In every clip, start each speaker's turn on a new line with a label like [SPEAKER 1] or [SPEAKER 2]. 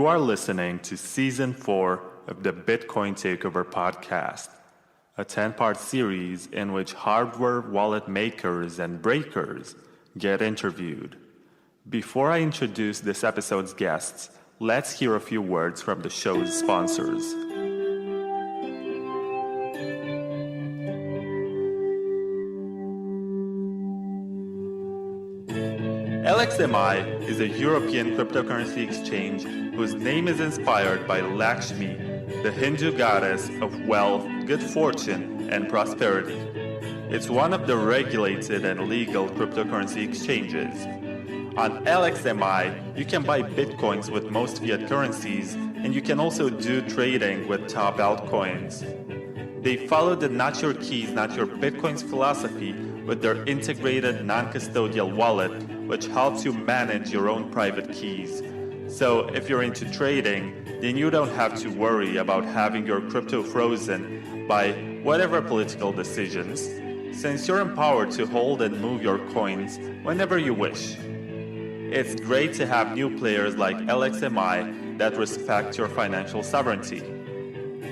[SPEAKER 1] You are listening to Season 4 of the Bitcoin Takeover podcast, a 10-part series in which hardware wallet makers and breakers get interviewed. Before I introduce this episode's guests, let's hear a few words from the show's sponsors. LXMI is a European cryptocurrency exchange whose name is inspired by Lakshmi, the Hindu goddess of wealth, good fortune, and prosperity. It's one of the regulated and legal cryptocurrency exchanges. On LXMI, you can buy bitcoins with most fiat currencies, and you can also do trading with top altcoins. They follow the not your keys, not your bitcoins philosophy with their integrated non-custodial wallet, which helps you manage your own private keys. So if you're into trading, then you don't have to worry about having your crypto frozen by whatever political decisions, since you're empowered to hold and move your coins whenever you wish. It's great to have new players like LXMI that respect your financial sovereignty.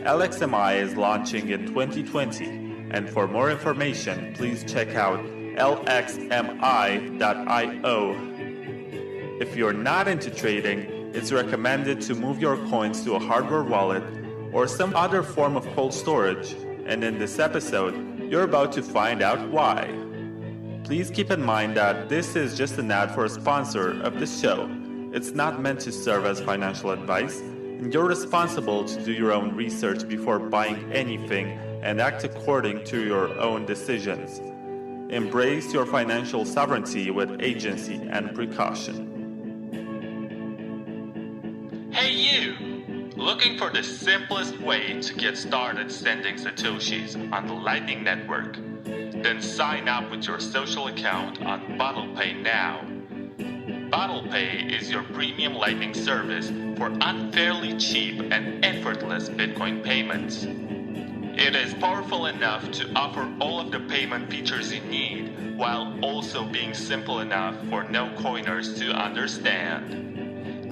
[SPEAKER 1] LXMI is launching in 2020, and for more information, please check out lxmi.io. If you're not into trading, it's recommended to move your coins to a hardware wallet or some other form of cold storage, and in this episode, you're about to find out why. Please keep in mind that this is just an ad for a sponsor of the show. It's not meant to serve as financial advice, and you're responsible to do your own research before buying anything and act according to your own decisions. Embrace your financial sovereignty with agency and precaution. Hey you! Looking for the simplest way to get started sending Satoshis on the Lightning Network? Then sign up with your social account on BottlePay now. BottlePay is your premium Lightning service for unfairly cheap and effortless Bitcoin payments. It is powerful enough to offer all of the payment features you need, while also being simple enough for no-coiners to understand.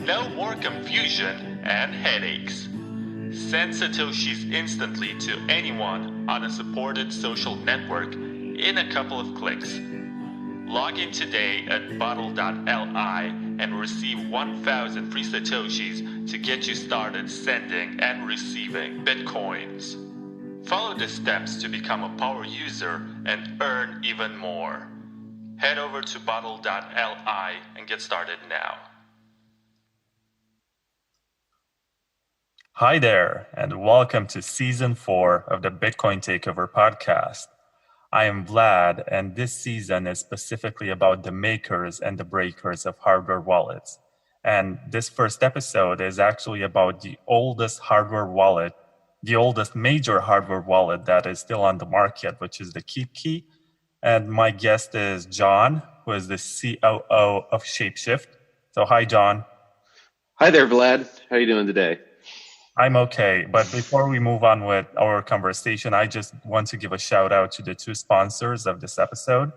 [SPEAKER 1] No more confusion and headaches. Send Satoshis instantly to anyone on a supported social network in a couple of clicks. Log in today at bottle.li and receive 1,000 free Satoshis to get you started sending and receiving Bitcoins. Follow the steps to become a power user and earn even more. Head over to bottle.li and get started now. Hi there, and welcome to Season 4 of the Bitcoin Takeover podcast. I am Vlad, and this season is specifically about the makers and the breakers of hardware wallets. And this first episode is actually about the oldest hardware wallet, the oldest major hardware wallet that is still on the market, which is the KeepKey. And my guest is John, who is the COO of Shapeshift. So hi, John.
[SPEAKER 2] Hi there, Vlad. How are you doing today?
[SPEAKER 1] I'm okay. But before we move on with our conversation, I just want to give a shout out to the two sponsors of this episode,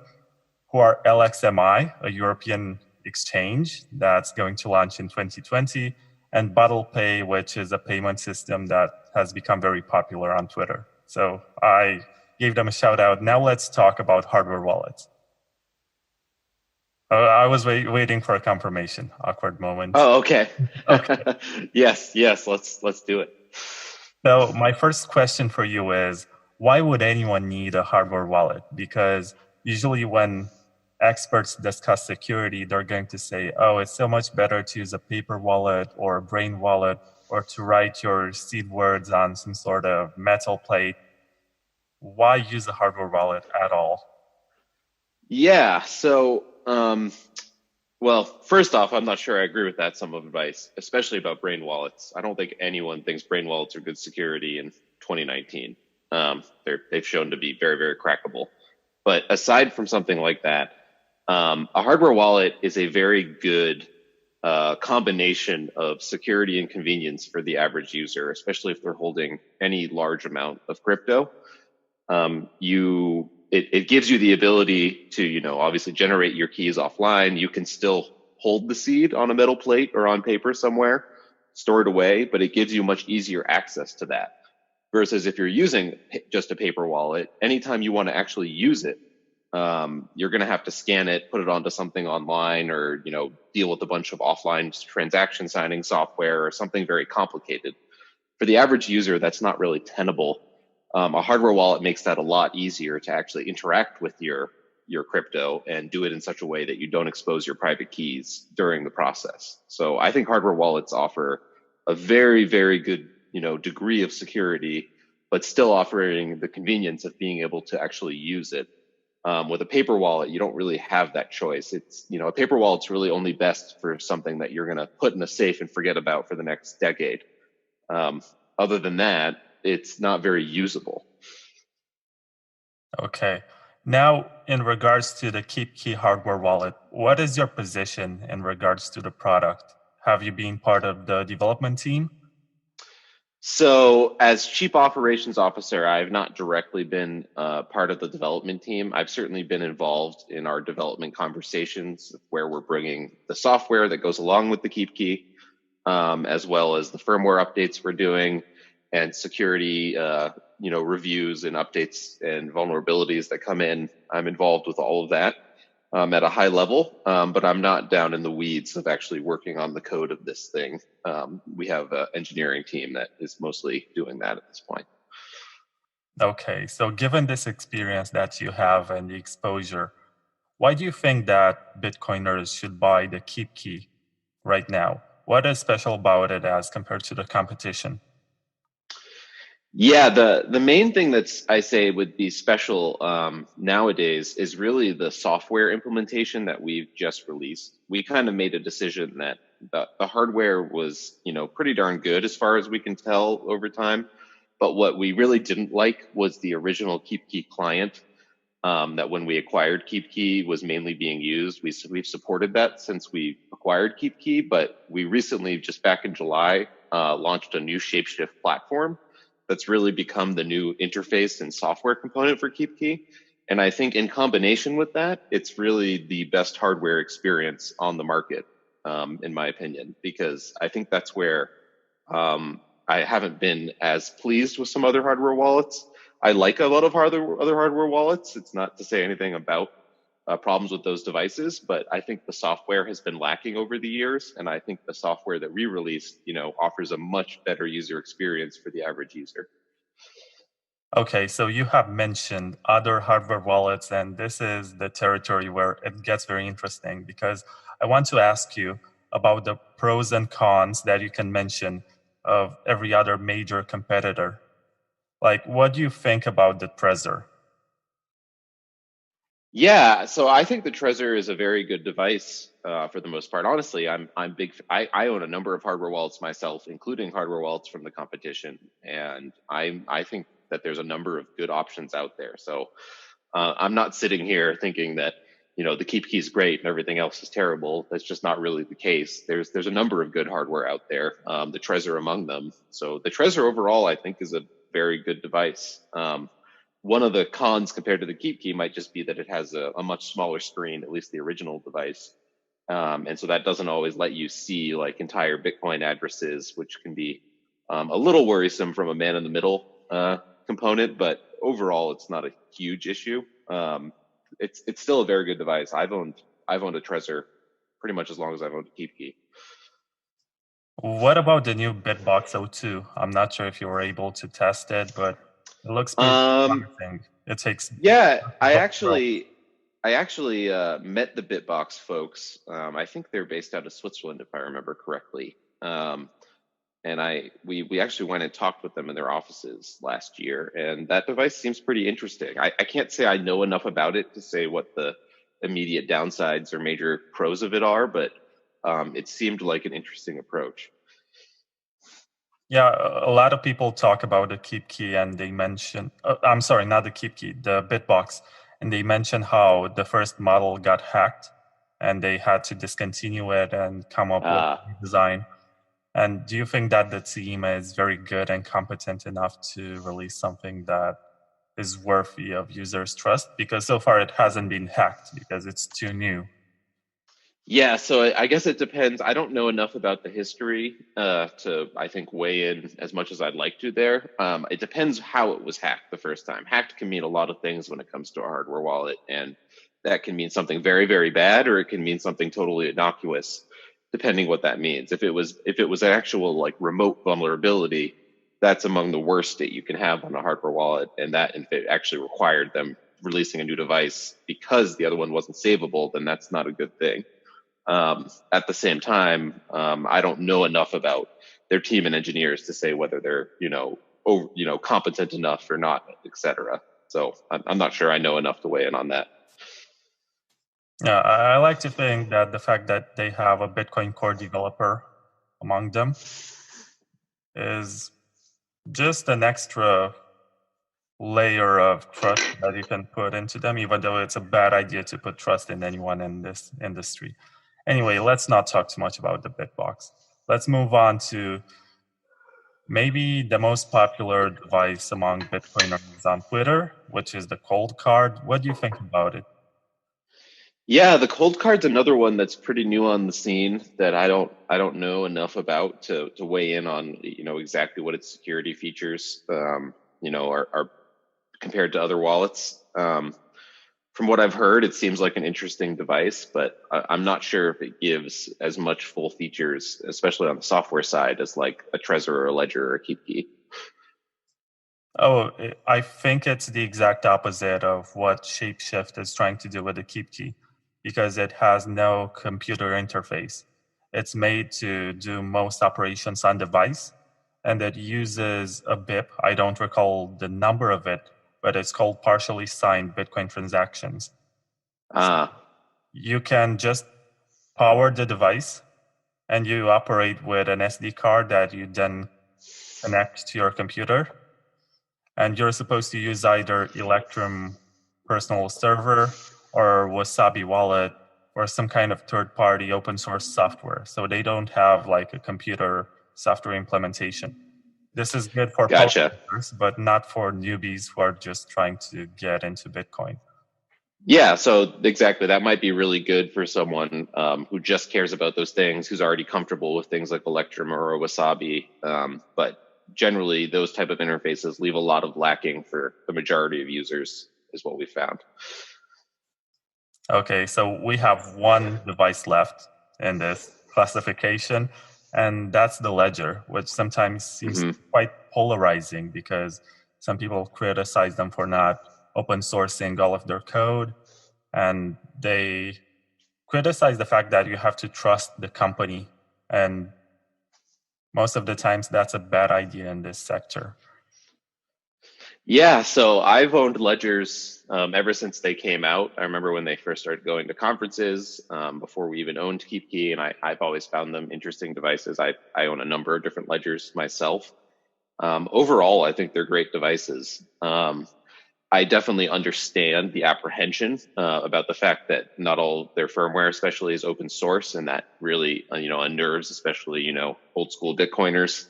[SPEAKER 1] who are LXMI, a European exchange that's going to launch in 2020, and BottlePay, which is a payment system that has become very popular on Twitter. So I gave them a shout out. Now let's talk about hardware wallets. I was waiting for a confirmation. Awkward moment.
[SPEAKER 2] Oh, okay.
[SPEAKER 1] Okay.
[SPEAKER 2] Yes. Let's do it.
[SPEAKER 1] So my first question for you is, why would anyone need a hardware wallet? Because usually when experts discuss security, they're going to say, oh, it's so much better to use a paper wallet or a brain wallet or to write your seed words on some sort of metal plate. Why use a hardware wallet at all?
[SPEAKER 2] Yeah. So, well, first off, I'm not sure I agree with that some of advice, especially about brain wallets. I don't think anyone thinks brain wallets are good security in 2019. They've shown to be very, very crackable. But aside from something like that, a hardware wallet is a very good combination of security and convenience for the average user, especially if they're holding any large amount of crypto. It gives you the ability to, obviously generate your keys offline. You can still hold the seed on a metal plate or on paper somewhere. stored away, but it gives you much easier access to that. Versus if you're using just a paper wallet, anytime you want to actually use it, you're going to have to scan it, put it onto something online, or deal with a bunch of offline transaction signing software or something very complicated. For the average user, that's not really tenable. A hardware wallet makes that a lot easier to actually interact with your crypto and do it in such a way that you don't expose your private keys during the process. So I think hardware wallets offer a very, very good degree of security, but still offering the convenience of being able to actually use it. With a paper wallet, you don't really have that choice. It's, a paper wallet's really only best for something that you're going to put in a safe and forget about for the next decade. Other than that, it's not very usable.
[SPEAKER 3] Okay. Now, in regards to the KeepKey hardware wallet, what is your position in regards to the product? Have you been part of the development team?
[SPEAKER 2] So as Chief Operations Officer, I've not directly been part of the development team. I've certainly been involved in our development conversations where we're bringing the software that goes along with the KeepKey, as well as the firmware updates we're doing and security, reviews and updates and vulnerabilities that come in. I'm involved with all of that at a high level, but I'm not down in the weeds of actually working on the code of this thing. We have an engineering team that is mostly doing that at this point.
[SPEAKER 3] Okay, so given this experience that you have and the exposure, why do you think that Bitcoiners should buy the KeepKey right now? What is special about it as compared to the competition?
[SPEAKER 2] Yeah, the main thing that's I say would be special nowadays is really the software implementation that we've just released. We kind of made a decision that the hardware was, pretty darn good as far as we can tell over time. But what we really didn't like was the original KeepKey client that when we acquired KeepKey was mainly being used. We've supported that since we acquired KeepKey, but we recently, just back in July, launched a new Shapeshift platform that's really become the new interface and software component for KeepKey. And I think in combination with that, it's really the best hardware experience on the market, in my opinion, because I think that's where I haven't been as pleased with some other hardware wallets. I like a lot of other hardware wallets. It's not to say anything about problems with those devices, but I think the software has been lacking over the years, and I think the software that we released, offers a much better user experience for the average user.
[SPEAKER 3] Okay, so you have mentioned other hardware wallets, and this is the territory where it gets very interesting because I want to ask you about the pros and cons that you can mention of every other major competitor. Like, what do you think about the Trezor?
[SPEAKER 2] Yeah, so I think the Trezor is a very good device for the most part. Honestly, I'm big. I own a number of hardware wallets myself, including hardware wallets from the competition, and I think that there's a number of good options out there. So I'm not sitting here thinking that the KeepKey is great and everything else is terrible. That's just not really the case. There's a number of good hardware out there. The Trezor among them. So the Trezor overall, I think, is a very good device. One of the cons compared to the KeepKey might just be that it has a much smaller screen, at least the original device. And so that doesn't always let you see like entire Bitcoin addresses, which can be a little worrisome from a man-in-the-middle component. But overall, it's not a huge issue. It's still a very good device. I've owned a Trezor pretty much as long as I've owned a KeepKey.
[SPEAKER 3] What about the new BitBox02? I'm not sure if you were able to test it, but it looks pretty promising. It takes
[SPEAKER 2] I actually met the BitBox folks. I think they're based out of Switzerland, if I remember correctly. And we actually went and talked with them in their offices last year, and that device seems pretty interesting. I can't say I know enough about it to say what the immediate downsides or major pros of it are, but it seemed like an interesting approach.
[SPEAKER 3] Yeah, a lot of people talk about the KeepKey and they mention, I'm sorry, not the KeepKey, the BitBox, and they mention how the first model got hacked and they had to discontinue it and come up with a new design. And do you think that the team is very good and competent enough to release something that is worthy of users' trust? Because so far it hasn't been hacked because it's too new.
[SPEAKER 2] Yeah, so I guess it depends. I don't know enough about the history to, I think, weigh in as much as I'd like to there. It depends how it was hacked the first time. Hacked can mean a lot of things when it comes to a hardware wallet, and that can mean something very, very bad, or it can mean something totally innocuous, depending what that means. If it was an actual like remote vulnerability, that's among the worst that you can have on a hardware wallet, and that if it actually required them releasing a new device because the other one wasn't savable, then that's not a good thing. At the same time, I don't know enough about their team and engineers to say whether they're, competent enough or not, etc. So I'm not sure I know enough to weigh in on that.
[SPEAKER 3] Yeah, I like to think that the fact that they have a Bitcoin core developer among them is just an extra layer of trust that you can put into them, even though it's a bad idea to put trust in anyone in this industry. Anyway, let's not talk too much about the BitBox. Let's move on to maybe the most popular device among Bitcoiners on Twitter, which is the ColdCard. What do you think about it?
[SPEAKER 2] Yeah, the ColdCard's another one that's pretty new on the scene that I don't know enough about to weigh in on exactly what its security features are compared to other wallets. From what I've heard, it seems like an interesting device, but I'm not sure if it gives as much full features, especially on the software side, as like a Trezor or a Ledger or a KeepKey.
[SPEAKER 3] Oh, I think it's the exact opposite of what Shapeshift is trying to do with the KeepKey, because it has no computer interface. It's made to do most operations on device, and it uses a BIP. I don't recall the number of it, but it's called partially signed Bitcoin transactions.
[SPEAKER 2] Ah,
[SPEAKER 3] You can just power the device, and you operate with an SD card that you then connect to your computer. And you're supposed to use either Electrum personal server or Wasabi wallet or some kind of third-party open source software. So they don't have like a computer software implementation. This is good for
[SPEAKER 2] gotcha.
[SPEAKER 3] publishers, but not for newbies who are just trying to get into Bitcoin.
[SPEAKER 2] Yeah, so exactly. That might be really good for someone who just cares about those things, who's already comfortable with things like Electrum or a Wasabi. But generally, those type of interfaces leave a lot of lacking for the majority of users, is what we found.
[SPEAKER 3] Okay, so we have one device left in this classification, and that's the ledger, which sometimes seems quite polarizing because some people criticize them for not open sourcing all of their code, and they criticize the fact that you have to trust the company, and most of the times that's a bad idea in this sector.
[SPEAKER 2] Yeah, so I've owned ledgers ever since they came out. I remember when they first started going to conferences before we even owned KeepKey, and I've always found them interesting devices. I own a number of different ledgers myself. Overall, I think they're great devices. I definitely understand the apprehension about the fact that not all their firmware, especially, is open source, and that really, unnerves, especially, old school Bitcoiners,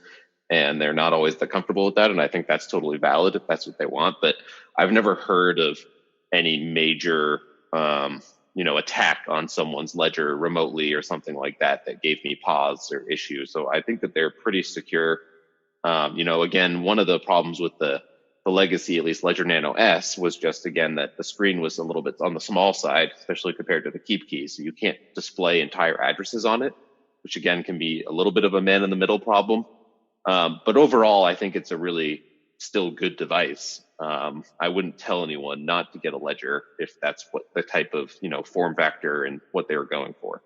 [SPEAKER 2] and they're not always that comfortable with that. And I think that's totally valid if that's what they want. But I've never heard of any major, attack on someone's ledger remotely or something like that that gave me pause or issue. So I think that they're pretty secure. Again, one of the problems with the legacy, at least Ledger Nano S, was just, again, that the screen was a little bit on the small side, especially compared to the KeepKey. So you can't display entire addresses on it, which again can be a little bit of a man in the middle problem. But overall, I think it's a really still good device. I wouldn't tell anyone not to get a Ledger if that's what the type of, form factor and what they were going for.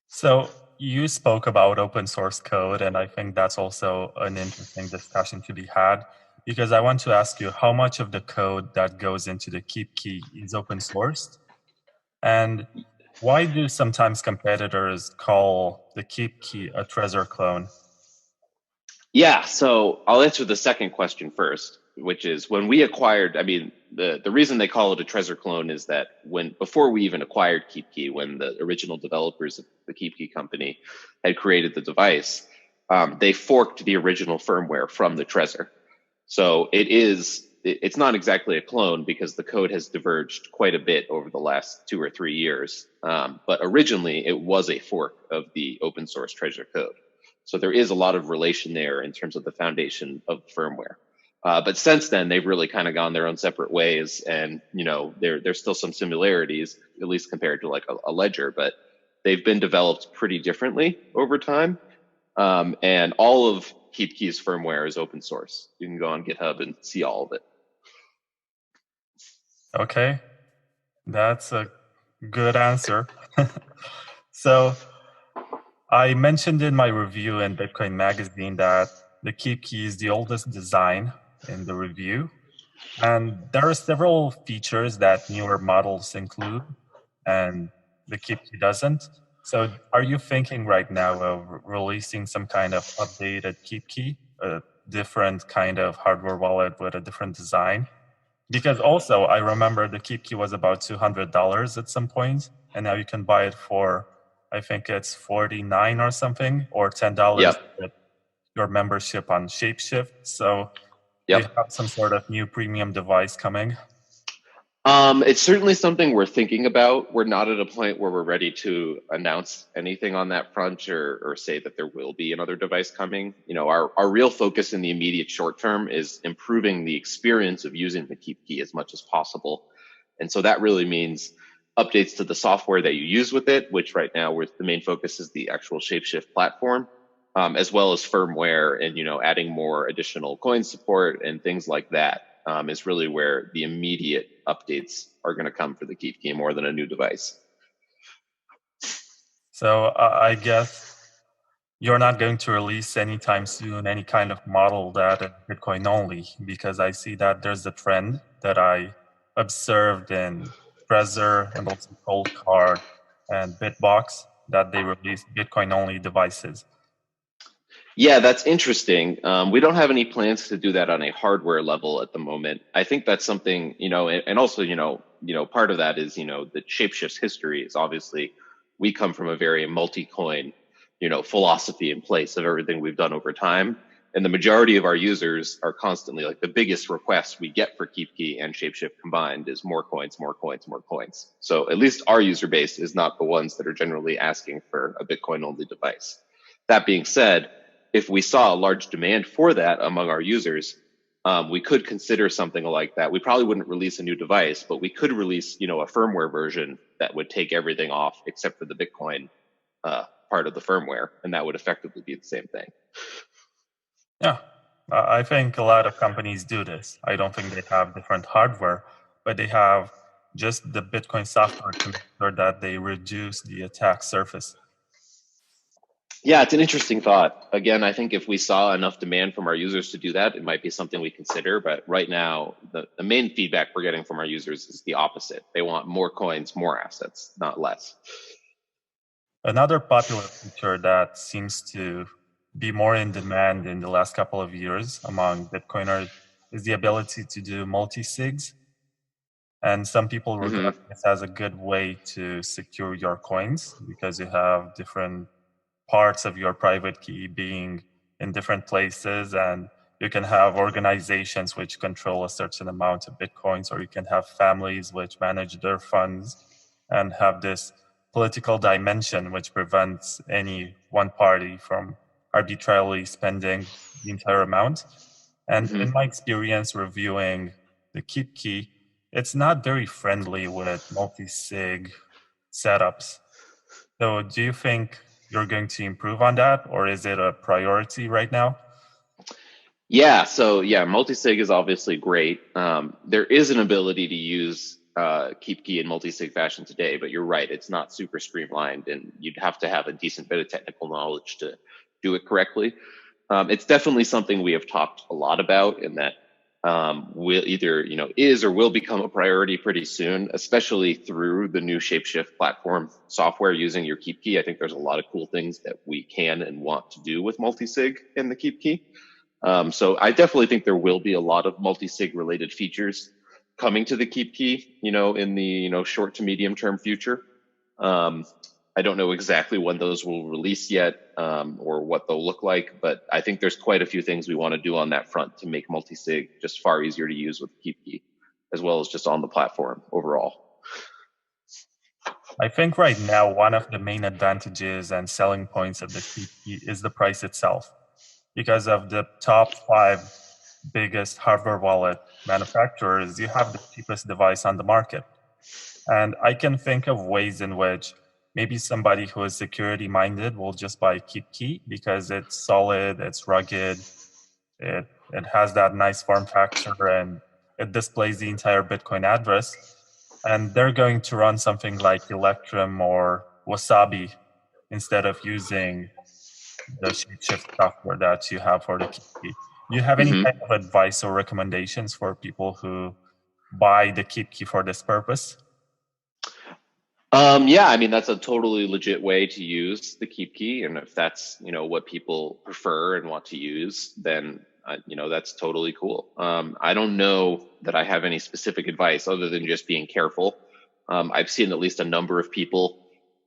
[SPEAKER 3] So you spoke about open source code, and I think that's also an interesting discussion to be had, because I want to ask you how much of the code that goes into the KeepKey is open sourced, and why do sometimes competitors call the KeepKey a Trezor clone?
[SPEAKER 2] Yeah, so I'll answer the second question first, which is when we acquired, the reason they call it a Trezor clone is that before we even acquired KeepKey, when the original developers of the KeepKey company had created the device, they forked the original firmware from the Trezor. So it is it's not exactly a clone because the code has diverged quite a bit over the last 2 or 3 years. But originally, it was a fork of the open source Trezor code. So there is a lot of relation there in terms of the foundation of firmware. But since then, they've really kind of gone their own separate ways, and there's still some similarities, at least compared to like a ledger, but they've been developed pretty differently over time. And all of KeepKey's firmware is open source. You can go on GitHub and see all of it.
[SPEAKER 3] Okay, that's a good answer. So I mentioned in my review in Bitcoin Magazine that the KeepKey is the oldest design in the review. And there are several features that newer models include, and the KeepKey doesn't. So are you thinking right now of releasing some kind of updated KeepKey, a different kind of hardware wallet with a different design? Because also, I remember the KeepKey was about $200 at some point, and now you can buy it for, I think it's $49 or something, or $10 with your membership on Shapeshift. So do you have some sort of new premium device coming?
[SPEAKER 2] It's certainly something we're thinking about. We're not at a point where we're ready to announce anything on that front or say that there will be another device coming. Our real focus in the immediate short term is improving the experience of using the KeepKey as much as possible. And so that really means updates to the software that you use with it, which right now the main focus is the actual Shapeshift platform, as well as firmware and, adding more additional coin support and things like that. Is really where the immediate updates are going to come for the KeepKey more than a new device.
[SPEAKER 3] So I guess you're not going to release anytime soon any kind of model that is Bitcoin only, because I see that there's a trend that I observed in Trezor and also ColdCard and BitBox that they release Bitcoin only devices.
[SPEAKER 2] Yeah, that's interesting. We don't have any plans to do that on a hardware level at the moment. I think that's something, and also, part of that is, the Shapeshift's history is obviously we come from a very multi-coin, philosophy in place of everything we've done over time. And the majority of our users are constantly like the biggest request we get for KeepKey and Shapeshift combined is more coins, more coins, more coins. So at least our user base is not the ones that are generally asking for a Bitcoin only device. That being said, if we saw a large demand for that among our users, we could consider something like that. We probably wouldn't release a new device, but we could release, a firmware version that would take everything off except for the Bitcoin part of the firmware, and that would effectively be the same thing.
[SPEAKER 3] Yeah, I think a lot of companies do this. I don't think they have different hardware, but they have just the Bitcoin software to make sure that they reduce the attack surface.
[SPEAKER 2] Yeah, it's an interesting thought. Again, I think if we saw enough demand from our users to do that, it might be something we consider. But right now, the main feedback we're getting from our users is the opposite. They want more coins, more assets, not less.
[SPEAKER 3] Another popular feature that seems to be more in demand in the last couple of years among Bitcoiners is the ability to do multisigs. And some people regard this as a good way to secure your coins because you have different parts of your private key being in different places, and you can have organizations which control a certain amount of Bitcoins, or you can have families which manage their funds and have this political dimension which prevents any one party from arbitrarily spending the entire amount. And in my experience reviewing the KeepKey, it's not very friendly with multi-sig setups. So do you think you're going to improve on that, or is it a priority right now?
[SPEAKER 2] Yeah, so multisig is obviously great. There is an ability to use KeepKey in multisig fashion today, but you're right, it's not super streamlined, and you'd have to have a decent bit of technical knowledge to do it correctly. It's definitely something we have talked a lot about, and that will either is or will become a priority pretty soon, especially through the new Shapeshift platform software using your KeepKey. I think there's a lot of cool things that we can and want to do with multisig in the KeepKey. So I definitely think there will be a lot of multisig related features coming to the KeepKey, in the short to medium term future. I don't know exactly when those will release yet, or what they'll look like, but I think there's quite a few things we want to do on that front to make multisig just far easier to use with KeepKey, as well as just on the platform overall.
[SPEAKER 3] I think right now one of the main advantages and selling points of the KeepKey is the price itself. Because of the top 5 biggest hardware wallet manufacturers, you have the cheapest device on the market. And I can think of ways in which maybe somebody who is security minded will just buy KeepKey because it's solid, it's rugged, it has that nice form factor, and it displays the entire Bitcoin address. And they're going to run something like Electrum or Wasabi instead of using the Shapeshift software that you have for the KeepKey. Do you have any kind of advice or recommendations for people who buy the KeepKey for this purpose?
[SPEAKER 2] Yeah, I mean, that's a totally legit way to use the KeepKey. And if that's, what people prefer and want to use, then, that's totally cool. I don't know that I have any specific advice other than just being careful. I've seen at least a number of people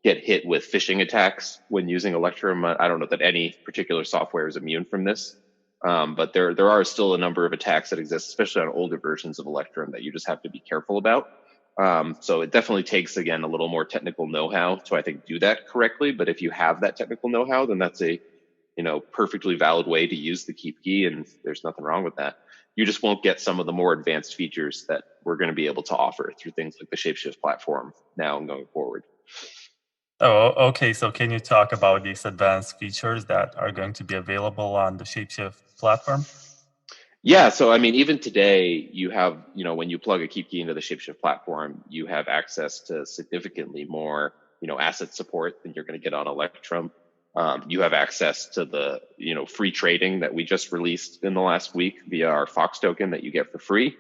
[SPEAKER 2] get hit with phishing attacks when using Electrum. I don't know that any particular software is immune from this. But there are still a number of attacks that exist, especially on older versions of Electrum, that you just have to be careful about. So it definitely takes, again, a little more technical know-how to, I think, do that correctly. But if you have that technical know-how, then that's a, perfectly valid way to use the KeepKey, and there's nothing wrong with that. You just won't get some of the more advanced features that we're going to be able to offer through things like the Shapeshift platform now and going forward.
[SPEAKER 3] Oh, okay. So can you talk about these advanced features that are going to be available on the Shapeshift platform?
[SPEAKER 2] Yeah, so I mean, even today, you have, when you plug a KeepKey into the Shapeshift platform, you have access to significantly more, asset support than you're going to get on Electrum. You have access to the, free trading that we just released in the last week via our Fox token that you get for free.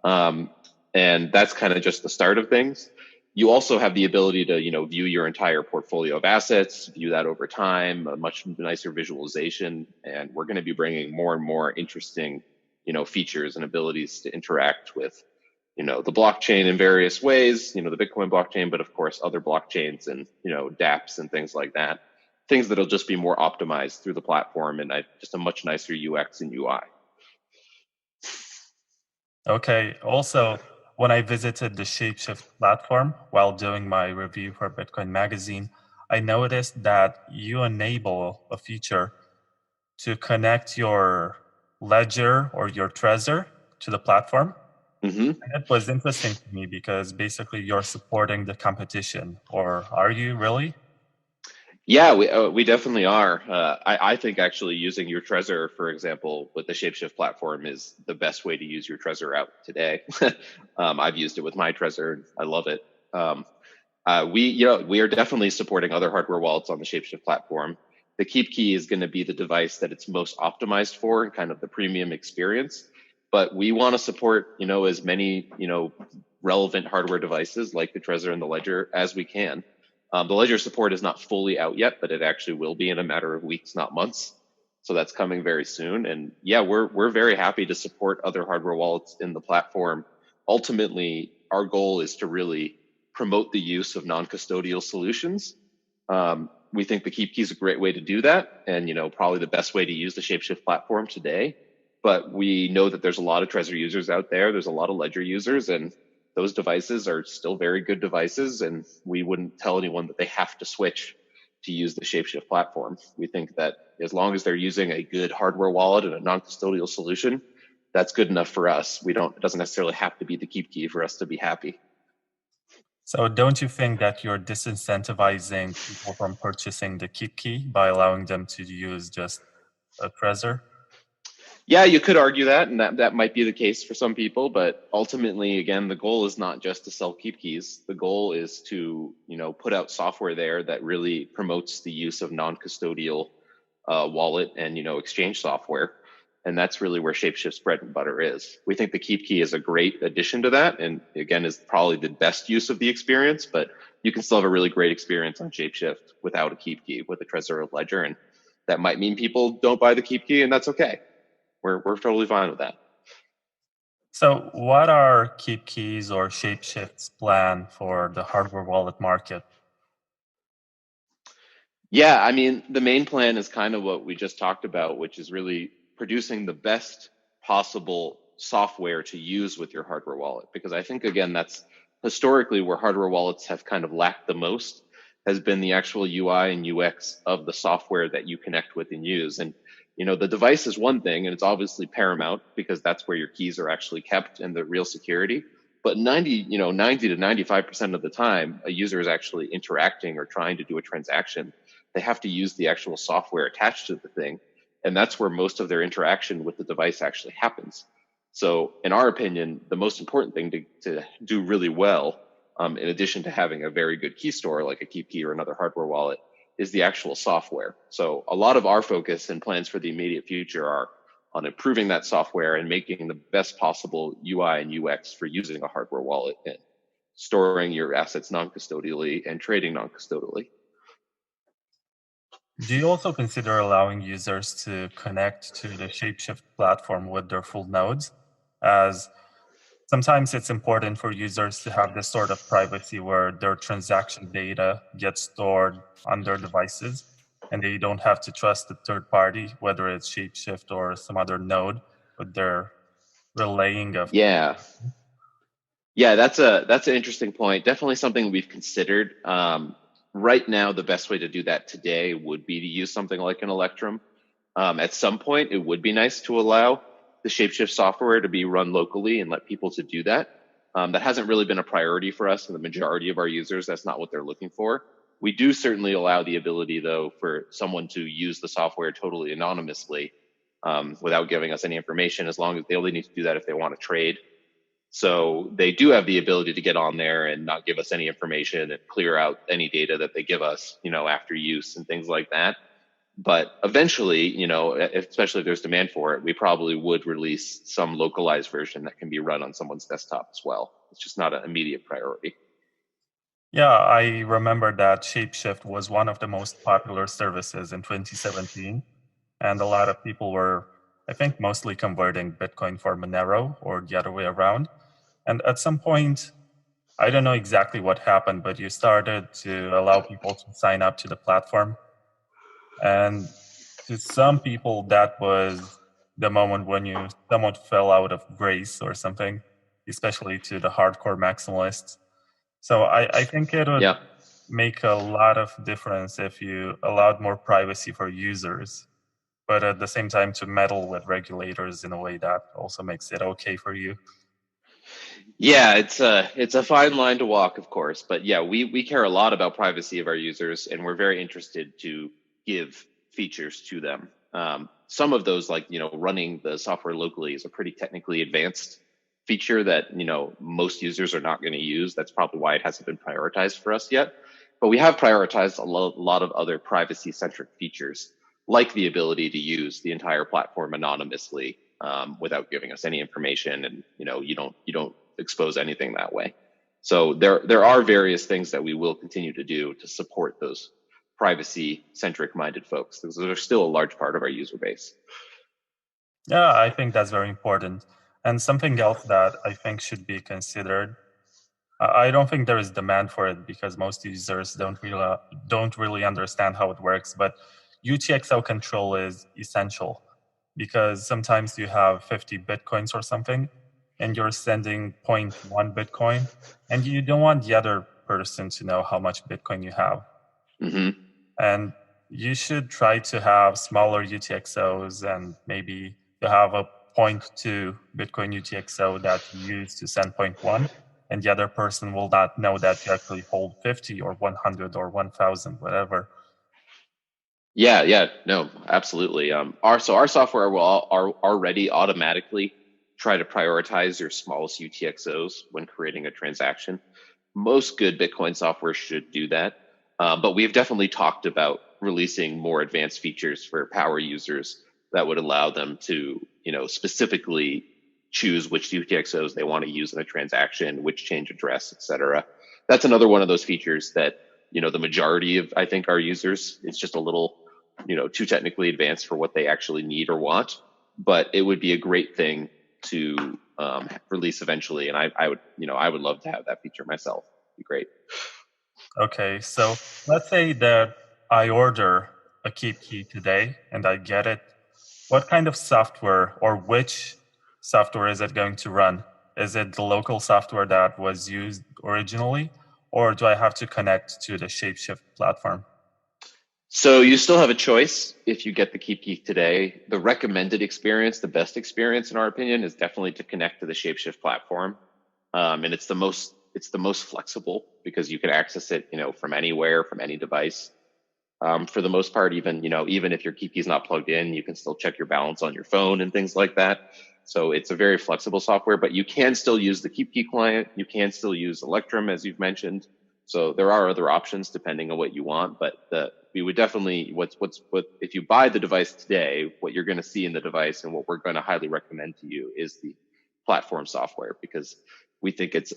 [SPEAKER 2] And that's kind of just the start of things. You also have the ability to, view your entire portfolio of assets, view that over time, a much nicer visualization. And we're going to be bringing more and more interesting, features and abilities to interact with, the blockchain in various ways, the Bitcoin blockchain, but of course, other blockchains and, dApps and things like that. Things that'll just be more optimized through the platform and just a much nicer UX and UI.
[SPEAKER 3] Okay. Also, when I visited the Shapeshift platform while doing my review for Bitcoin Magazine, I noticed that you enable a feature to connect your ledger or your Trezor to the platform.
[SPEAKER 2] Mm-hmm.
[SPEAKER 3] And it was interesting to me because basically you're supporting the competition, or are you really?
[SPEAKER 2] Yeah, we definitely are. I think actually using your Trezor, for example, with the Shapeshift platform is the best way to use your Trezor out today. I've used it with my Trezor. I love it. We are definitely supporting other hardware wallets on the Shapeshift platform. The KeepKey is going to be the device that it's most optimized for, and kind of the premium experience. But we want to support, as many, relevant hardware devices like the Trezor and the Ledger as we can. The Ledger support is not fully out yet, but it actually will be in a matter of weeks, not months. So that's coming very soon. And yeah, we're very happy to support other hardware wallets in the platform. Ultimately, our goal is to really promote the use of non-custodial solutions. We think the KeepKey is a great way to do that, and probably the best way to use the Shapeshift platform today. But we know that there's a lot of Trezor users out there. There's a lot of Ledger users, and those devices are still very good devices, and we wouldn't tell anyone that they have to switch to use the Shapeshift platform. We think that as long as they're using a good hardware wallet and a non-custodial solution, that's good enough for us. It doesn't necessarily have to be the KeepKey for us to be happy.
[SPEAKER 3] So don't you think that you're disincentivizing people from purchasing the KeepKey by allowing them to use just a Trezor?
[SPEAKER 2] Yeah, you could argue that, and that might be the case for some people, but ultimately, again, the goal is not just to sell KeepKeys. The goal is to, put out software there that really promotes the use of non-custodial wallet and, exchange software. And that's really where Shapeshift's bread and butter is. We think the KeepKey is a great addition to that, and again, is probably the best use of the experience, but you can still have a really great experience on Shapeshift without a KeepKey, with a Trezor or Ledger, and that might mean people don't buy the KeepKey, and that's okay. We're totally fine with that.
[SPEAKER 3] So what are KeepKey's or Shapeshift's plan for the hardware wallet market?
[SPEAKER 2] Yeah, I mean, the main plan is kind of what we just talked about, which is really producing the best possible software to use with your hardware wallet. Because I think, again, that's historically where hardware wallets have kind of lacked the most, has been the actual UI and UX of the software that you connect with and use. And, the device is one thing, and it's obviously paramount because that's where your keys are actually kept and the real security. But 90 to 95% of the time, a user is actually interacting or trying to do a transaction. They have to use the actual software attached to the thing. And that's where most of their interaction with the device actually happens. So in our opinion, the most important thing to do really well, in addition to having a very good key store like a KeepKey or another hardware wallet, is the actual software. So a lot of our focus and plans for the immediate future are on improving that software and making the best possible UI and UX for using a hardware wallet and storing your assets non-custodially and trading non-custodially.
[SPEAKER 3] Do you also consider allowing users to connect to the Shapeshift platform with their full nodes? As sometimes it's important for users to have this sort of privacy where their transaction data gets stored on their devices and they don't have to trust a third party, whether it's Shapeshift or some other node, with their relaying of.
[SPEAKER 2] Yeah. Yeah, that's an interesting point. Definitely something we've considered. Right now, the best way to do that today would be to use something like an Electrum. At some point, it would be nice to allow the Shapeshift software to be run locally and let people to do that. That hasn't really been a priority for us and the majority of our users. That's not what they're looking for. We do certainly allow the ability, though, for someone to use the software totally anonymously without giving us any information, as long as they only need to do that if they want to trade. So they do have the ability to get on there and not give us any information and clear out any data that they give us, after use and things like that. But eventually, especially if there's demand for it, we probably would release some localized version that can be run on someone's desktop as well. It's just not an immediate priority.
[SPEAKER 3] Yeah, I remember that Shapeshift was one of the most popular services in 2017. And a lot of people were, I think, mostly converting Bitcoin for Monero or the other way around. And at some point, I don't know exactly what happened, but you started to allow people to sign up to the platform. And to some people, that was the moment when you somewhat fell out of grace or something, especially to the hardcore maximalists. So I think it would make a lot of difference if you allowed more privacy for users, but at the same time to meddle with regulators in a way that also makes it okay for you.
[SPEAKER 2] Yeah, it's a fine line to walk, of course, but yeah, we care a lot about privacy of our users, and we're very interested to give features to them. Some of those, like running the software locally, is a pretty technically advanced feature that most users are not going to use. That's probably why it hasn't been prioritized for us yet. But we have prioritized a lot of other privacy-centric features, like the ability to use the entire platform anonymously without giving us any information, and you don't expose anything that way. So there are various things that we will continue to do to support those privacy-centric minded folks, because they're still a large part of our user base.
[SPEAKER 3] Yeah, I think that's very important. And something else that I think should be considered, I don't think there is demand for it because most users don't really understand how it works, but UTXO control is essential, because sometimes you have 50 Bitcoins or something, and you're sending 0.1 Bitcoin, and you don't want the other person to know how much Bitcoin you have.
[SPEAKER 2] Mm-hmm.
[SPEAKER 3] And you should try to have smaller UTXOs, and maybe you have a 0.2 Bitcoin UTXO that you use to send 0.1, and the other person will not know that you actually hold 50 or 100 or 1,000, whatever.
[SPEAKER 2] Yeah, no, absolutely. Our software will already automatically try to prioritize your smallest UTXOs when creating a transaction. Most good Bitcoin software should do that, but we've definitely talked about releasing more advanced features for power users that would allow them to, specifically choose which UTXOs they want to use in a transaction, which change address, etc. That's another one of those features that the majority of, I think, our users, it's just a little, too technically advanced for what they actually need or want. But it would be a great thing to release eventually, and I would love to have that feature myself. It'd be great.
[SPEAKER 3] Okay, so let's say that I order a KeepKey today and I get it, what kind of software or which software is it going to run? Is it the local software that was used originally, or do I have to connect to the Shapeshift platform?
[SPEAKER 2] So you still have a choice if you get the KeepKey today. The recommended experience, the best experience in our opinion, is definitely to connect to the Shapeshift platform. And it's the most flexible because you can access it, from anywhere, from any device. For the most part, even if your KeepKey is not plugged in, you can still check your balance on your phone and things like that. So it's a very flexible software, but you can still use the KeepKey client. You can still use Electrum, as you've mentioned. So there are other options depending on what you want, but we would definitely, if you buy the device today, what you're going to see in the device and what we're going to highly recommend to you is the platform software, because we think it's,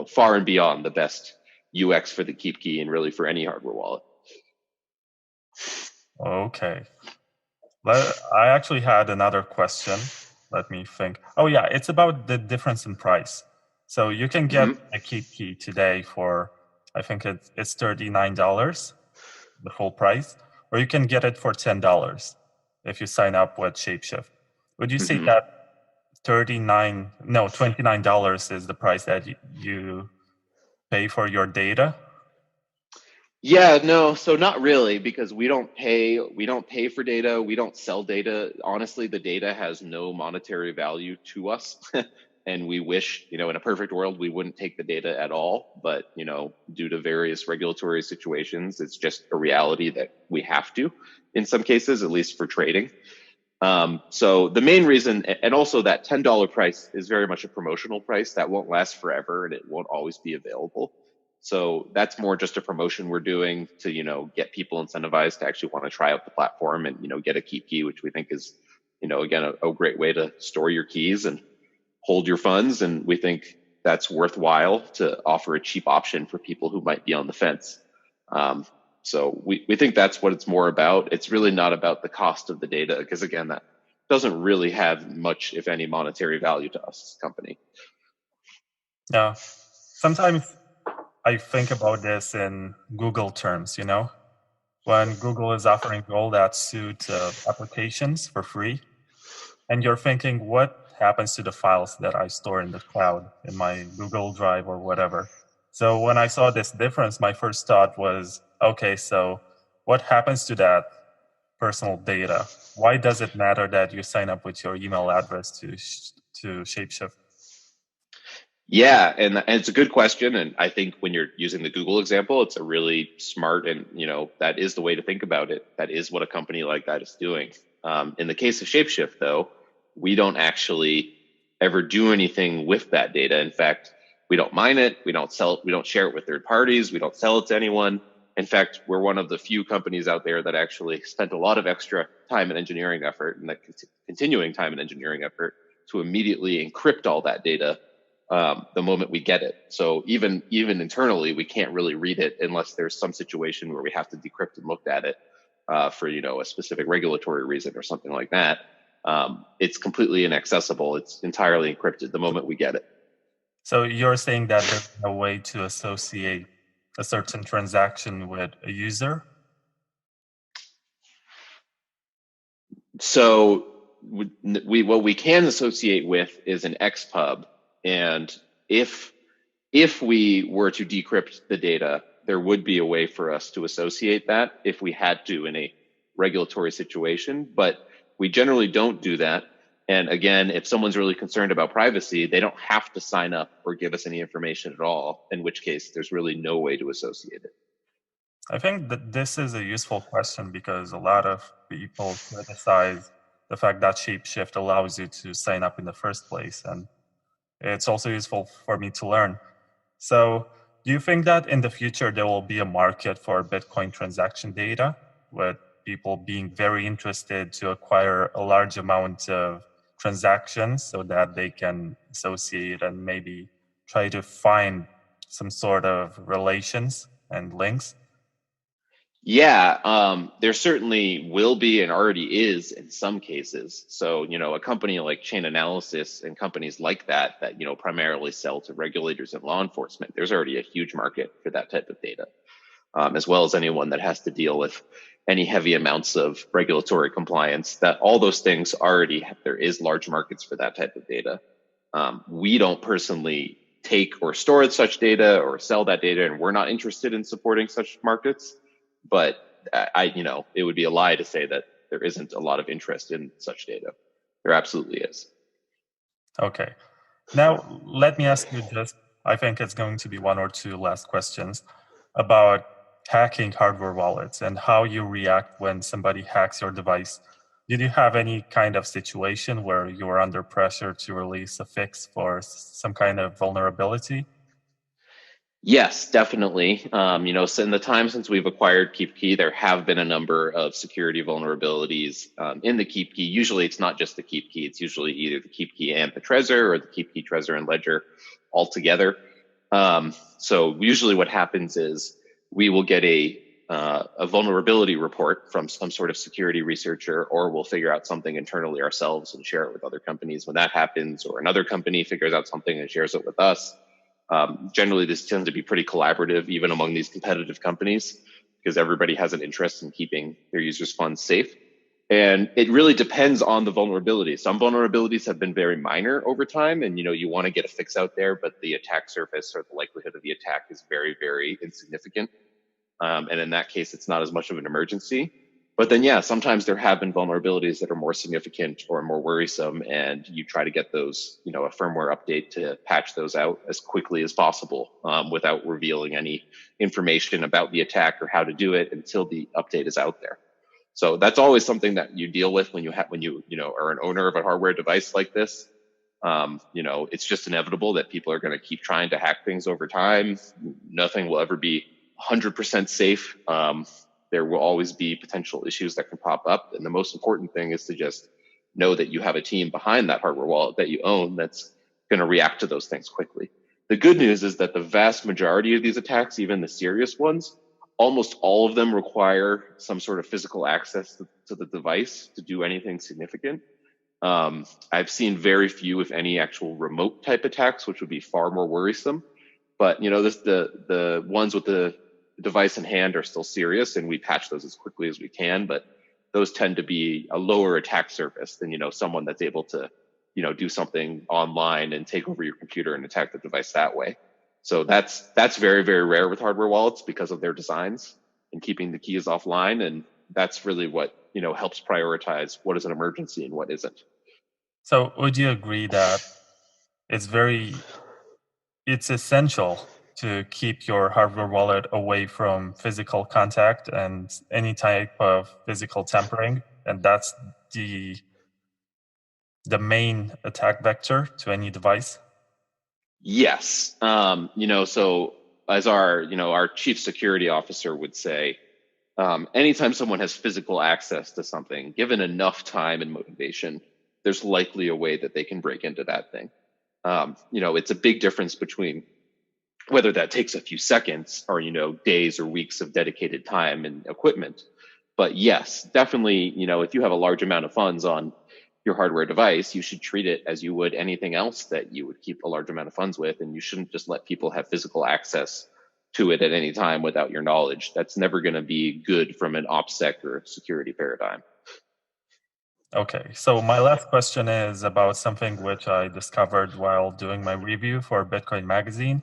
[SPEAKER 2] far and beyond the best UX for the KeepKey and really for any hardware wallet.
[SPEAKER 3] Okay. I actually had another question. Let me think. Oh yeah, it's about the difference in price. So you can get a KeepKey today for, I think it's $39, the full price, or you can get it for $10 if you sign up with Shapeshift. Would you say that $29 is the price that you pay for your data?
[SPEAKER 2] Yeah, no, so not really, because we don't pay for data, we don't sell data. Honestly, the data has no monetary value to us. And we wish, in a perfect world, we wouldn't take the data at all. But, due to various regulatory situations, it's just a reality that we have to, in some cases, at least for trading. So the main reason, and also that $10 price is very much a promotional price that won't last forever and it won't always be available. So that's more just a promotion we're doing to, get people incentivized to actually want to try out the platform and, get a KeepKey, which we think is, again, a great way to store your keys and hold your funds. And we think that's worthwhile to offer a cheap option for people who might be on the fence. So we think that's what it's more about. It's really not about the cost of the data, because again, that doesn't really have much, if any, monetary value to us as a company.
[SPEAKER 3] Yeah. Sometimes I think about this in Google terms, when Google is offering all that suite of applications for free, and you're thinking, what happens to the files that I store in the cloud, in my Google Drive or whatever? So when I saw this difference, my first thought was, okay, so what happens to that personal data? Why does it matter that you sign up with your email address to Shapeshift?
[SPEAKER 2] Yeah, and it's a good question. And I think when you're using the Google example, it's a really smart and, that is the way to think about it. That is what a company like that is doing. In the case of Shapeshift, though, we don't actually ever do anything with that data. In fact, we don't mine it, we don't sell it, we don't share it with third parties, we don't sell it to anyone. In fact, we're one of the few companies out there that actually spent a lot of extra time and engineering effort, and that continuing time and engineering effort, to immediately encrypt all that data the moment we get it. So even internally, we can't really read it unless there's some situation where we have to decrypt and look at it for a specific regulatory reason or something like that. It's completely inaccessible. It's entirely encrypted the moment we get it.
[SPEAKER 3] So you're saying that there's no way to associate a certain transaction with a user?
[SPEAKER 2] So what we can associate with is an XPub. And if we were to decrypt the data, there would be a way for us to associate that if we had to in a regulatory situation. But we generally don't do that. And again, if someone's really concerned about privacy, they don't have to sign up or give us any information at all, in which case there's really no way to associate it.
[SPEAKER 3] I think that this is a useful question because a lot of people criticize the fact that Shapeshift allows you to sign up in the first place. And it's also useful for me to learn. So do you think that in the future there will be a market for Bitcoin transaction data, with people being very interested to acquire a large amount of transactions so that they can associate and maybe try to find some sort of relations and links?
[SPEAKER 2] Yeah, there certainly will be and already is in some cases. So, a company like Chain Analysis and companies like that, primarily sell to regulators and law enforcement, there's already a huge market for that type of data. as well as anyone that has to deal with any heavy amounts of regulatory compliance. That all those things already, there is large markets for that type of data. We don't personally take or store such data or sell that data, and we're not interested in supporting such markets. But it would be a lie to say that there isn't a lot of interest in such data. There absolutely is.
[SPEAKER 3] Okay. Now, let me ask you just, I think it's going to be one or two last questions about hacking hardware wallets and how you react when somebody hacks your device. Did you have any kind of situation where you were under pressure to release a fix for some kind of vulnerability?
[SPEAKER 2] Yes, definitely. So in the time since we've acquired KeepKey, there have been a number of security vulnerabilities in the KeepKey. Usually it's not just the KeepKey. It's usually either the KeepKey and the Trezor, or the KeepKey, Trezor, and Ledger all together. So usually what happens is we will get a vulnerability report from some sort of security researcher, or we'll figure out something internally ourselves and share it with other companies when that happens, or another company figures out something and shares it with us. Generally, this tends to be pretty collaborative, even among these competitive companies, because everybody has an interest in keeping their users' funds safe. And it really depends on the vulnerability. Some vulnerabilities have been very minor over time, and you want to get a fix out there, but the attack surface or the likelihood of the attack is very, very insignificant. And in that case, it's not as much of an emergency. But then, yeah, sometimes there have been vulnerabilities that are more significant or more worrisome, and you try to get those, a firmware update to patch those out as quickly as possible without revealing any information about the attack or how to do it until the update is out there. So that's always something that you deal with when you are an owner of a hardware device like this. It's just inevitable that people are going to keep trying to hack things over time. Nothing will ever be 100% safe. There will always be potential issues that can pop up. And the most important thing is to just know that you have a team behind that hardware wallet that you own that's going to react to those things quickly. The good news is that the vast majority of these attacks, even the serious ones, almost all of them require some sort of physical access to the device to do anything significant. I've seen very few, if any, actual remote type attacks, which would be far more worrisome. But the ones with the device in hand are still serious, and we patch those as quickly as we can. But those tend to be a lower attack surface than someone that's able to do something online and take over your computer and attack the device that way. So that's very, very rare with hardware wallets because of their designs and keeping the keys offline. And that's really what helps prioritize what is an emergency and what isn't.
[SPEAKER 3] So would you agree that it's essential to keep your hardware wallet away from physical contact and any type of physical tampering, and that's the main attack vector to any device?
[SPEAKER 2] Yes. So as our chief security officer would say, anytime someone has physical access to something, given enough time and motivation, there's likely a way that they can break into that thing. It's a big difference between whether that takes a few seconds or, days or weeks of dedicated time and equipment. But yes, definitely, if you have a large amount of funds on your hardware device, you should treat it as you would anything else that you would keep a large amount of funds with. And you shouldn't just let people have physical access to it at any time without your knowledge. That's never going to be good from an OPSEC or security paradigm.
[SPEAKER 3] Okay, so my last question is about something which I discovered while doing my review for Bitcoin Magazine.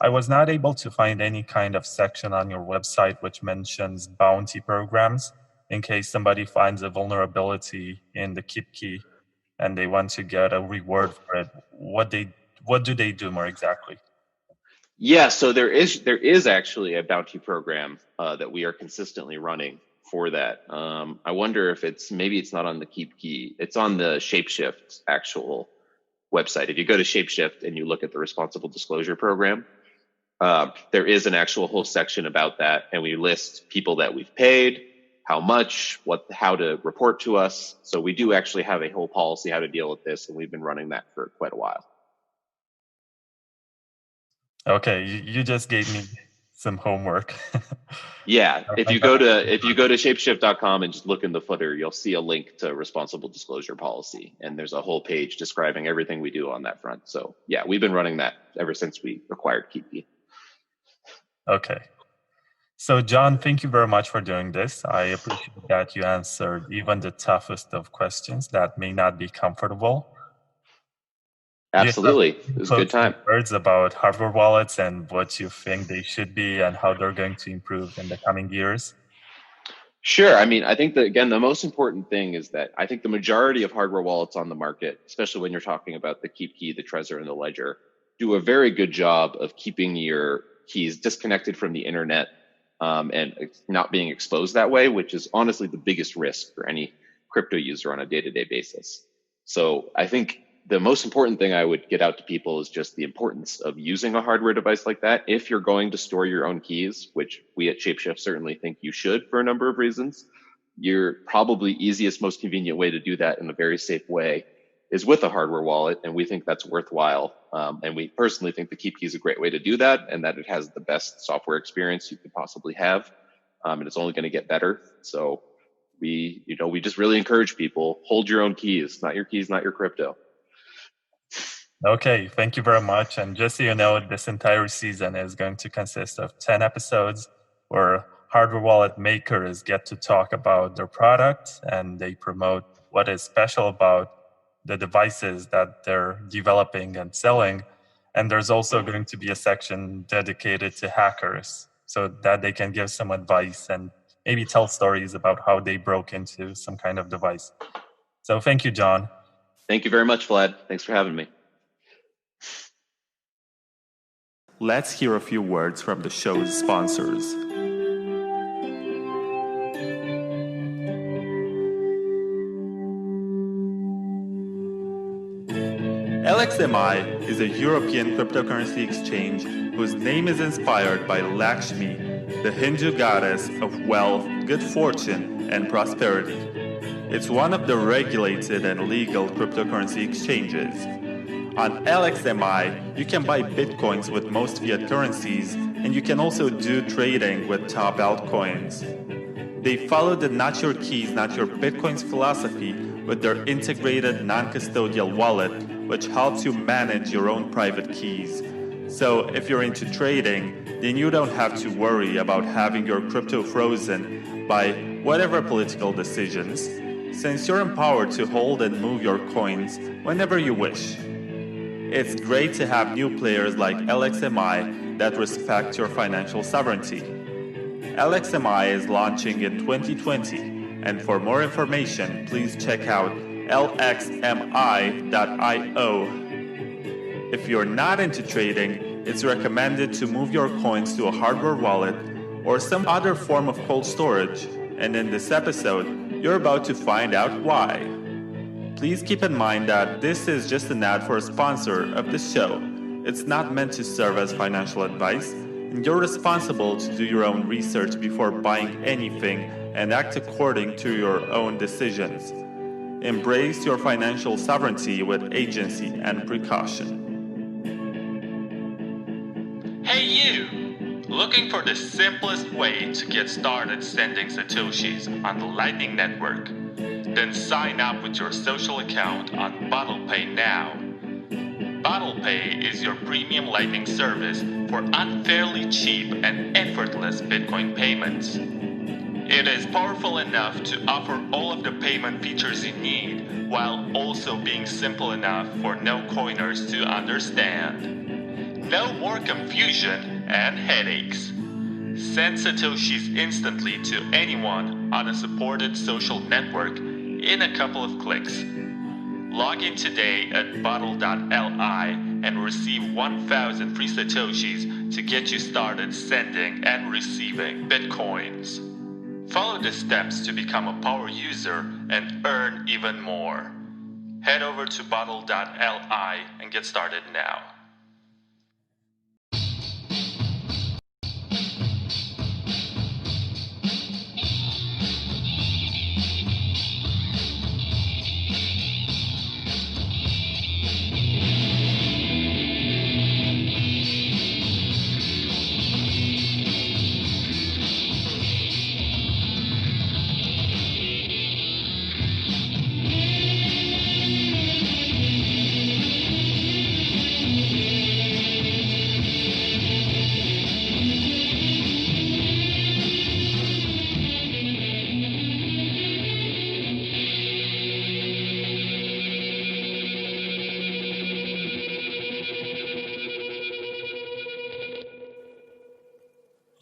[SPEAKER 3] I was not able to find any kind of section on your website which mentions bounty programs in case somebody finds a vulnerability in the KeepKey and they want to get a reward for it. What do they do more exactly?
[SPEAKER 2] Yeah, so there is actually a bounty program that we are consistently running for that. I wonder if maybe it's not on the KeepKey. It's on the Shapeshift actual website. If you go to Shapeshift and you look at the responsible disclosure program, there is an actual whole section about that, and we list people that we've paid, how much, how to report to us. So we do actually have a whole policy how to deal with this, and we've been running that for quite a while.
[SPEAKER 3] Okay, you just gave me some homework.
[SPEAKER 2] Yeah, if you go to shapeshift.com and just look in the footer, you'll see a link to responsible disclosure policy, and there's a whole page describing everything we do on that front. So yeah, we've been running that ever since we acquired KeepKey.
[SPEAKER 3] Okay. So, John, thank you very much for doing this. I appreciate that you answered even the toughest of questions that may not be comfortable.
[SPEAKER 2] Absolutely. It was a good time.
[SPEAKER 3] Words about hardware wallets and what you think they should be and how they're going to improve in the coming years.
[SPEAKER 2] Sure. I mean, I think that, again, the most important thing is that I think the majority of hardware wallets on the market, especially when you're talking about the KeepKey, the Trezor, and the Ledger, do a very good job of keeping your keys disconnected from the internet and not being exposed that way, which is honestly the biggest risk for any crypto user on a day-to-day basis. So I think the most important thing I would get out to people is just the importance of using a hardware device like that. If you're going to store your own keys, which we at Shapeshift certainly think you should for a number of reasons, your probably easiest, most convenient way to do that in a very safe way is with a hardware wallet, and we think that's worthwhile. And we personally think the KeepKey is a great way to do that, and that it has the best software experience you could possibly have, and it's only going to get better. So we just really encourage people, hold your own keys, not your crypto.
[SPEAKER 3] Okay, thank you very much. And just so you know, this entire season is going to consist of 10 episodes where hardware wallet makers get to talk about their product and they promote what is special about the devices that they're developing and selling. And there's also going to be a section dedicated to hackers so that they can give some advice and maybe tell stories about how they broke into some kind of device. So thank you, John.
[SPEAKER 2] Thank you very much, Vlad. Thanks for having me.
[SPEAKER 1] Let's hear a few words from the show's sponsors. LXMI is a European cryptocurrency exchange whose name is inspired by Lakshmi, the Hindu goddess of wealth, good fortune, and prosperity. It's one of the regulated and legal cryptocurrency exchanges. On LXMI, you can buy bitcoins with most fiat currencies, and you can also do trading with top altcoins. They follow the not your keys, not your bitcoins philosophy with their integrated non-custodial wallet, which helps you manage your own private keys. So if you're into trading, then you don't have to worry about having your crypto frozen by whatever political decisions, since you're empowered to hold and move your coins whenever you wish. It's great to have new players like LXMI that respect your financial sovereignty. LXMI is launching in 2020, and for more information, please check out lxmi.io. If you're not into trading, it's recommended to move your coins to a hardware wallet or some other form of cold storage, and in this episode, you're about to find out why. Please keep in mind that this is just an ad for a sponsor of this show. It's not meant to serve as financial advice, and you're responsible to do your own research before buying anything and act according to your own decisions. Embrace your financial sovereignty with agency and precaution. Hey you! Looking for the simplest way to get started sending Satoshis on the Lightning Network? Then sign up with your social account on BottlePay now. BottlePay is your premium Lightning service for unfairly cheap and effortless Bitcoin payments. It is powerful enough to offer all of the payment features you need, while also being simple enough for no-coiners to understand. No more confusion and headaches. Send Satoshis instantly to anyone on a supported social network in a couple of clicks. Log in today at bottle.li and receive 1,000 free Satoshis to get you started sending and receiving Bitcoins. Follow the steps to become a power user and earn even more. Head over to bottle.li and get started now.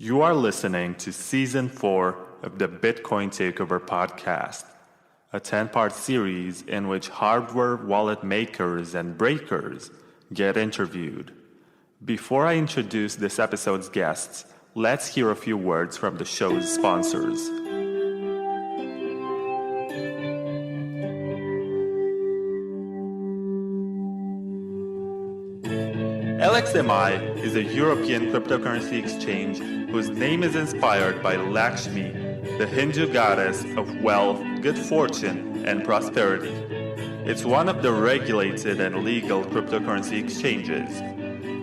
[SPEAKER 1] You are listening to Season 4 of the Bitcoin Takeover podcast, a 10-part series in which hardware wallet makers and breakers get interviewed. Before I introduce this episode's guests, let's hear a few words from the show's sponsors. LXMI is a European cryptocurrency exchange whose name is inspired by Lakshmi, the Hindu goddess of wealth, good fortune, and prosperity. It's one of the regulated and legal cryptocurrency exchanges.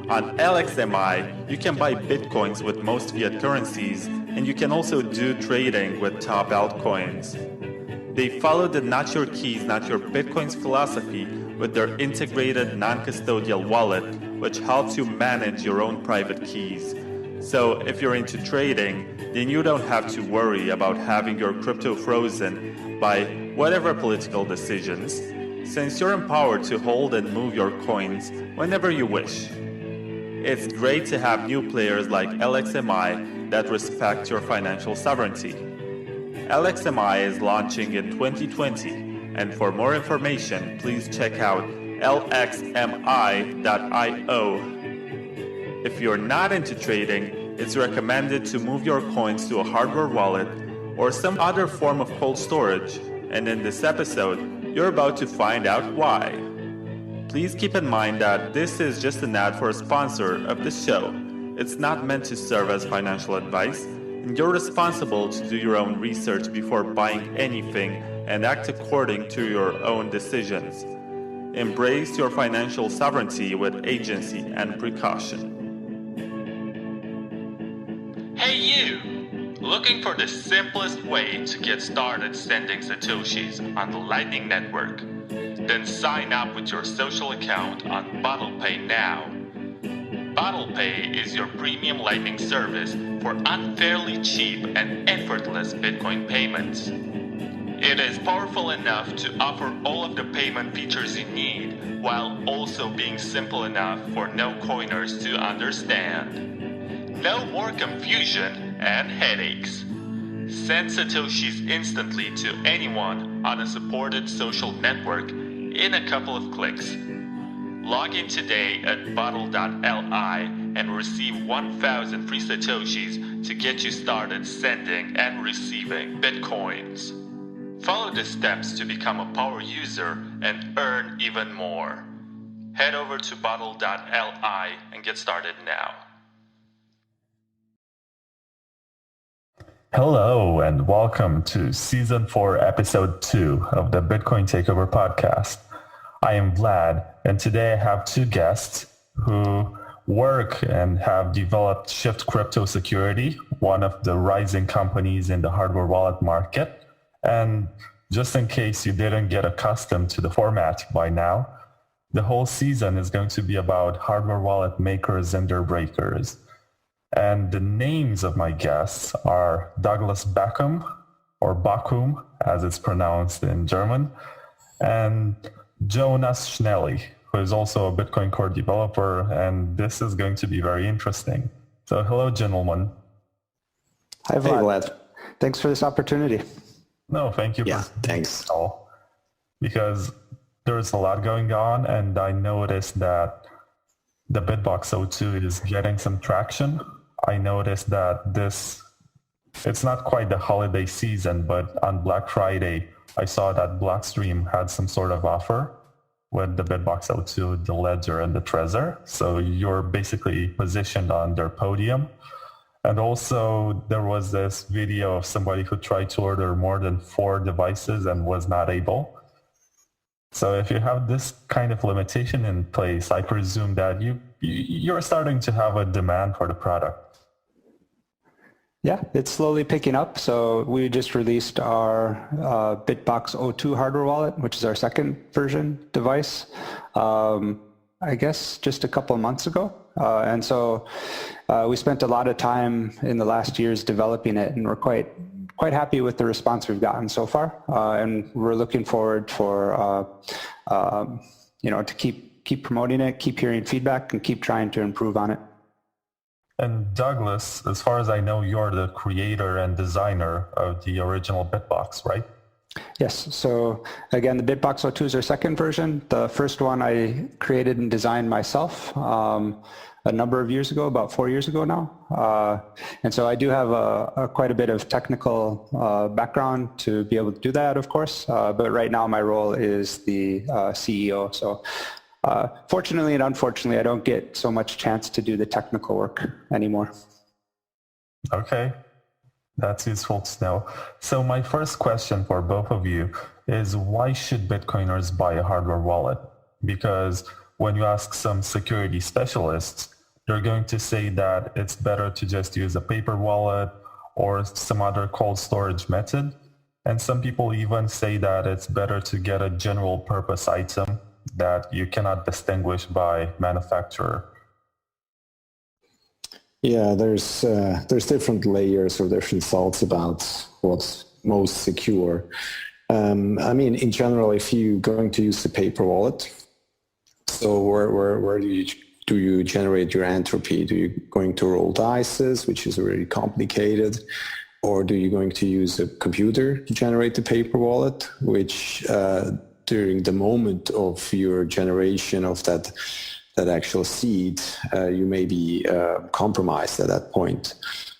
[SPEAKER 1] On LXMI, you can buy bitcoins with most fiat currencies, and you can also do trading with top altcoins. They follow the not your keys, not your bitcoins philosophy with their integrated non-custodial wallet, which helps you manage your own private keys. So if you're into trading, then you don't have to worry about having your crypto frozen by whatever political decisions, since you're empowered to hold and move your coins whenever you wish. It's great to have new players like LXMI that respect your financial sovereignty. LXMI is launching in 2020. And for more information, please check out lxmi.io. If you're not into trading, it's recommended to move your coins to a hardware wallet or some other form of cold storage. And in this episode, you're about to find out why. Please keep in mind that this is just an ad for a sponsor of the show. It's not meant to serve as financial advice, and you're responsible to do your own research before buying anything and act according to your own decisions. Embrace your financial sovereignty with agency and precaution.
[SPEAKER 4] Hey you! Looking for the simplest way to get started sending Satoshis on the Lightning Network? Then sign up with your social account on BottlePay now. BottlePay is your premium Lightning service for unfairly cheap and effortless Bitcoin payments. It is powerful enough to offer all of the payment features you need, while also being simple enough for no-coiners to understand. No more confusion and headaches. Send Satoshis instantly to anyone on a supported social network in a couple of clicks. Log in today at bottle.li and receive 1,000 free Satoshis to get you started sending and receiving Bitcoins. Follow the steps to become a power user and earn even more. Head over to bottle.li and get started now.
[SPEAKER 3] Hello and welcome to Season 4, Episode 2 of the Bitcoin Takeover podcast. I am Vlad, and today I have two guests who work and have developed Shift Crypto Security, one of the rising companies in the hardware wallet market. And just in case you didn't get accustomed to the format by now, the whole season is going to be about hardware wallet makers and their breakers. And the names of my guests are Douglas Bakkum, or Bakkum, as it's pronounced in German, and Jonas Schnelli, who is also a Bitcoin Core developer, and this is going to be very interesting. So hello, gentlemen.
[SPEAKER 5] Hi, Vlad. Thanks for this opportunity.
[SPEAKER 3] No, thank you.
[SPEAKER 5] Thanks.
[SPEAKER 3] All, because there's a lot going on, and I noticed that the BitBox02 is getting some traction. I noticed that it's not quite the holiday season, but on Black Friday, I saw that Blockstream had some sort of offer with the BitBox02, the Ledger, and the Trezor. So you're basically positioned on their podium. And also there was this video of somebody who tried to order more than 4 devices and was not able. So if you have this kind of limitation in place, I presume that you're starting to have a demand for the product.
[SPEAKER 5] Yeah, it's slowly picking up. So we just released our BitBox02 hardware wallet, which is our second version device, I guess just a couple of months ago. And so we spent a lot of time in the last years developing it, and we're quite happy with the response we've gotten so far. And we're looking forward for, to keep promoting it, keep hearing feedback, and keep trying to improve on it.
[SPEAKER 3] And Douglas, as far as I know, you're the creator and designer of the original BitBox, right?
[SPEAKER 5] Yes. So again, the BitBox02 is our second version. The first one I created and designed myself a number of years ago, about 4 years ago now. And so I do have quite a bit of technical background to be able to do that, of course. But right now my role is the CEO. So fortunately and unfortunately, I don't get so much chance to do the technical work anymore.
[SPEAKER 3] Okay. That's useful to know. So my first question for both of you is, why should Bitcoiners buy a hardware wallet? Because when you ask some security specialists, they're going to say that it's better to just use a paper wallet or some other cold storage method. And some people even say that it's better to get a general purpose item that you cannot distinguish by manufacturer.
[SPEAKER 6] Yeah, there's different layers or different thoughts about what's most secure. I mean, in general, if you're going to use the paper wallet, so where do you generate your entropy? Do you going to roll dices, which is very complicated, or do you going to use a computer to generate the paper wallet, which during the moment of your generation of that actual seed, you may be compromised at that point.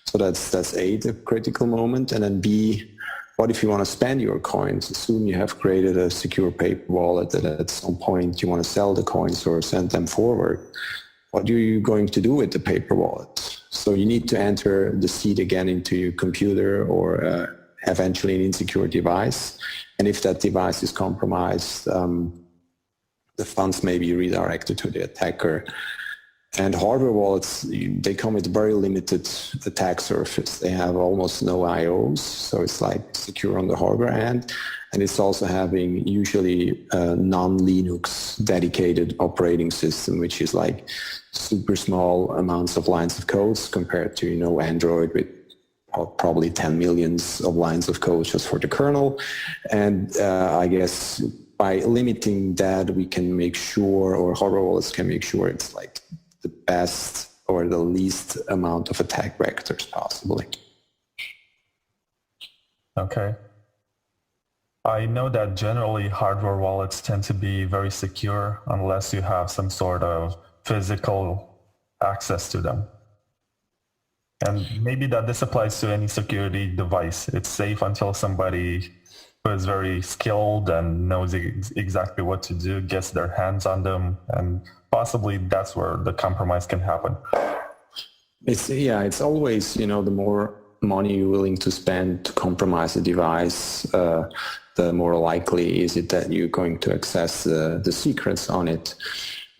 [SPEAKER 6] So that's A, the critical moment. And then B, what if you want to spend your coins? Assume you have created a secure paper wallet that at some point you want to sell the coins or send them forward. What are you going to do with the paper wallet? So you need to enter the seed again into your computer or eventually an insecure device. And if that device is compromised, the funds may be redirected to the attacker. And hardware wallets, they come with very limited attack surface. They have almost no IOs, so it's like secure on the hardware end. And it's also having usually a non-Linux dedicated operating system, which is like super small amounts of lines of codes compared to, Android with probably 10 millions of lines of code just for the kernel. And I guess by limiting that, we can make sure, or hardware wallets can make sure it's like the best or the least amount of attack vectors possibly.
[SPEAKER 3] Okay. I know that generally hardware wallets tend to be very secure unless you have some sort of physical access to them. And maybe that this applies to any security device. It's safe until somebody who is very skilled and knows exactly what to do gets their hands on them, and possibly that's where the compromise can happen.
[SPEAKER 6] It's always, the more money you're willing to spend to compromise a device, the more likely is it that you're going to access the secrets on it.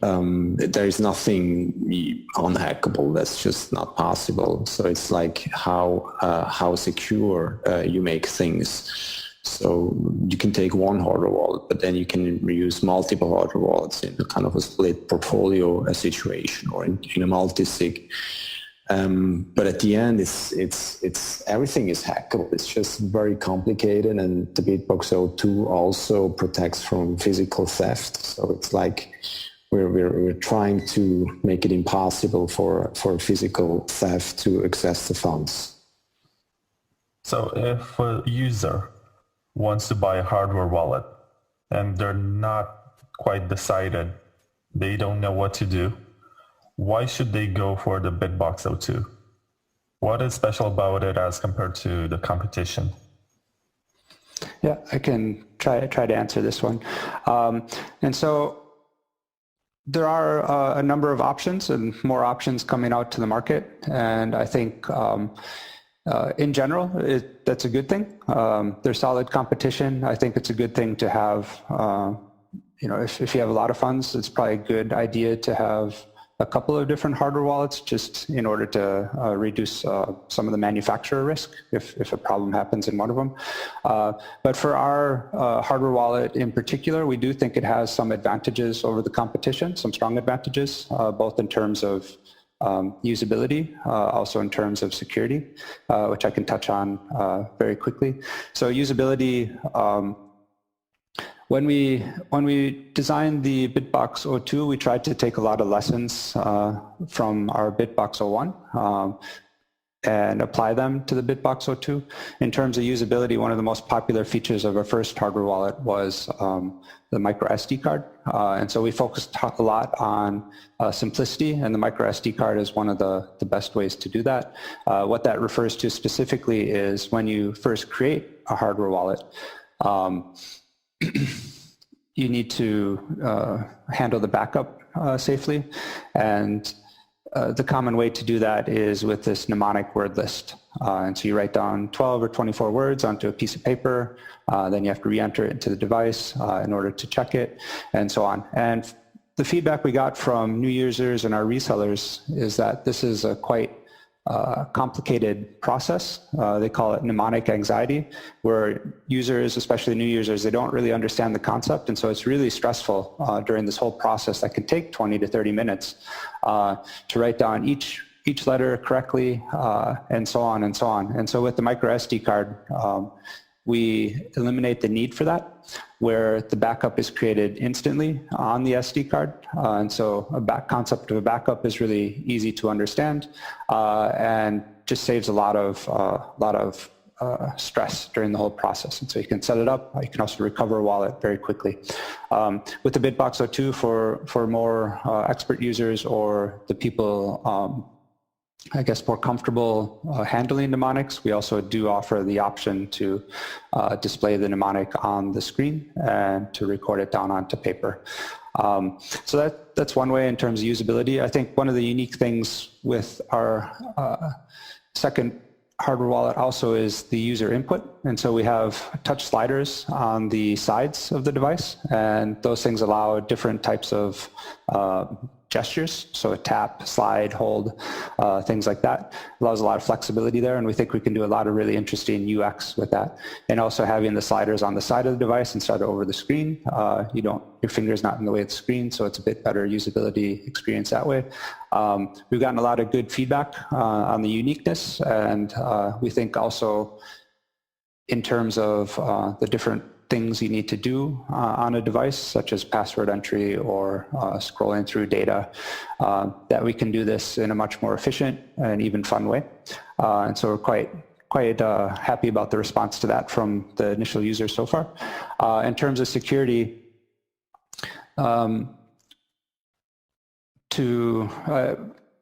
[SPEAKER 6] There is nothing unhackable. That's just not possible. So it's like how secure you make things. So you can take one hardware wallet, but then you can reuse multiple hardware wallets in a kind of a split portfolio situation or in a multisig. But at the end, it's everything is hackable. It's just very complicated, and the BitBox02 also protects from physical theft. So it's like we're trying to make it impossible for physical theft to access the funds.
[SPEAKER 3] So if a user wants to buy a hardware wallet and they're not quite decided, they don't know what to do, why should they go for the BitBox02? What is special about it as compared to the competition?
[SPEAKER 5] Yeah, I can try to answer this one. And so there are a number of options and more options coming out to the market. And I think in general, that's a good thing. There's solid competition. I think it's a good thing to have, if you have a lot of funds, it's probably a good idea to have a couple of different hardware wallets just in order to reduce some of the manufacturer risk if a problem happens in one of them. But for our hardware wallet in particular, we do think it has some advantages over the competition, some strong advantages, both in terms of usability, also in terms of security, which I can touch on very quickly. So usability, When we designed the BitBox02, we tried to take a lot of lessons from our BitBox01 and apply them to the BitBox02. In terms of usability, one of the most popular features of our first hardware wallet was the micro SD card. And so we focused a lot on simplicity, and the micro SD card is one of the best ways to do that. What that refers to specifically is when you first create a hardware wallet, you need to handle the backup safely. And the common way to do that is with this mnemonic word list. And so you write down 12 or 24 words onto a piece of paper, then you have to re-enter it into the device in order to check it, and so on. And the feedback we got from new users and our resellers is that this is a quite complicated process. They call it mnemonic anxiety, where users, especially new users, they don't really understand the concept, and so it's really stressful during this whole process that can take 20 to 30 minutes to write down each letter correctly, and so on and so on. And so with the micro SD card, we eliminate the need for that, where the backup is created instantly on the SD card. And so a concept of a backup is really easy to understand and just saves a lot of stress during the whole process. And so you can set it up. You can also recover a wallet very quickly. With the BitBox02, for more expert users or the people I guess more comfortable handling mnemonics, we also do offer the option to display the mnemonic on the screen and to record it down onto paper. So that's one way in terms of usability. I think one of the unique things with our second hardware wallet also is the user input. And so we have touch sliders on the sides of the device, and those things allow different types of gestures, so a tap, slide, hold, things like that. Allows a lot of flexibility there, and we think we can do a lot of really interesting UX with that. And also having the sliders on the side of the device instead of over the screen, your finger's not in the way of the screen, so it's a bit better usability experience that way. We've gotten a lot of good feedback on the uniqueness, and we think also in terms of the different things you need to do on a device, such as password entry or scrolling through data, that we can do this in a much more efficient and even fun way. And so we're quite happy about the response to that from the initial users so far. In terms of security, when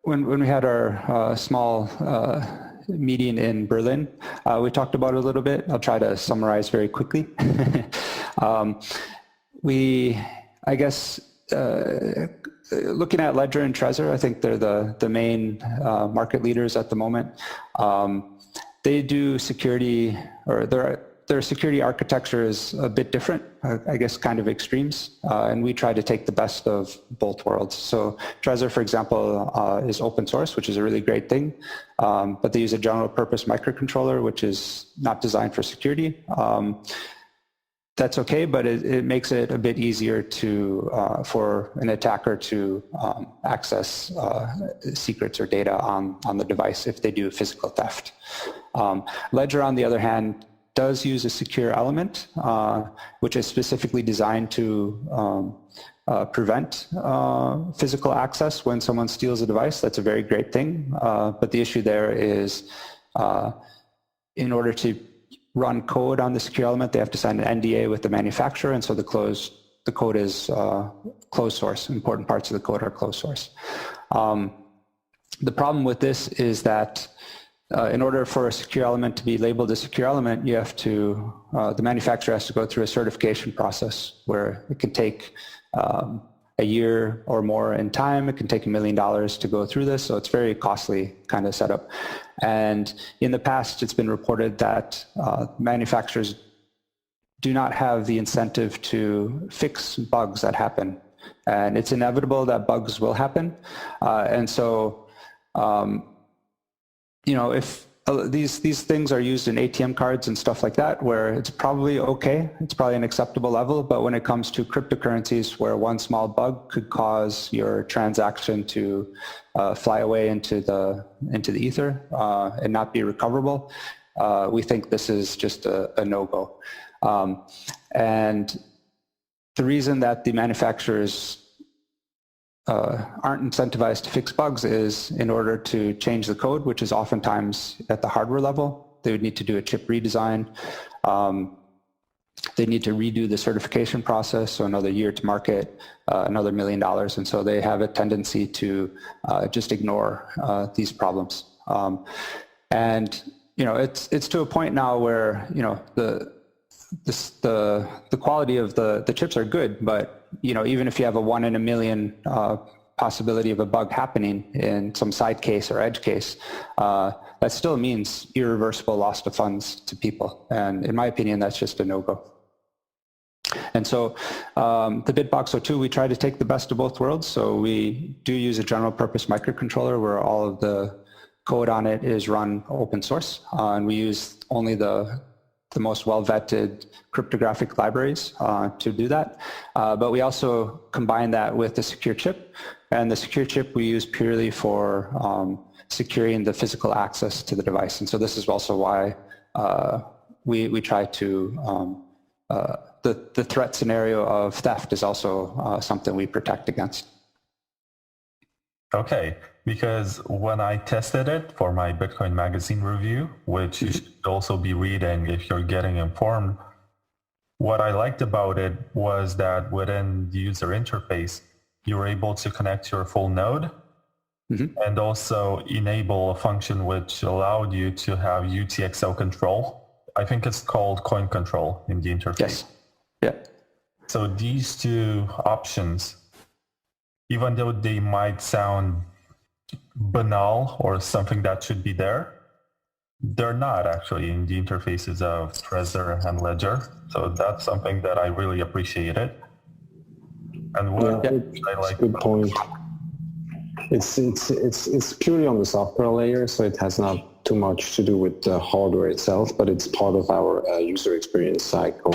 [SPEAKER 5] we had our small meeting in Berlin, we talked about it a little bit. I'll try to summarize very quickly. I guess, looking at Ledger and Trezor, I think they're the main market leaders at the moment. They do security, or their security architecture is a bit different, I guess kind of extremes, and we try to take the best of both worlds. So Trezor, for example, is open source, which is a really great thing, but they use a general purpose microcontroller, which is not designed for security. That's okay, but it makes it a bit easier for an attacker to access secrets or data on the device if they do physical theft. Ledger, on the other hand, does use a secure element, which is specifically designed to prevent physical access when someone steals a device. That's a very great thing, but the issue there is in order to run code on the secure element, they have to sign an NDA with the manufacturer, and so the code is closed source. Important parts of the code are closed source. The problem with this is that in order for a secure element to be labeled a secure element, you have to, the manufacturer has to go through a certification process where it can take a year or more in time. It can take $1 million to go through this, so it's very costly kind of setup. And in the past, it's been reported that manufacturers do not have the incentive to fix bugs that happen. And it's inevitable that bugs will happen. And so, if these things are used in ATM cards and stuff like that, where it's probably okay, it's probably an acceptable level, but when it comes to cryptocurrencies where one small bug could cause your transaction to fly away into the ether and not be recoverable, we think this is just a no-go. And the reason that the manufacturers aren't incentivized to fix bugs is in order to change the code, which is oftentimes at the hardware level. They would need to do a chip redesign. They need to redo the certification process, so another year to market, another $1 million. And so they have a tendency to just ignore these problems. And, it's to a point now where, the quality of the chips are good, but, even if you have a 1 in a million possibility of a bug happening in some side case or edge case, that still means irreversible loss of funds to people. And in my opinion, that's just a no-go. And so the BitBox02, we try to take the best of both worlds. So we do use a general purpose microcontroller where all of the code on it is run open source. And we use only the most well-vetted cryptographic libraries to do that. But we also combine that with the secure chip. And the secure chip we use purely for securing the physical access to the device. And so this is also why we try to, the threat scenario of theft is also something we protect against.
[SPEAKER 3] Okay, because when I tested it for my Bitcoin Magazine review, which you should also be reading if you're getting informed, what I liked about it was that within the user interface, you were able to connect your full node and also enable a function which allowed you to have UTXO control. I think it's called coin control in the interface.
[SPEAKER 5] Yes. Yeah.
[SPEAKER 3] So these two options, even though they might sound banal or something that should be there, they're not actually in the interfaces of Trezor and Ledger. So that's something that I really appreciated. And what I like,
[SPEAKER 6] good point. It's purely on the software layer, so it has not too much to do with the hardware itself, but it's part of our user experience cycle.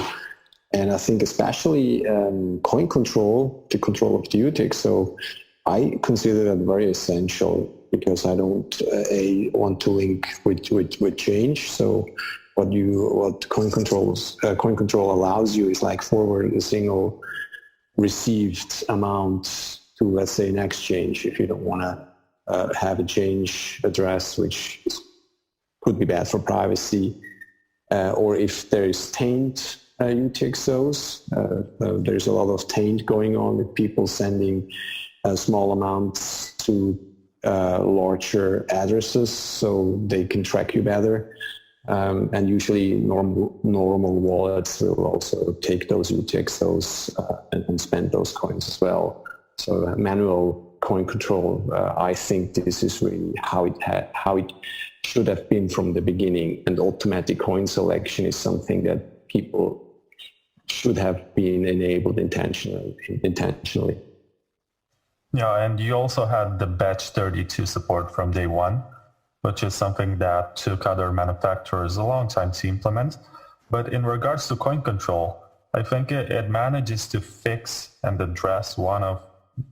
[SPEAKER 6] And I think especially coin control, the control of the UTXO, I consider that very essential because I don't want to link with change. So what coin control allows you is like forward a single received amount to, let's say, an exchange if you don't want to have a change address, which could be bad for privacy, or if there is taint UTXOs. There's a lot of taint going on with people sending small amounts to larger addresses so they can track you better. And usually normal wallets will also take those UTXOs and spend those coins as well. So manual coin control, I think this is really how it should have been from the beginning. And automatic coin selection is something that people should have been enabled intentionally.
[SPEAKER 3] Yeah, and you also had the batch 32 support from day one, which is something that took other manufacturers a long time to implement. But in regards to coin control, I think it manages to fix and address one of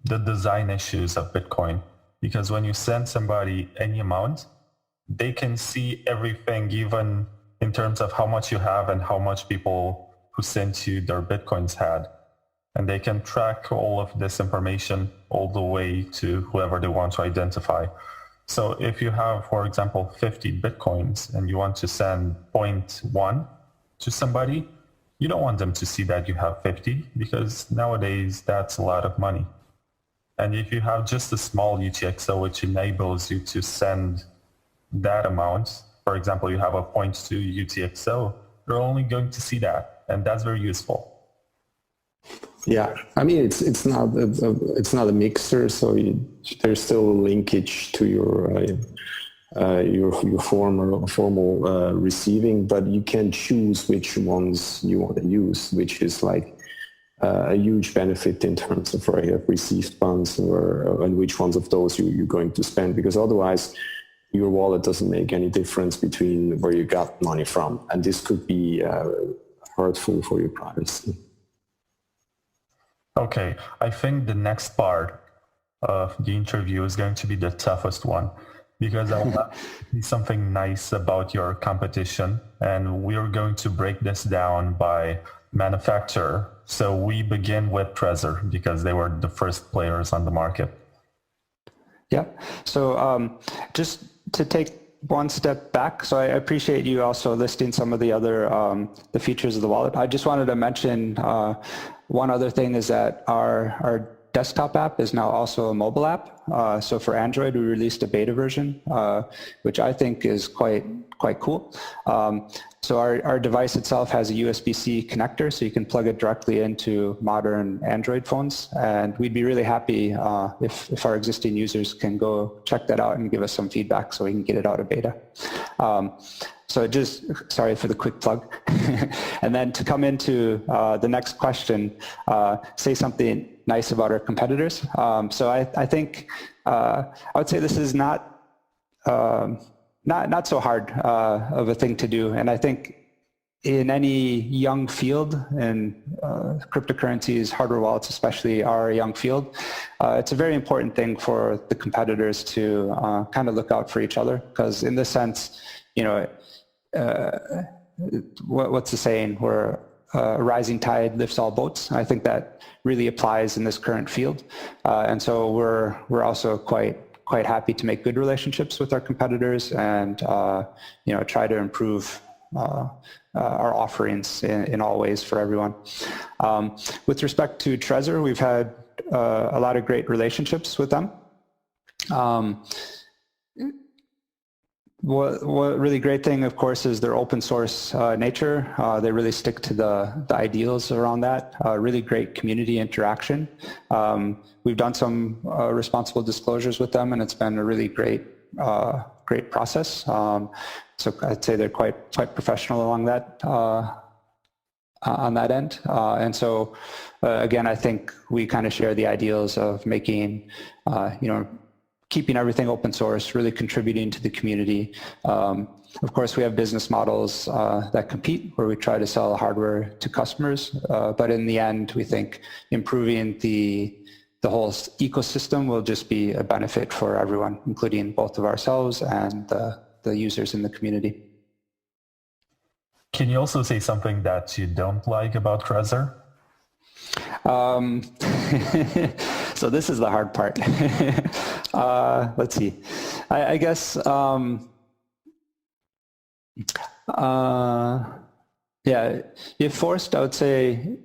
[SPEAKER 3] the design issues of Bitcoin. Because when you send somebody any amount, they can see everything, even in terms of how much you have and how much people who sent you their Bitcoins had. And they can track all of this information all the way to whoever they want to identify. So if you have, for example, 50 Bitcoins and you want to send 0.1 to somebody, you don't want them to see that you have 50 because nowadays that's a lot of money. And if you have just a small UTXO which enables you to send that amount, for example, you have a 0.2 UTXO, you're only going to see that, and that's very useful.
[SPEAKER 6] Yeah, I mean it's not a mixer, so there's still a linkage to your formal receiving, but you can choose which ones you want to use, which is like a huge benefit in terms of where you have received funds and which ones of those you're going to spend, because otherwise your wallet doesn't make any difference between where you got money from, and this could be hurtful for your privacy.
[SPEAKER 3] Okay, I think the next part of the interview is going to be the toughest one, because I want to see something nice about your competition, and we're going to break this down by manufacturer. So we begin with Trezor because they were the first players on the market.
[SPEAKER 5] Yeah. So just to take one step back, so I appreciate you also listing some of the other the features of the wallet. I just wanted to mention one other thing is that our desktop app is now also a mobile app. So for Android, we released a beta version, which I think is quite cool. So our device itself has a USB-C connector, so you can plug it directly into modern Android phones. And we'd be really happy if our existing users can go check that out and give us some feedback so we can get it out of beta. So just, sorry for the quick plug. And then to come into the next question, say something nice about our competitors. So I think I would say this is not so hard of a thing to do. And I think in any young field, and cryptocurrencies, hardware wallets especially, are a young field, it's a very important thing for the competitors to kind of look out for each other. Because in this sense, you know, what's the saying, where a rising tide lifts all boats. I think that really applies in this current field. And so we're also quite happy to make good relationships with our competitors and you know, try to improve our offerings in all ways for everyone. With respect to Trezor, we've had a lot of great relationships with them. What really great thing, of course, is their open source nature. They really stick to the ideals around that. Really great community interaction. We've done some responsible disclosures with them, and it's been a really great process. So I'd say they're quite professional along that on that end. And so again, I think we kind of share the ideals of making you know, keeping everything open source, really contributing to the community. Of course, we have business models that compete, where we try to sell hardware to customers. But in the end, we think improving the whole ecosystem will just be a benefit for everyone, including both of ourselves and the users in the community.
[SPEAKER 3] Can you also say something that you don't like about Trezor?
[SPEAKER 5] So this is the hard part. Let's see. I guess, yeah, if forced, I would say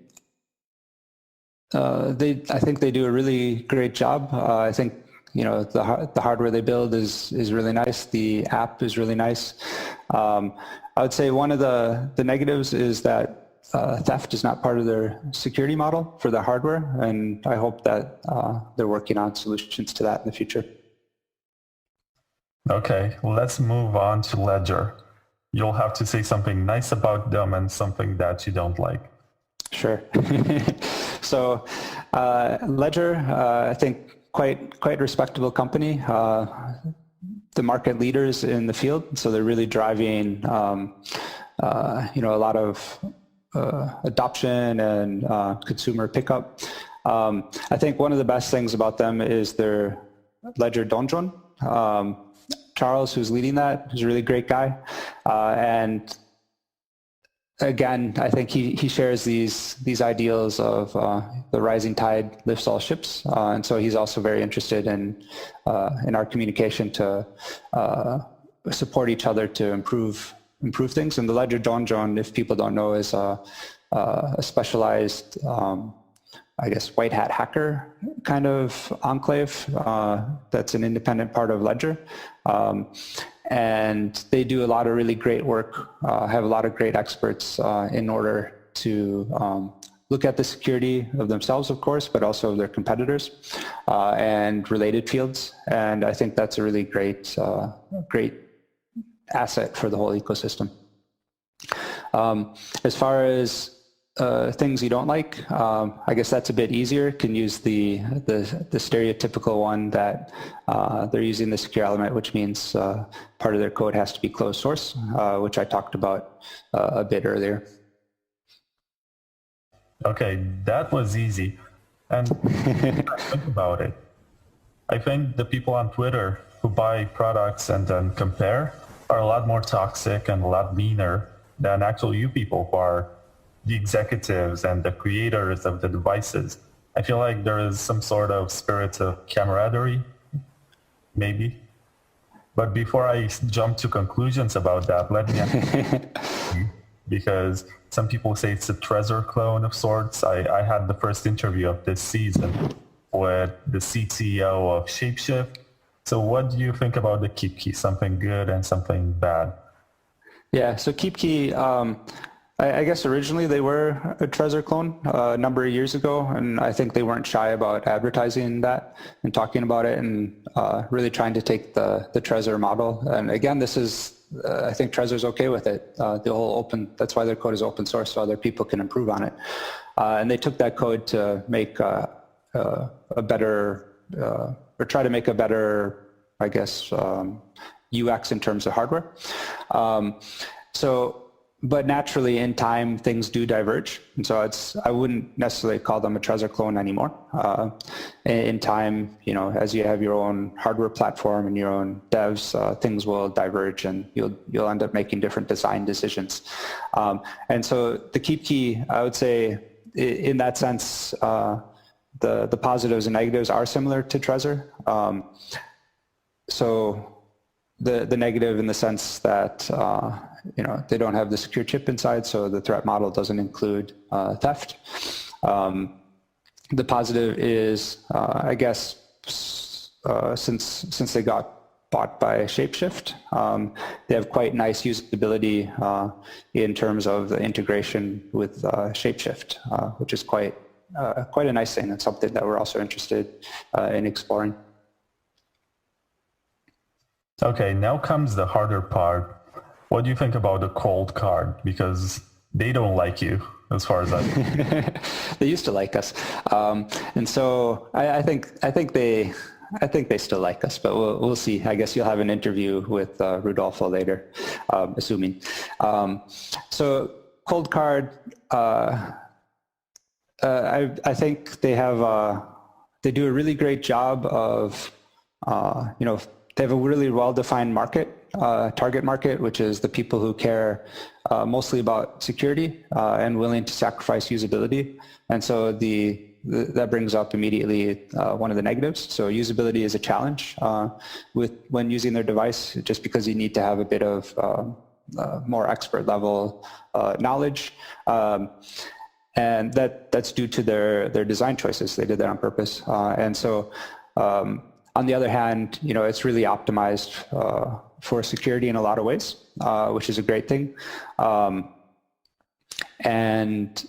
[SPEAKER 5] I think they do a really great job. I think, you know, the hardware they build is really nice. The app is really nice. I would say one of the negatives is that theft is not part of their security model for the hardware, and I hope that they're working on solutions to that in the future.
[SPEAKER 3] Okay, let's move on to Ledger. You'll have to say something nice about them and something that you don't like.
[SPEAKER 5] Sure. So Ledger, I think quite respectable company. The market leaders in the field, so they're really driving you know, a lot of adoption and consumer pickup. I think one of the best things about them is their Ledger Donjon. Charles, who's leading that, is a really great guy. And again, I think he shares these ideals of the rising tide lifts all ships. And so he's also very interested in our communication to support each other to improve things. And the Ledger Donjon, if people don't know, is a specialized, I guess, white hat hacker kind of enclave that's an independent part of Ledger. And they do a lot of really great work, have a lot of great experts in order to look at the security of themselves, of course, but also of their competitors and related fields. And I think that's a really great asset for the whole ecosystem. As far as things you don't like, I guess that's a bit easier. Can use the stereotypical one that they're using the secure element, which means part of their code has to be closed source, which I talked about a bit earlier.
[SPEAKER 3] Okay, that was easy. And think about it. I think the people on Twitter who buy products and then compare are a lot more toxic and a lot meaner than actual you people who are the executives and the creators of the devices, I feel like there is some sort of spirit of camaraderie, maybe. But before I jump to conclusions about that, let me ask you, because some people say it's a Trezor clone of sorts. I had the first interview of this season with the CTO of Shapeshift. So what do you think about the KeepKey? Something good and something bad?
[SPEAKER 5] Yeah, so KeepKey, I guess originally they were a Trezor clone a number of years ago, and I think they weren't shy about advertising that and talking about it and really trying to take the Trezor model. And again, this is, I think Trezor's okay with it. The whole open, that's why their code is open source, so other people can improve on it. And they took that code to make a better, or try to make a better, I guess, UX in terms of hardware. But naturally in time, things do diverge. And so I wouldn't necessarily call them a Trezor clone anymore. In time, as you have your own hardware platform and your own devs, things will diverge and you'll end up making different design decisions. And so the KeepKey, I would say in that sense, the positives and negatives are similar to Trezor. So the negative in the sense that, they don't have the secure chip inside, so the threat model doesn't include theft. The positive is, I guess, since they got bought by Shapeshift, they have quite nice usability in terms of the integration with Shapeshift, which is quite a nice thing. It's something that we're also interested in exploring.
[SPEAKER 3] Okay, now comes the harder part. What do you think about the ColdCard? Because they don't like you, as far as I know.
[SPEAKER 5] They used to like us, and so I think they still like us, but we'll see. I guess you'll have an interview with Rodolfo later, assuming. So ColdCard, I think they do a really great job of they have a really well-defined target market, which is the people who care mostly about security and willing to sacrifice usability. And so that brings up immediately one of the negatives. So usability is a challenge when using their device, just because you need to have a bit of more expert level knowledge. And that's due to their design choices. They did that on purpose. And so on the other hand, it's really optimized for security in a lot of ways, which is a great thing. And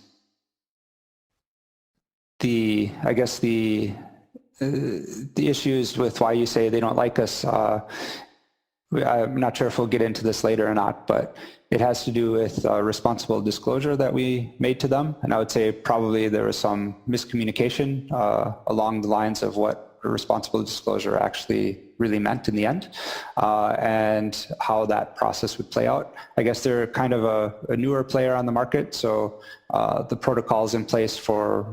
[SPEAKER 5] I guess the issues with why you say they don't like us, I'm not sure if we'll get into this later or not, but it has to do with responsible disclosure that we made to them. And I would say probably there was some miscommunication along the lines of what responsible disclosure actually really meant in the end, and how that process would play out. I guess they're kind of a newer player on the market, so the protocols in place for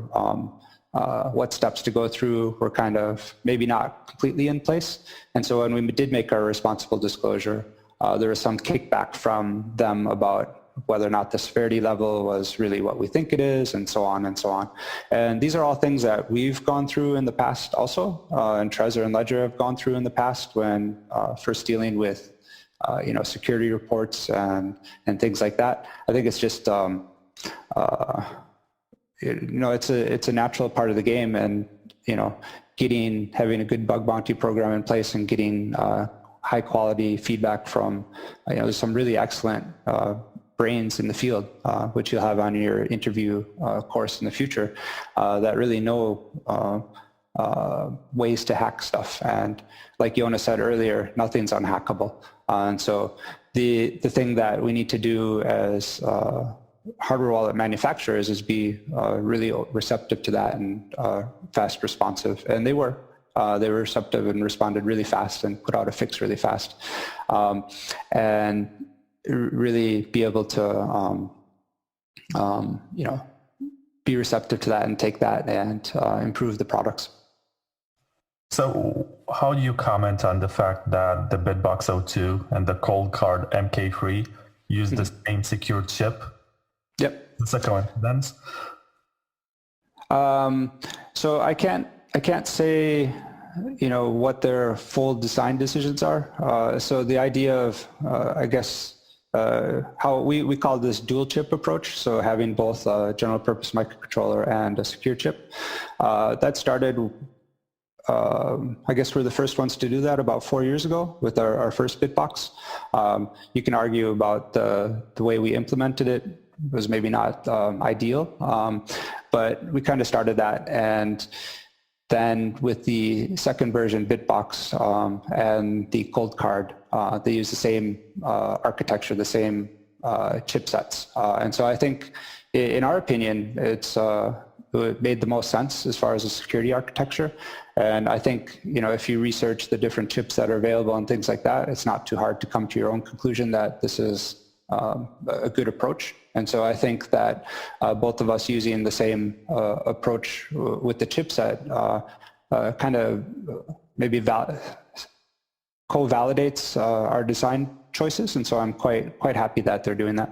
[SPEAKER 5] what steps to go through were kind of maybe not completely in place. And so when we did make our responsible disclosure, there was some kickback from them about whether or not the severity level was really what we think it is, and so on and so on. And these are all things that we've gone through in the past also, and Trezor and Ledger have gone through in the past when first dealing with security reports and things like that. I think it's just it's a natural part of the game, and having a good bug bounty program in place and getting high quality feedback from there's some really excellent brains in the field, which you'll have on your interview course in the future, that really know ways to hack stuff. And like Jonas said earlier, nothing's unhackable. And so the thing that we need to do as hardware wallet manufacturers is be really receptive to that and fast responsive. And they were receptive and responded really fast and put out a fix really fast. And really be able to, be receptive to that and take that and improve the products.
[SPEAKER 3] So how do you comment on the fact that the BitBox02 and the ColdCard MK3 use the same secure chip?
[SPEAKER 5] Yep.
[SPEAKER 3] this a coincidence?
[SPEAKER 5] So I can't say, what their full design decisions are. So the idea of, I guess, how we call this dual chip approach. So having both a general purpose microcontroller and a secure chip, that started, I guess we're the first ones to do that about 4 years ago with our first BitBox. You can argue about the way we implemented it was maybe not ideal, but we kind of started that. And then with the second version, BitBox, and the ColdCard, they use the same architecture, the same chipsets. And so I think, in our opinion, it made the most sense as far as the security architecture. And I think, if you research the different chips that are available and things like that, it's not too hard to come to your own conclusion that this is a good approach. And so I think that both of us using the same approach with the chipset kind of maybe co-validates our design choices. And so I'm quite happy that they're doing that.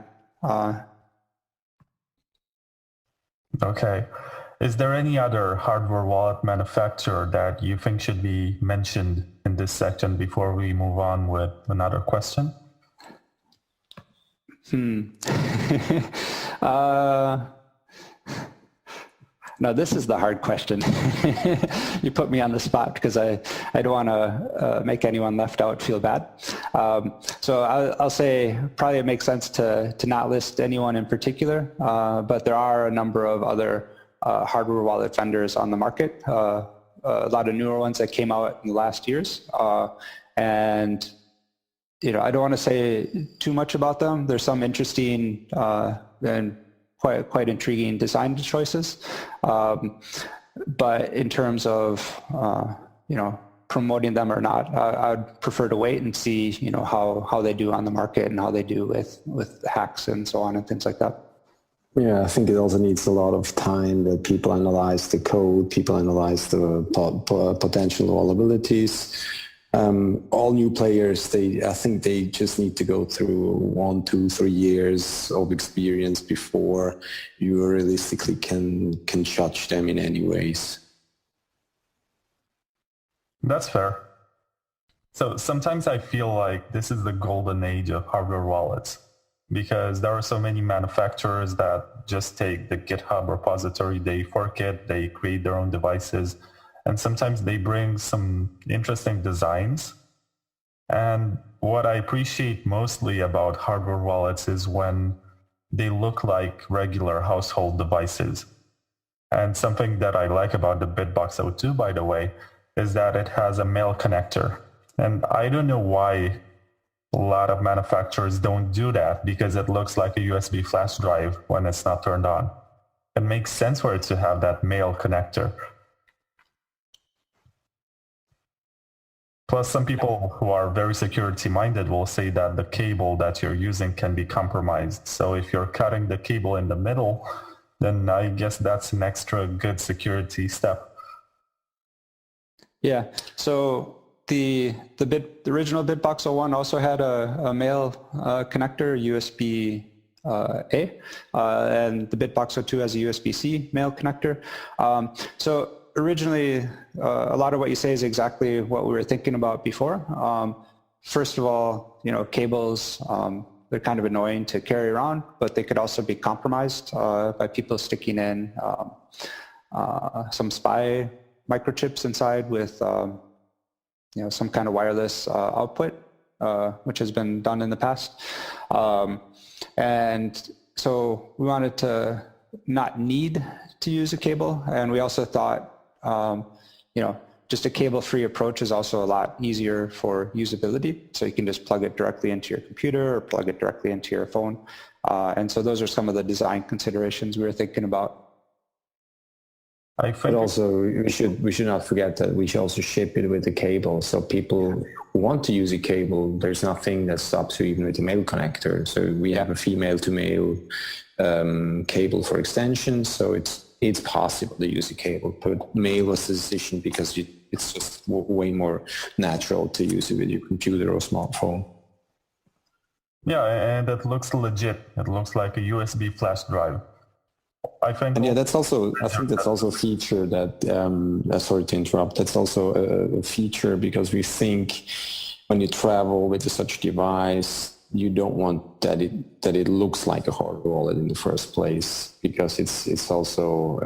[SPEAKER 3] Okay. Is there any other hardware wallet manufacturer that you think should be mentioned in this section before we move on with another question?
[SPEAKER 5] No, this is the hard question. You put me on the spot because I don't want to make anyone left out feel bad. So I'll say probably it makes sense to not list anyone in particular, but there are a number of other hardware wallet vendors on the market, a lot of newer ones that came out in the last years. And I don't want to say too much about them. There's some interesting and quite intriguing design choices. But in terms of, promoting them or not, I'd prefer to wait and see, how they do on the market and how they do with hacks and so on and things like that.
[SPEAKER 6] Yeah, I think it also needs a lot of time that people analyze the code, people analyze the potential vulnerabilities. All new players, I think they just need to go through 1, 2, 3 years of experience before you realistically can judge them in any ways.
[SPEAKER 3] That's fair. So sometimes I feel like this is the golden age of hardware wallets because there are so many manufacturers that just take the GitHub repository, they fork it, they create their own devices. And sometimes they bring some interesting designs. And what I appreciate mostly about hardware wallets is when they look like regular household devices. And something that I like about the BitBox02, by the way, is that it has a male connector. And I don't know why a lot of manufacturers don't do that because it looks like a USB flash drive when it's not turned on. It makes sense for it to have that male connector. Plus, some people who are very security-minded will say that the cable that you're using can be compromised. So if you're cutting the cable in the middle, then I guess that's an extra good security step.
[SPEAKER 5] Yeah, so the original BitBox01 also had a male connector, USB-A, and the BitBox02 has a USB-C male connector. So originally, a lot of what you say is exactly what we were thinking about before. First of all, cables, they're kind of annoying to carry around, but they could also be compromised by people sticking in some spy microchips inside with some kind of wireless output, which has been done in the past. And so we wanted to not need to use a cable, and we also thought just a cable-free approach is also a lot easier for usability. So you can just plug it directly into your computer or plug it directly into your phone. And so those are some of the design considerations we were thinking about.
[SPEAKER 7] But also, we should not forget that we should also ship it with a cable. So people who want to use a cable, there's nothing that stops you even with a male connector. So we have a female-to-male cable for extension. So it's possible to use a cable, but male was the decision because it's just way more natural to use it with your computer or smartphone.
[SPEAKER 3] Yeah, and it looks legit. It looks like a USB flash drive. I think.
[SPEAKER 6] And yeah, that's also, I think that's also a feature that, sorry to interrupt, that's also a feature because we think when you travel with such device, you don't want that it looks like a hardware wallet in the first place, because it's also,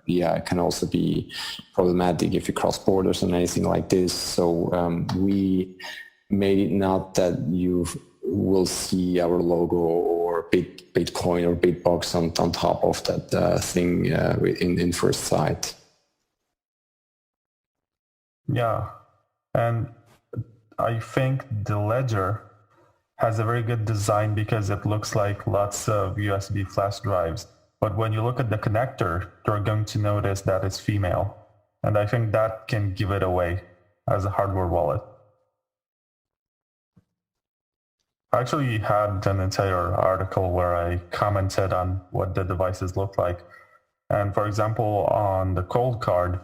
[SPEAKER 6] it can also be problematic if you cross borders and anything like this. So we made it not that you will see our logo or Bitcoin or BitBox on top of that thing in first sight.
[SPEAKER 3] Yeah, and I think the ledger has a very good design because it looks like lots of USB flash drives. But when you look at the connector, you're going to notice that it's female. And I think that can give it away as a hardware wallet. I actually had an entire article where I commented on what the devices look like. And for example, on the ColdCard,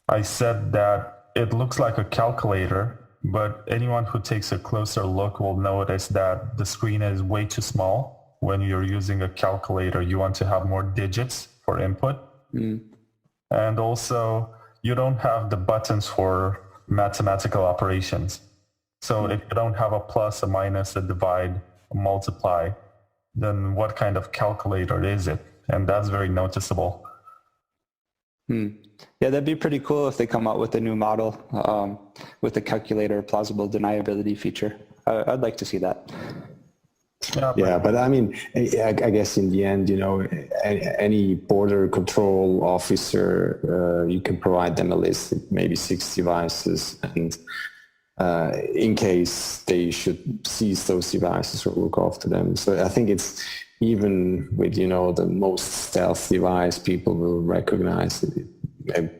[SPEAKER 3] I said that it looks like a calculator, but anyone who takes a closer look will notice that the screen is way too small. When you're using a calculator, you want to have more digits for input. And also, you don't have the buttons for mathematical operations. So if you don't have a plus, a minus, a divide, a multiply, then what kind of calculator is it? And that's very noticeable.
[SPEAKER 5] Yeah, that'd be pretty cool if they come out with a new model with the calculator plausible deniability feature. I'd like to see that.
[SPEAKER 6] Yeah, but I mean, I guess in the end, you know, any border control officer, you can provide them a list of maybe 6 devices, and in case they should seize those devices or look after them. So I think it's even with, you know, the most stealth device, people will recognize it.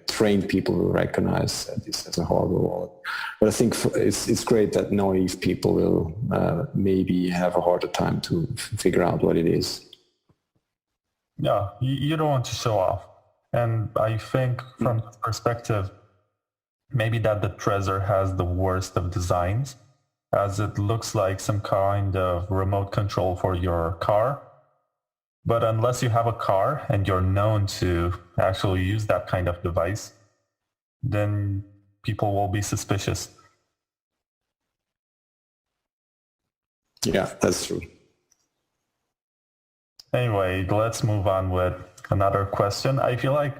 [SPEAKER 6] Trained people will recognize this as a hardware wallet. But I think it's great that naive people will maybe have a harder time to figure out what it is.
[SPEAKER 3] Yeah, you don't want to show off. And I think from the perspective, maybe that the Trezor has the worst of designs, as it looks like some kind of remote control for your car. But unless you have a car and you're known to actually use that kind of device, then people will be suspicious.
[SPEAKER 6] Yeah, that's true.
[SPEAKER 3] Anyway, let's move on with another question. I feel like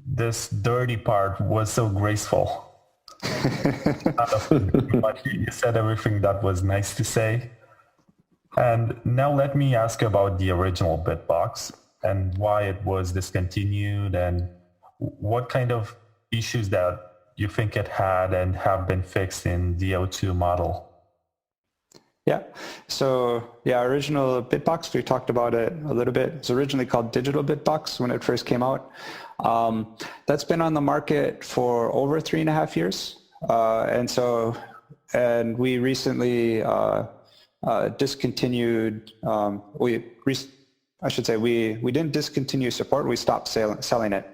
[SPEAKER 3] this dirty part was so graceful. You said everything that was nice to say. And now let me ask about the original BitBox and why it was discontinued and what kind of issues that you think it had and have been fixed in the O2 model.
[SPEAKER 5] Yeah, so original BitBox, we talked about it a little bit. It's originally called Digital BitBox when it first came out. That's been on the market for over 3.5 years. And we recently discontinued, we didn't discontinue support, we stopped selling it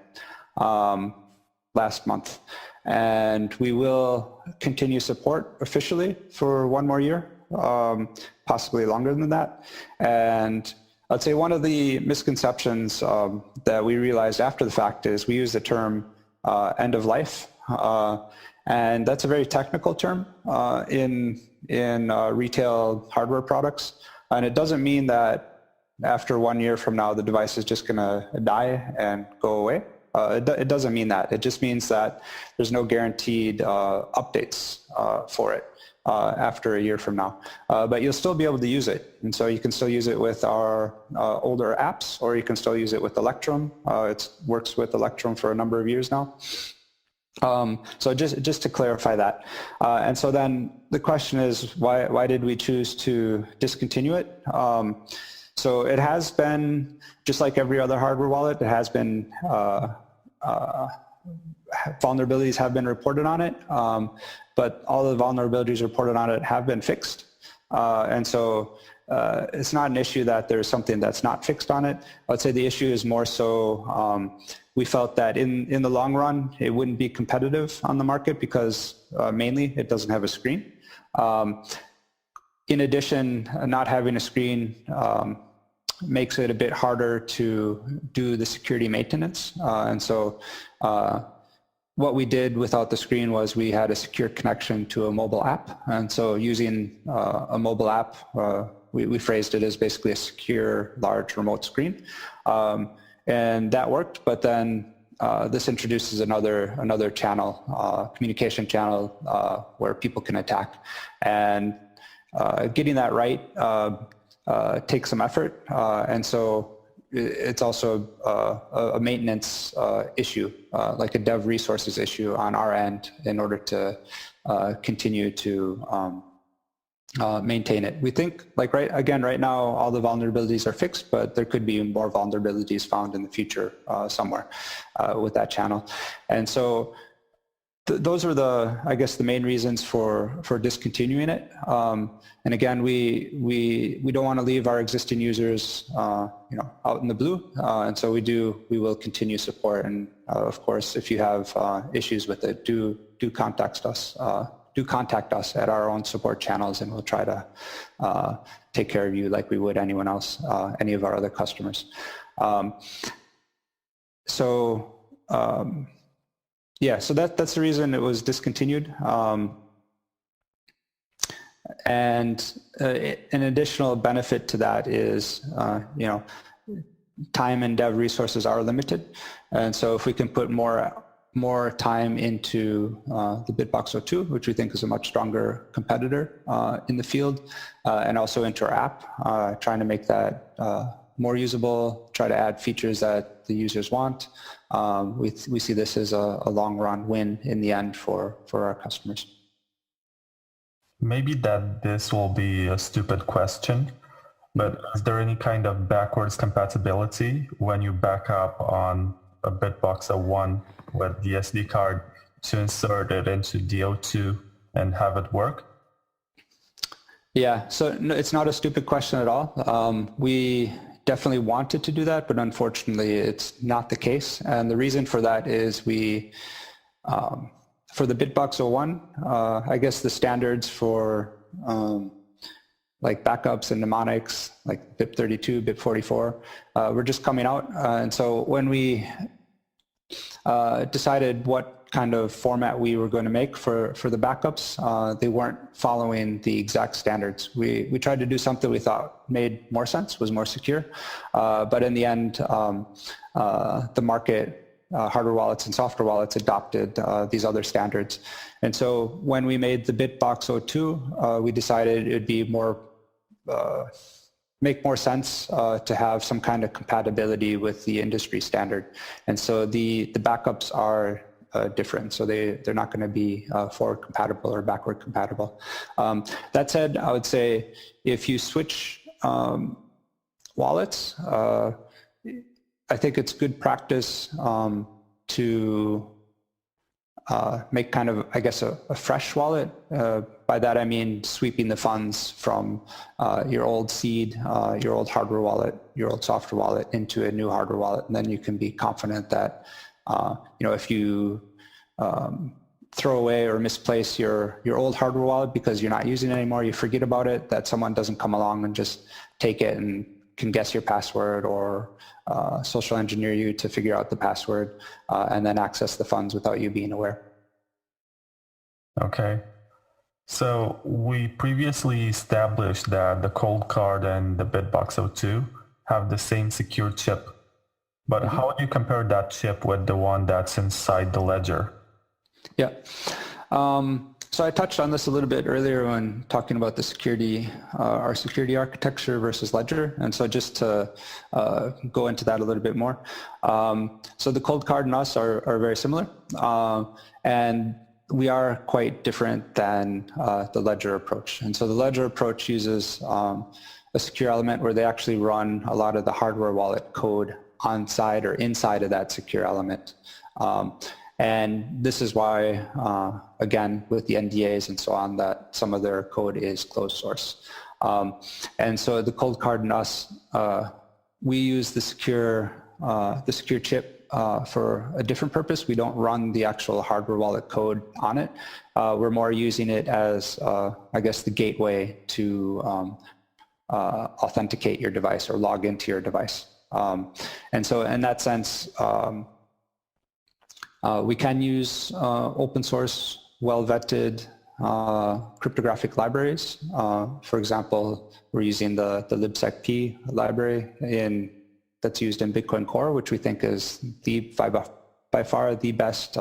[SPEAKER 5] last month. And we will continue support officially for 1 more year, possibly longer than that. And I'd say one of the misconceptions that we realized after the fact is we use the term end of life. And that's a very technical term in retail hardware products. And it doesn't mean that after 1 year from now, the device is just going to die and go away. It doesn't mean that. It just means that there's no guaranteed updates for it after a year from now. But you'll still be able to use it. And so you can still use it with our older apps, or you can still use it with Electrum. It works with Electrum for a number of years now. So just to clarify that. And so then the question is, why did we choose to discontinue it? So it has been, just like every other hardware wallet, it has been, vulnerabilities have been reported on it, but all the vulnerabilities reported on it have been fixed. And so it's not an issue that there's something that's not fixed on it. I would say the issue is more so we felt that in the long run, it wouldn't be competitive on the market because mainly it doesn't have a screen. In addition, not having a screen makes it a bit harder to do the security maintenance. And so what we did without the screen was we had a secure connection to a mobile app. And so using a mobile app, we phrased it as basically a secure, large remote screen. And that worked, but then this introduces another channel, communication channel, where people can attack. And getting that right takes some effort. And so it's also a maintenance issue, like a dev resources issue on our end in order to continue to maintain it. We think, like right now, all the vulnerabilities are fixed, but there could be more vulnerabilities found in the future somewhere with that channel. And so those are I guess the main reasons for discontinuing it. And again, we don't want to leave our existing users, out in the blue. And so we will continue support. And of course, if you have issues with it, do contact us. Do contact us at our own support channels, and we'll try to take care of you like we would anyone else, any of our other customers. Yeah, so that's the reason it was discontinued. And an additional benefit to that is, time and dev resources are limited. And so if we can put more time into the BitBox02, which we think is a much stronger competitor in the field, and also into our app, trying to make that more usable, try to add features that the users want. We see this as a long-run win in the end for our customers.
[SPEAKER 3] Maybe that this will be a stupid question, but is there any kind of backwards compatibility when you back up on a BitBox01 with the SD card to insert it into the O2 and have it work?
[SPEAKER 5] Yeah, so no, it's not a stupid question at all. We definitely wanted to do that, but unfortunately it's not the case. And the reason for that is for the BitBox01, I guess the standards for like backups and mnemonics, like BIP32, BIP44, were just coming out. And so when we decided what kind of format we were going to make for the backups, they weren't following the exact standards. We tried to do something we thought made more sense, was more secure, but in the end, the market, hardware wallets and software wallets adopted these other standards. And so when we made the BitBox02, we decided it would be make more sense to have some kind of compatibility with the industry standard. And so the backups are different. So they're not going to be forward compatible or backward compatible. That said, I would say if you switch wallets, I think it's good practice to make kind of, I guess, a fresh wallet. By that I mean sweeping the funds from your old seed, your old hardware wallet, your old software wallet into a new hardware wallet. And then you can be confident that, if you throw away or misplace your old hardware wallet because you're not using it anymore, you forget about it, that someone doesn't come along and just take it and can guess your password or social engineer you to figure out the password and then access the funds without you being aware.
[SPEAKER 3] Okay. So we previously established that the ColdCard and the BitBox02 have the same secure chip. But how would you compare that chip with the one that's inside the ledger?
[SPEAKER 5] Yeah. So I touched on this a little bit earlier when talking about the security, our security architecture versus ledger. And so just to go into that a little bit more. So the ColdCard and us are very similar. And we are quite different than the ledger approach. And so the ledger approach uses a secure element where they actually run a lot of the hardware wallet code on side or inside of that secure element. And this is why, again, with the NDAs and so on, that some of their code is closed source. And so the ColdCard and us, we use the secure chip for a different purpose. We don't run the actual hardware wallet code on it. We're more using it as, I guess, the gateway to authenticate your device or log into your device. And so in that sense, we can use open source, well-vetted cryptographic libraries. For example, we're using the libsecp library that's used in Bitcoin Core, which we think is by far the best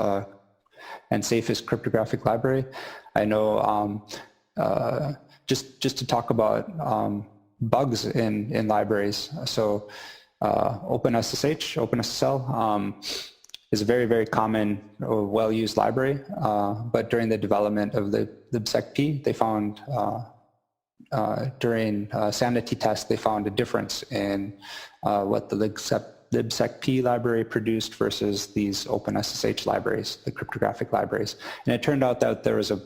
[SPEAKER 5] and safest cryptographic library. I know just to talk about bugs in libraries. So OpenSSL is a very, very common or well-used library, but during the development of the libsecp, they found during sanity tests, they found a difference in what the libsecp library produced versus these OpenSSH libraries, the cryptographic libraries. And it turned out that there was a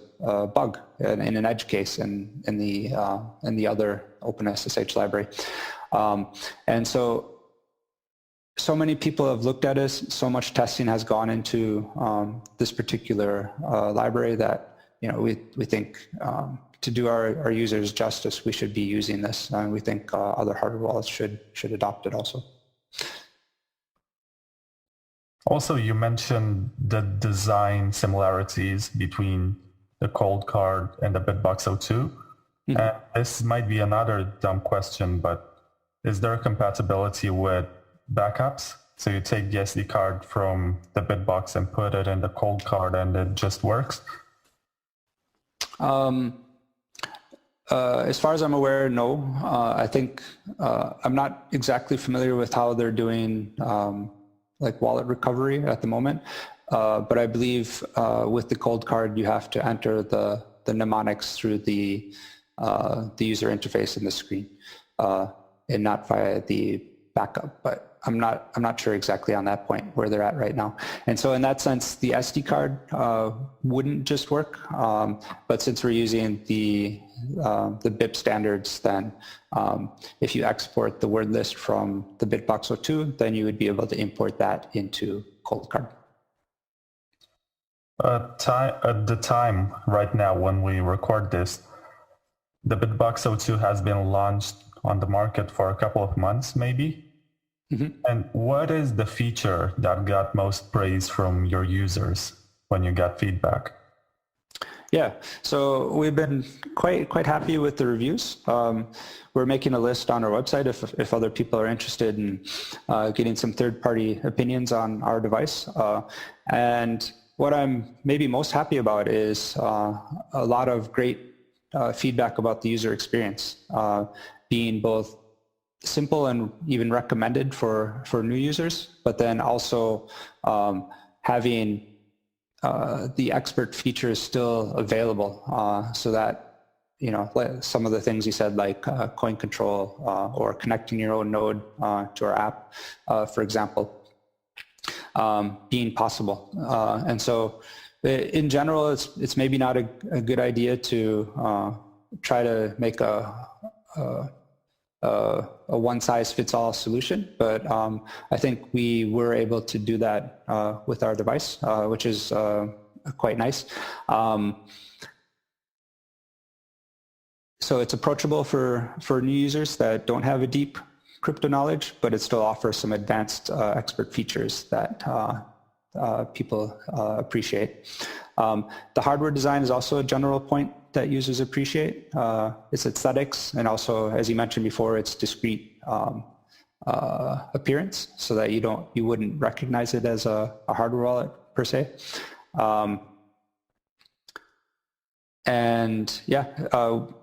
[SPEAKER 5] bug in an edge case in the other OpenSSH library. And so many people have looked at it, so much testing has gone into this particular library that, we think to do our users justice, we should be using this. And we think other hardware wallets should adopt it also.
[SPEAKER 3] Also, you mentioned the design similarities between the ColdCard and the BitBox02. Mm-hmm. And this might be another dumb question, but is there a compatibility with backups? So you take the SD card from the BitBox and put it in the ColdCard and it just works?
[SPEAKER 5] As far as I'm aware, no. I think I'm not exactly familiar with how they're doing like wallet recovery at the moment, but I believe with the ColdCard you have to enter the mnemonics through the user interface in the screen, and not via the backup. But I'm not sure exactly on that point where they're at right now. And so in that sense, the SD card wouldn't just work. But since we're using the BIP standards, then if you export the word list from the BitBox02, then you would be able to import that into ColdCard.
[SPEAKER 3] At the time right now when we record this, the BitBox02 has been launched on the market for a couple of months, maybe. Mm-hmm. And what is the feature that got most praise from your users when you got feedback?
[SPEAKER 5] Yeah, so we've been quite happy with the reviews. We're making a list on our website if other people are interested in getting some third-party opinions on our device. And what I'm maybe most happy about is a lot of great feedback about the user experience, being both simple and even recommended for new users, but then also having the expert features still available, so that, some of the things you said, like coin control or connecting your own node to our app, for example, being possible. And so in general, it's maybe not a good idea to try to make a one-size-fits-all solution, but I think we were able to do that with our device, which is quite nice. So it's approachable for new users that don't have a deep crypto knowledge, but it still offers some advanced expert features that people appreciate. The hardware design is also a general point that users appreciate. Its aesthetics, and also, as you mentioned before, its discrete appearance, so that you wouldn't recognize it as a hardware wallet per se. And yeah,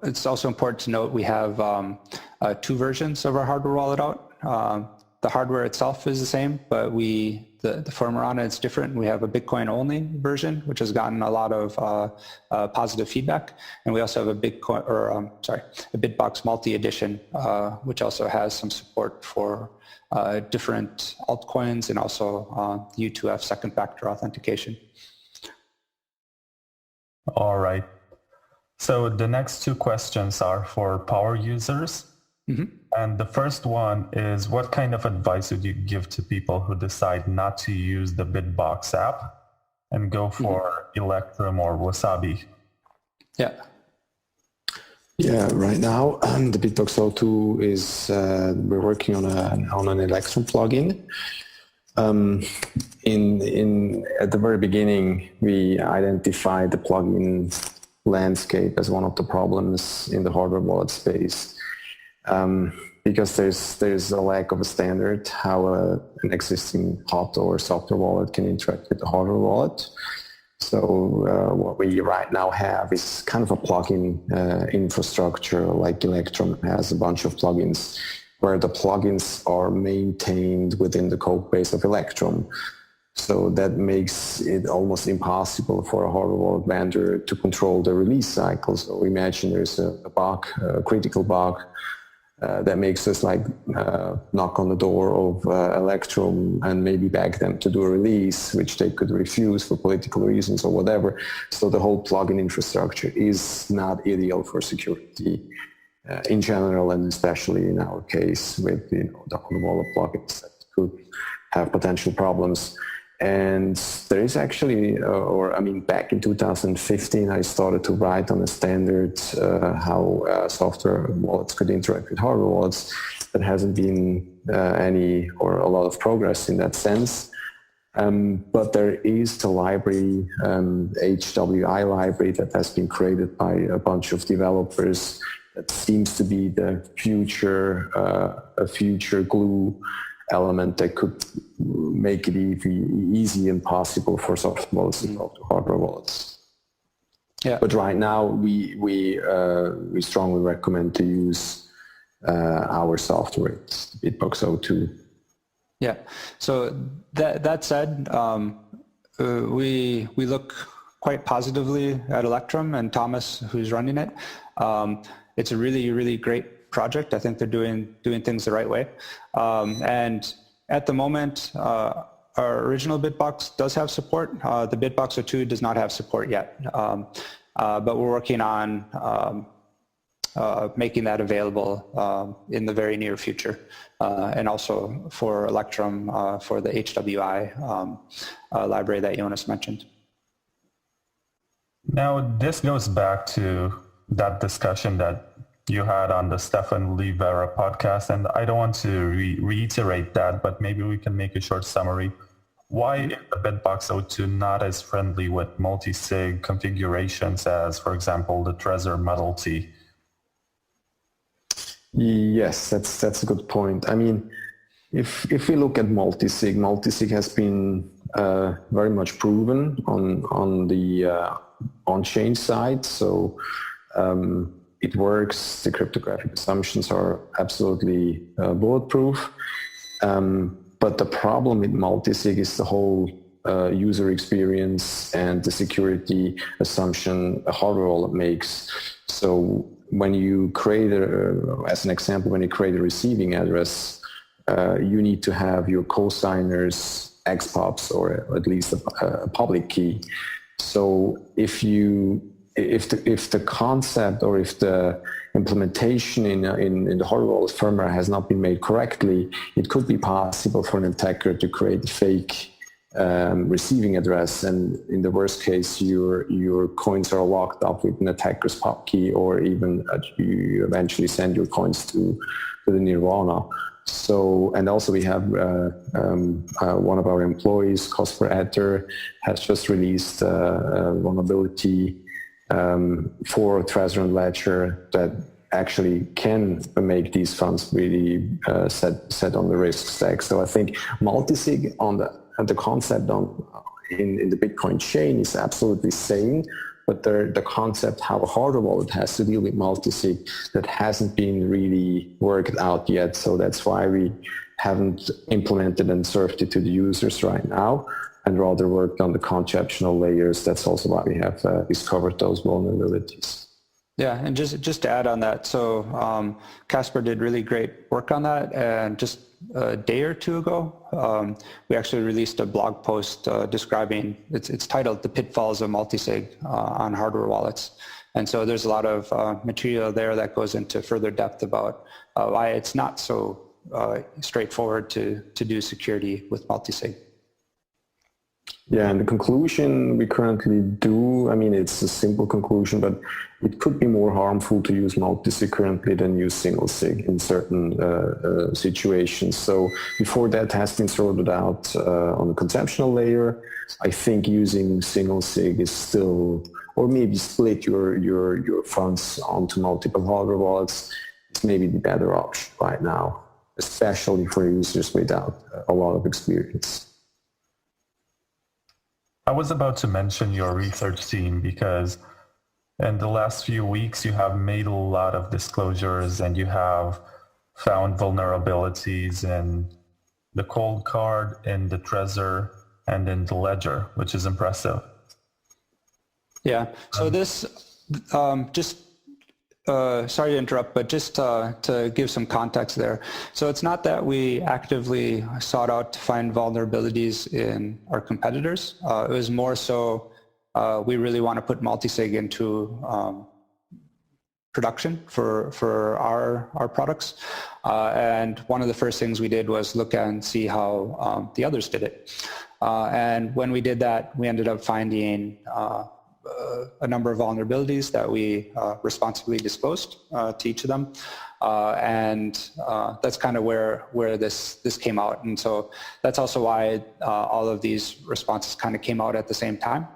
[SPEAKER 5] it's also important to note we have 2 versions of our hardware wallet out. The hardware itself is the same, but the firmware on it is different. We have a Bitcoin only version, which has gotten a lot of positive feedback, and we also have a BitBox multi edition, which also has some support for different altcoins and also U2F second factor authentication.
[SPEAKER 3] All right. So the next 2 questions are for power users. Mm-hmm. And the first one is, what kind of advice would you give to people who decide not to use the BitBox app and go for Electrum or Wasabi?
[SPEAKER 5] Yeah.
[SPEAKER 6] Yeah, right now the BitBox02 is we're working on an Electrum plugin. At the very beginning, we identified the plugin landscape as one of the problems in the hardware wallet space, because there's a lack of a standard how an existing hot or software wallet can interact with the hardware wallet. So what we right now have is kind of a plugin infrastructure, like Electrum has a bunch of plugins where the plugins are maintained within the code base of Electrum. So that makes it almost impossible for a hardware wallet vendor to control the release cycle. So imagine there's a bug, a critical bug, that makes us knock on the door of Electrum and maybe beg them to do a release, which they could refuse for political reasons or whatever. So the whole plugin infrastructure is not ideal for security in general, and especially in our case with the hardware wallet plugins that could have potential problems. And there is actually, back in 2015, I started to write on a standard how software wallets could interact with hardware wallets. There hasn't been any or a lot of progress in that sense. But there is the library, HWI library, that has been created by a bunch of developers that seems to be the future, a future glue element that could make it easy and possible for software wallets to talk to hardware wallets. Yeah. But right now, we strongly recommend to use our software, it's BitBox02.
[SPEAKER 5] Yeah. So that said, we look quite positively at Electrum and Thomas, who's running it. It's a really, really great project. I think they're doing things the right way. And at the moment, our original BitBox does have support. The BitBox02 does not have support yet, but we're working on making that available in the very near future, and also for Electrum for the HWI library that Jonas mentioned.
[SPEAKER 3] Now, this goes back to that discussion that you had on the Stefan Livera podcast, and I don't want to reiterate that, but maybe we can make a short summary. Why is the BitBox02 not as friendly with multi-sig configurations as, for example, the Trezor Model T?
[SPEAKER 6] Yes, that's a good point. I mean, if we look at multisig has been very much proven on the on-chain side. So it works. The cryptographic assumptions are absolutely bulletproof. But the problem with multisig is the whole user experience and the security assumption a hardware wallet makes. So when you create, as an example, when you create a receiving address, you need to have your cosigners XPubs or at least a public key. So if the concept or if the implementation in the hardware wallet firmware has not been made correctly, it could be possible for an attacker to create a fake receiving address, and in the worst case, your coins are locked up with an attacker's pub key, or even you eventually send your coins to the Nirvana. So, and also we have one of our employees, Cosper Etter, has just released a vulnerability for Trezor and Ledger that actually can make these funds really set on the risk stack. So I think multisig on the concept in the Bitcoin chain is absolutely sane, but the concept how a hardware wallet has to deal with multisig, that hasn't been really worked out yet. So that's why we haven't implemented and served it to the users right now, and rather worked on the conceptual layers. That's also why we have discovered those vulnerabilities.
[SPEAKER 5] Yeah, and just to add on that, so Casper did really great work on that, and just a day or two ago, we actually released a blog post describing, it's titled "The Pitfalls of Multisig" on hardware wallets. And so there's a lot of material there that goes into further depth about why it's not so straightforward to do security with multisig.
[SPEAKER 6] Yeah, and the conclusion we currently do, I mean, it's a simple conclusion, but it could be more harmful to use multisig currently than use single sig in certain situations. So before that has been sorted out on the conceptual layer, I think using single sig is still, or maybe split your funds onto multiple hardware wallets is maybe the better option right now, especially for users without a lot of experience.
[SPEAKER 3] I was about to mention your research team because in the last few weeks you have made a lot of disclosures and you have found vulnerabilities in the ColdCard, in the Trezor, and in the Ledger, which is impressive.
[SPEAKER 5] Yeah, so this, sorry to interrupt, but just to give some context there. So it's not that we actively sought out to find vulnerabilities in our competitors. It was more so we really want to put multisig into production for our products. And one of the first things we did was look and see how the others did it. And when we did that, we ended up finding a number of vulnerabilities that we responsibly disclosed to each of them. And that's kind of where this came out. And so that's also why all of these responses kind of came out at the same time,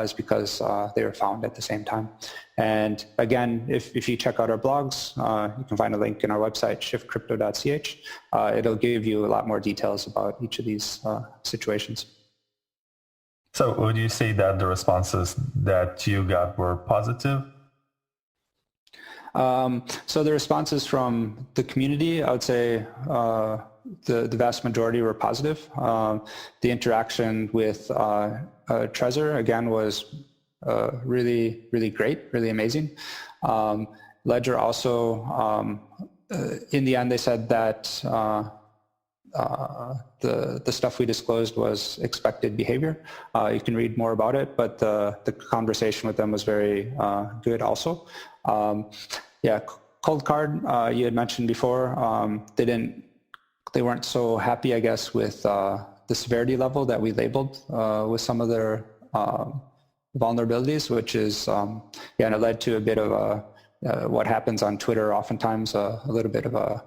[SPEAKER 5] is because they were found at the same time. And again, if you check out our blogs, you can find a link in our website, shiftcrypto.ch. It'll give you a lot more details about each of these situations.
[SPEAKER 3] So would you say that the responses that you got were positive?
[SPEAKER 5] So the responses from the community, I would say the vast majority were positive. The interaction with Trezor, again, was really, really great, really amazing. Ledger also, in the end, they said that the stuff we disclosed was expected behavior. You can read more about it, but the conversation with them was very good also. Yeah, ColdCard, you had mentioned before, they weren't so happy, I guess, with the severity level that we labeled with some of their vulnerabilities, which is, yeah, and it led to a bit of a what happens on Twitter, oftentimes a little bit of a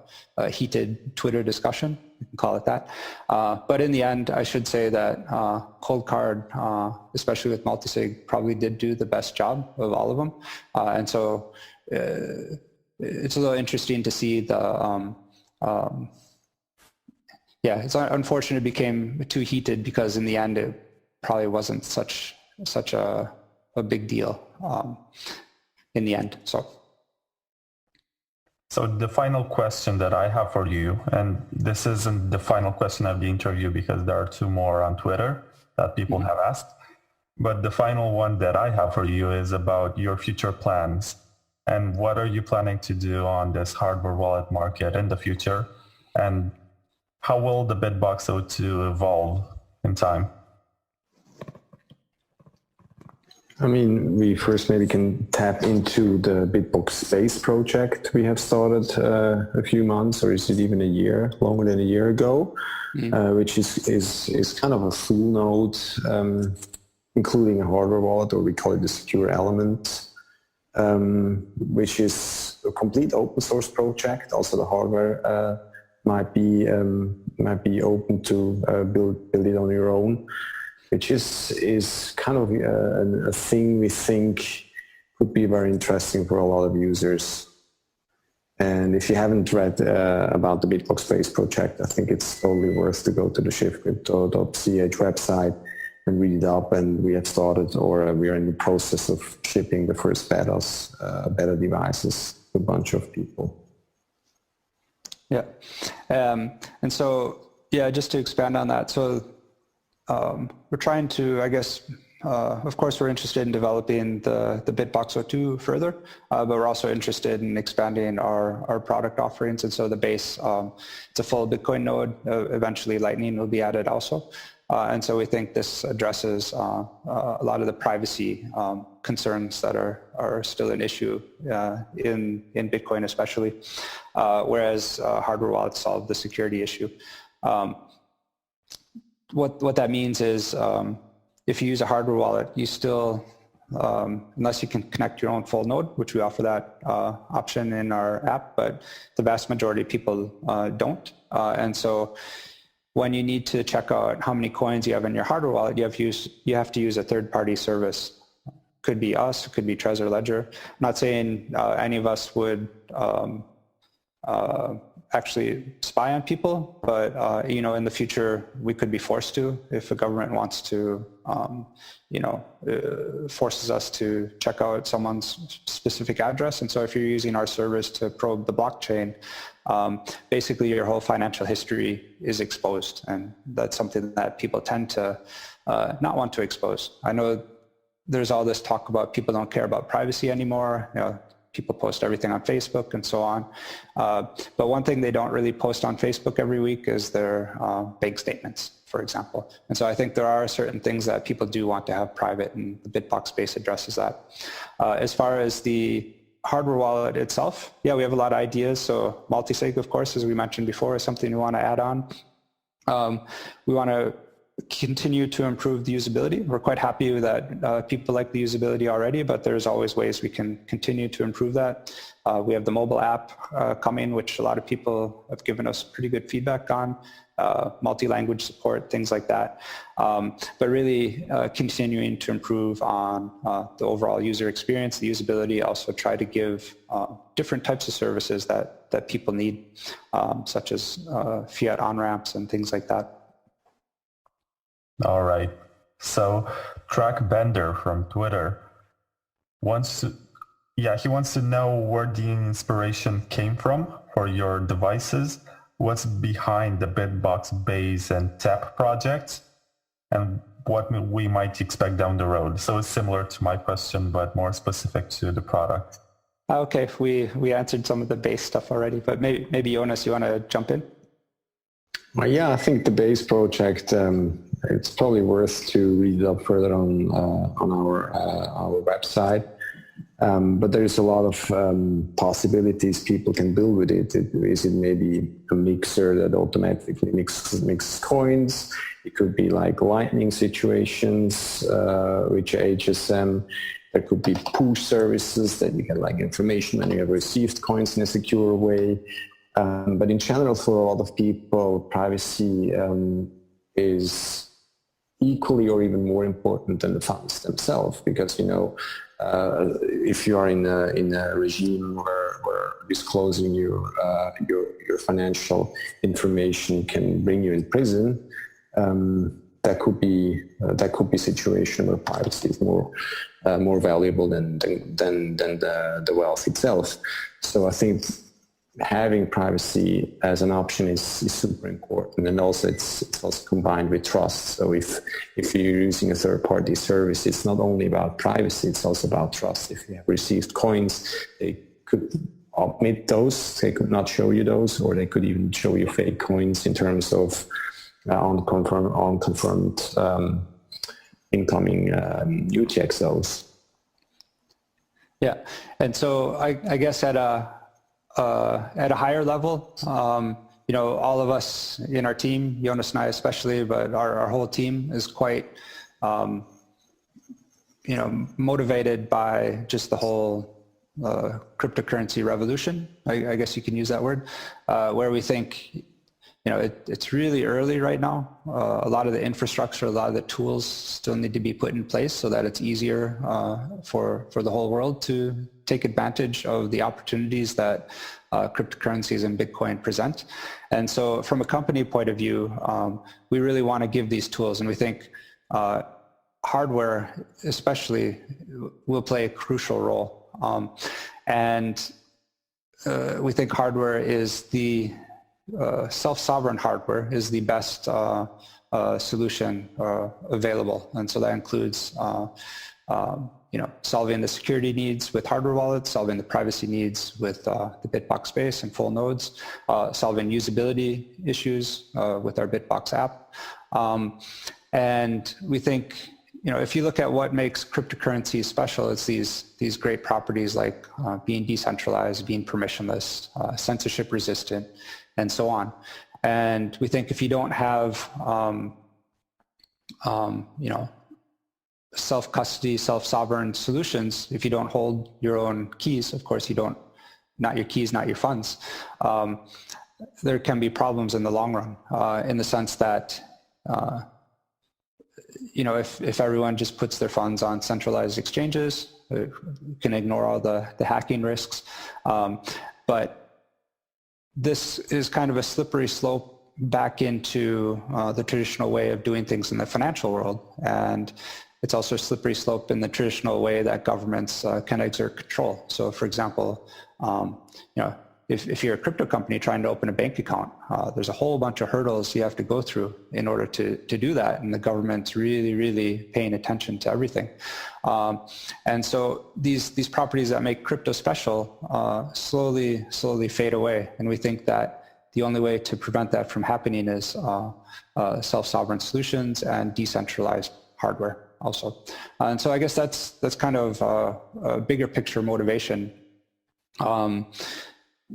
[SPEAKER 5] heated Twitter discussion, you can call it that. But in the end, I should say that ColdCard, especially with Multisig, probably did do the best job of all of them. And so it's a little interesting to see the, yeah, it's unfortunate it became too heated because in the end, it probably wasn't such a big deal in the end,
[SPEAKER 3] So the final question that I have for you, and this isn't the final question of the interview because there are two more on Twitter that people have asked, but the final one that I have for you is about your future plans and what are you planning to do on this hardware wallet market in the future, and how will the BitBox02 evolve in time?
[SPEAKER 6] I mean, we first maybe can tap into the BitBox Space project we have started a few months, or is it even a year, longer than a year ago, which is kind of a full node, including a hardware wallet, or we call it the secure element, which is a complete open source project. Also, the hardware might be open to build it on your own, which is kind of a thing we think could be very interesting for a lot of users. And if you haven't read about the BitBox Space project, I think it's totally worth to go to the shiftcrypto.ch website and read it up. And we have started, or we are in the process of shipping the first beta devices to a bunch of people.
[SPEAKER 5] yeah. And so, yeah, just to expand on that. So we're trying to, I guess, of course, we're interested in developing the BitBox02 further, but we're also interested in expanding our product offerings. And so the base, it's a full Bitcoin node. Eventually, Lightning will be added also. And so we think this addresses a lot of the privacy concerns that are still an issue in Bitcoin especially, whereas hardware wallets solve the security issue. What that means is if you use a hardware wallet, you still, unless you can connect your own full node, which we offer that option in our app, but the vast majority of people don't. And so when you need to check out how many coins you have in your hardware wallet, you have to use a third-party service. Could be us, it could be Trezor Ledger. I'm not saying any of us would actually spy on people, but in the future we could be forced to if a government wants to, forces us to check out someone's specific address. And so if you're using our service to probe the blockchain, basically your whole financial history is exposed, and that's something that people tend to not want to expose. I know there's all this talk about people don't care about privacy anymore. People post everything on Facebook and so on. But one thing they don't really post on Facebook every week is their bank statements, for example. And so I think there are certain things that people do want to have private, and the BitBox space addresses that. As far as the hardware wallet itself, yeah, we have a lot of ideas. So Multisig, of course, as we mentioned before, is something we want to add on. We want to continue to improve the usability. We're quite happy that people like the usability already, but there's always ways we can continue to improve that. We have the mobile app coming, which a lot of people have given us pretty good feedback on, multi-language support, things like that. But really continuing to improve on the overall user experience, the usability, also try to give different types of services that people need, such as fiat on-ramps and things like that.
[SPEAKER 3] All right. So Track Bender from Twitter wants to know where the inspiration came from for your devices, what's behind the BitBox base and tap projects, and what we might expect down the road. So it's similar to my question, but more specific to the product.
[SPEAKER 5] Okay, we answered some of the base stuff already, but maybe Jonas, you want to jump in?
[SPEAKER 6] Well, yeah, I think the base project, it's probably worth to read it up further on our website. But there's a lot of possibilities people can build with it. Is it maybe a mixer that automatically mixes coins? It could be like lightning situations, which HSM. There could be push services that you get like information when you have received coins in a secure way. But in general, for a lot of people, privacy is equally or even more important than the funds themselves, because if you are in a regime where disclosing your financial information can bring you in prison, that could be a situation where privacy is more valuable than the wealth itself. So I think having privacy as an option is super important, and also it's also combined with trust. So if you're using a third-party service, it's not only about privacy, it's also about trust. If you have received coins, they could omit those, they could not show you those, or they could even show you fake coins in terms of unconfirmed incoming UTXOs.
[SPEAKER 5] Yeah, and so I guess at a higher level, all of us in our team, Jonas and I especially, but our whole team is quite, motivated by just the whole cryptocurrency revolution. I guess you can use that word, where we think, it's really early right now. A lot of the infrastructure, a lot of the tools still need to be put in place so that it's easier for the whole world to take advantage of the opportunities that cryptocurrencies and Bitcoin present. And so from a company point of view, we really want to give these tools, and we think hardware especially will play a crucial role. And we think hardware is the self-sovereign hardware is the best solution available. And so that includes solving the security needs with hardware wallets, solving the privacy needs with the BitBox space and full nodes, solving usability issues with our BitBox app. And we think, if you look at what makes cryptocurrencies special, it's these great properties like being decentralized, being permissionless, censorship resistant, and so on. And we think if you don't have, self-custody, self-sovereign solutions, if you don't hold your own keys, of course you don't, not your keys, not your funds, there can be problems in the long run, in the sense that, if everyone just puts their funds on centralized exchanges, you can ignore all the hacking risks. But this is kind of a slippery slope back into the traditional way of doing things in the financial world. And it's also a slippery slope in the traditional way that governments can exert control. So for example, if you're a crypto company trying to open a bank account, there's a whole bunch of hurdles you have to go through in order to do that. And the government's really, really paying attention to everything. And so these properties that make crypto special slowly fade away. And we think that the only way to prevent that from happening is self-sovereign solutions and decentralized hardware also. And so I guess that's kind of a bigger picture motivation.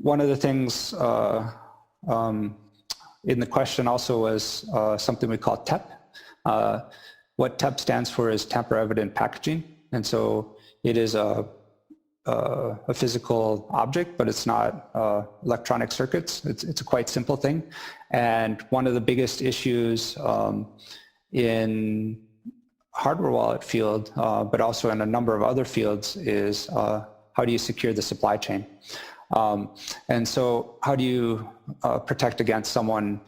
[SPEAKER 5] One of the things in the question also was something we call TEP. What TEP stands for is tamper-evident packaging. And so it is a physical object, but it's not electronic circuits. It's a quite simple thing. And one of the biggest issues in hardware wallet field, but also in a number of other fields, is how do you secure the supply chain? And so how do you protect against someone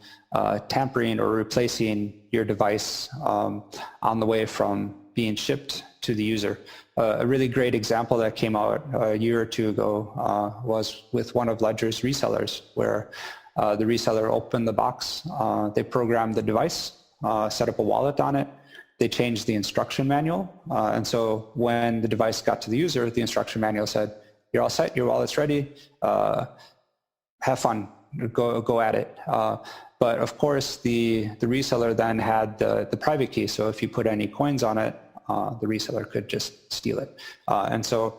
[SPEAKER 5] tampering or replacing your device on the way from being shipped to the user? A really great example that came out a year or two ago was with one of Ledger's resellers, where the reseller opened the box, they programmed the device, set up a wallet on it, they changed the instruction manual, and so when the device got to the user, the instruction manual said, "You're all set, your wallet's ready, have fun, go at it." But of course, the reseller then had the private key, so if you put any coins on it, the reseller could just steal it. And so,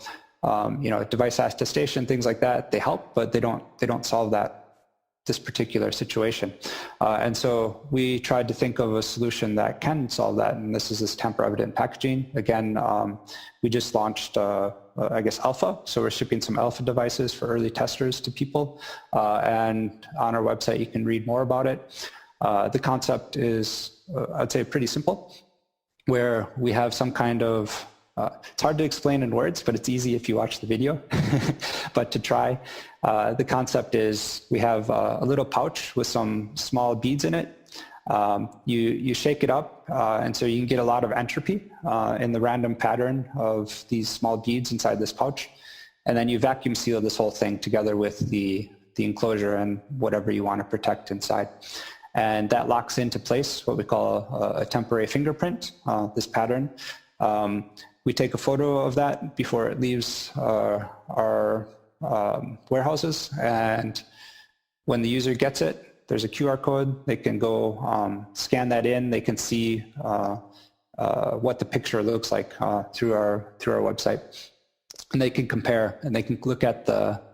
[SPEAKER 5] device attestation, things like that, they help, but they don't solve this particular situation. And so we tried to think of a solution that can solve that, and this is this tamper-evident packaging. Again, we just launched, I guess, alpha, so we're shipping some alpha devices for early testers to people, and on our website you can read more about it. The concept is, I'd say, pretty simple, where we have some kind of, it's hard to explain in words, but it's easy if you watch the video. But to try, the concept is we have a little pouch with some small beads in it. You shake it up, and so you can get a lot of entropy in the random pattern of these small beads inside this pouch. And then you vacuum seal this whole thing together with the enclosure and whatever you want to protect inside. And that locks into place what we call a temporary fingerprint, this pattern. We take a photo of that before it leaves our warehouses, and when the user gets it, there's a QR code. They can go scan that in. They can see what the picture looks like through our website, and they can compare, and they can look at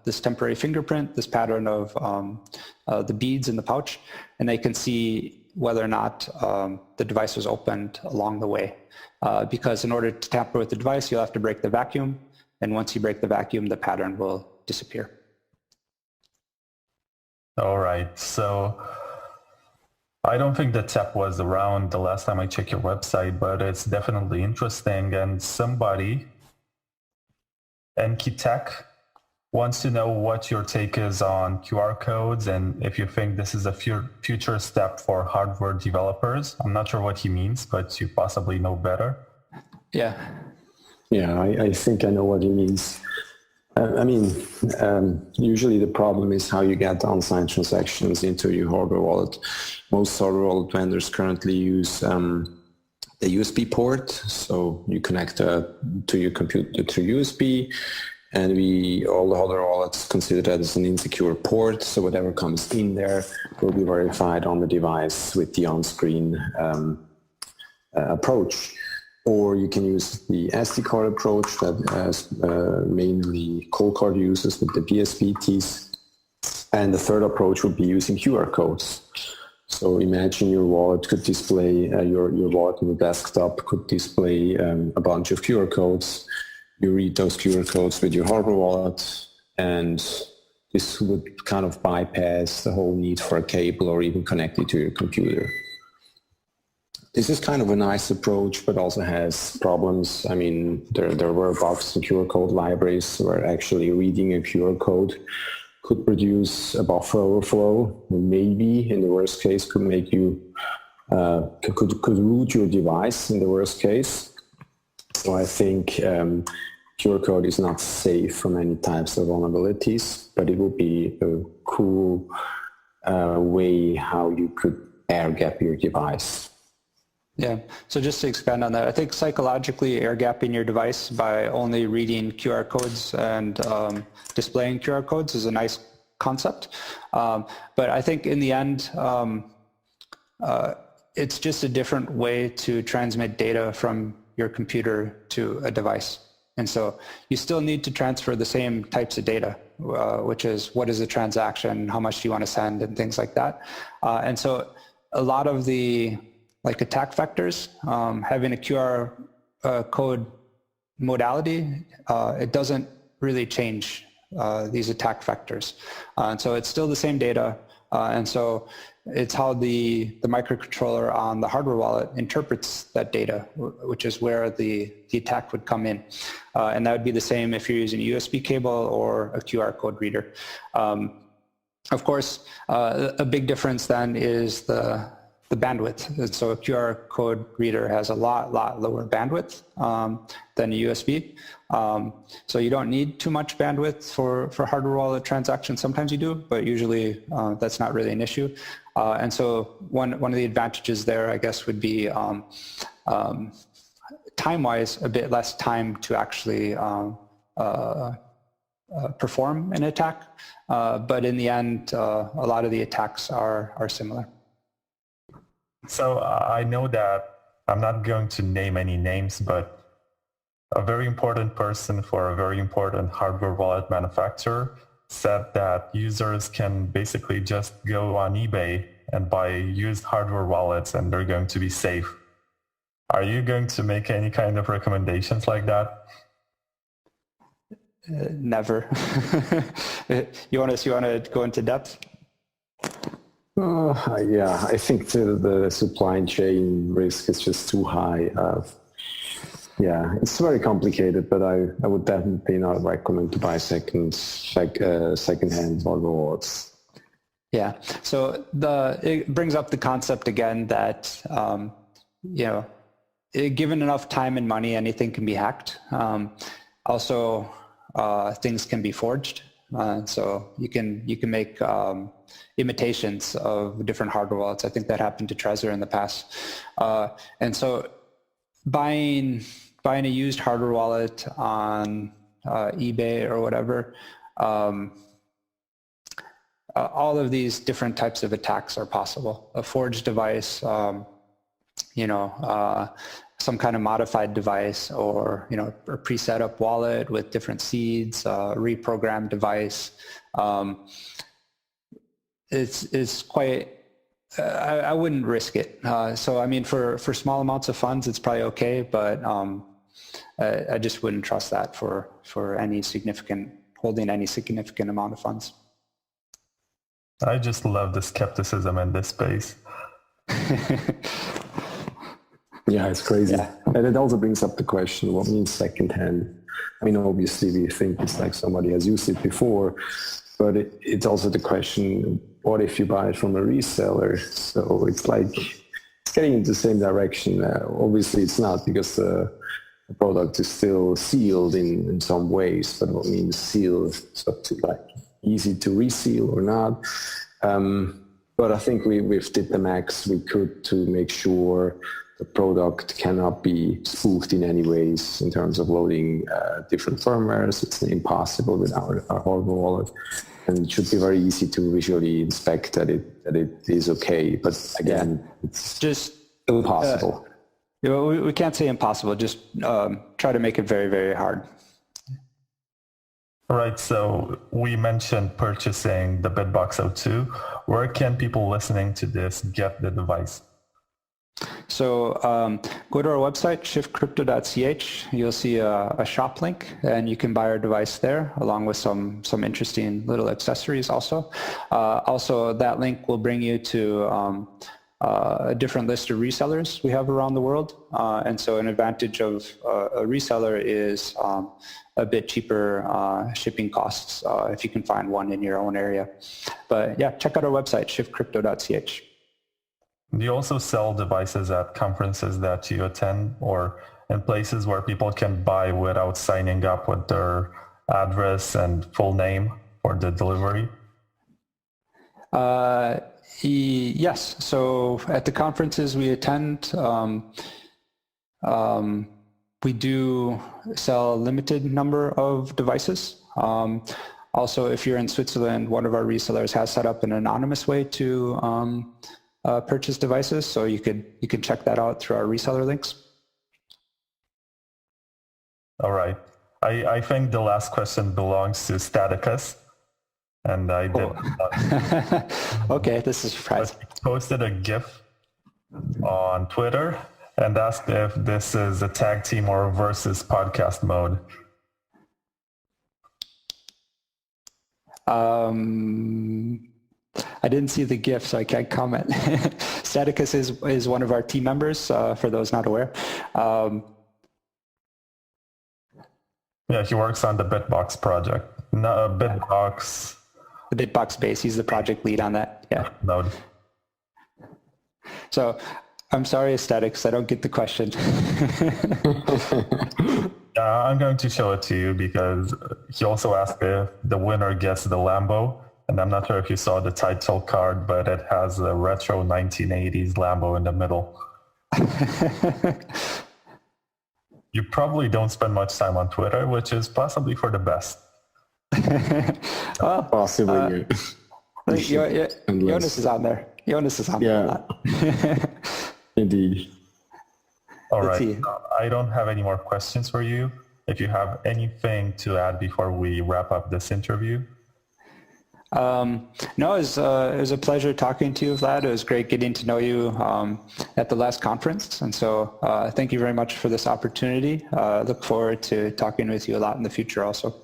[SPEAKER 5] this temporary fingerprint, this pattern of the beads in the pouch, and they can see whether or not the device was opened along the way. Because in order to tamper with the device, you'll have to break the vacuum, and once you break the vacuum, the pattern will disappear.
[SPEAKER 3] All right, so I don't think the TEP was around the last time I checked your website, but it's definitely interesting, and somebody, Enki Tech, wants to know what your take is on QR codes and if you think this is a future step for hardware developers. I'm not sure what he means, but you possibly know better.
[SPEAKER 6] Yeah, I think I know what he means. Usually the problem is how you get unsigned transactions into your hardware wallet. Most hardware wallet vendors currently use the USB port, so you connect to your computer through USB, and all the hardware wallets consider that as an insecure port, so whatever comes in there will be verified on the device with the on-screen approach. Or you can use the SD card approach that mainly ColdCard uses with the BSVTs. And the third approach would be using QR codes. So imagine your wallet could display, your wallet on the desktop could display a bunch of QR codes. You read those QR codes with your hardware wallet, and this would kind of bypass the whole need for a cable or even connect it to your computer. This is kind of a nice approach, but also has problems. I mean, there were bugs in QR code libraries where actually reading a QR code could produce a buffer overflow. Maybe, in the worst case, could make you could root your device in the worst case. So I think QR code is not safe from any types of vulnerabilities, but it would be a cool way how you could air gap your device.
[SPEAKER 5] Yeah, so just to expand on that, I think psychologically air gapping your device by only reading QR codes and displaying QR codes is a nice concept. But I think in the end, it's just a different way to transmit data from your computer to a device. And so you still need to transfer the same types of data, which is what is a transaction, how much do you want to send, and things like that. And so a lot of the attack vectors, having a QR code modality, it doesn't really change these attack vectors. And so it's still the same data. And so it's how the microcontroller on the hardware wallet interprets that data, which is where the attack would come in. And that would be the same if you're using a USB cable or a QR code reader. Of course, a big difference then is the bandwidth. And so a QR code reader has a lot lower bandwidth than a USB. So you don't need too much bandwidth for hardware wallet transactions. Sometimes you do, but usually that's not really an issue. And so one of the advantages there, I guess, would be time-wise, a bit less time to actually perform an attack. But in the end, a lot of the attacks are similar.
[SPEAKER 3] So I know that I'm not going to name any names, but a very important person for a very important hardware wallet manufacturer said that users can basically just go on eBay and buy used hardware wallets and they're going to be safe. Are you going to make any kind of recommendations like that?
[SPEAKER 5] Never. Jonas, you want to go into depth?
[SPEAKER 6] Yeah, I think the supply chain risk is just too high. Yeah, it's very complicated, but I would definitely not recommend to buy second-hand hardware wallets.
[SPEAKER 5] Yeah, so it brings up the concept again that given enough time and money, anything can be hacked. Also, things can be forged. So you can make imitations of different hardware wallets. I think that happened to Trezor in the past. And so buying a used hardware wallet on eBay or whatever, all of these different types of attacks are possible. A forged device, some kind of modified device, or a pre-set up wallet with different seeds, reprogrammed device. It's quite. I wouldn't risk it. So I mean, for small amounts of funds, it's probably okay, but I just wouldn't trust that for holding any significant amount of funds.
[SPEAKER 3] I just love the skepticism in this space.
[SPEAKER 6] Yeah, it's crazy. Yeah. And it also brings up the question, what means secondhand? I mean, obviously we think it's like somebody has used it before, but it's also the question, what if you buy it from a reseller? So it's like, it's getting into the same direction. Obviously it's not, because the product is still sealed in some ways, but what means sealed? So to like easy to reseal or not. But I think we've did the max we could to make sure the product cannot be spoofed in any ways in terms of loading different firmwares. It's impossible with our hardware wallet, and it should be very easy to visually inspect that it is okay. But again, it's just impossible.
[SPEAKER 5] We can't say impossible. Just try to make it very, very hard.
[SPEAKER 3] All right, so we mentioned purchasing the BitBox02. Where can people listening to this get the device?
[SPEAKER 5] So go to our website, shiftcrypto.ch. You'll see a shop link, and you can buy our device there, along with some interesting little accessories also. Also, that link will bring you to a different list of resellers we have around the world. And so an advantage of a reseller is a bit cheaper shipping costs if you can find one in your own area. But yeah, check out our website, shiftcrypto.ch.
[SPEAKER 3] Do you also sell devices at conferences that you attend or in places where people can buy without signing up with their address and full name for the delivery?
[SPEAKER 5] Yes. So at the conferences we attend, we do sell a limited number of devices. Also, if you're in Switzerland, one of our resellers has set up an anonymous way to purchase devices, so you can check that out through our reseller links.
[SPEAKER 3] All right. I think the last question belongs to Staticus, and I did not.
[SPEAKER 5] Okay, this is surprising.
[SPEAKER 3] He posted a GIF on Twitter and asked if this is a tag team or versus podcast mode.
[SPEAKER 5] I didn't see the GIF, so I can't comment. Staticus is one of our team members, for those not aware.
[SPEAKER 3] Yeah, he works on the BitBox project. No, BitBox.
[SPEAKER 5] The BitBox base, he's the project lead on that. Yeah.
[SPEAKER 3] Node.
[SPEAKER 5] So I'm sorry, Staticus, I don't get the question.
[SPEAKER 3] I'm going to show it to you because he also asked if the winner gets the Lambo. And I'm not sure if you saw the title card, but it has a retro 1980s Lambo in the middle. You probably don't spend much time on Twitter, which is possibly for the best.
[SPEAKER 5] Well,
[SPEAKER 6] Possibly.
[SPEAKER 5] Jonas is on there. Jonas is on there.
[SPEAKER 6] Indeed.
[SPEAKER 3] All right. I don't have any more questions for you. If you have anything to add before we wrap up this interview.
[SPEAKER 5] No, it was a pleasure talking to you, Vlad. It was great getting to know you at the last conference. And so thank you very much for this opportunity. Look forward to talking with you a lot in the future also.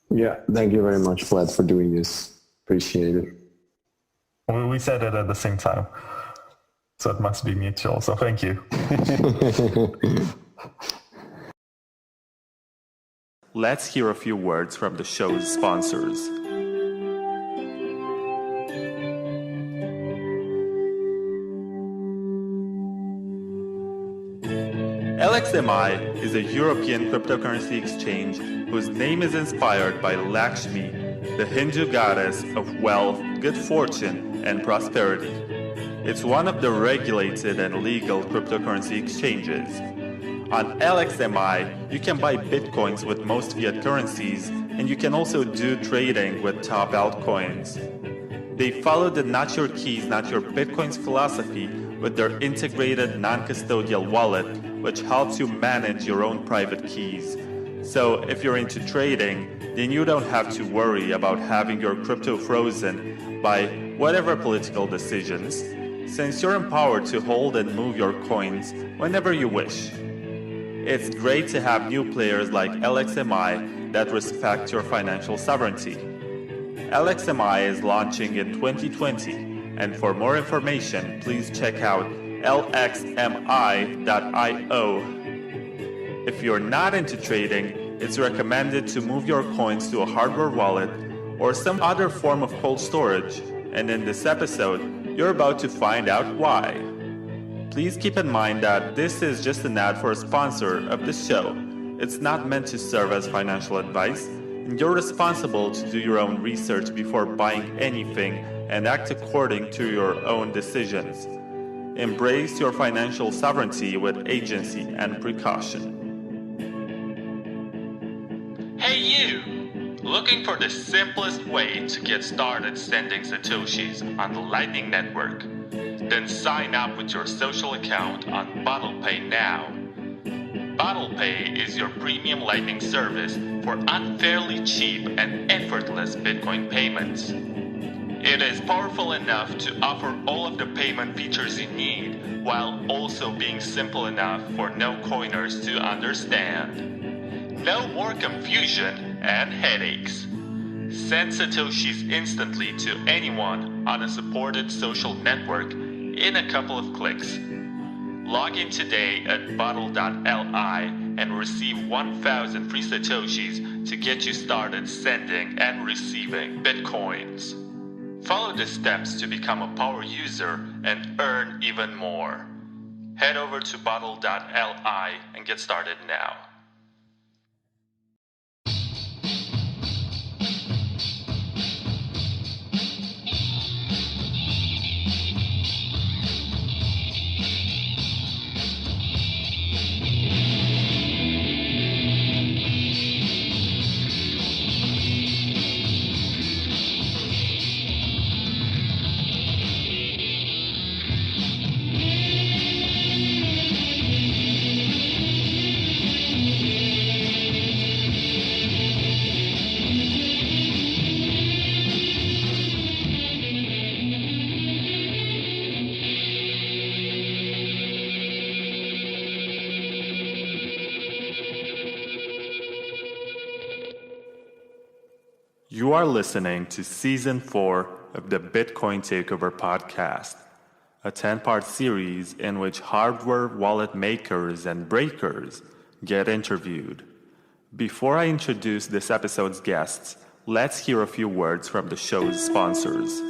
[SPEAKER 6] Yeah, thank you very much, Vlad, for doing this. Appreciate it.
[SPEAKER 3] We said it at the same time, so it must be mutual. So thank you.
[SPEAKER 1] Let's hear a few words from the show's sponsors. LXMI is a European cryptocurrency exchange whose name is inspired by Lakshmi, the Hindu goddess of wealth, good fortune, and prosperity. It's one of the regulated and legal cryptocurrency exchanges. On LXMI, you can buy bitcoins with most fiat currencies, and you can also do trading with top altcoins. They follow the not your keys, not your bitcoins philosophy with their integrated non-custodial wallet, which helps you manage your own private keys. So if you're into trading, then you don't have to worry about having your crypto frozen by whatever political decisions, since you're empowered to hold and move your coins whenever you wish. It's great to have new players like LXMI that respect your financial sovereignty. LXMI is launching in 2020. And for more information, please check out lxmi.io. If you're not into trading, it's recommended to move your coins to a hardware wallet or some other form of cold storage. And in this episode, you're about to find out why. Please keep in mind that this is just an ad for a sponsor of the show. It's not meant to serve as financial advice, and you're responsible to do your own research before buying anything and act according to your own decisions. Embrace your financial sovereignty with agency and precaution. Hey you! Looking for the simplest way to get started sending Satoshis on the Lightning Network? Then sign up with your social account on BottlePay now. BottlePay is your premium Lightning service for unfairly cheap and effortless Bitcoin payments. It is powerful enough to offer all of the payment features you need, while also being simple enough for no-coiners to understand. No more confusion and headaches. Send Satoshis instantly to anyone on a supported social network in a couple of clicks. Log in today at bottle.li and receive 1,000 free Satoshis to get you started sending and receiving Bitcoins. Follow the steps to become a power user and earn even more. Head over to bottle.li and get started now.
[SPEAKER 4] You are listening to Season 4 of the Bitcoin Takeover podcast, a 10-part series in which hardware wallet makers and breakers get interviewed. Before I introduce this episode's guests, let's hear a few words from the show's sponsors.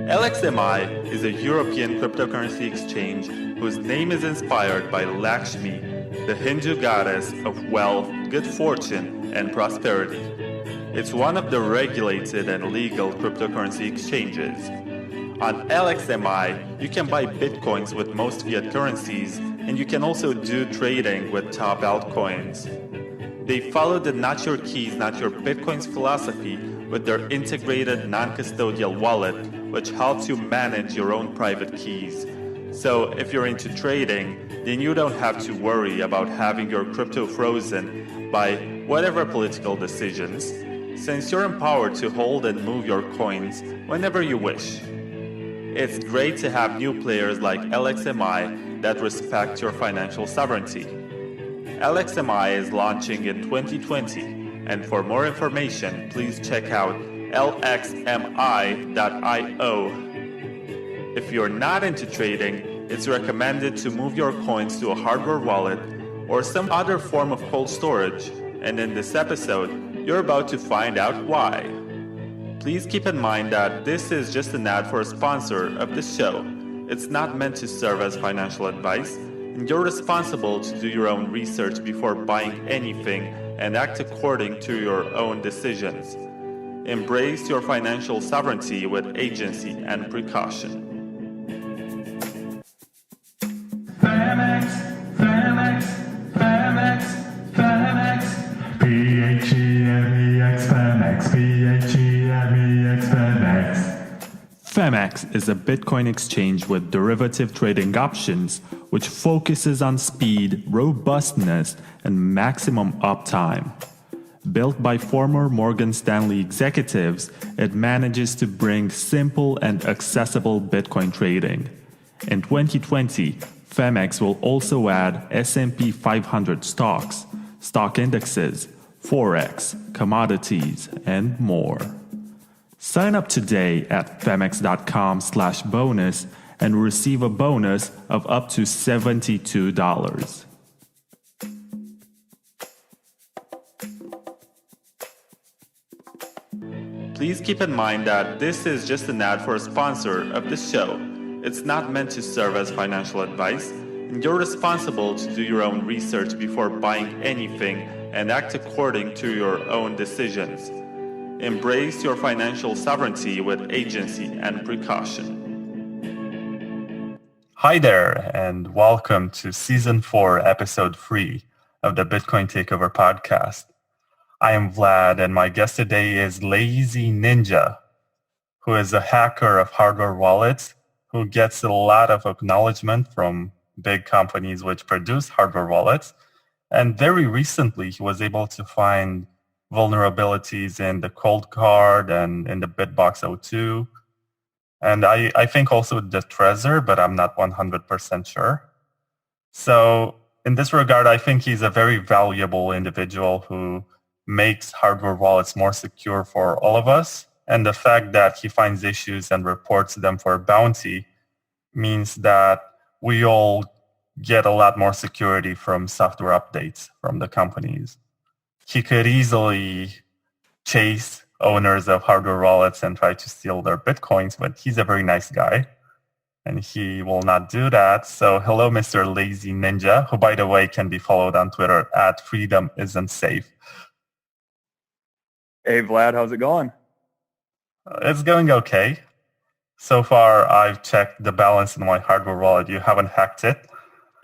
[SPEAKER 4] LXMI is a European cryptocurrency exchange whose name is inspired by Lakshmi, the Hindu goddess of wealth, good fortune, and prosperity. It's one of the regulated and legal cryptocurrency exchanges. On LXMI, you can buy bitcoins with most fiat currencies, and you can also do trading with top altcoins. They follow the not your keys, not your bitcoins philosophy with their integrated non-custodial wallet, which helps you manage your own private keys. So if you're into trading, then you don't have to worry about having your crypto frozen by whatever political decisions, since you're empowered to hold and move your coins whenever you wish. It's great to have new players like LXMI that respect your financial sovereignty. LXMI is launching in 2020, and for more information, please check out lxmi.io. If you're not into trading, it's recommended to move your coins to a hardware wallet or some other form of cold storage, and in this episode, you're about to find out why. Please keep in mind that this is just an ad for a sponsor of the show. It's not meant to serve as financial advice, and you're responsible to do your own research before buying anything and act according to your own decisions. Embrace your financial sovereignty with agency and precaution.
[SPEAKER 1] Famex, P-H-E-M-E-X, Famex, P-H-E-M-E-X, Famex.
[SPEAKER 4] Famex is a Bitcoin exchange with derivative trading options, which focuses on speed, robustness, and maximum uptime. Built by former Morgan Stanley executives, it manages to bring simple and accessible Bitcoin trading. In 2020, Famex will also add S&P 500 stocks, stock indexes, Forex, commodities, and more. Sign up today at famex.com/bonus and receive a bonus of up to $72. Please keep in mind that this is just an ad for a sponsor of the show. It's not meant to serve as financial advice, and you're responsible to do your own research before buying anything and act according to your own decisions. Embrace your financial sovereignty with agency and precaution.
[SPEAKER 3] Hi there, and welcome to Season 4, Episode 3 of the Bitcoin Takeover podcast. I am Vlad, and my guest today is Lazy Ninja, who is a hacker of hardware wallets, who gets a lot of acknowledgement from big companies which produce hardware wallets. And very recently, he was able to find vulnerabilities in the ColdCard and in the BitBox02. And I think also the Trezor, but I'm not 100% sure. So in this regard, I think he's a very valuable individual who makes hardware wallets more secure for all of us. And the fact that he finds issues and reports them for a bounty means that we all get a lot more security from software updates from the companies. He could easily chase owners of hardware wallets and try to steal their Bitcoins, but he's a very nice guy, and he will not do that. So hello, Mr. Lazy Ninja, who, by the way, can be followed on Twitter at Freedom Isn't Safe.
[SPEAKER 8] Hey, Vlad, how's it going?
[SPEAKER 3] It's going okay. So far, I've checked the balance in my hardware wallet. You haven't hacked it?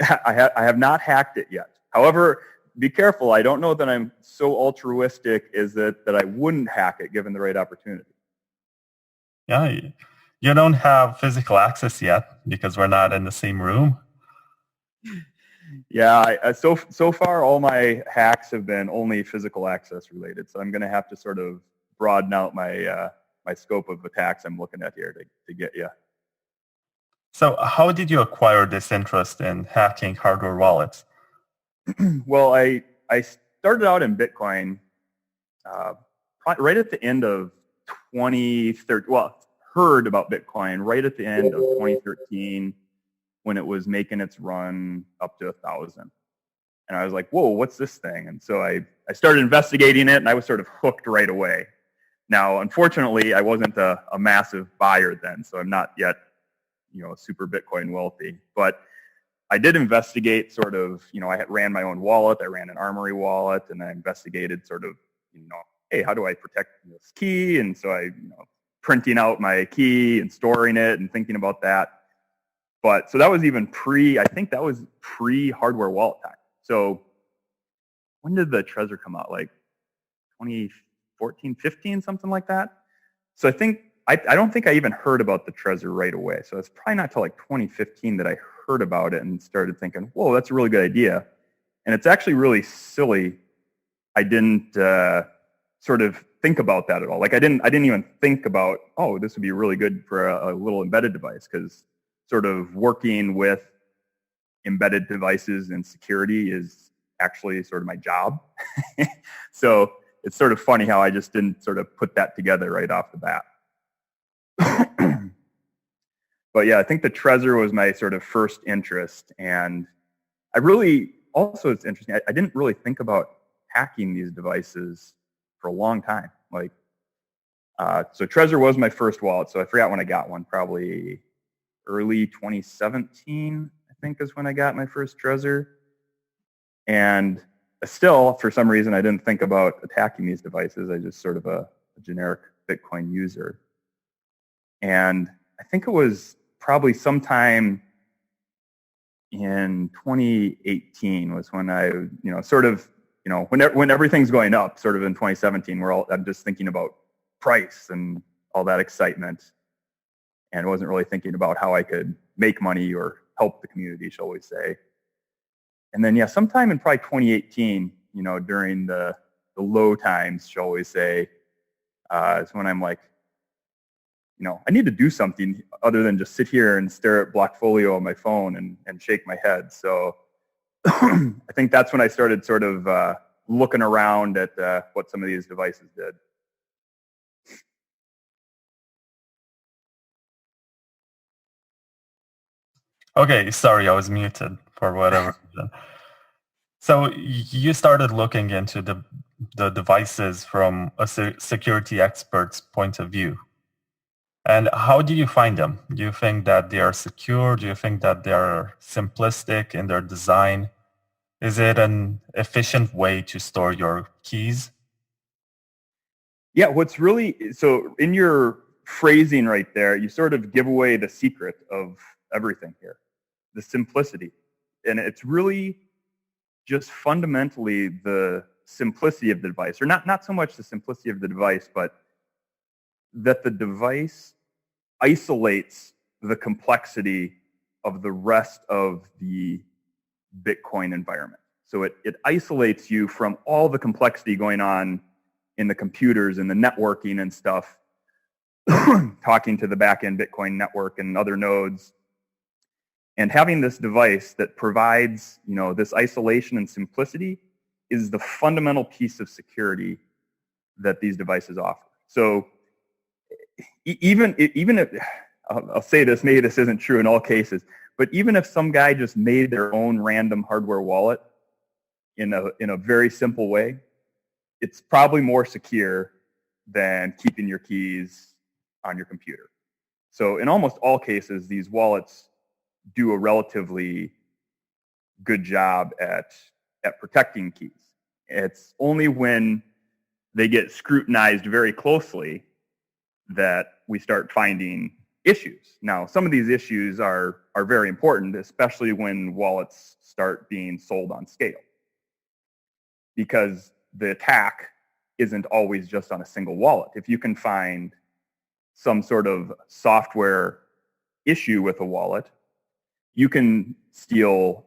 [SPEAKER 8] I have not hacked it yet. However, be careful. I don't know that I'm so altruistic that I wouldn't hack it given the right opportunity.
[SPEAKER 3] Yeah, you don't have physical access yet because we're not in the same room.
[SPEAKER 8] Yeah, so far all my hacks have been only physical access related. So I'm going to have to sort of broaden out my my scope of attacks I'm looking at here to get you.
[SPEAKER 3] So how did you acquire this interest in hacking hardware wallets?
[SPEAKER 8] Well, I started out in Bitcoin right at the end of 2013. Well, heard about Bitcoin right at the end of 2013 when it was making its run up to 1,000. And I was like, whoa, what's this thing? And so I started investigating it, and I was sort of hooked right away. Now, unfortunately, I wasn't a massive buyer then, so I'm not yet, super Bitcoin wealthy. But I did investigate sort of, I had ran my own wallet. I ran an Armory wallet, and I investigated sort of, hey, how do I protect this key? And so I, printing out my key and storing it and thinking about that. But so that was even I think that was pre-hardware wallet time. So when did the Trezor come out? Like 2014, 15, something like that? So I think, I don't think I even heard about the Trezor right away. So it's probably not till like 2015 that I heard about it and started thinking, whoa, that's a really good idea. And it's actually really silly. I didn't sort of think about that at all. Like I didn't even think about, oh, this would be really good for a little embedded device, because sort of working with embedded devices and security is actually sort of my job. So it's sort of funny how I just didn't sort of put that together right off the bat. But yeah, I think the Trezor was my sort of first interest. And I really, also it's interesting, I didn't really think about hacking these devices for a long time. Like, so Trezor was my first wallet. So I forgot when I got one, probably early 2017, I think is when I got my first Trezor. And still, for some reason, I didn't think about attacking these devices. I just sort of a generic Bitcoin user. And I think it was probably sometime in 2018 was when I, sort of, when everything's going up, sort of in 2017, I'm just thinking about price and all that excitement, and wasn't really thinking about how I could make money or help the community, shall we say. And then, yeah, sometime in probably 2018, during the low times, shall we say, is when I'm like, I need to do something other than just sit here and stare at Blockfolio on my phone and shake my head. So I think that's when I started sort of looking around at what some of these devices did.
[SPEAKER 3] Okay, sorry, I was muted for whatever reason. So you started looking into the devices from a security expert's point of view. And how do you find them? Do you think that they are secure? Do you think that they are simplistic in their design? Is it an efficient way to store your keys?
[SPEAKER 8] Yeah, so in your phrasing right there, you sort of give away the secret of everything here, the simplicity. And it's really just fundamentally the simplicity of the device, or not so much the simplicity of the device, but that the device isolates the complexity of the rest of the Bitcoin environment. So it isolates you from all the complexity going on in the computers and the networking and stuff, talking to the backend Bitcoin network and other nodes. And having this device that provides, this isolation and simplicity is the fundamental piece of security that these devices offer. So even if, I'll say this, maybe this isn't true in all cases, but even if some guy just made their own random hardware wallet in a very simple way, it's probably more secure than keeping your keys on your computer. So in almost all cases, these wallets do a relatively good job at protecting keys. It's only when they get scrutinized very closely that we start finding issues. Now, some of these issues are very important, especially when wallets start being sold on scale, because the attack isn't always just on a single wallet. If you can find some sort of software issue with a wallet, you can steal,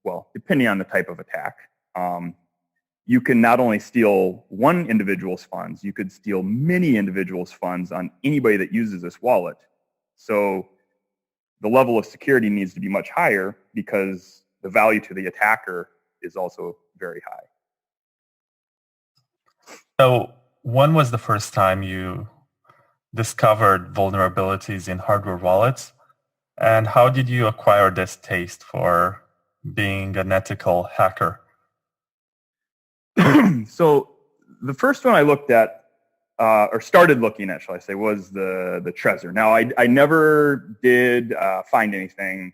[SPEAKER 8] well, depending on the type of attack, you can not only steal one individual's funds, you could steal many individuals' funds on anybody that uses this wallet. So the level of security needs to be much higher because the value to the attacker is also very high.
[SPEAKER 3] So when was the first time you discovered vulnerabilities in hardware wallets? And how did you acquire this taste for being an ethical hacker?
[SPEAKER 8] So the first one I looked at, or started looking at, shall I say, was the Trezor. Now, I never did find anything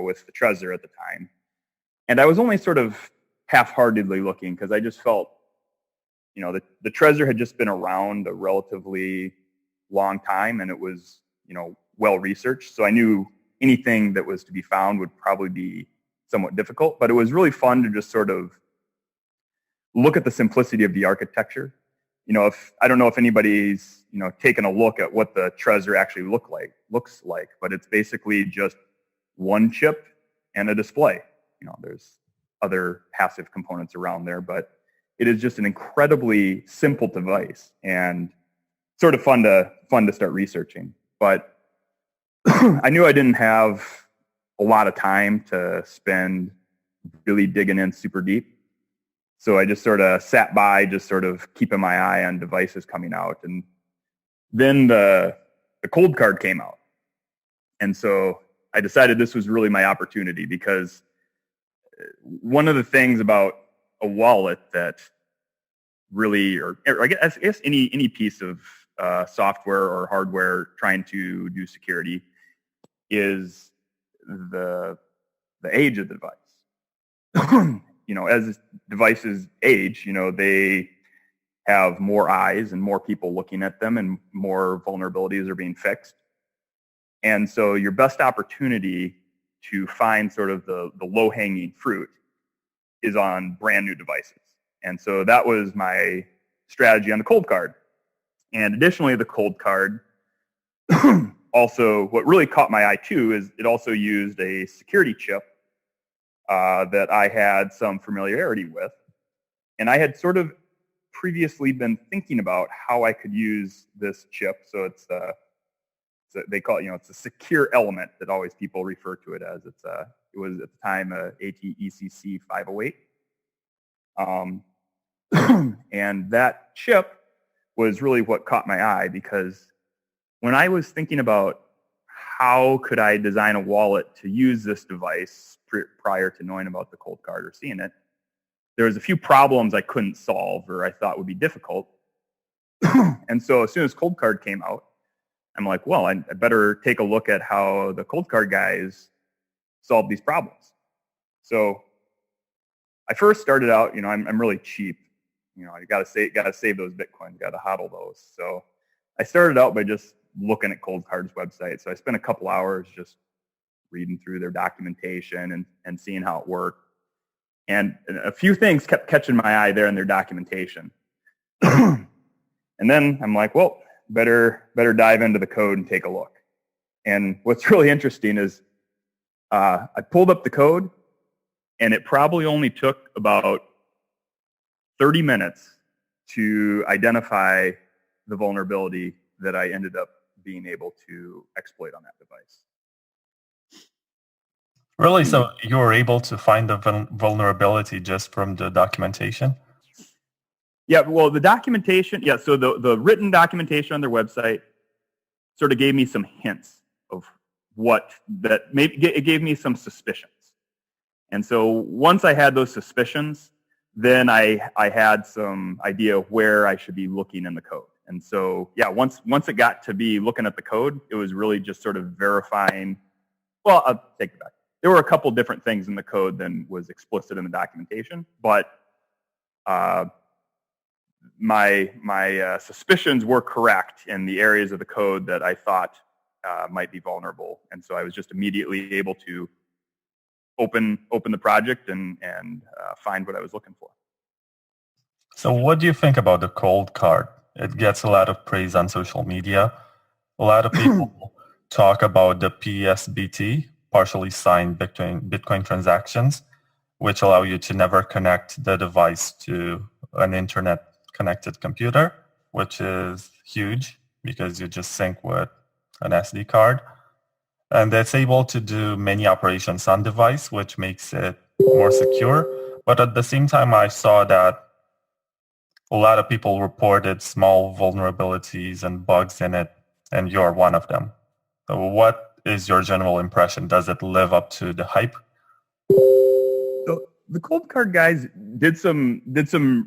[SPEAKER 8] with the Trezor at the time. And I was only sort of half-heartedly looking because I just felt, the Trezor had just been around a relatively long time, and it was, well-researched. So I knew anything that was to be found would probably be somewhat difficult. But it was really fun to just sort of look at the simplicity of the architecture. I don't know if anybody's, taken a look at what the Trezor actually looks like, but it's basically just one chip and a display. There's other passive components around there, but it is just an incredibly simple device and sort of fun to start researching. But I knew I didn't have a lot of time to spend really digging in super deep. So I just sort of sat by, just sort of keeping my eye on devices coming out. And then the ColdCard came out. And so I decided this was really my opportunity, because one of the things about a wallet that really, or I guess any piece of software or hardware trying to do security, is the age of the device. As devices age, they have more eyes and more people looking at them, and more vulnerabilities are being fixed. And so your best opportunity to find sort of the low-hanging fruit is on brand new devices. And so that was my strategy on the ColdCard. And additionally, the ColdCard also, what really caught my eye too, is it also used a security chip that I had some familiarity with. And I had sort of previously been thinking about how I could use this chip. So they call it, it's a secure element that always people refer to it as. It was at the time ATECC 508. And that chip was really what caught my eye, because when I was thinking about how could I design a wallet to use this device prior to knowing about the ColdCard or seeing it, there was a few problems I couldn't solve or I thought would be difficult. And so as soon as ColdCard came out, I'm like, well, I better take a look at how the ColdCard guys solve these problems. So I first started out, I'm really cheap. You gotta save those Bitcoins, gotta hodl those. So I started out by just looking at ColdCard's website. So I spent a couple hours just reading through their documentation and seeing how it worked. And a few things kept catching my eye there in their documentation. And then I'm like, well, better dive into the code and take a look. And what's really interesting is I pulled up the code, and it probably only took about 30 minutes to identify the vulnerability that I ended up being able to exploit on that device.
[SPEAKER 3] Really? So you were able to find the vulnerability just from the documentation?
[SPEAKER 8] Yeah, well, the documentation, yeah, so the written documentation on their website sort of gave me some hints of what that maybe it gave me some suspicions. And so once I had those suspicions, then I had some idea of where I should be looking in the code. And so, yeah, once it got to be looking at the code, it was really just sort of verifying. Well, I'll take it back. There were a couple different things in the code than was explicit in the documentation, but my suspicions were correct in the areas of the code that I thought might be vulnerable. And so I was just immediately able to open the project and find what I was looking for.
[SPEAKER 3] So what do you think about the ColdCard? It gets a lot of praise on social media. A lot of people talk about the PSBT, partially signed Bitcoin transactions, which allow you to never connect the device to an internet-connected computer, which is huge because you just sync with an SD card. And it's able to do many operations on device, which makes it more secure. But at the same time, I saw that a lot of people reported small vulnerabilities and bugs in it, and you're one of them. So what is your general impression? Does it live up to the hype?
[SPEAKER 8] So the ColdCard guys did some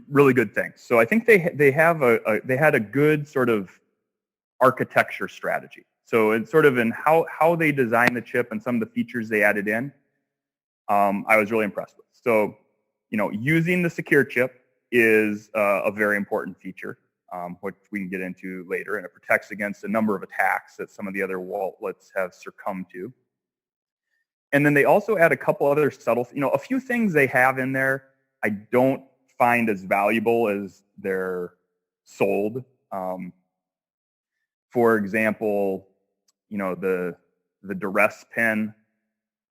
[SPEAKER 8] really good things. So I think they had a good sort of architecture strategy. So it's sort of in how they designed the chip and some of the features they added in, I was really impressed with. So, using the secure chip is a very important feature, which we can get into later, and it protects against a number of attacks that some of the other wallets have succumbed to. And then they also add a couple other subtle, a few things they have in there I don't find as valuable as they're sold. For example, the duress pin,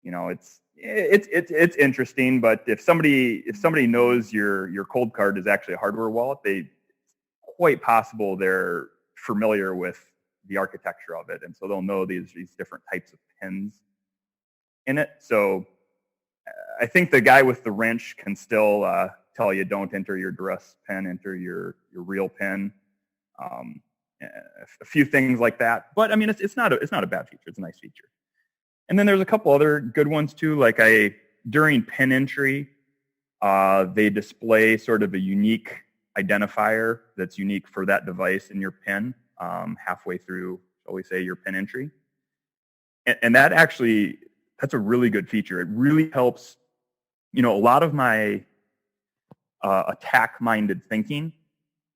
[SPEAKER 8] it's interesting, but if somebody knows your ColdCard is actually a hardware wallet, it's quite possible they're familiar with the architecture of it, and so they'll know these different types of pins in it. So I think the guy with the wrench can still tell you don't enter your duress pin, enter your real pin. A few things like that, but I mean it's not a bad feature. It's a nice feature. And then there's a couple other good ones too. Like during pin entry, they display sort of a unique identifier that's unique for that device in your pin halfway through, shall we say, your pin entry. And that's a really good feature. It really helps. A lot of my attack-minded thinking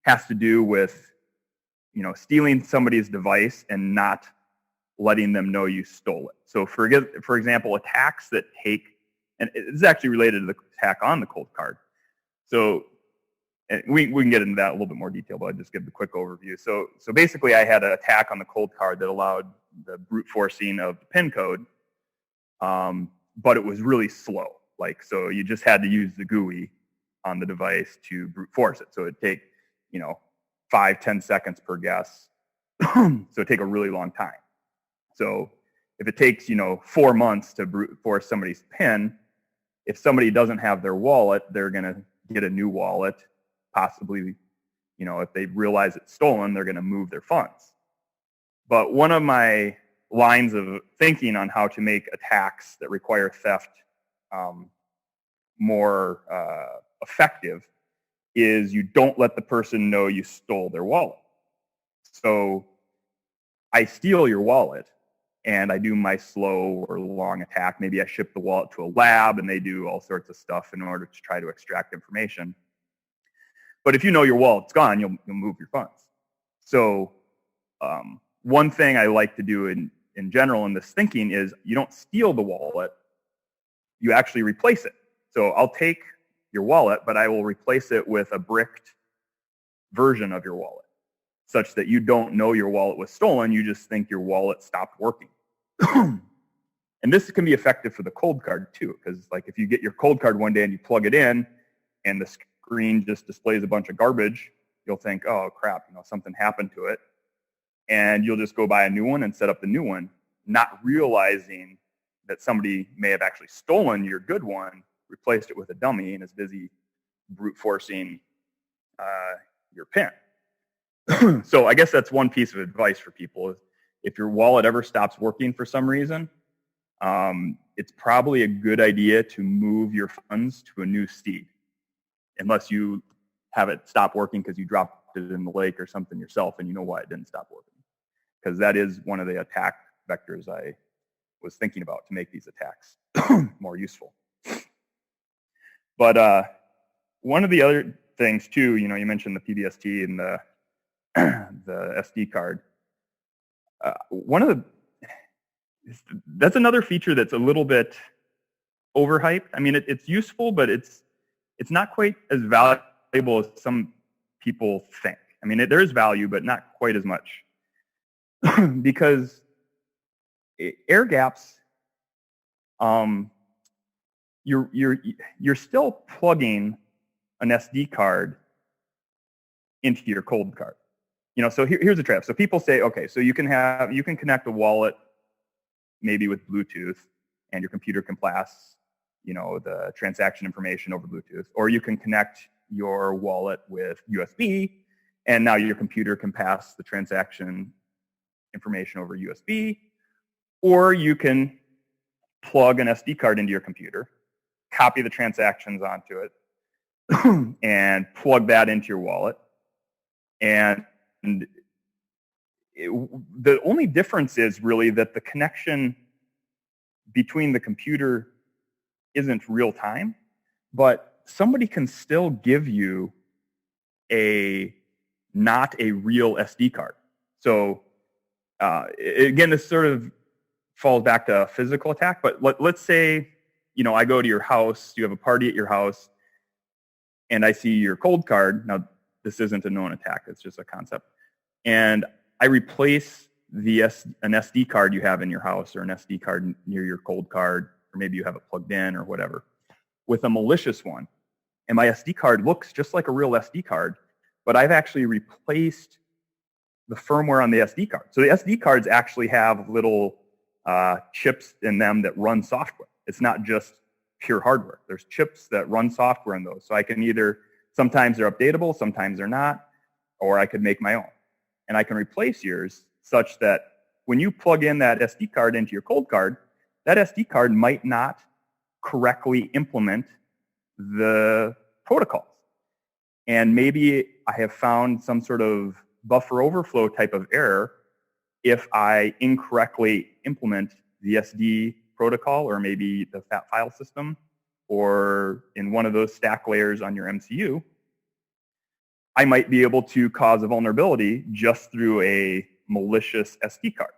[SPEAKER 8] has to do with stealing somebody's device and not letting them know you stole it. So for example, attacks that take, and this is actually related to the attack on the ColdCard. So we can get into that a little bit more detail, but I'll just give the quick overview. So basically I had an attack on the ColdCard that allowed the brute forcing of the PIN code, but it was really slow. So you just had to use the GUI on the device to brute force it. So it'd take, 5-10 seconds per guess. So it'd take a really long time. So if it takes, 4 months to brute force somebody's PIN, if somebody doesn't have their wallet, they're going to get a new wallet. Possibly, if they realize it's stolen, they're going to move their funds. But one of my lines of thinking on how to make attacks that require theft more effective is you don't let the person know you stole their wallet. So I steal your wallet and I do my slow or long attack. Maybe I ship the wallet to a lab and they do all sorts of stuff in order to try to extract information. But if you know your wallet's gone, you'll move your funds. So one thing I like to do in general in this thinking is you don't steal the wallet, you actually replace it. So I'll take your wallet, but I will replace it with a bricked version of your wallet. such that you don't know your wallet was stolen. You just think your wallet stopped working. And this can be effective for the ColdCard too, because like if you get your ColdCard one day and you plug it in and the screen just displays a bunch of garbage, you'll think, oh crap, something happened to it. And you'll just go buy a new one and set up the new one, not realizing that somebody may have actually stolen your good one, replaced it with a dummy, and is busy brute forcing your PIN. So I guess that's one piece of advice for people is if your wallet ever stops working for some reason, it's probably a good idea to move your funds to a new seed, unless you have it stop working because you dropped it in the lake or something yourself and you know why it didn't stop working. Because that is one of the attack vectors I was thinking about to make these attacks more useful. But one of the other things too, you mentioned the PBST and the SD card. That's another feature that's a little bit overhyped. I mean, it's useful, but it's not quite as valuable as some people think. I mean, there is value, but not quite as much. Because air gaps, you're still plugging an SD card into your ColdCard. So here's a trap. So people say, okay, so you can connect a wallet maybe with Bluetooth, and your computer can pass, the transaction information over Bluetooth, or you can connect your wallet with USB, and now your computer can pass the transaction information over USB, or you can plug an SD card into your computer, copy the transactions onto it, and plug that into your wallet. And the only difference is really that the connection between the computer isn't real time, but somebody can still give you not a real SD card. So again, this sort of falls back to a physical attack, but let's say, I go to your house, you have a party at your house, and I see your ColdCard. Now, this isn't a known attack, it's just a concept. And I replace an SD card you have in your house, or an SD card near your ColdCard, or maybe you have it plugged in or whatever, with a malicious one. And my SD card looks just like a real SD card, but I've actually replaced the firmware on the SD card. So the SD cards actually have little chips in them that run software. It's not just pure hardware. There's chips that run software in those. So I can sometimes they're updatable, sometimes they're not, or I could make my own. And I can replace yours such that when you plug in that SD card into your ColdCard, that SD card might not correctly implement the protocols. And maybe I have found some sort of buffer overflow type of error if I incorrectly implement the SD protocol, or maybe the FAT file system, or in one of those stack layers on your MCU. I might be able to cause a vulnerability just through a malicious SD card.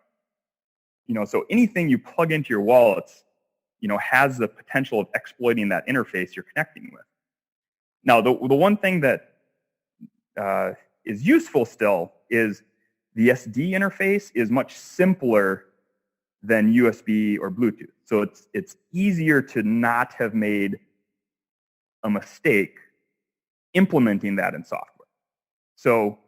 [SPEAKER 8] So anything you plug into your wallets, has the potential of exploiting that interface you're connecting with. Now, the one thing that is useful still is the SD interface is much simpler than USB or Bluetooth. So it's easier to not have made a mistake implementing that in software. So,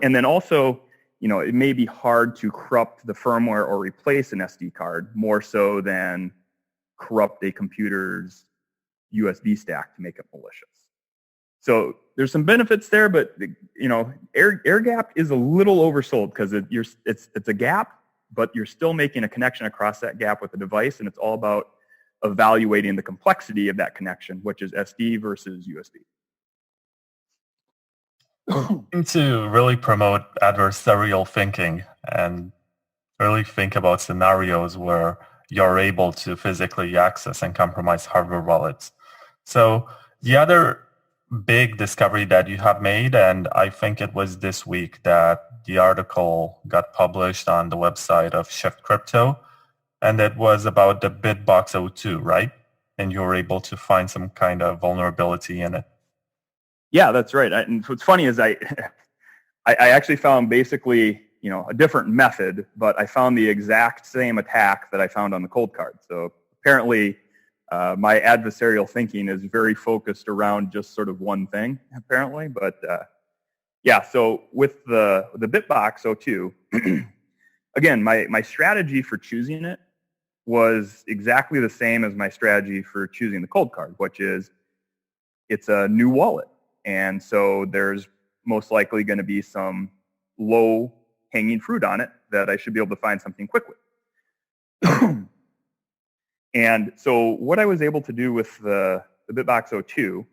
[SPEAKER 8] and then also, it may be hard to corrupt the firmware or replace an SD card more so than corrupt a computer's USB stack to make it malicious. So there's some benefits there, but air gap is a little oversold because it's a gap, but you're still making a connection across that gap with the device, and it's all about evaluating the complexity of that connection, which is SD versus USB.
[SPEAKER 3] To really promote adversarial thinking and really think about scenarios where you're able to physically access and compromise hardware wallets. So the other big discovery that you have made, and I think it was this week that the article got published on the website of Shift Crypto, and it was about the BitBox02, right? And you were able to find some kind of vulnerability in it.
[SPEAKER 8] Yeah, that's right. And what's funny is I actually found basically, a different method, but I found the exact same attack that I found on the ColdCard. So apparently my adversarial thinking is very focused around just sort of one thing, apparently. But yeah, so with the BitBox02, again, my strategy for choosing it was exactly the same as my strategy for choosing the ColdCard, which is it's a new wallet. And so there's most likely going to be some low hanging fruit on it that I should be able to find something quickly. And so what I was able to do with the BitBox02,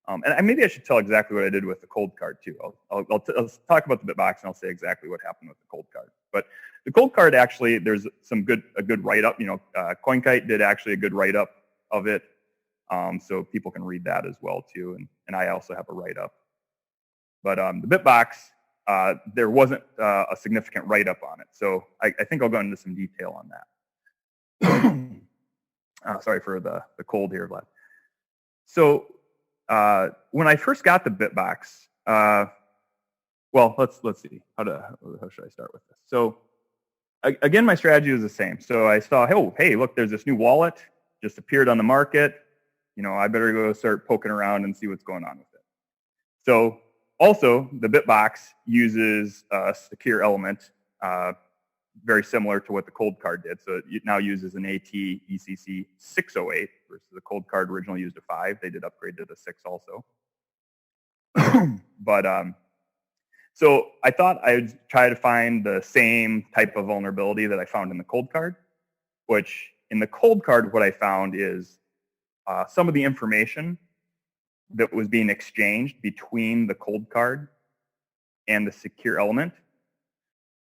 [SPEAKER 8] and maybe I should tell exactly what I did with the ColdCard too. I'll talk about the BitBox and I'll say exactly what happened with the ColdCard. But the ColdCard, actually, there's a good write-up. CoinKite did actually a good write-up of it, so people can read that as well too. And I also have a write-up. But the BitBox, there wasn't a significant write-up on it, so I think I'll go into some detail on that. Sorry for the cold here, Vlad. So when I first got the BitBox, well, let's see. How should I start with this? So again, my strategy was the same. So I saw, hey, look, there's this new wallet just appeared on the market. I better go start poking around and see what's going on with it. So also, the BitBox uses a secure element, very similar to what the ColdCard did. So it now uses an AT ECC 608 versus the ColdCard originally used a 5. They did upgrade to the 6 also. But so I thought I would try to find the same type of vulnerability that I found in the ColdCard, which in the ColdCard, what I found is some of the information that was being exchanged between the ColdCard and the secure element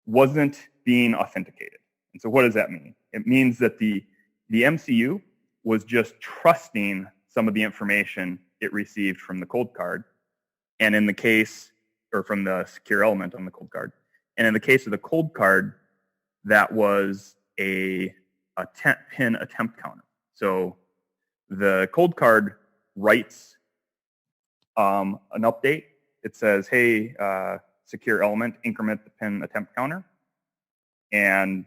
[SPEAKER 8] wasn't being authenticated. And so what does that mean? It means that the MCU was just trusting some of the information it received from the ColdCard, and in the case, or from the secure element on the ColdCard. And in the case of the ColdCard, that was a pin attempt counter. So the ColdCard writes an update. It says, hey, secure element, increment the pin attempt counter. And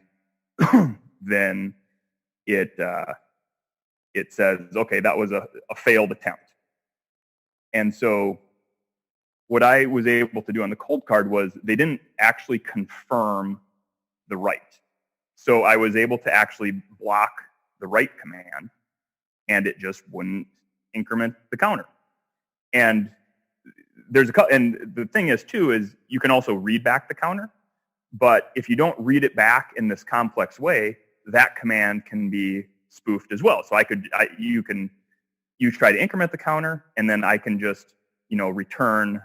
[SPEAKER 8] then it says, okay, that was a failed attempt. And so what I was able to do on the ColdCard was they didn't actually confirm the write. So I was able to actually block the write command, and it just wouldn't increment the counter. And and the thing is too is you can also read back the counter, but if you don't read it back in this complex way, that command can be spoofed as well. So you try to increment the counter, and then I can just return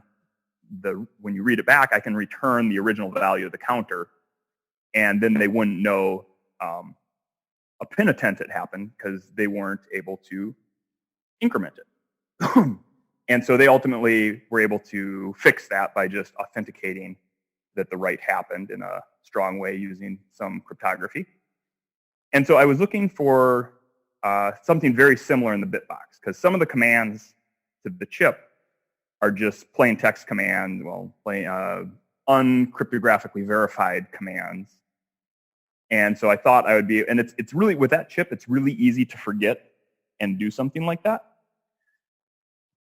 [SPEAKER 8] when you read it back, I can return the original value of the counter, and then they wouldn't know a pin attempt had happened because they weren't able to increment it. And so they ultimately were able to fix that by just authenticating that the write happened in a strong way using some cryptography. And so I was looking for something very similar in the BitBox, because some of the commands to the chip are just plain text commands, uncryptographically verified commands. And so I thought I would be, and it's really, with that chip, it's really easy to forget and do something like that.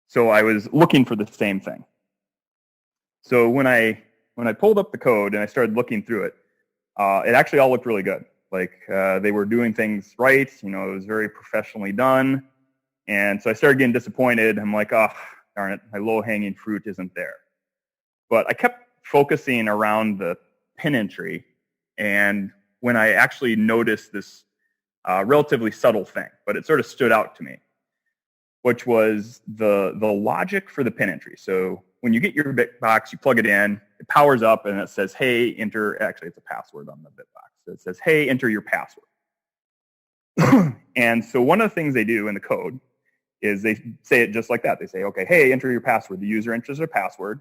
[SPEAKER 8] So I was looking for the same thing. So when I pulled up the code and I started looking through it, it actually all looked really good. Like they were doing things right, it was very professionally done. And so I started getting disappointed. I'm like, oh, darn it, my low-hanging fruit isn't there. But I kept focusing around the pin entry, and when I actually noticed this relatively subtle thing, but it sort of stood out to me, which was the logic for the pin entry. So when you get your BitBox, you plug it in, it powers up, and it says, hey, enter, actually it's a password on the BitBox. So it says, hey, enter your password. And so one of the things they do in the code is they say it just like that. They say, okay, hey, enter your password. The user enters their password,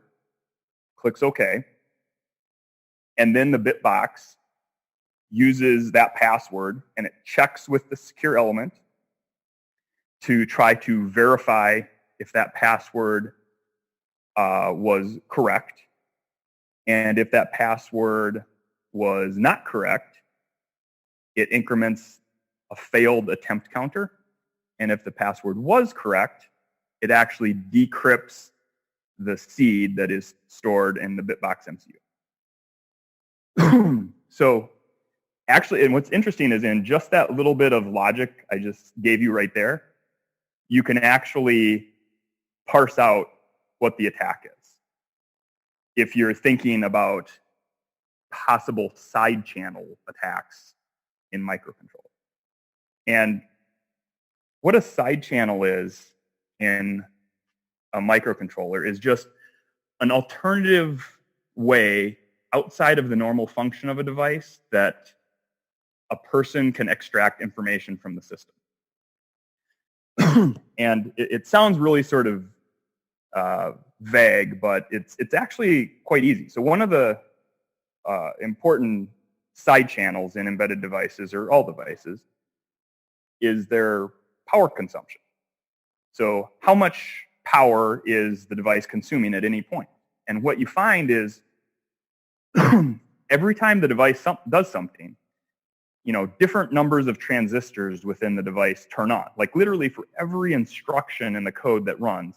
[SPEAKER 8] clicks OK, and then the BitBox uses that password, and it checks with the secure element to try to verify if that password was correct. And if that password was not correct, it increments a failed attempt counter. And if the password was correct, it actually decrypts the seed that is stored in the BitBox MCU. So actually, and what's interesting is in just that little bit of logic I just gave you right there, you can actually parse out what the attack is. If you're thinking about possible side channel attacks in microcontrollers. And what a side channel is in a microcontroller is just an alternative way outside of the normal function of a device that a person can extract information from the system. And it sounds really sort of vague, but it's actually quite easy. So one of the important side channels in embedded devices, or all devices, is their power consumption. So how much power is the device consuming at any point? And what you find is every time the device does something, different numbers of transistors within the device turn on. Like literally for every instruction in the code that runs,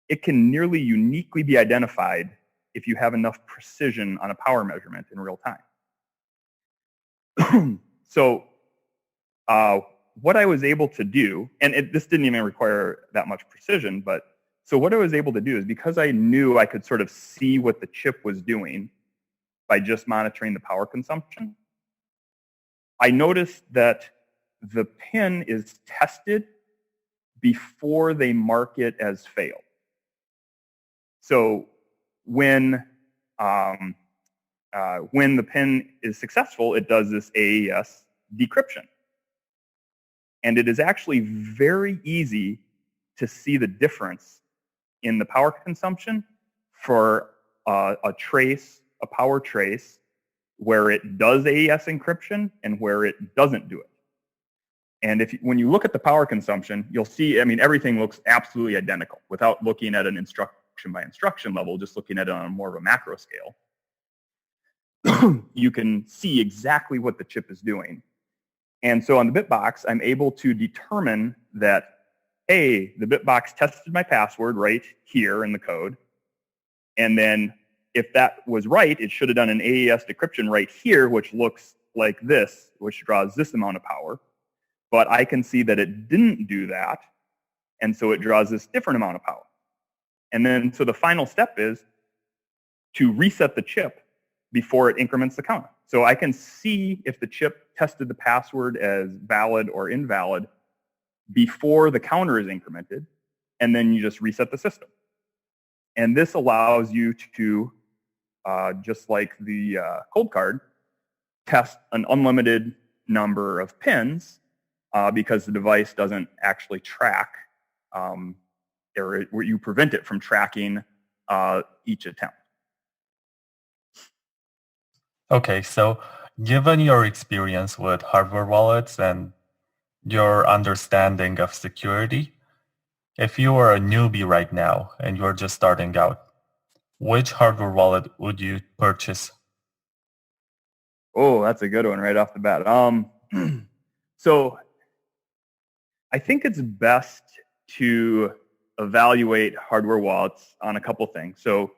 [SPEAKER 8] it can nearly uniquely be identified if you have enough precision on a power measurement in real time. So what I was able to do, and this didn't even require that much precision, but so what I was able to do is because I knew I could sort of see what the chip was doing by just monitoring the power consumption, I noticed that the pin is tested before they mark it as failed. So when the pin is successful, it does this AES decryption. And it is actually very easy to see the difference in the power consumption for a power trace, where it does AES encryption and where it doesn't do it. And when you look at the power consumption, you'll see, everything looks absolutely identical without looking at an instruction by instruction level, just looking at it on more of a macro scale. You can see exactly what the chip is doing. And so on the BitBox, I'm able to determine that, hey, the BitBox tested my password right here in the code. And then if that was right, it should have done an AES decryption right here, which looks like this, which draws this amount of power. But I can see that it didn't do that. And so it draws this different amount of power. And then so the final step is to reset the chip before it increments the counter. So I can see if the chip tested the password as valid or invalid before the counter is incremented, and then you just reset the system. And this allows you to, just like the ColdCard, test an unlimited number of pins because the device doesn't actually track, or you prevent it from tracking each attempt.
[SPEAKER 3] Okay, so given your experience with hardware wallets and your understanding of security, if you were a newbie right now and you're just starting out, which hardware wallet would you purchase?
[SPEAKER 8] Oh, that's a good one right off the bat. So I think it's best to evaluate hardware wallets on a couple things. So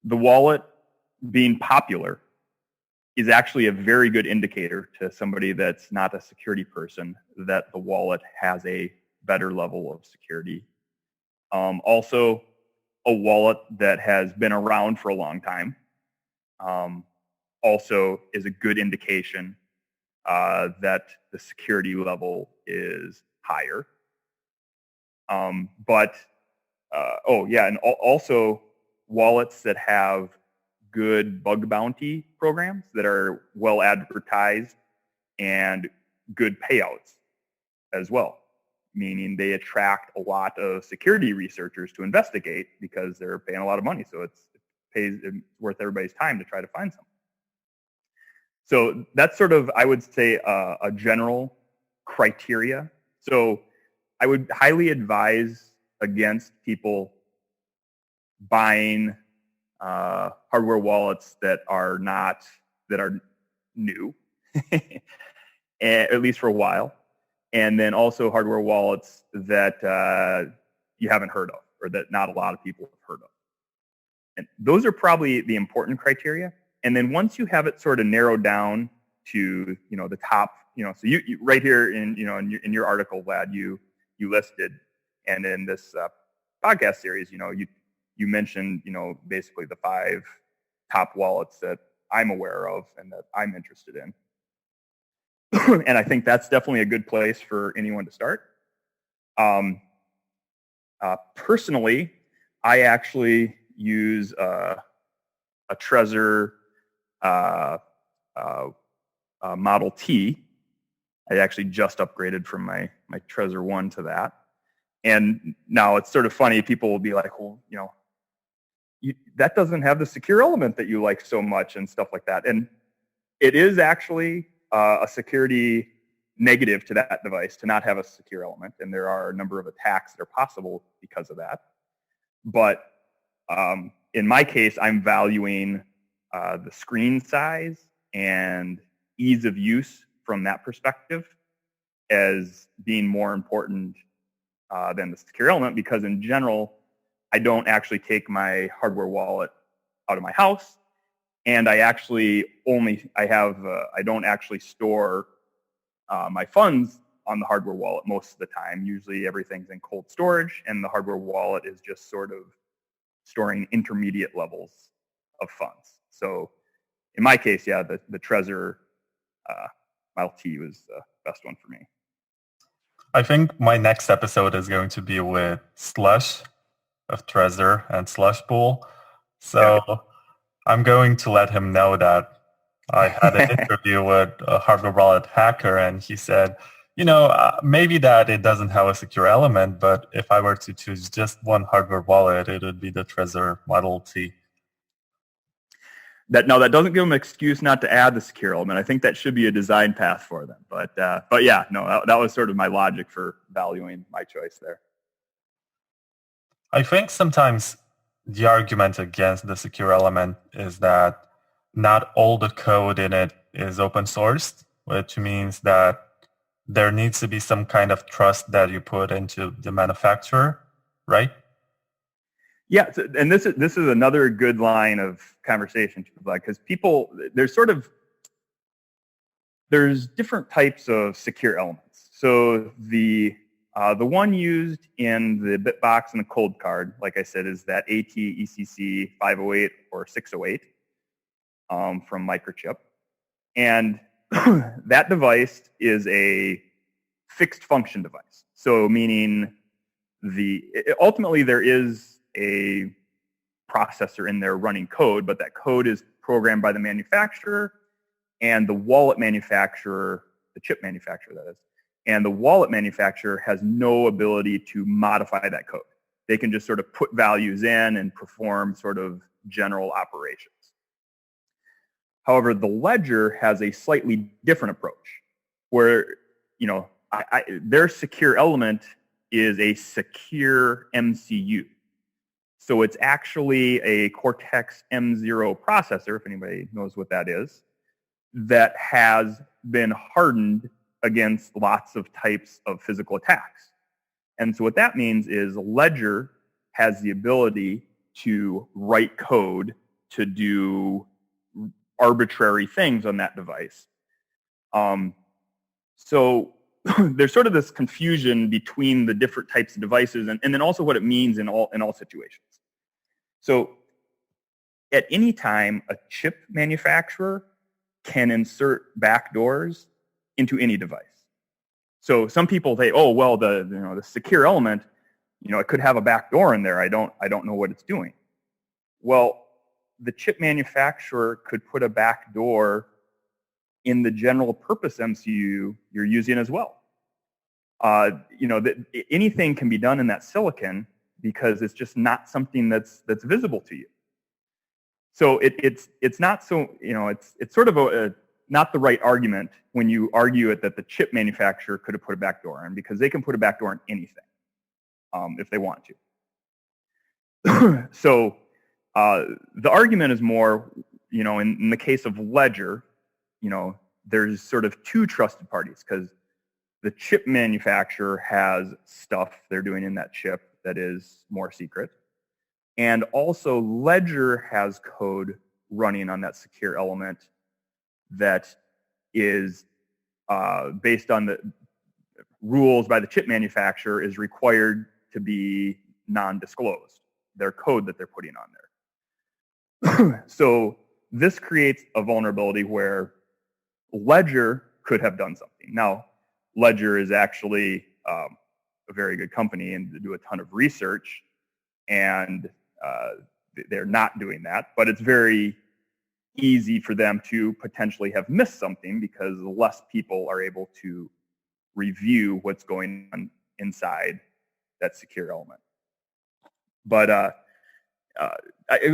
[SPEAKER 8] the wallet being popular is actually a very good indicator to somebody that's not a security person that the wallet has a better level of security. Also, a wallet that has been around for a long time also is a good indication that the security level is higher. And also wallets that have good bug bounty programs that are well advertised and good payouts as well, meaning they attract a lot of security researchers to investigate because they're paying a lot of money. So it's worth everybody's time to try to find something. So that's sort of, I would say, a general criteria. So I would highly advise against people buying hardware wallets that are new, at least for a while, and then also hardware wallets that you haven't heard of, or that not a lot of people have heard of. And those are probably the important criteria. And then once you have it sort of narrowed down to, the top, so you right here in your article, Vlad, you listed, and in this podcast series, you mentioned, basically the 5 top wallets that I'm aware of and that I'm interested in. And I think that's definitely a good place for anyone to start. Personally, I actually use a Trezor Model T. I actually just upgraded from my Trezor 1 to that. And now it's sort of funny, people will be like, well, that doesn't have the secure element that you like so much and stuff like that. And it is actually a security negative to that device to not have a secure element. And there are a number of attacks that are possible because of that. But in my case, I'm valuing the screen size and ease of use from that perspective as being more important than the secure element, because in general, I don't actually take my hardware wallet out of my house, and I don't actually store my funds on the hardware wallet most of the time. Usually everything's in cold storage, and the hardware wallet is just sort of storing intermediate levels of funds. So in my case, yeah, the Trezor Model T was the best one for me.
[SPEAKER 3] I think my next episode is going to be with Slush of Trezor and Slush Pool. So yeah. I'm going to let him know that I had an interview with a hardware wallet hacker, and he said, maybe that it doesn't have a secure element, but if I were to choose just one hardware wallet, it would be the Trezor Model T.
[SPEAKER 8] That doesn't give them an excuse not to add the secure element. I think that should be a design path for them. But yeah, no, that was sort of my logic for valuing my choice there.
[SPEAKER 3] I think sometimes the argument against the secure element is that not all the code in it is open sourced, which means that there needs to be some kind of trust that you put into the manufacturer, right?
[SPEAKER 8] Yeah, and this is another good line of conversation, because there's different types of secure elements. So the one used in the BitBox and the ColdCard, like I said, is that AT-ECC 508 or 608 from Microchip. And that device is a fixed function device. So meaning ultimately there is a processor in there running code, but that code is programmed by the manufacturer and the wallet manufacturer, the chip manufacturer that is, and the wallet manufacturer has no ability to modify that code. They can just sort of put values in and perform sort of general operations. However, the ledger has a slightly different approach where, their secure element is a secure MCU. So it's actually a Cortex M0 processor, if anybody knows what that is, that has been hardened against lots of types of physical attacks. And so what that means is Ledger has the ability to write code to do arbitrary things on that device. So there's sort of this confusion between the different types of devices and then also what it means in all situations. So at any time, a chip manufacturer can insert backdoors into any device. So some people say, oh, well, the secure element, it could have a backdoor in there. I don't know what it's doing. Well, the chip manufacturer could put a backdoor in the general purpose MCU you're using as well. Anything can be done in that silicon because it's just not something that's visible to you. So it's not so, it's sort of not the right argument when you argue it that the chip manufacturer could have put a backdoor in, because they can put a backdoor in anything if they want to. So the argument is more, in the case of Ledger, there's sort of two trusted parties because the chip manufacturer has stuff they're doing in that chip that is more secret. And also Ledger has code running on that secure element that is based on the rules by the chip manufacturer is required to be non-disclosed, their code that they're putting on there. So this creates a vulnerability where Ledger could have done something. Now, Ledger is actually a very good company and they do a ton of research, and they're not doing that, but it's very easy for them to potentially have missed something because less people are able to review what's going on inside that secure element. But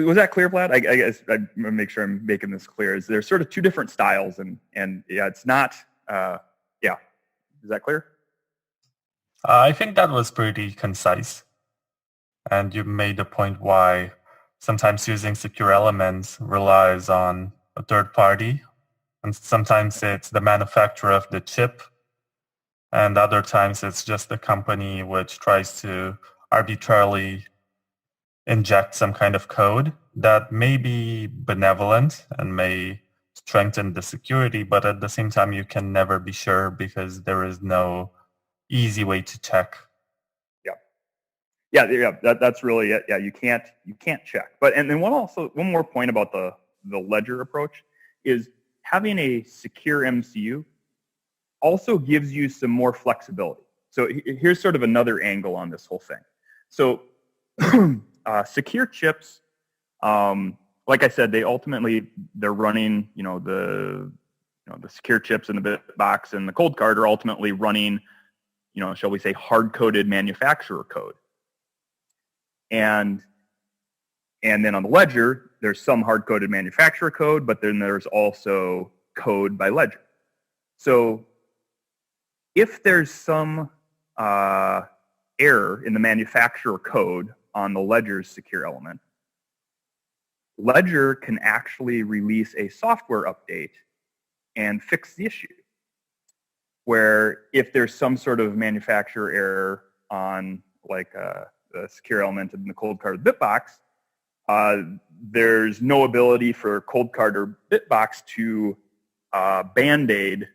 [SPEAKER 8] was that clear, Vlad? I guess I'm gonna make sure I'm making this clear. Is there's sort of two different styles, and yeah, it's not. Yeah, is that clear?
[SPEAKER 3] I think that was pretty concise, and you made the point why sometimes using secure elements relies on a third party, and sometimes it's the manufacturer of the chip, and other times it's just the company which tries to arbitrarily inject some kind of code that may be benevolent and may strengthen the security, but at the same time you can never be sure because there is no easy way to check.
[SPEAKER 8] Yeah, that's really it. Yeah, you can't check. But and then one more point about the Ledger approach is having a secure MCU also gives you some more flexibility. So here's sort of another angle on this whole thing. So secure chips, like I said, they're running, the secure chips in the BitBox and the ColdCard are ultimately running, shall we say, hard-coded manufacturer code. And then on the Ledger, there's some hard-coded manufacturer code, but then there's also code by Ledger. So if there's some error in the manufacturer code on the Ledger's secure element, Ledger can actually release a software update and fix the issue. Where if there's some sort of manufacturer error on like the secure element in the ColdCard or BitBox, there's no ability for ColdCard or BitBox to band-aid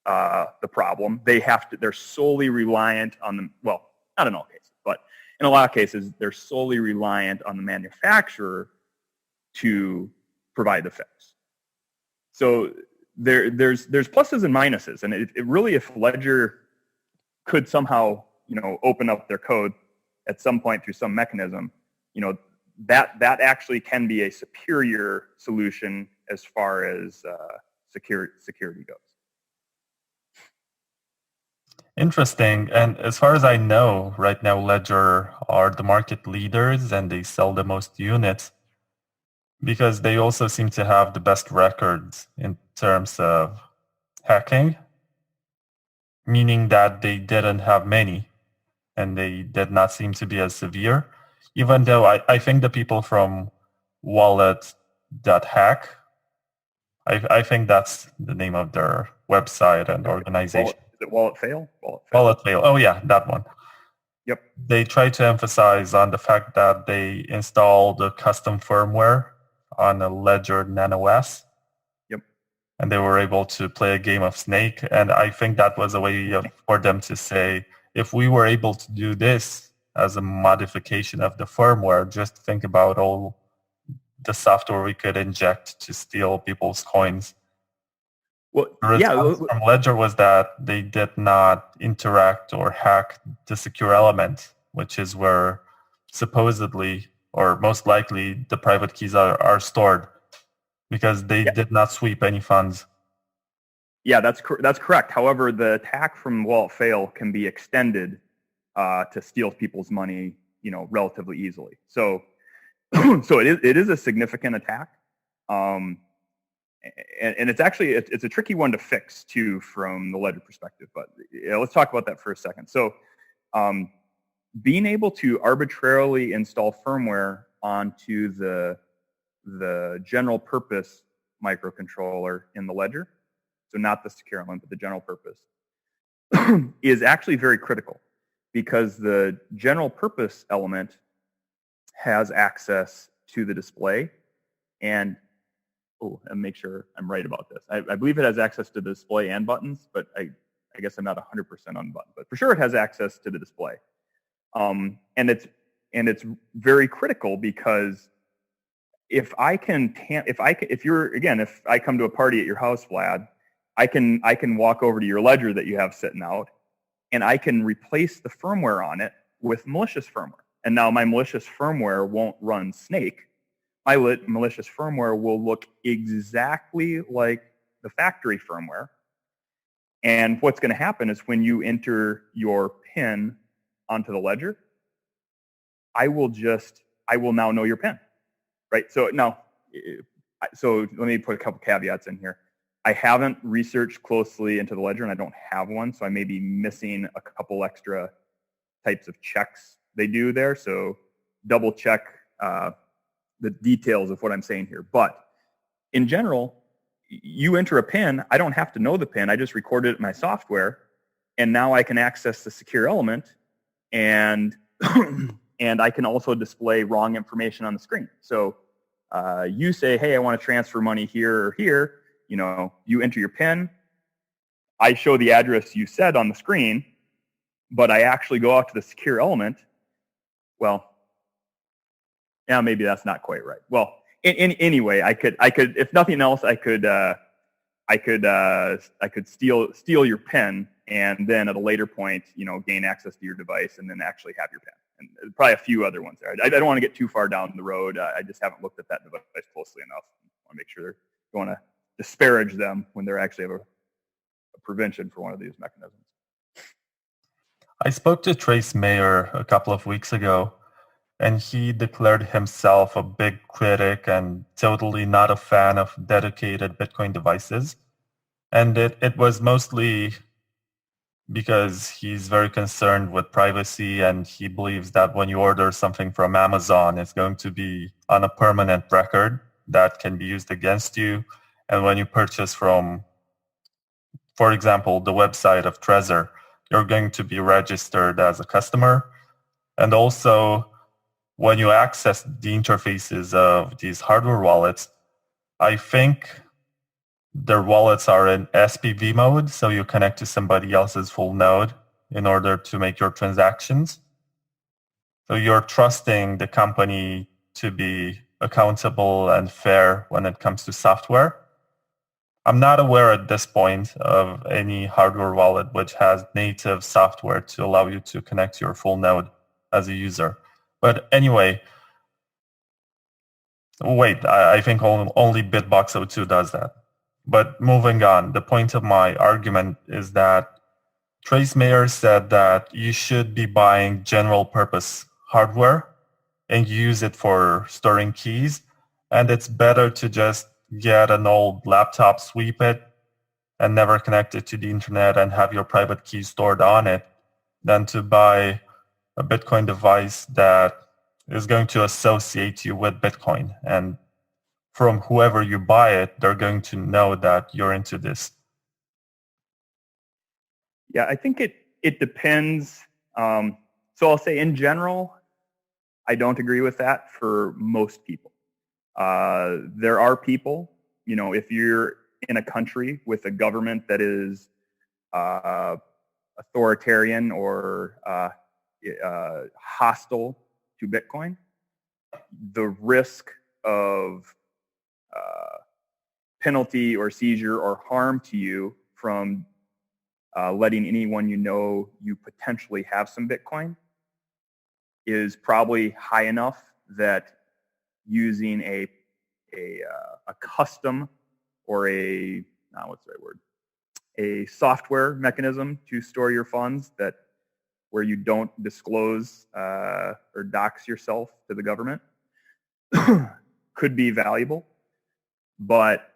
[SPEAKER 8] the problem. They're solely reliant on them. Well, not in all cases, but in a lot of cases, they're solely reliant on the manufacturer to provide the fix. So there's pluses and minuses, and it really, if Ledger could somehow open up their code at some point through some mechanism, that actually can be a superior solution as far as security goes.
[SPEAKER 3] Interesting. And as far as I know, right now Ledger are the market leaders and they sell the most units because they also seem to have the best records in terms of hacking, meaning that they didn't have many and they did not seem to be as severe, even though I think the people from wallet.hack, I think that's the name of their website and organization.
[SPEAKER 8] Is it Wallet Fail?
[SPEAKER 3] Wallet Fail. Oh yeah, that one.
[SPEAKER 8] Yep.
[SPEAKER 3] They try to emphasize on the fact that they installed a custom firmware on a Ledger Nano S.
[SPEAKER 8] Yep.
[SPEAKER 3] And they were able to play a game of Snake. And I think that was a way for them to say, if we were able to do this as a modification of the firmware, just think about all the software we could inject to steal people's coins.
[SPEAKER 8] Well,
[SPEAKER 3] the response from Ledger was that they did not interact or hack the secure element, which is where supposedly or most likely the private keys are stored, because they did not sweep any funds.
[SPEAKER 8] Yeah, that's correct. However, the attack from Wallet Fail can be extended to steal people's money, relatively easily. So, it is a significant attack. And it's actually it's a tricky one to fix too from the Ledger perspective. But let's talk about that for a second. So being able to arbitrarily install firmware onto the general purpose microcontroller in the ledger, so not the secure element, but the general purpose, is actually very critical, because the general purpose element has access to the display, and make sure I'm right about this. I believe it has access to the display and buttons, but I guess I'm not 100% on the button, but for sure it has access to the display. And it's very critical, because if I come to a party at your house, Vlad, I can walk over to your ledger that you have sitting out, and I can replace the firmware on it with malicious firmware. And now my malicious firmware won't run Snake. My malicious firmware will look exactly like the factory firmware. And what's going to happen is when you enter your PIN onto the ledger, I will now know your PIN, right? So now, so let me put a couple caveats in here. I haven't researched closely into the ledger, and I don't have one, so I may be missing a couple extra types of checks they do there. So double check the details of what I'm saying here. But in general, you enter a PIN, I don't have to know the PIN. I just record it in my software, and now I can access the secure element, and and I can also display wrong information on the screen. So you say, hey, I want to transfer money here or here. You enter your PIN. I show the address you said on the screen, but I actually go out to the secure element. Well, yeah, maybe that's not quite right. Well, anyway, I could, if nothing else, I could steal your PIN, and then at a later point, gain access to your device, and then actually have your PIN. And probably a few other ones there. I don't want to get too far down the road. I just haven't looked at that device closely enough. I want to make sure they want to disparage them when they're actually have a prevention for one of these mechanisms.
[SPEAKER 3] I spoke to Trace Mayer a couple of weeks ago, and he declared himself a big critic and totally not a fan of dedicated Bitcoin devices. And it was mostly because he's very concerned with privacy, and he believes that when you order something from Amazon, it's going to be on a permanent record that can be used against you. And when you purchase from, for example, the website of Trezor, you're going to be registered as a customer. And also, when you access the interfaces of these hardware wallets, I think their wallets are in SPV mode, so you connect to somebody else's full node in order to make your transactions. So you're trusting the company to be accountable and fair when it comes to software. I'm not aware at this point of any hardware wallet which has native software to allow you to connect to your full node as a user. But anyway, wait, I think only BitBox02 does that. But moving on, the point of my argument is that Trace Mayer said that you should be buying general purpose hardware and use it for storing keys. And it's better to just get an old laptop, sweep it, and never connect it to the internet and have your private key stored on it than to buy a Bitcoin device that is going to associate you with Bitcoin. And from whoever you buy it, they're going to know that you're into this.
[SPEAKER 8] Yeah, I think it depends. So I'll say in general, I don't agree with that for most people. There are people, if you're in a country with a government that is authoritarian or hostile to Bitcoin, the risk of penalty or seizure or harm to you from letting anyone you potentially have some Bitcoin is probably high enough that using a custom or a software mechanism to store your funds where you don't disclose or dox yourself to the government could be valuable. But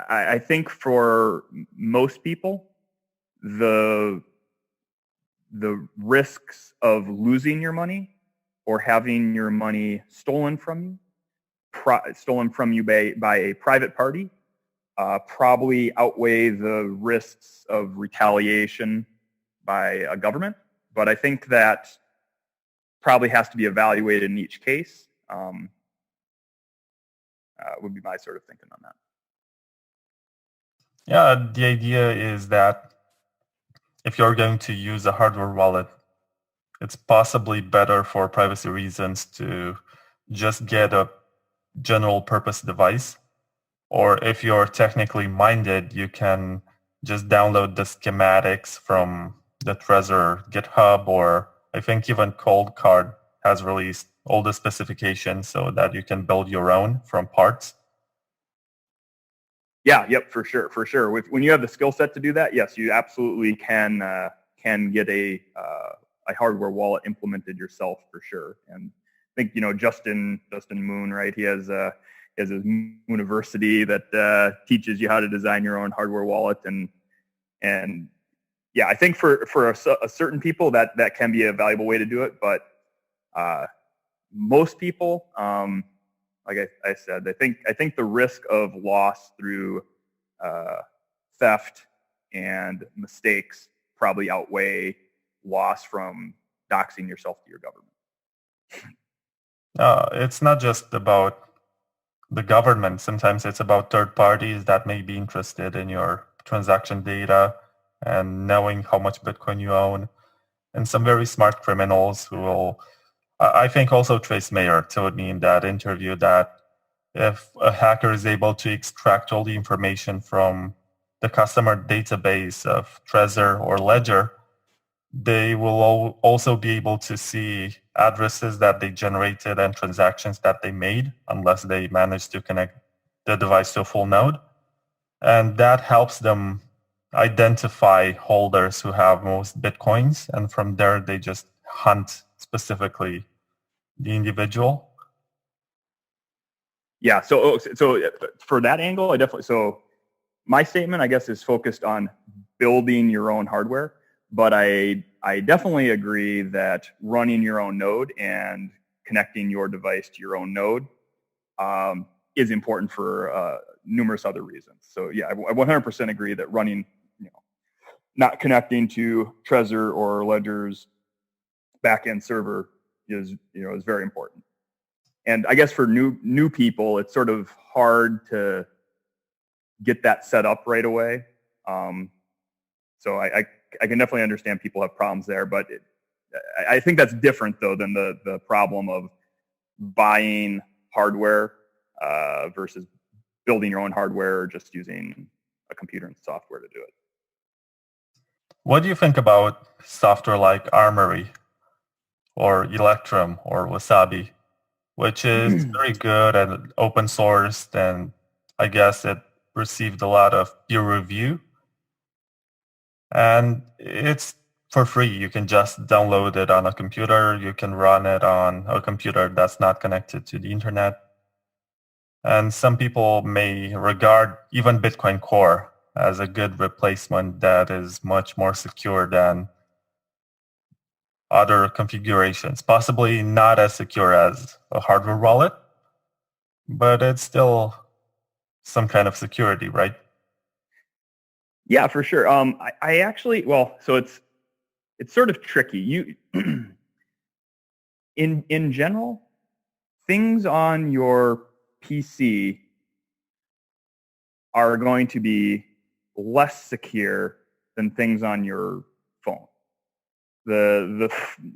[SPEAKER 8] I think for most people, the risks of losing your money or having your money stolen from you, by a private party, probably outweigh the risks of retaliation by a government. But I think that probably has to be evaluated in each case. Would be my sort of thinking on that.
[SPEAKER 3] Yeah, the idea is that if you're going to use a hardware wallet, it's possibly better for privacy reasons to just get a general purpose device. Or if you're technically minded, you can just download the schematics from the Trezor GitHub, or I think even ColdCard has released all the specifications so that you can build your own from parts.
[SPEAKER 8] Yeah, yep, for sure. When you have the skill set to do that, yes, you absolutely can get a hardware wallet implemented yourself for sure. And I think Justin Moon, right? He has his university that teaches you how to design your own hardware wallet, and yeah, I think for a certain people that can be a valuable way to do it, but most people, like I said, I think the risk of loss through theft and mistakes probably outweigh loss from doxing yourself to your government.
[SPEAKER 3] It's not just about the government. Sometimes it's about third parties that may be interested in your transaction data and knowing how much Bitcoin you own. And some very smart criminals who will, I think also Trace Mayer told me in that interview that if a hacker is able to extract all the information from the customer database of Trezor or Ledger, they will also be able to see addresses that they generated and transactions that they made, unless they manage to connect the device to a full node. And that helps them identify holders who have most Bitcoins. And from there, they just hunt specifically the individual. Yeah,
[SPEAKER 8] so for that angle, so my statement, I guess, is focused on building your own hardware. But I definitely agree that running your own node and connecting your device to your own node is important for numerous other reasons. So yeah, I 100% agree that running, not connecting to Trezor or Ledger's backend server is very important. And I guess for new people, it's sort of hard to get that set up right away. So I can definitely understand people have problems there, but I think that's different though than the problem of buying hardware versus building your own hardware or just using a computer and software to do it.
[SPEAKER 3] What do you think about software like Armory or Electrum or Wasabi, which is very good and open sourced, and I guess it received a lot of peer review? And it's for free. You can just download it on a computer. You can run it on a computer that's not connected to the internet. And some people may regard even Bitcoin Core as a good replacement that is much more secure than other configurations. Possibly not as secure as a hardware wallet, but it's still some kind of security, right?
[SPEAKER 8] Yeah, for sure. I actually, so it's sort of tricky. You, in general, things on your PC are going to be less secure than things on your phone.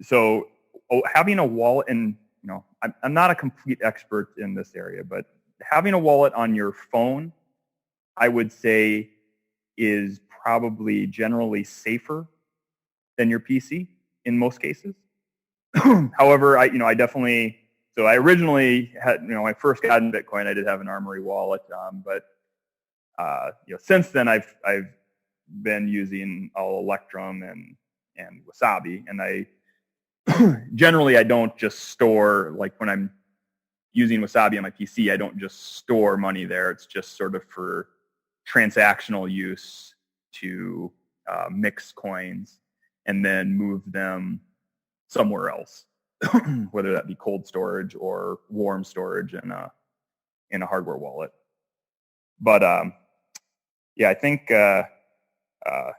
[SPEAKER 8] So having a wallet, and I'm not a complete expert in this area, but having a wallet on your phone, I would say, is probably generally safer than your PC in most cases. However, I definitely, so I originally had, when I first got in Bitcoin, I did have an Armory wallet, but since then I've been using all Electrum and Wasabi, and I generally I don't just store, like when I'm using Wasabi on my PC, I don't just store money there. It's just sort of for transactional use to mix coins and then move them somewhere else. whether that be cold storage or warm storage in a hardware wallet. But yeah, I think I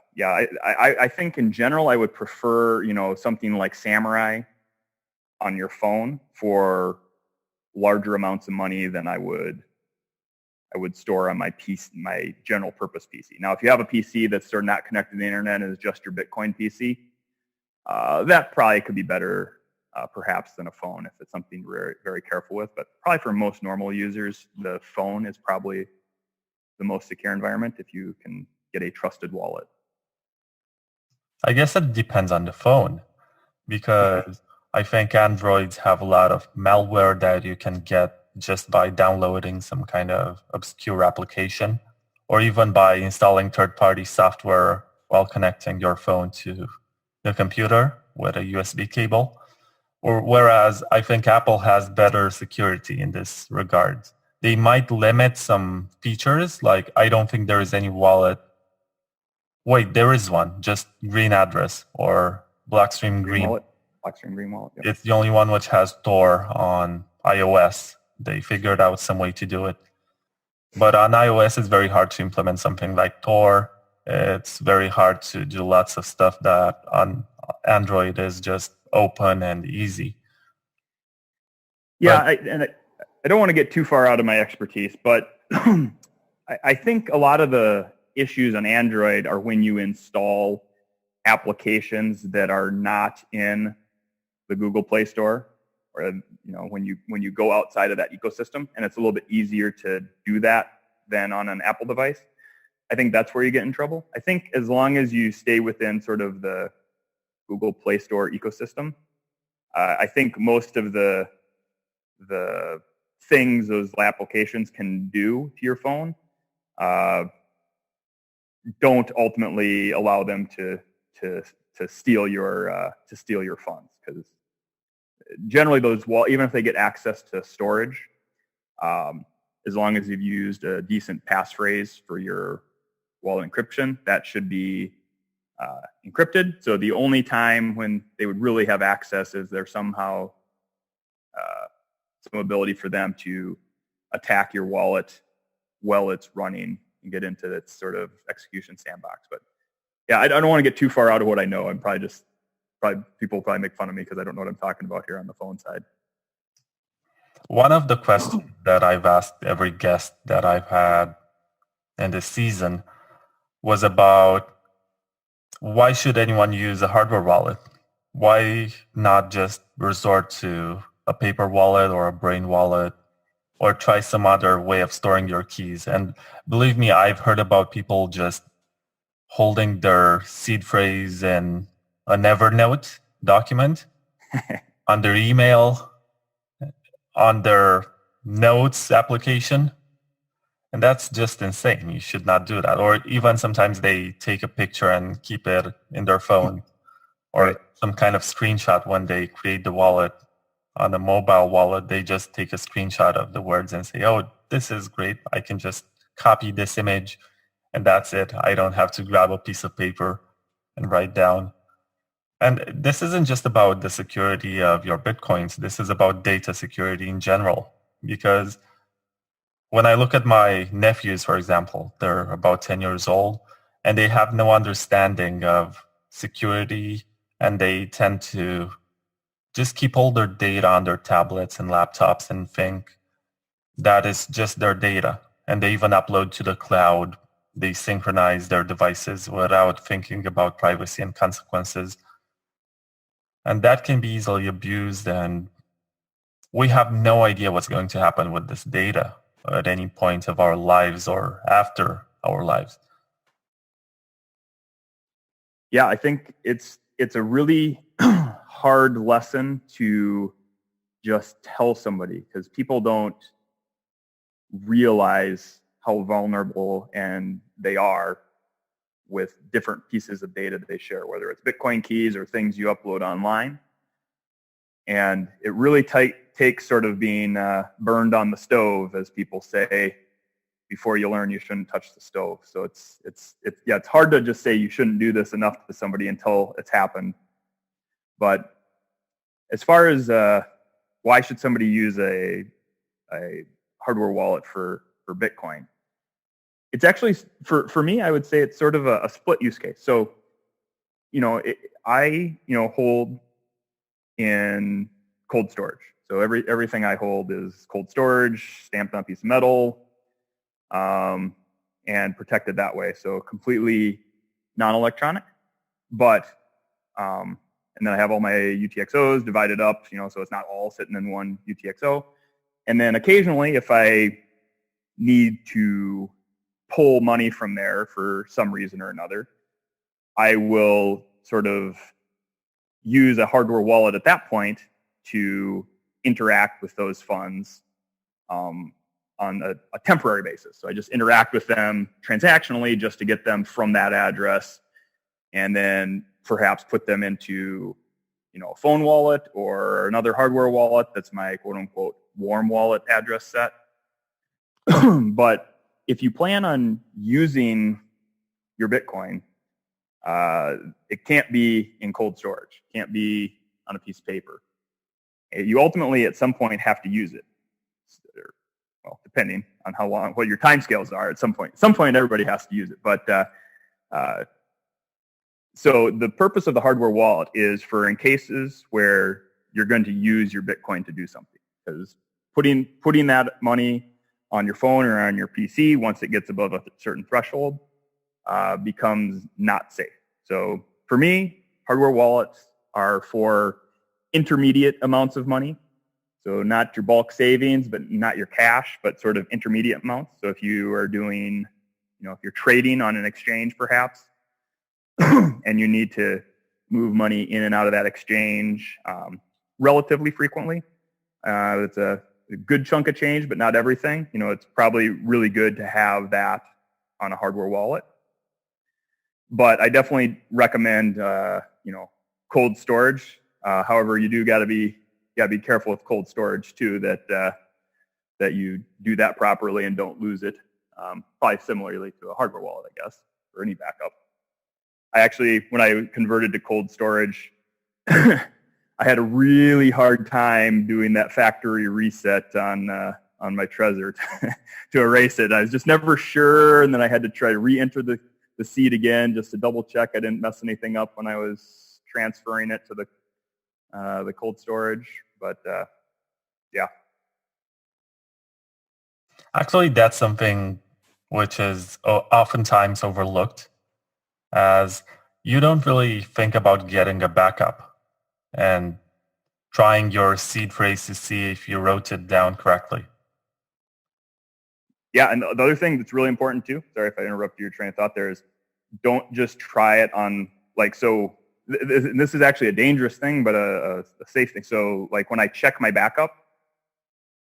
[SPEAKER 8] think in general I would prefer something like Samurai on your phone for larger amounts of money than I would store on my PC, my general purpose PC. Now, if you have a PC that's sort of not connected to the internet and is just your Bitcoin PC, that probably could be better perhaps than a phone if it's something you're very careful with. But probably for most normal users, the phone is probably the most secure environment if you can get a trusted wallet.
[SPEAKER 3] I guess it depends on the phone, because I think Androids have a lot of malware that you can get just by downloading some kind of obscure application, or even by installing third-party software while connecting your phone to the computer with a USB cable. Or whereas I think Apple has better security in this regard. They might limit some features, like I don't think there is any wallet. Wait, there is one, just Green Address or Blockstream Green.
[SPEAKER 8] Blockstream Green Wallet. Yep.
[SPEAKER 3] It's the only one which has Tor on iOS. They figured out some way to do it. But on iOS, it's very hard to implement something like Tor. It's very hard to do lots of stuff that on Android is just open and easy.
[SPEAKER 8] Yeah, I don't want to get too far out of my expertise, but I think a lot of the issues on Android are when you install applications that are not in the Google Play Store, or when you go outside of that ecosystem, and it's a little bit easier to do that than on an Apple device. I think that's where you get in trouble. I think as long as you stay within sort of the Google Play Store ecosystem, I think most of the things those applications can do to your phone don't ultimately allow them to steal your funds, because generally those even if they get access to storage, as long as you've used a decent passphrase for your wallet encryption, that should be encrypted. So the only time when they would really have access is there's somehow some ability for them to attack your wallet while it's running and get into its sort of execution sandbox. But yeah, I don't want to get too far out of what I know. I'm probably people will probably make fun of me because I don't know what I'm talking about here on the phone side.
[SPEAKER 3] One of the questions that I've asked every guest that I've had in this season was about why should anyone use a hardware wallet? Why not just resort to a paper wallet or a brain wallet, or try some other way of storing your keys? And believe me, I've heard about people just holding their seed phrase in an Evernote document, on their email, on their notes application. And that's just insane. You should not do that. Or even sometimes they take a picture and keep it in their phone, or some kind of screenshot when they create the wallet. On a mobile wallet, they just take a screenshot of the words and say, oh, this is great. I can just copy this image and that's it. I don't have to grab a piece of paper and write down. And this isn't just about the security of your Bitcoins. This is about data security in general. Because when I look at my nephews, for example, they're about 10 years old and they have no understanding of security, and they tend to just keep all their data on their tablets and laptops and think that is just their data. And they even upload to the cloud. They synchronize their devices without thinking about privacy and consequences. And that can be easily abused, and we have no idea what's going to happen with this data at any point of our lives or after our lives.
[SPEAKER 8] Yeah, I think it's a really hard lesson to just tell somebody, because people don't realize how vulnerable and they are with different pieces of data that they share, whether it's Bitcoin keys or things you upload online. And it really takes sort of being burned on the stove, as people say, before you learn you shouldn't touch the stove. So it's hard to just say you shouldn't do this enough to somebody until it's happened. But as far as why should somebody use a hardware wallet for Bitcoin, it's actually, for me, I would say it's sort of a split use case. So, I hold in cold storage. So everything I hold is cold storage, stamped on a piece of metal, and protected that way. So completely non-electronic, but and then I have all my UTXOs divided up, so it's not all sitting in one UTXO. And then occasionally, if I need to pull money from there for some reason or another, I will sort of use a hardware wallet at that point to interact with those funds on a temporary basis. So I just interact with them transactionally just to get them from that address, and then perhaps put them into, a phone wallet or another hardware wallet that's my quote unquote warm wallet address set. But if you plan on using your Bitcoin, it can't be in cold storage. It can't be on a piece of paper. You ultimately at some point have to use it. Well, depending on how long, what your timescales are, at some point everybody has to use it. But so the purpose of the hardware wallet is for in cases where you're going to use your Bitcoin to do something, because putting that money on your phone or on your PC once it gets above a certain threshold becomes not safe. So for me, hardware wallets are for intermediate amounts of money. So not your bulk savings, but not your cash, but sort of intermediate amounts. So if you are doing, if you're trading on an exchange perhaps, and you need to move money in and out of that exchange relatively frequently, it's a good chunk of change, but not everything. It's probably really good to have that on a hardware wallet. But I definitely recommend, cold storage. However, you do got to be careful with cold storage too, that you do that properly and don't lose it. Probably similarly to a hardware wallet, I guess, or any backup. I actually, when I converted to cold storage, I had a really hard time doing that factory reset on my Trezor to erase it. I was just never sure, and then I had to try to re-enter the seed again just to double check I didn't mess anything up when I was transferring it to the cold storage. But yeah.
[SPEAKER 3] Actually, that's something which is oftentimes overlooked, as you don't really think about getting a backup and trying your seed phrase to see if you wrote it down correctly.
[SPEAKER 8] Yeah, and the other thing that's really important too, sorry if I interrupted your train of thought there, is don't just try it on, so this is actually a dangerous thing, but a safe thing. So like when I check my backup,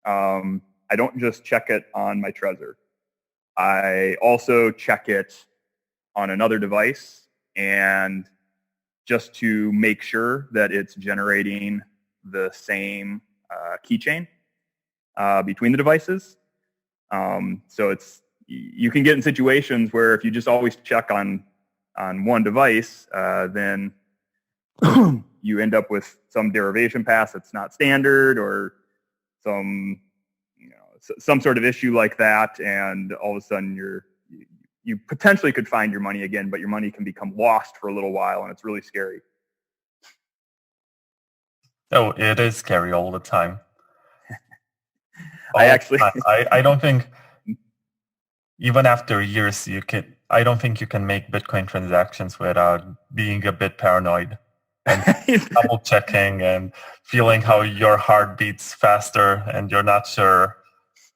[SPEAKER 8] I don't just check it on my Trezor. I also check it on another device, and just to make sure that it's generating the same keychain between the devices. So you can get in situations where if you just always check on one device, then you end up with some derivation pass that's not standard, or some sort of issue like that, and all of a sudden you potentially could find your money again, but your money can become lost for a little while, and it's really scary.
[SPEAKER 3] Oh, it is scary all the time.
[SPEAKER 8] I
[SPEAKER 3] don't think, even after years, I don't think you can make Bitcoin transactions without being a bit paranoid and double checking and feeling how your heart beats faster, and you're not sure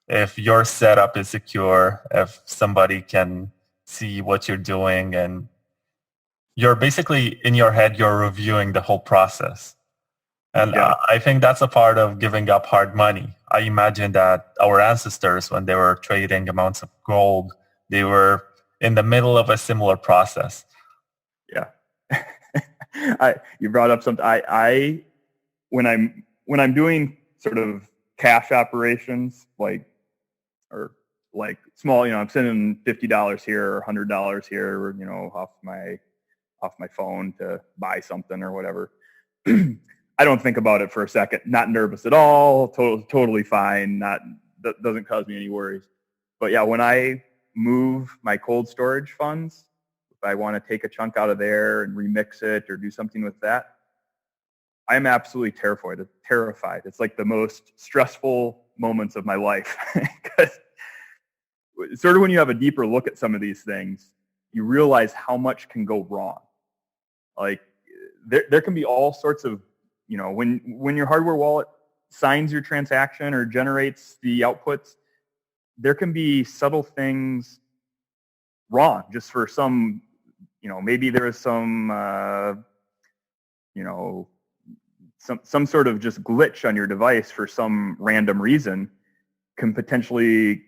[SPEAKER 3] if your setup is secure, if somebody can see what you're doing, and you're basically in your head, you're reviewing the whole process. And
[SPEAKER 8] yeah.
[SPEAKER 3] I think that's a part of giving up hard money. I imagine that our ancestors, when they were trading amounts of gold, they were in the middle of a similar process.
[SPEAKER 8] Yeah. You brought up something. When I'm doing sort of cash operations, like small, I'm sending $50 here or $100 here, off my phone to buy something or whatever. I don't think about it for a second. Not nervous at all. Totally fine. That doesn't cause me any worries. But yeah, when I move my cold storage funds, if I want to take a chunk out of there and remix it or do something with that, I'm absolutely terrified. It's like the most stressful moments of my life. Because sort of when you have a deeper look at some of these things, you realize how much can go wrong. Like there can be all sorts of, when your hardware wallet signs your transaction or generates the outputs, there can be subtle things wrong just for some, maybe there is some, some sort of just glitch on your device for some random reason can potentially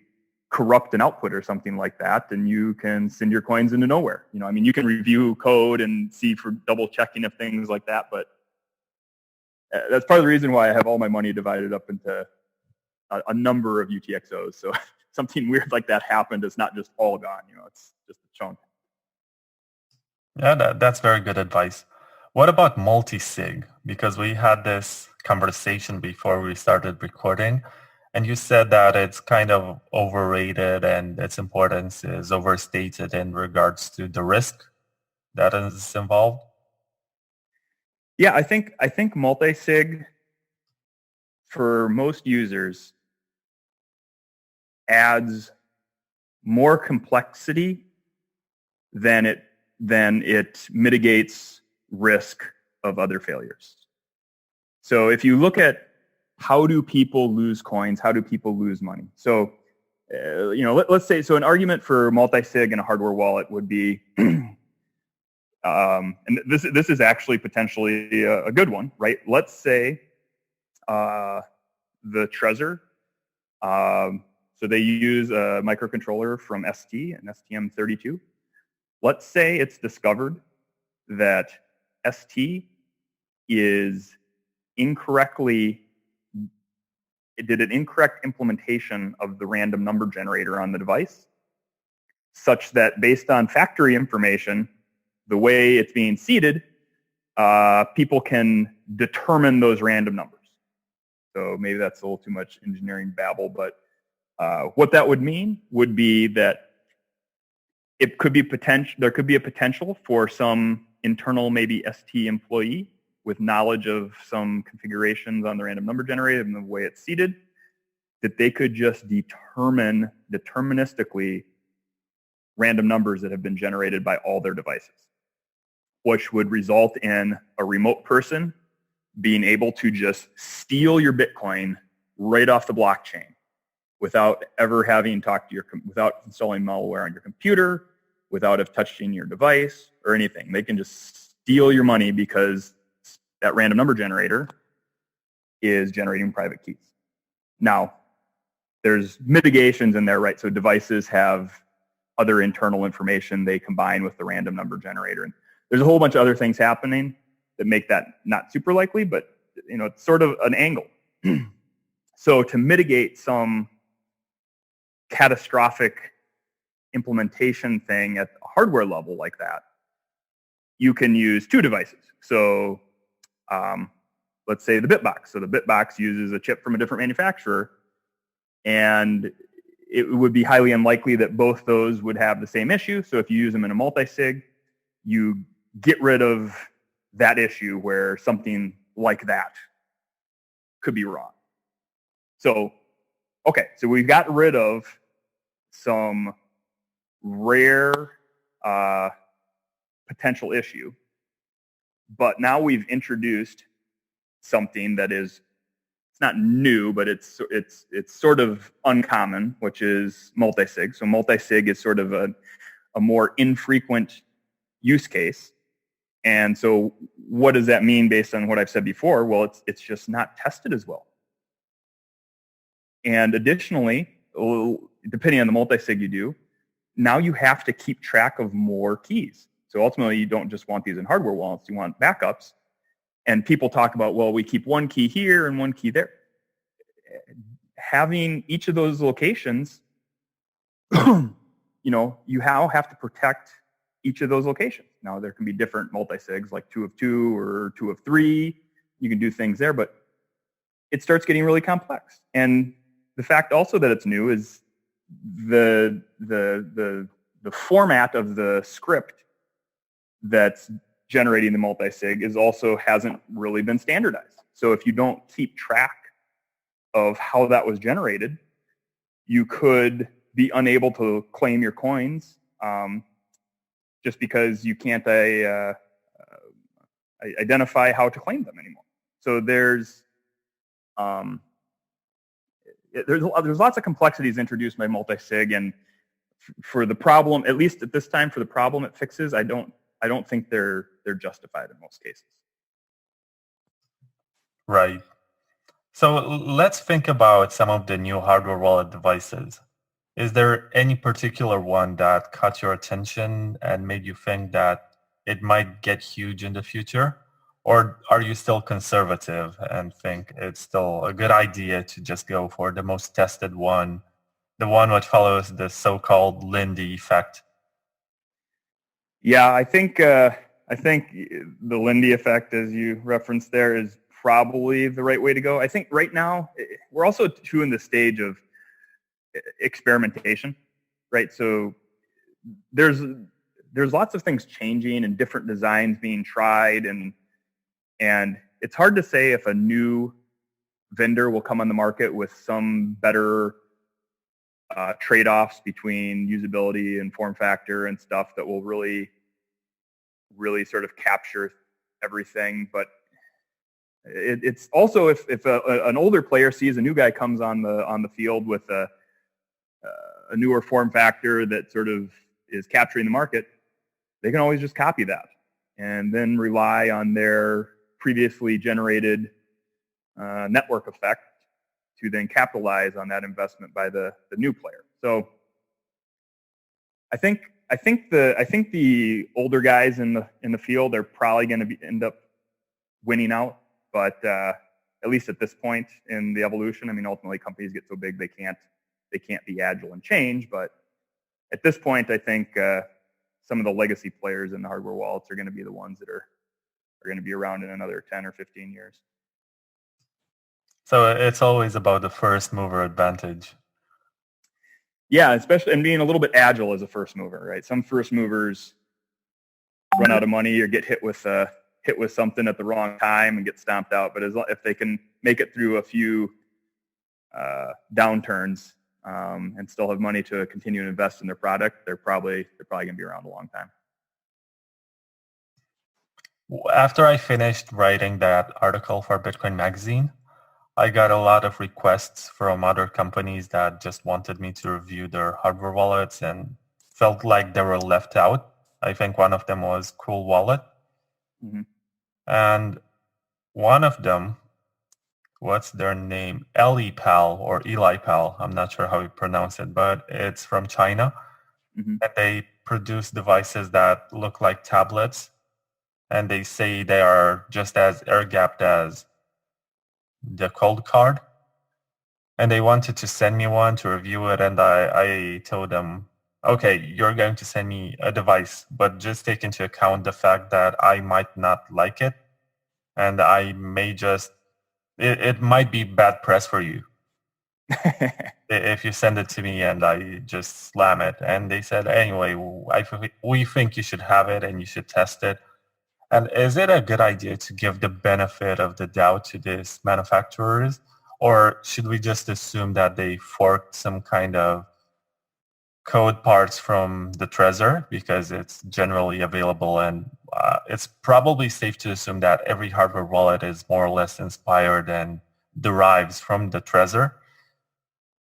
[SPEAKER 8] corrupt an output or something like that, and you can send your coins into nowhere. You can review code and see for double checking of things like that, but that's part of the reason why I have all my money divided up into a number of UTXOs. So something weird like that happened, it's not just all gone, it's just a chunk.
[SPEAKER 3] Yeah, that's very good advice. What about multisig? Because we had this conversation before we started recording, and you said that it's kind of overrated and its importance is overstated in regards to the risk that is involved.
[SPEAKER 8] Yeah, I think multisig for most users adds more complexity than it mitigates risk of other failures. So if you look at how do people lose coins, how do people lose money? So, let's say, so an argument for multisig in a hardware wallet would be, and this is actually potentially a good one, right? Let's say the Trezor, so they use a microcontroller from ST, an STM32. Let's say it's discovered that ST did an incorrect implementation of the random number generator on the device, such that based on factory information, the way it's being seeded, people can determine those random numbers. So maybe that's a little too much engineering babble, but what that would mean would be that it could be there could be a potential for some internal, maybe ST employee with knowledge of some configurations on the random number generator and the way it's seeded, that they could just determine deterministically random numbers that have been generated by all their devices, which would result in a remote person being able to just steal your Bitcoin right off the blockchain without ever having talked to without installing malware on your computer, without touching your device or anything. They can just steal your money because that random number generator is generating private keys. Now, there's mitigations in there, right? So devices have other internal information they combine with the random number generator. And there's a whole bunch of other things happening that make that not super likely, but it's sort of an angle. So to mitigate some catastrophic implementation thing at the hardware level like that, you can use two devices. So let's say the BitBox. So the BitBox uses a chip from a different manufacturer, and it would be highly unlikely that both those would have the same issue. So if you use them in a multisig, you get rid of that issue where something like that could be wrong. So, okay, so we've got rid of some rare potential issue, but now we've introduced something that is, it's not new, but it's sort of uncommon, which is multisig. So multisig is sort of a more infrequent use case. And so what does that mean based on what I've said before? Well, it's just not tested as well. And additionally, depending on the multisig you do, now you have to keep track of more keys. So ultimately, you don't just want these in hardware wallets, you want backups. And people talk about, well, we keep one key here and one key there. Having each of those locations, you now have to protect each of those locations. Now, there can be different multisigs, like 2 of 2 or 2 of 3, do things there, but it starts getting really complex. And the fact also that it's new is the format of the script that's generating the multisig hasn't really been standardized. So if you don't keep track of how that was generated, you could be unable to claim your coins just because you can't identify how to claim them anymore. So there's lots of complexities introduced by multisig, and for the problem, at least at this time, for the problem it fixes, I don't think they're justified in most cases.
[SPEAKER 3] Right. So let's think about some of the new hardware wallet devices. Is there any particular one that caught your attention and made you think that it might get huge in the future? Or are you still conservative and think it's still a good idea to just go for the most tested one, the one which follows the so-called Lindy effect?
[SPEAKER 8] Yeah, I think the Lindy effect, as you referenced there, is probably the right way to go. I think right now we're also in the stage of experimentation, right? So there's lots of things changing and different designs being tried, and it's hard to say if a new vendor will come on the market with some better trade-offs between usability and form factor and stuff that will really sort of capture everything. But it's also if an older player sees a new guy comes on the field with a newer form factor that sort of is capturing the market, they can always just copy that and then rely on their previously generated network effect to then capitalize on that investment by the new player. So I think the older guys in the field are probably going to end up winning out, but at least at this point in the evolution, I mean, ultimately companies get so big they can't be agile and change. But at this point, I think some of the legacy players in the hardware wallets are going to be the ones that are going to be around in another 10 or 15 years.
[SPEAKER 3] So it's always about the first mover advantage.
[SPEAKER 8] Yeah, especially and being a little bit agile as a first mover, right? Some first movers run out of money or get hit with something at the wrong time and get stomped out. But if they can make it through a few downturns and still have money to continue to invest in their product, they're probably going to be around a long time.
[SPEAKER 3] After I finished writing that article for Bitcoin Magazine, I got a lot of requests from other companies that just wanted me to review their hardware wallets and felt like they were left out. I think one of them was Cool Wallet.
[SPEAKER 8] Mm-hmm.
[SPEAKER 3] And one of them, what's their name? EliPal or EliPal. I'm not sure how you pronounce it, but it's from China.
[SPEAKER 8] Mm-hmm.
[SPEAKER 3] And they produce devices that look like tablets. And they say they are just as air-gapped as the ColdCard. And they wanted to send me one to review it. And I told them, okay, you're going to send me a device, but just take into account the fact that I might not like it. And I may just, it might be bad press for you if you send it to me and I just slam it. And they said, anyway, we think you should have it and you should test it. And is it a good idea to give the benefit of the doubt to these manufacturers? Or should we just assume that they forked some kind of code parts from the Trezor because it's generally available, and it's probably safe to assume that every hardware wallet is more or less inspired and derives from the Trezor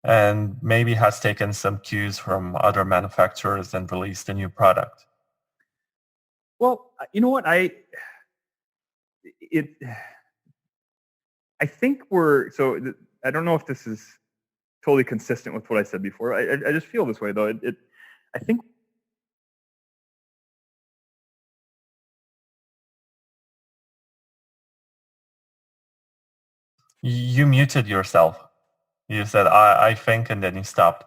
[SPEAKER 3] and maybe has taken some cues from other manufacturers and released a new product?
[SPEAKER 8] Well, you know what? I think I don't know if this is totally consistent with what I said before. I just feel this way though. I think
[SPEAKER 3] you muted yourself. You said I think, and then you stopped.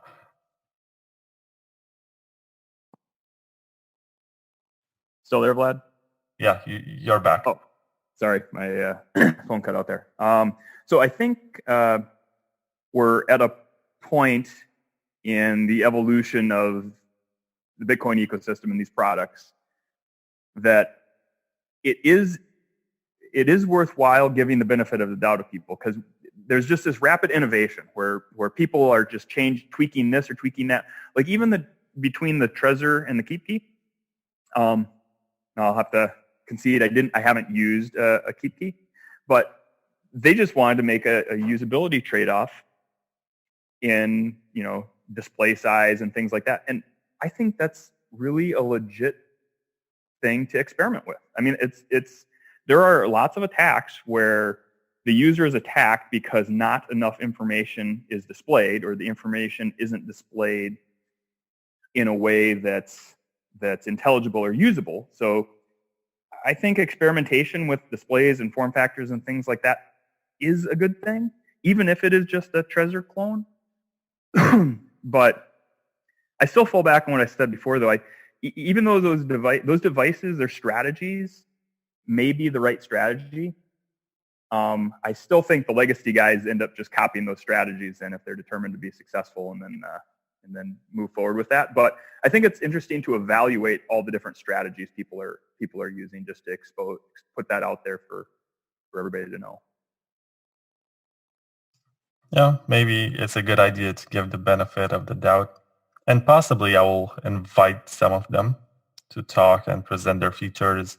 [SPEAKER 8] Still there, Vlad?
[SPEAKER 3] Yeah, you're back.
[SPEAKER 8] Oh, Sorry, my phone cut out there. So I think we're at a point in the evolution of the Bitcoin ecosystem and these products that it is worthwhile giving the benefit of the doubt to people, because there's just this rapid innovation where people are just tweaking this or tweaking that. Like even between the Trezor and the KeepKey, I'll have to concede I haven't used a KeepKey, but they just wanted to make a usability trade-off in display size and things like that. And I think that's really a legit thing to experiment with. I mean, there are lots of attacks where the user is attacked because not enough information is displayed, or the information isn't displayed in a way that's intelligible or usable. So I think experimentation with displays and form factors and things like that is a good thing, even if it is just a Trezor clone. But I still fall back on what I said before, though. Even though those devices, their strategies may be the right strategy, I still think the legacy guys end up just copying those strategies, and if they're determined to be successful, and then move forward with that. But I think it's interesting to evaluate all the different strategies people are using, just to put that out there for everybody to know.
[SPEAKER 3] Yeah, maybe it's a good idea to give the benefit of the doubt. And possibly I will invite some of them to talk and present their features.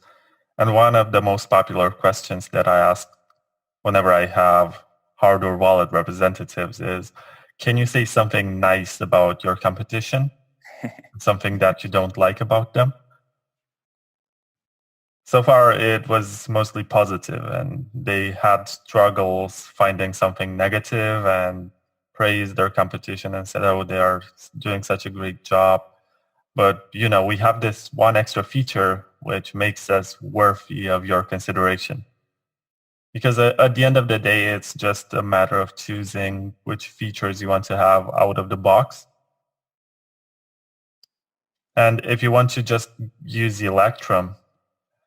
[SPEAKER 3] And one of the most popular questions that I ask whenever I have hardware wallet representatives is, can you say something nice about your competition? Something that you don't like about them? So far, it was mostly positive, and they had struggles finding something negative and praised their competition and said, oh, they are doing such a great job. But, we have this one extra feature which makes us worthy of your consideration. Because at the end of the day, it's just a matter of choosing which features you want to have out of the box. And if you want to just use the Electrum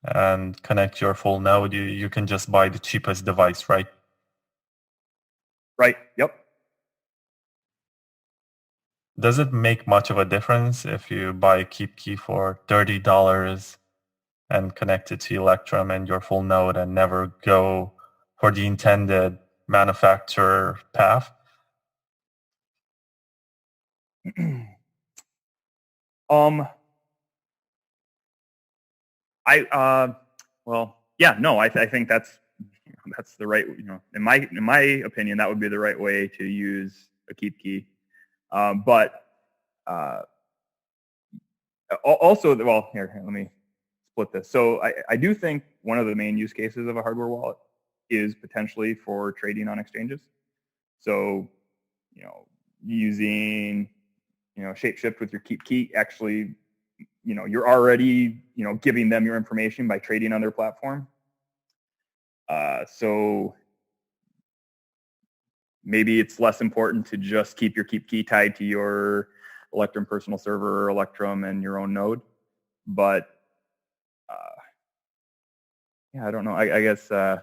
[SPEAKER 3] and connect your full node, you can just buy the cheapest device, right?
[SPEAKER 8] Right, yep.
[SPEAKER 3] Does it make much of a difference if you buy KeepKey for $30 and connect it to Electrum and your full node and never go for the intended manufacturer path?
[SPEAKER 8] I think that's the right, in my opinion, that would be the right way to use a KeepKey. But also, well, here, let me split this. So I do think one of the main use cases of a hardware wallet is potentially for trading on exchanges. So, using, Shapeshift with your KeepKey, actually, you're already, giving them your information by trading on their platform. So maybe it's less important to just keep your KeepKey tied to your Electrum personal server or Electrum and your own node. But I don't know. I guess I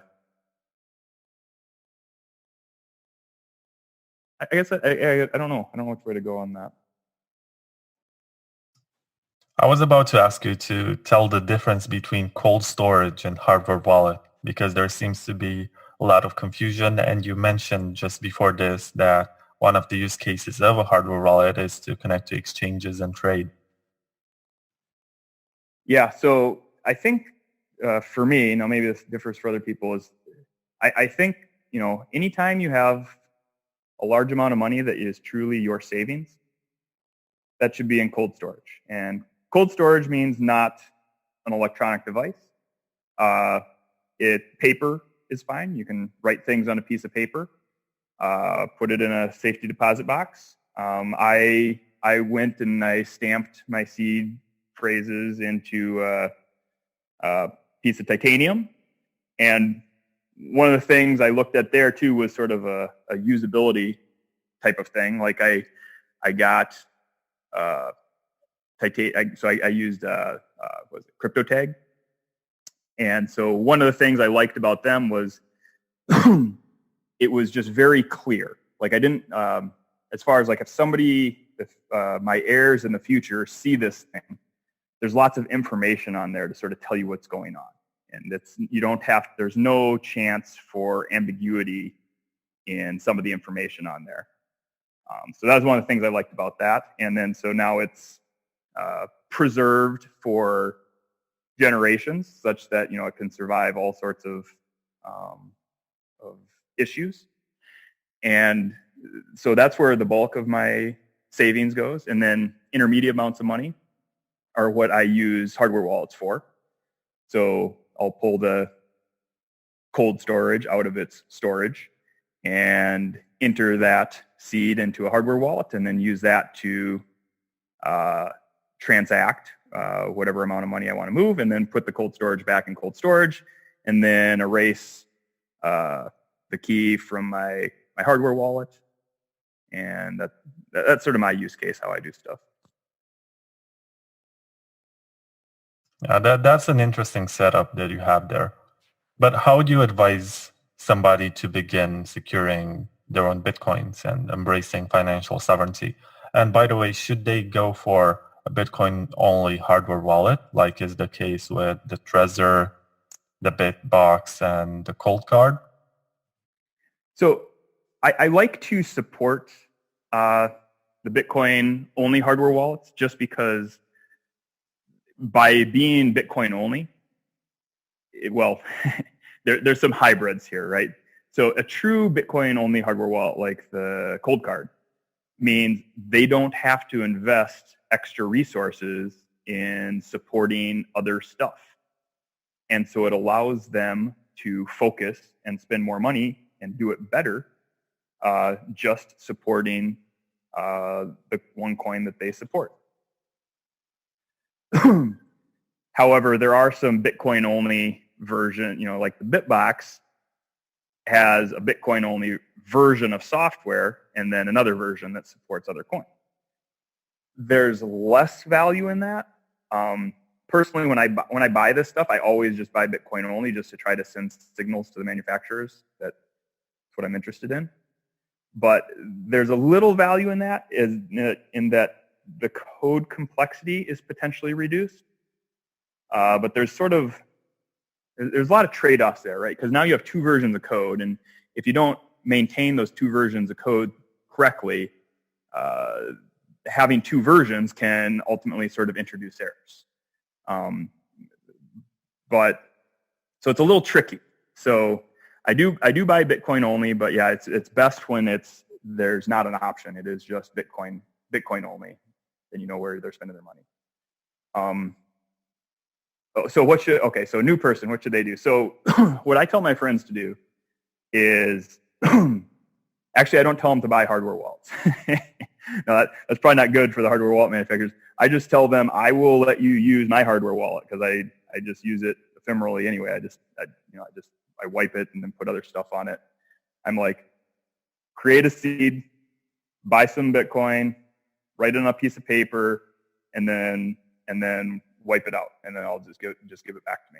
[SPEAKER 8] don't know. I don't know which way to go on that.
[SPEAKER 3] I was about to ask you to tell the difference between cold storage and hardware wallet, because there seems to be a lot of confusion. And you mentioned just before this that one of the use cases of a hardware wallet is to connect to exchanges and trade.
[SPEAKER 8] Yeah, so I think for me, maybe this differs for other people, is I think, anytime you have a large amount of money that is truly your savings, that should be in cold storage. And cold storage means not an electronic device. Paper is fine. You can write things on a piece of paper, put it in a safety deposit box. I went and I stamped my seed phrases into a piece of titanium. And one of the things I looked at there too was sort of a usability type of thing. Like I got titanium, so I used crypto tag, And so one of the things I liked about them was it was just very clear. Like I didn't, as far as like if my heirs in the future see this thing, there's lots of information on there to sort of tell you what's going on. And there's no chance for ambiguity in some of the information on there. So that was one of the things I liked about that. And then so now it's preserved for generations such that, it can survive all sorts of issues. And so that's where the bulk of my savings goes. And then intermediate amounts of money are what I use hardware wallets for. So I'll pull the cold storage out of its storage and enter that seed into a hardware wallet and then use that to transact whatever amount of money I want to move, and then put the cold storage back in cold storage, and then erase the key from my hardware wallet. And that's sort of my use case, how I do stuff.
[SPEAKER 3] Yeah, that's an interesting setup that you have there. But how would you advise somebody to begin securing their own Bitcoins and embracing financial sovereignty? And by the way, should they go for a Bitcoin-only hardware wallet, like is the case with the Trezor, the BitBox, and the ColdCard?
[SPEAKER 8] So I like to support the Bitcoin-only hardware wallets just because by being Bitcoin-only, there's some hybrids here, right? So a true Bitcoin-only hardware wallet like the ColdCard means they don't have to invest extra resources in supporting other stuff. And so it allows them to focus and spend more money and do it better just supporting the one coin that they support. However, there are some Bitcoin-only version, like the BitBox has a Bitcoin-only version of software and then another version that supports other coins. There's less value in that. Personally, when I buy this stuff, I always just buy Bitcoin only just to try to send signals to the manufacturers that that's what I'm interested in. But there's a little value in that, in that the code complexity is potentially reduced. But there's a lot of trade-offs there, right? Because now you have two versions of code, and if you don't maintain those two versions of code correctly, having two versions can ultimately sort of introduce errors. So it's a little tricky. So I do buy Bitcoin only, but yeah, it's best when there's not an option. It is just Bitcoin only, then you know where they're spending their money. So new person, what should they do? So what I tell my friends to do is, actually I don't tell them to buy hardware wallets. No, that's probably not good for the hardware wallet manufacturers. I just tell them I will let you use my hardware wallet because I just use it ephemerally anyway. I wipe it and then put other stuff on it. I'm like, create a seed, buy some Bitcoin, write it on a piece of paper, and then wipe it out, and then I'll just give it back to me.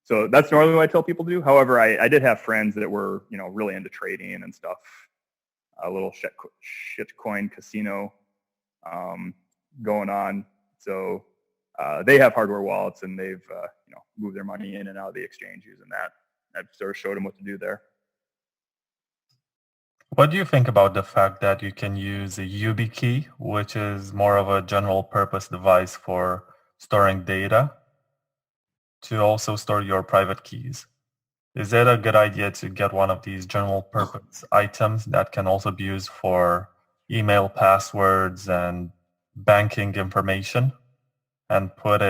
[SPEAKER 8] So that's normally what I tell people to do. However, I did have friends that were really into trading and stuff, a little shitcoin casino going on. So they have hardware wallets, and they've moved their money in and out of the exchange using that. I've sort of showed them what to do there.
[SPEAKER 3] What do you think about the fact that you can use a YubiKey, which is more of a general purpose device for storing data, to also store your private keys? Is it a good idea to get one of these general purpose items that can also be used for email passwords and banking information, and put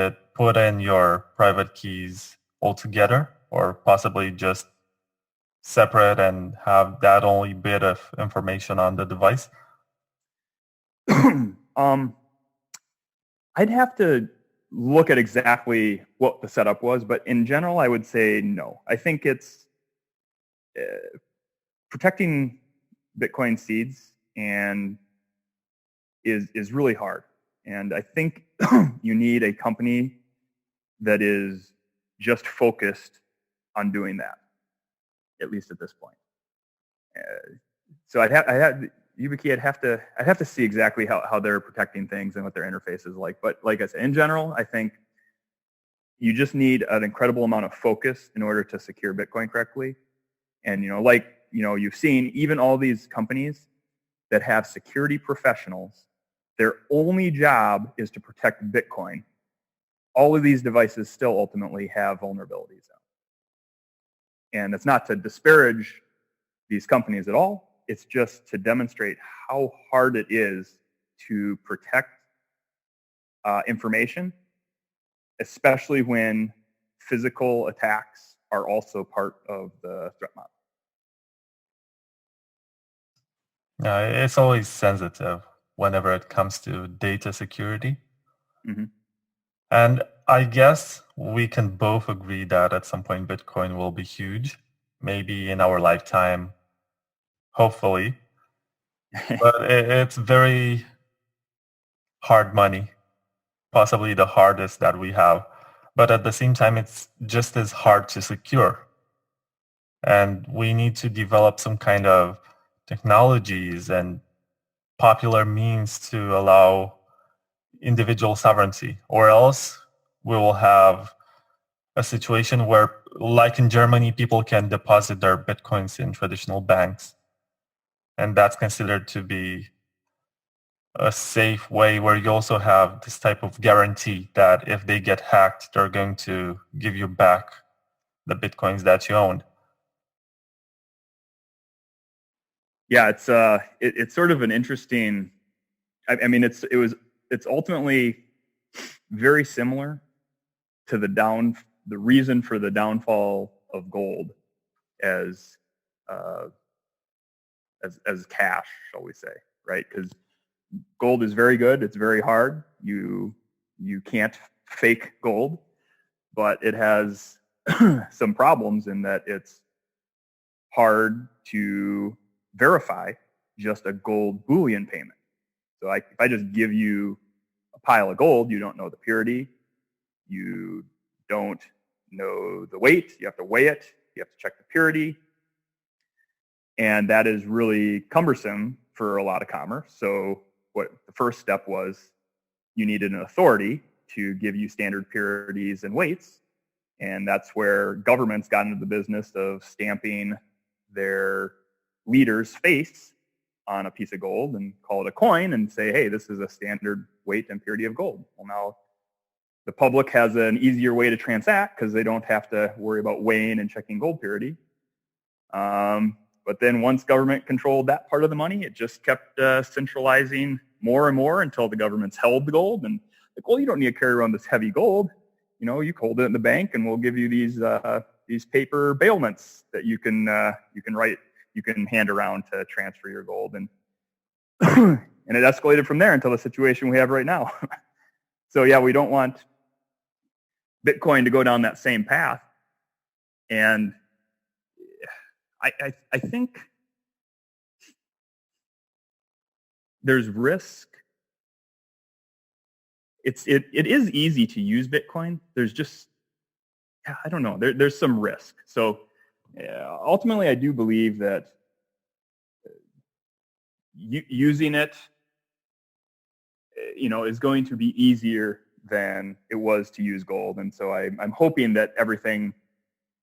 [SPEAKER 3] in your private keys all together, or possibly just separate and have that only bit of information on the device?
[SPEAKER 8] I'd have to look at exactly what the setup was, but in general, I would say no. I think it's protecting Bitcoin seeds and is really hard. And I think you need a company that is just focused on doing that, at least at this point. So I'd have to see exactly how they're protecting things and what their interface is like. But like I said, in general, I think you just need an incredible amount of focus in order to secure Bitcoin correctly. And you've seen even all these companies that have security professionals, their only job is to protect Bitcoin. All of these devices still ultimately have vulnerabilities. And it's not to disparage these companies at all. It's just to demonstrate how hard it is to protect information, especially when physical attacks are also part of the threat model.
[SPEAKER 3] Yeah, it's always sensitive whenever it comes to data security.
[SPEAKER 8] Mm-hmm.
[SPEAKER 3] And I guess we can both agree that at some point Bitcoin will be huge, maybe in our lifetime, hopefully. But it's very hard money, possibly the hardest that we have. But at the same time, it's just as hard to secure. And we need to develop some kind of technologies and popular means to allow individual sovereignty, or else we will have a situation where, like in Germany, people can deposit their Bitcoins in traditional banks. And that's considered to be a safe way where you also have this type of guarantee that if they get hacked, they're going to give you back the Bitcoins that you owned.
[SPEAKER 8] Yeah, it's sort of an interesting. I mean, it's ultimately very similar to the reason for the downfall of gold as cash, shall we say, right? Because gold is very good. It's very hard. You can't fake gold, but it has some problems in that it's hard to verify just a gold bullion payment. So if I just give you a pile of gold, you don't know the purity, you don't know the weight, you have to weigh it, you have to check the purity, and that is really cumbersome for a lot of commerce. So what the first step was, you needed an authority to give you standard purities and weights, and that's where governments got into the business of stamping their leader's face on a piece of gold and call it a coin and say, hey, this is a standard weight and purity of gold. Well, now the public has an easier way to transact because they don't have to worry about weighing and checking gold purity. But then once government controlled that part of the money, it just kept centralizing more and more until the governments held the gold. And like, well, you don't need to carry around this heavy gold. You hold it in the bank, and we'll give you these paper bailments that you can hand around to transfer your gold. And and it escalated from there until the situation we have right now. So yeah, we don't want Bitcoin to go down that same path. And I think there's risk. It is easy to use Bitcoin. There's just, I don't know, there's some risk. So ultimately, I do believe that using it, is going to be easier than it was to use gold. And so I'm hoping that everything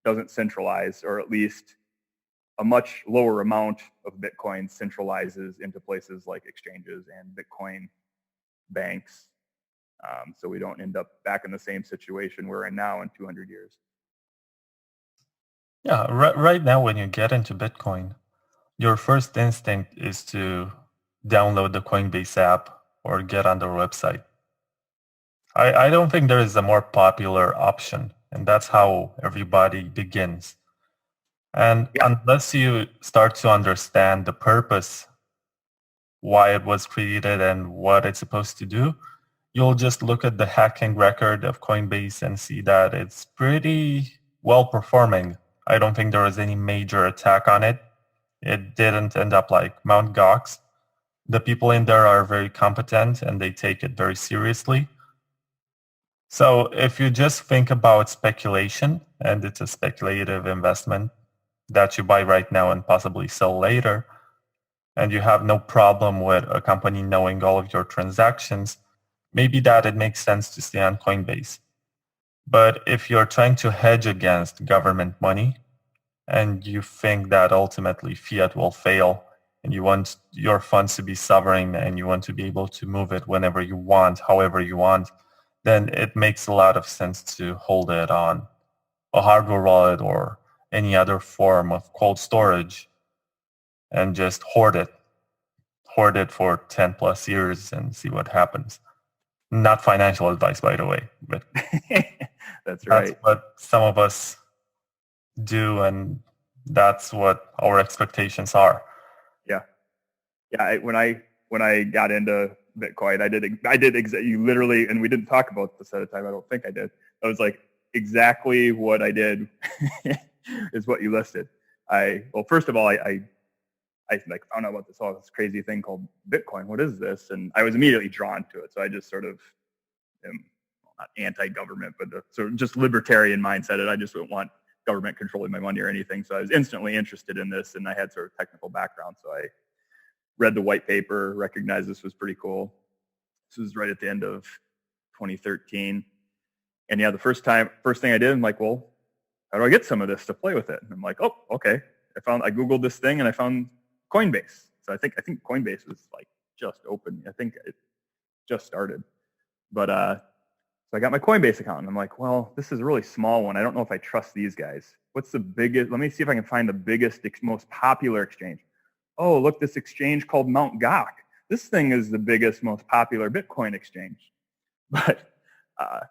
[SPEAKER 8] doesn't centralize, or at least a much lower amount of Bitcoin centralizes into places like exchanges and Bitcoin banks. So we don't end up back in the same situation we're in now in 200 years.
[SPEAKER 3] Yeah, right now when you get into Bitcoin, your first instinct is to download the Coinbase app or get on their website. I don't think there is a more popular option, and that's how everybody begins. And unless you start to understand the purpose, why it was created and what it's supposed to do, you'll just look at the hacking record of Coinbase and see that it's pretty well performing. I don't think there was any major attack on it. It didn't end up like Mt. Gox. The people in there are very competent and they take it very seriously. So if you just think about speculation, and it's a speculative investment that you buy right now and possibly sell later, and you have no problem with a company knowing all of your transactions, maybe that it makes sense to stay on Coinbase. But if you're trying to hedge against government money and you think that ultimately fiat will fail and you want your funds to be sovereign and you want to be able to move it whenever you want, however you want, then it makes a lot of sense to hold it on a hardware wallet or any other form of cold storage and just hoard it for 10 plus years and see what happens. Not financial advice, by the way, but
[SPEAKER 8] that's right.
[SPEAKER 3] what some of us do, and that's what our expectations are.
[SPEAKER 8] Yeah. When I got into Bitcoin, I did you literally, and we didn't talk about this at a time. I don't think I did. I was like, exactly what I did is what you listed. First of all, I like found out about this crazy thing called Bitcoin. What is this? And I was immediately drawn to it. So I just sort of am not anti-government, but sort of just libertarian mindset. I just don't want government controlling my money or anything. So I was instantly interested in this, and I had sort of technical background. So I read the white paper, recognized this was pretty cool. This was right at the end of 2013. And yeah, the first thing I did, I'm like, well, how do I get some of this to play with it? And I'm like, oh, okay. I Googled this thing and I found Coinbase. So I think Coinbase was like just open. I think it just started. But so I got my Coinbase account and I'm like, well, this is a really small one. I don't know if I trust these guys. What's the biggest? Let me see if I can find the biggest, most popular exchange. Oh, look, this exchange called Mt. Gox. This thing is the biggest, most popular Bitcoin exchange. But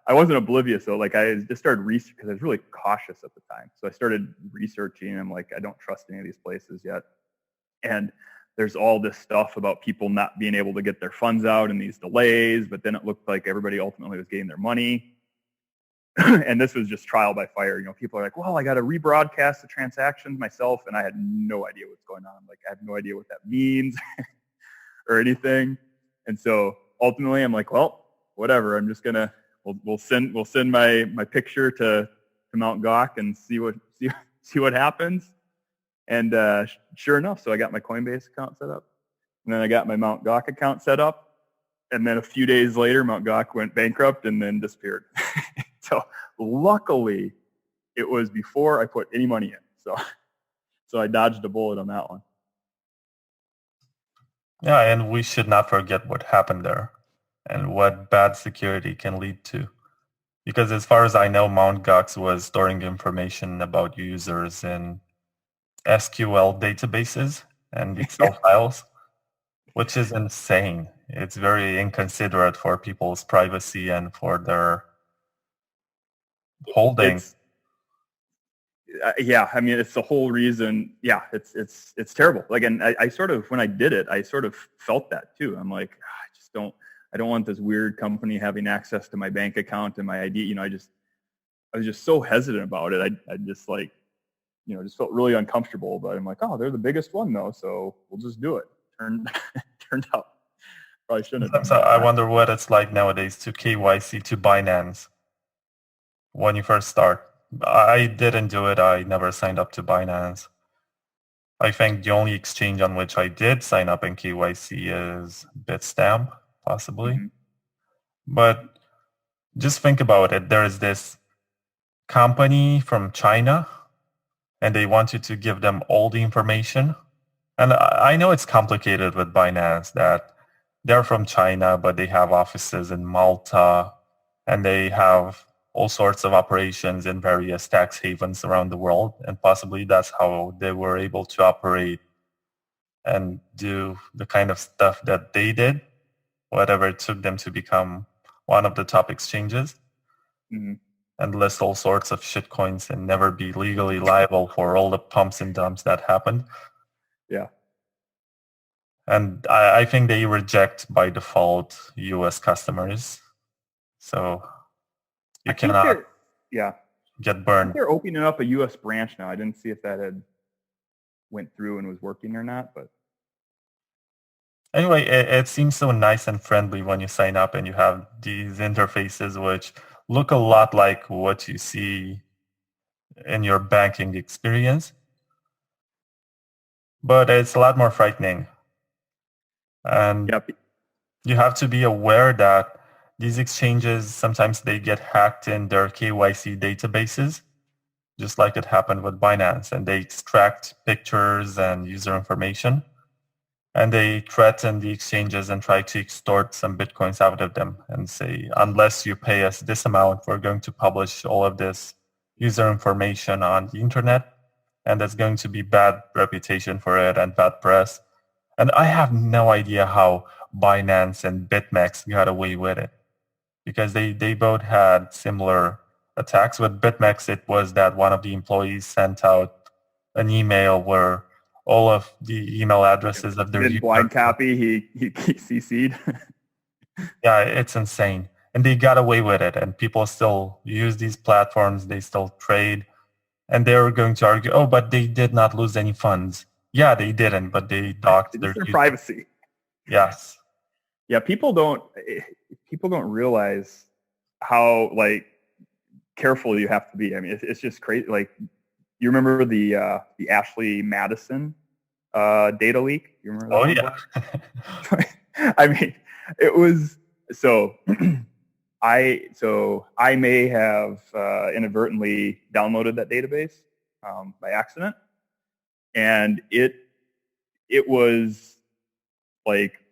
[SPEAKER 8] I wasn't oblivious though. Like I just started research because I was really cautious at the time. So I started researching. I'm like, I don't trust any of these places yet. And there's all this stuff about people not being able to get their funds out and these delays, but then it looked like everybody ultimately was getting their money. And this was just trial by fire. People are like, well, I got to rebroadcast the transactions myself. And I had no idea what's going on. Like, I have no idea what that means or anything. And so ultimately I'm like, well, whatever. I'm just going to, we'll send my picture to Mt. Gox and see what happens. And sure enough, so I got my Coinbase account set up, and then I got my Mt. Gox account set up, and then a few days later, Mt. Gox went bankrupt and then disappeared. So luckily, it was before I put any money in. So I dodged a bullet on that one.
[SPEAKER 3] Yeah, and we should not forget what happened there and what bad security can lead to. Because as far as I know, Mt. Gox was storing information about users in SQL databases and Excel files, which is insane. It's very inconsiderate for people's privacy and for their holdings.
[SPEAKER 8] Yeah, I mean, it's the whole reason. Yeah, it's terrible. Like, and I sort of, when I did it, I sort of felt that too. I'm like, I don't want this weird company having access to my bank account and my ID. I was just so hesitant about it. I just like, just felt really uncomfortable. But I'm like, oh, they're the biggest one though, so we'll just do it. Turned out probably shouldn't have.
[SPEAKER 3] So I wonder what it's like nowadays to KYC to Binance when you first start. I didn't do it. I never signed up to Binance. I think the only exchange on which I did sign up in KYC is Bitstamp, possibly. Mm-hmm. But just think about it. There is this company from China, and they want you to give them all the information. And I know it's complicated with Binance that they're from China, but they have offices in Malta, and they have all sorts of operations in various tax havens around the world. And possibly that's how they were able to operate and do the kind of stuff that they did, whatever it took them to become one of the top exchanges. Mm-hmm. And list all sorts of shitcoins and never be legally liable for all the pumps and dumps that happened.
[SPEAKER 8] Yeah.
[SPEAKER 3] And I think they reject by default US customers. So you cannot get burned.
[SPEAKER 8] They're opening up a US branch now. I didn't see if that had went through and was working or not, but
[SPEAKER 3] anyway, it seems so nice and friendly when you sign up and you have these interfaces which look a lot like what you see in your banking experience, but it's a lot more frightening. And you have to be aware that these exchanges, sometimes they get hacked in their KYC databases, just like it happened with Binance, and they extract pictures and user information, and they threaten the exchanges and try to extort some Bitcoins out of them and say, unless you pay us this amount, we're going to publish all of this user information on the internet, and there's going to be bad reputation for it and bad press. And I have no idea how Binance and BitMEX got away with it, because they both had similar attacks. With BitMEX, it was that one of the employees sent out an email where all of the email addresses of their
[SPEAKER 8] in blind copy, he CC'd.
[SPEAKER 3] Yeah, it's insane. And they got away with it, and people still use these platforms, they still trade, and they're going to argue, oh, but they did not lose any funds. Yeah, they didn't, but they docked their
[SPEAKER 8] privacy.
[SPEAKER 3] Yes.
[SPEAKER 8] Yeah, people don't realize how careful you have to be. I mean, it's just crazy. Like, you remember the Ashley Madison data leak? You remember that?
[SPEAKER 3] Oh
[SPEAKER 8] yeah. I mean, it was so. I may have inadvertently downloaded that database by accident, and it was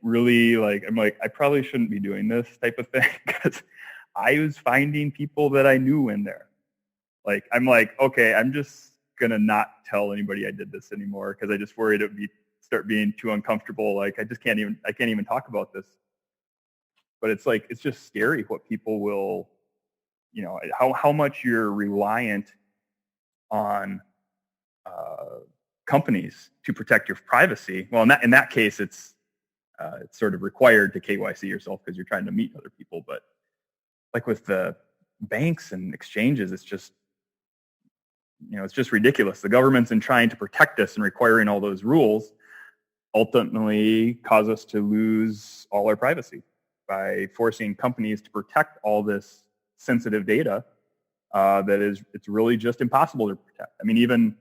[SPEAKER 8] really I'm I probably shouldn't be doing this type of thing, because I was finding people that I knew in there. I'm okay, I'm just gonna not tell anybody I did this anymore, because I just worried it would start being too uncomfortable. I can't even talk about this. But it's just scary what people will, how much you're reliant on companies to protect your privacy. Well, in that case, it's sort of required to KYC yourself because you're trying to meet other people. But with the banks and exchanges, it's just ridiculous. The government's in trying to protect us and requiring all those rules ultimately cause us to lose all our privacy by forcing companies to protect all this sensitive data it's really just impossible to protect. I mean, even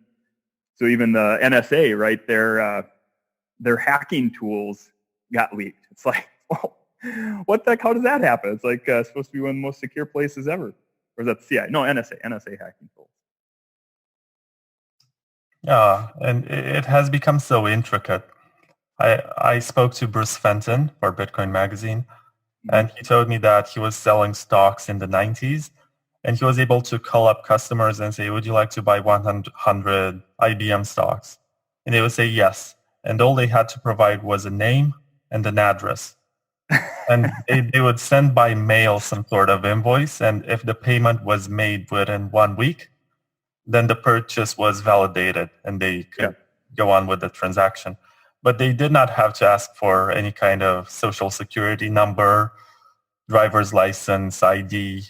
[SPEAKER 8] the NSA, right? Their hacking tools got leaked. It's what the heck? How does that happen? It's supposed to be one of the most secure places ever. Or is that the CIA? No, NSA hacking tools.
[SPEAKER 3] Yeah, and it has become so intricate. I spoke to Bruce Fenton for Bitcoin Magazine, and he told me that he was selling stocks in the 90s, and he was able to call up customers and say, would you like to buy 100 IBM stocks? And they would say yes. And all they had to provide was a name and an address. And they would send by mail some sort of invoice, and if the payment was made within 1 week, then the purchase was validated and they could go on with the transaction. But they did not have to ask for any kind of social security number, driver's license, ID,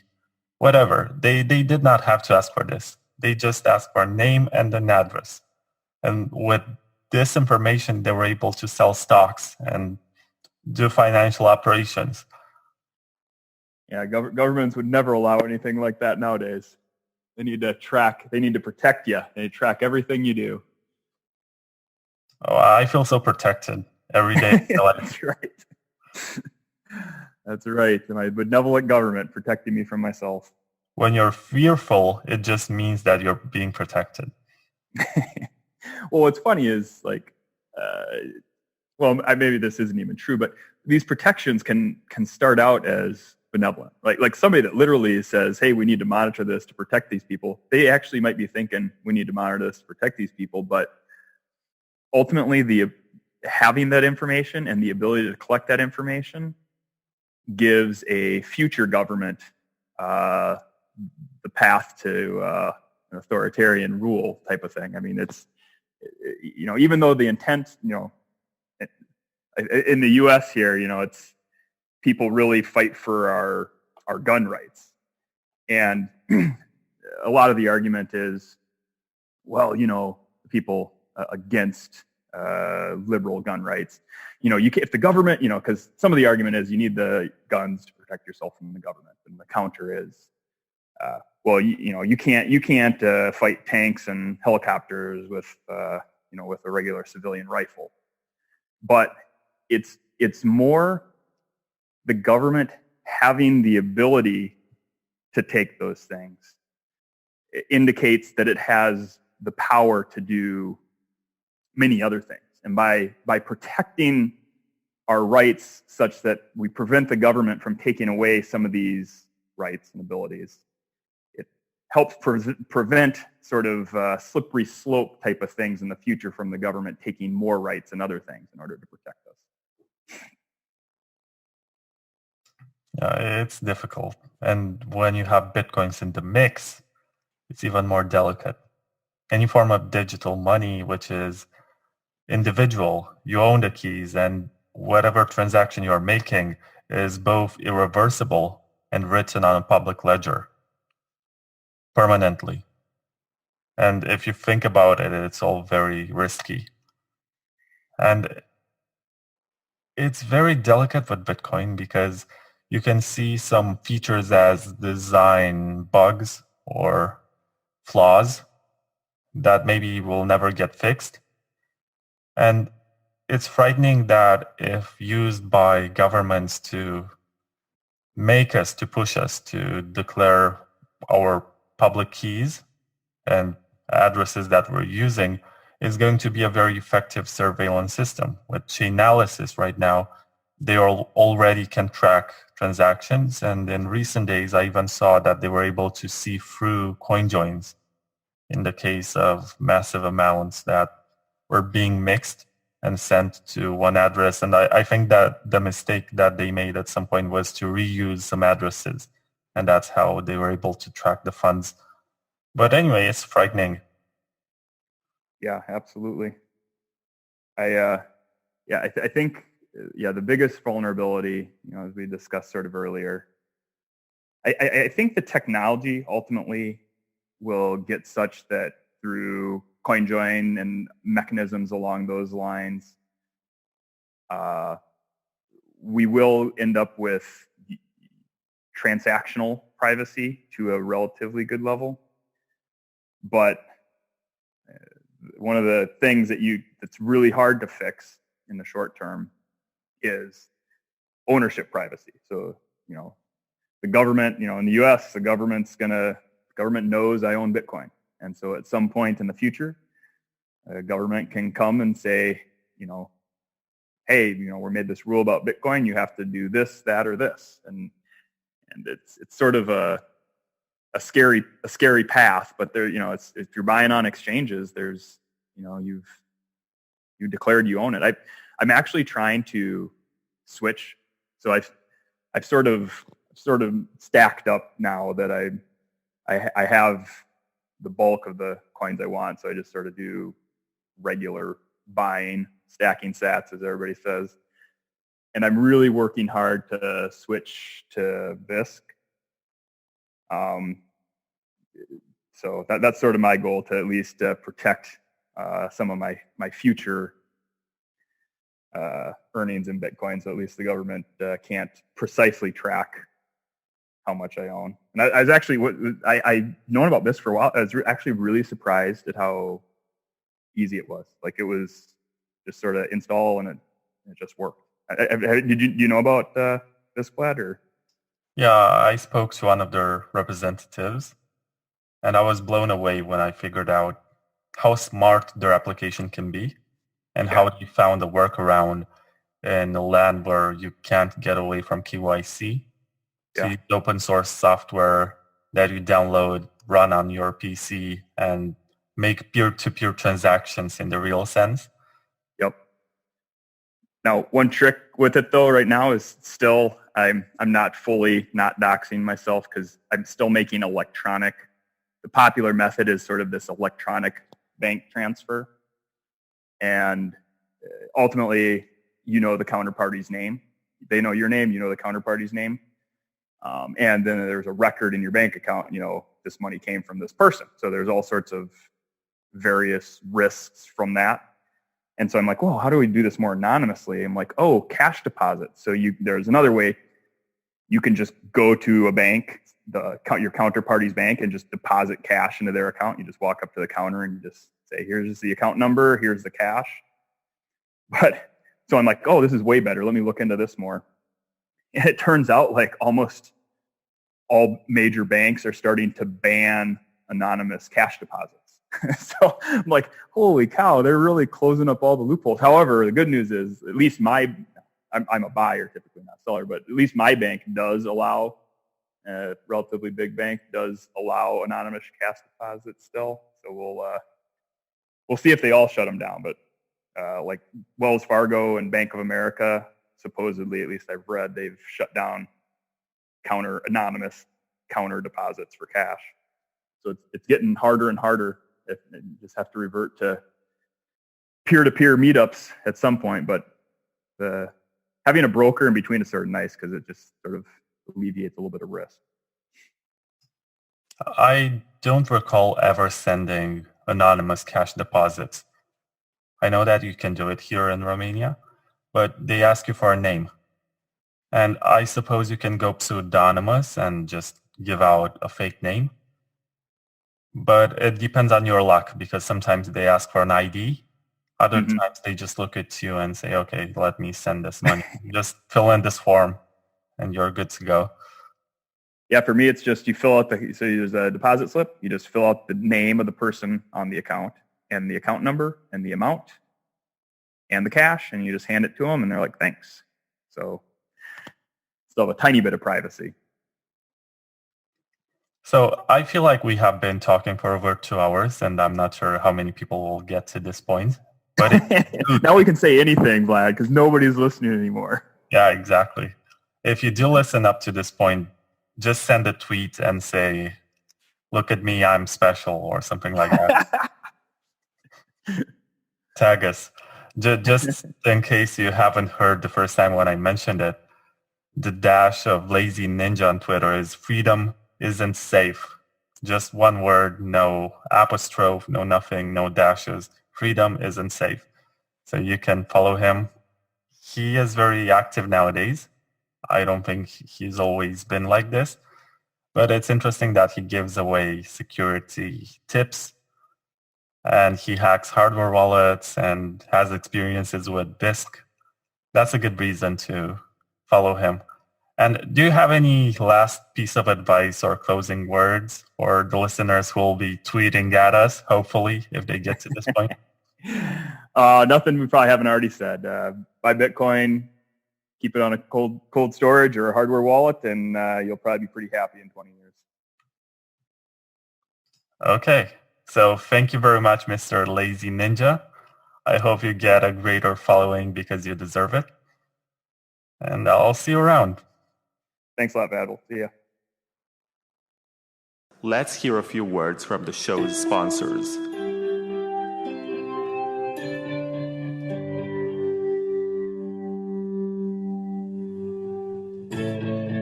[SPEAKER 3] whatever. They did not have to ask for this. They just asked for a name and an address. And with this information, they were able to sell stocks and do financial operations.
[SPEAKER 8] Yeah, governments would never allow anything like that nowadays. They need to protect you. They track everything you do.
[SPEAKER 3] Oh, I feel so protected every day.
[SPEAKER 8] That's right. That's right. My benevolent government protecting me from myself.
[SPEAKER 3] When you're fearful, it just means that you're being protected.
[SPEAKER 8] Well, what's funny is maybe this isn't even true, but these protections can start out as benevolent. Like somebody that literally says, hey, we need to monitor this to protect these people. They actually might be thinking we need to monitor this to protect these people, but ultimately having that information and the ability to collect that information gives a future government the path to an authoritarian rule type of thing. I mean, it's, even though the intent, in the U.S. here, it's people really fight for our gun rights. And a lot of the argument is, well, people against liberal gun rights, if the government, because some of the argument is you need the guns to protect yourself from the government. And the counter is, well, you can't fight tanks and helicopters with with a regular civilian rifle, but it's more the government having the ability to take those things. It indicates that it has the power to do many other things, and by protecting our rights such that we prevent the government from taking away some of these rights and abilities, it helps prevent sort of slippery slope type of things in the future from the government taking more rights and other things in order to protect us.
[SPEAKER 3] It's difficult. And when you have Bitcoins in the mix, it's even more delicate. Any form of digital money, which is individual, you own the keys, and whatever transaction you are making is both irreversible and written on a public ledger permanently. And if you think about it, it's all very risky. And it's very delicate with Bitcoin because you can see some features as design bugs or flaws that maybe will never get fixed. And it's frightening that if used by governments to make us, to push us to declare our public keys and addresses that we're using, is going to be a very effective surveillance system. With Chainalysis right now, they already can track transactions. And in recent days, I even saw that they were able to see through coin joins in the case of massive amounts that were being mixed and sent to one address. And I think that the mistake that they made at some point was to reuse some addresses. And that's how they were able to track the funds. But anyway, it's frightening.
[SPEAKER 8] Yeah, absolutely. I think the biggest vulnerability, as we discussed sort of earlier, I think the technology ultimately will get such that through CoinJoin and mechanisms along those lines, we will end up with transactional privacy to a relatively good level. But one of the things that's really hard to fix in the short term is ownership privacy. So, the government, in the US, the government knows I own Bitcoin. And so at some point in the future, government can come and say, hey, we made this rule about Bitcoin. You have to do this, that, or this. And it's sort of a scary path, but there, if you're buying on exchanges, there's, you declared you own it. I'm actually trying to switch. So I've sort of stacked up now that I have the bulk of the coins I want. So I just sort of do regular buying, stacking sats, as everybody says. And I'm really working hard to switch to BISC. So that's sort of my goal, to at least protect some of my future earnings in Bitcoin. So at least the government can't precisely track how much I own. And I was actually, I known about this for a while. I was actually really surprised at how easy it was. Like, it was just sort of install and it just worked. Did you know about BISC, or?
[SPEAKER 3] Yeah, I spoke to one of their representatives, and I was blown away when I figured out how smart their application can be and how they found a workaround in a land where you can't get away from KYC. So you open source software that you download, run on your PC, and make peer-to-peer transactions in the real sense.
[SPEAKER 8] Yep. Now, one trick with it though right now is still, I'm not fully not doxing myself, because I'm still making electronic. The popular method is sort of this electronic bank transfer. And ultimately, the counterparty's name. They know your name, the counterparty's name. And then there's a record in your bank account, this money came from this person. So there's all sorts of various risks from that. And so I'm like, well, how do we do this more anonymously? I'm like, oh, cash deposit. So there's another way. You can just go to a bank, your counterparty's bank and just deposit cash into their account. You just walk up to the counter and you just say, here's the account number, here's the cash. But so I'm like, oh, this is way better. Let me look into this more. And it turns out like almost all major banks are starting to ban anonymous cash deposits. So I'm like, holy cow, they're really closing up all the loopholes. However, the good news is at least I'm a buyer, typically not seller, but at least my bank does allow, a relatively big bank does allow anonymous cash deposits still. So we'll see if they all shut them down. But like Wells Fargo and Bank of America, supposedly, at least I've read, they've shut down anonymous counter deposits for cash. So it's getting harder and harder. You just have to revert to peer-to-peer meetups at some point. But having a broker in between is sort of nice because it just sort of alleviates a little bit of risk.
[SPEAKER 3] I don't recall ever sending anonymous cash deposits. I know that you can do it here in Romania, but they ask you for a name. And I suppose you can go pseudonymous and just give out a fake name. But it depends on your luck because sometimes they ask for an ID. Other times they just look at you and say, okay, let me send this money. Just fill in this form and you're good to go.
[SPEAKER 8] Yeah, for me, it's just you fill out so there's a deposit slip. You just fill out the name of the person on the account and the account number and the amount and the cash, and you just hand it to them and they're like, thanks. So still have a tiny bit of privacy.
[SPEAKER 3] So I feel like we have been talking for over 2 hours, and I'm not sure how many people will get to this point. But
[SPEAKER 8] now we can say anything, Vlad, because nobody's listening anymore.
[SPEAKER 3] Yeah, exactly. If you do listen up to this point, just send a tweet and say, look at me, I'm special, or something like that. Tag us. Just in case you haven't heard the first time when I mentioned it, the dash of Lazy Ninja on Twitter is freedom isn't safe. Just one word, no apostrophe, no nothing, no dashes. Freedom isn't safe. So you can follow him. He is very active nowadays. I don't think he's always been like this, but it's interesting that he gives away security tips and he hacks hardware wallets and has experiences with BISC. That's a good reason to follow him. And do you have any last piece of advice or closing words for the listeners who will be tweeting at us, hopefully, if they get to this point?
[SPEAKER 8] Nothing we probably haven't already said. Buy Bitcoin, keep it on a cold storage or a hardware wallet, and you'll probably be pretty happy in 20 years.
[SPEAKER 3] Okay. So thank you very much, Mr. Lazy Ninja. I hope you get a greater following because you deserve it. And I'll see you around.
[SPEAKER 8] Thanks a lot, Vadel. See ya.
[SPEAKER 1] Let's hear a few words from the show's sponsors.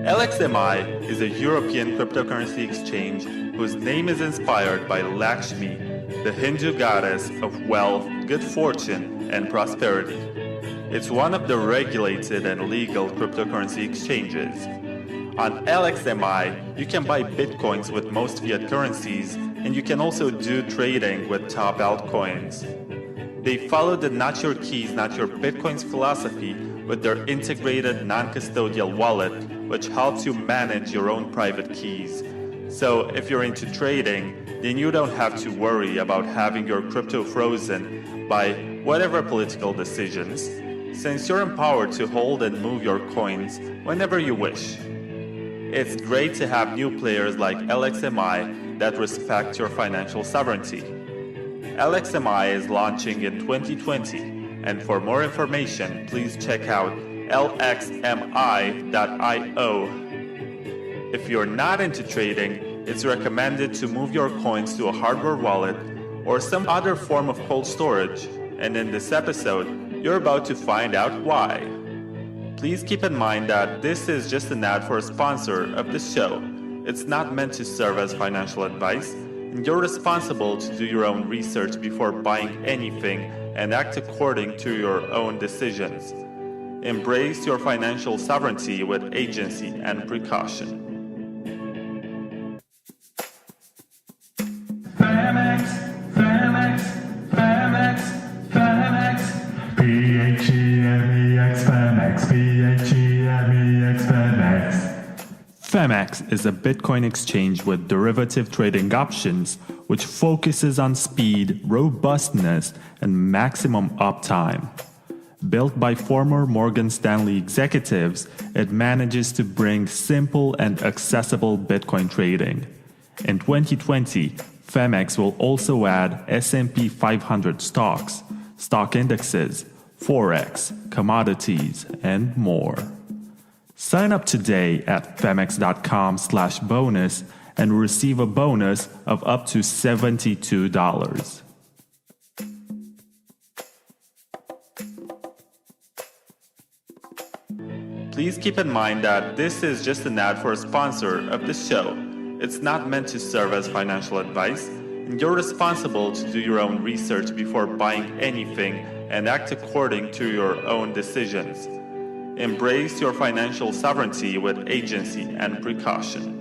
[SPEAKER 1] LXMI is a European cryptocurrency exchange whose name is inspired by Lakshmi, the Hindu goddess of wealth, good fortune, and prosperity. It's one of the regulated and legal cryptocurrency exchanges. On LXMI, you can buy bitcoins with most fiat currencies, and you can also do trading with top altcoins. They follow the not your keys, not your bitcoins philosophy with their integrated non-custodial wallet, which helps you manage your own private keys. So if you're into trading, then you don't have to worry about having your crypto frozen by whatever political decisions, since you're empowered to hold and move your coins whenever you wish. It's great to have new players like LXMI that respect your financial sovereignty. LXMI is launching in 2020, and for more information, please check out lxmi.io. If you're not into trading, it's recommended to move your coins to a hardware wallet or some other form of cold storage, and in this episode, you're about to find out why. Please keep in mind that this is just an ad for a sponsor of this show. It's not meant to serve as financial advice, and you're responsible to do your own research before buying anything and act according to your own decisions. Embrace your financial sovereignty with agency and precaution.
[SPEAKER 4] BHEMEX Femex, BHEMEX Femex.
[SPEAKER 1] Femex is a Bitcoin exchange with derivative trading options, which focuses on speed, robustness, and maximum uptime. Built by former Morgan Stanley executives, it manages to bring simple and accessible Bitcoin trading. In 2020, Femex will also add S&P 500 stocks, stock indexes, Forex, commodities, and more. Sign up today at femex.com/bonus and receive a bonus of up to $72. Please keep in mind that this is just an ad for a sponsor of the show. It's not meant to serve as financial advice, and you're responsible to do your own research before buying anything and act according to your own decisions. Embrace your financial sovereignty with agency and precaution.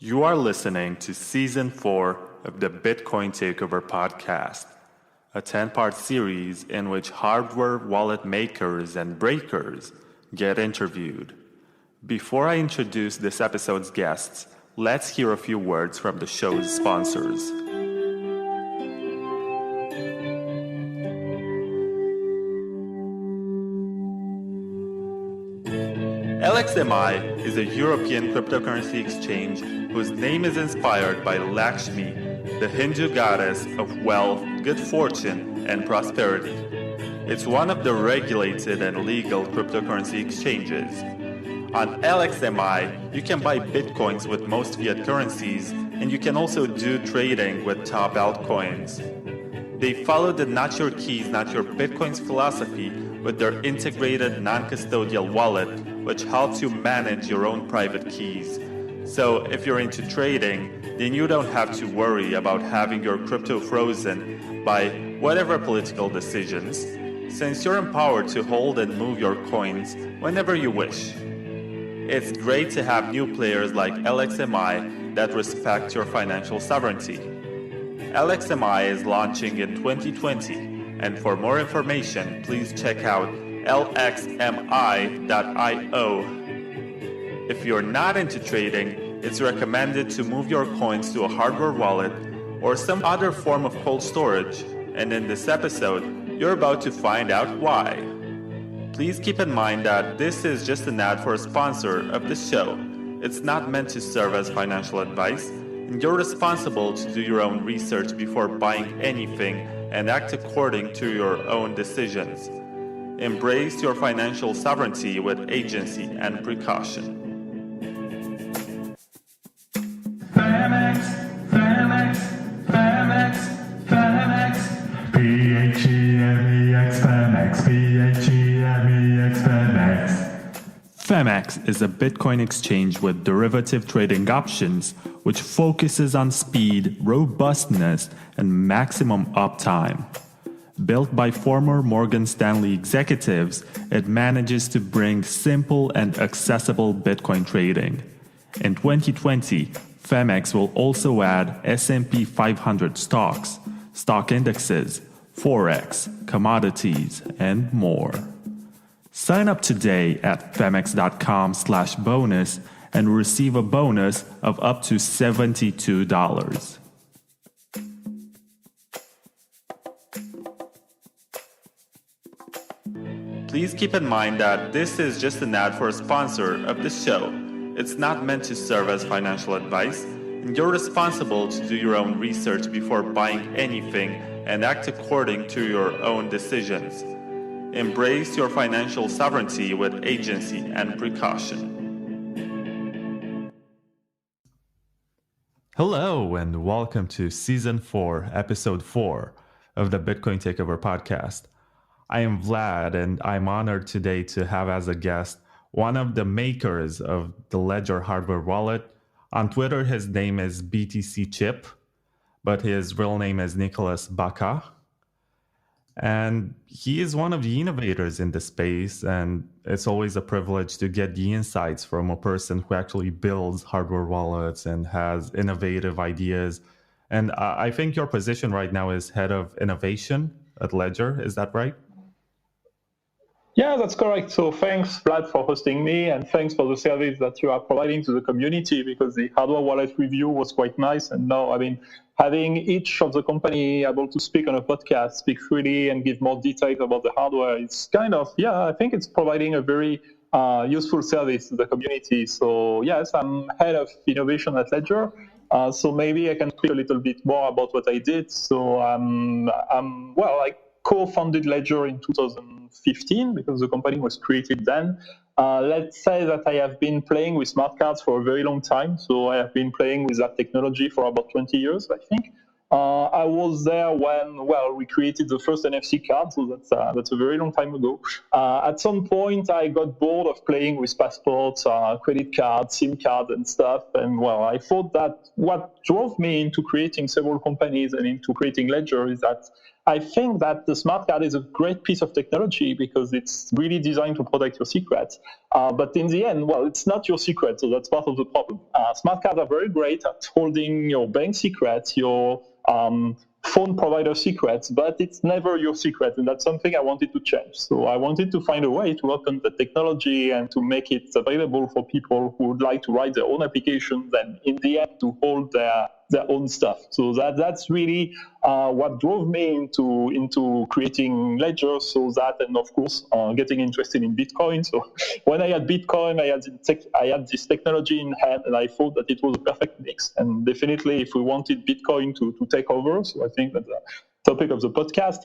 [SPEAKER 1] You are listening to Season 4 of the Bitcoin Takeover podcast, a 10-part series in which hardware wallet makers and breakers get interviewed. Before I introduce this episode's guests, let's hear a few words from the show's sponsors. LXMI is a European cryptocurrency exchange whose name is inspired by Lakshmi, the Hindu goddess of wealth, good fortune, and prosperity. It's one of the regulated and legal cryptocurrency exchanges. On LXMI, you can buy bitcoins with most fiat currencies, and you can also do trading with top altcoins. They follow the not your keys, not your bitcoins philosophy with their integrated non-custodial wallet, which helps you manage your own private keys. So if you're into trading, then you don't have to worry about having your crypto frozen by whatever political decisions, since you're empowered to hold and move your coins whenever you wish. It's great to have new players like LXMI that respect your financial sovereignty. LXMI is launching in 2020, and for more information, please check out lxmi.io. If you're not into trading, it's recommended to move your coins to a hardware wallet or some other form of cold storage, and in this episode, you're about to find out why. Please keep in mind that this is just an ad for a sponsor of the show. It's not meant to serve as financial advice, and you're responsible to do your own research before buying anything and act according to your own decisions. Embrace your financial sovereignty with agency and precaution.
[SPEAKER 4] Femex, Femex, Femex, Femex, BHEMEX Femex, BHEMEX Femex.
[SPEAKER 1] Femex is a Bitcoin exchange with derivative trading options, which focuses on speed, robustness, and maximum uptime. Built by former Morgan Stanley executives, it manages to bring simple and accessible Bitcoin trading. In 2020, Femex will also add S&P 500 stocks, stock indexes, Forex, commodities, and more. Sign up today at femex.com/bonus and receive a bonus of up to $72. Please keep in mind that this is just an ad for a sponsor of the show. It's not meant to serve as financial advice, and you're responsible to do your own research before buying anything and act according to your own decisions. Embrace your financial sovereignty with agency and precaution.
[SPEAKER 4] Hello, and welcome to Season 4, Episode 4 of the Bitcoin Takeover podcast. I am Vlad, and I'm honored today to have as a guest one of the makers of the Ledger hardware wallet. On Twitter, his name is BTChip, but his real name is Nicholas Bakkum. And he is one of the innovators in the space, and it's always a privilege to get the insights from a person who actually builds hardware wallets and has innovative ideas. And I think your position right now is head of innovation at Ledger. Is that right?
[SPEAKER 9] Yeah, that's correct. So thanks, Vlad, for hosting me, and thanks for the service that you are providing to the community, because the hardware wallet review was quite nice. And now, having each of the company able to speak on a podcast, speak freely and give more details about the hardware, it's I think it's providing a very useful service to the community. So yes, I'm head of innovation at Ledger. So maybe I can speak a little bit more about what I did. So I co-founded Ledger in 2015 because the company was created then. Let's say that I have been playing with smart cards for a very long time. So I have been playing with that technology for about 20 years, I think. I was there when, we created the first NFC card, so that's a very long time ago. At some point, I got bored of playing with passports, credit cards, SIM card and stuff. And, I thought that what drove me into creating several companies and into creating Ledger is that I think that the smart card is a great piece of technology because it's really designed to protect your secrets. But in the end, it's not your secret, so that's part of the problem. Smart cards are very great at holding your bank secrets, your phone provider secrets, but it's never your secret, and that's something I wanted to change. So I wanted to find a way to open the technology and to make it available for people who would like to write their own applications and in the end to hold their own stuff. So that's really what drove me into creating Ledger. So that, and of course, getting interested in Bitcoin. So when I had Bitcoin, I had this technology in hand, and I thought that it was a perfect mix. And definitely, if we wanted Bitcoin to take over, so I think that's the topic of the podcast,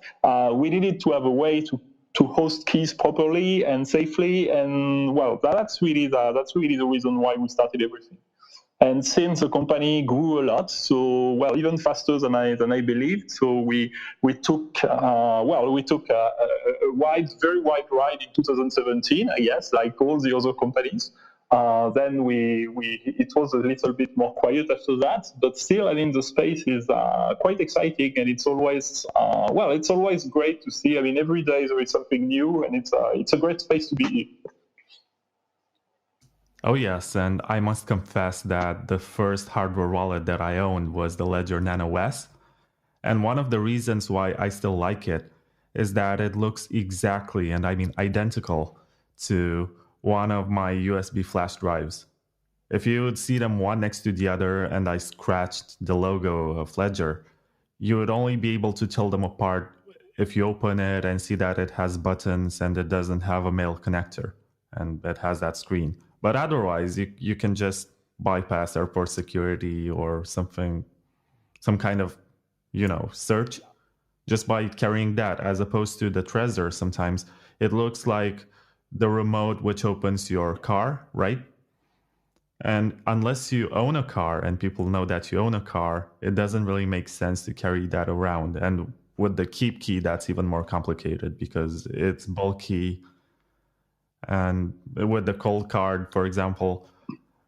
[SPEAKER 9] we needed to have a way to host keys properly and safely. And that's really the reason why we started everything. And since the company grew a lot, so even faster than I believed, so we took a very wide ride in 2017, I guess, like all the other companies. Then it was a little bit more quiet after that, but still, the space is quite exciting, and it's always great to see. Every day there is something new, and it's a great space to be in.
[SPEAKER 4] Oh, yes, and I must confess that the first hardware wallet that I owned was the Ledger Nano S. And one of the reasons why I still like it is that it looks exactly, and identical to one of my USB flash drives. If you would see them one next to the other and I scratched the logo of Ledger, you would only be able to tell them apart if you open it and see that it has buttons and it doesn't have a mail connector and it has that screen. But otherwise, you can just bypass airport security or some kind of, search just by carrying that, as opposed to the Trezor. Sometimes it looks like the remote which opens your car, right? And unless you own a car and people know that you own a car, it doesn't really make sense to carry that around. And with the KeepKey, that's even more complicated because it's bulky. And with the ColdCard, for example,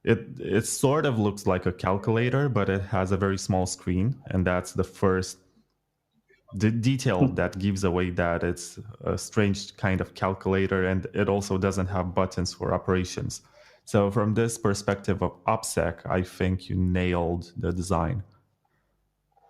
[SPEAKER 4] it sort of looks like a calculator, but it has a very small screen, and that's the first detail that gives away that it's a strange kind of calculator, and it also doesn't have buttons for operations. So from this perspective of OPSEC, I think you nailed the design.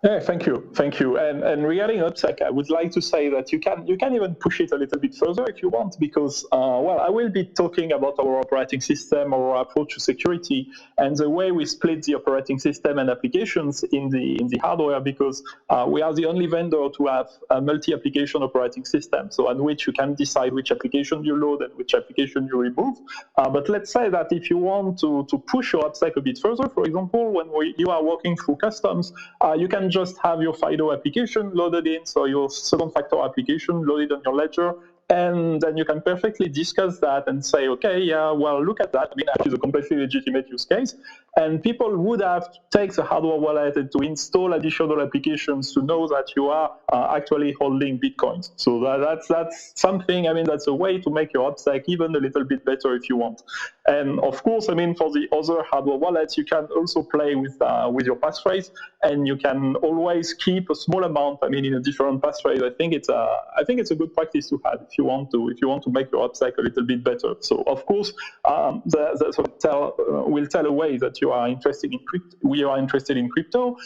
[SPEAKER 9] Yeah, thank you. And regarding OPSEC, I would like to say that you can even push it a little bit further if you want, because I will be talking about our operating system, our approach to security, and the way we split the operating system and applications in the hardware, because we are the only vendor to have a multi-application operating system, so on which you can decide which application you load and which application you remove. But let's say that if you want to push your OPSEC a bit further, for example, when you are working through customs, you can just have your FIDO application loaded in, so your second factor application loaded on your ledger, and then you can perfectly discuss that and say, okay, yeah, well, look at that. I mean, that is a completely legitimate use case. And people would have to take the hardware wallet and to install additional applications to know that you are actually holding Bitcoins. So that's something, I mean, that's a way to make your OPSEC even a little bit better if you want. And of course, I mean, for the other hardware wallets, you can also play with your passphrase, and you can always keep a small amount, I mean, in a different passphrase. I think it's a good practice to have if you want to make your OPSEC a little bit better. So of course, will tell a way that you are interested in crypto. We are interested in crypto.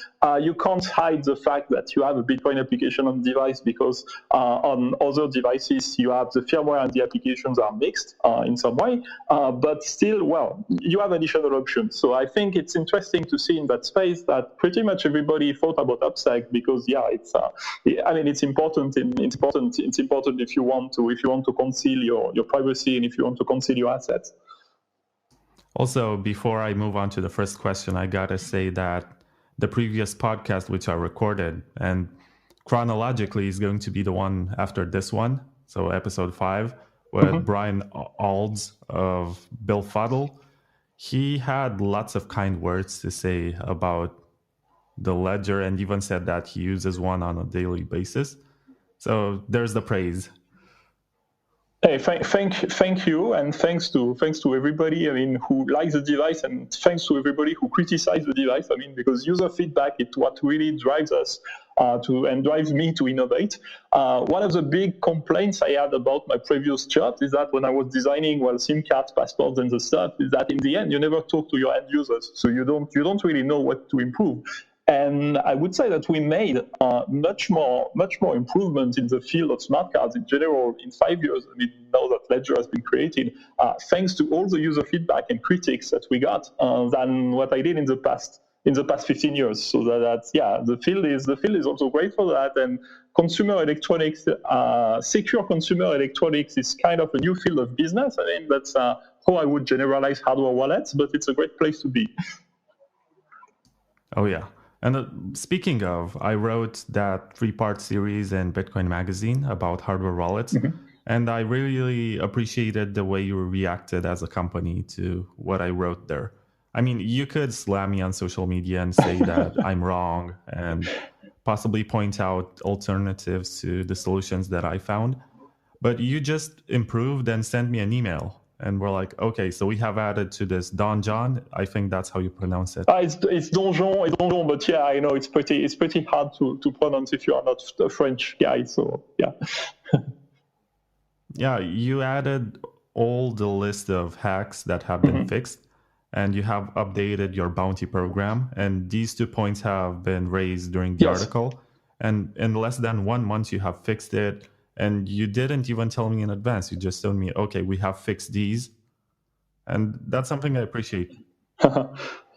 [SPEAKER 9] You can't hide the fact that you have a Bitcoin application on device, because on other devices you have the firmware and the applications are mixed in some way. But still, well, you have additional options. So I think it's interesting to see in that space that pretty much everybody thought about OPSEC, because it's important. It's important if you want to conceal your privacy and if you want to conceal your assets.
[SPEAKER 4] Also, before I move on to the first question, I gotta say that the previous podcast which I recorded, and chronologically is going to be the one after this one, so episode 5, with Brian Alds of Bill Fuddle. He had lots of kind words to say about the ledger, and even said that he uses one on a daily basis. So there's the praise.
[SPEAKER 9] Hey, thank you, and thanks to everybody, I mean, who likes the device, and thanks to everybody who criticized the device. I mean, because user feedback is what really drives us and drives me to innovate. One of the big complaints I had about my previous job is that when I was designing, SIM cards, passports, and the stuff, is that in the end you never talk to your end users, so you don't really know what to improve. And I would say that we made much more improvement in the field of smart cards in general in 5 years. I mean, now that Ledger has been created, thanks to all the user feedback and critics that we got, than what I did in the past 15 years. So the field is also great for that. And consumer electronics, secure consumer electronics is kind of a new field of business. I mean, that's how I would generalize hardware wallets, but it's a great place to be.
[SPEAKER 4] Oh yeah. And speaking of, I wrote that 3-part series in Bitcoin Magazine about hardware wallets, and I really appreciated the way you reacted as a company to what I wrote there. I mean, you could slam me on social media and say that I'm wrong and possibly point out alternatives to the solutions that I found, but you just improved and sent me an email. And we're like, okay, so we have added to this Don John. I think that's how you pronounce it.
[SPEAKER 9] It's Donjon, but yeah, I know it's pretty hard to pronounce if you are not a French guy. So yeah.
[SPEAKER 4] Yeah, you added all the list of hacks that have been fixed, and you have updated your bounty program. And these 2 points have been raised during the article. And in less than 1 month, you have fixed it. And you didn't even tell me in advance. You just told me, okay, we have fixed these. And that's something I appreciate.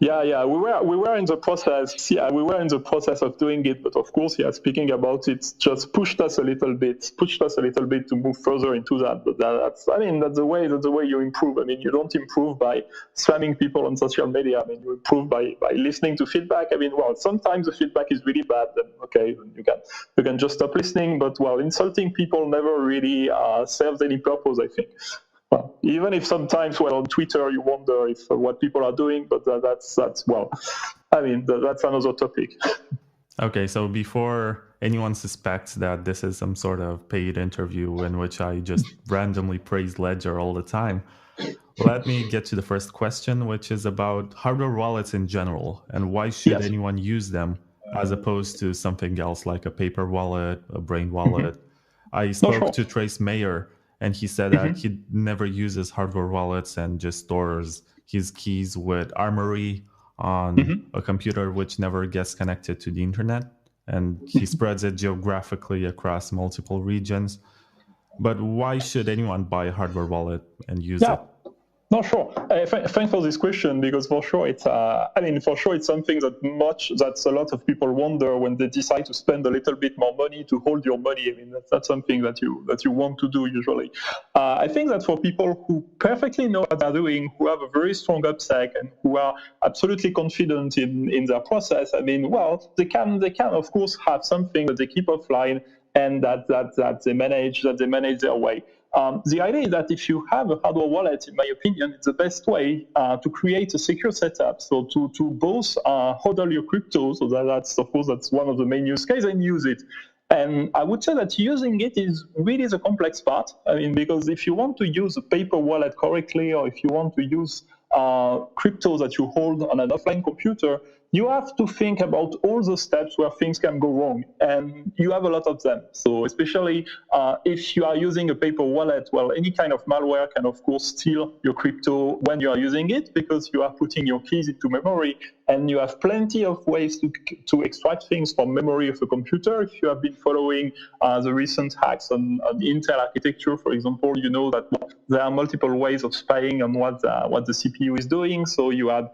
[SPEAKER 9] Yeah, we were in the process. Yeah, we were in the process of doing it, but of course, speaking about it, just pushed us a little bit to move further into that. But that's the way you improve. I mean, you don't improve by spamming people on social media. I mean, you improve by listening to feedback. I mean, sometimes the feedback is really bad. Then okay, you can just stop listening. But insulting people never really serves any purpose, I think. Well, even if sometimes, on Twitter you wonder if what people are doing, but that's another topic.
[SPEAKER 4] Okay, so before anyone suspects that this is some sort of paid interview in which I just randomly praise Ledger all the time, let me get to the first question, which is about hardware wallets in general, and why should anyone use them as opposed to something else like a paper wallet, a brain wallet. I spoke to Trace Mayer, and he said that he never uses hardware wallets and just stores his keys with Armory on a computer which never gets connected to the internet. And he spreads it geographically across multiple regions. But why should anyone buy a hardware wallet and use it?
[SPEAKER 9] No, sure. Thanks for this question, because for sure it's something that a lot of people wonder when they decide to spend a little bit more money to hold your money. I mean, that's something that you want to do usually. I think that for people who perfectly know what they're doing, who have a very strong upsec, and who are absolutely confident in their process, I mean, well, they can of course have something that they keep offline and that they manage their way. The idea is that if you have a hardware wallet, in my opinion, it's the best way to create a secure setup. So to both hodl your crypto, so that's one of the main use cases, and use it. And I would say that using it is really the complex part. I mean, because if you want to use a paper wallet correctly, or if you want to use crypto that you hold on an offline computer, you have to think about all the steps where things can go wrong, and you have a lot of them. So especially if you are using a paper wallet, well, any kind of malware can, of course, steal your crypto when you are using it, because you are putting your keys into memory, and you have plenty of ways to extract things from memory of a computer. If you have been following the recent hacks on the Intel architecture, for example, you know that there are multiple ways of spying on what the CPU is doing. So you had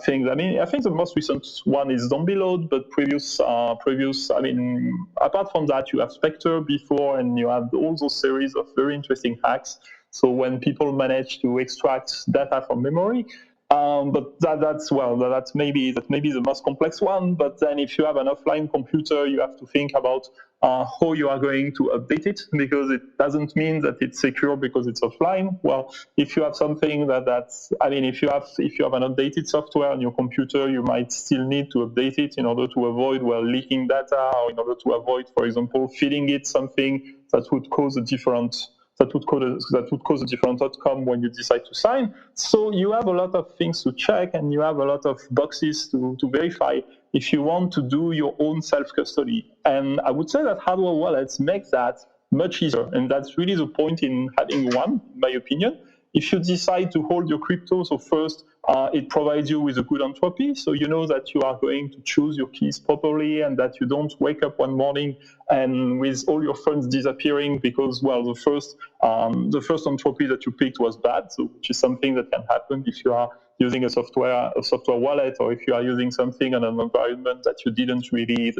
[SPEAKER 9] things. I mean, I think the most recent one is zombie load, but previous. I mean, apart from that, you have Spectre before, and you have all those series of very interesting hacks. So when people manage to extract data from memory. But that's maybe the most complex one. But then if you have an offline computer, you have to think about how you are going to update it, because it doesn't mean that it's secure because it's offline. Well, if you have something if you have an updated software on your computer, you might still need to update it in order to avoid leaking data, or in order to avoid, for example, feeding it something that would cause a different outcome when you decide to sign. So you have a lot of things to check, and you have a lot of boxes to verify if you want to do your own self-custody. And I would say that hardware wallets make that much easier, and that's really the point in having one, in my opinion. If you decide to hold your crypto, so first, it provides you with a good entropy, so you know that you are going to choose your keys properly, and that you don't wake up one morning and with all your funds disappearing because, well, the first entropy that you picked was bad, so which is something that can happen if you are using a software wallet, or if you are using something on an environment that you didn't really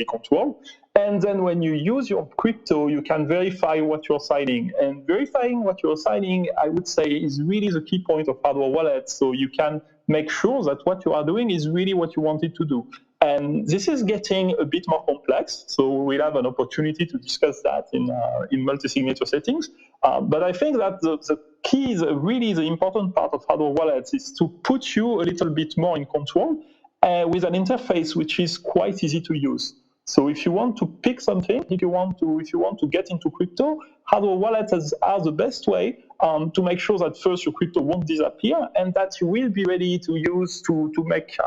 [SPEAKER 9] control. And then when you use your crypto, you can verify what you're signing. And verifying what you're signing, I would say, is really the key point of hardware wallets. So you can make sure that what you are doing is really what you wanted to do. And this is getting a bit more complex, so we'll have an opportunity to discuss that in multi-signature settings. But I think that the key, really the important part of hardware wallets, is to put you a little bit more in control with an interface which is quite easy to use. So if you want to pick something, if you want to get into crypto, hardware wallets are the best way to make sure that first your crypto won't disappear, and that you will be ready to use to make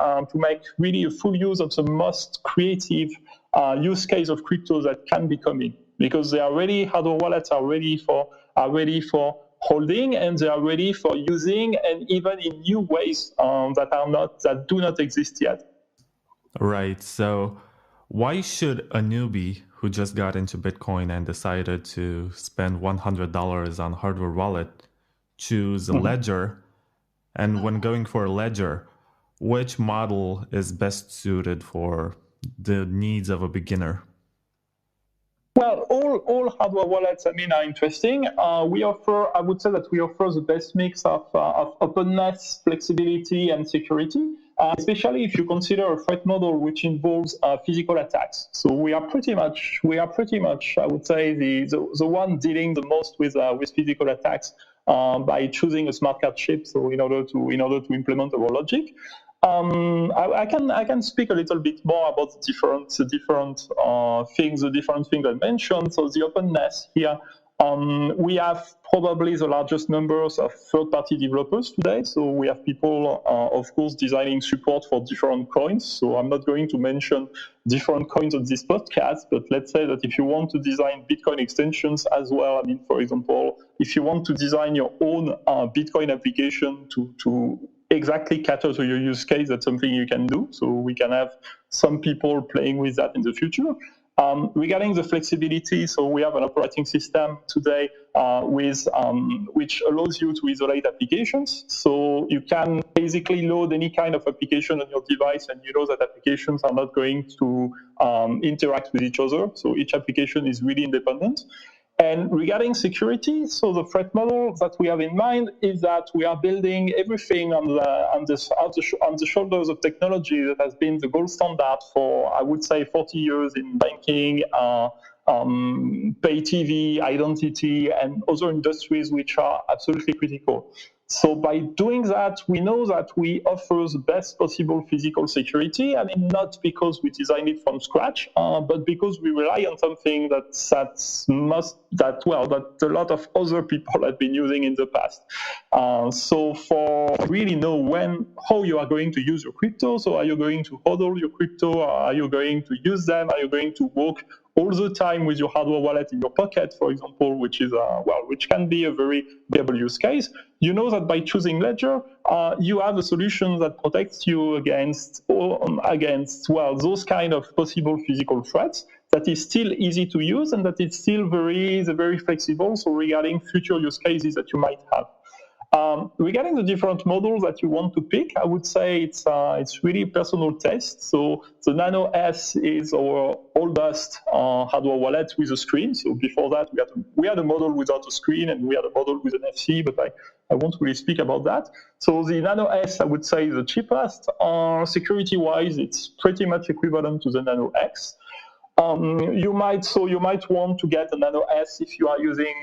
[SPEAKER 9] really a full use of the most creative use case of crypto that can be coming, because hardware wallets are ready for holding, and they are ready for using, and even in new ways that do not exist yet.
[SPEAKER 4] Right. So why should a newbie who just got into Bitcoin and decided to spend $100 on hardware wallet choose a ledger? And when going for a ledger, which model is best suited for the needs of a beginner?
[SPEAKER 9] Well, all hardware wallets, are interesting. I would say that we offer the best mix of openness, flexibility, and security. Especially if you consider a threat model which involves physical attacks. So we are pretty much, I would say, the one dealing the most with physical attacks by choosing a smart card chip. So in order to implement our logic, I can speak a little bit more about the different things I mentioned. So the openness here. We have probably the largest numbers of third-party developers today. So we have people, of course, designing support for different coins. So I'm not going to mention different coins on this podcast, but let's say that if you want to design Bitcoin extensions as well, for example, if you want to design your own Bitcoin application to exactly cater to your use case, that's something you can do. So we can have some people playing with that in the future. Regarding the flexibility, so we have an operating system today which allows you to isolate applications. So you can basically load any kind of application on your device, and you know that applications are not going to interact with each other. So each application is really independent. And regarding security, so the threat model that we have in mind is that we are building everything on the shoulders of technology that has been the gold standard for, I would say, 40 years in banking, pay TV, identity, and other industries which are absolutely critical. So by doing that, we know that we offer the best possible physical security. I mean, not because we designed it from scratch, but because we rely on something that a lot of other people have been using in the past. So for really know how you are going to use your crypto, so are you going to hodl your crypto? Are you going to use them? Are you going to work all the time with your hardware wallet in your pocket, for example, which can be a very viable use case? You know that by choosing Ledger, you have a solution that protects you against those kind of possible physical threats, that is still easy to use, and that is still very flexible. So regarding future use cases that you might have. Regarding the different models that you want to pick, I would say it's really personal taste. So the Nano S is our oldest hardware wallet with a screen. So before that, we had a model without a screen, and we had a model with an FC, but I won't really speak about that. So the Nano S, I would say, is the cheapest. Security-wise, it's pretty much equivalent to the Nano X. You might want to get a Nano S if you are using,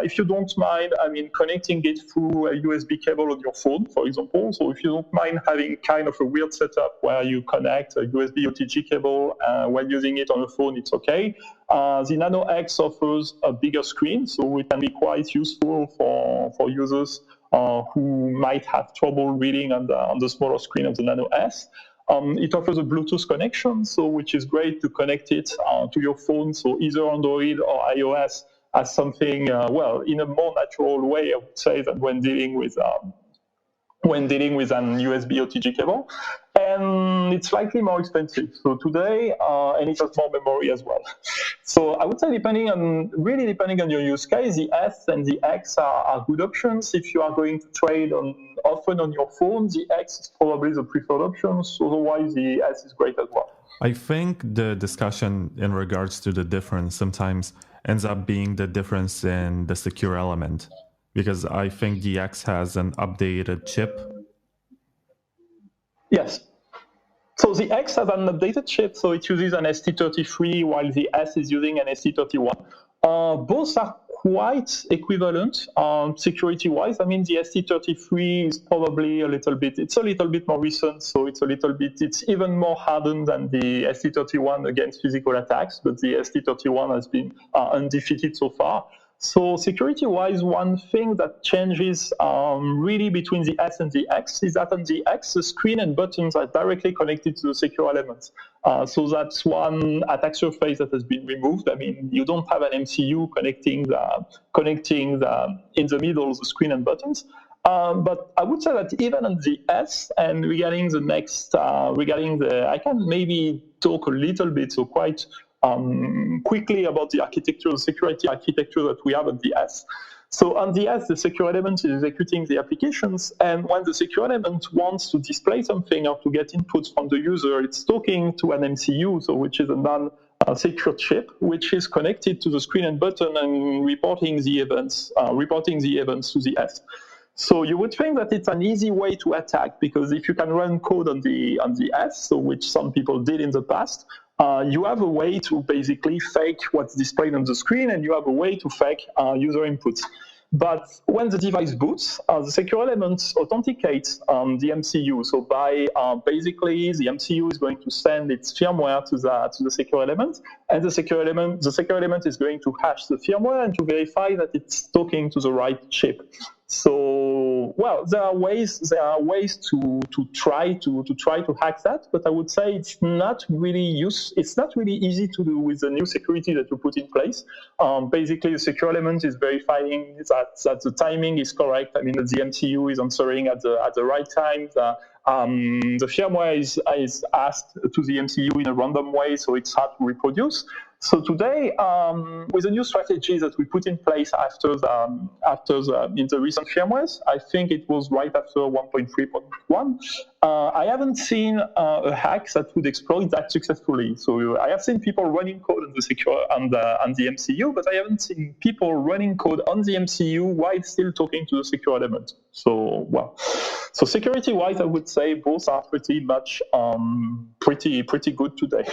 [SPEAKER 9] if you don't mind, connecting it through a USB cable on your phone, for example. So if you don't mind having kind of a weird setup where you connect a USB OTG cable when using it on a phone, it's okay. The Nano X offers a bigger screen, so it can be quite useful for users who might have trouble reading on the smaller screen of the Nano S. It offers a Bluetooth connection, which is great to connect it to your phone. So either Android or iOS as something, in a more natural way, I would say, than when dealing with an USB OTG cable. And it's slightly more expensive. So today, and it has more memory as well. So I would say depending on your use case, the S and the X are good options. If you are going to trade often on your phone, the X is probably the preferred option. So otherwise, the S is great as well.
[SPEAKER 4] I think the discussion in regards to the difference sometimes ends up being the difference in the secure element, because I think the X has an updated chip.
[SPEAKER 9] Yes. So the X has an updated chip, so it uses an ST33, while the S is using an ST31. Both are quite equivalent security-wise. I mean, the ST33 is probably a little bit more recent, so it's even more hardened than the ST31 against physical attacks, but the ST31 has been undefeated so far. So security-wise, one thing that changes really between the S and the X is that on the X, the screen and buttons are directly connected to the secure elements. So that's one attack surface that has been removed. I mean, you don't have an MCU connecting in the middle the screen and buttons. But I would say that even on the S, and regarding the next, I can maybe talk a little bit, so quite quickly about the architecture, the security architecture that we have on the S. So on the S, the secure element is executing the applications, and when the secure element wants to display something or to get inputs from the user, it's talking to an MCU, so which is a non-secure chip, which is connected to the screen and button and reporting the events to the S. So you would think that it's an easy way to attack, because if you can run code on the S, so which some people did in the past, you have a way to basically fake what's displayed on the screen, and you have a way to fake user inputs. But when the device boots, the secure element authenticates the MCU. So by basically, the MCU is going to send its firmware to the secure element, and the secure element is going to hash the firmware and to verify that it's talking to the right chip. So, well, there are ways to try to hack that, but I would say it's not really easy to do with the new security that you put in place. Basically, the secure element is verifying that the timing is correct. I mean, that the MCU is answering at the right time. The firmware is asked to the MCU in a random way, so it's hard to reproduce. So today, with the new strategy that we put in place in the recent firmwares, I think it was right after 1.3.1. I haven't seen a hack that would exploit that successfully. So I have seen people running code on the MCU, but I haven't seen people running code on the MCU while still talking to the secure element. So so security-wise, I would say both are pretty much pretty good today.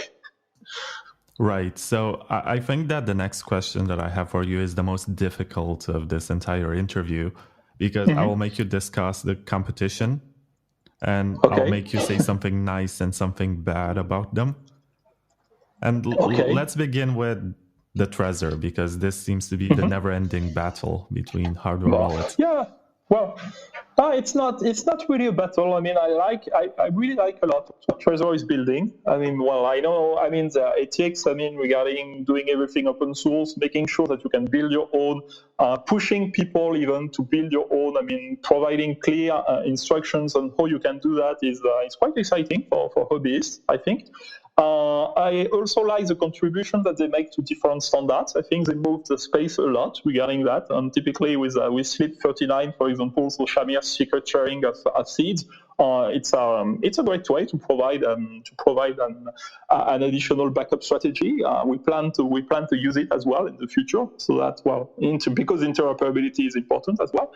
[SPEAKER 4] Right. So I think that the next question that I have for you is the most difficult of this entire interview, because I will make you discuss the competition, and I'll make you say something nice and something bad about them. And let's begin with the Trezor, because this seems to be the never-ending battle between hardware wallets.
[SPEAKER 9] Yeah. Well, it's not really a battle. I mean, I really like a lot what Trezor is building. I mean, well, I know, I mean, the ethics, I mean, regarding doing everything open source, making sure that you can build your own, pushing people even to build your own, I mean, providing clear instructions on how you can do that is quite exciting for hobbyists, I think. I also like the contribution that they make to different standards. I think they move the space a lot regarding that. Typically with Slip 39, for example, so Shamir's secret sharing of seeds. It's a great way to provide an additional backup strategy. We plan to use it as well in the future. So that because interoperability is important as well.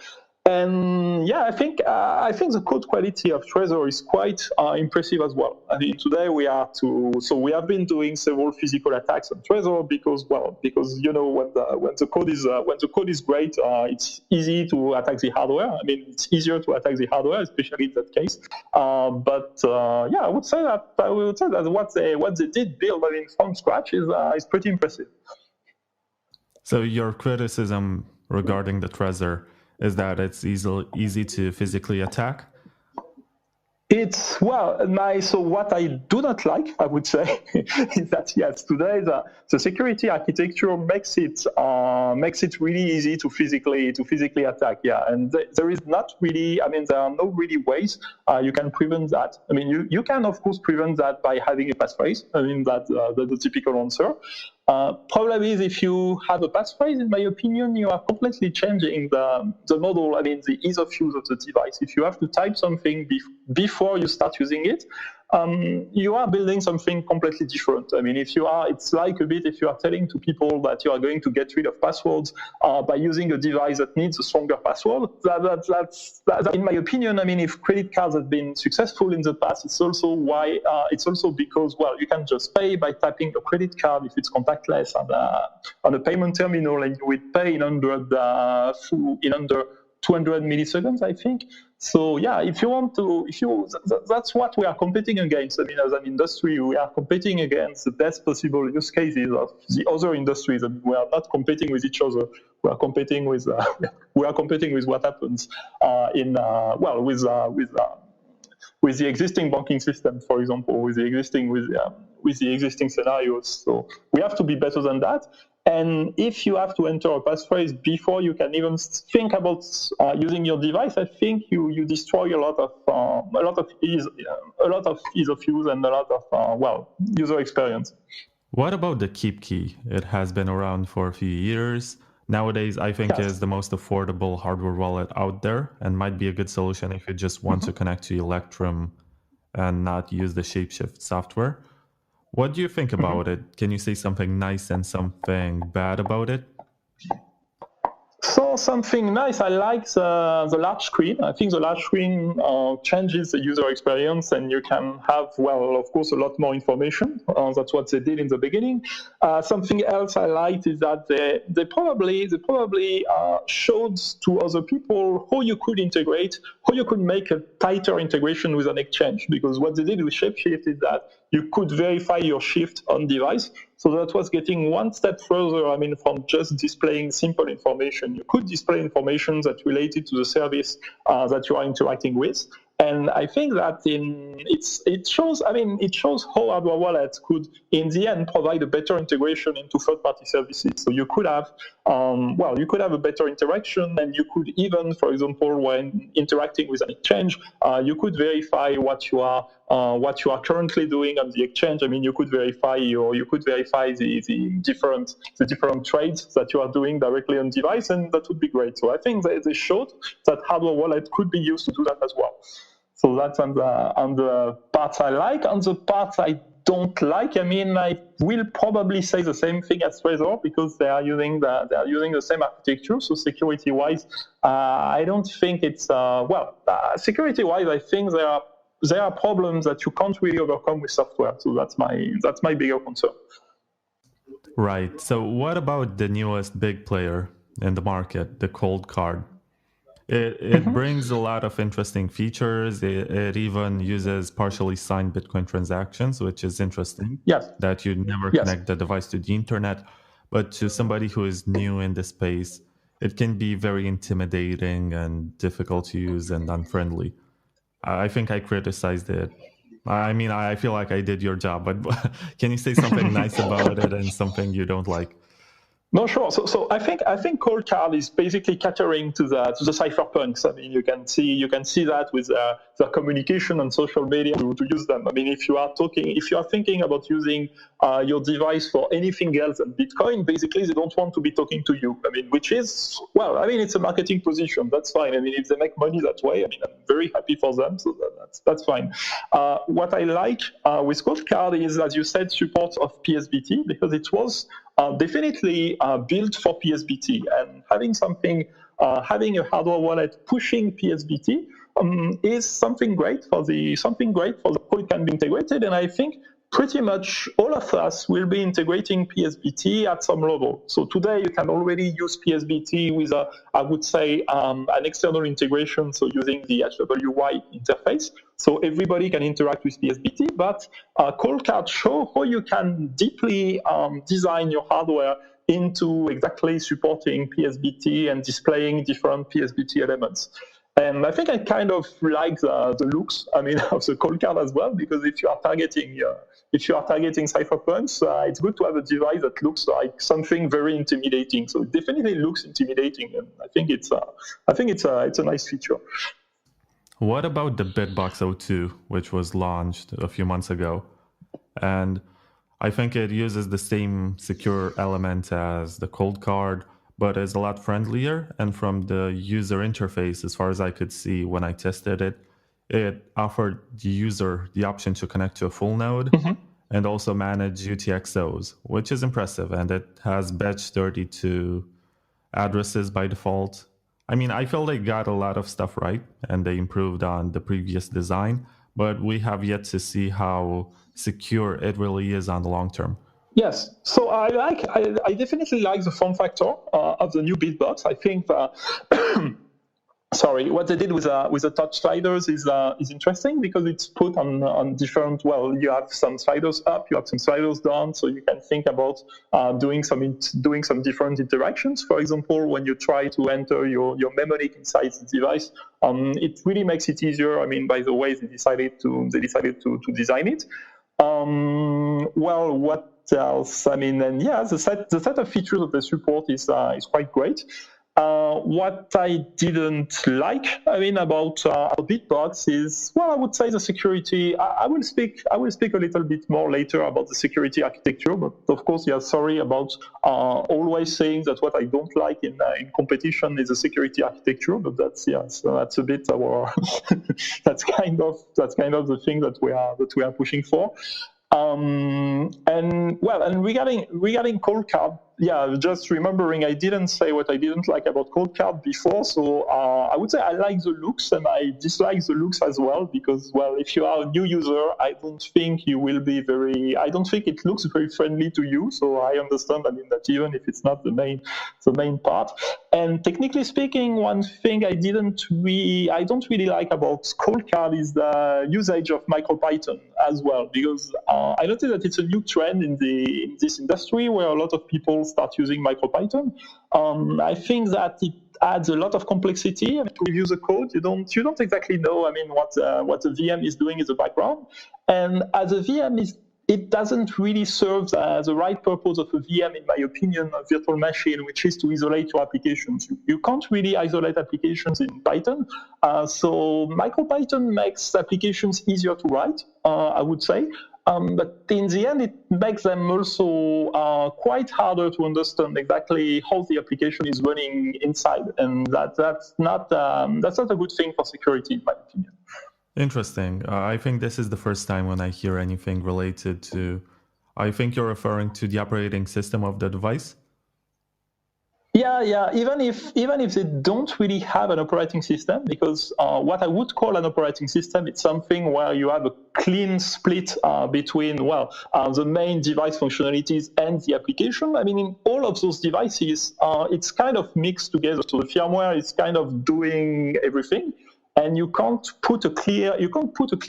[SPEAKER 9] And yeah, I think the code quality of Trezor is quite impressive as well. I mean, today we have been doing several physical attacks on Trezor because you know when the code is great, it's easy to attack the hardware. I mean, it's easier to attack the hardware, especially in that case. Yeah, I would say that what they did build, I mean, from scratch is pretty impressive.
[SPEAKER 4] So your criticism regarding the Trezor is that it's easy to physically attack?
[SPEAKER 9] So what I do not like, I would say, is that yes, today the security architecture makes it really easy to physically attack. Yeah, and there is not really, I mean, there are no really ways you can prevent that. I mean, you can of course prevent that by having a passphrase. I mean, that's the typical answer. Problem is, if you have a passphrase, in my opinion, you are completely changing the model, I mean, the ease of use of the device. If you have to type something before you start using it, you are building something completely different. I mean, it's like a bit if you are telling to people that you are going to get rid of passwords by using a device that needs a stronger password. That's in my opinion, I mean, if credit cards have been successful in the past, it's also because, you can just pay by tapping your credit card if it's contactless on a payment terminal, and you would pay in under 200 milliseconds, I think. So yeah, that's what we are competing against. I mean, as an industry, we are competing against the best possible use cases of the other industries. I mean, we are not competing with each other. We are competing with what happens with the existing banking system, for example, with the existing scenarios. So we have to be better than that. And if you have to enter a passphrase before you can even think about using your device, I think you destroy a lot of ease of use and a lot of user experience.
[SPEAKER 4] What about the KeepKey? It has been around for a few years. Nowadays, I think is the most affordable hardware wallet out there, and might be a good solution if you just want to connect to Electrum and not use the Shapeshift software. What do you think about it? Can you say something nice and something bad about it?
[SPEAKER 9] So something nice, I like the large screen. I think the large screen changes the user experience, and you can have, of course, a lot more information. That's what they did in the beginning. Something else I liked is that they probably showed to other people how you could make a tighter integration with an exchange. Because what they did with Shapeshift is that you could verify your shift on device. So that was getting one step further, I mean, from just displaying simple information. You could display information that's related to the service that you are interacting with. And I think that it shows how hardware wallets could, in the end, provide a better integration into third-party services. So you could have, a better interaction, and you could even, for example, when interacting with an exchange, you could verify what you are what you are currently doing on the exchange. I mean, you could verify the different trades that you are doing directly on device, and that would be great. So I think they showed that hardware wallet could be used to do that as well. So that's on the parts I like. On the parts I don't like, I mean, I will probably say the same thing as Trezor, because they are using the same architecture. So security-wise, I don't think it's security-wise, I think there are problems that you can't really overcome with software. So that's my bigger concern.
[SPEAKER 4] Right. So what about the newest big player in the market, the ColdCard? It brings a lot of interesting features. It even uses partially signed Bitcoin transactions, which is interesting.
[SPEAKER 9] Yes.
[SPEAKER 4] That you never connect the device to the internet. But to somebody who is new in the space, it can be very intimidating and difficult to use and unfriendly. I think I criticized it. I mean, I feel like I did your job, but can you say something nice about it and something you don't like?
[SPEAKER 9] No, sure. So I think ColdCard is basically catering to the cypherpunks. I mean, you can see that with their communication on social media to use them. I mean, if you are thinking about using your device for anything else than Bitcoin, basically they don't want to be talking to you. I mean, which is, well, I mean, it's a marketing position. That's fine. I mean, if they make money that way, I mean, I'm very happy for them. So that's fine. What I like with ColdCard is, as you said, support of PSBT, because it was definitely built for PSBT, and having a hardware wallet pushing PSBT is something great for how it can be integrated. And I think pretty much all of us will be integrating PSBT at some level. So today you can already use PSBT with I would say an external integration, so using the HWY interface. So everybody can interact with PSBT, but ColdCard show how you can deeply design your hardware into exactly supporting PSBT and displaying different PSBT elements. And I think I kind of like the looks, I mean, of the ColdCard as well, because if you are targeting cypherpunks, it's good to have a device that looks like something very intimidating. So it definitely looks intimidating, and I think it's a nice feature.
[SPEAKER 4] What about the BitBox02, which was launched a few months ago? And I think it uses the same secure element as the ColdCard, but is a lot friendlier. And from the user interface, as far as I could see when I tested it, it offered the user the option to connect to a full node and also manage UTXOs, which is impressive. And it has batch 32 addresses by default. I mean, I feel they got a lot of stuff right, and they improved on the previous design, but we have yet to see how secure it really is on the long term.
[SPEAKER 9] Yes, so I definitely like the form factor of the new BitBox. I think what they did with the touch sliders is interesting, because it's put on different. Well, you have some sliders up, you have some sliders down, so you can think about doing some different interactions. For example, when you try to enter your mnemonic inside the device, it really makes it easier. I mean, by the way, they decided to design it. Well, what else? I mean, and yeah, the set of features of the support is quite great. What I didn't like, I mean, about BitBox is, well, I would say the security. I will speak a little bit more later about the security architecture, but of course, yeah, sorry about always saying that what I don't like in competition is the security architecture, but that's a bit our that's kind of the thing that we are pushing for. And regarding ColdCard, yeah, just remembering, I didn't say what I didn't like about ColdCard before, so I would say I like the looks and I dislike the looks as well, because, well, if you are a new user, I don't think it looks very friendly to you, so I understand, I mean, that even if it's not the main part. And technically speaking, one thing I don't really like about ColdCard is the usage of MicroPython as well, because I noticed that it's a new trend in this industry where a lot of people start using MicroPython. I think that it adds a lot of complexity. And to review the code, you don't exactly know, I mean, what the VM is doing in the background. And as a VM it doesn't really serve the right purpose of a VM, in my opinion, a virtual machine, which is to isolate your applications. You can't really isolate applications in Python. So MicroPython makes applications easier to write, I would say. But in the end, it makes them also quite harder to understand exactly how the application is running inside. And that's not a good thing for security, in my opinion.
[SPEAKER 4] Interesting. I think this is the first time when I hear anything related to, I think you're referring to the operating system of the device?
[SPEAKER 9] Yeah. Even if they don't really have an operating system, because what I would call an operating system, it's something where you have a clean split between the main device functionalities and the application. I mean, in all of those devices, it's kind of mixed together. So the firmware is kind of doing everything. And you can't put a clear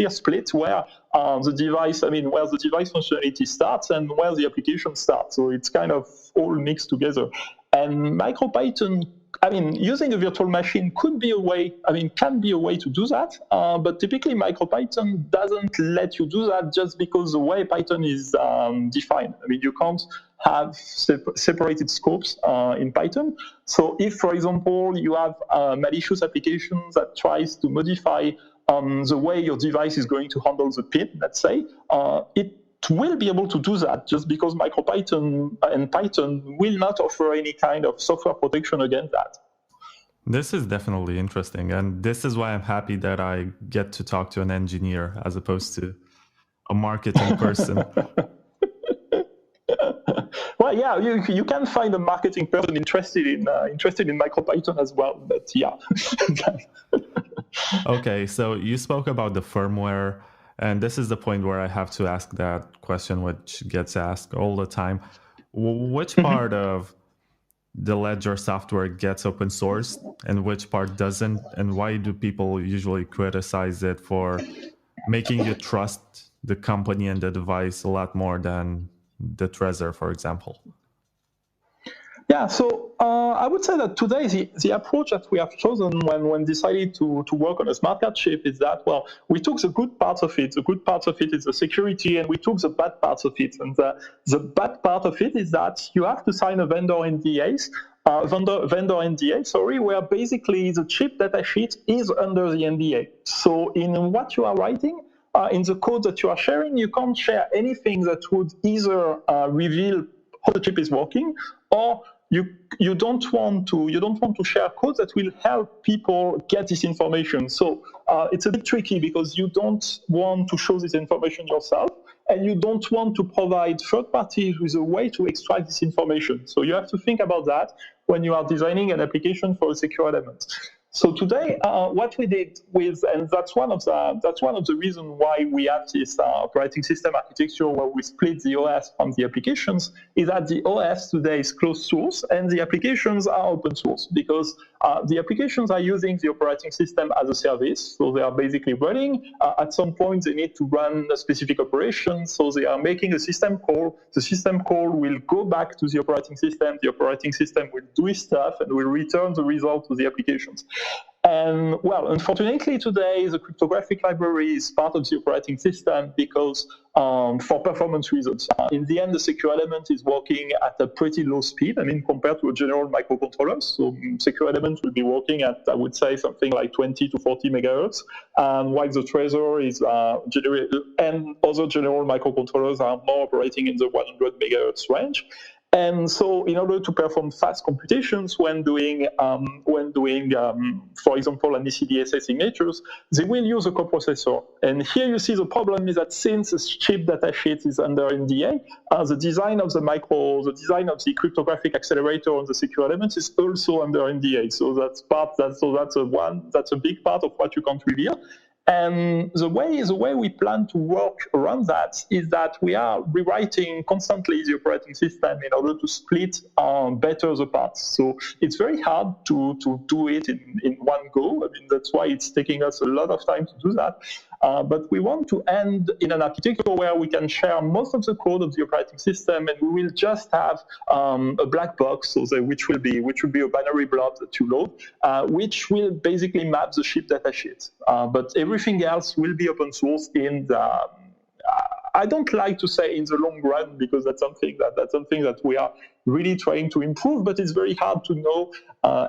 [SPEAKER 9] split where the device functionality starts and where the application starts. So it's kind of all mixed together. And MicroPython, using a virtual machine can be a way to do that. But typically MicroPython doesn't let you do that just because the way Python is defined. You can't have separated scopes in Python. So if, for example, you have a malicious application that tries to modify the way your device is going to handle the pin, let's say, it will be able to do that just because MicroPython and Python will not offer any kind of software protection against that.
[SPEAKER 4] This is definitely interesting. And this is why I'm happy that I get to talk to an engineer as opposed to a marketing person.
[SPEAKER 9] Well, yeah, you can find a marketing person interested in MicroPython as well, but yeah.
[SPEAKER 4] Okay, so you spoke about the firmware, and this is the point where I have to ask that question, which gets asked all the time. Which part of the Ledger software gets open sourced and which part doesn't? And why do people usually criticize it for making you trust the company and the device a lot more than the Trezor, for example?
[SPEAKER 9] Yeah, so I would say that today the approach that we have chosen when decided to work on a smart card chip is that, we took the good parts of it. The good parts of it is the security, and we took the bad parts of it. And the bad part of it is that you have to sign a vendor NDA, where basically the chip datasheet is under the NDA. So in what you are writing, in the code that you are sharing, you can't share anything that would either reveal how the chip is working, or you don't want to share code that will help people get this information. So it's a bit tricky because you don't want to show this information yourself, and you don't want to provide third parties with a way to extract this information. So you have to think about that when you are designing an application for a secure element. So today, what we did and that's one of the reasons why we have this operating system architecture where we split the OS from the applications, is that the OS today is closed source and the applications are open source, because the applications are using the operating system as a service. So they are basically running. At some point, they need to run a specific operation. So they are making a system call. The system call will go back to the operating system. The operating system will do its stuff and will return the result to the applications. And unfortunately today, the cryptographic library is part of the operating system because for performance reasons. In the end, the secure element is working at a pretty low speed, compared to a general microcontroller. So secure element will be working at, I would say, something like 20 to 40 megahertz, while the Trezor is and other general microcontrollers are more operating in the 100 megahertz range. And so in order to perform fast computations when doing for example, an ECDSA signatures, they will use a coprocessor. And here you see the problem is that since the chip datasheet is under NDA, the design of the cryptographic accelerator on the secure elements is also under NDA. So that's a big part of what you can't reveal. And the way we plan to work around that is that we are rewriting constantly the operating system in order to split better the parts. So it's very hard to do it in one go. That's why it's taking us a lot of time to do that. But we want to end in an architecture where we can share most of the code of the operating system, and we will just have a black box, which will be a binary blob that you load, which will basically map the chip datasheet. But everything else will be open source in the I don't like to say in the long run, because that's something that we are really trying to improve, but it's very hard to know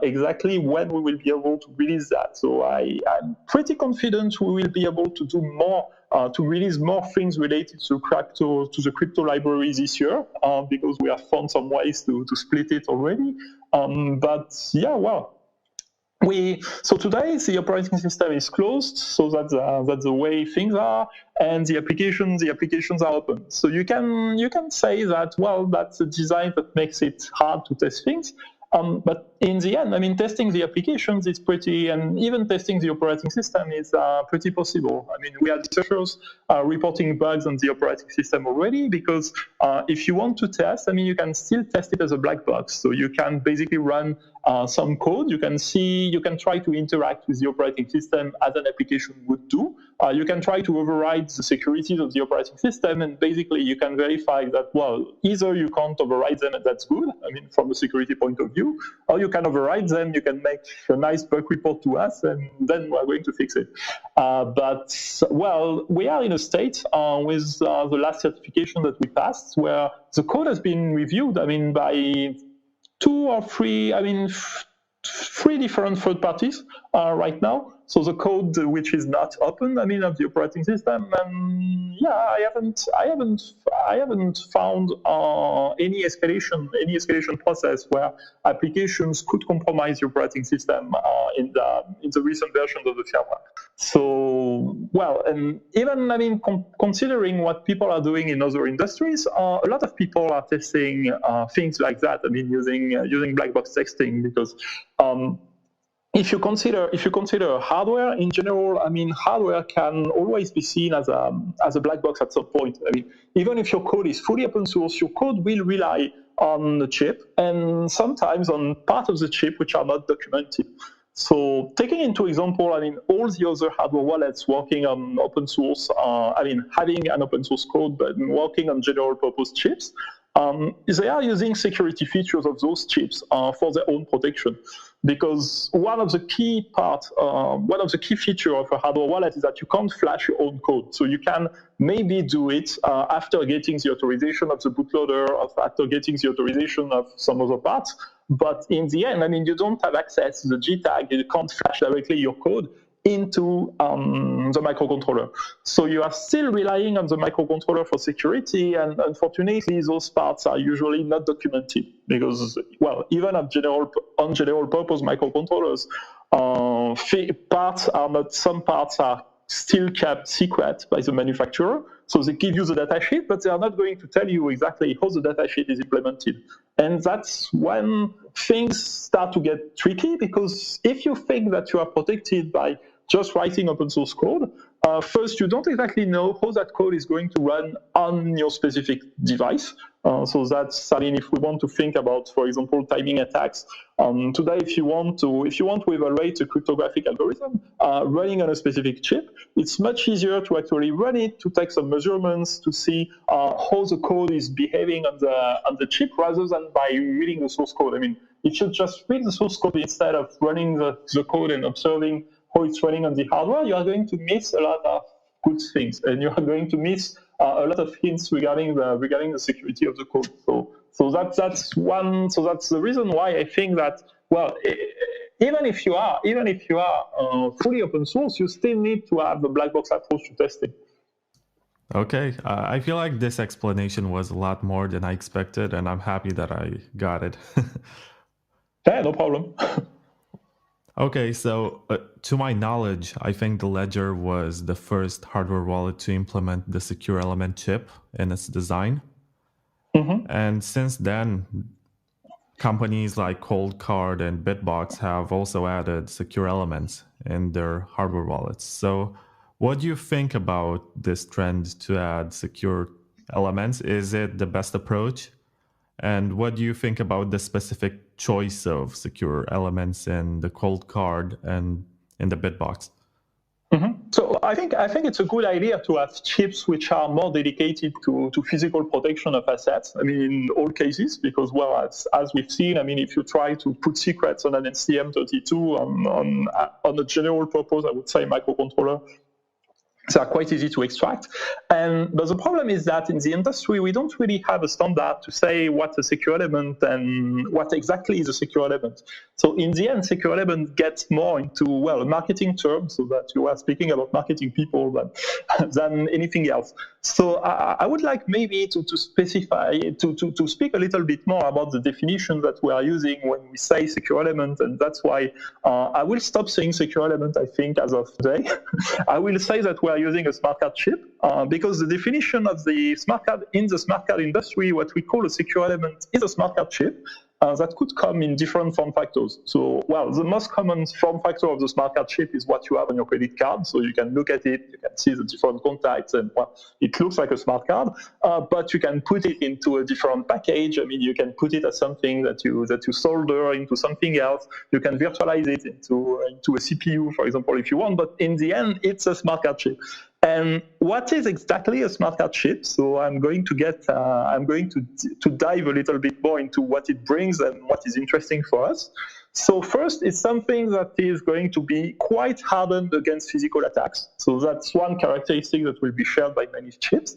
[SPEAKER 9] exactly when we will be able to release that. So I'm pretty confident we will be able to do more, to release more things related to the crypto library this year, because we have found some ways to split it already. But yeah, well. So today the operating system is closed, so that's the way things are, and the applications are open. So you can say that, well, that's a design that makes it hard to test things. But in the end, I mean, testing the applications is pretty, and even testing the operating system is pretty possible. I mean, we had researchers reporting bugs on the operating system already, because if you want to test, I mean, you can still test it as a black box. So you can basically run some code. You can try to interact with the operating system as an application would do. You can try to override the securities of the operating system, and basically you can verify that, well, either you can't override them and that's good, I mean, from a security point of view, or you can override them, you can make a nice bug report to us, and then we're going to fix it. But, well, we are in a state with the last certification that we passed where the code has been reviewed, I mean, by three different third parties right now. So the code which is not open, I mean, of the operating system, and yeah, I haven't found any escalation process where applications could compromise the operating system in the recent versions of the firmware. So, well, and even, I mean, considering what people are doing in other industries, a lot of people are testing things like that. I mean, using black box testing, because if you consider hardware in general, I mean, hardware can always be seen as a black box at some point. I mean, even if your code is fully open source, your code will rely on the chip, and sometimes on part of the chip which are not documented. So taking into example, I mean, all the other hardware wallets working on open source, having an open source code but working on general purpose chips, they are using security features of those chips for their own protection. Because one of the key features of a hardware wallet is that you can't flash your own code. So you can maybe do it after getting the authorization of the bootloader, or after getting the authorization of some other parts. But in the end, I mean, you don't have access to the G tag. You can't flash directly your code into the microcontroller. So you are still relying on the microcontroller for security, and unfortunately those parts are usually not documented, because, well, even on general purpose microcontrollers, some parts are still kept secret by the manufacturer. So they give you the datasheet, but they are not going to tell you exactly how the datasheet is implemented. And that's when things start to get tricky, because if you think that you are protected by just writing open source code, first, you don't exactly know how that code is going to run on your specific device. So that's, I mean, if we want to think about, for example, timing attacks, today, if you want to evaluate a cryptographic algorithm running on a specific chip, it's much easier to actually run it, to take some measurements, to see how the code is behaving on the chip, rather than by reading the source code. I mean, if you just read the source code instead of running the code and observing how it's running on the hardware, you are going to miss a lot of good things, and you are going to miss a lot of hints regarding the security of the code. So that's the reason why I think that, well, even if you are fully open source, you still need to have the black box approach to testing.
[SPEAKER 4] Okay, I feel like this explanation was a lot more than I expected, and I'm happy that I got it.
[SPEAKER 9] Yeah, no problem.
[SPEAKER 4] Okay, so to my knowledge, I think the Ledger was the first hardware wallet to implement the secure element chip in its design. Mm-hmm. And since then, companies like ColdCard and BitBox have also added secure elements in their hardware wallets. So what do you think about this trend to add secure elements? Is it the best approach? And what do you think about the specific choice of secure elements in the ColdCard and in the BitBox?
[SPEAKER 9] Mm-hmm. So I think it's a good idea to have chips which are more dedicated to physical protection of assets. I mean, in all cases, because, well, as we've seen, I mean, if you try to put secrets on an STM32 on a general purpose, I would say, microcontroller, They are quite easy to extract. But the problem is that in the industry, we don't really have a standard to say what's a secure element and what exactly is a secure element. So in the end, secure element gets more into, well, a marketing term, so that you are speaking about marketing people than anything else. So I would like maybe to specify, to speak a little bit more about the definition that we are using when we say secure element, and that's why I will stop saying secure element, I think, as of today. I will say that we are using a smart card chip because the definition of the smart card in the smart card industry, what we call a secure element, is a smart card chip that could come in different form factors. So, well, the most common form factor of the smart card chip is what you have on your credit card. So you can look at it, you can see the different contacts, and well, it looks like a smart card, but you can put it into a different package. I mean, you can put it as something that you solder into something else. You can virtualize it into a CPU, for example, if you want. But in the end, it's a smart card chip. And what is exactly a smart card chip? So I'm going to dive a little bit more into what it brings and what is interesting for us. So first, it's something that is going to be quite hardened against physical attacks. So that's one characteristic that will be shared by many chips.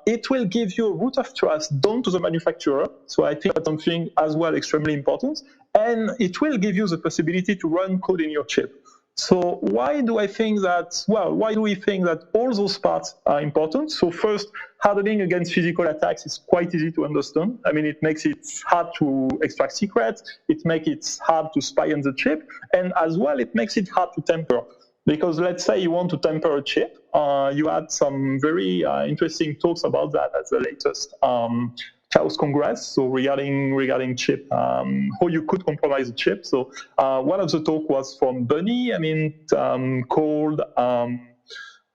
[SPEAKER 9] It will give you a root of trust down to the manufacturer. So I think that's something as well extremely important. And it will give you the possibility to run code in your chip. So why do we think that all those parts are important? So first, hardening against physical attacks is quite easy to understand. I mean, it makes it hard to extract secrets. It makes it hard to spy on the chip. And as well, it makes it hard to tamper. Because let's say you want to tamper a chip. You had some very interesting talks about that at the latest Chaos Congress, so regarding chip, how you could compromise a chip. So one of the talk was from Bunny, called,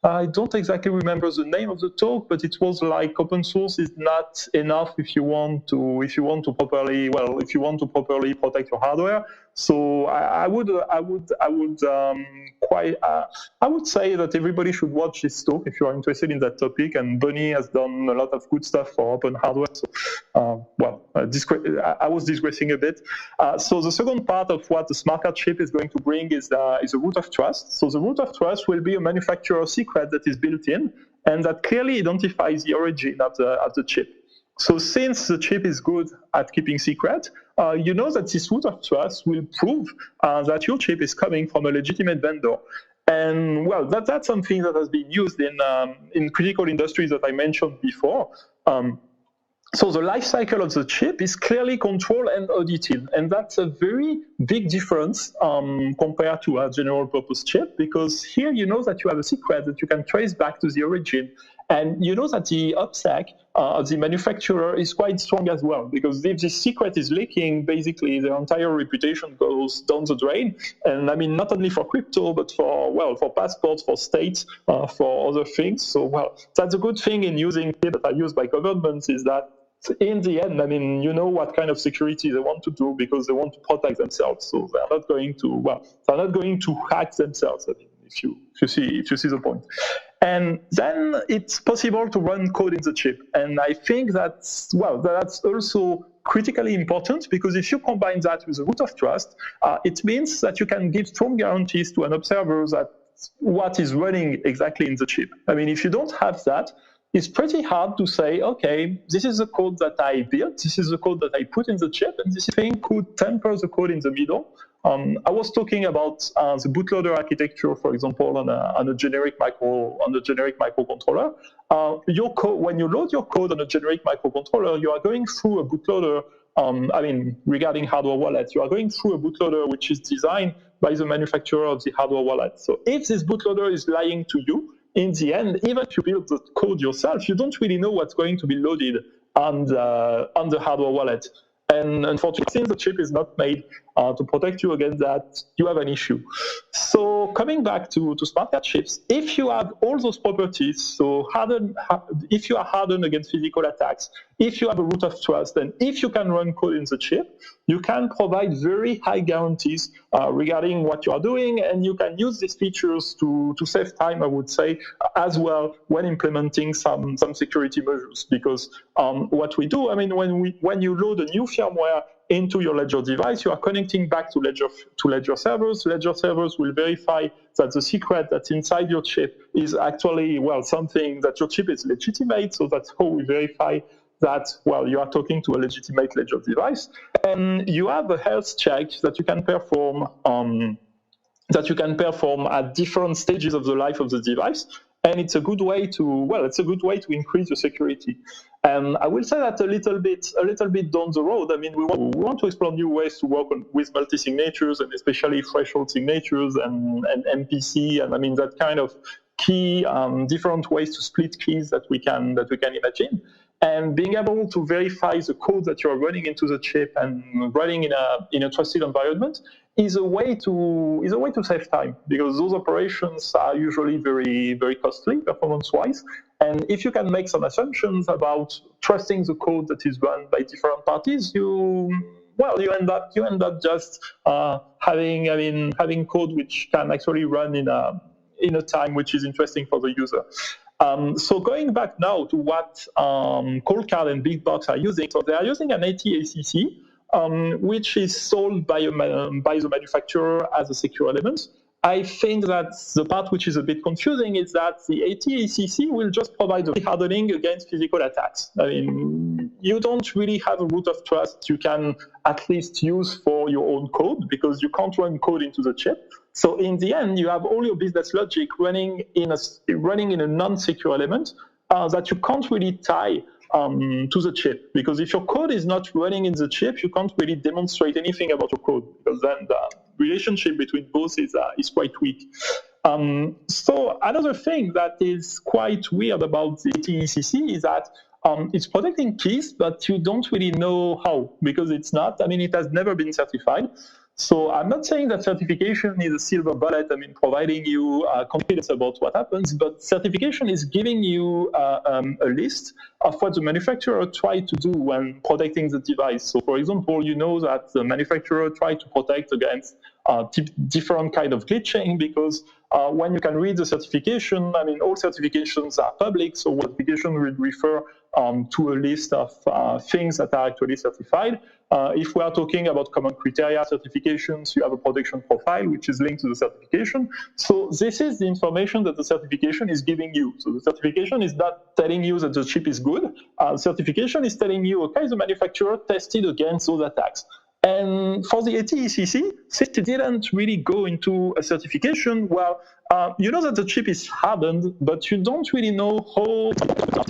[SPEAKER 9] I don't exactly remember the name of the talk, but it was like open source is not enough if you want to properly protect your hardware. So I would say that everybody should watch this talk if you are interested in that topic. And Bunny has done a lot of good stuff for open hardware. So, I was digressing a bit. So the second part of what the smart card chip is going to bring is a root of trust. So the root of trust will be a manufacturer secret that is built in and that clearly identifies the origin of the chip. So since the chip is good at keeping secret, you know that this root of trust will prove that your chip is coming from a legitimate vendor. And well, that's something that has been used in critical industries that I mentioned before. So the life cycle of the chip is clearly controlled and audited. And that's a very big difference compared to a general purpose chip, because here you know that you have a secret that you can trace back to the origin. And you know that the OPSEC of the manufacturer is quite strong as well, because if this secret is leaking, basically the entire reputation goes down the drain. And I mean, not only for crypto, but for passports, for states, for other things. So, well, that's a good thing in using chips that are used by governments is that in the end, I mean, you know what kind of security they want to do because they want to protect themselves. So they're not going to hack themselves. I mean, if you see the point. And then it's possible to run code in the chip. And I think that's also critically important, because if you combine that with a root of trust, it means that you can give strong guarantees to an observer that what is running exactly in the chip. I mean, if you don't have that, it's pretty hard to say, okay, this is the code that I built, this is the code that I put in the chip, and this thing could tamper the code in the middle. I was talking about the bootloader architecture, for example, on a generic microcontroller. Your code, when you load your code on a generic microcontroller, you are going through a bootloader. Regarding hardware wallets, you are going through a bootloader which is designed by the manufacturer of the hardware wallet. So if this bootloader is lying to you, in the end, even if you build the code yourself, you don't really know what's going to be loaded on the hardware wallet. And unfortunately, since the chip is not made to protect you against that, you have an issue. So coming back to smart card chips, if you have all those properties, so if you are hardened against physical attacks, if you have a root of trust, and if you can run code in the chip, you can provide very high guarantees regarding what you are doing, and you can use these features to save time, I would say, as well when implementing some security measures. Because what we do, I mean, when you load a new firmware into your Ledger device, you are connecting back to Ledger servers. Ledger servers will verify that the secret that's inside your chip is actually, something that your chip is legitimate. So that's how we verify that, you are talking to a legitimate Ledger device. And you have a health check that you can perform at different stages of the life of the device. And it's a good way to increase the security. And I will say that a little bit down the road. I mean, we want to explore new ways to work with multi-signatures, and especially threshold signatures and MPC, and I mean that kind of key, different ways to split keys that we can imagine. And being able to verify the code that you're running into the chip and running in a trusted environment is a way to save time, because those operations are usually very, very costly performance-wise. And if you can make some assumptions about trusting the code that is run by different parties, you end up just having code which can actually run in a time which is interesting for the user. So going back now to what ColdCard and BitBox are using, so they are using an AT-ACC, which is sold by the manufacturer as a secure element. I think that the part which is a bit confusing is that the AT-ACC will just provide the hardening against physical attacks. I mean, you don't really have a root of trust you can at least use for your own code, because you can't run code into the chip. So in the end, you have all your business logic running in a non-secure element that you can't really tie to the chip, because if your code is not running in the chip, you can't really demonstrate anything about your code, because then the relationship between both is quite weak. So another thing that is quite weird about the AT-ACC is that it's protecting keys, but you don't really know how, because it has never been certified. So I'm not saying that certification is a silver bullet, providing you confidence about what happens, but certification is giving you a list of what the manufacturer tried to do when protecting the device. So for example, you know that the manufacturer tried to protect against different kind of glitching, because when you can read the certification, all certifications are public, so certification will refer to a list of things that are actually certified. If we are talking about common criteria certifications, you have a protection profile which is linked to the certification. So this is the information that the certification is giving you. So the certification is not telling you that the chip is good. Certification is telling you, okay, the manufacturer tested against those attacks. And for the AT-ACC, since it didn't really go into a certification, you know that the chip is hardened, but you don't really know how.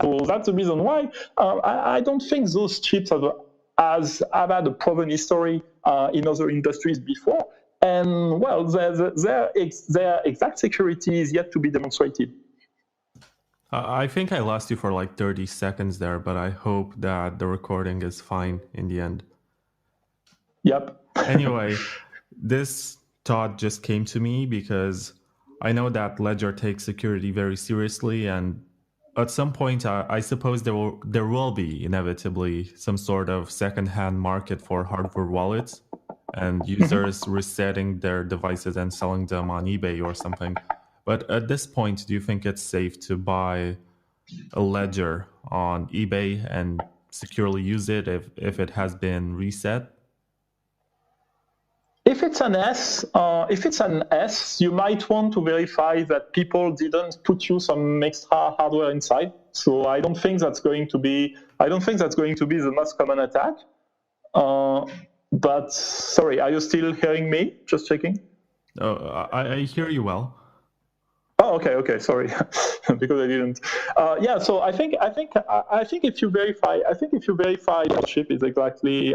[SPEAKER 9] So that's the reason why I don't think those chips have had a proven history in other industries before. And their exact security is yet to be demonstrated.
[SPEAKER 10] I think I lost you for like 30 seconds there, but I hope that the recording is fine in the end.
[SPEAKER 9] Yep.
[SPEAKER 10] Anyway, this thought just came to me because I know that Ledger takes security very seriously, and at some point, I suppose there will be inevitably some sort of second-hand market for hardware wallets and users resetting their devices and selling them on eBay or something. But at this point, do you think it's safe to buy a Ledger on eBay and securely use it if it has been reset?
[SPEAKER 9] If it's an S, you might want to verify that people didn't put you some extra hardware inside. So I don't think that's going to be the most common attack. But sorry, are you still hearing me? Just checking.
[SPEAKER 10] I hear you well.
[SPEAKER 9] Oh, okay. Sorry, because I didn't. So I think if you verify the chip is exactly,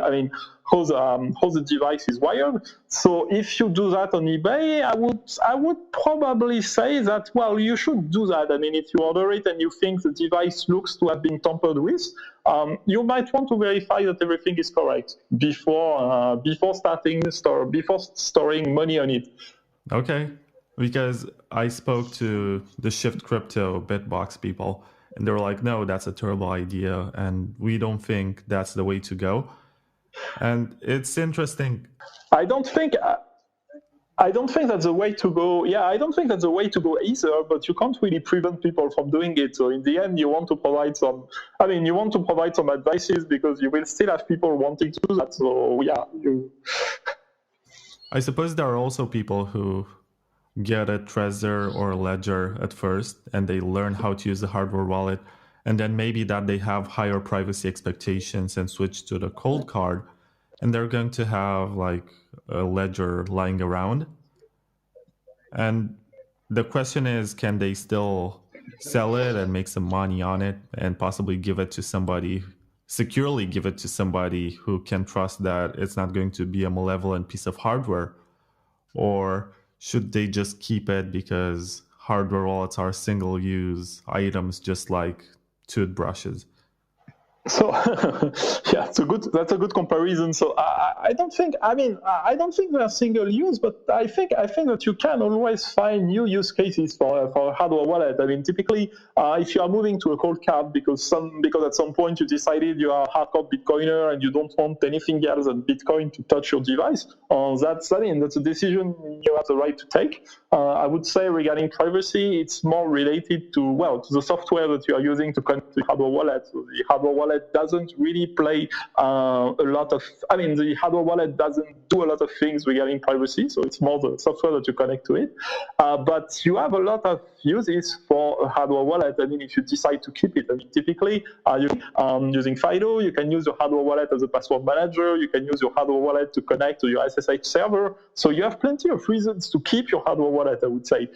[SPEAKER 9] how the device is wired. So if you do that on eBay, I would probably say that you should do that. If you order it and you think the device looks to have been tampered with, you might want to verify that everything is correct before storing money on it.
[SPEAKER 10] Okay. Because I spoke to the Shift Crypto BitBox people, and they were like, no, that's a terrible idea, and we don't think that's the way to go. And it's interesting.
[SPEAKER 9] I don't think I don't think that's the way to go. Yeah, I don't think that's the way to go either, but you can't really prevent people from doing it. So in the end, you want to provide some advices because you will still have people wanting to do that. So yeah,
[SPEAKER 10] I suppose there are also people who get a Trezor or a Ledger at first, and they learn how to use the hardware wallet, and then maybe that they have higher privacy expectations and switch to the ColdCard, and they're going to have like a Ledger lying around. And the question is, can they still sell it and make some money on it and possibly give it to somebody, securely give it to somebody who can trust that it's not going to be a malevolent piece of hardware? Or should they just keep it because hardware wallets are single-use items just like toothbrushes?
[SPEAKER 9] So yeah, that's a good comparison. So I don't think they are single use, but I think that you can always find new use cases for a hardware wallet. I mean, typically, if you are moving to a ColdCard because at some point you decided you are a hardcore Bitcoiner and you don't want anything else than Bitcoin to touch your device, that's a decision you have the right to take. I would say regarding privacy, it's more related to the software that you are using to connect to the hardware wallet. So the hardware wallet doesn't really play the hardware wallet doesn't do a lot of things regarding privacy, so it's more the software that you connect to it. But you have a lot of uses for a hardware wallet. I mean, if you decide to keep it, I mean, typically using FIDO, you can use your hardware wallet as a password manager. You can use your hardware wallet to connect to your SSH server. So you have plenty of reasons to keep your hardware wallet, I would say.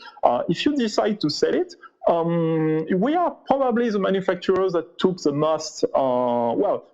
[SPEAKER 9] If you decide to sell it, we are probably the manufacturers that took the most.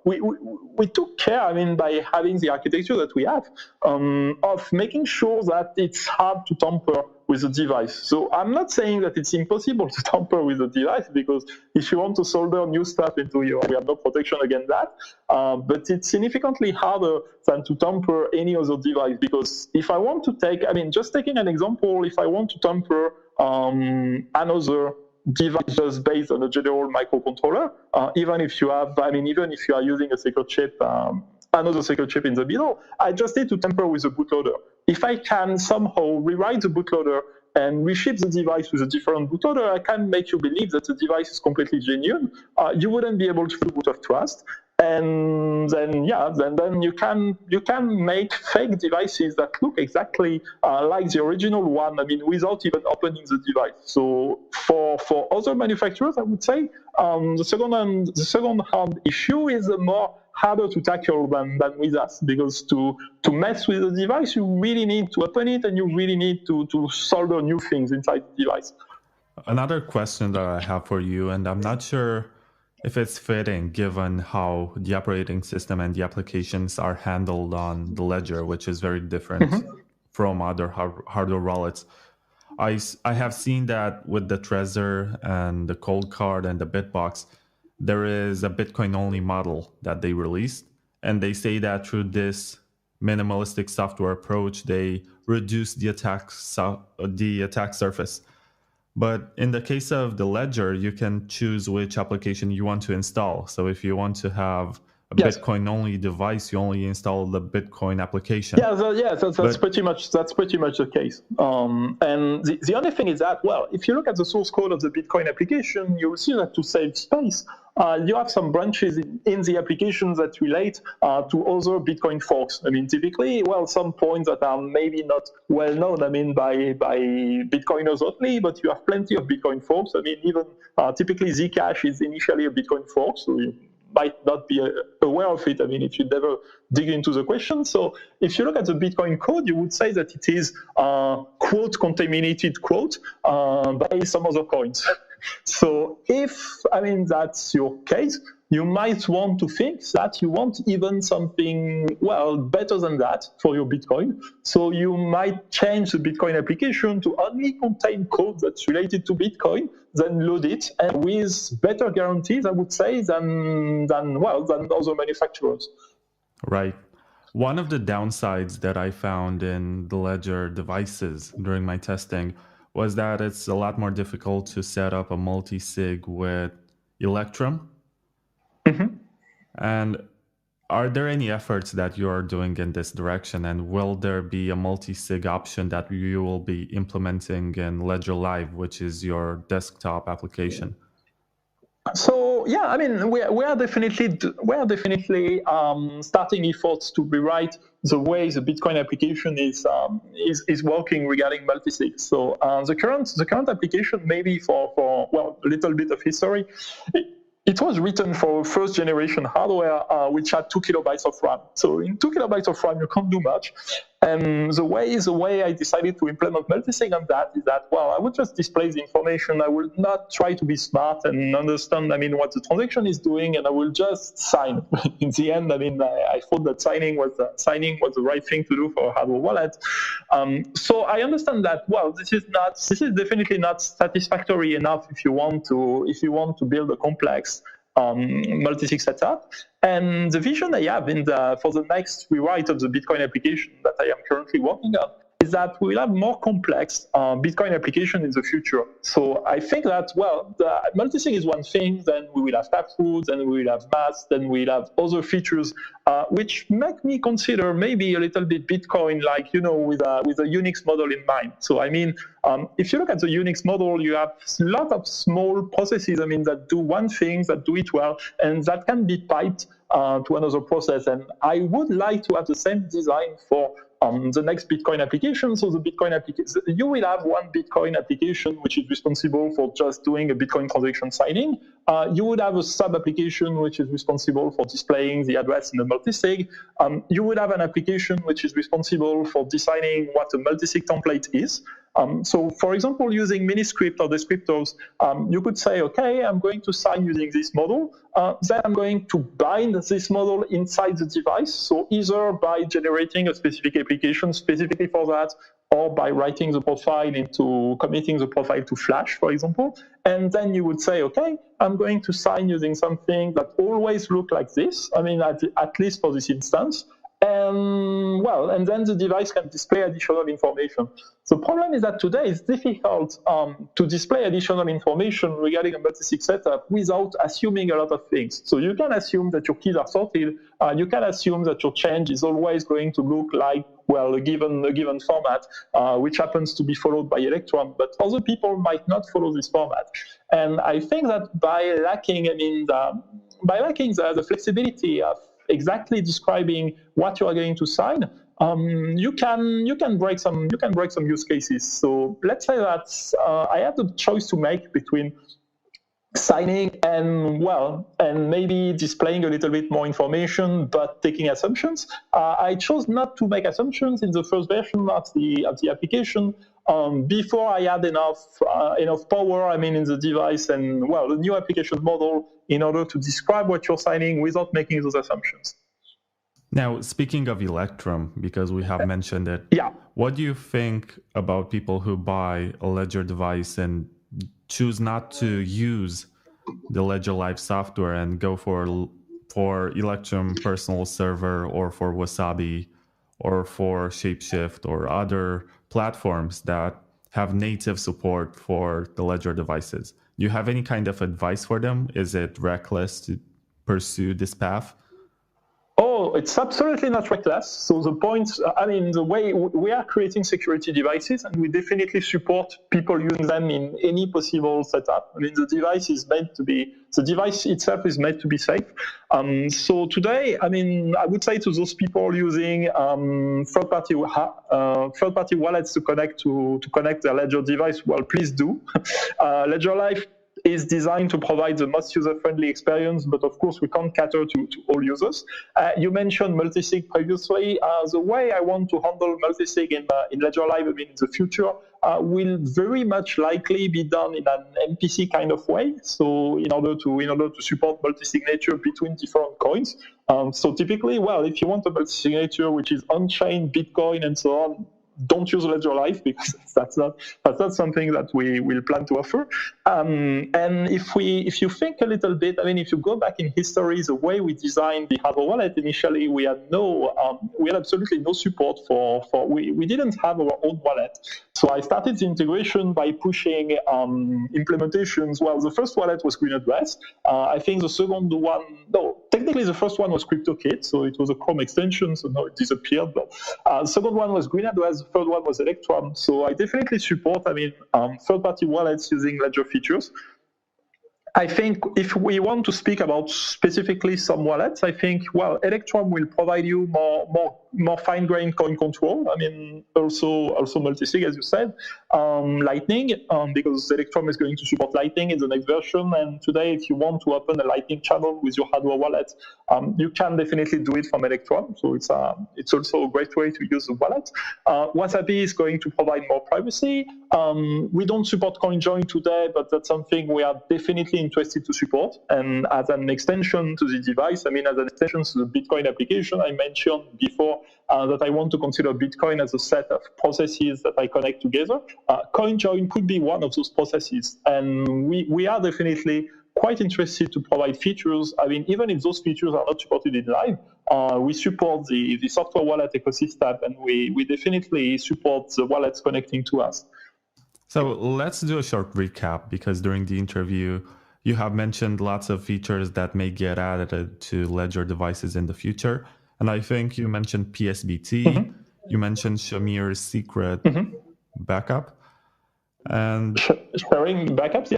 [SPEAKER 9] We took care, I mean, by having the architecture that we have, of making sure that it's hard to tamper with the device. So I'm not saying that it's impossible to tamper with the device, because if you want to solder new stuff into we have no protection against that. But it's significantly harder than to tamper any other device, because if I want to just taking an example, if I want to tamper another device just based on a general microcontroller, even if you are using a secret chip, another secret chip in the middle, I just need to tamper with the bootloader. If I can somehow rewrite the bootloader and reship the device with a different bootloader, I can make you believe that the device is completely genuine. You wouldn't be able to do boot of trust. And then you can make fake devices that look exactly like the original one, I mean, without even opening the device. So for other manufacturers, I would say the second-hand issue is more harder to tackle than with us, because to mess with the device, you really need to open it and you really need to solder new things inside the device.
[SPEAKER 10] Another question that I have for you, and I'm not sure if it's fitting given how the operating system and the applications are handled on the Ledger, which is very different from other hardware wallets. I have seen that with the Trezor and the ColdCard and the BitBox, there is a Bitcoin-only model that they released, and they say that through this minimalistic software approach, they reduce the attack surface. But in the case of the Ledger, you can choose which application you want to install. So if you want to have a Bitcoin-only device, you only install the Bitcoin application.
[SPEAKER 9] That's pretty much the case. And the other thing is that, if you look at the source code of the Bitcoin application, you'll see that to save space, you have some branches in the applications that relate to other Bitcoin forks. I mean, typically, some points that are maybe not well known, I mean, by Bitcoiners only, but you have plenty of Bitcoin forks. I mean, even typically Zcash is initially a Bitcoin fork, so you might not be aware of it, I mean, if you never dig into the question. So if you look at the Bitcoin code, you would say that it is quote contaminated quote by some other coins. So if, that's your case, you might want to think that you want even something, better than that for your Bitcoin. So you might change the Bitcoin application to only contain code that's related to Bitcoin, then load it, and with better guarantees, I would say, than other manufacturers.
[SPEAKER 10] Right. One of the downsides that I found in the Ledger devices during my testing was that it's a lot more difficult to set up a multisig with Electrum.
[SPEAKER 9] Mm-hmm.
[SPEAKER 10] And are there any efforts that you are doing in this direction, and will there be a multi-sig option that you will be implementing in Ledger Live, which is your desktop application?
[SPEAKER 9] So yeah, I mean, we are definitely starting efforts to rewrite the way the Bitcoin application is working regarding multisig. So the current application, maybe for a little bit of history, it was written for first generation hardware, which had 2 kilobytes of RAM. So in 2 kilobytes of RAM, you can't do much. And the way I decided to implement multisig on that is that, well, I would just display the information. I will not try to be smart and understand, what the transaction is doing, and I will just sign. In the end, I thought that signing was the right thing to do for a hardware wallet. So I understand that, well, this is definitely not satisfactory enough if you want to build a complex multisig setup. And the vision I have for the next rewrite of the Bitcoin application that I am currently working on is that we will have more complex Bitcoin application in the future. So I think that, well, the multisig is one thing, then we will have taproots, then we will have mass, then we will have other features, which make me consider maybe a little bit Bitcoin, like, with a Unix model in mind. So if you look at the Unix model, you have a lot of small processes, that do one thing, that do it well, and that can be piped to another process. And I would like to have the same design for the next Bitcoin application. So the Bitcoin application, you will have one Bitcoin application which is responsible for just doing a Bitcoin transaction signing. You would have a sub application which is responsible for displaying the address in the multisig. You would have an application which is responsible for deciding what a multisig template is. So, for example, using miniscript or descriptors, you could say, okay, I'm going to sign using this model. Then I'm going to bind this model inside the device. So either by generating a specific application specifically for that, or by writing the profile committing the profile to Flash, for example. And then you would say, okay, I'm going to sign using something that always look like this. At least for this instance. And then the device can display additional information. The problem is that today it's difficult to display additional information regarding a multisig setup without assuming a lot of things. So you can assume that your keys are sorted. You can assume that your change is always going to look like, well, a given format, which happens to be followed by Electron, but other people might not follow this format. And I think that by lacking the flexibility of exactly describing what you are going to sign, you can break some use cases. So let's say that I have the choice to make between signing and maybe displaying a little bit more information, but taking assumptions. I chose not to make assumptions in the first version of the application before I had enough power, in the device and the new application model in order to describe what you're signing without making those assumptions.
[SPEAKER 10] Now, speaking of Electrum, because we have mentioned it, what do you think about people who buy a Ledger device and choose not to use the Ledger Live software and go for Electrum Personal Server or for Wasabi or for Shapeshift or other platforms that have native support for the Ledger devices? Do you have any kind of advice for them? Is it reckless to pursue this path?
[SPEAKER 9] Oh, it's absolutely not reckless. So the point, the way we are creating security devices, and we definitely support people using them in any possible setup. The device itself is made to be safe. So today, I would say to those people using third-party wallets to connect their Ledger device, well, please do. Ledger Live is designed to provide the most user-friendly experience, but of course we can't cater to all users. You mentioned multisig previously. The way I want to handle multisig in Ledger Live in the future will very much likely be done in an MPC kind of way. So in order to support multi-signature between different coins. So typically, if you want a multi-signature which is on-chain, Bitcoin, and so on, don't use Ledger Live because that's not something that we will plan to offer. And if you think a little bit, if you go back in history, the way we designed the hardware wallet initially, we had absolutely no support we didn't have our own wallet. So I started the integration by pushing implementations. Well, the first wallet was Green Address. I think the second one, technically, the first one was CryptoKit, so it was a Chrome extension, so now it disappeared. But the second one was GreenAdWise, the third one was Electrum. So I definitely support, third-party wallets using Ledger features. I think if we want to speak about specifically some wallets, I think, Electrum will provide you more fine-grained coin control. Also Multisig, as you said, Lightning, because Electrum is going to support Lightning in the next version. And today, if you want to open a Lightning channel with your hardware wallet, you can definitely do it from Electrum. So it's also a great way to use the wallet. Wasabi is going to provide more privacy. We don't support CoinJoin today, but that's something we are definitely interested to support. And as an extension to the device, as an extension to the Bitcoin application, I mentioned before that I want to consider Bitcoin as a set of processes that I connect together. CoinJoin could be one of those processes. And we are definitely quite interested to provide features. Even if those features are not supported in live, we support the software wallet ecosystem, and we definitely support the wallets connecting to us.
[SPEAKER 10] So let's do a short recap, because during the interview, you have mentioned lots of features that may get added to Ledger devices in the future. And I think you mentioned PSBT, you mentioned Shamir's secret backup. And
[SPEAKER 9] sharing backups,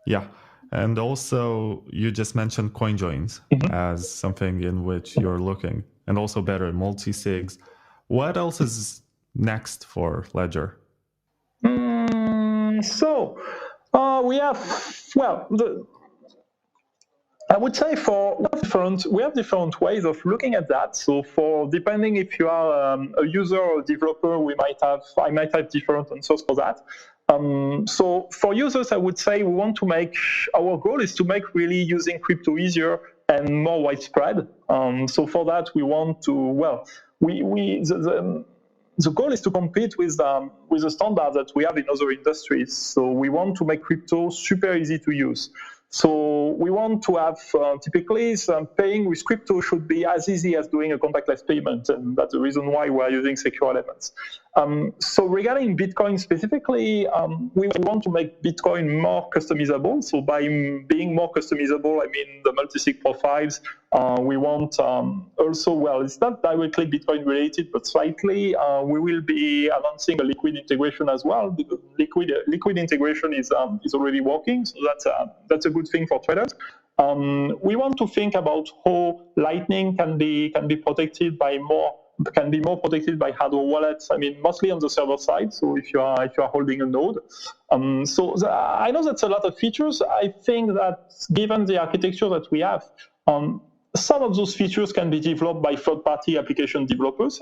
[SPEAKER 10] yeah. And also, you just mentioned CoinJoins as something in which you're looking, and also better multisigs. What else is next for Ledger?
[SPEAKER 9] We have, I would say we have different ways of looking at that. So depending if you are a user or a developer, I might have different answers for that. So for users, I would say our goal is to make really using crypto easier and more widespread. So for that, we want to, the goal is to compete with the standards that we have in other industries. So we want to make crypto super easy to use. So we want to have typically paying with crypto should be as easy as doing a contactless payment, and that's the reason why we're using secure elements. So regarding Bitcoin specifically, we want to make Bitcoin more customizable. So by being more customizable, the multisig profiles. We want also, it's not directly Bitcoin related, but slightly, we will be announcing a liquid integration as well, because liquid integration is already working. So that's a good thing for traders. We want to think about how Lightning can be protected by more hardware wallets. Mostly on the server side. So if you are holding a node, I know that's a lot of features. I think that given the architecture that we have, some of those features can be developed by third-party application developers.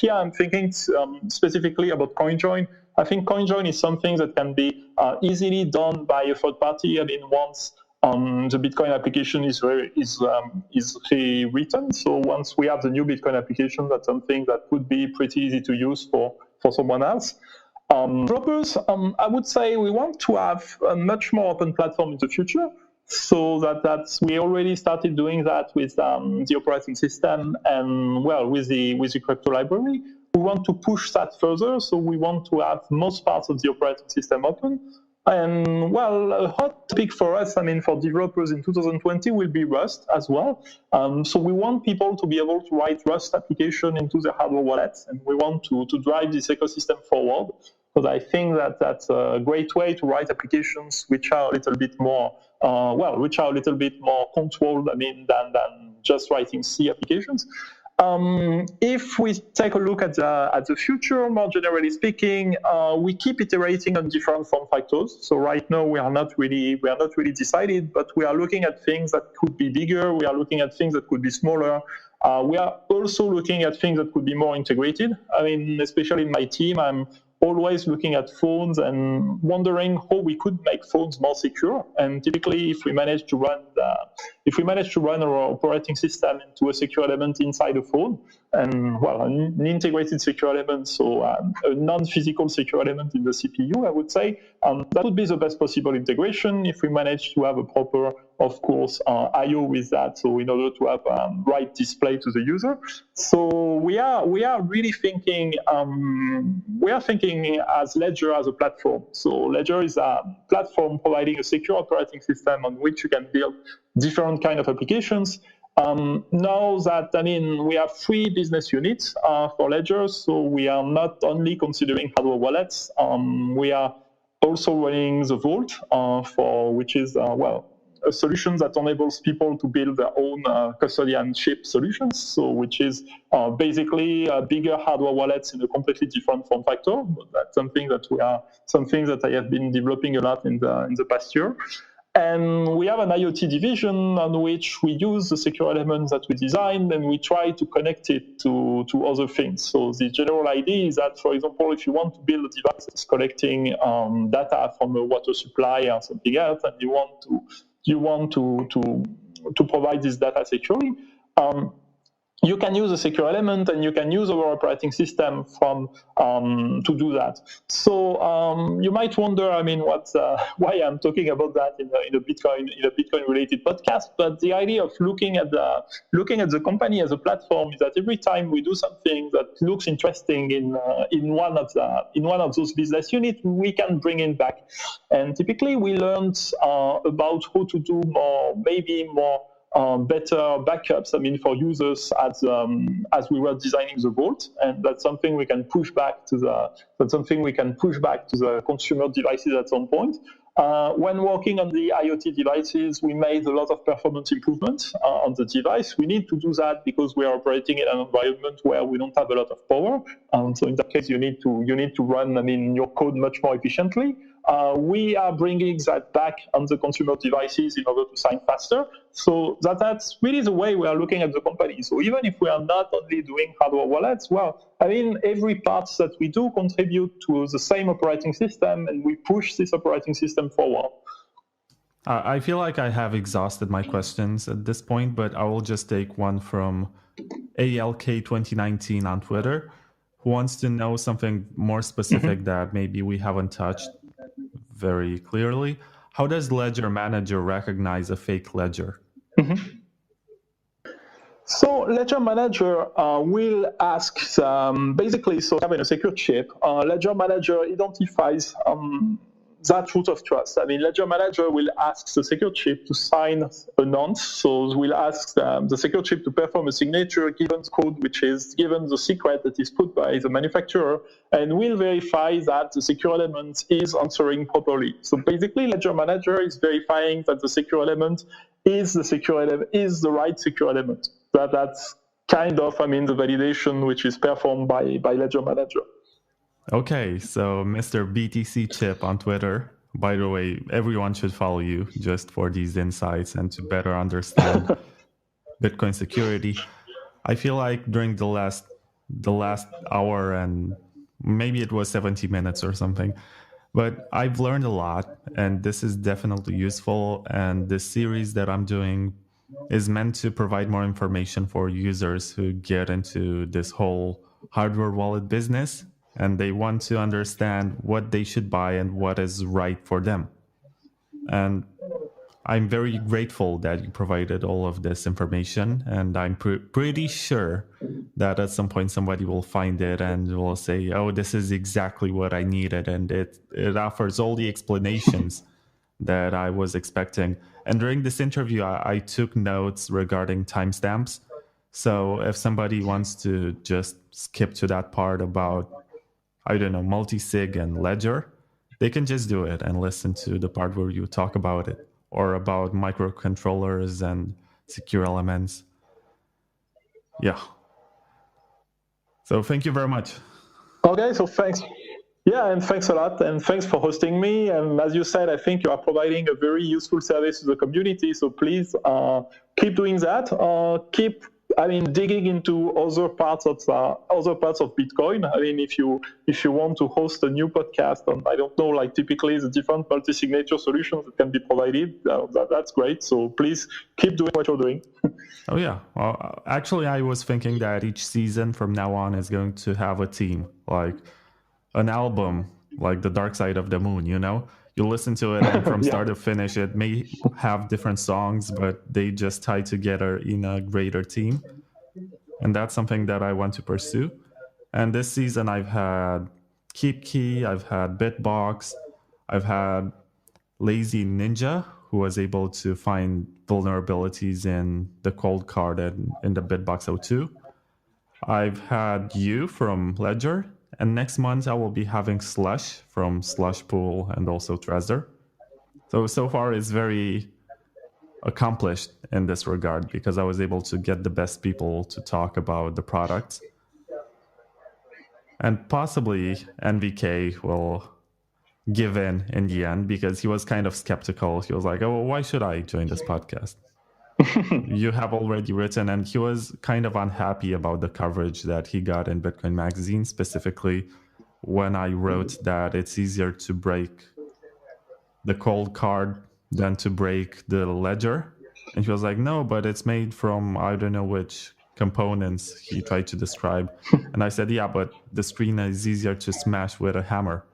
[SPEAKER 9] Here I'm thinking specifically about CoinJoin. I think CoinJoin is something that can be easily done by a third party. Once the Bitcoin application is rewritten. So once we have the new Bitcoin application, that's something that would be pretty easy to use for someone else. Developers, I would say we want to have a much more open platform in the future. So that's we already started doing that with the operating system and with the crypto library. We want to push that further. So we want to have most parts of the operating system open. And a hot topic for us, for developers in 2020 will be Rust as well. So we want people to be able to write Rust application into their hardware wallets, and we want to drive this ecosystem forward. Because I think that's a great way to write applications which are a little bit more, controlled, than just writing C applications. If we take a look at the future, more generally speaking, we keep iterating on different form factors. So right now we are not really decided, but we are looking at things that could be bigger. We are looking at things that could be smaller. We are also looking at things that could be more integrated. Especially in my team, I'm always looking at phones and wondering how we could make phones more secure. And typically, if we manage to run our operating system into a secure element inside a phone, and an integrated secure element, so a non-physical secure element in the CPU, I would say that would be the best possible integration if we manage to have a proper, of course, I/O with that. So in order to have right display to the user. So we are really thinking. We are thinking as Ledger as a platform. So Ledger is a platform providing a secure operating system on which you can build different kind of applications. Now that, we have 3 business units for Ledger, so we are not only considering hardware wallets, we are also running the Vault, which is, a solution that enables people to build their own custodianship solutions, so which is basically bigger hardware wallets in a completely different form factor. But that's something that I have been developing a lot in the past year. And we have an IoT division on which we use the secure elements that we designed and we try to connect it to other things. So the general idea is that, for example, if you want to build a device that's collecting data from a water supply or something else, and you want to provide this data securely, you can use a secure element and you can use our operating system to do that. So you might wonder, why I'm talking about that in a Bitcoin related podcast. But the idea of looking at the company as a platform is that every time we do something that looks interesting in one of those business units, we can bring it back. And typically, we learned about how to do better backups, for users as we were designing the Vault, and that's something we can push back to the consumer devices at some point. When working on the IoT devices, we made a lot of performance improvements on the device. We need to do that because we are operating in an environment where we don't have a lot of power. So in that case, you need to run your code much more efficiently. We are bringing that back on the consumer devices in order to sign faster. So that's really the way we are looking at the company. So even if we are not only doing hardware wallets, every part that we do contribute to the same operating system, and we push this operating system forward.
[SPEAKER 10] I feel like I have exhausted my questions at this point, but I will just take one from ALK2019 on Twitter, who wants to know something more specific that maybe we haven't touched very clearly. How does Ledger Manager recognize a fake ledger?
[SPEAKER 9] Mm-hmm. So Ledger Manager will ask, basically, so having a secure chip, Ledger Manager identifies that root of trust. Ledger Manager will ask the secure chip to sign a nonce. So we'll ask the secure chip to perform a signature given code, which is given the secret that is put by the manufacturer, and we'll verify that the secure element is answering properly. So basically, Ledger Manager is verifying that the secure element is the right secure element. That's kind of, the validation which is performed by Ledger Manager.
[SPEAKER 10] Okay, so Mr. BTChip on Twitter. By the way, everyone should follow you just for these insights and to better understand Bitcoin security. I feel like during the last hour, and maybe it was 70 minutes or something, but I've learned a lot, and this is definitely useful. And this series that I'm doing is meant to provide more information for users who get into this whole hardware wallet business, and they want to understand what they should buy and what is right for them. And I'm very grateful that you provided all of this information, and I'm pretty sure that at some point somebody will find it and will say, oh, this is exactly what I needed, and it offers all the explanations that I was expecting. And during this interview, I took notes regarding timestamps. So if somebody wants to just skip to that part about, I don't know, Multisig and Ledger, they can just do it and listen to the part where you talk about it, or about microcontrollers and secure elements. Yeah. So thank you very much.
[SPEAKER 9] Okay, so thanks. Yeah, and thanks a lot, and thanks for hosting me. And as you said, I think you are providing a very useful service to the community. So please keep doing that. Keep digging into other parts of Bitcoin. If you want to host a new podcast on, I don't know, typically the different multi-signature solutions that can be provided, that's great. So please keep doing what you're doing.
[SPEAKER 10] Oh yeah. Well, actually, I was thinking that each season from now on is going to have a theme, like an album, like The Dark Side of the Moon. You listen to it, and from start to finish, it may have different songs, but they just tie together in a greater theme. And that's something that I want to pursue. And this season, I've had KeepKey, I've had BitBox, I've had Lazy Ninja, who was able to find vulnerabilities in the ColdCard and in the BitBox02. I've had you from Ledger, and next month I will be having Slush from Slush Pool and also Trezor. So far it's very accomplished in this regard because I was able to get the best people to talk about the product. And possibly NVK will give in the end because he was kind of skeptical. He was like, oh, why should I join this podcast? You have already written, and he was kind of unhappy about the coverage that he got in Bitcoin Magazine, specifically when I wrote that it's easier to break the ColdCard than to break the ledger. And he was like, no, but it's made from I don't know which components he tried to describe. And I said, yeah, but the screen is easier to smash with a hammer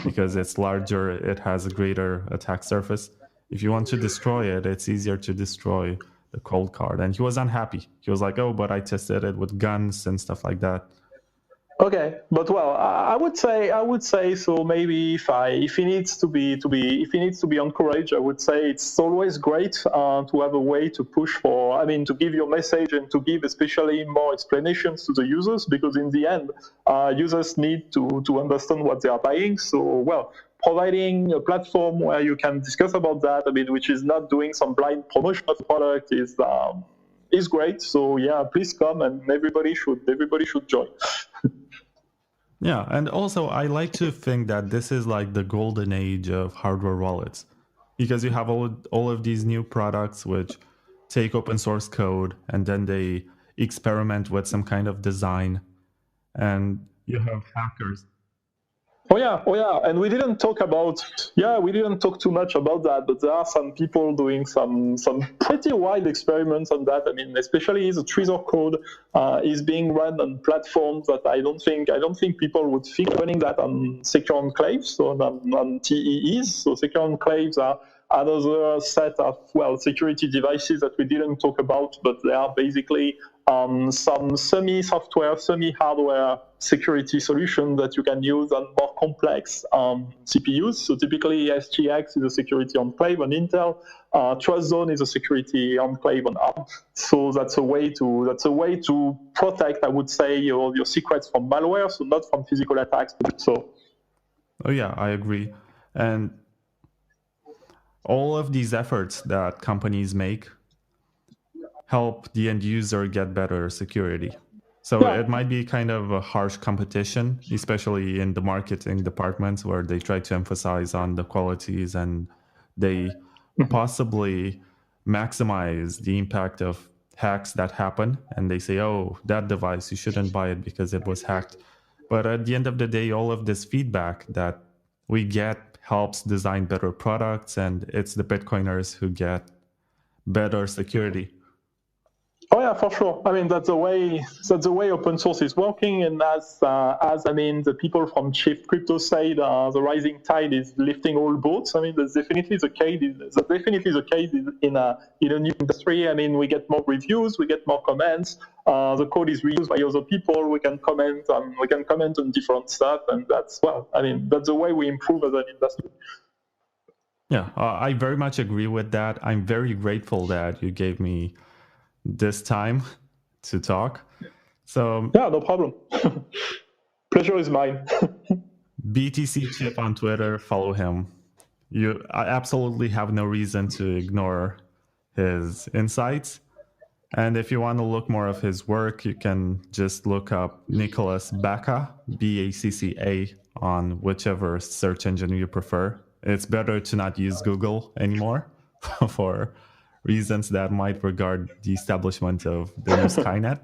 [SPEAKER 10] because it's larger, it has a greater attack surface. If you want to destroy it, it's easier to destroy the ColdCard. And he was unhappy. He was like, oh, but I tested it with guns and stuff like that.
[SPEAKER 9] Okay, but well, I would say so. Maybe if he needs to be encouraged, I would say it's always great to have a way to push for. I mean, to give your message and to give especially more explanations to the users, because in the end, users need to understand what they are buying. So, well, providing a platform where you can discuss about that a bit, which is not doing some blind promotion of the product, is great. So yeah, please come, and everybody should join.
[SPEAKER 10] Yeah, and also I like to think that this is like the golden age of hardware wallets, because you have all of these new products which take open source code and then they experiment with some kind of design, and you have hackers.
[SPEAKER 9] Oh yeah, and we didn't talk too much about that, but there are some people doing some pretty wild experiments on that. I mean, especially the Trezor code is being run on platforms that I don't think people would think running that on secure enclaves, so on TEEs. So secure enclaves are another set of security devices that we didn't talk about, but they are basically some semi-software, semi-hardware security solution that you can use on more complex CPUs. So typically SGX is a security enclave on Intel. Trezor is a security enclave on ARM. So that's a way to protect, I would say, your secrets from malware, so not from physical attacks. So.
[SPEAKER 10] Oh yeah, I agree. And all of these efforts that companies make help the end user get better security. So it might be kind of a harsh competition, especially in the marketing departments where they try to emphasize on the qualities and they possibly maximize the impact of hacks that happen. And they say, oh, that device, you shouldn't buy it because it was hacked. But at the end of the day, all of this feedback that we get helps design better products, and it's the Bitcoiners who get better security.
[SPEAKER 9] Oh yeah, for sure. I mean, that's the way open source is working, and as I mean, the people from Chief Crypto say, the rising tide is lifting all boats. I mean, that's definitely the case. In a new industry. I mean, we get more reviews, we get more comments. The code is reused by other people. We can comment on different stuff, and that's the way we improve as an industry.
[SPEAKER 10] Yeah, I very much agree with that. I'm very grateful that you gave me this time to talk. So
[SPEAKER 9] yeah, no problem. Pleasure is mine.
[SPEAKER 10] BTCchip on Twitter, follow him. I absolutely have no reason to ignore his insights. And if you want to look more of his work, you can just look up Nicholas Bakka, Bacca, on whichever search engine you prefer. It's better to not use Google anymore for reasons that might regard the establishment of the new Skynet.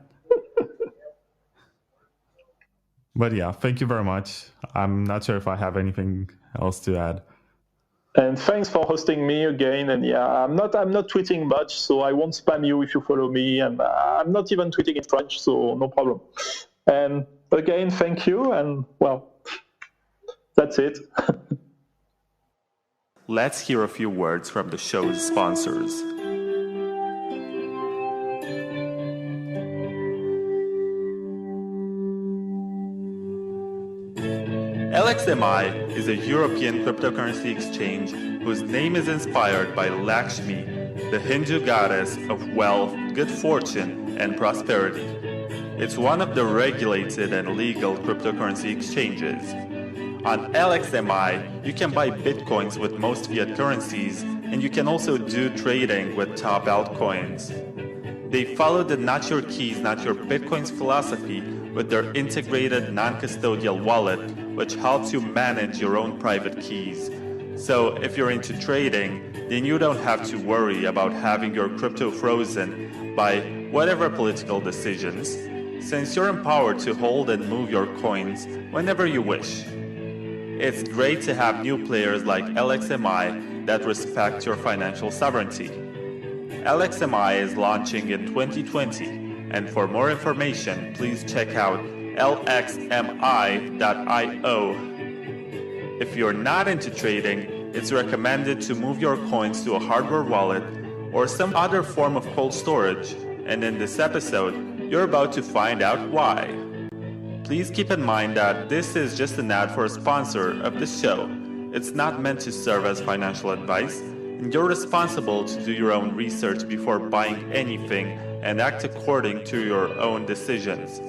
[SPEAKER 10] But yeah, thank you very much. I'm not sure if I have anything else to add.
[SPEAKER 9] And thanks for hosting me again. And yeah, I'm not tweeting much, so I won't spam you if you follow me. And I'm not even tweeting in French, so no problem. And again, thank you. And well, that's it.
[SPEAKER 1] Let's hear a few words from the show's sponsors. LXMI is a European cryptocurrency exchange whose name is inspired by Lakshmi, the Hindu goddess of wealth, good fortune, and prosperity. It's one of the regulated and legal cryptocurrency exchanges. On LXMI, you can buy bitcoins with most fiat currencies, and you can also do trading with top altcoins. They follow the not your keys, not your bitcoins philosophy with their integrated non-custodial wallet, which helps you manage your own private keys. So if you're into trading, then you don't have to worry about having your crypto frozen by whatever political decisions, since you're empowered to hold and move your coins whenever you wish. It's great to have new players like LXMI that respect your financial sovereignty. LXMI is launching in 2020, and for more information, please check out lxmi.io. If you're not into trading, it's recommended to move your coins to a hardware wallet or some other form of cold storage, and in this episode, you're about to find out why. Please keep in mind that this is just an ad for a sponsor of the show. It's not meant to serve as financial advice, and you're responsible to do your own research before buying anything and act according to your own decisions.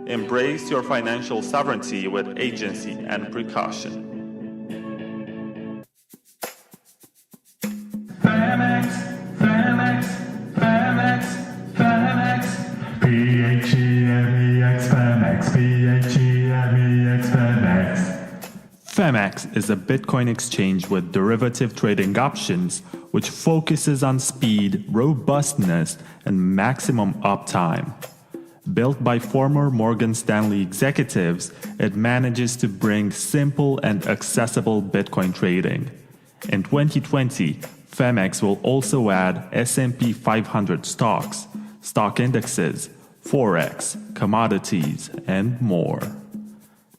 [SPEAKER 1] Embrace your financial sovereignty with agency and precaution.
[SPEAKER 10] FEMEX is a Bitcoin exchange with derivative trading options, which focuses on speed, robustness, and maximum uptime. Built by former Morgan Stanley executives, it manages to bring simple and accessible Bitcoin trading. In 2020, FEMEX will also add S&P 500 stocks, stock indexes, Forex, commodities, and more.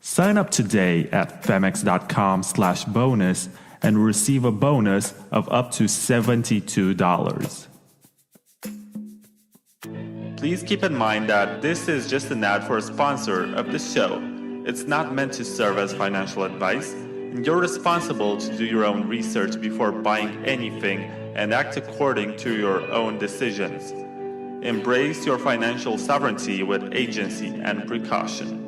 [SPEAKER 10] Sign up today at femex.com/bonus and receive a bonus of up to $72.
[SPEAKER 1] Please keep in mind that this is just an ad for a sponsor of the show. It's not meant to serve as financial advice, and you're responsible to do your own research before buying anything and act according to your own decisions. Embrace your financial sovereignty with agency and precaution.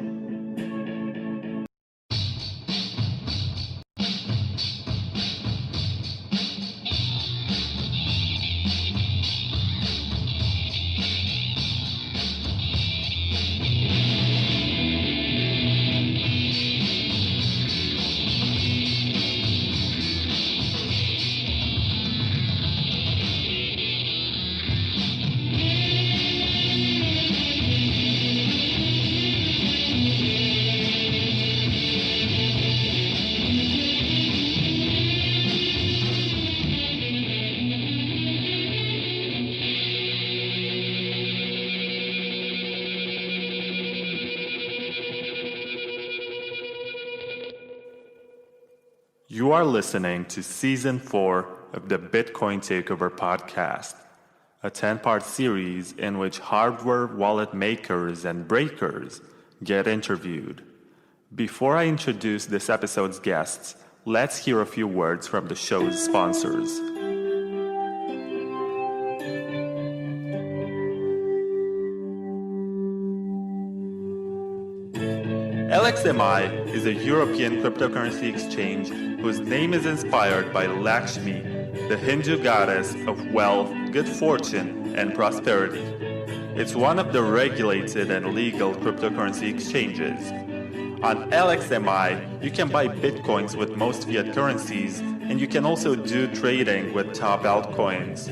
[SPEAKER 1] You are listening to Season 4 of the Bitcoin Takeover podcast, a 10-part series in which hardware wallet makers and breakers get interviewed. Before I introduce this episode's guests, let's hear a few words from the show's sponsors. LXMI is a European cryptocurrency exchange whose name is inspired by Lakshmi, the Hindu goddess of wealth, good fortune, and prosperity. It's one of the regulated and legal cryptocurrency exchanges. On LXMI, you can buy bitcoins with most fiat currencies, and you can also do trading with top altcoins.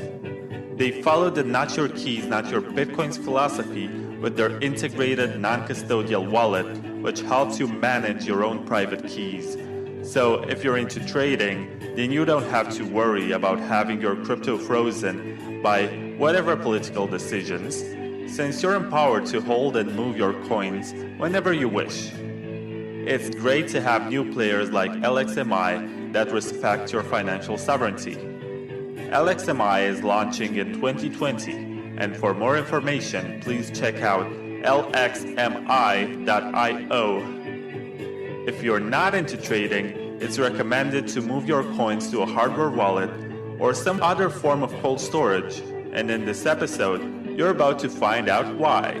[SPEAKER 1] They follow the not your keys, not your bitcoins philosophy with their integrated non-custodial wallet, which helps you manage your own private keys. So if you're into trading, then you don't have to worry about having your crypto frozen by whatever political decisions, since you're empowered to hold and move your coins whenever you wish. It's great to have new players like LXMI that respect your financial sovereignty. LXMI is launching in 2020, and for more information, please check out lxmi.io. If you're not into trading, it's recommended to move your coins to a hardware wallet or some other form of cold storage, and in this episode, you're about to find out why.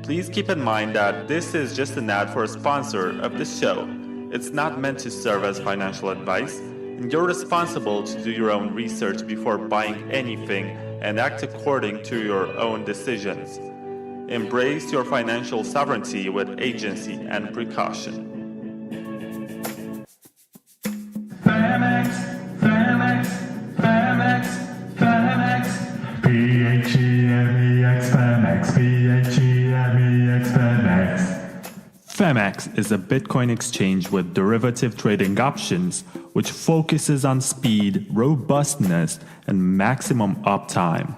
[SPEAKER 1] Please keep in mind that this is just an ad for a sponsor of the show. It's not meant to serve as financial advice, and you're responsible to do your own research before buying anything and act according to your own decisions. Embrace your financial sovereignty with agency and precaution.
[SPEAKER 4] Famex, Famex, Famex, Famex, P-H-E-M-E-X, Famex, P-H-E-M-E-X, Famex.
[SPEAKER 3] Famex is a Bitcoin exchange with derivative trading options, which focuses on speed, robustness, and maximum uptime.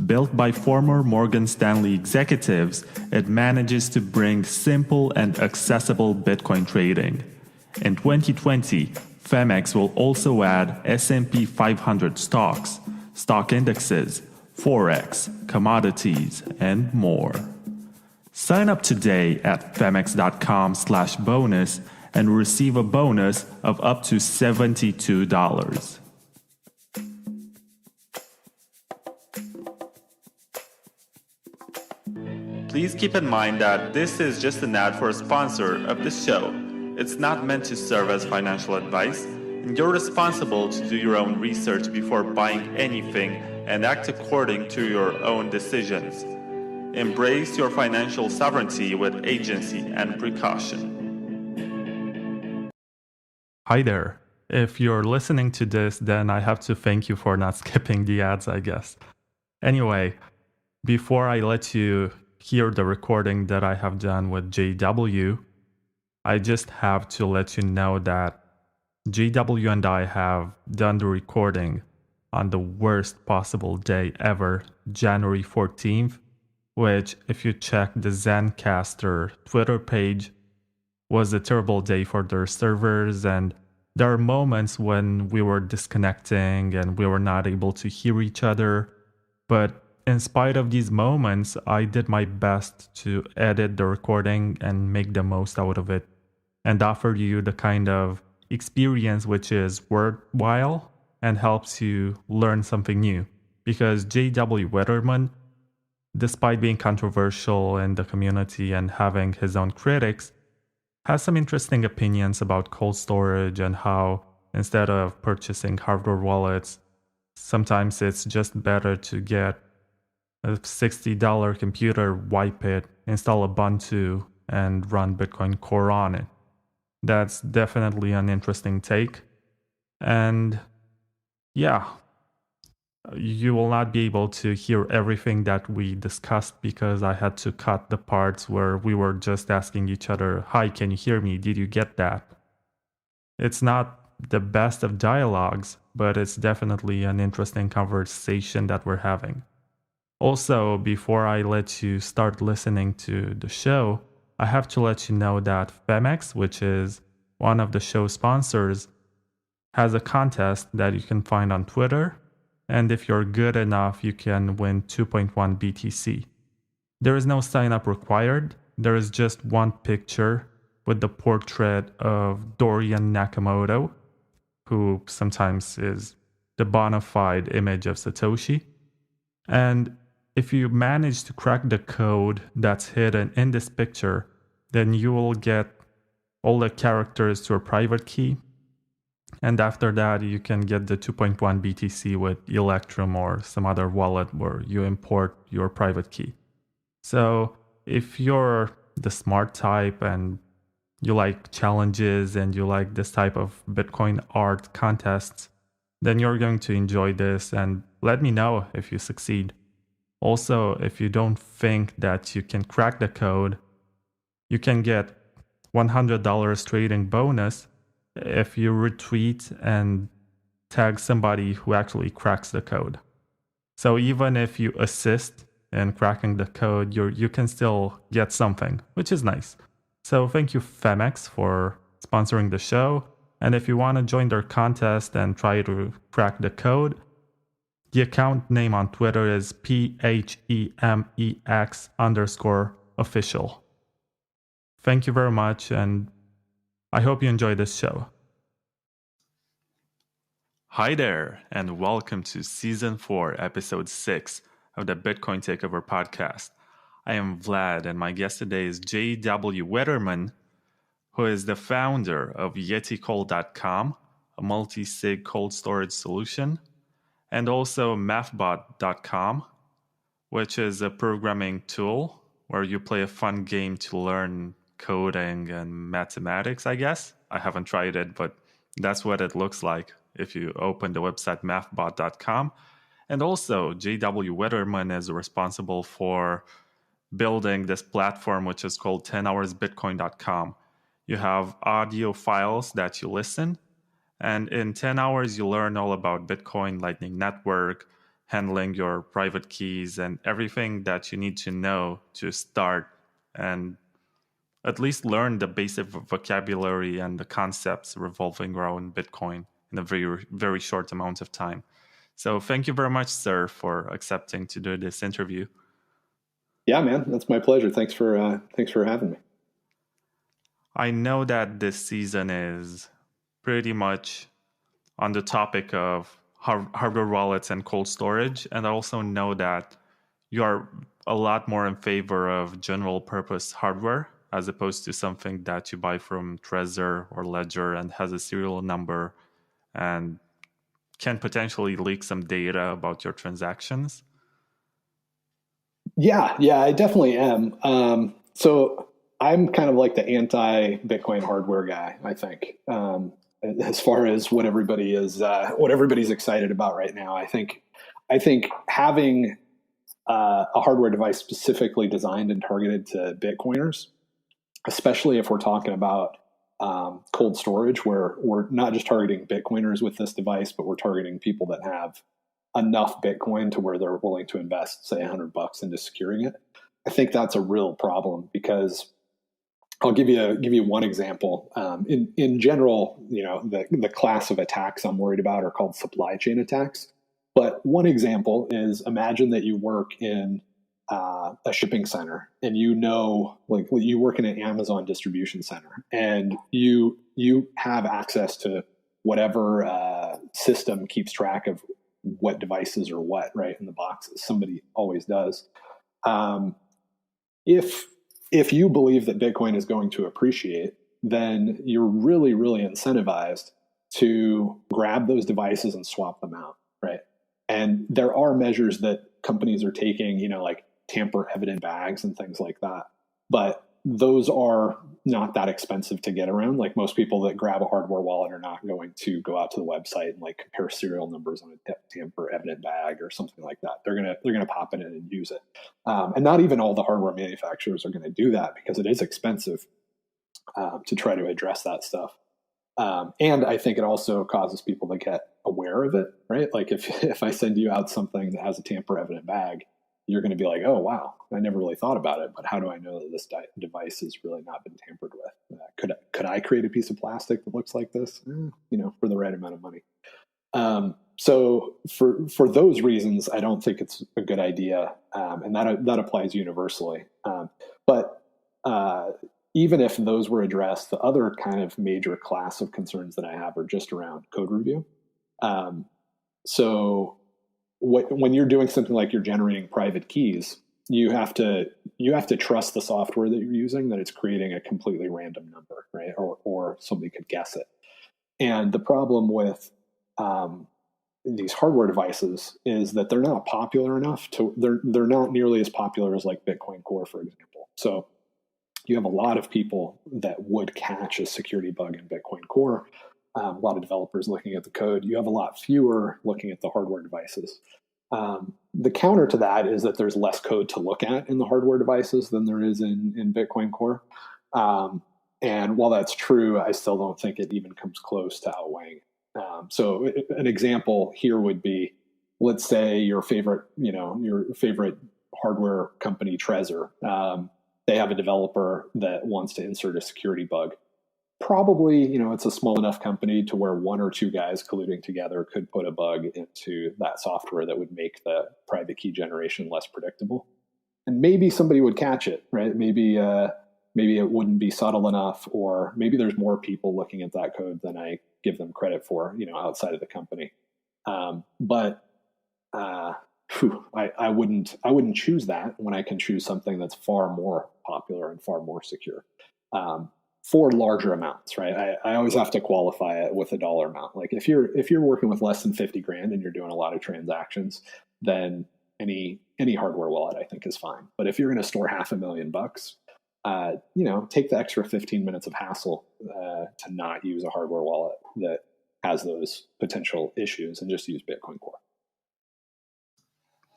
[SPEAKER 3] Built by former Morgan Stanley executives, it manages to bring simple and accessible Bitcoin trading. In 2020, Famex will also add S&P 500 stocks, stock indexes, Forex, commodities, and more. Sign up today at famex.com/bonus and receive a bonus of up to $72.
[SPEAKER 1] Please keep in mind that this is just an ad for a sponsor of the show. It's not meant to serve as financial advice, and you're responsible to do your own research before buying anything and act according to your own decisions. Embrace your financial sovereignty with agency and precaution.
[SPEAKER 3] Hi there. If you're listening to this, then I have to thank you for not skipping the ads, I guess. Anyway, before I let you hear the recording that I have done with JW, I just have to let you know that JW and I have done the recording on the worst possible day ever, January 14th, which, if you check the Zencaster Twitter page, was a terrible day for their servers, and there are moments when we were disconnecting and we were not able to hear each other, but in spite of these moments, I did my best to edit the recording and make the most out of it and offer you the kind of experience which is worthwhile and helps you learn something new. Because J.W. Weatherman, despite being controversial in the community and having his own critics, has some interesting opinions about cold storage and how instead of purchasing hardware wallets, sometimes it's just better to get a $60 computer, wipe it, install Ubuntu, and run Bitcoin Core on it. That's definitely an interesting take. And yeah, you will not be able to hear everything that we discussed because I had to cut the parts where we were just asking each other, "Hi, can you hear me? Did you get that?" It's not the best of dialogues, but it's definitely an interesting conversation that we're having. Also, before I let you start listening to the show, I have to let you know that Famex, which is one of the show sponsors, has a contest that you can find on Twitter, and if you're good enough, you can win 2.1 BTC. There is no sign-up required. There is just one picture with the portrait of Dorian Nakamoto, who sometimes is the bona fide image of Satoshi. And if you manage to crack the code that's hidden in this picture, then you will get all the characters to a private key. And after that, you can get the 2.1 BTC with Electrum or some other wallet where you import your private key. So if you're the smart type and you like challenges and you like this type of Bitcoin art contests, then you're going to enjoy this, and let me know if you succeed. Also, if you don't think that you can crack the code, you can get $100 trading bonus if you retweet and tag somebody who actually cracks the code. So even if you assist in cracking the code, you can still get something, which is nice. So thank you, Famex, for sponsoring the show. And if you want to join their contest and try to crack the code, the account name on Twitter is PHEMEX_official. Thank you very much, and I hope you enjoy this show. Hi there, and welcome to Season 4, Episode 6 of the Bitcoin Takeover podcast. I am Vlad, and my guest today is J.W. Weatherman, who is the founder of YetiCold.com, a multi-sig cold storage solution, and also mathbot.com, which is a programming tool where you play a fun game to learn coding and mathematics, I guess. I haven't tried it, but that's what it looks like if you open the website mathbot.com. And also, J.W. Weatherman is responsible for building this platform, which is called 10hoursbitcoin.com. You have audio files that you listen, and in 10 hours, you learn all about Bitcoin, Lightning Network, handling your private keys, and everything that you need to know to start and at least learn the basic vocabulary and the concepts revolving around Bitcoin in a very, very short amount of time. So thank you very much, sir, for accepting to do this interview.
[SPEAKER 11] Yeah, man, that's my pleasure. Thanks for having me.
[SPEAKER 3] I know that this season is pretty much on the topic of hardware wallets and cold storage, and I also know that you are a lot more in favor of general purpose hardware as opposed to something that you buy from Trezor or Ledger and has a serial number and can potentially leak some data about your transactions.
[SPEAKER 11] Yeah, I definitely am. So I'm kind of like the anti-Bitcoin hardware guy, I think, as far as what everybody's excited about right now. I think having a hardware device specifically designed and targeted to Bitcoiners, especially if we're talking about cold storage, where we're not just targeting Bitcoiners with this device, but we're targeting people that have enough Bitcoin to where they're willing to invest, say, $100 into securing it. I think that's a real problem because I'll give you one example. In general, the class of attacks I'm worried about are called supply chain attacks. But one example is, imagine that you work in a shipping center, and like you work in an Amazon distribution center, and you have access to whatever system keeps track of what devices are what, right, in the boxes. Somebody always does. If you believe that Bitcoin is going to appreciate, then you're really, really incentivized to grab those devices and swap them out, right? And there are measures that companies are taking, like tamper evident bags and things like that. But those are not that expensive to get around. Like, most people that grab a hardware wallet are not going to go out to the website and like compare serial numbers on a tamper evident bag or something like that. They're gonna pop it in and use it. And not even all the hardware manufacturers are going to do that because it is expensive to try to address that stuff. And I think it also causes people to get aware of it, right? Like if I send you out something that has a tamper evident bag, you're going to be like, oh, wow, I never really thought about it, but how do I know that this device has really not been tampered with? Could I create a piece of plastic that looks like this? For the right amount of money. So for those reasons, I don't think it's a good idea, and that applies universally. But even if those were addressed, the other kind of major class of concerns that I have are just around code review. When you're doing something like you're generating private keys, you have to trust the software that you're using, that it's creating a completely random number, right? Or somebody could guess it. And the problem with these hardware devices is that they're not popular enough they're not nearly as popular as like Bitcoin Core, for example. So you have a lot of people that would catch a security bug in Bitcoin Core. A lot of developers looking at the code. You have a lot fewer looking at the hardware devices. The counter to that is that there's less code to look at in the hardware devices than there is in Bitcoin Core. And while that's true, I still don't think it even comes close to outweighing. So an example here would be, let's say your favorite hardware company, Trezor. They have a developer that wants to insert a security bug. Probably, it's a small enough company to where one or two guys colluding together could put a bug into that software that would make the private key generation less predictable. And maybe somebody would catch it, right? Maybe it wouldn't be subtle enough, or maybe there's more people looking at that code than I give them credit for, outside of the company. But I wouldn't choose that when I can choose something that's far more popular and far more secure for larger amounts, right? I always have to qualify it with a dollar amount. Like if you're working with less than 50 grand and you're doing a lot of transactions, then any hardware wallet I think is fine. But if you're going to store $500,000, take the extra 15 minutes of hassle to not use a hardware wallet that has those potential issues and just use Bitcoin Core.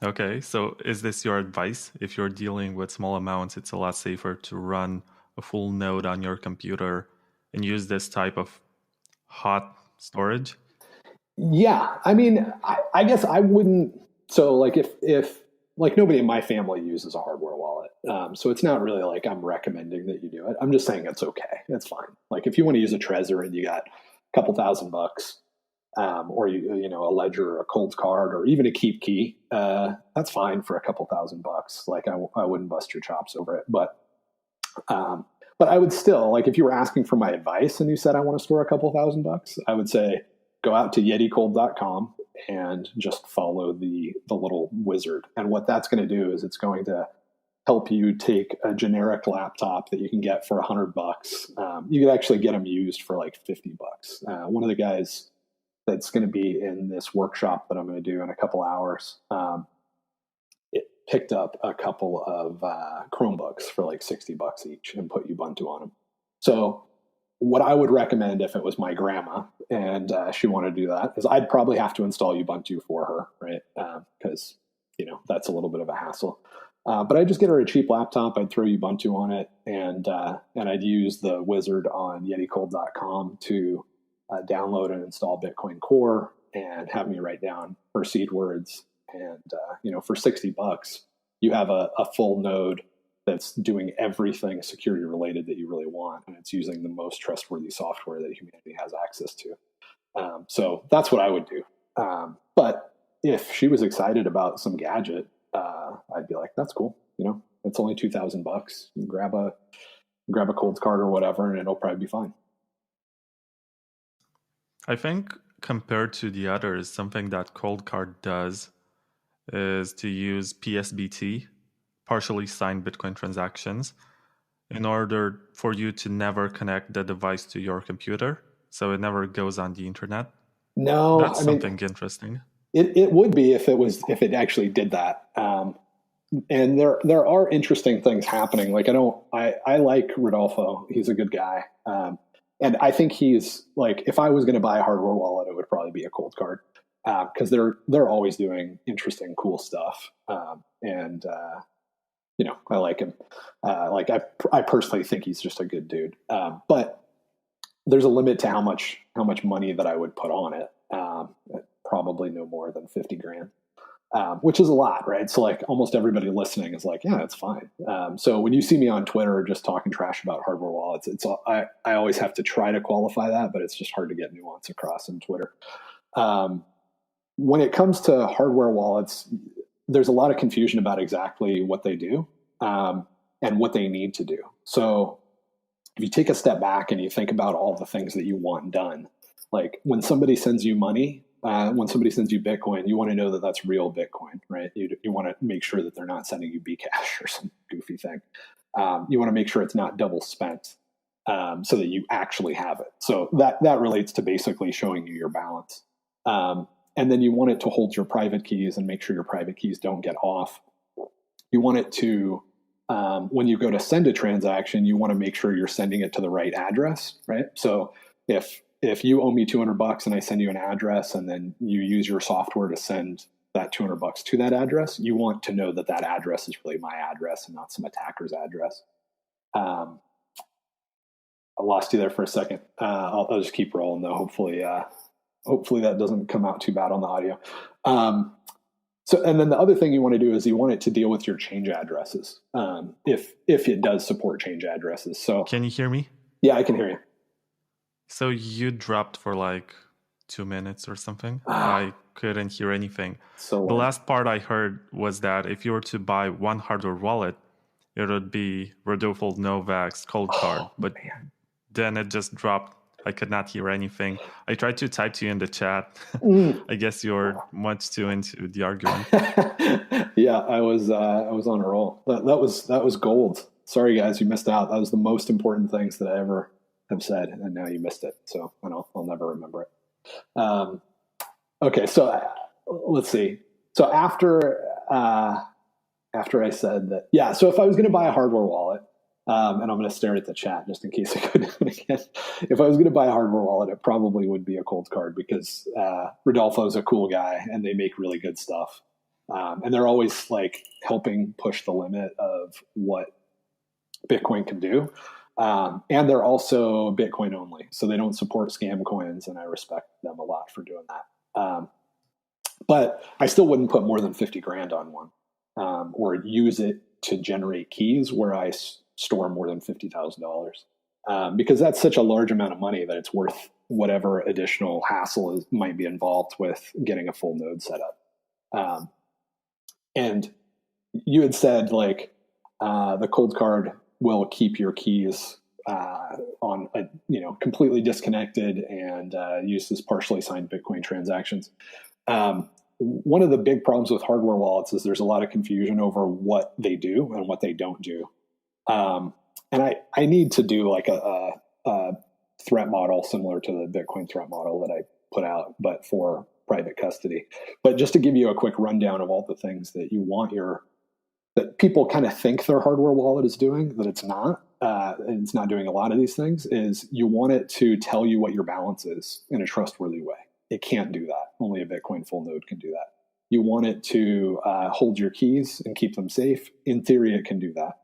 [SPEAKER 3] Okay, so is this your advice? If you're dealing with small amounts, it's a lot safer to run a full node on your computer and use this type of hot storage?
[SPEAKER 11] Yeah, I mean, I guess I wouldn't. So like if like nobody in my family uses a hardware wallet, so it's not really like I'm recommending that you do it. I'm just saying it's okay. It's fine. Like if you want to use a Trezor and you got a couple $1,000, or a Ledger or a ColdCard or even a KeepKey, that's fine for a couple $1,000. Like I wouldn't bust your chops over it, but I would still, like if you were asking for my advice and you said I want to store a couple $1,000, I would say go out to yeticold.com and just follow the little wizard. And what that's going to do is it's going to help you take a generic laptop that you can get for $100. You could actually get them used for like $50. One of the guys that's going to be in this workshop that I'm going to do in a couple hours, it picked up a couple of Chromebooks for like $60 each and put Ubuntu on them. So what I would recommend if it was my grandma and she wanted to do that is I'd probably have to install Ubuntu for her, right? Because that's a little bit of a hassle. But I'd just get her a cheap laptop. I'd throw Ubuntu on it, and I'd use the wizard on yeticold.com to download and install Bitcoin Core and have me write down her seed words. And for $60, you have a full node that's doing everything security related that you really want, and it's using the most trustworthy software that humanity has access to. So that's what I would do. But if she was excited about some gadget, I'd be like, that's cool. It's only $2,000. You grab a ColdCard or whatever, and it'll probably be fine.
[SPEAKER 3] I think compared to the others, something that ColdCard does is to use PSBT, partially signed Bitcoin transactions, in order for you to never connect the device to your computer, so it never goes on the internet.
[SPEAKER 11] No,
[SPEAKER 3] that's something interesting.
[SPEAKER 11] It would be if it actually did that. And there are interesting things happening. Like I like Rodolfo. He's a good guy. And I think he's like, if I was going to buy a hardware wallet, it would probably be a ColdCard, because they're always doing interesting, cool stuff. I like him. I personally think he's just a good dude. But there's a limit to how much money that I would put on it. Probably no more than 50 grand, which is a lot, right? So like almost everybody listening is like, yeah, it's fine. So when you see me on Twitter just talking trash about hardware wallets, I always have to try to qualify that, but it's just hard to get nuance across in Twitter. When it comes to hardware wallets, there's a lot of confusion about exactly what they do and what they need to do. So if you take a step back and you think about all the things that you want done, like when somebody sends you money, when somebody sends you Bitcoin, you want to know that that's real Bitcoin, right? You want to make sure that they're not sending you Bcash or some goofy thing. You want to make sure it's not double spent, so that you actually have it. So that relates to basically showing you your balance. And then you want it to hold your private keys and make sure your private keys don't get off. You want it to, when you go to send a transaction, you want to make sure you're sending it to the right address, right? So if you owe me $200 and I send you an address and then you use your software to send that $200 to that address, you want to know that that address is really my address and not some attacker's address. I lost you there for a second. I'll just keep rolling though. Hopefully that doesn't come out too bad on the audio. And then the other thing you want to do is you want it to deal with your change addresses, if it does support change addresses. So
[SPEAKER 3] can you hear me?
[SPEAKER 11] Yeah, I can hear you.
[SPEAKER 3] So you dropped for like 2 minutes or something. I couldn't hear anything.
[SPEAKER 11] So
[SPEAKER 3] the last part I heard was that if you were to buy one hardware wallet, it would be Rodolfo Novak's ColdCard, but then it just dropped I could not hear anything. I tried to type to you in the chat. I guess you're much too into the argument.
[SPEAKER 11] Yeah, I was on a roll. That was gold. Sorry guys, you missed out. That was the most important things that I ever have said, and now you missed it. So I'll never remember it. Okay, so let's see. So after I said that, yeah. So if I was going to buy a hardware wallet, and I'm going to stare at the chat just in case I couldn't again. If I was going to buy a hardware wallet, it probably would be a ColdCard because Rodolfo's a cool guy and they make really good stuff. And they're always like helping push the limit of what Bitcoin can do. And they're also Bitcoin only. So they don't support scam coins, and I respect them a lot for doing that. But I still wouldn't put more than 50 grand on one or use it to generate keys where I store more than $50,000 because that's such a large amount of money that it's worth whatever additional hassle might be involved with getting a full node set up. And you had said like the ColdCard will keep your keys on a, completely disconnected and uses partially signed Bitcoin transactions. One of the big problems with hardware wallets is there's a lot of confusion over what they do and what they don't do. And I need to do like a threat model similar to the Bitcoin threat model that I put out, but for private custody. But just to give you a quick rundown of all the things that you want that people kind of think their hardware wallet is doing, that it's not, and it's not doing a lot of these things, is you want it to tell you what your balance is in a trustworthy way. It can't do that. Only a Bitcoin full node can do that. You want it to hold your keys and keep them safe. In theory, it can do that.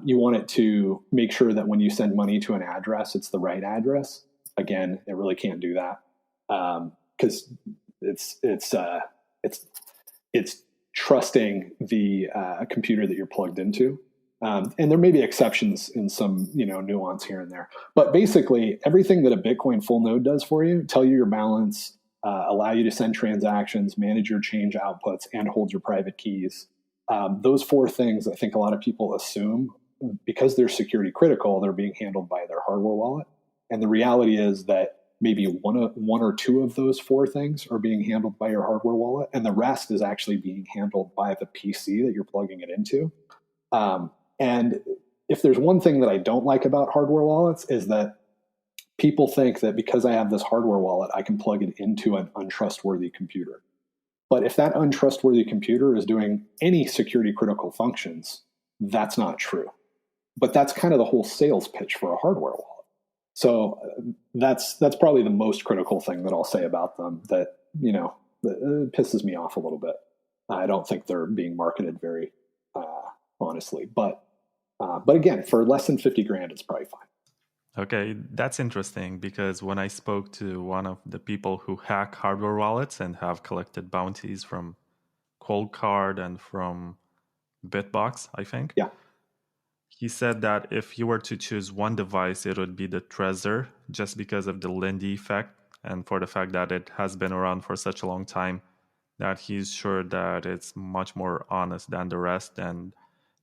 [SPEAKER 11] You want it to make sure that when you send money to an address, it's the right address. Again, it really can't do that because it's trusting the computer that you're plugged into. And there may be exceptions in some nuance here and there, but basically everything that a Bitcoin full node does for you, tell you your balance, allow you to send transactions, manage your change outputs, and hold your private keys. Those four things, I think a lot of people assume because they're security critical, they're being handled by their hardware wallet. And the reality is that maybe one or two of those four things are being handled by your hardware wallet, and the rest is actually being handled by the PC that you're plugging it into. And if there's one thing that I don't like about hardware wallets is that people think that because I have this hardware wallet, I can plug it into an untrustworthy computer. But if that untrustworthy computer is doing any security critical functions, that's not true. But that's kind of the whole sales pitch for a hardware wallet. So that's probably the most critical thing that I'll say about them that, that pisses me off a little bit. I don't think they're being marketed very honestly, but again, for less than 50 grand, it's probably fine.
[SPEAKER 3] Okay, that's interesting because when I spoke to one of the people who hack hardware wallets and have collected bounties from ColdCard and from BitBox, I think.
[SPEAKER 11] Yeah.
[SPEAKER 3] He said that if you were to choose one device, it would be the Trezor, just because of the Lindy effect and for the fact that it has been around for such a long time, that he's sure that it's much more honest than the rest, and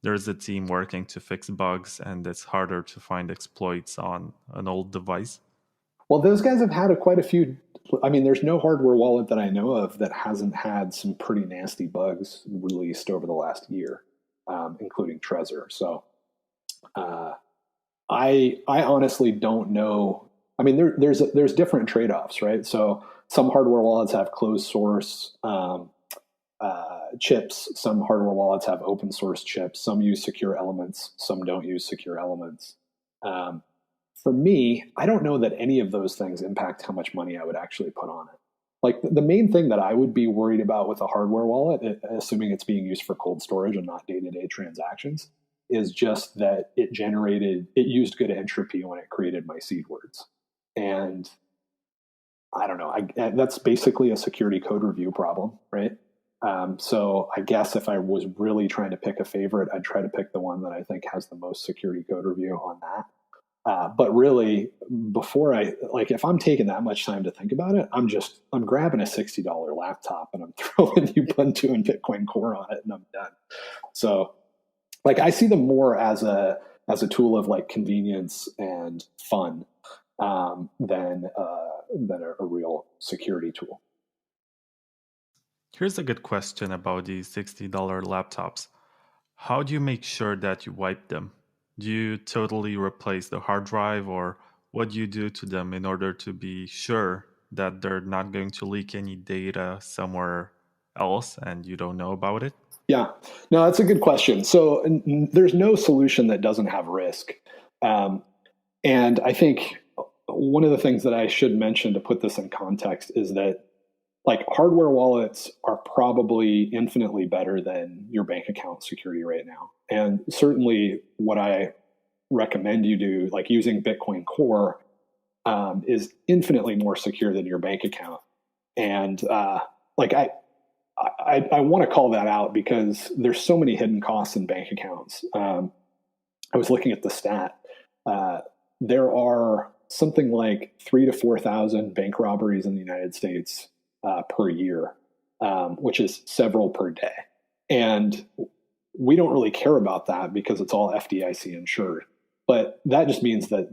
[SPEAKER 3] there's a team working to fix bugs, and it's harder to find exploits on an old device.
[SPEAKER 11] Well, those guys have had quite a few. I mean, there's no hardware wallet that I know of that hasn't had some pretty nasty bugs released over the last year, including Trezor. So I honestly don't know. I mean, there's different trade-offs, right? So some hardware wallets have closed source chips. Some hardware wallets have open source chips. Some use secure elements. Some don't use secure elements. For me, I don't know that any of those things impact how much money I would actually put on it. Like the main thing that I would be worried about with a hardware wallet, assuming it's being used for cold storage and not day-to-day transactions, is just that it used good entropy when it created my seed words. And I don't know, that's basically a security code review problem, right? So I guess if I was really trying to pick a favorite, I'd try to pick the one that I think has the most security code review on that. But really, if I'm taking that much time to think about it, I'm grabbing a $60 laptop and I'm throwing Ubuntu and Bitcoin Core on it and I'm done. So I see them more as a tool of convenience and fun. than a real security tool.
[SPEAKER 3] Here's a good question about these $60 laptops. How do you make sure that you wipe them? Do you totally replace the hard drive, or what do you do to them in order to be sure that they're not going to leak any data somewhere else and you don't know about it?
[SPEAKER 11] Yeah, no, that's a good question. So there's no solution that doesn't have risk. And I think one of the things that I should mention to put this in context is that like hardware wallets are probably infinitely better than your bank account security right now. And certainly what I recommend you do, like using Bitcoin Core, is infinitely more secure than your bank account. And like I want to call that out because there's so many hidden costs in bank accounts. I was looking at the stat. There are something like 3,000 to 4,000 bank robberies in the United States per year, which is several per day. And we don't really care about that because it's all FDIC insured. But that just means that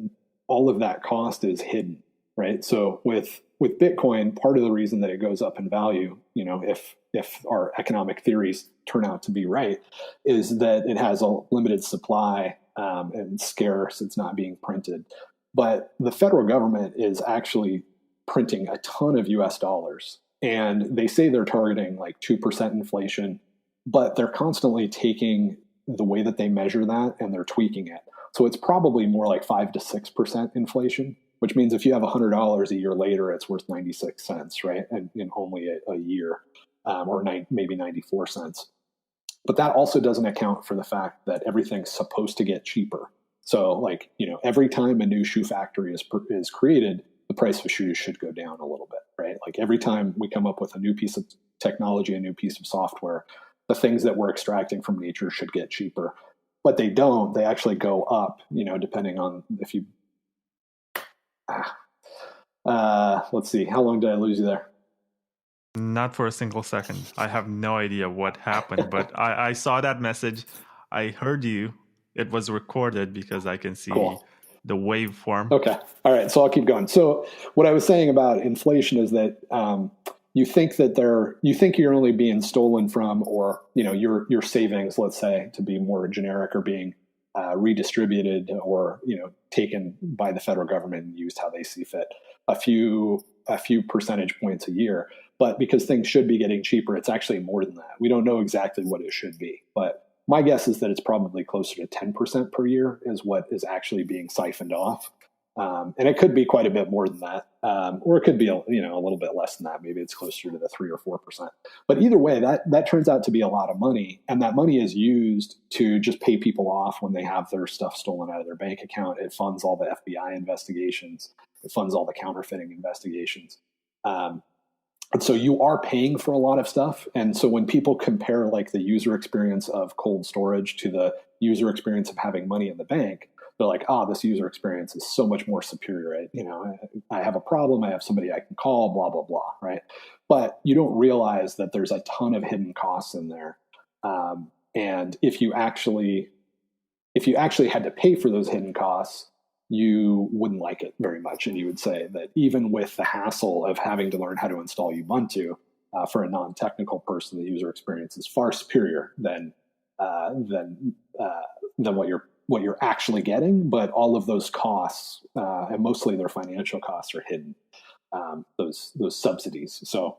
[SPEAKER 11] all of that cost is hidden, right? So with Bitcoin, part of the reason that it goes up in value, you know, if our economic theories turn out to be right, is that it has a limited supply and scarce. It's not being printed. But the federal government is actually printing a ton of US dollars. And they say they're targeting like 2% inflation, but they're constantly taking the way that they measure that and they're tweaking it. So it's probably more like 5 to 6% inflation, which means if you have $100 a year later, it's worth 96 cents, right? And in only a year, or maybe 94 cents. But that also doesn't account for the fact that everything's supposed to get cheaper. So like, you know, every time a new shoe factory is created, the price of shoes should go down a little bit, right? Like every time we come up with a new piece of technology, a new piece of software, the things that we're extracting from nature should get cheaper. But they don't. They actually go up, you know, depending on if you... let's see. How long did I lose you there?
[SPEAKER 3] Not for a single second. I have no idea what happened, but I saw that message. I heard you. It was recorded because I can see the waveform.
[SPEAKER 11] Okay. All right. So I'll keep going. So what I was saying about inflation is that you think you're only being stolen from, or you know, your savings, let's say, to be more generic, are being redistributed or, you know, taken by the federal government and used how they see fit, a few percentage points a year. But because things should be getting cheaper, it's actually more than that. We don't know exactly what it should be, but my guess is that it's probably closer to 10% per year is what is actually being siphoned off. And it could be quite a bit more than that. Or it could be, a little bit less than that. Maybe it's closer to the 3 or 4%. But either way, that turns out to be a lot of money. And that money is used to just pay people off when they have their stuff stolen out of their bank account. It funds all the FBI investigations. It funds all the counterfeiting investigations. And so you are paying for a lot of stuff. And so when people compare like the user experience of cold storage to the user experience of having money in the bank, they're like, this user experience is so much more superior. I have a problem. I have somebody I can call, blah, blah, blah, right? But you don't realize that there's a ton of hidden costs in there. And if you actually had to pay for those hidden costs, you wouldn't like it very much. And you would say that even with the hassle of having to learn how to install Ubuntu, for a non-technical person, the user experience is far superior than what you're actually getting. But all of those costs, and mostly their financial costs, are hidden, those subsidies. So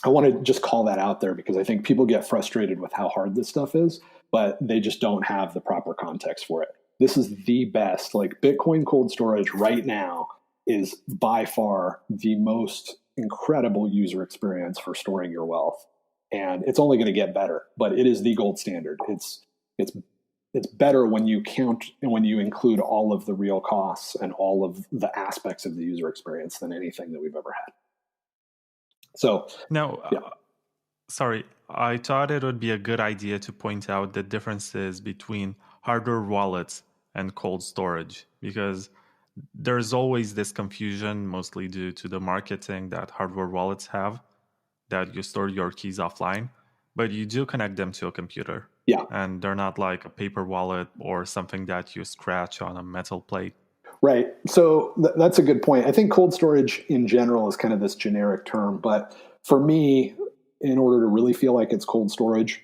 [SPEAKER 11] I want to just call that out there because I think people get frustrated with how hard this stuff is, but they just don't have the proper context for it. This is the best. Like Bitcoin cold storage right now is by far the most incredible user experience for storing your wealth. And it's only going to get better, but it is the gold standard. It's better when you count and when you include all of the real costs and all of the aspects of the user experience than anything that we've ever had. So
[SPEAKER 3] now, sorry, I thought it would be a good idea to point out the differences between hardware wallets and cold storage, because there's always this confusion, mostly due to the marketing that hardware wallets have, that you store your keys offline, but you do connect them to a computer.
[SPEAKER 11] Yeah.
[SPEAKER 3] And they're not like a paper wallet or something that you scratch on a metal plate.
[SPEAKER 11] Right. So that's a good point. I think cold storage in general is kind of this generic term, but for me, in order to really feel like it's cold storage,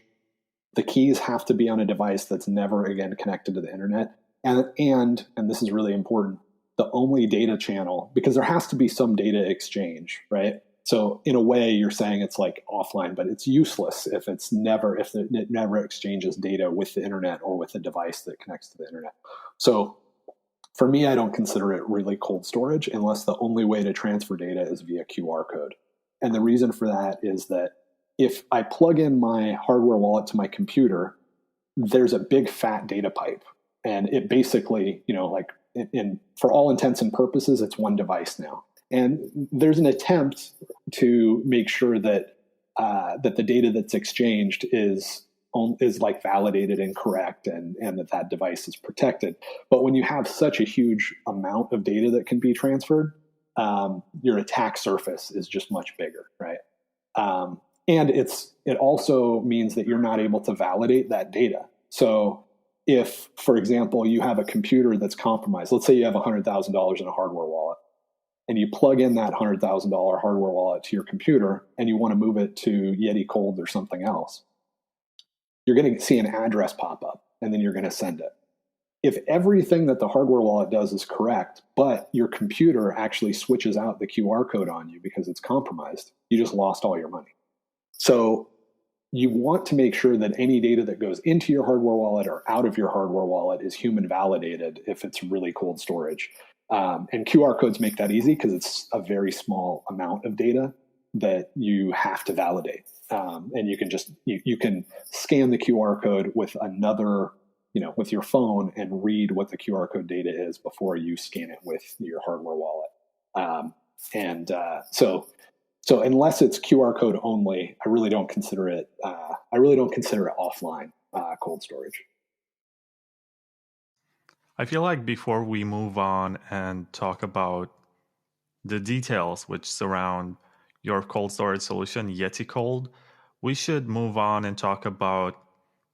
[SPEAKER 11] the keys have to be on a device that's never again connected to the internet. And this is really important, the only data channel, because there has to be some data exchange, right? So in a way, you're saying it's like offline, but it's useless if it never exchanges data with the internet or with the device that connects to the internet. So for me, I don't consider it really cold storage unless the only way to transfer data is via QR code. And the reason for that is that if I plug in my hardware wallet to my computer, there's a big fat data pipe. And it basically, for all intents and purposes, it's one device now. And there's an attempt to make sure that that the data that's exchanged is like validated and correct, and that device is protected. But when you have such a huge amount of data that can be transferred, your attack surface is just much bigger, right? And it also means that you're not able to validate that data. So if, for example, you have a computer that's compromised, let's say you have $100,000 in a hardware wallet, and you plug in that $100,000 hardware wallet to your computer, and you want to move it to Yeti Cold or something else, you're going to see an address pop up, and then you're going to send it. If everything that the hardware wallet does is correct, but your computer actually switches out the QR code on you because it's compromised, you just lost all your money. So you want to make sure that any data that goes into your hardware wallet or out of your hardware wallet is human validated if it's really cold storage. And QR codes make that easy because it's a very small amount of data that you have to validate. And you can just, you can scan the QR code with with your phone and read what the QR code data is before you scan it with your hardware wallet. So unless it's QR code only, I really don't consider it offline cold storage.
[SPEAKER 3] I feel like before we move on and talk about the details which surround your cold storage solution, Yeti Cold, we should move on and talk about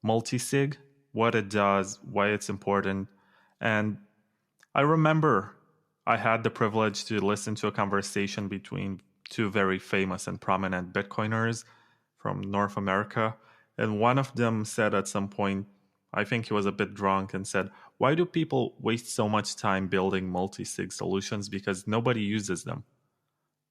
[SPEAKER 3] Multisig, what it does, why it's important. And I remember I had the privilege to listen to a conversation between two very famous and prominent Bitcoiners from North America. And one of them said at some point, I think he was a bit drunk, and said, why do people waste so much time building multi-sig solutions? Because nobody uses them.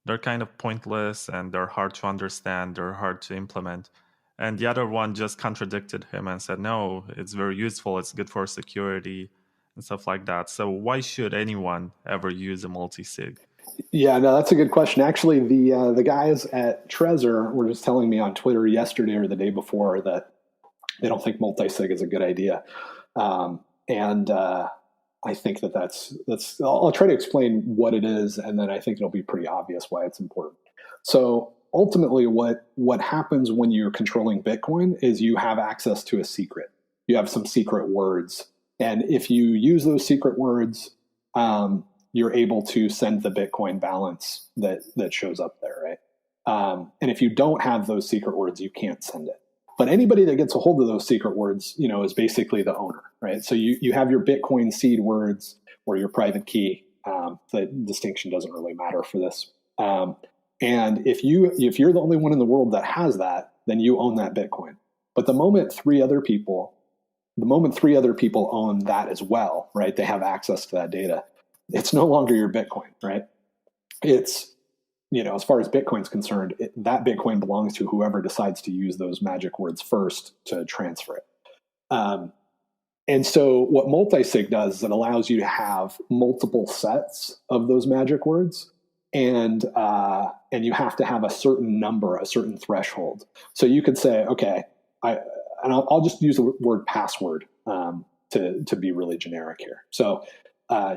[SPEAKER 3] They're kind of pointless and they're hard to understand, they're hard to implement. And the other one just contradicted him and said, no, it's very useful, it's good for security and stuff like that. So why should anyone ever use a multi-sig?
[SPEAKER 11] Yeah, no, that's a good question. Actually, the guys at Trezor were just telling me on Twitter yesterday or the day before that they don't think multi-sig is a good idea. I think that's I'll try to explain what it is, and then I think it'll be pretty obvious why it's important. So ultimately what happens when you're controlling Bitcoin is you have access to a secret. You have some secret words. And if you use those secret words, you're able to send the Bitcoin balance that shows up there, right? And if you don't have those secret words, you can't send it. But anybody that gets a hold of those secret words, is basically the owner, right? So you have your Bitcoin seed words or your private key. The distinction doesn't really matter for this. And if you're the only one in the world that has that, then you own that Bitcoin. But the moment three other people own that as well, right? They have access to that data. It's no longer your Bitcoin, right? It's, as far as Bitcoin's concerned, that Bitcoin belongs to whoever decides to use those magic words first to transfer it. And so what multisig does is it allows you to have multiple sets of those magic words, and you have to have a certain number, a certain threshold. So you could say, okay, I'll just use the word password to be really generic here. So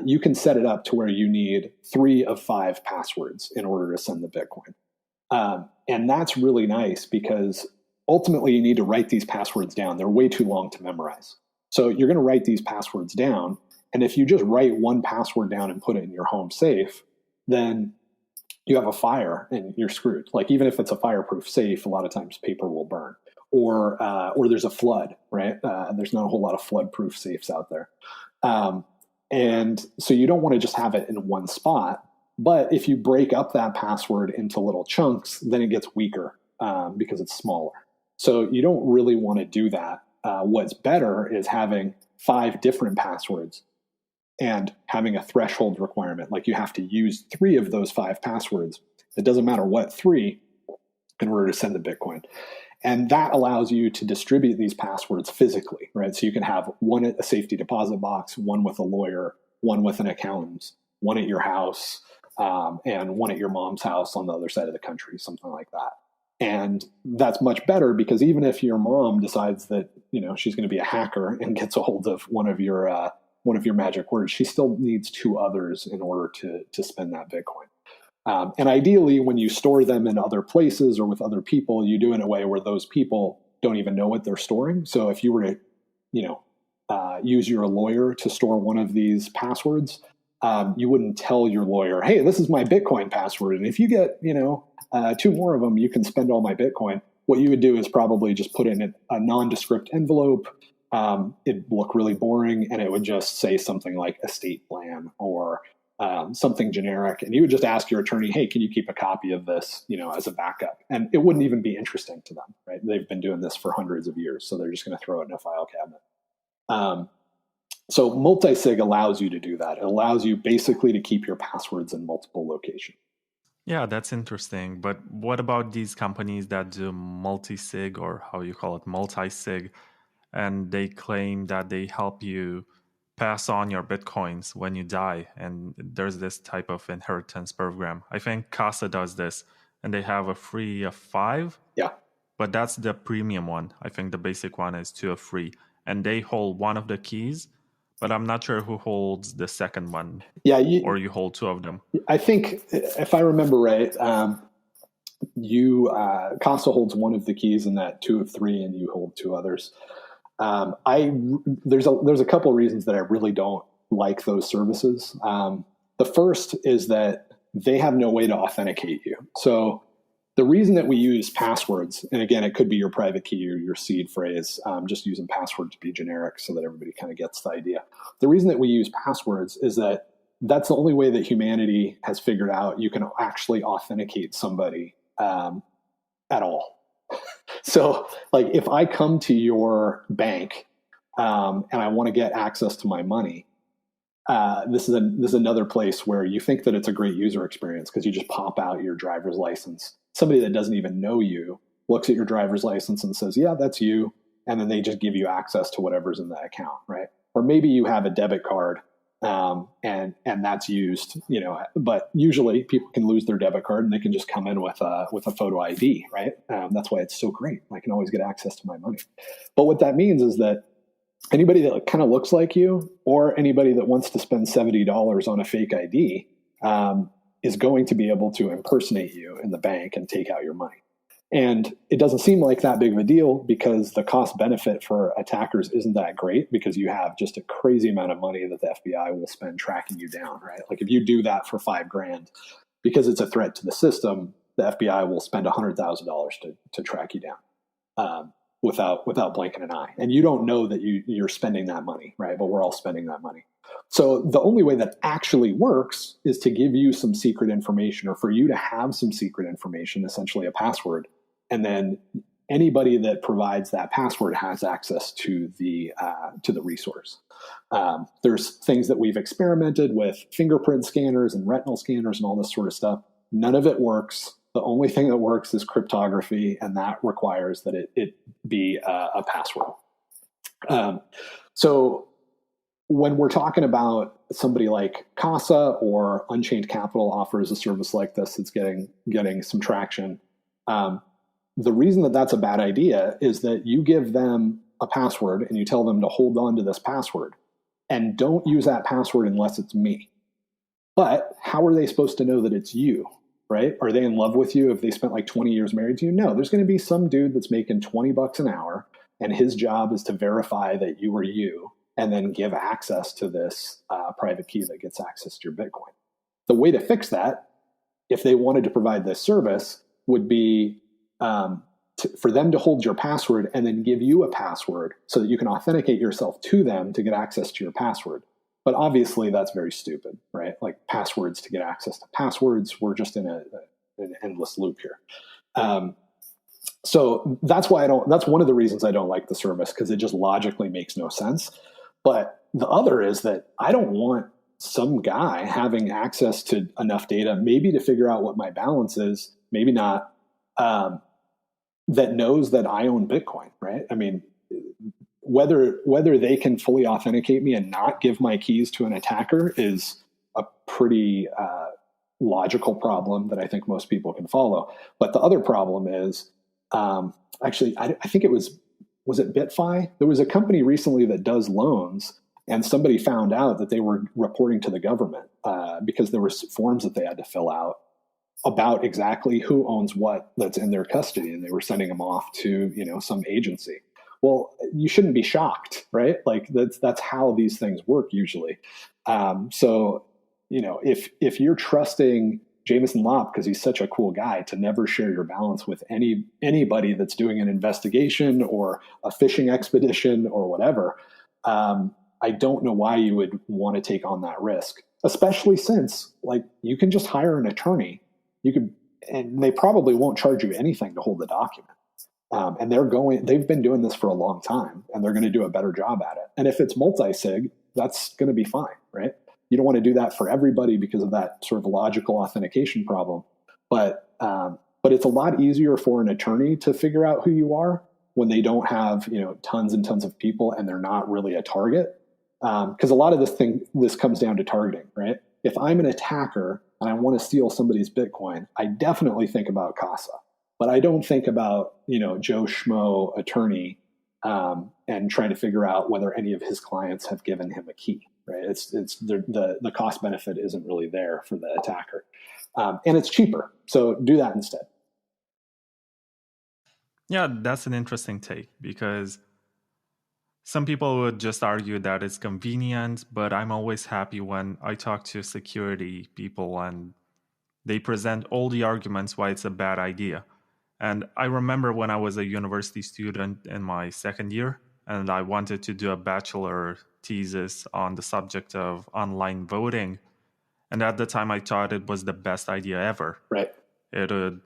[SPEAKER 11] you can set it up to where you need 3 of 5 passwords in order to send the Bitcoin. And that's really nice because ultimately you need to write these passwords down. They're way too long to memorize. So you're going to write these passwords down. And if you just write one password down and put it in your home safe, then you have a fire and you're screwed. Like even if it's a fireproof safe, a lot of times paper will burn. Or there's a flood, right? There's not a whole lot of flood-proof safes out there. And so you don't want to just have it in one spot. But if you break up that password into little chunks, then it gets weaker because it's smaller. So you don't really want to do that. What's better is having 5 different passwords and having a threshold requirement. Like you have to use 3 of those 5 passwords. It doesn't matter what 3 in order to send the Bitcoin. And that allows you to distribute these passwords physically, right? So you can have one at a safety deposit box, one with a lawyer, one with an accountant, one at your house, and one at your mom's house on the other side of the country, something like that. And that's much better because even if your mom decides that, you know, she's going to be a hacker and gets a hold of one of your magic words, she still needs 2 others in order to spend that Bitcoin. And ideally, when you store them in other places or with other people, you do it in a way where those people don't even know what they're storing. So if you were to, use your lawyer to store one of these passwords, you wouldn't tell your lawyer, hey, this is my Bitcoin password. And if you get, 2 more of them, you can spend all my Bitcoin. What you would do is probably just put it in a nondescript envelope. It'd look really boring, and it would just say something like estate plan or something generic. And you would just ask your attorney, hey, can you keep a copy of this, as a backup? And it wouldn't even be interesting to them, right? They've been doing this for hundreds of years, so they're just going to throw it in a file cabinet. So Multisig allows you to do that. It allows you basically to keep your passwords in multiple locations.
[SPEAKER 10] Yeah, that's interesting. But what about these companies that do multisig, or how you call it, multisig, and they claim that they help you pass on your Bitcoins when you die, and there's this type of inheritance program. I think Casa does this, and they have a free of 5.
[SPEAKER 11] Yeah.
[SPEAKER 10] But that's the premium one. I think the basic one is 2 of free, and they hold one of the keys, but I'm not sure who holds the second one.
[SPEAKER 11] Yeah,
[SPEAKER 10] or you hold 2 of them. I
[SPEAKER 11] think, if I remember right, Casa holds one of the keys in that 2 of 3, and you hold 2 others. There's a couple of reasons that I really don't like those services. The first is that they have no way to authenticate you. So the reason that we use passwords, and again, it could be your private key or your seed phrase, just using password to be generic so that everybody kind of gets the idea. The reason that we use passwords is that that's the only way that humanity has figured out you can actually authenticate somebody at all. So, like, if I come to your bank and I want to get access to my money, this is another place where you think that it's a great user experience because you just pop out your driver's license. Somebody that doesn't even know you looks at your driver's license and says, yeah, that's you. And then they just give you access to whatever's in that account, right? Or maybe you have a debit card and that's used, but usually people can lose their debit card and they can just come in with a photo ID, right? That's why it's so great. I can always get access to my money. But what that means is that anybody that kind of looks like you, or anybody that wants to spend $70 on a fake ID, is going to be able to impersonate you in the bank and take out your money. And it doesn't seem like that big of a deal because the cost benefit for attackers isn't that great, because you have just a crazy amount of money that the FBI will spend tracking you down, right? Like if you do that for $5,000, because it's a threat to the system, the FBI will spend $100,000 to track you down without blinking an eye. And you don't know that you're spending that money, right? But we're all spending that money. So the only way that actually works is to give you some secret information, or for you to have some secret information, essentially a password. And then anybody that provides that password has access to the resource. There's things that we've experimented with, fingerprint scanners and retinal scanners and all this sort of stuff. None of it works. The only thing that works is cryptography, and that requires that it be a password. So when we're talking about somebody like Casa or Unchained Capital offers a service like this that's getting some traction, the reason that that's a bad idea is that you give them a password and you tell them to hold on to this password and don't use that password unless it's me. But how are they supposed to know that it's you, right? Are they in love with you if they spent like 20 years married to you? No, there's going to be some dude that's making $20 an hour, and his job is to verify that you are you and then give access to this private key that gets access to your Bitcoin. The way to fix that, if they wanted to provide this service, would be for them to hold your password and then give you a password so that you can authenticate yourself to them to get access to your password. But obviously that's very stupid, right? Like passwords to get access to passwords. We're just in an endless loop here. So that's why that's one of the reasons I don't like the service, because it just logically makes no sense. But the other is that I don't want some guy having access to enough data, maybe to figure out what my balance is, maybe not, that knows that I own Bitcoin, right? I mean, whether they can fully authenticate me and not give my keys to an attacker is a pretty logical problem that I think most people can follow. But the other problem is, actually, I think it was it BitFi? There was a company recently that does loans, and somebody found out that they were reporting to the government because there were forms that they had to fill out about exactly who owns what that's in their custody, and they were sending them off to some agency. Well, you shouldn't be shocked, right? Like that's how these things work usually. So if you're trusting Jameson Lopp because he's such a cool guy to never share your balance with anybody that's doing an investigation or a fishing expedition or whatever, I don't know why you would want to take on that risk, especially since you can just hire an attorney. And they probably won't charge you anything to hold the document. And they've been doing this for a long time, and they're going to do a better job at it. And if it's multi-sig, that's going to be fine, right? You don't want to do that for everybody because of that sort of logical authentication problem. But it's a lot easier for an attorney to figure out who you are when they don't have tons and tons of people and they're not really a target. Because a lot of this comes down to targeting, right? If I'm an attacker and I want to steal somebody's Bitcoin, I definitely think about Casa. But I don't think about, Joe Schmo attorney and trying to figure out whether any of his clients have given him a key, right? It's the cost benefit isn't really there for the attacker. And it's cheaper. So do that instead.
[SPEAKER 3] Yeah, that's an interesting take, because some people would just argue that it's convenient, but I'm always happy when I talk to security people and they present all the arguments why it's a bad idea. And I remember when I was a university student in my second year, and I wanted to do a bachelor thesis on the subject of online voting. And at the time, I thought it was the best idea ever.
[SPEAKER 11] Right.
[SPEAKER 3] It would,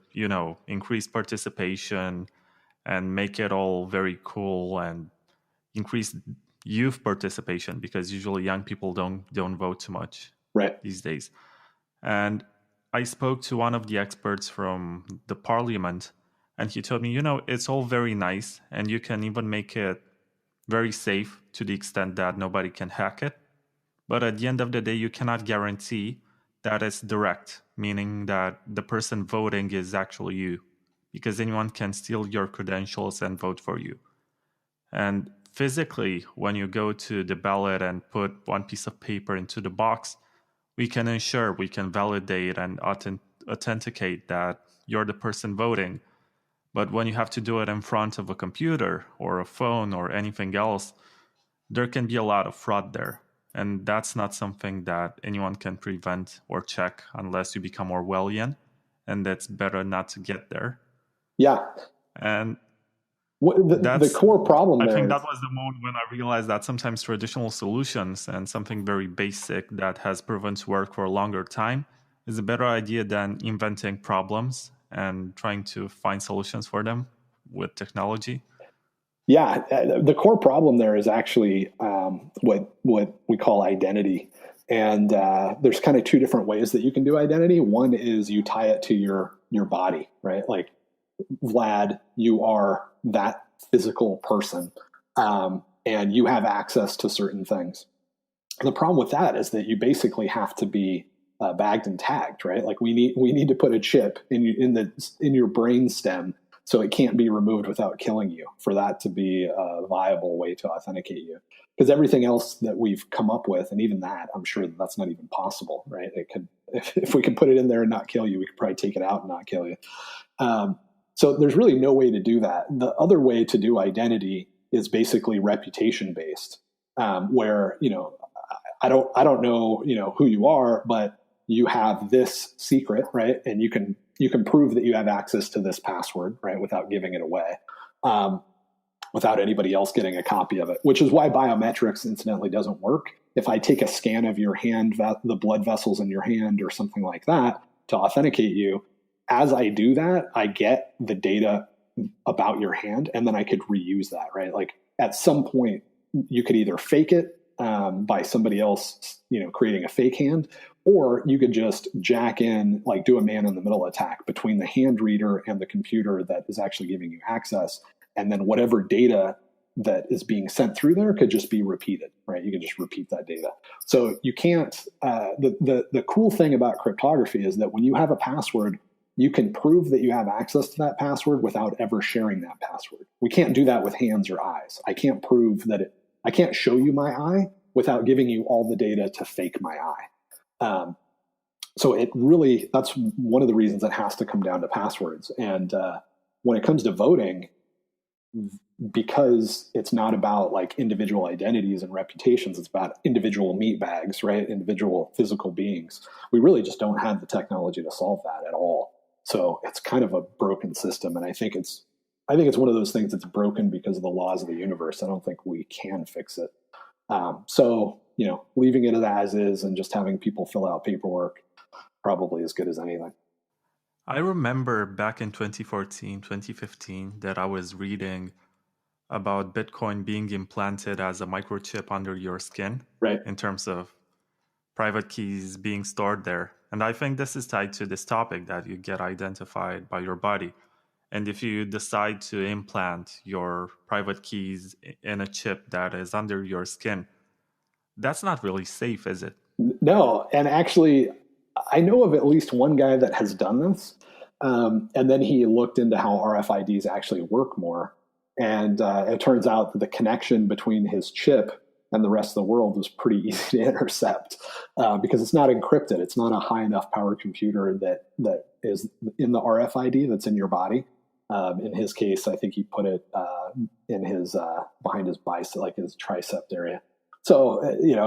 [SPEAKER 3] increase participation and make it all very cool and increase youth participation, because usually young people don't vote too much these days. And I spoke to one of the experts from the parliament, and he told me, it's all very nice, and you can even make it very safe to the extent that nobody can hack it. But at the end of the day, you cannot guarantee that it's direct, meaning that the person voting is actually you, because anyone can steal your credentials and vote for you. And physically, when you go to the ballot and put one piece of paper into the box, we can ensure, we can validate and authenticate that you're the person voting. But when you have to do it in front of a computer or a phone or anything else, there can be a lot of fraud there. And that's not something that anyone can prevent or check unless you become Orwellian. And that's better not to get there.
[SPEAKER 11] Yeah.
[SPEAKER 3] And
[SPEAKER 11] the core problem
[SPEAKER 3] I
[SPEAKER 11] there
[SPEAKER 3] think
[SPEAKER 11] is,
[SPEAKER 3] that was the moment when I realized that sometimes traditional solutions and something very basic that has proven to work for a longer time is a better idea than inventing problems and trying to find solutions for them with technology.
[SPEAKER 11] Yeah, the core problem there is actually what we call identity. And there's kind of two different ways that you can do identity. One is you tie it to your body, right? Like, Vlad, you are that physical person, and you have access to certain things. The problem with that is that you basically have to be bagged and tagged, right? Like we need to put a chip in your brain stem so it can't be removed without killing you for that to be a viable way to authenticate you. Because everything else that we've come up with, and even that, I'm sure that's not even possible, right? It could, if we could put it in there and not kill you, we could probably take it out and not kill you. So there's really no way to do that. The other way to do identity is basically reputation based, where I don't know who you are, but you have this secret, right? And you can prove that you have access to this password, right, without giving it away. without anybody else getting a copy of it, which is why biometrics incidentally doesn't work. If I take a scan of your hand, the blood vessels in your hand or something like that to authenticate you, as I do that, I get the data about your hand, and then I could reuse that, right? Like at some point, you could either fake it by somebody else, creating a fake hand, or you could just jack in, like do a man-in-the-middle attack between the hand reader and the computer that is actually giving you access, and then whatever data that is being sent through there could just be repeated, right? You can just repeat that data. So you can't. The cool thing about cryptography is that when you have a password, you can prove that you have access to that password without ever sharing that password. We can't do that with hands or eyes. I can't prove that I can't show you my eye without giving you all the data to fake my eye. So that's one of the reasons it has to come down to passwords. And when it comes to voting, because it's not about like individual identities and reputations, it's about individual meat bags, right? Individual physical beings. We really just don't have the technology to solve that at all. So it's kind of a broken system. And I think it's one of those things that's broken because of the laws of the universe. I don't think we can fix it. So, leaving it as is and just having people fill out paperwork, probably as good as anything.
[SPEAKER 3] I remember back in 2014, 2015, that I was reading about Bitcoin being implanted as a microchip under your skin,
[SPEAKER 11] right?
[SPEAKER 3] In terms of private keys being stored there. And I think this is tied to this topic that you get identified by your body. And if you decide to implant your private keys in a chip that is under your skin, that's not really safe, is it?
[SPEAKER 11] No. And actually, I know of at least one guy that has done this. And then he looked into how RFIDs actually work more. And it turns out that the connection between his chip and the rest of the world was pretty easy to intercept because it's not encrypted. It's not a high enough power computer that is in the RFID that's in your body. In his case, I think he put it in his behind his bicep, like his tricep area. So,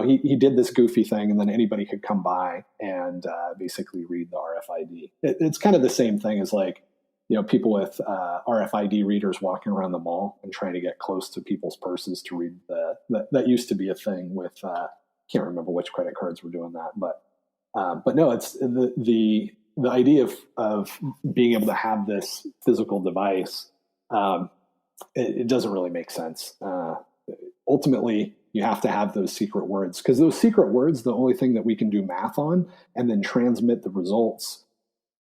[SPEAKER 11] he did this goofy thing, and then anybody could come by and basically read the RFID. It's kind of the same thing as like, people with RFID readers walking around the mall and trying to get close to people's purses to read that used to be a thing with, can't remember which credit cards were doing that, but no, it's the idea of being able to have this physical device. It doesn't really make sense. Ultimately, you have to have those secret words, because those secret words, the only thing that we can do math on and then transmit the results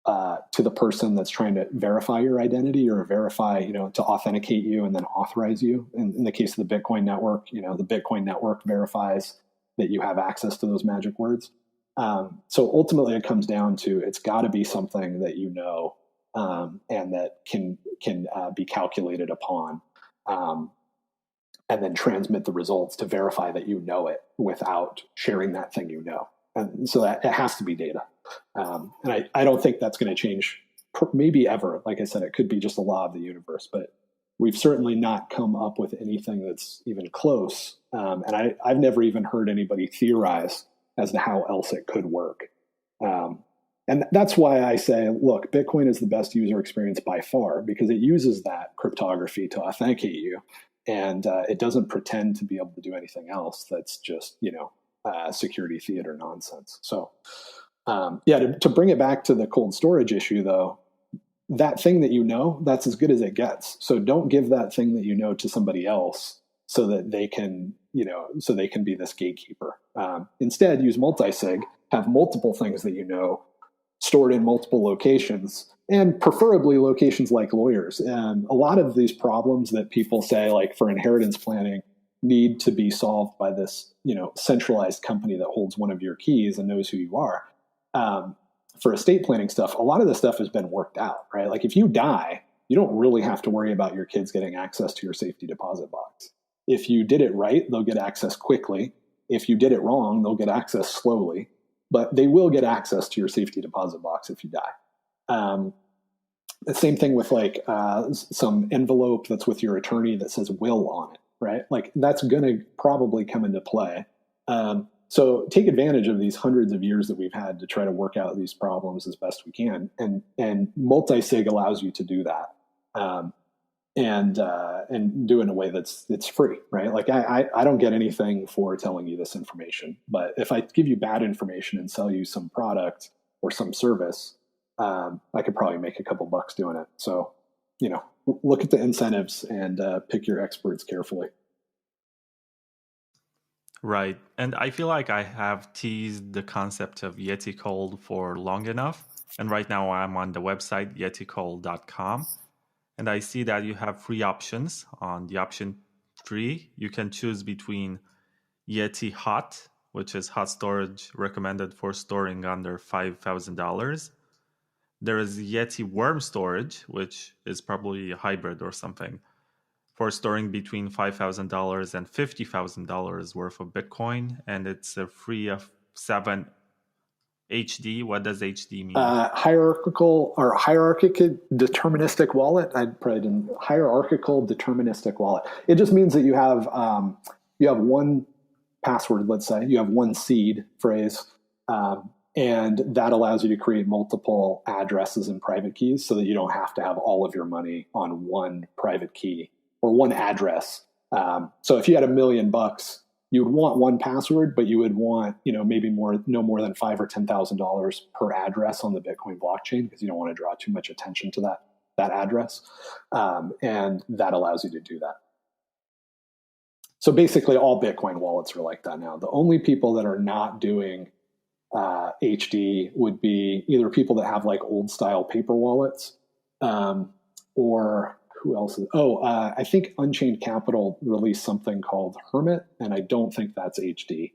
[SPEAKER 11] to the person that's trying to verify your identity or verify, to authenticate you and then authorize you. In the case of the Bitcoin network, the Bitcoin network verifies that you have access to those magic words. So ultimately it comes down to, it's got to be something that and that can be calculated upon, and then transmit the results to verify that you know it without sharing that thing And so that it has to be data. And I don't think that's going to change, maybe ever. Like I said, it could be just a law of the universe, but we've certainly not come up with anything that's even close. And I've never even heard anybody theorize as to how else it could work. And that's why I say, look, Bitcoin is the best user experience by far, because it uses that cryptography to authenticate you. And it doesn't pretend to be able to do anything else that's just, security theater nonsense. So, to bring it back to the cold storage issue, though, that thing that that's as good as it gets. So don't give that thing that to somebody else so that they can, be this gatekeeper. Instead, use multisig, have multiple things that stored in multiple locations, and preferably locations like lawyers. And a lot of these problems that people say, like for inheritance planning, need to be solved by this, centralized company that holds one of your keys and knows who you are. For estate planning stuff, a lot of this stuff has been worked out, right? Like if you die, you don't really have to worry about your kids getting access to your safety deposit box. If you did it right, they'll get access quickly. If you did it wrong, they'll get access slowly, but they will get access to your safety deposit box if you die. The same thing with like some envelope that's with your attorney that says will on it, right? Like that's going to probably come into play. So take advantage of these hundreds of years that we've had to try to work out these problems as best we can. And multisig allows you to do that. and do it in a way that's free, right? Like I don't get anything for telling you this information, but if I give you bad information and sell you some product or some service, I could probably make a couple bucks doing it. So, look at the incentives and pick your experts carefully.
[SPEAKER 3] Right. And I feel like I have teased the concept of Yeti Cold for long enough. And right now I'm on the website yeticold.com. And I see that you have 3 options. On the option 3, you can choose between Yeti Hot, which is hot storage recommended for storing under $5,000. There is Yeti Worm Storage, which is probably a hybrid or something, for storing between $5,000 and $50,000 worth of Bitcoin. And it's a free of 7 HD. What does HD mean?
[SPEAKER 11] Hierarchical deterministic wallet. I probably didn't. Hierarchical deterministic wallet. It just means that you have one password. Let's say you have one seed phrase, and that allows you to create multiple addresses and private keys, so that you don't have to have all of your money on one private key or one address. So if you had $1 million, you would want one password, but you would want, maybe no more than $5,000 or $10,000 per address on the Bitcoin blockchain, because you don't want to draw too much attention to that address. And that allows you to do that. So basically all Bitcoin wallets are like that now. The only people that are not doing HD would be either people that have like old style paper wallets, or who else is? I think Unchained Capital released something called Hermit, and I don't think that's HD.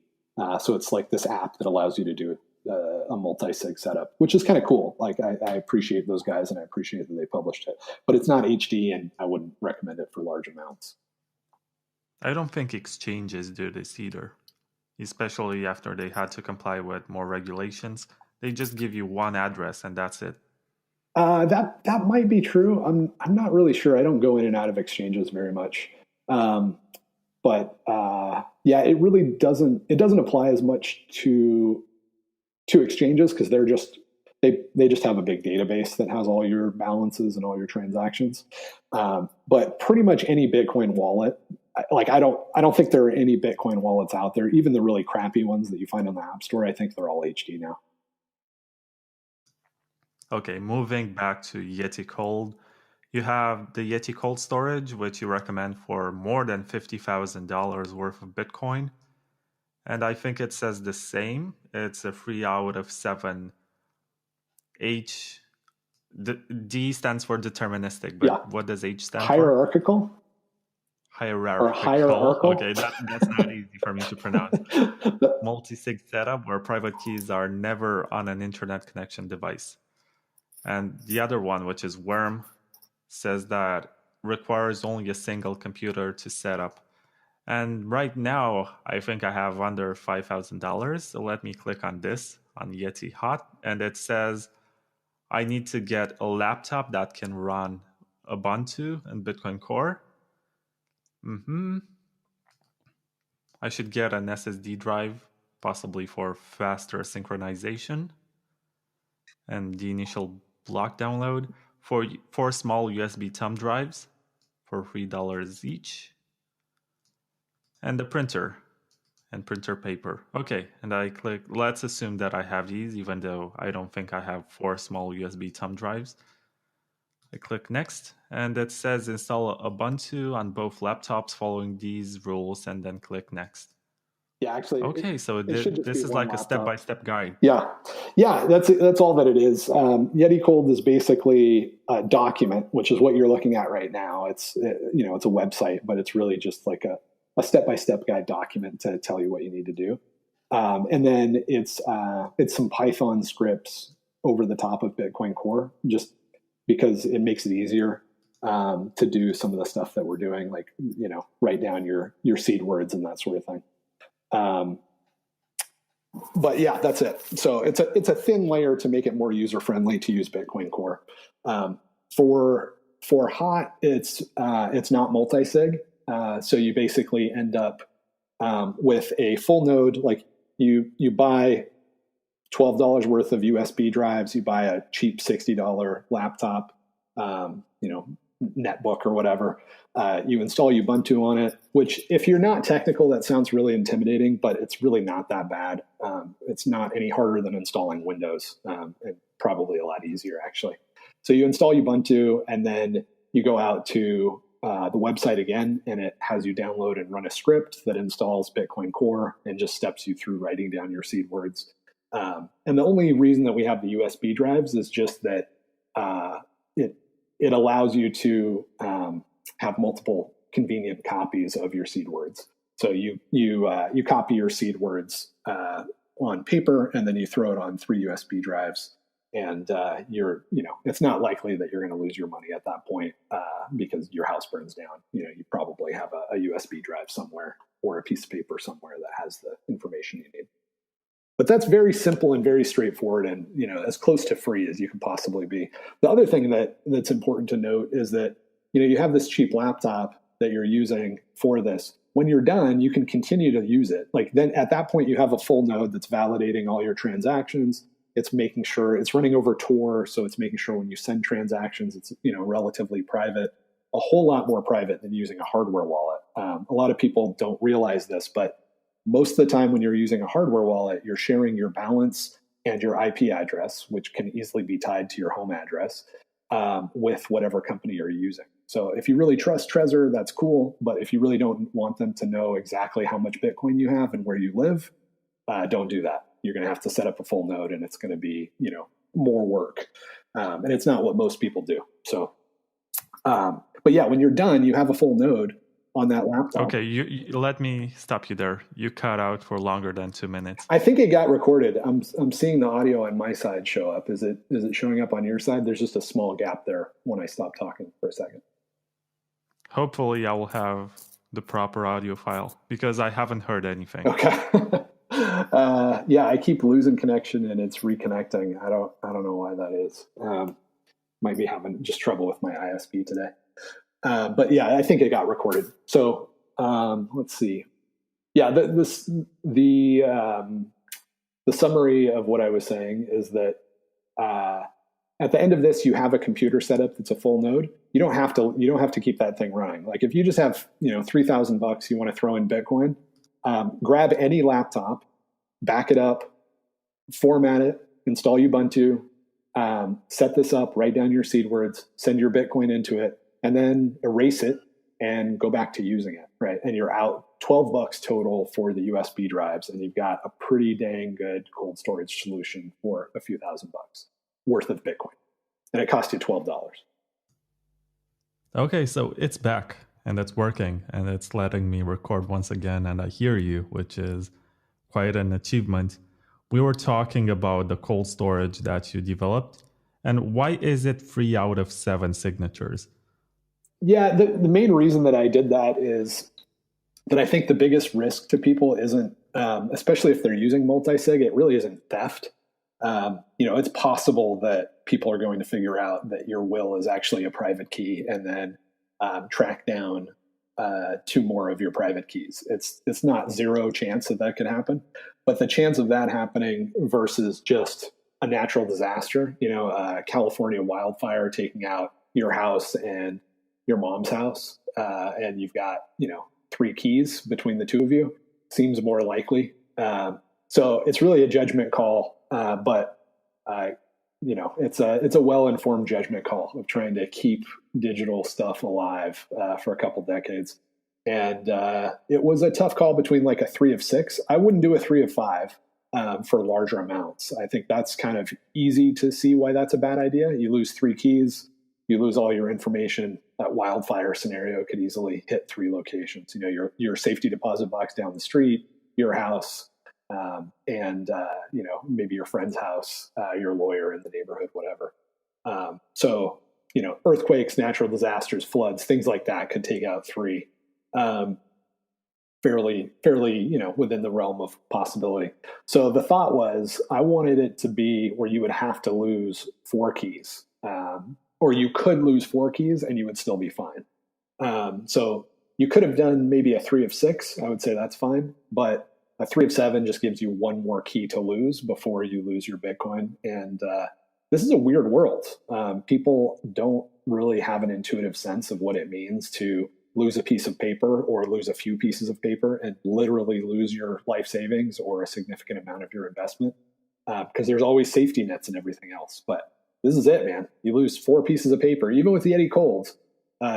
[SPEAKER 11] So it's like this app that allows you to do a multi-sig setup, which is kind of cool. Like I appreciate those guys, and I appreciate that they published it, but it's not HD, and I wouldn't recommend it for large amounts.
[SPEAKER 3] I don't think exchanges do this either, especially after they had to comply with more regulations. They just give you one address and that's it.
[SPEAKER 11] That might be true. I'm not really sure. I don't go in and out of exchanges very much, but yeah, it really doesn't apply as much to exchanges, because they just have a big database that has all your balances and all your transactions. But pretty much any Bitcoin wallet, like I don't think there are any Bitcoin wallets out there, even the really crappy ones that you find on the App Store. I think they're all HD now.
[SPEAKER 3] Okay, moving back to Yeti Cold, you have the Yeti Cold Storage, which you recommend for more than $50,000 worth of Bitcoin. And I think it says the same. It's a 3 out of 7 H. D stands for deterministic, but yeah. What does H stand
[SPEAKER 11] Hierarchical?
[SPEAKER 3] for? Hierarchical.
[SPEAKER 11] Or hierarchical.
[SPEAKER 3] Okay, that's not easy for me to pronounce. Multisig setup, where private keys are never on an internet connection device. And the other one, which is Worm, says that requires only a single computer to set up. And right now, I think I have under $5,000. So let me click on this, on Yeti Hot. And it says I need to get a laptop that can run Ubuntu and Bitcoin Core. I should get an SSD drive, possibly for faster synchronization. And the initial block download for 4 small USB thumb drives for $3 each. And the printer and printer paper. Okay, and I click, let's assume that I have these, even though I don't think I have 4 small USB thumb drives. I click next, and it says install Ubuntu on both laptops following these rules, and then click next.
[SPEAKER 11] Yeah, actually.
[SPEAKER 3] Okay, so this is like a step-by-step guide.
[SPEAKER 11] Yeah, that's all that it is. Yeti Cold is basically a document, which is what you're looking at right now. It's it's a website, but it's really just like a step-by-step guide document to tell you what you need to do. And then it's some Python scripts over the top of Bitcoin Core, just because it makes it easier to do some of the stuff that we're doing, like write down your seed words and that sort of thing. But yeah, that's it. So it's a thin layer to make it more user friendly to use Bitcoin Core. For Hot, it's not multi-sig. So you basically end up with a full node. Like you buy $12 worth of USB drives, you buy a cheap $60 laptop, netbook or whatever. You install Ubuntu on it, which if you're not technical, that sounds really intimidating, but it's really not that bad. It's not any harder than installing Windows, and probably a lot easier, actually. So you install Ubuntu, and then you go out to the website again, and it has you download and run a script that installs Bitcoin Core and just steps you through writing down your seed words. And the only reason that we have the USB drives is just that it allows you to have multiple convenient copies of your seed words. So you copy your seed words on paper, and then you throw it on 3 USB drives. And it's not likely that you're going to lose your money at that point because your house burns down. You probably have a USB drive somewhere or a piece of paper somewhere that has the information you need. But that's very simple and very straightforward, and as close to free as you can possibly be. The other thing that's important to note is that you have this cheap laptop that you're using for this. When you're done, you can continue to use it. Like then at that point, you have a full node that's validating all your transactions. It's making sure it's running over Tor, so it's making sure when you send transactions, it's relatively private, a whole lot more private than using a hardware wallet. A lot of people don't realize this, but most of the time when you're using a hardware wallet, you're sharing your balance and your IP address, which can easily be tied to your home address, with whatever company you're using. So if you really trust Trezor, that's cool. But if you really don't want them to know exactly how much Bitcoin you have and where you live, don't do that. You're going to have to set up a full node, and it's going to be, more work. And it's not what most people do. So, but yeah, when you're done, you have a full node on that laptop.
[SPEAKER 3] Okay, you let me stop you there. You cut out for longer than 2 minutes.
[SPEAKER 11] I think it got recorded. I'm seeing the audio on my side show up. Is it showing up on your side? There's just a small gap there when I stop talking for a second.
[SPEAKER 3] Hopefully, I will have the proper audio file because I haven't heard anything.
[SPEAKER 11] Okay. Yeah, I keep losing connection and it's reconnecting. I don't know why that is. Might be having just trouble with my ISP today. But yeah, I think it got recorded. So let's see. Yeah, the summary of what I was saying is that at the end of this, you have a computer setup that's a full node. You don't have to keep that thing running. Like if you just have $3,000 you want to throw in Bitcoin, grab any laptop, back it up, format it, install Ubuntu, set this up, write down your seed words, send your Bitcoin into it, and then erase it and go back to using it, right? And you're out $12 total for the USB drives, and you've got a pretty dang good cold storage solution for a few $1,000 worth of Bitcoin. And it costs you $12.
[SPEAKER 10] Okay, so it's back and it's working and it's letting me record once again, and I hear you, which is quite an achievement. We were talking about the cold storage that you developed, and why is it 3 out of 7 signatures?
[SPEAKER 11] Yeah, the main reason that I did that is that I think the biggest risk to people isn't, especially if they're using multisig, it really isn't theft. It's possible that people are going to figure out that your will is actually a private key and then track down 2 more of your private keys. It's not zero chance that could happen, but the chance of that happening versus just a natural disaster, California wildfire taking out your house and your mom's house, and you've got 3 keys between the 2 of you, seems more likely. So it's really a judgment call, but it's a well-informed judgment call of trying to keep digital stuff alive for a couple decades. And it was a tough call between like a 3 of 6. I wouldn't do a 3 of 5 for larger amounts. I think that's kind of easy to see why that's a bad idea. You lose 3 keys, you lose all your information. That wildfire scenario could easily hit 3 locations. Your safety deposit box down the street, your house, and maybe your friend's house, your lawyer in the neighborhood, whatever. So earthquakes, natural disasters, floods, things like that could take out 3. Fairly, within the realm of possibility. So the thought was, I wanted it to be where you would have to lose 4 keys, or you could lose 4 keys and you would still be fine. So you could have done maybe a 3 of 6. I would say that's fine, but a 3 of 7 just gives you 1 more key to lose before you lose your Bitcoin. And this is a weird world. People don't really have an intuitive sense of what it means to lose a piece of paper or lose a few pieces of paper and literally lose your life savings or a significant amount of your investment, because there's always safety nets and everything else. But this is it, man. You lose 4 pieces of paper, even with the Eddie Cold,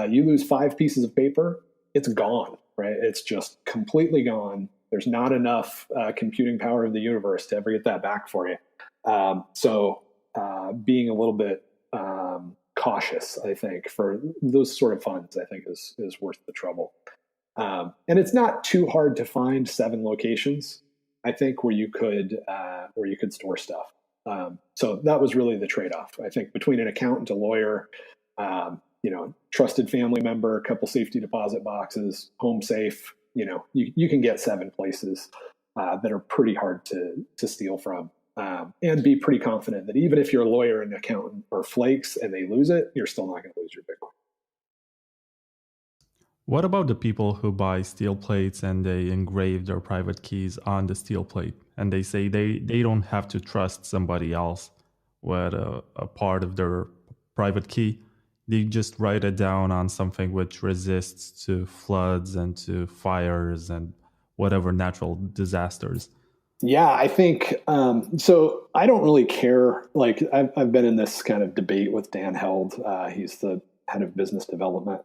[SPEAKER 11] you lose 5 pieces of paper, it's gone, right? It's just completely gone. There's not enough computing power in the universe to ever get that back for you. So being a little bit cautious, I think, for those sort of funds, I think is worth the trouble. And it's not too hard to find 7 locations, I think, where you could store stuff. So that was really the trade-off, I think, between an accountant, a lawyer, trusted family member, a couple safety deposit boxes, home safe. You can get 7 places that are pretty hard to steal from. And be pretty confident that even if your lawyer and accountant are flakes and they lose it, you're still not going to lose your Bitcoin.
[SPEAKER 10] What about the people who buy steel plates and they engrave their private keys on the steel plate and they say they don't have to trust somebody else with a part of their private key? They just write it down on something which resists to floods and to fires and whatever natural disasters.
[SPEAKER 11] Yeah, I think so. I don't really care. Like I've been in this kind of debate with Dan Held. He's the head of business development.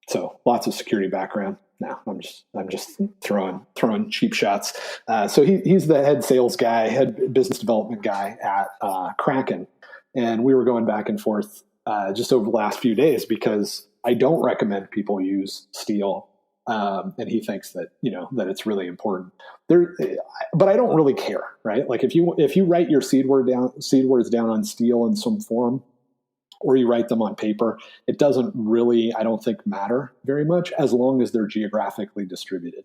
[SPEAKER 11] So lots of security background. No, I'm just throwing cheap shots. So he's the head sales guy, head business development guy at Kraken, and we were going back and forth just over the last few days because I don't recommend people use steel. And he thinks that, that it's really important but I don't really care, right? Like if you write your seed words down on steel in some form, or you write them on paper, it doesn't really, I don't think, matter very much as long as they're geographically distributed.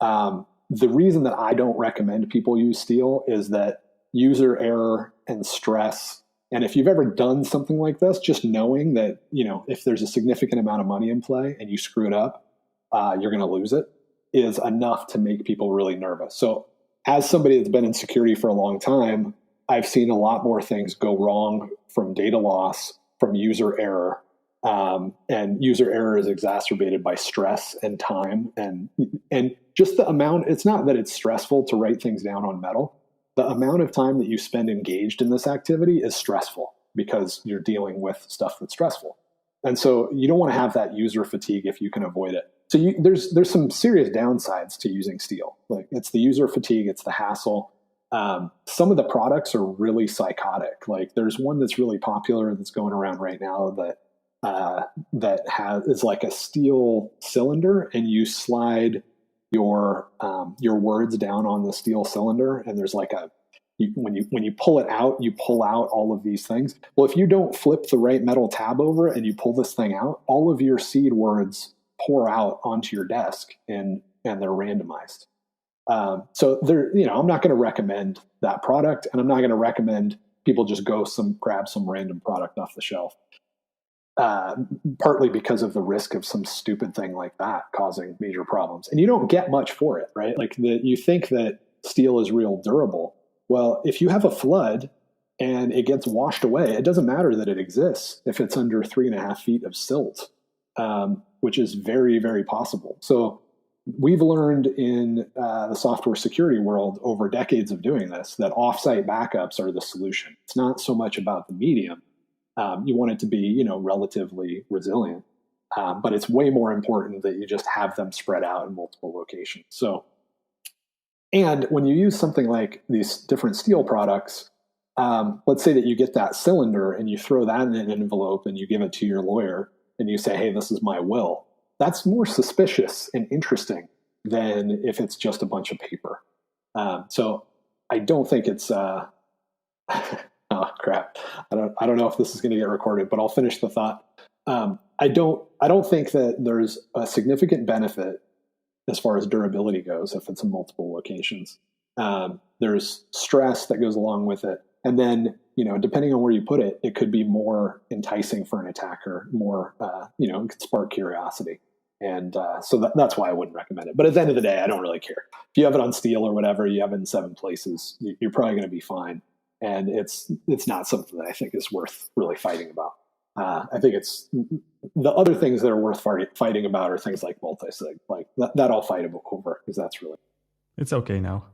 [SPEAKER 11] The reason that I don't recommend people use steel is that user error and stress. And if you've ever done something like this, just knowing that, if there's a significant amount of money in play and you screw it up, you're going to lose it, is enough to make people really nervous. So as somebody that's been in security for a long time, I've seen a lot more things go wrong from data loss, from user error. And user error is exacerbated by stress and time and just the amount. It's not that it's stressful to write things down on metal. The amount of time that you spend engaged in this activity is stressful because you're dealing with stuff that's stressful. And so you don't want to have that user fatigue if you can avoid it. So there's some serious downsides to using steel. Like it's the user fatigue, it's the hassle. Some of the products are really psychotic. Like there's one that's really popular that's going around right now that is like a steel cylinder, and you slide your words down on the steel cylinder, and there's like when you pull it out, you pull out all of these things. Well, if you don't flip the right metal tab over it and you pull this thing out, all of your seed words pour out onto your desk and they're randomized. So I'm not going to recommend that product, and I'm not going to recommend people just grab some random product off the shelf. Partly because of the risk of some stupid thing like that causing major problems, and you don't get much for it, right? Like you think that steel is real durable. Well, if you have a flood and it gets washed away, it doesn't matter that it exists if it's under 3.5 feet of silt, which is very, very possible. So we've learned in the software security world over decades of doing this that offsite backups are the solution. It's not so much about the medium. You want it to be, relatively resilient, but it's way more important that you just have them spread out in multiple locations. So, and when you use something like these different steel products, let's say that you get that cylinder and you throw that in an envelope and you give it to your lawyer and you say, hey, this is my will. That's more suspicious and interesting than if it's just a bunch of paper. So I don't think it's, oh crap. I don't know if this is going to get recorded, but I'll finish the thought. I don't think that there's a significant benefit as far as durability goes if it's in multiple locations. There's stress that goes along with it. And then, depending on where you put it, it could be more enticing for an attacker, more, it could spark curiosity. And so that's why I wouldn't recommend it. But at the end of the day, I don't really care. If you have it on steel or whatever, you have it in 7 places, you're probably going to be fine. And it's not something that I think is worth really fighting about. I think it's the other things that are worth fighting about are things like multisig, like that I'll fight over, because that's really.
[SPEAKER 10] It's okay now.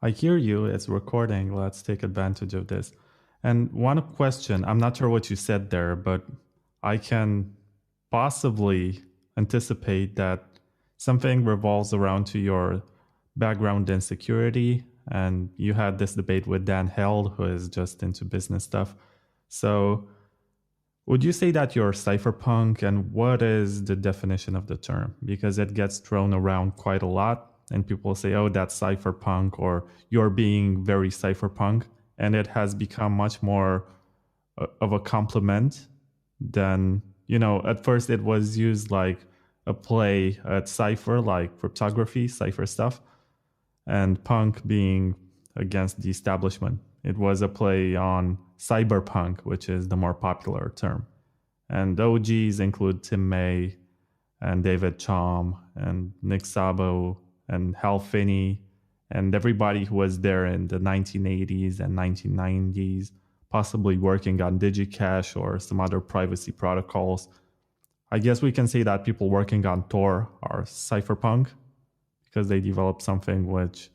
[SPEAKER 10] I hear you. It's recording. Let's take advantage of this. And one question, I'm not sure what you said there, but I can possibly anticipate that something revolves around to your background in security. And you had this debate with Dan Held, who is just into business stuff. So would you say that you're cypherpunk, and what is the definition of the term? Because it gets thrown around quite a lot, and people say, oh, that's cypherpunk, or you're being very cypherpunk. And it has become much more of a compliment than, at first it was used like a play at cipher, like cryptography, cipher stuff, and punk being against the establishment. It was a play on cyberpunk, which is the more popular term. And the OGs include Tim May and David Chaum and Nick Szabo and Hal Finney and everybody who was there in the 1980s and 1990s, possibly working on DigiCash or some other privacy protocols. I guess we can say that people working on Tor are cypherpunk because they developed something which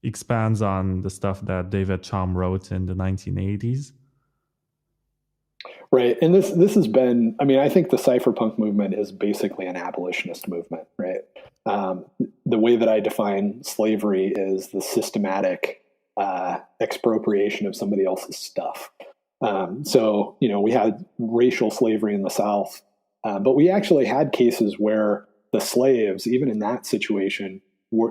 [SPEAKER 10] expands on the stuff that David Chaum wrote in the 1980s.
[SPEAKER 11] Right. And this has been, I think the cypherpunk movement is basically an abolitionist movement, right? The way that I define slavery is the systematic expropriation of somebody else's stuff. So, we had racial slavery in the South, but we actually had cases where the slaves, even in that situation,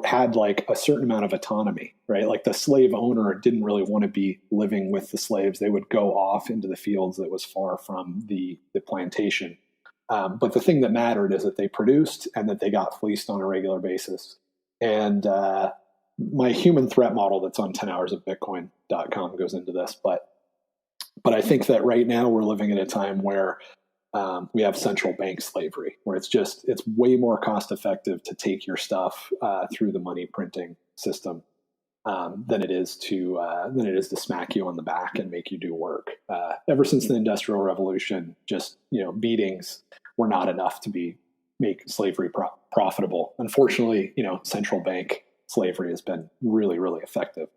[SPEAKER 11] had like a certain amount of autonomy, right? Like the slave owner didn't really want to be living with the slaves. They would go off into the fields that was far from the plantation. But the thing that mattered is that they produced and that they got fleeced on a regular basis. And my human threat model that's on 10hoursofbitcoin.com goes into this. But I think that right now we're living at a time where we have central bank slavery, where it's way more cost effective to take your stuff through the money printing system than it is to smack you on the back and make you do work. Ever since the Industrial Revolution, just beatings were not enough to make slavery profitable. Unfortunately, central bank slavery has been really, really effective.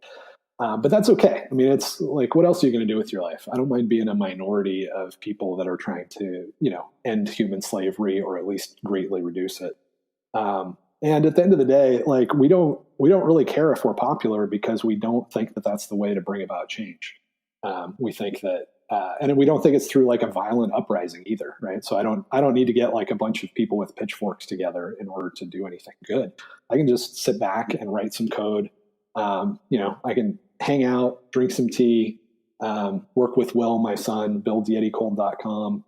[SPEAKER 11] But that's okay. It's like, what else are you going to do with your life? I don't mind being a minority of people that are trying to, end human slavery or at least greatly reduce it. And at the end of the day, like we don't really care if we're popular because we don't think that that's the way to bring about change. We think that, and we don't think it's through like a violent uprising either, right? So I don't need to get like a bunch of people with pitchforks together in order to do anything good. I can just sit back and write some code. I can hang out, drink some tea, work with Will, my son, build YetiCold.com,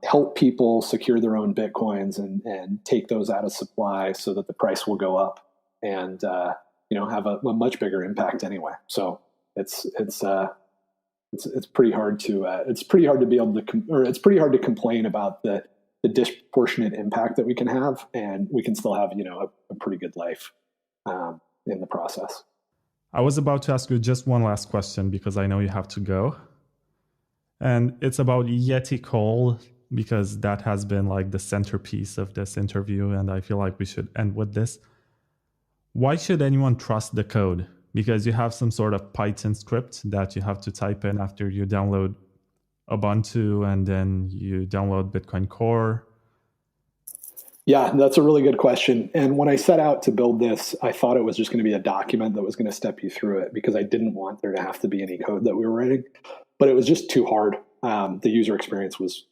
[SPEAKER 11] help people secure their own Bitcoins and take those out of supply so that the price will go up and, have a much bigger impact anyway. So it's pretty hard to be able to, or it's pretty hard to complain about the disproportionate impact that we can have, and we can still have, a pretty good life in the process.
[SPEAKER 10] I was about to ask you just one last question because I know you have to go. And it's about Yeti Cold, because that has been like the centerpiece of this interview. And I feel like we should end with this. Why should anyone trust the code? Because you have some sort of Python script that you have to type in after you download Ubuntu and then you download Bitcoin Core.
[SPEAKER 11] Yeah, that's a really good question. And when I set out to build this, I thought it was just going to be a document that was going to step you through it because I didn't want there to have to be any code that we were writing. But it was just too hard. The user experience was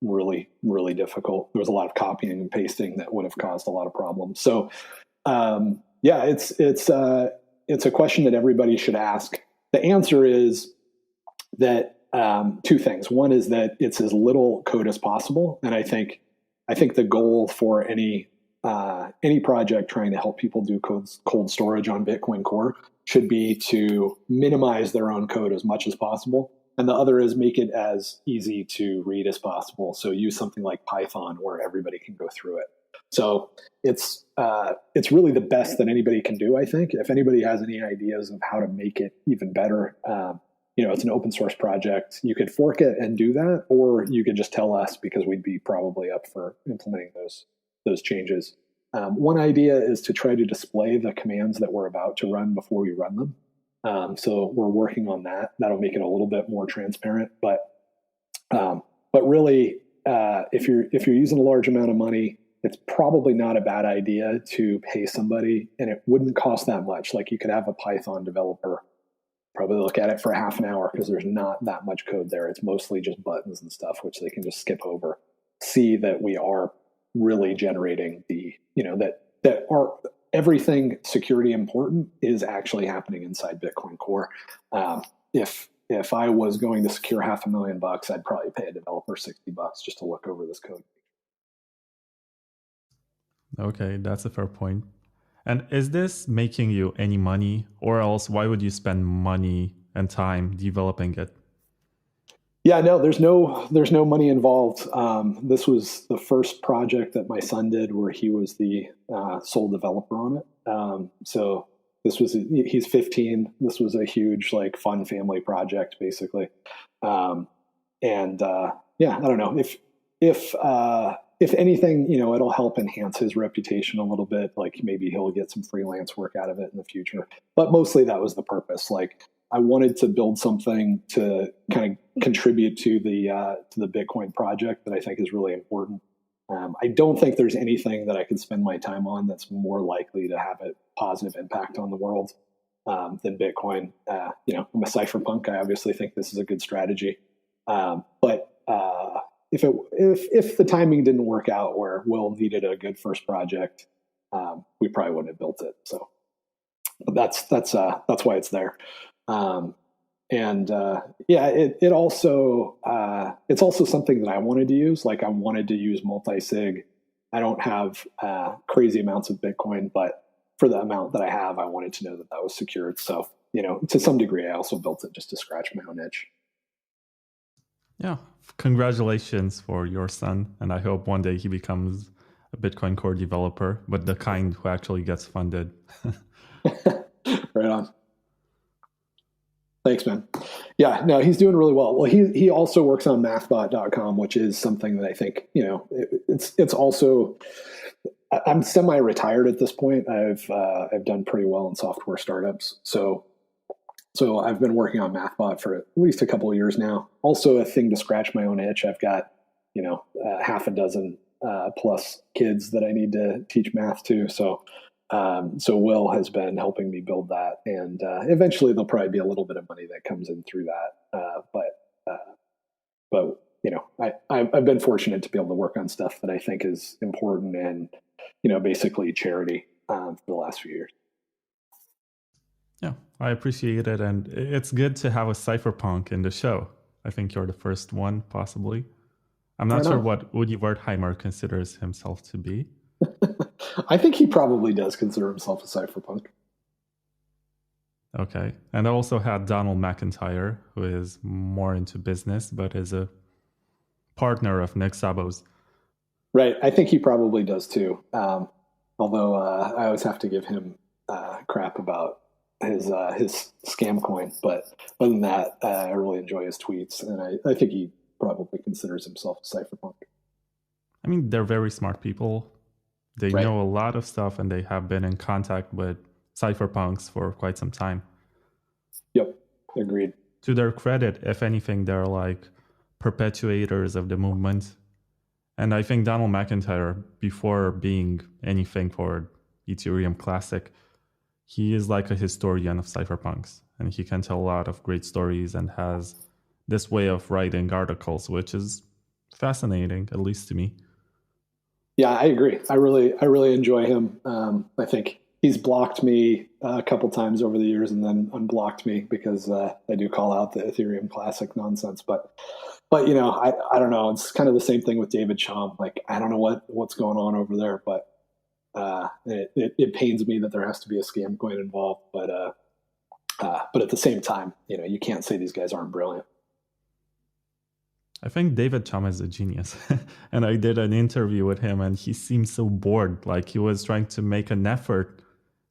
[SPEAKER 11] really, really difficult. There was a lot of copying and pasting that would have caused a lot of problems. So, it's a question that everybody should ask. The answer is that two things. One is that it's as little code as possible, and I think the goal for any project trying to help people do cold storage on Bitcoin Core should be to minimize their own code as much as possible. And the other is make it as easy to read as possible. So use something like Python where everybody can go through it. So it's really the best that anybody can do, I think. If anybody has any ideas of how to make it even better, it's an open source project. You could fork it and do that, or you could just tell us, because we'd be probably up for implementing those changes. One idea is to try to display the commands that we're about to run before we run them. So we're working on that. That'll make it a little bit more transparent. But really, if you're using a large amount of money, it's probably not a bad idea to pay somebody, and it wouldn't cost that much. Like, you could have a Python developer probably look at it for half an hour, because there's not that much code there. It's mostly just buttons and stuff, which they can just skip over. See that we are really generating that are everything security important is actually happening inside Bitcoin Core. If I was going to secure $500,000, I'd probably pay a developer $60 just to look over this code.
[SPEAKER 10] Okay, that's a fair point. And is this making you any money, or else why would you spend money and time developing it?
[SPEAKER 11] Yeah, no, there's no money involved. This was the first project that my son did where he was the sole developer on it. So he's 15. This was a huge, fun family project, basically. I don't know if anything, it'll help enhance his reputation a little bit. Like, maybe he'll get some freelance work out of it in the future. But mostly that was the purpose. I wanted to build something to kind of contribute to the Bitcoin project that I think is really important. I don't think there's anything that I could spend my time on that's more likely to have a positive impact on the world than Bitcoin. I'm a cypherpunk. I obviously think this is a good strategy. But if the timing didn't work out where Will needed a good first project, we probably wouldn't have built it. So, but that's why it's there. It also it's also something that I wanted to use. I wanted to use multisig. I don't have crazy amounts of Bitcoin, but for the amount that I have, I wanted to know that was secured. So, to some degree, I also built it just to scratch my own itch.
[SPEAKER 10] Yeah, congratulations for your son, and I hope one day he becomes a Bitcoin Core developer, but the kind who actually gets funded.
[SPEAKER 11] Right on. Thanks, man. Yeah, no, he's doing really well. Well, he also works on mathbot.com, which is something that I think, it's also, I'm semi-retired at this point. I've done pretty well in software startups. So I've been working on Mathbot for at least a couple of years now. Also a thing to scratch my own itch. I've got, half a dozen plus kids that I need to teach math to. So Will has been helping me build that, and eventually there'll probably be a little bit of money that comes in through that. But I've been fortunate to be able to work on stuff that I think is important and basically charity for the last few years.
[SPEAKER 10] Yeah, I appreciate it, and it's good to have a cypherpunk in the show. I think you're the first one, possibly. I'm not sure what Woody Wertheimer considers himself to be.
[SPEAKER 11] I think he probably does consider himself a cypherpunk.
[SPEAKER 10] Okay. And I also had Donald McIntyre, who is more into business, but is a partner of Nick Szabo's.
[SPEAKER 11] Right. I think he probably does too. Although I always have to give him crap about his scam coin. But other than that, I really enjoy his tweets. And I think he probably considers himself a cypherpunk.
[SPEAKER 10] I mean, they're very smart people. They know a lot of stuff, and they have been in contact with cypherpunks for quite some time.
[SPEAKER 11] Yep, agreed.
[SPEAKER 10] To their credit, if anything, they're like perpetuators of the movement. And I think Donald McIntyre, before being anything for Ethereum Classic, he is like a historian of cypherpunks, and he can tell a lot of great stories and has this way of writing articles, which is fascinating, at least to me.
[SPEAKER 11] Yeah, I agree. I really enjoy him. I think he's blocked me a couple times over the years and then unblocked me because I do call out the Ethereum Classic nonsense. But I don't know. It's kind of the same thing with David Chaum. Like, I don't know what's going on over there, but it pains me that there has to be a scam coin involved. But at the same time, you can't say these guys aren't brilliant.
[SPEAKER 10] I think David Chum is a genius. And I did an interview with him and he seemed so bored. Like he was trying to make an effort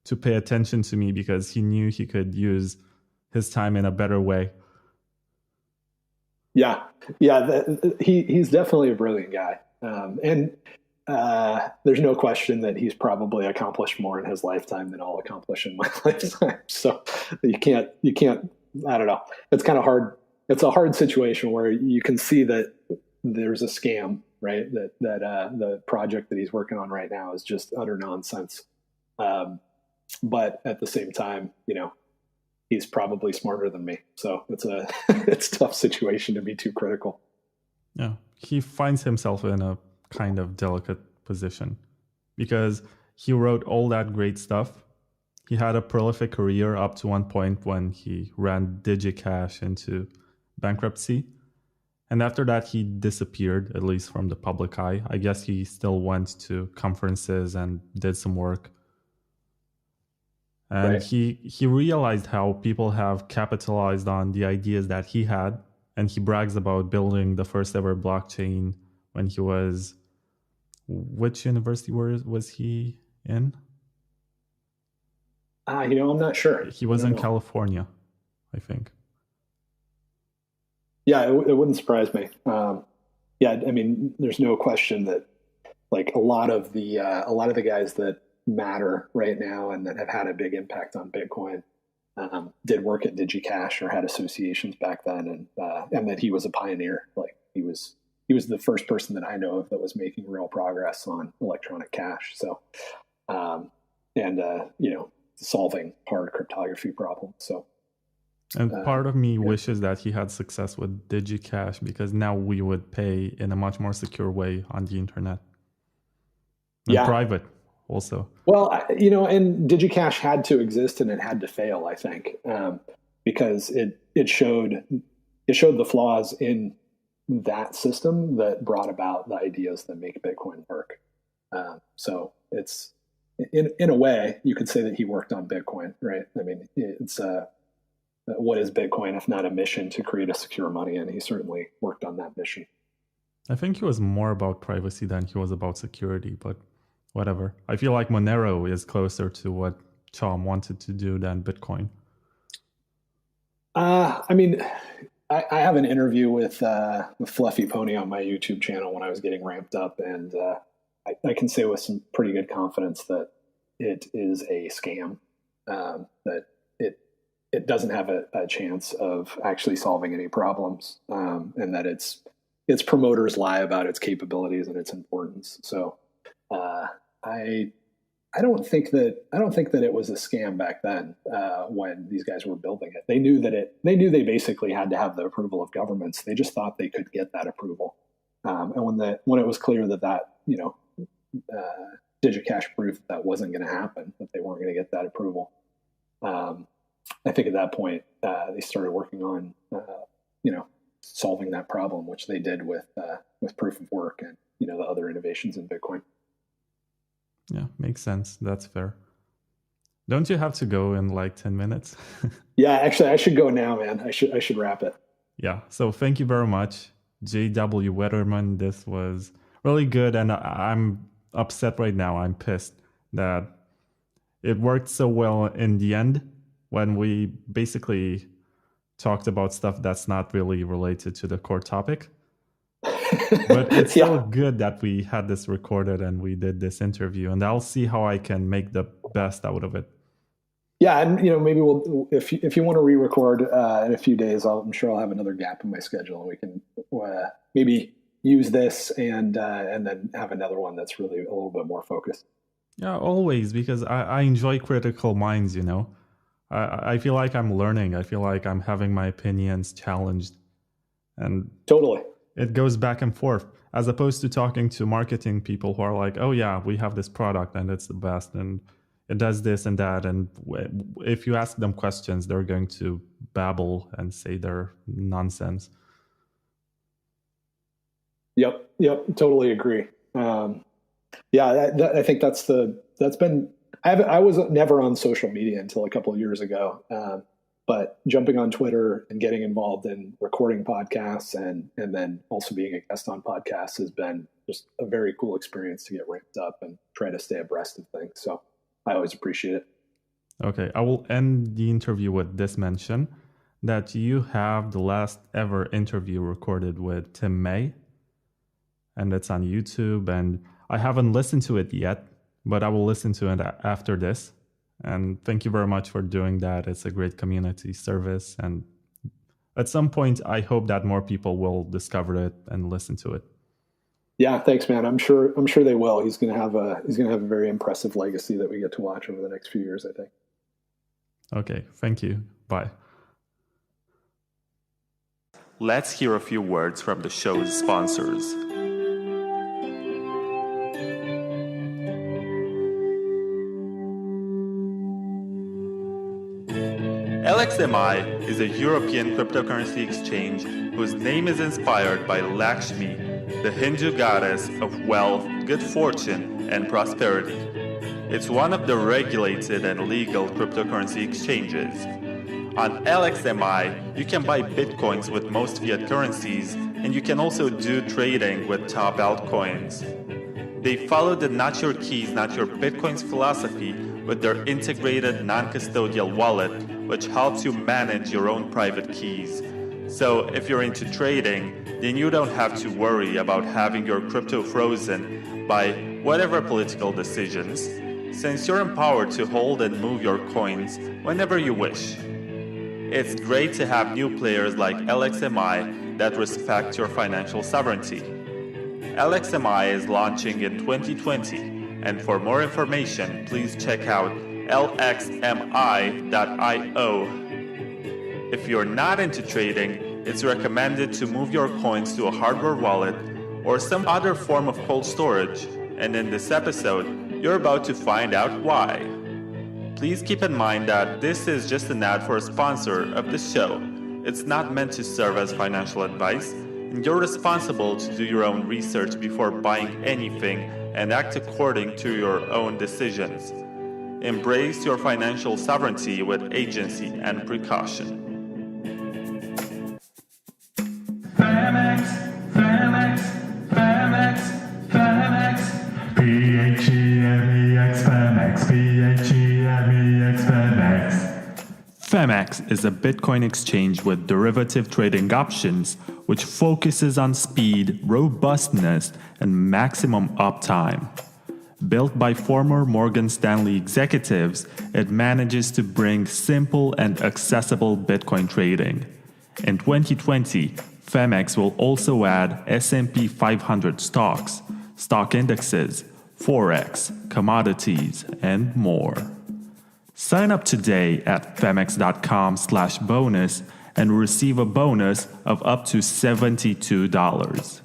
[SPEAKER 10] to pay attention to me because he knew he could use his time in a better way.
[SPEAKER 11] Yeah. He's definitely a brilliant guy. And there's no question that he's probably accomplished more in his lifetime than I'll accomplish in my lifetime. So you can't, I don't know. It's kind of hard. It's a hard situation where you can see that there's a scam, right? That the project that he's working on right now is just utter nonsense. But at the same time, he's probably smarter than me. So it's a tough situation to be too critical.
[SPEAKER 10] Yeah. He finds himself in a kind of delicate position because he wrote all that great stuff. He had a prolific career up to one point when he ran DigiCash into bankruptcy. And after that, he disappeared, at least from the public eye. I guess he still went to conferences and did some work. And
[SPEAKER 11] right.
[SPEAKER 10] he realized how people have capitalized on the ideas that he had. And he brags about building the first ever blockchain when he was... Which university was he in?
[SPEAKER 11] I'm not sure.
[SPEAKER 10] He was in California, I think.
[SPEAKER 11] Yeah, it wouldn't surprise me. There's no question that like a lot of the guys that matter right now and that have had a big impact on Bitcoin did work at DigiCash or had associations back then, and that he was a pioneer. Like he was the first person that I know of that was making real progress on electronic cash. So, solving hard cryptography problems. So.
[SPEAKER 10] And part of me wishes that he had success with DigiCash because now we would pay in a much more secure way on the internet. And private also.
[SPEAKER 11] Well, and DigiCash had to exist and it had to fail, I think, because it showed the flaws in that system that brought about the ideas that make Bitcoin work. So it's in a way you could say that he worked on Bitcoin, right? I mean, it's what is Bitcoin if not a mission to create a secure money? And he certainly worked on that mission.
[SPEAKER 10] I think he was more about privacy than he was about security, but whatever. I feel like Monero is closer to what Chom wanted to do than Bitcoin.
[SPEAKER 11] I have an interview with Fluffy Pony on my YouTube channel when I was getting ramped up, and I can say with some pretty good confidence that it is a scam, that it doesn't have a chance of actually solving any problems, and that its promoters lie about its capabilities and its importance. So I don't think that it was a scam back then when these guys were building it. They knew they basically had to have the approval of governments. They just thought they could get that approval. And when it was clear that DigiCash proved that wasn't going to happen, that they weren't going to get that approval. I think at that point they started working on solving that problem, which they did with proof of work and the other innovations in Bitcoin.
[SPEAKER 10] Yeah, makes sense. That's fair. Don't you have to go in like 10 minutes?
[SPEAKER 11] Yeah, actually, I should go now, man. I should wrap it.
[SPEAKER 10] Yeah. So thank you very much, JW Weatherman. This was really good, and I'm upset right now. I'm pissed that it worked so well in the end when we basically talked about stuff that's not really related to the core topic. But it's still good that we had this recorded and we did this interview, and I'll see how I can make the best out of it.
[SPEAKER 11] Yeah, and maybe we'll if you want to re-record in a few days, I'm sure I'll have another gap in my schedule, and we can maybe use this and then have another one that's really a little bit more focused.
[SPEAKER 10] Yeah, always, because I enjoy critical minds. I feel like I'm learning. I feel like I'm having my opinions challenged, and
[SPEAKER 11] totally.
[SPEAKER 10] It goes back and forth, as opposed to talking to marketing people who are like, oh yeah, we have this product and it's the best and it does this and that. And if you ask them questions, they're going to babble and say they're nonsense.
[SPEAKER 11] Yep. Totally agree. I think I was never on social media until a couple of years ago. But jumping on Twitter and getting involved in recording podcasts and then also being a guest on podcasts has been just a very cool experience to get ramped up and try to stay abreast of things. So I always appreciate it.
[SPEAKER 10] Okay, I will end the interview with this mention that you have the last ever interview recorded with Tim May, and it's on YouTube, and I haven't listened to it yet, but I will listen to it after this. And thank you very much for doing that. It's a great community service, and at some point I hope that more people will discover it and listen to it.
[SPEAKER 11] Yeah, thanks, man. I'm sure they will. He's gonna have a very impressive legacy that we get to watch over the next few years, I think.
[SPEAKER 10] Okay, thank you. Bye.
[SPEAKER 1] Let's hear a few words from the show's sponsors. LXMI is a European cryptocurrency exchange whose name is inspired by Lakshmi, the Hindu goddess of wealth, good fortune, and prosperity. It's one of the regulated and legal cryptocurrency exchanges. On LXMI, you can buy bitcoins with most fiat currencies, and you can also do trading with top altcoins. They follow the not your keys, not your bitcoins philosophy with their integrated non-custodial wallet, which helps you manage your own private keys. So if you're into trading, then you don't have to worry about having your crypto frozen by whatever political decisions, since you're empowered to hold and move your coins whenever you wish. It's great to have new players like LXMI that respect your financial sovereignty. LXMI is launching in 2020, and for more information, please check out lxmi.io. If you're not into trading, it's recommended to move your coins to a hardware wallet or some other form of cold storage, and in this episode, you're about to find out why. Please keep in mind that this is just an ad for a sponsor of the show. It's not meant to serve as financial advice, and you're responsible to do your own research before buying anything and act according to your own decisions. Embrace your financial sovereignty with agency and precaution.
[SPEAKER 4] Famex, Famex, Famex, Famex, P-H-E-M-E-X, Famex, P-H-E-M-E-X, Famex.
[SPEAKER 1] Famex is a Bitcoin exchange with derivative trading options, which focuses on speed, robustness, and maximum uptime. Built by former Morgan Stanley executives, it manages to bring simple and accessible Bitcoin trading. In 2020, Famex will also add S&P 500 stocks, stock indexes, Forex, commodities, and more. Sign up today at famex.com/bonus and receive a bonus of up to $72.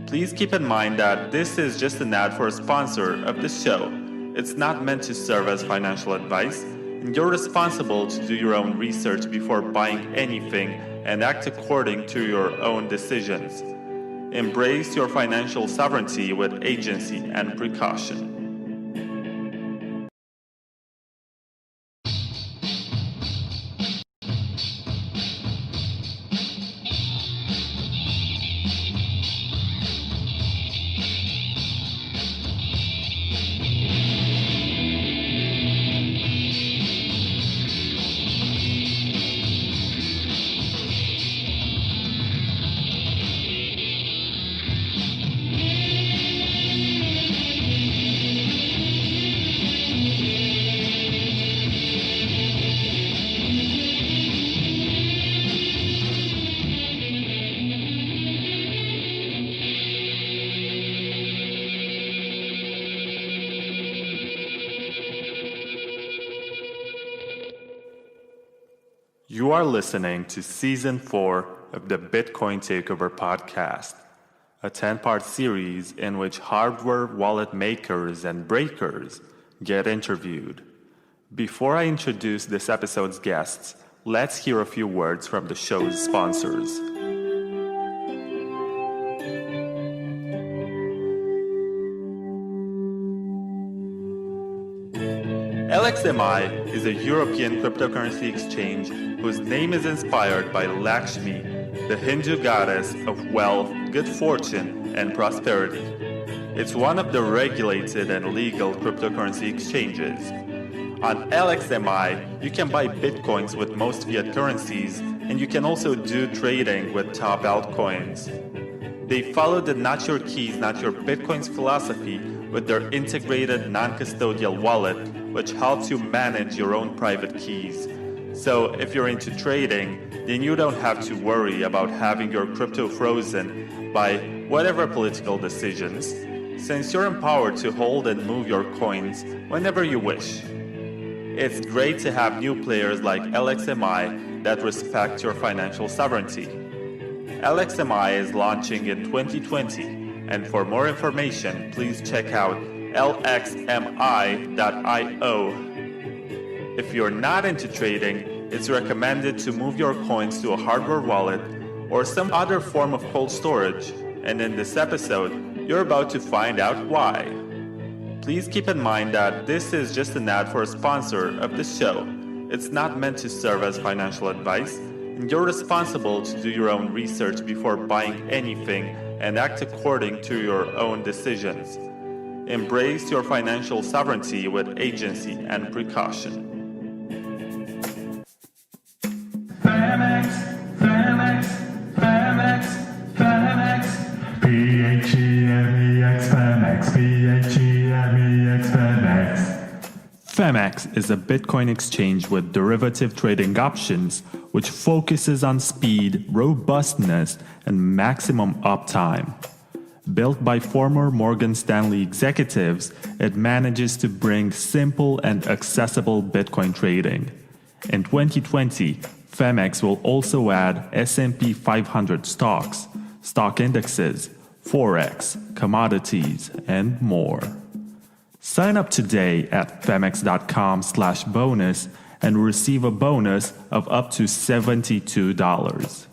[SPEAKER 1] Please keep in mind that this is just an ad for a sponsor of the show. It's not meant to serve as financial advice, and you're responsible to do your own research before buying anything and act according to your own decisions. Embrace your financial sovereignty with agency and precaution. You are listening to Season 4 of the Bitcoin Takeover podcast, a 10-part series in which hardware wallet makers and breakers get interviewed. Before I introduce this episode's guests, let's hear a few words from the show's sponsors. LXMI is a European cryptocurrency exchange whose name is inspired by Lakshmi, the Hindu goddess of wealth, good fortune, and prosperity. It's one of the regulated and legal cryptocurrency exchanges. On LXMI, you can buy bitcoins with most fiat currencies, and you can also do trading with top altcoins. They follow the not your keys, not your bitcoins philosophy with their integrated non-custodial wallet, which helps you manage your own private keys. So if you're into trading, then you don't have to worry about having your crypto frozen by whatever political decisions, since you're empowered to hold and move your coins whenever you wish. It's great to have new players like LXMI that respect your financial sovereignty. LXMI is launching in 2020, and for more information, please check out lxmi.io. If you're not into trading, it's recommended to move your coins to a hardware wallet or some other form of cold storage, and in this episode, you're about to find out why. Please keep in mind that this is just an ad for a sponsor of the show. It's not meant to serve as financial advice, and you're responsible to do your own research before buying anything and act according to your own decisions. Embrace your financial sovereignty with agency and precaution.
[SPEAKER 4] Famex, Famex, Famex, Famex, P-H-E-M-E-X, Famex, P-H-E-M-E-X, Famex.
[SPEAKER 10] Famex is a Bitcoin exchange with derivative trading options, which focuses on speed, robustness, and maximum uptime. Built by former Morgan Stanley executives, it manages to bring simple and accessible Bitcoin trading. In 2020, Famex will also add S&P 500 stocks, stock indexes, forex, commodities, and more. Sign up today at famex.com/bonus and receive a bonus of up to $72.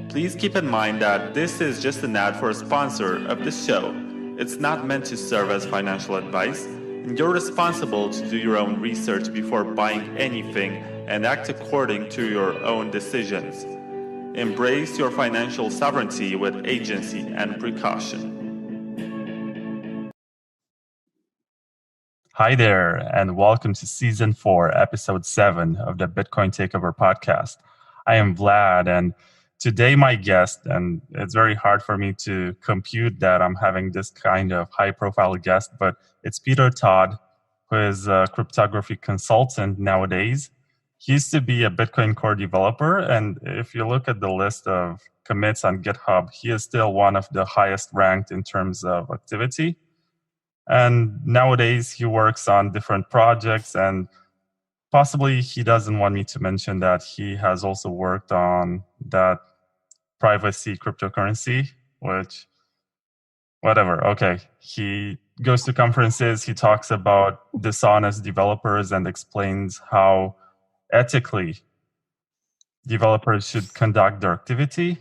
[SPEAKER 1] Please keep in mind that this is just an ad for a sponsor of the show. It's not meant to serve as financial advice, and you're responsible to do your own research before buying anything and act according to your own decisions. Embrace your financial sovereignty with agency and precaution.
[SPEAKER 3] Hi there, and welcome to Season 4, Episode 7 of the Bitcoin Takeover podcast. I am Vlad, and today my guest, and it's very hard for me to compute that I'm having this kind of high-profile guest, but it's Peter Todd, who is a cryptography consultant nowadays. He used to be a Bitcoin Core developer, and if you look at the list of commits on GitHub, he is still one of the highest ranked in terms of activity. And nowadays he works on different projects, and possibly he doesn't want me to mention that he has also worked on that privacy cryptocurrency, which, whatever, okay. He goes to conferences, he talks about dishonest developers and explains how ethically developers should conduct their activity.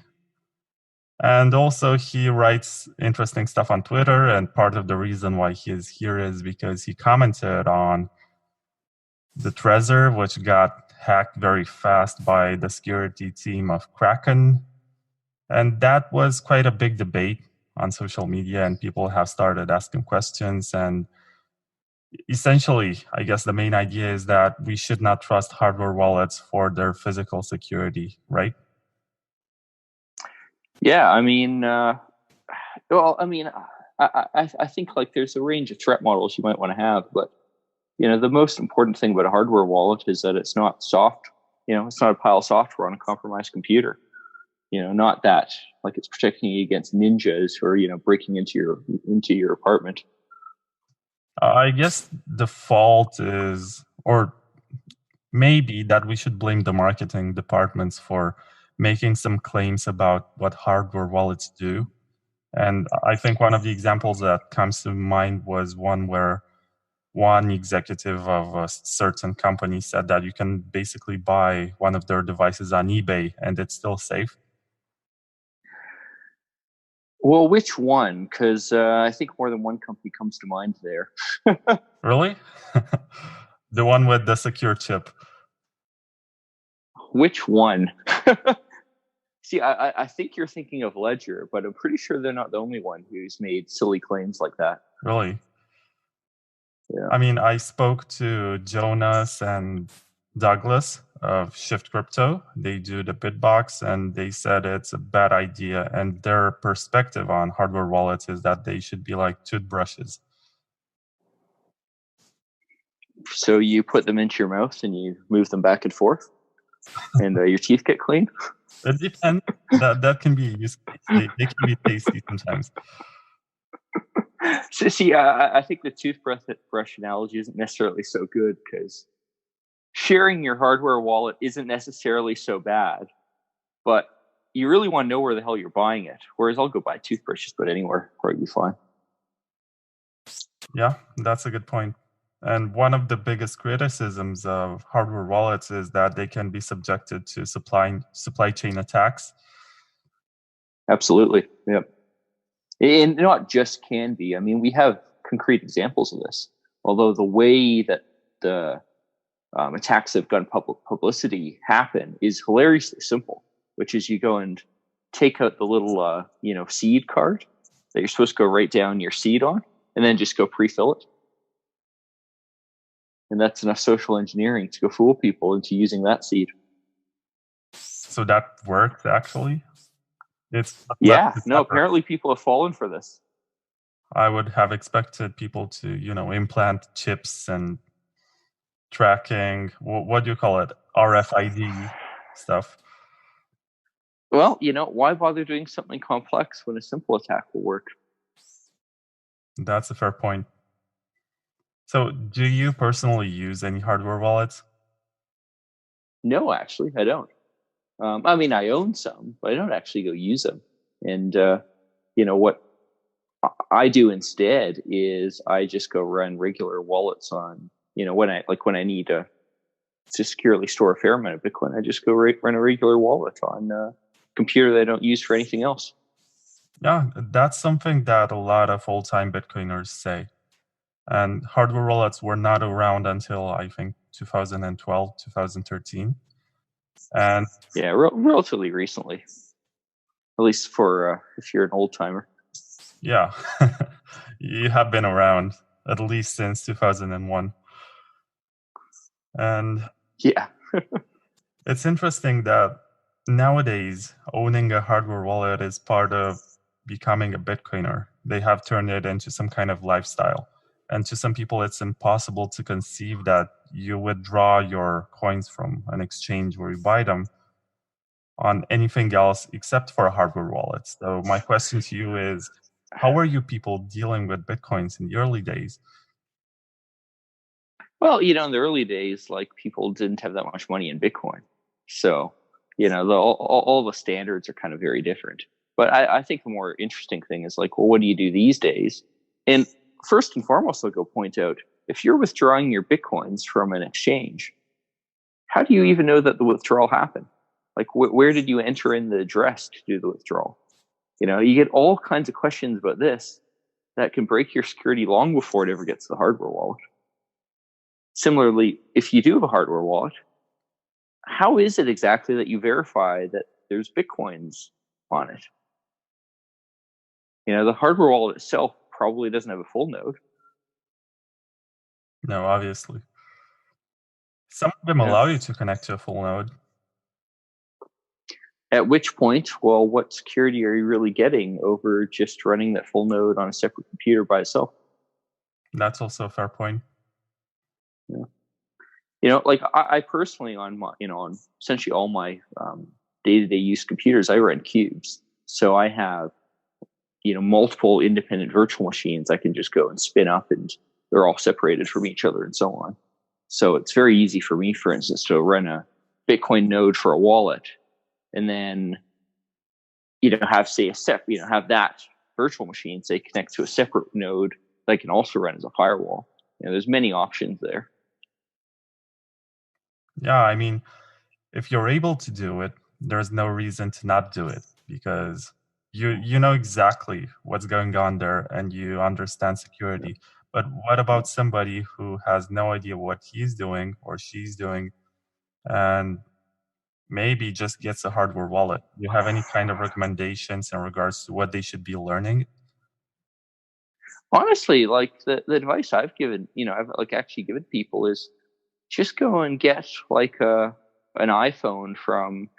[SPEAKER 3] And also he writes interesting stuff on Twitter, and part of the reason why he is here is because he commented on the Trezor, which got hacked very fast by the security team of Kraken. And that was quite a big debate on social media, and people have started asking questions. And essentially, I guess the main idea is that we should not trust hardware wallets for their physical security, right?
[SPEAKER 12] Yeah, I mean, I think like there's a range of threat models you might want to have, but the most important thing about a hardware wallet is that it's not soft. It's not a pile of software on a compromised computer. Not that like it's protecting you against ninjas who are breaking into your apartment.
[SPEAKER 3] I guess the fault is, or maybe that we should blame the marketing departments for making some claims about what hardware wallets do. And I think one of the examples that comes to mind was one where one executive of a certain company said that you can basically buy one of their devices on eBay and it's still safe.
[SPEAKER 12] Well, which one? Because I think more than one company comes to mind there.
[SPEAKER 3] Really? The one with the secure chip.
[SPEAKER 12] Which one? See, I think you're thinking of Ledger, but I'm pretty sure they're not the only one who's made silly claims like that.
[SPEAKER 3] Really?
[SPEAKER 12] Yeah.
[SPEAKER 3] I mean, I spoke to Jonas and Douglas of Shift Crypto. They do the BitBox, and they said it's a bad idea. And their perspective on hardware wallets is that they should be like toothbrushes.
[SPEAKER 12] So you put them into your mouth and you move them back and forth, and your teeth get clean?
[SPEAKER 3] It depends. That can be useful. They can be tasty sometimes.
[SPEAKER 12] So, see, I think the toothbrush analogy isn't necessarily so good, because sharing your hardware wallet isn't necessarily so bad, but you really want to know where the hell you're buying it. Whereas I'll go buy toothbrushes, but anywhere, probably be fine.
[SPEAKER 3] Yeah, that's a good point. And one of the biggest criticisms of hardware wallets is that they can be subjected to supply chain attacks.
[SPEAKER 12] Absolutely, yep. And not just can be. I mean, we have concrete examples of this. Although the way that the attacks that have gotten publicity happen is hilariously simple, which is you go and take out the little seed card that you're supposed to go write down your seed on, and then just go pre-fill it. And that's enough social engineering to go fool people into using that seed.
[SPEAKER 3] So that worked, actually?
[SPEAKER 12] Apparently people have fallen for this.
[SPEAKER 3] I would have expected people to, implant chips and tracking, what do you call it? RFID stuff.
[SPEAKER 12] Well, why bother doing something complex when a simple attack will work?
[SPEAKER 3] That's a fair point. So do you personally use any hardware wallets?
[SPEAKER 12] No, actually, I don't. I mean, I own some, but I don't actually go use them. And, what I do instead is I just go run regular wallets on, when I need to securely store a fair amount of Bitcoin, I just go run a regular wallet on a computer that I don't use for anything else.
[SPEAKER 3] Yeah, that's something that a lot of old-time Bitcoiners say. And hardware wallets were not around until, I think, 2012, 2013. And
[SPEAKER 12] yeah, relatively recently, at least for if you're an old timer.
[SPEAKER 3] Yeah, you have been around at least since 2001. And
[SPEAKER 12] yeah,
[SPEAKER 3] it's interesting that nowadays owning a hardware wallet is part of becoming a Bitcoiner. They have turned it into some kind of lifestyle. And to some people, it's impossible to conceive that you withdraw your coins from an exchange where you buy them on anything else except for a hardware wallet. So my question to you is, how were you people dealing with Bitcoins in the early days?
[SPEAKER 12] Well, in the early days, people didn't have that much money in Bitcoin. So, all the standards are kind of very different. But I think the more interesting thing is what do you do these days? And first and foremost, I'll go point out, if you're withdrawing your Bitcoins from an exchange, how do you even know that the withdrawal happened? Where did you enter in the address to do the withdrawal? You get all kinds of questions about this that can break your security long before it ever gets to the hardware wallet. Similarly, if you do have a hardware wallet, how is it exactly that you verify that there's Bitcoins on it? The hardware wallet itself probably doesn't have a full node.
[SPEAKER 3] No, obviously. Some of them allow you to connect to a full node.
[SPEAKER 12] At which point, well, what security are you really getting over just running that full node on a separate computer by itself?
[SPEAKER 3] That's also a fair point.
[SPEAKER 12] Yeah. I personally on essentially all my day-to-day use computers, I run cubes. So I have, multiple independent virtual machines I can just go and spin up, and they're all separated from each other and so on. So it's very easy for me, for instance, to run a Bitcoin node for a wallet, and then, have have that virtual machine, say, connect to a separate node that can also run as a firewall. There's many options there.
[SPEAKER 3] Yeah, I mean, if you're able to do it, there's no reason to not do it, because you know exactly what's going on there and you understand security. But what about somebody who has no idea what he's doing or she's doing and maybe just gets a hardware wallet? Do you have any kind of recommendations in regards to what they should be learning?
[SPEAKER 12] Honestly, like the advice I've given, I've like actually given people is just go and get like an iPhone from,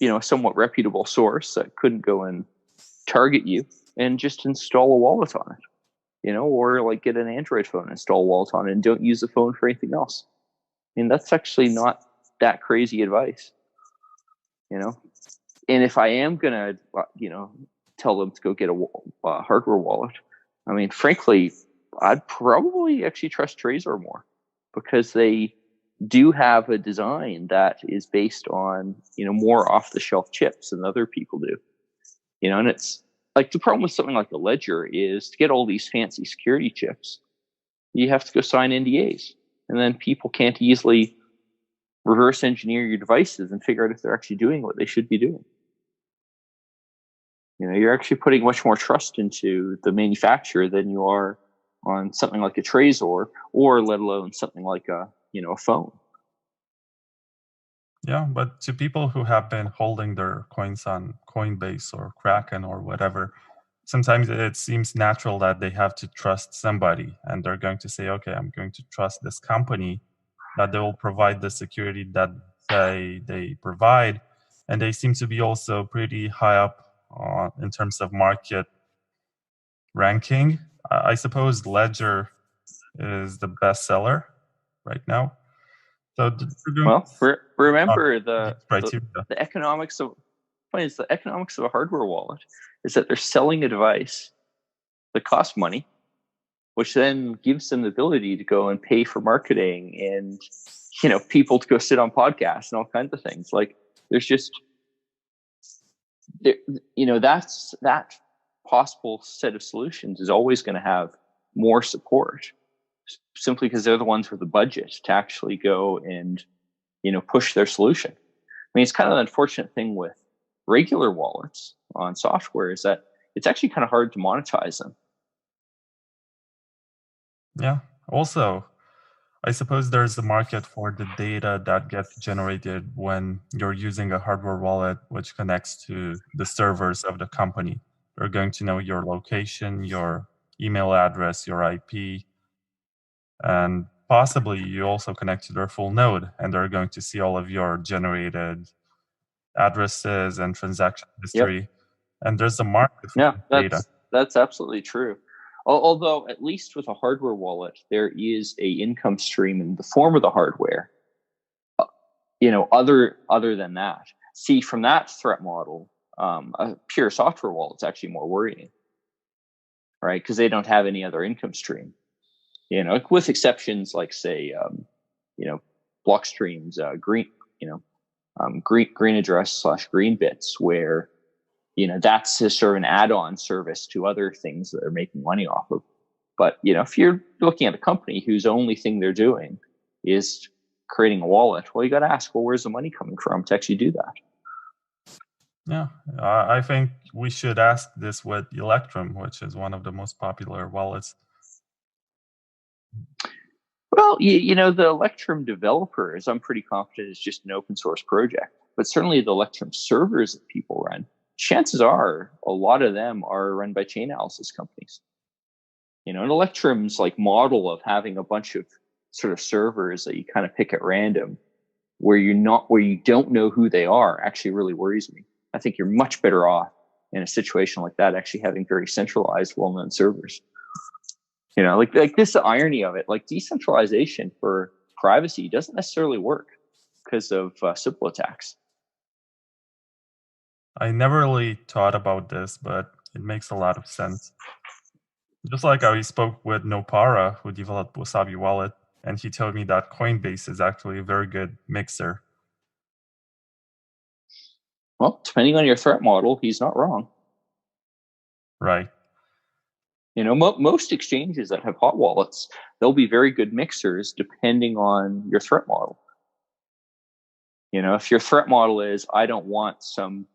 [SPEAKER 12] a somewhat reputable source that couldn't go and target you, and just install a wallet on it, or like get an Android phone, install a wallet on it, and don't use the phone for anything else. I mean, that's actually not that crazy advice, And if I am gonna, tell them to go get a hardware wallet, I mean, frankly, I'd probably actually trust Trezor more, because they do have a design that is based on, more off-the-shelf chips than other people do. And it's like the problem with something like a Ledger is to get all these fancy security chips, you have to go sign NDAs, and then people can't easily reverse engineer your devices and figure out if they're actually doing what they should be doing. You're actually putting much more trust into the manufacturer than you are on something like a Trezor, or let alone something like a phone.
[SPEAKER 3] Yeah, but to people who have been holding their coins on Coinbase or Kraken or whatever, sometimes it seems natural that they have to trust somebody, and they're going to say, okay, I'm going to trust this company that they will provide the security that they provide. And they seem to be also pretty high up in terms of market ranking. I suppose Ledger is the best seller right now. So
[SPEAKER 12] remember the economics of a hardware wallet is that they're selling a device that costs money, which then gives them the ability to go and pay for marketing and people to go sit on podcasts and all kinds of things. Like there's just that's that possible set of solutions is always going to have more support, simply because they're the ones with the budget to actually go and push their solution. I mean, it's kind of an unfortunate thing with regular wallets on software is that it's actually kind of hard to monetize them.
[SPEAKER 3] Yeah. Also, I suppose there's a market for the data that gets generated when you're using a hardware wallet which connects to the servers of the company. They're going to know your location, your email address, your IP, and possibly you also connect to their full node, and they're going to see all of your generated addresses and transaction history. Yep. And there's a market for data.
[SPEAKER 12] That's absolutely true. Although, at least with a hardware wallet, there is a income stream in the form of the hardware. Other than that, see, from that threat model, a pure software wallet's actually more worrying, right? Because they don't have any other income stream. With exceptions like, say, Blockstream's green address / green bits, where that's a sort of an add-on service to other things that they're making money off of. But, if you're looking at a company whose only thing they're doing is creating a wallet, well, you got to ask, well, where's the money coming from to actually do that?
[SPEAKER 3] Yeah, I think we should ask this with Electrum, which is one of the most popular wallets.
[SPEAKER 12] Well, the Electrum developers, I'm pretty confident is just an open source project. But certainly the Electrum servers that people run, chances are a lot of them are run by chain analysis companies. And Electrum's like model of having a bunch of sort of servers that you kind of pick at random, where you don't know who they are, actually really worries me. I think you're much better off in a situation like that actually having very centralized, well-known servers. Like this, the irony of it, like decentralization for privacy doesn't necessarily work because of simple attacks.
[SPEAKER 3] I never really thought about this, but it makes a lot of sense. Just like I spoke with Nopara, who developed Wasabi Wallet, and he told me that Coinbase is actually a very good mixer.
[SPEAKER 12] Well, depending on your threat model, he's not wrong.
[SPEAKER 3] Right.
[SPEAKER 12] Most exchanges that have hot wallets, they'll be very good mixers depending on your threat model. If your threat model is, I don't want some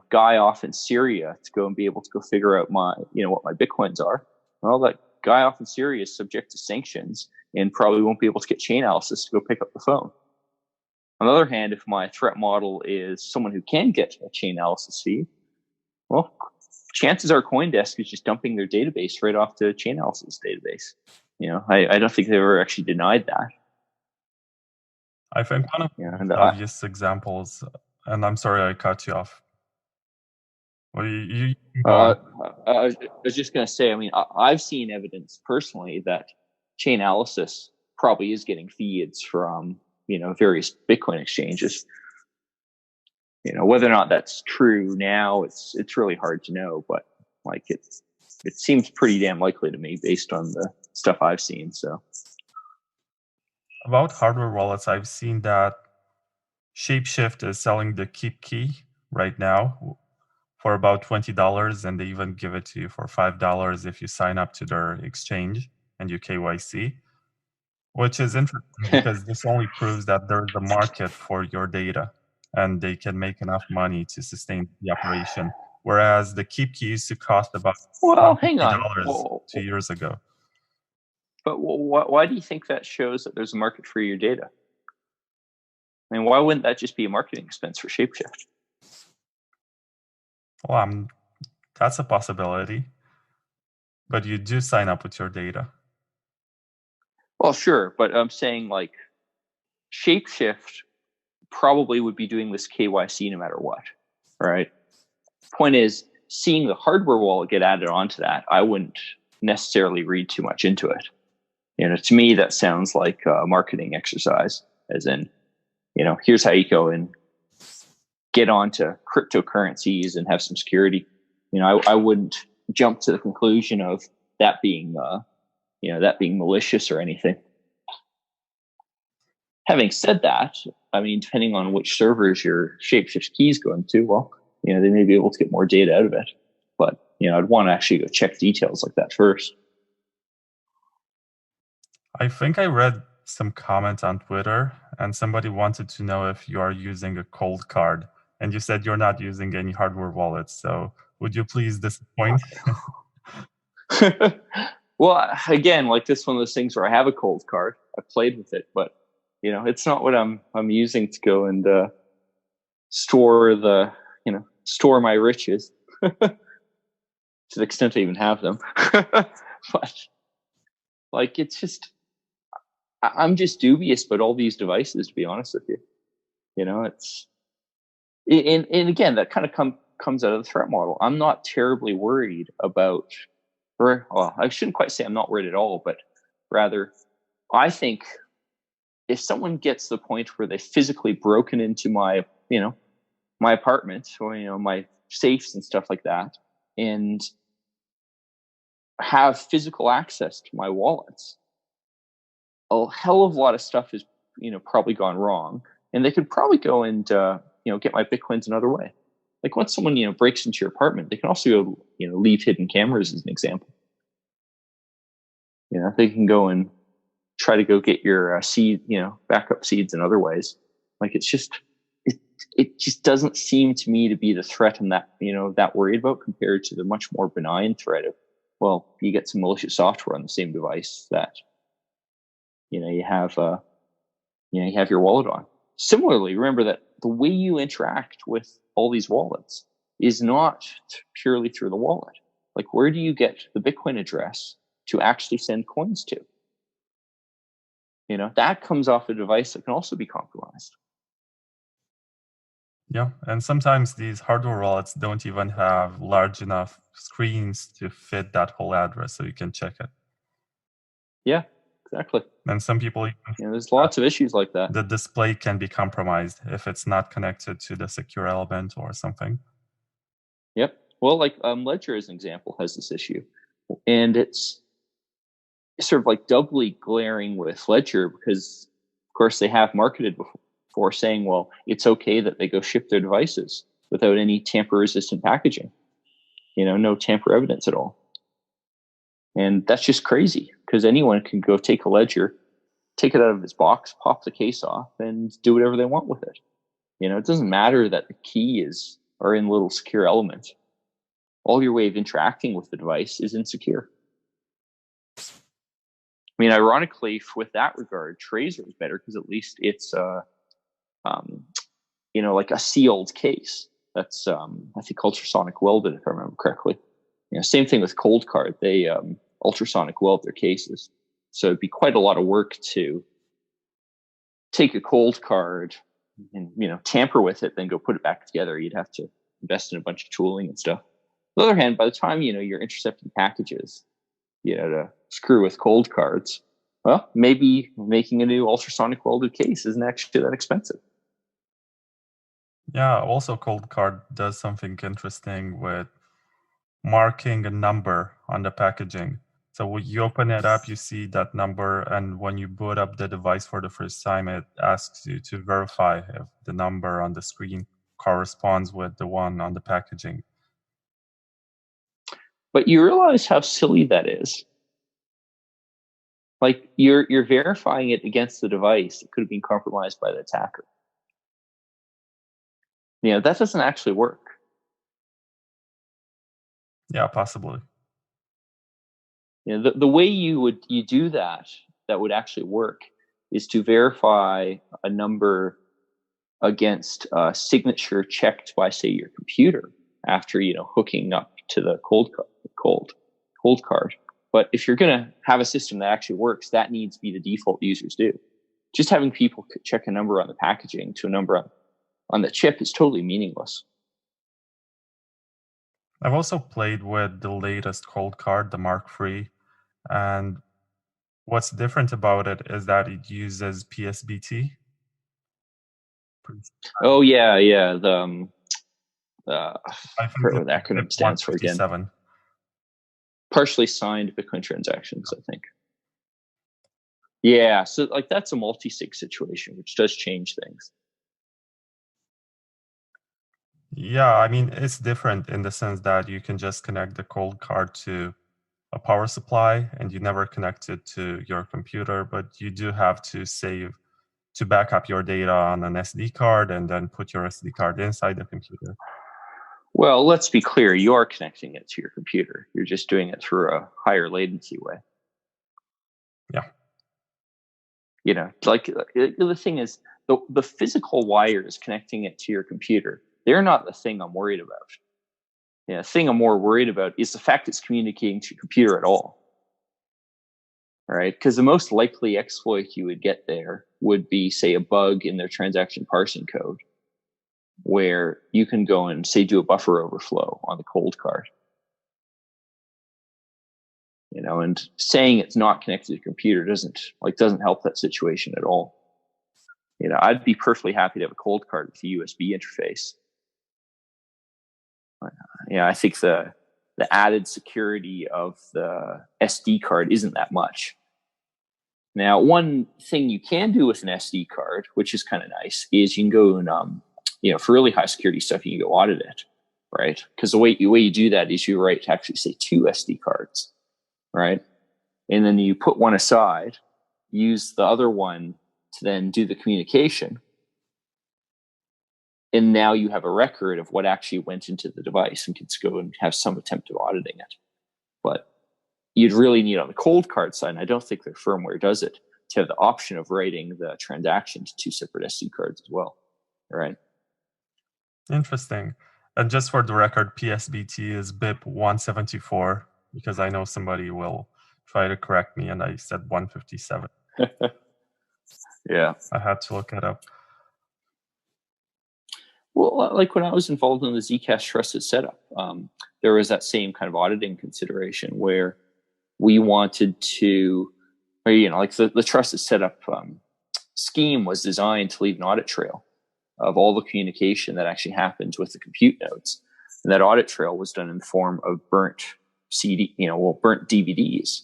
[SPEAKER 12] guy off in Syria to go and be able to go figure out what my Bitcoins are. Well, that guy off in Syria is subject to sanctions and probably won't be able to get chain analysis to go pick up the phone. On the other hand, if my threat model is someone who can get a chain analysis feed, well, chances are CoinDesk is just dumping their database right off the chain analysis database. I don't think they've ever actually denied that.
[SPEAKER 3] I think one of the obvious examples, and I'm sorry I cut you off. Well,
[SPEAKER 12] I was just going to say, I've seen evidence personally that chain analysis probably is getting feeds from, various Bitcoin exchanges. Whether or not that's true now, it's really hard to know, but it seems pretty damn likely to me based on the stuff I've seen. So
[SPEAKER 3] about hardware wallets, I've seen that Shapeshift is selling the KeepKey right now for about $20, and they even give it to you for $5 if you sign up to their exchange and you KYC, which is interesting because this only proves that there's a market for your data and they can make enough money to sustain the operation. Whereas the KeepKey used to cost about $50 2 years ago.
[SPEAKER 12] But why do you think that shows that there's a market for your data? Why wouldn't that just be a marketing expense for Shapeshift?
[SPEAKER 3] Well, that's a possibility. But you do sign up with your data.
[SPEAKER 12] Well, sure. But I'm saying Shapeshift probably would be doing this KYC no matter what, right? Point is, seeing the hardware wallet get added onto that, I wouldn't necessarily read too much into it. To me, that sounds like a marketing exercise, as in, here's how you go and get onto cryptocurrencies and have some security. I wouldn't jump to the conclusion of that being, malicious or anything. Having said that, depending on which servers your Shapeshift key is going to, well, they may be able to get more data out of it. But, I'd want to actually go check details like that first.
[SPEAKER 3] I think I read some comments on Twitter, and somebody wanted to know if you are using a ColdCard, and you said you're not using any hardware wallets. So would you please disappoint?
[SPEAKER 12] Well, again, this one of those things where I have a ColdCard. I played with it, but it's not what I'm using to go and store my riches to the extent I even have them. But it's just, I'm just dubious about all these devices, to be honest with you. And again, that kind of comes out of the threat model. I'm not terribly worried about, I shouldn't quite say I'm not worried at all, but rather, I think if someone gets to the point where they've physically broken into my apartment or, my safes and stuff like that, and have physical access to my wallets, a hell of a lot of stuff is, probably gone wrong. And they could probably go and, get my Bitcoins another way. Once someone, breaks into your apartment, they can also go, leave hidden cameras as an example. They can go and try to go get your seed, backup seeds in other ways. It's just, it just doesn't seem to me to be the threat I'm that worried about compared to the much more benign threat of, well, you get some malicious software on the same device that, you have your wallet on. Similarly, remember that the way you interact with all these wallets is not purely through the wallet. Where do you get the Bitcoin address to actually send coins to? That comes off a device that can also be compromised.
[SPEAKER 3] Yeah, and sometimes these hardware wallets don't even have large enough screens to fit that whole address, so you can check it.
[SPEAKER 12] Yeah, exactly.
[SPEAKER 3] And some people,
[SPEAKER 12] there's lots of issues like that.
[SPEAKER 3] The display can be compromised if it's not connected to the secure element or something.
[SPEAKER 12] Yep. Well, Ledger, as an example, has this issue, and it's sort of doubly glaring with Ledger because, of course, they have marketed before saying, well, it's okay that they go ship their devices without any tamper-resistant packaging. No tamper evidence at all. And that's just crazy because anyone can go take a Ledger, take it out of its box, pop the case off, and do whatever they want with it. It doesn't matter that the key is are in little secure elements. All your way of interacting with the device is insecure. I mean, ironically, with that regard, Trezor is better because at least it's like a sealed case. That's I think ultrasonic welded, if I remember correctly. Same thing with ColdCard. They ultrasonic weld their cases, so it'd be quite a lot of work to take a ColdCard and tamper with it, then go put it back together. You'd have to invest in a bunch of tooling and stuff. On the other hand, by the time you're intercepting packages, to screw with ColdCards, well, maybe making a new ultrasonic welded case isn't actually that expensive.
[SPEAKER 3] Yeah, also ColdCard does something interesting with marking a number on the packaging. So when you open it up, you see that number, and when you boot up the device for the first time, it asks you to verify if the number on the screen corresponds with the one on the packaging.
[SPEAKER 12] But you realize how silly that is. Like you're verifying it against the device that could have been compromised by the attacker. That doesn't actually work.
[SPEAKER 3] Yeah, possibly.
[SPEAKER 12] The way you do that would actually work is to verify a number against a signature checked by, say, your computer after hooking up to the cold card. But if you're going to have a system that actually works, that needs to be the default users do. Just having people check a number on the packaging to a number on the chip is totally meaningless.
[SPEAKER 3] I've also played with the latest ColdCard, the Mark III, and what's different about it is that it uses PSBT.
[SPEAKER 12] Oh yeah. I forget what the acronym stands for again. Partially signed Bitcoin transactions, I think. Yeah, so that's a multisig situation, which does change things.
[SPEAKER 3] Yeah, I mean, it's different in the sense that you can just connect the ColdCard to a power supply and you never connect it to your computer, but you do have to back up your data on an SD card and then put your SD card inside the computer.
[SPEAKER 12] Well, let's be clear. You are connecting it to your computer. You're just doing it through a higher latency way.
[SPEAKER 3] Yeah.
[SPEAKER 12] The thing is, the physical wires connecting it to your computer, they're not the thing I'm worried about. The thing I'm more worried about is the fact it's communicating to your computer at all. Right? Because the most likely exploit you would get there would be, say, a bug in their transaction parsing code, where you can go and, say, do a buffer overflow on the ColdCard. And saying it's not connected to your computer doesn't help that situation at all. I'd be perfectly happy to have a ColdCard with a USB interface. I think the added security of the SD card isn't that much. Now, one thing you can do with an SD card, which is kind of nice, is you can go and for really high security stuff, you can go audit it, right? Because the way you do that is you write actually, say, 2 SD cards, right? And then you put one aside, use the other one to then do the communication. And now you have a record of what actually went into the device and can go and have some attempt at auditing it. But you'd really need on the ColdCard side, and I don't think their firmware does it, to have the option of writing the transaction to 2 separate SD cards as well, right?
[SPEAKER 3] Interesting. And just for the record, PSBT is BIP174, because I know somebody will try to correct me, and I said 157.
[SPEAKER 12] Yeah.
[SPEAKER 3] I had to look it up.
[SPEAKER 12] Well, like when I was involved in the Zcash trusted setup, there was that same kind of auditing consideration where we wanted to, the trusted setup scheme was designed to leave an audit trail of all the communication that actually happens with the compute nodes. And that audit trail was done in the form of burnt burnt DVDs.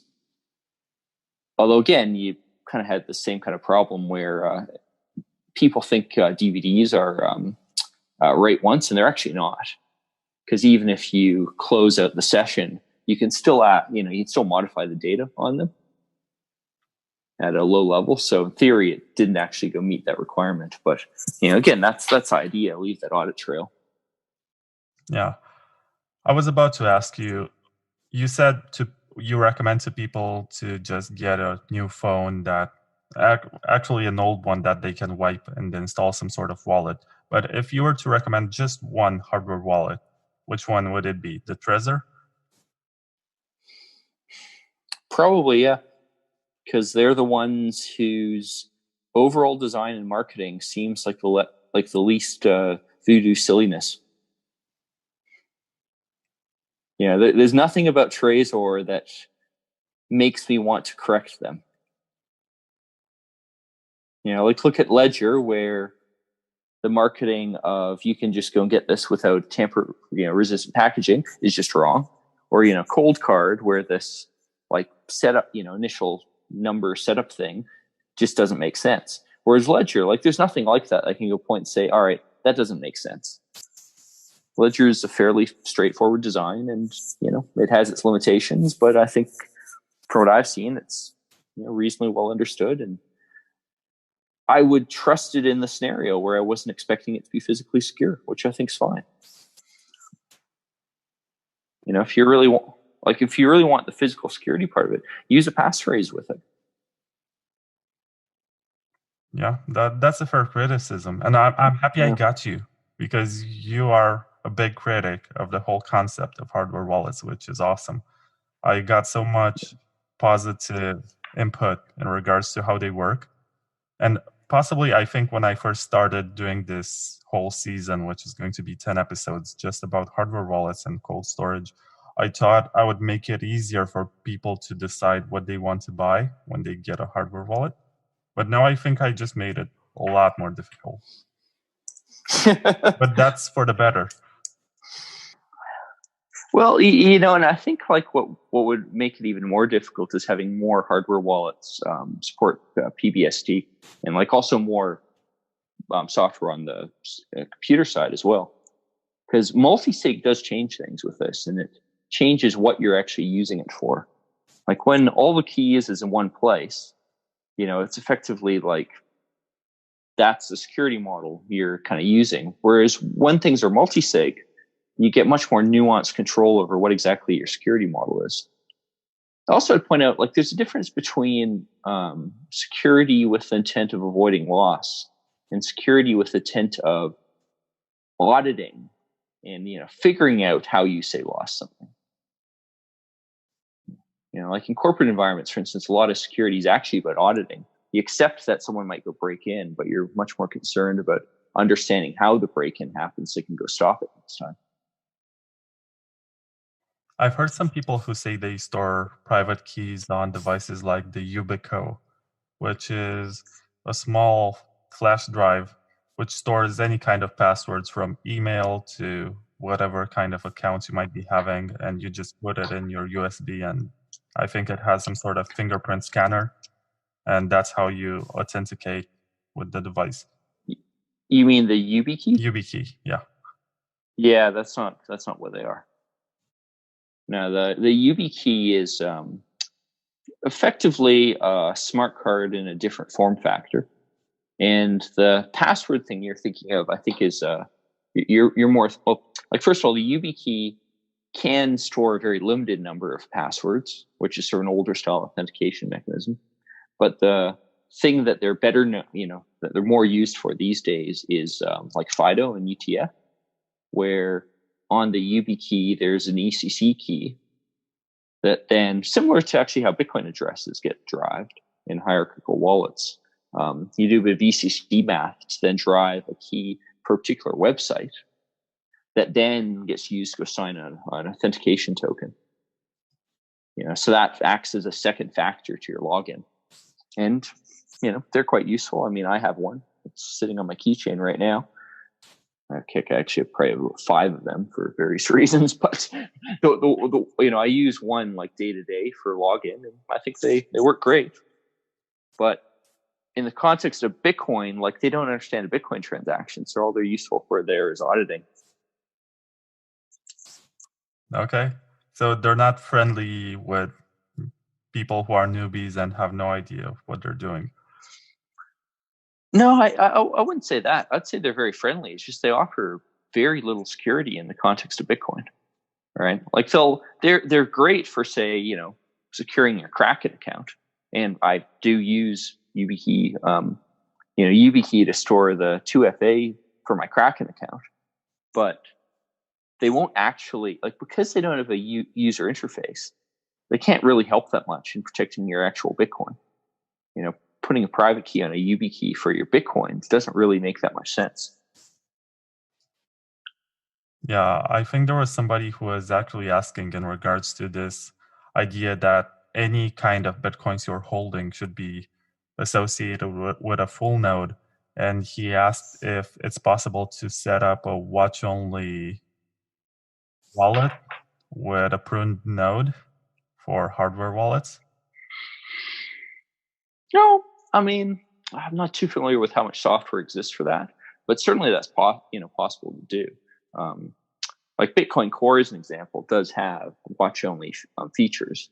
[SPEAKER 12] Although again, you kind of had the same kind of problem where people think DVDs are write once, and they're actually not. Because even if you close out the session, you can still you'd still modify the data on them at a low level. So in theory, it didn't actually go meet that requirement. But again, that's the idea. Leave that audit trail.
[SPEAKER 3] Yeah. I was about to ask you, you said you recommend to people to just get a new phone that actually an old one that they can wipe and install some sort of wallet. But if you were to recommend just one hardware wallet, which one would it be? The Trezor?
[SPEAKER 12] Probably, yeah, because they're the ones whose overall design and marketing seems like the least voodoo silliness. There's nothing about Trezor that makes me want to correct them. Like look at Ledger, where the marketing of you can just go and get this without resistant packaging is just wrong. Or ColdCard, where this like setup, initial number setup thing just doesn't make sense. Whereas Ledger, like there's nothing like that. I can go point and say, all right, that doesn't make sense. Ledger is a fairly straightforward design, and it has its limitations, but I think from what I've seen, it's reasonably well understood, and I would trust it in the scenario where I wasn't expecting it to be physically secure, which I think is fine. If you really want the physical security part of it, use a passphrase with it.
[SPEAKER 3] Yeah, that's a fair criticism, and I'm happy I got you, because you are a big critic of the whole concept of hardware wallets, which is awesome. I got so much positive input in regards to how they work. And possibly, I think when I first started doing this whole season, which is going to be 10 episodes just about hardware wallets and cold storage, I thought I would make it easier for people to decide what they want to buy when they get a hardware wallet. But now I think I just made it a lot more difficult. But that's for the better.
[SPEAKER 12] Well, and I think like what would make it even more difficult is having more hardware wallets support PBSD, and like also more software on the computer side as well. Because multisig does change things with this, and it changes what you're actually using it for. Like when all the keys is in one place, it's effectively like that's the security model you're kind of using. Whereas when things are multisig, you get much more nuanced control over what exactly your security model is. Also, I'd point out, like, there's a difference between security with the intent of avoiding loss and security with the intent of auditing and, figuring out how you say lost something. Like in corporate environments, for instance, a lot of security is actually about auditing. You accept that someone might go break in, but you're much more concerned about understanding how the break-in happens so you can go stop it next time.
[SPEAKER 3] I've heard some people who say they store private keys on devices like the Yubico, which is a small flash drive which stores any kind of passwords from email to whatever kind of accounts you might be having, and you just put it in your USB, and I think it has some sort of fingerprint scanner, and that's how you authenticate with the device.
[SPEAKER 12] You mean the YubiKey?
[SPEAKER 3] YubiKey, yeah.
[SPEAKER 12] Yeah, that's not what they are. No, the YubiKey is effectively a smart card in a different form factor, and the password thing you're thinking of, I think, is you're more like, first of all, the YubiKey can store a very limited number of passwords, which is sort of an older style authentication mechanism. But the thing that they're better, that they're more used for these days is like FIDO and UTF, where on the YubiKey there's an ECC key that then, similar to actually how Bitcoin addresses get derived in hierarchical wallets, you do a bit of ECC math to then drive a key for a particular website that then gets used to assign an authentication token. So that acts as a second factor to your login. And, they're quite useful. I mean, I have one. It's sitting on my keychain right now. I actually have probably about 5 of them for various reasons, but I use one like day to day for login, and I think they work great. But in the context of Bitcoin, like, they don't understand a Bitcoin transaction, so all they're useful for there is auditing.
[SPEAKER 3] Okay, so they're not friendly with people who are newbies and have no idea what they're doing.
[SPEAKER 12] No, I wouldn't say that. I'd say they're very friendly. It's just they offer very little security in the context of Bitcoin, right? Like they're great for, say, securing your Kraken account, and I do use YubiKey, YubiKey to store the 2FA for my Kraken account, but they won't actually, because they don't have a user interface, they can't really help that much in protecting your actual Bitcoin. Putting a private key on a YubiKey for your Bitcoins doesn't really make that much sense.
[SPEAKER 3] Yeah, I think there was somebody who was actually asking in regards to this idea that any kind of Bitcoins you're holding should be associated with a full node. And he asked if it's possible to set up a watch-only wallet with a pruned node for hardware wallets.
[SPEAKER 12] No, I mean, I'm not too familiar with how much software exists for that, but certainly that's possible to do. Like Bitcoin Core, as an example, does have watch-only features.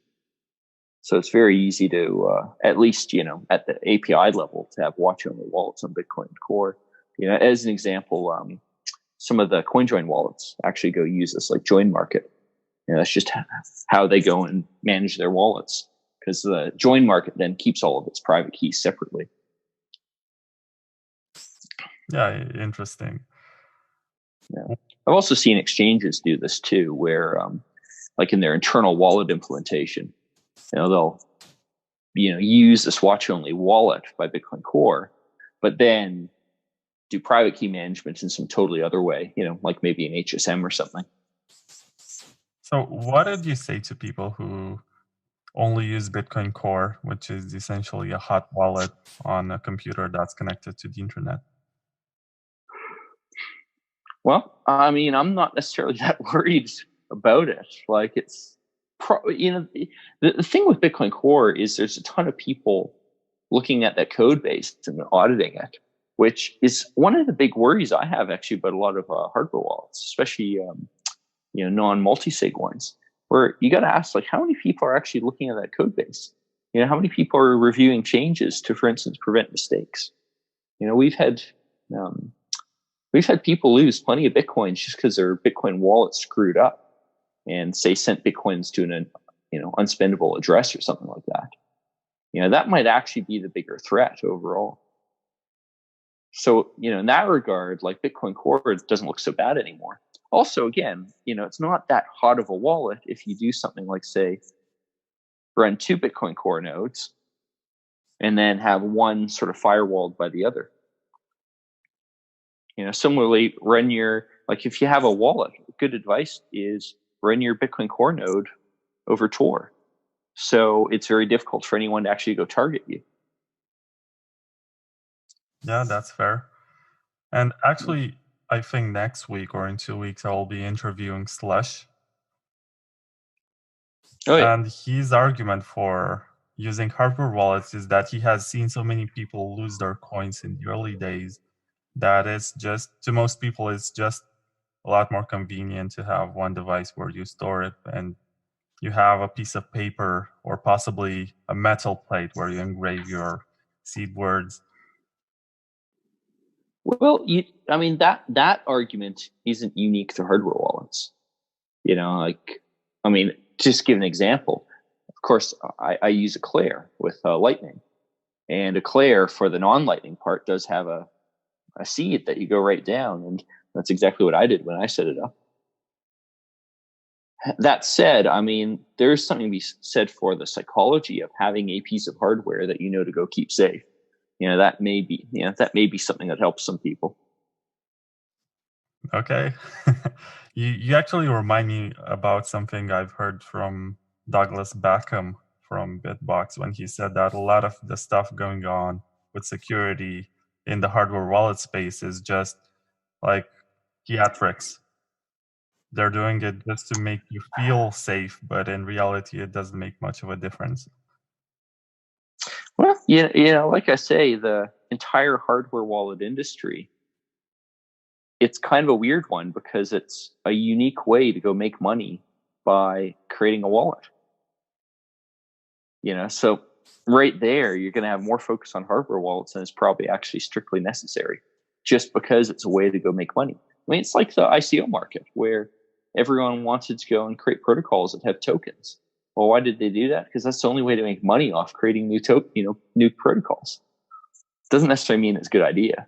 [SPEAKER 12] So it's very easy to, at least, at the API level, to have watch-only wallets on Bitcoin Core. As an example, some of the CoinJoin wallets actually go use this like Join Market. That's just how they go and manage their wallets, because the Join Market then keeps all of its private keys separately.
[SPEAKER 3] Yeah, interesting.
[SPEAKER 12] Yeah. I've also seen exchanges do this too, where like in their internal wallet implementation, they'll use this watch-only wallet by Bitcoin Core, but then do private key management in some totally other way, like maybe an HSM or something.
[SPEAKER 3] So what did you say to people who only use Bitcoin Core, which is essentially a hot wallet on a computer that's connected to the internet?
[SPEAKER 12] Well, I mean, I'm not necessarily that worried about it. Like, it's, the thing with Bitcoin Core is there's a ton of people looking at that code base and auditing it, which is one of the big worries I have actually about a lot of hardware wallets, especially, non-multisig ones, where you got to ask, like, how many people are actually looking at that code base? How many people are reviewing changes to, for instance, prevent mistakes? We've had people lose plenty of Bitcoins just because their Bitcoin wallet screwed up and, say, sent Bitcoins to an unspendable address or something like that. That might actually be the bigger threat overall. So, in that regard, like Bitcoin Core doesn't look so bad anymore. Also, again, it's not that hot of a wallet if you do something like, say, run 2 Bitcoin Core nodes and then have one sort of firewalled by the other. Similarly, if you have a wallet, good advice is run your Bitcoin Core node over Tor. So it's very difficult for anyone to actually go target you.
[SPEAKER 3] Yeah, that's fair. And actually, I think next week or in 2 weeks, I'll be interviewing Slush.
[SPEAKER 12] Oh, yeah.
[SPEAKER 3] And his argument for using hardware wallets is that he has seen so many people lose their coins in the early days that it's just, to most people, it's just a lot more convenient to have one device where you store it and you have a piece of paper or possibly a metal plate where you engrave your seed words.
[SPEAKER 12] Well, that argument isn't unique to hardware wallets. Just give an example. Of course, I use Eclair with Lightning, and Eclair for the non-Lightning part does have a seed that you go right down, and that's exactly what I did when I set it up. That said, there's something to be said for the psychology of having a piece of hardware that to go keep safe. That may be something that helps some people.
[SPEAKER 3] Okay. You actually remind me about something I've heard from Douglas Bakkum from BitBox when he said that a lot of the stuff going on with security in the hardware wallet space is just like theatrics. They're doing it just to make you feel safe, but in reality, it doesn't make much of a difference.
[SPEAKER 12] Well, like I say, the entire hardware wallet industry, it's kind of a weird one because it's a unique way to go make money by creating a wallet. So right there, you're going to have more focus on hardware wallets than is probably actually strictly necessary, just because it's a way to go make money. I mean, it's like the ICO market where everyone wanted to go and create protocols that have tokens. Well, why did they do that? Because that's the only way to make money off creating new protocols. Doesn't necessarily mean it's a good idea.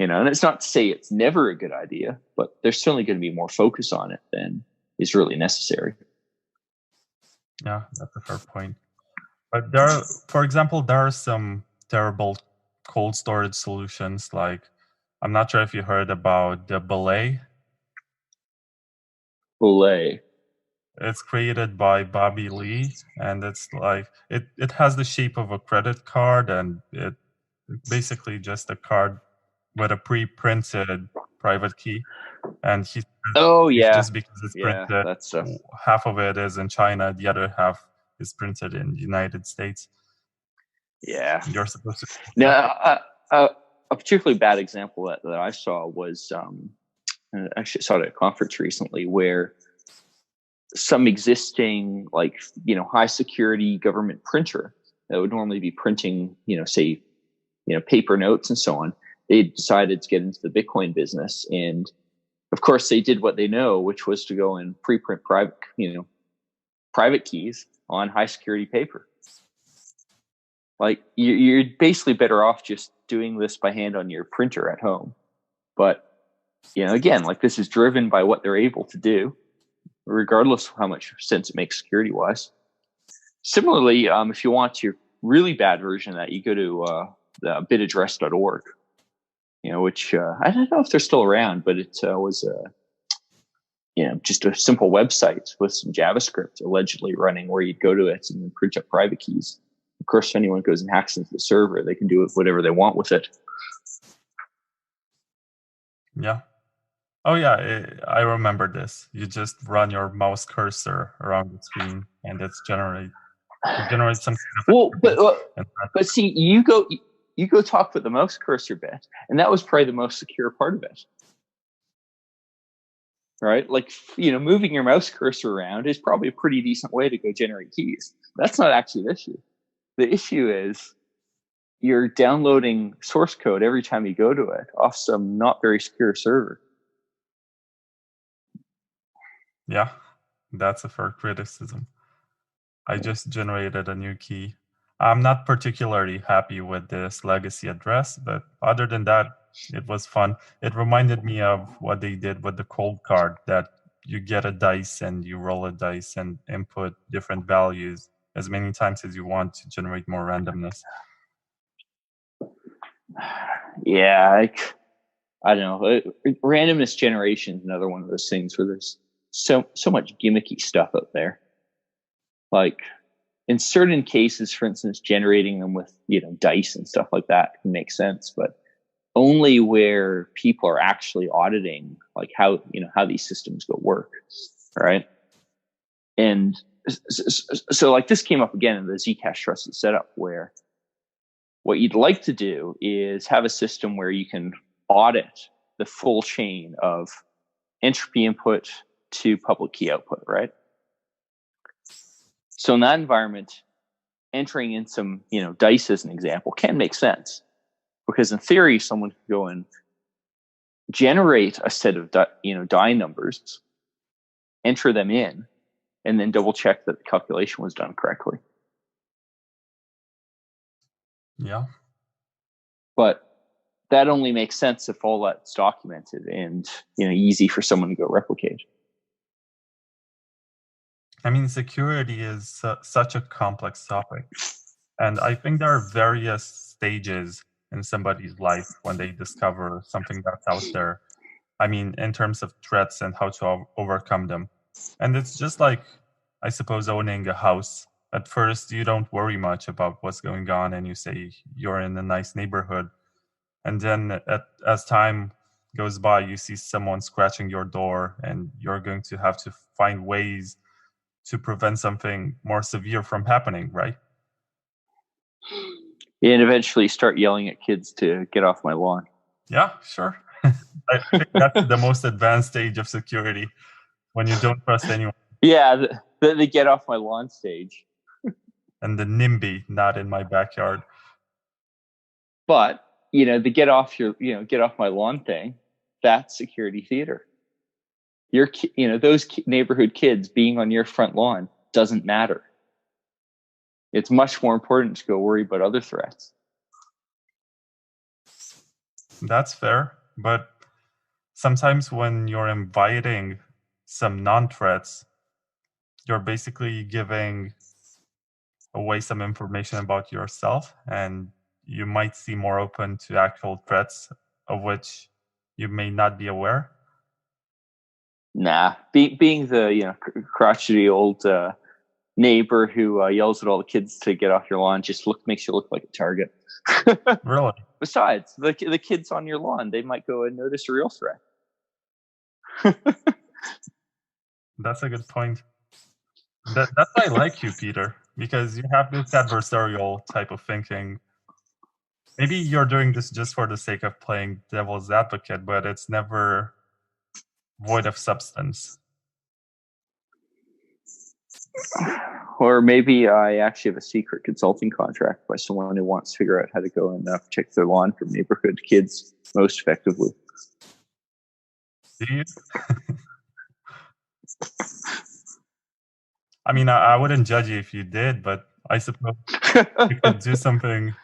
[SPEAKER 12] And it's not to say it's never a good idea, but there's certainly going to be more focus on it than is really necessary.
[SPEAKER 3] Yeah, that's a fair point. But for example, there are some terrible cold storage solutions. Like, I'm not sure if you heard about the Belay.
[SPEAKER 12] Belay.
[SPEAKER 3] It's created by Bobby Lee, and it's like it has the shape of a credit card, and it's basically just a card with a pre-printed private key. And just because it's printed, half of it is in China, the other half is printed in the United States.
[SPEAKER 12] Yeah,
[SPEAKER 3] you're supposed to.
[SPEAKER 12] Now, a particularly bad example that I saw was actually saw it at a conference recently where some existing high security government printer that would normally be printing paper notes and so on, they decided to get into the Bitcoin business, and of course they did what they know, which was to go and pre-print private keys on high security paper. Like you're basically better off just doing this by hand on your printer at home. But again, this is driven by what they're able to do, regardless of how much sense it makes security wise. Similarly, if you want your really bad version of that, you go to the bitaddress.org, which I don't know if they're still around, but it was just a simple website with some JavaScript allegedly running where you'd go to it and then print up private keys. Of course, if anyone goes and hacks into the server, they can do whatever they want with it.
[SPEAKER 3] Yeah. Oh, yeah. I remember this. You just run your mouse cursor around the screen, and it generates some kind of.
[SPEAKER 12] But see, you go talk with the mouse cursor bit, and that was probably the most secure part of it. Right? Moving your mouse cursor around is probably a pretty decent way to go generate keys. That's not actually the issue. The issue is you're downloading source code every time you go to it off some not very secure server.
[SPEAKER 3] Yeah, that's a fair criticism. I just generated a new key. I'm not particularly happy with this legacy address, but other than that, it was fun. It reminded me of what they did with the ColdCard, that you get a dice and you roll a dice and input different values as many times as you want to generate more randomness.
[SPEAKER 12] Yeah, I don't know. Randomness generation is another one of those things where there's so much gimmicky stuff out there. Like in certain cases, for instance, generating them with dice and stuff like that can make sense, but only where people are actually auditing how these systems go work, right? And so this came up again in the Zcash trusted setup, where what you'd like to do is have a system where you can audit the full chain of entropy input to public key output, right? So in that environment, entering in some dice as an example can make sense, because in theory, someone can go and generate a set of die numbers, enter them in, and then double check that the calculation was done correctly.
[SPEAKER 3] Yeah.
[SPEAKER 12] But that only makes sense if all that's documented and easy for someone to go replicate.
[SPEAKER 3] I mean, security is such a complex topic. And I think there are various stages in somebody's life when they discover something that's out there. I mean, in terms of threats and how to overcome them. And it's just like, I suppose, owning a house. At first, you don't worry much about what's going on, and you say you're in a nice neighborhood. And then as time goes by, you see someone scratching your door, and you're going to have to find ways to prevent something more severe from happening, right?
[SPEAKER 12] And eventually start yelling at kids to get off my lawn.
[SPEAKER 3] Yeah, sure. I think that's the most advanced stage of security, when you don't trust anyone.
[SPEAKER 12] Yeah, the get off my lawn stage.
[SPEAKER 3] And the NIMBY, not in my backyard.
[SPEAKER 12] But, the get off my lawn thing, that security theater. Those neighborhood kids being on your front lawn doesn't matter. It's much more important to go worry about other threats.
[SPEAKER 3] That's fair, but sometimes when you're inviting some non-threats, you're basically giving away some information about yourself, and you might seem more open to actual threats of which you may not be aware.
[SPEAKER 12] Nah, being the crotchety old neighbor who yells at all the kids to get off your lawn just makes you look like a target.
[SPEAKER 3] Really?
[SPEAKER 12] Besides, the kids on your lawn, they might go and notice a real threat.
[SPEAKER 3] That's a good point. That's why I like you, Peter, because you have this adversarial type of thinking. Maybe you're doing this just for the sake of playing devil's advocate, but it's never void of substance.
[SPEAKER 12] Or maybe I actually have a secret consulting contract by someone who wants to figure out how to go and protect their lawn from neighborhood kids most effectively.
[SPEAKER 3] Do you? I mean, I wouldn't judge you if you did, but I suppose you could do something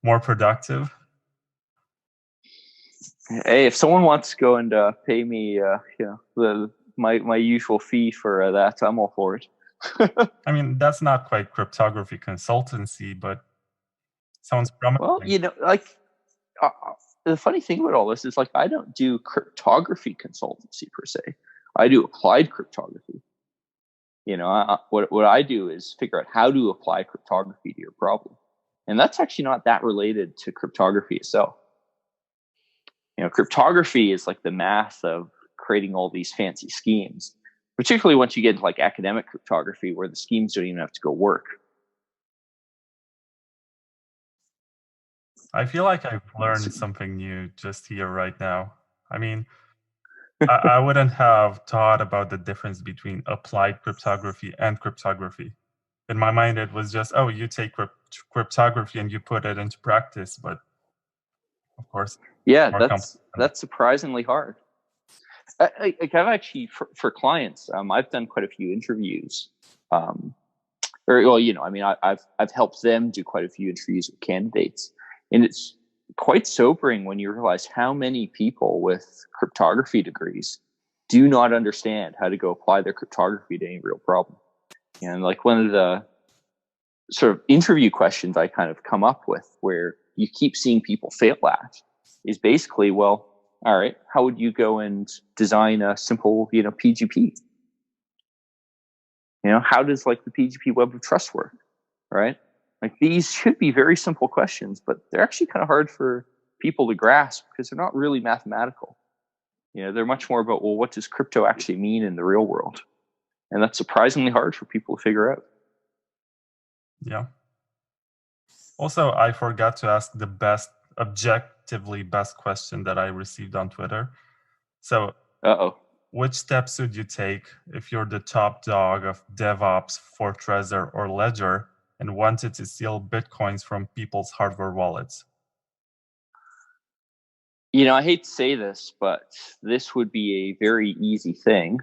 [SPEAKER 3] more productive.
[SPEAKER 12] Hey, if someone wants to go and pay me, my usual fee for that, I'm all for it.
[SPEAKER 3] I mean, that's not quite cryptography consultancy, but sounds promising.
[SPEAKER 12] Well, the funny thing about all this is, I don't do cryptography consultancy per se. I do applied cryptography. What I do is figure out how to apply cryptography to your problem. And that's actually not that related to cryptography itself. Cryptography is like the math of creating all these fancy schemes, particularly once you get into academic cryptography where the schemes don't even have to go work.
[SPEAKER 3] I feel like I've learned something new just here right now. I mean, I wouldn't have thought about the difference between applied cryptography and cryptography. In my mind, it was just, you take cryptography and you put it into practice. But of course,
[SPEAKER 12] yeah, that's surprisingly hard. I've actually, for clients, I've done quite a few interviews. I've helped them do quite a few interviews with candidates, and it's quite sobering when you realize how many people with cryptography degrees do not understand how to go apply their cryptography to any real problem. And one of the sort of interview questions I kind of come up with, where you keep seeing people fail at, is basically, well, all right, how would you go and design a simple, PGP? How does the PGP web of trust work, right? These should be very simple questions, but they're actually kind of hard for people to grasp because they're not really mathematical. They're much more about, well, what does crypto actually mean in the real world? And that's surprisingly hard for people to figure out.
[SPEAKER 3] Yeah. Also, I forgot to ask the objectively best question that I received on Twitter. So, which steps would you take if you're the top dog of DevOps for Trezor or Ledger and wanted to steal Bitcoins from people's hardware wallets?
[SPEAKER 12] I hate to say this, but this would be a very easy thing.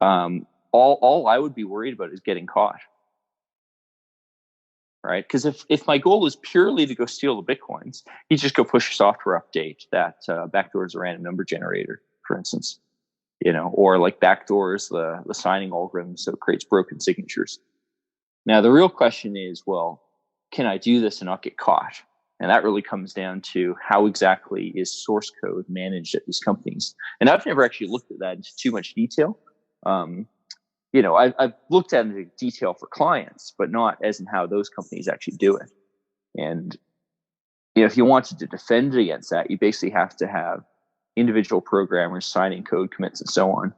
[SPEAKER 12] All I would be worried about is getting caught. Right? Because if my goal is purely to go steal the Bitcoins, you just go push a software update that backdoors a random number generator, for instance, or backdoors the signing algorithm so it creates broken signatures. Now, the real question is, well, can I do this and not get caught? And that really comes down to how exactly is source code managed at these companies. And I've never actually looked at that into too much detail. I've looked at it in detail for clients, but not as in how those companies actually do it. And, if you wanted to defend against that, you basically have to have individual programmers signing code commits and so on.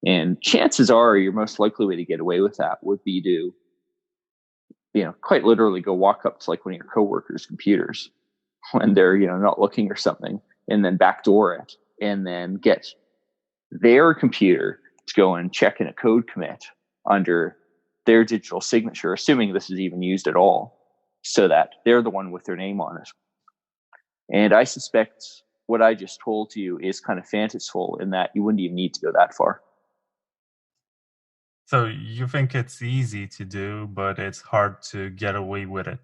[SPEAKER 12] And chances are your most likely way to get away with that would be to, quite literally go walk up to one of your coworkers' computers when they're, not looking or something, and then backdoor it, and then get their computer to go and check in a code commit under their digital signature, assuming this is even used at all, so that they're the one with their name on it. And I suspect what I just told you is kind of fanciful in that you wouldn't even need to go that far.
[SPEAKER 3] So you think it's easy to do, but it's hard to get away with it?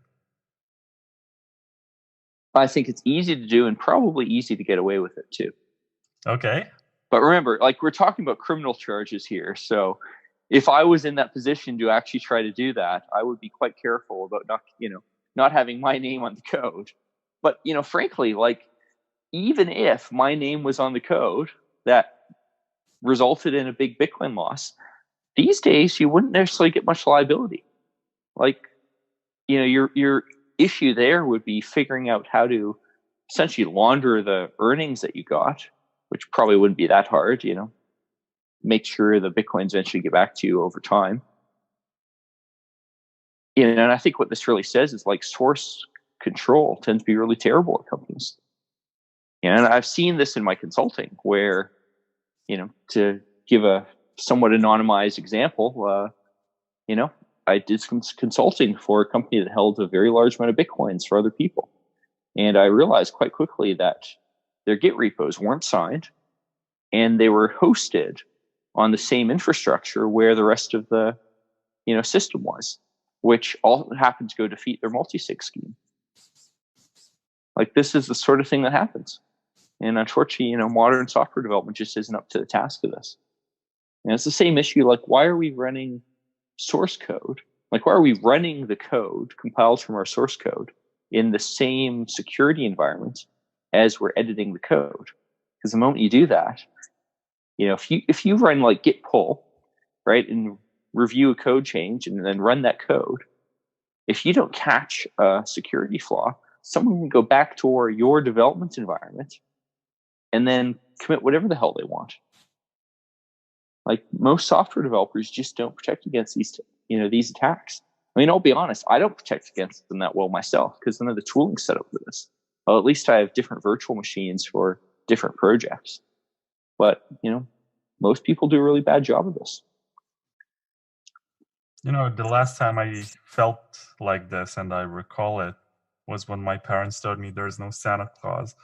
[SPEAKER 12] I think it's easy to do and probably easy to get away with it too.
[SPEAKER 3] Okay.
[SPEAKER 12] But remember, like, we're talking about criminal charges here. So if I was in that position to actually try to do that, I would be quite careful about not having my name on the code. But, frankly, like, even if my name was on the code that resulted in a big Bitcoin loss, these days you wouldn't necessarily get much liability. Like, your issue there would be figuring out how to essentially launder the earnings that you got, which probably wouldn't be that hard, make sure the Bitcoins eventually get back to you over time. And I think what this really says is, like, source control tends to be really terrible at companies. And I've seen this in my consulting where, to give a somewhat anonymized example, I did some consulting for a company that held a very large amount of Bitcoins for other people. And I realized quite quickly that their Git repos weren't signed and they were hosted on the same infrastructure where the rest of the, system was, which all happened to go defeat their multisig scheme. Like, this is the sort of thing that happens. And unfortunately, modern software development just isn't up to the task of this. And it's the same issue. Like, why are we running source code? Like, why are we running the code compiled from our source code in the same security environment as we're editing the code? Because the moment you do that, if you run like git pull, right, and review a code change and then run that code, if you don't catch a security flaw, someone can go back to your development environment and then commit whatever the hell they want. Like, most software developers just don't protect against these attacks. I mean, I'll be honest, I don't protect against them that well myself because none of the tooling set up for this. Well, at least I have different virtual machines for different projects. But, most people do a really bad job of this.
[SPEAKER 3] The last time I felt like this, and I recall it, was when my parents told me there's no Santa Claus.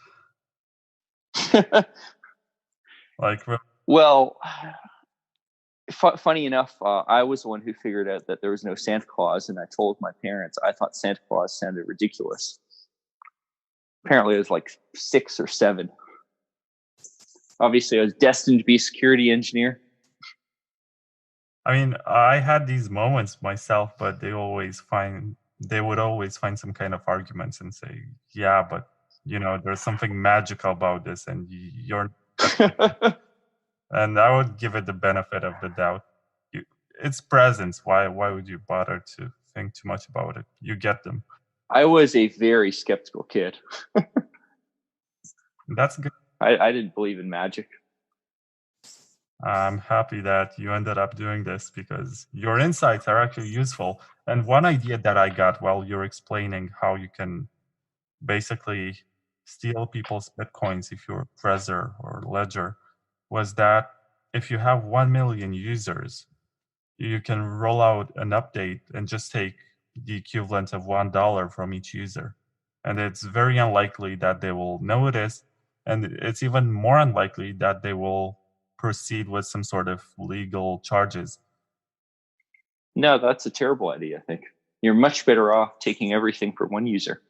[SPEAKER 12] Well, funny enough, I was the one who figured out that there was no Santa Claus, and I told my parents I thought Santa Claus sounded ridiculous. Apparently, it was like 6 or 7. Obviously, I was destined to be a security engineer.
[SPEAKER 3] I mean, I had these moments myself, but they would always find some kind of arguments and say, yeah, but there's something magical about this, and you're and I would give it the benefit of the doubt. It's presents. Why would you bother to think too much about it? You get them.
[SPEAKER 12] I was a very skeptical kid.
[SPEAKER 3] That's good.
[SPEAKER 12] I didn't believe in magic.
[SPEAKER 3] I'm happy that you ended up doing this because your insights are actually useful. And one idea that I got while you're explaining how you can basically steal people's Bitcoins if you're Trezor or Ledger was that if you have 1 million users, you can roll out an update and just take the equivalent of $1 from each user. And it's very unlikely that they will notice. And it's even more unlikely that they will proceed with some sort of legal charges.
[SPEAKER 12] No, that's a terrible idea, I think. You're much better off taking everything for one user.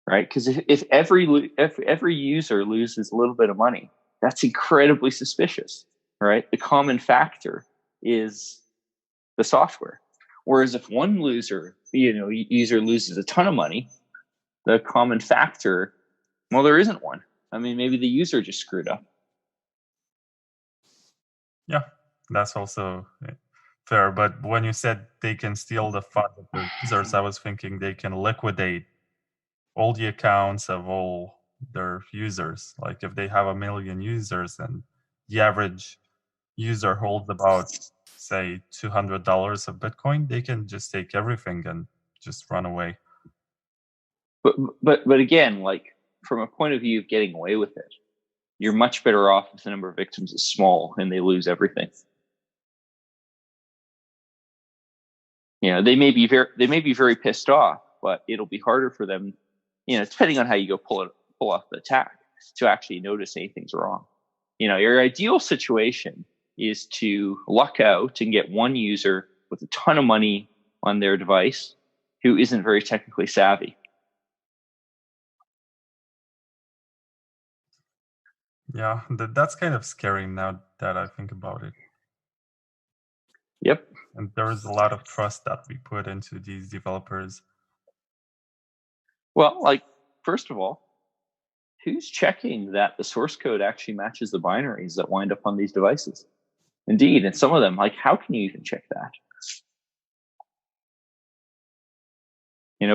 [SPEAKER 12] Right? Because if every user loses a little bit of money, that's incredibly suspicious, right? The common factor is the software. Whereas if one user loses a ton of money, the common factor, well, there isn't one. I mean, maybe the user just screwed up.
[SPEAKER 3] Yeah, that's also fair. But when you said they can steal the funds of their users, I was thinking they can liquidate all the accounts of all their users. Like if they have 1 million users and the average user holds about, say, $200 of Bitcoin, they can just take everything and just run away.
[SPEAKER 12] But again, like from a point of view of getting away with it, you're much better off if the number of victims is small and they lose everything. They may be very pissed off, but it'll be harder for them, depending on how you go pull off the attack, to actually notice anything's wrong. Your ideal situation is to luck out and get one user with a ton of money on their device who isn't very technically savvy.
[SPEAKER 3] Yeah, that's kind of scary now that I think about it.
[SPEAKER 12] Yep.
[SPEAKER 3] And there is a lot of trust that we put into these developers.
[SPEAKER 12] Well, first of all, who's checking that the source code actually matches the binaries that wind up on these devices? Indeed, and some of them, how can you even check that?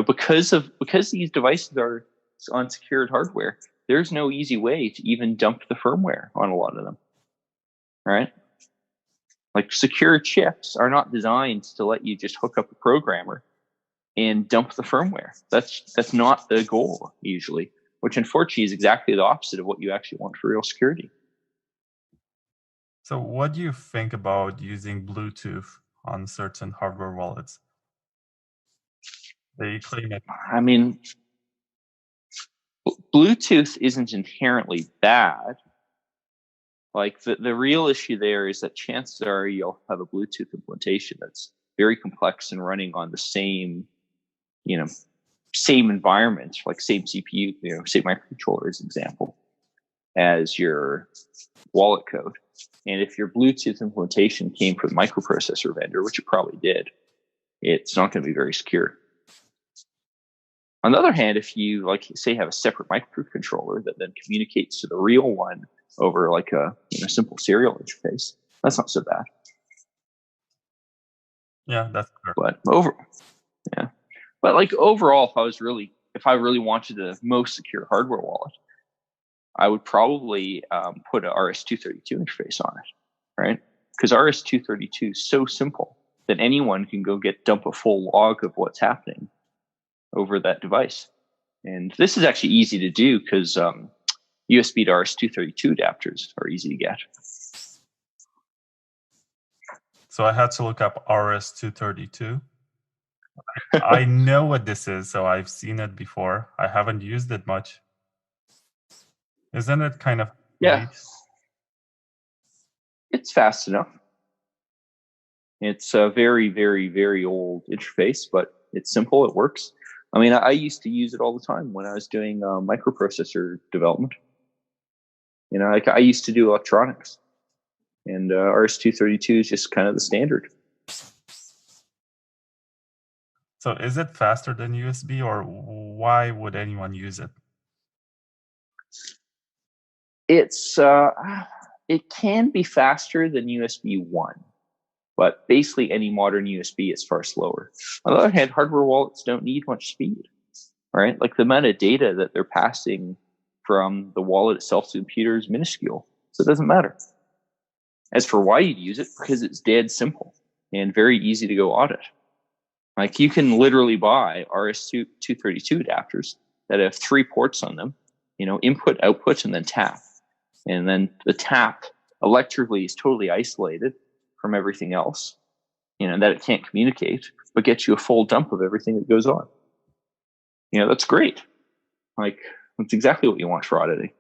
[SPEAKER 12] Because these devices are on secured hardware, there's no easy way to even dump the firmware on a lot of them, right? Secure chips are not designed to let you just hook up a programmer and dump the firmware. That's not the goal usually, which unfortunately is exactly the opposite of what you actually want for real security.
[SPEAKER 3] So what do you think about using Bluetooth on certain hardware wallets? They claim it.
[SPEAKER 12] I mean, Bluetooth isn't inherently bad. The real issue there is that chances are you'll have a Bluetooth implementation that's very complex and running on the same environment, same CPU, same microcontroller as an example, as your wallet code. And if your Bluetooth implementation came from the microprocessor vendor, which it probably did, it's not going to be very secure. On the other hand, if you say have a separate microcontroller that then communicates to the real one over a simple serial interface, that's not so bad.
[SPEAKER 3] Yeah, that's fair.
[SPEAKER 12] But overall, if I really wanted the most secure hardware wallet, I would probably put a RS-232 interface on it, right? Because RS-232 is so simple that anyone can go dump a full log of what's happening over that device. And this is actually easy to do because USB to RS-232 adapters are easy to get.
[SPEAKER 3] So I had to look up RS-232. I know what this is, so I've seen it before. I haven't used it much. Isn't it kind of
[SPEAKER 12] late? It's fast enough. It's a very, very, very old interface, but it's simple. It works. I mean, I used to use it all the time when I was doing microprocessor development. I used to do electronics, and RS-232 is just kind of the standard.
[SPEAKER 3] So is it faster than USB, or why would anyone use it?
[SPEAKER 12] It can be faster than USB 1, but basically any modern USB is far slower. On the other hand, hardware wallets don't need much speed, right? The amount of data that they're passing from the wallet itself to the computer is minuscule, so it doesn't matter. As for why you'd use it, because it's dead simple and very easy to go audit. You can literally buy RS-232 adapters that have 3 ports on them, input, output, and then tap. And then the tap electrically is totally isolated from everything else, that it can't communicate, but gets you a full dump of everything that goes on. That's great. That's exactly what you want for auditing.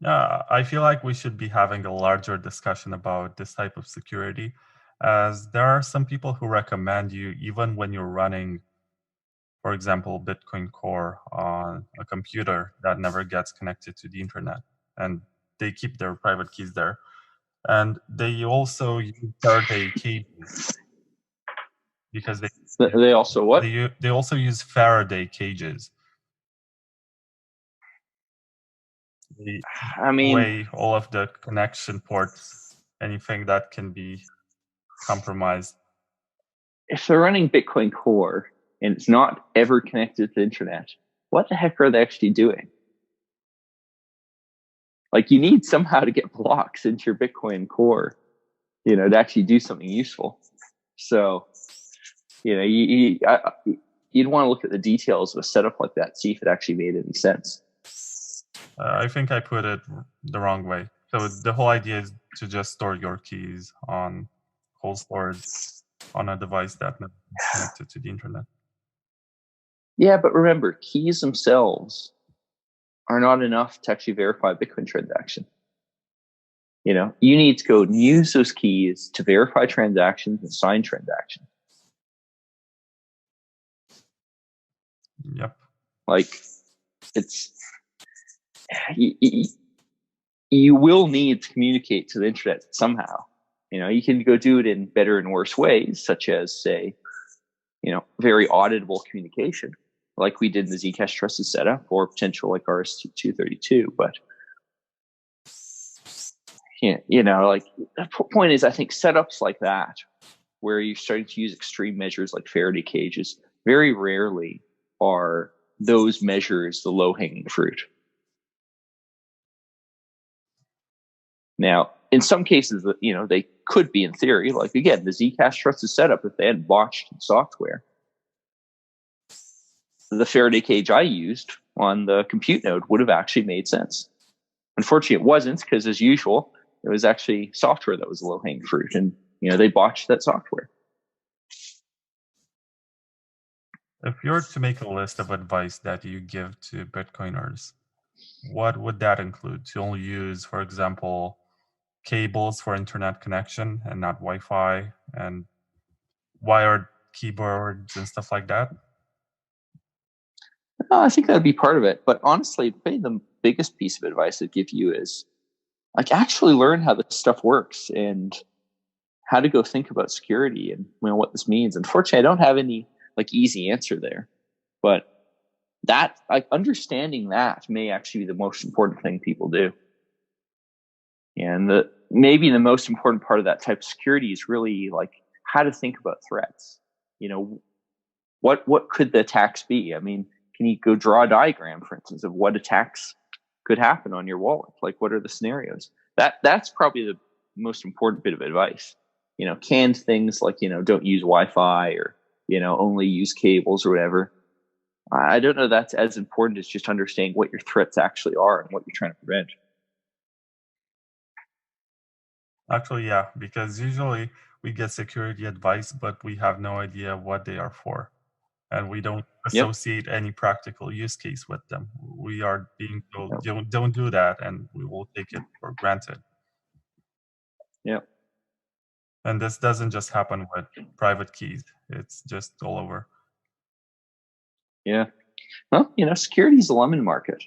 [SPEAKER 3] Yeah, I feel like we should be having a larger discussion about this type of security, as there are some people who recommend you, even when you're running, for example, Bitcoin Core on a computer that never gets connected to the internet, and they keep their private keys there. And they also use Faraday cages. Because
[SPEAKER 12] they also what?
[SPEAKER 3] They also use Faraday cages. Away all of the connection ports, anything that can be compromised.
[SPEAKER 12] If they're running Bitcoin Core and it's not ever connected to the internet, what the heck are they actually doing? You need somehow to get blocks into your Bitcoin Core, to actually do something useful. So, you'd want to look at the details of a setup like that, see if it actually made any sense.
[SPEAKER 3] I think I put it the wrong way. So the whole idea is to just store your keys on cold storage on a device that is connected to the internet.
[SPEAKER 12] Yeah, but remember, keys themselves are not enough to actually verify a Bitcoin transaction. You know, you need to go and use those keys to verify transactions and sign transactions.
[SPEAKER 3] Yep.
[SPEAKER 12] Like, it's you will need to communicate to the internet somehow. You know, you can go do it in better and worse ways, such as, say, you know, very auditable communication, like we did in the Zcash trusted setup, or potential like RS232. But you know, like the point is, I think setups like that, where you're starting to use extreme measures like Faraday cages, very rarely are those measures the low-hanging fruit. Now, in some cases, you know, they could be in theory, like again, the Zcash trusted setup, if they hadn't botched software, the Faraday cage I used on the compute node would have actually made sense. Unfortunately, it wasn't, because as usual, it was actually software that was the low-hanging fruit, and you know, they botched that software.
[SPEAKER 3] If you were to make a list of advice that you give to Bitcoiners, what would that include? To only use, for example, cables for internet connection and not Wi-Fi, and wired keyboards and stuff like that?
[SPEAKER 12] I think that'd be part of it. But honestly, maybe the biggest piece of advice I'd give you is, like, actually learn how this stuff works and how to go think about security and, you know, what this means. Unfortunately, I don't have any like easy answer there, but that, like, understanding that may actually be the most important thing people do. And maybe the most important part of that type of security is really like how to think about threats. You know, what could the attacks be? I mean, can you go draw a diagram, for instance, of what attacks could happen on your wallet? Like, what are the scenarios? That's probably the most important bit of advice. You know, canned things like, you know, don't use Wi-Fi, or, you know, only use cables or whatever. I don't know that's as important as just understanding what your threats actually are and what you're trying to prevent.
[SPEAKER 3] Actually, yeah, because usually we get security advice, but we have no idea what they are for. And we don't associate any practical use case with them. We are being told, don't do that, and we will take it for granted.
[SPEAKER 12] Yeah.
[SPEAKER 3] And this doesn't just happen with private keys. It's just all over.
[SPEAKER 12] Yeah. Well, you know, security is a lemon market.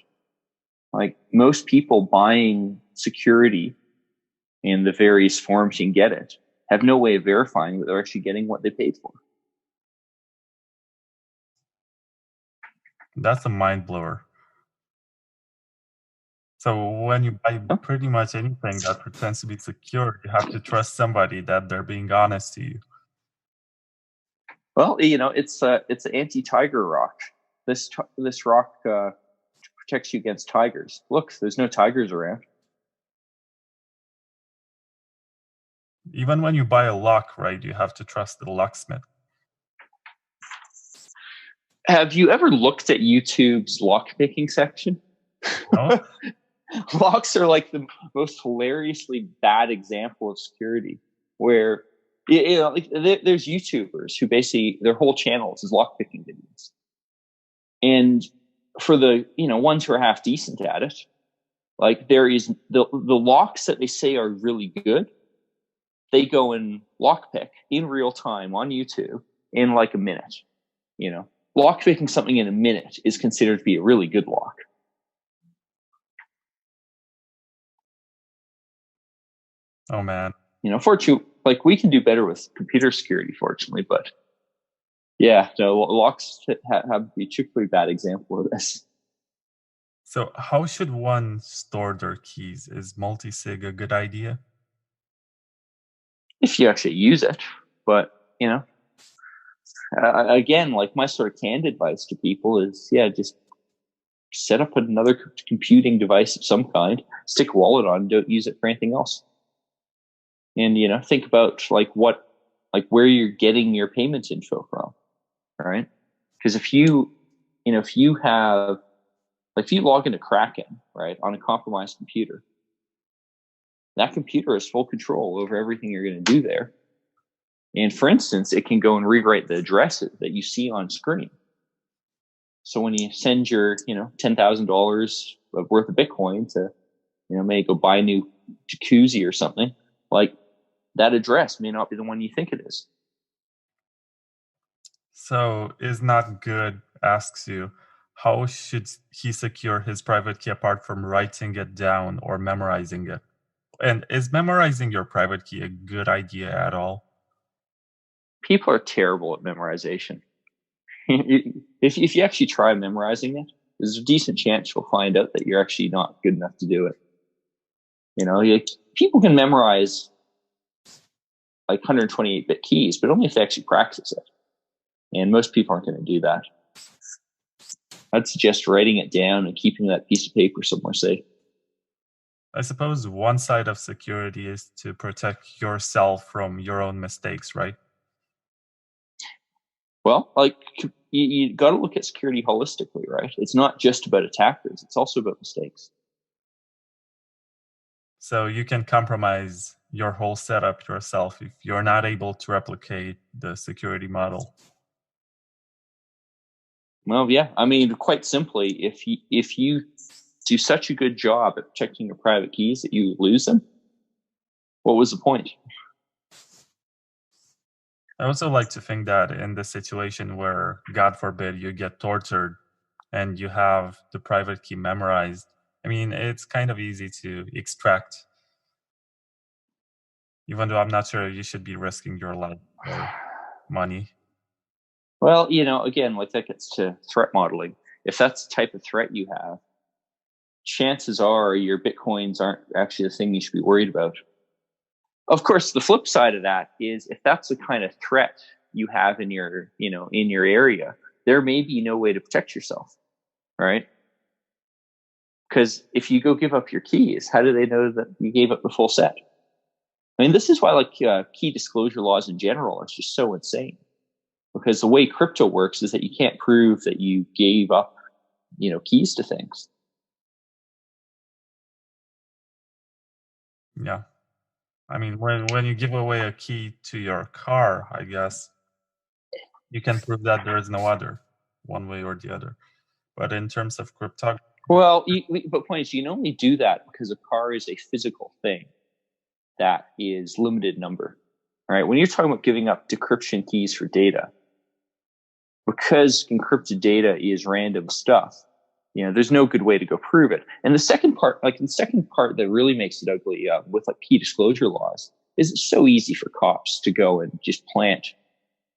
[SPEAKER 12] Like, most people buying security in the various forms you can get it have no way of verifying that they're actually getting what they paid for.
[SPEAKER 3] That's a mind blower. So when you buy pretty much anything that pretends to be secure, you have to trust somebody that they're being honest to you.
[SPEAKER 12] Well, you know, it's anti-tiger rock. This rock protects you against tigers. Look, there's no tigers around.
[SPEAKER 3] Even when you buy a lock, right, you have to trust the locksmith.
[SPEAKER 12] Have you ever looked at YouTube's lock-picking section?
[SPEAKER 3] No?
[SPEAKER 12] Locks are like the most hilariously bad example of security, where, you know, like, there's YouTubers who basically their whole channel is lock-picking videos. And for the, you know, ones who are half decent at it, like, there is the locks that they say are really good, they go and lockpick in real time on YouTube in like a minute. You know, lockpicking something in a minute is considered to be a really good lock.
[SPEAKER 3] Oh man.
[SPEAKER 12] You know, fortunately, like, we can do better with computer security, fortunately, but yeah, no, locks have a particularly bad example of this.
[SPEAKER 3] So how should one store their keys? Is multisig a good idea?
[SPEAKER 12] If you actually use it. But, you know, again, like, my sort of canned advice to people is, yeah, just set up another computing device of some kind, stick a wallet on, don't use it for anything else. And, you know, think about where you're getting your payments info from, right? Because if you log into Kraken, right, on a compromised computer, that computer has full control over everything you're going to do there. And for instance, it can go and rewrite the addresses that you see on screen. So when you send your, $10,000 worth of Bitcoin to, maybe go buy a new jacuzzi or something, like that address may not be the one you think it is.
[SPEAKER 3] So is not good asks you, how should he secure his private key apart from writing it down or memorizing it? And is memorizing your private key a good idea at all?
[SPEAKER 12] People are terrible at memorization. If you actually try memorizing it, there's a decent chance you'll find out that you're actually not good enough to do it. People can memorize like 128-bit keys, but only if they actually practice it. And most people aren't going to do that. I'd suggest writing it down and keeping that piece of paper somewhere safe.
[SPEAKER 3] I suppose one side of security is to protect yourself from your own mistakes, right?
[SPEAKER 12] Well, you got to look at security holistically, right? It's not just about attackers. It's also about mistakes.
[SPEAKER 3] So you can compromise your whole setup yourself if you're not able to replicate the security model.
[SPEAKER 12] Well, yeah. I mean, quite simply, if you do such a good job at protecting your private keys that you lose them, what was the point?
[SPEAKER 3] I also like to think that in the situation where, God forbid, you get tortured and you have the private key memorized, I mean, it's kind of easy to extract, even though I'm not sure you should be risking your life or money.
[SPEAKER 12] Well, again, that gets to threat modeling. If that's the type of threat you have, chances are your Bitcoins aren't actually the thing you should be worried about. Of course, the flip side of that is if that's the kind of threat you have in your area, there may be no way to protect yourself, right? Because if you go give up your keys, how do they know that you gave up the full set? I mean, this is why key disclosure laws in general are just so insane. Because the way crypto works is that you can't prove that you gave up, keys to things.
[SPEAKER 3] Yeah. I mean, when you give away a key to your car, I guess you can prove that there is no other, one way or the other. But in terms of cryptography...
[SPEAKER 12] Well, but point is, you can only do that because a car is a physical thing that is limited number. All right. When you're talking about giving up decryption keys for data, because encrypted data is random stuff, there's no good way to go prove it. And the second part that really makes it ugly with key disclosure laws is it's so easy for cops to go and just plant,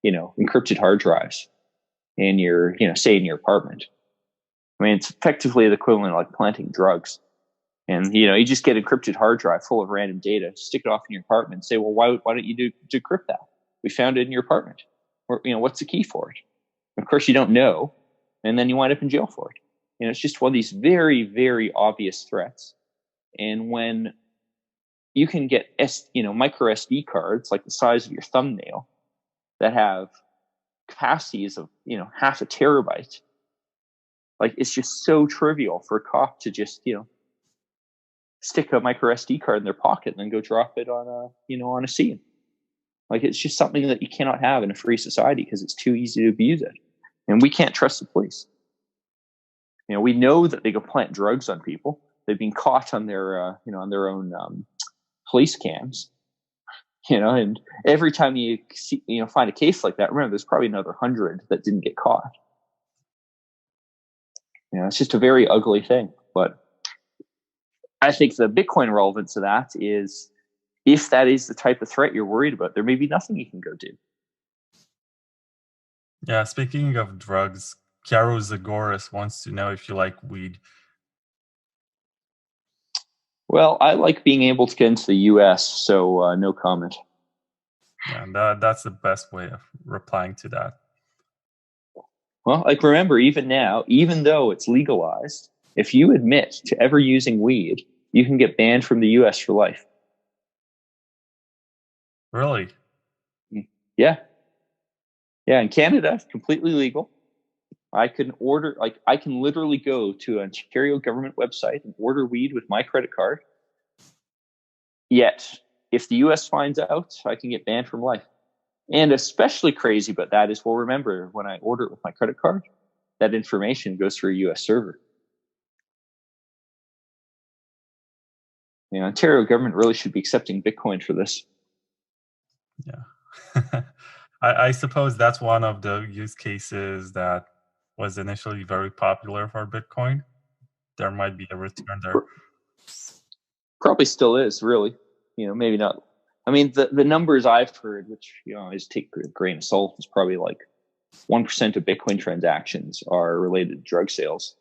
[SPEAKER 12] encrypted hard drives in your, say in your apartment. I mean, it's effectively the equivalent of planting drugs. And, you just get an encrypted hard drive full of random data, stick it off in your apartment and say, well, why don't you decrypt that? We found it in your apartment. Or, what's the key for it? Of course, you don't know. And then you wind up in jail for it. It's just one of these very, very obvious threats. And when you can get, micro SD cards like the size of your thumbnail that have capacities of, half a terabyte, it's just so trivial for a cop to just, stick a micro SD card in their pocket and then go drop it on a scene. It's just something that you cannot have in a free society because it's too easy to abuse it. And we can't trust the police. We know that they go plant drugs on people. They've been caught on their, on their own police cams. And every time you see, find a case like that, remember, there's probably another 100 that didn't get caught. It's just a very ugly thing. But I think the Bitcoin relevance of that is, if that is the type of threat you're worried about, there may be nothing you can go do.
[SPEAKER 3] Yeah, speaking of drugs, Caro Zagoras wants to know if you like weed.
[SPEAKER 12] Well, I like being able to get into the U.S., so no comment.
[SPEAKER 3] Yeah, that's the best way of replying to that.
[SPEAKER 12] Well, remember, even now, even though it's legalized, if you admit to ever using weed, you can get banned from the U.S. for life.
[SPEAKER 3] Really?
[SPEAKER 12] Yeah. Yeah, in Canada, it's completely legal. I can literally go to an Ontario government website and order weed with my credit card. Yet, if the U.S. finds out, I can get banned from life. And especially crazy about that is, well, remember, when I order it with my credit card, that information goes through a U.S. server. Ontario government really should be accepting Bitcoin for this.
[SPEAKER 3] Yeah. I suppose that's one of the use cases that was initially very popular for Bitcoin. There might be a return there.
[SPEAKER 12] Probably still is, really. Maybe not. I mean, the numbers I've heard, which I always take a grain of salt, is probably like 1% of Bitcoin transactions are related to drug sales.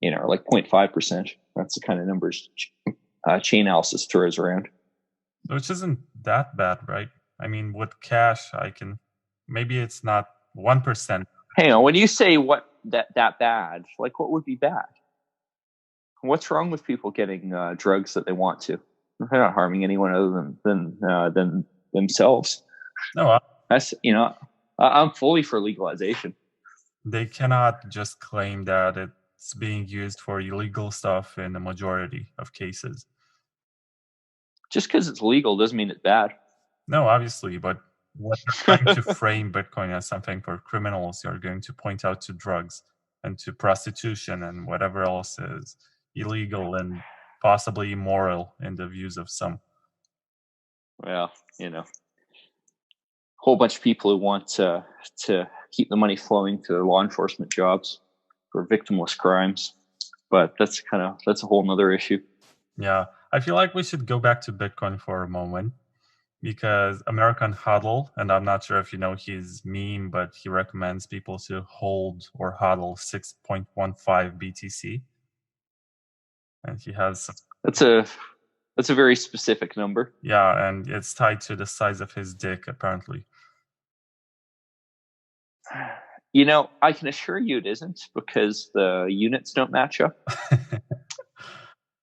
[SPEAKER 12] Or like 0.5%. That's the kind of numbers Chainalysis throws around.
[SPEAKER 3] Which isn't that bad, right? I mean, with cash, maybe it's not 1%.
[SPEAKER 12] Hang on, when you say that bad, like what would be bad? What's wrong with people getting drugs that they want to? They're not harming anyone other than themselves.
[SPEAKER 3] No,
[SPEAKER 12] that's I'm fully for legalization.
[SPEAKER 3] They cannot just claim that it's being used for illegal stuff in the majority of cases.
[SPEAKER 12] Just because it's legal doesn't mean it's bad.
[SPEAKER 3] No, obviously, but when you're trying to frame Bitcoin as something for criminals, you're going to point out to drugs and to prostitution and whatever else is illegal and possibly immoral in the views of some.
[SPEAKER 12] Well, whole bunch of people who want to keep the money flowing to law enforcement jobs for victimless crimes, but that's a whole nother issue.
[SPEAKER 3] Yeah, I feel like we should go back to Bitcoin for a moment, because American Hodl, and I'm not sure if you know his meme, but he recommends people to hold or hodl 6.15 BTC, and he has
[SPEAKER 12] that's a very specific number.
[SPEAKER 3] Yeah, and it's tied to the size of his dick, apparently.
[SPEAKER 12] I can assure you it isn't, because the units don't match up.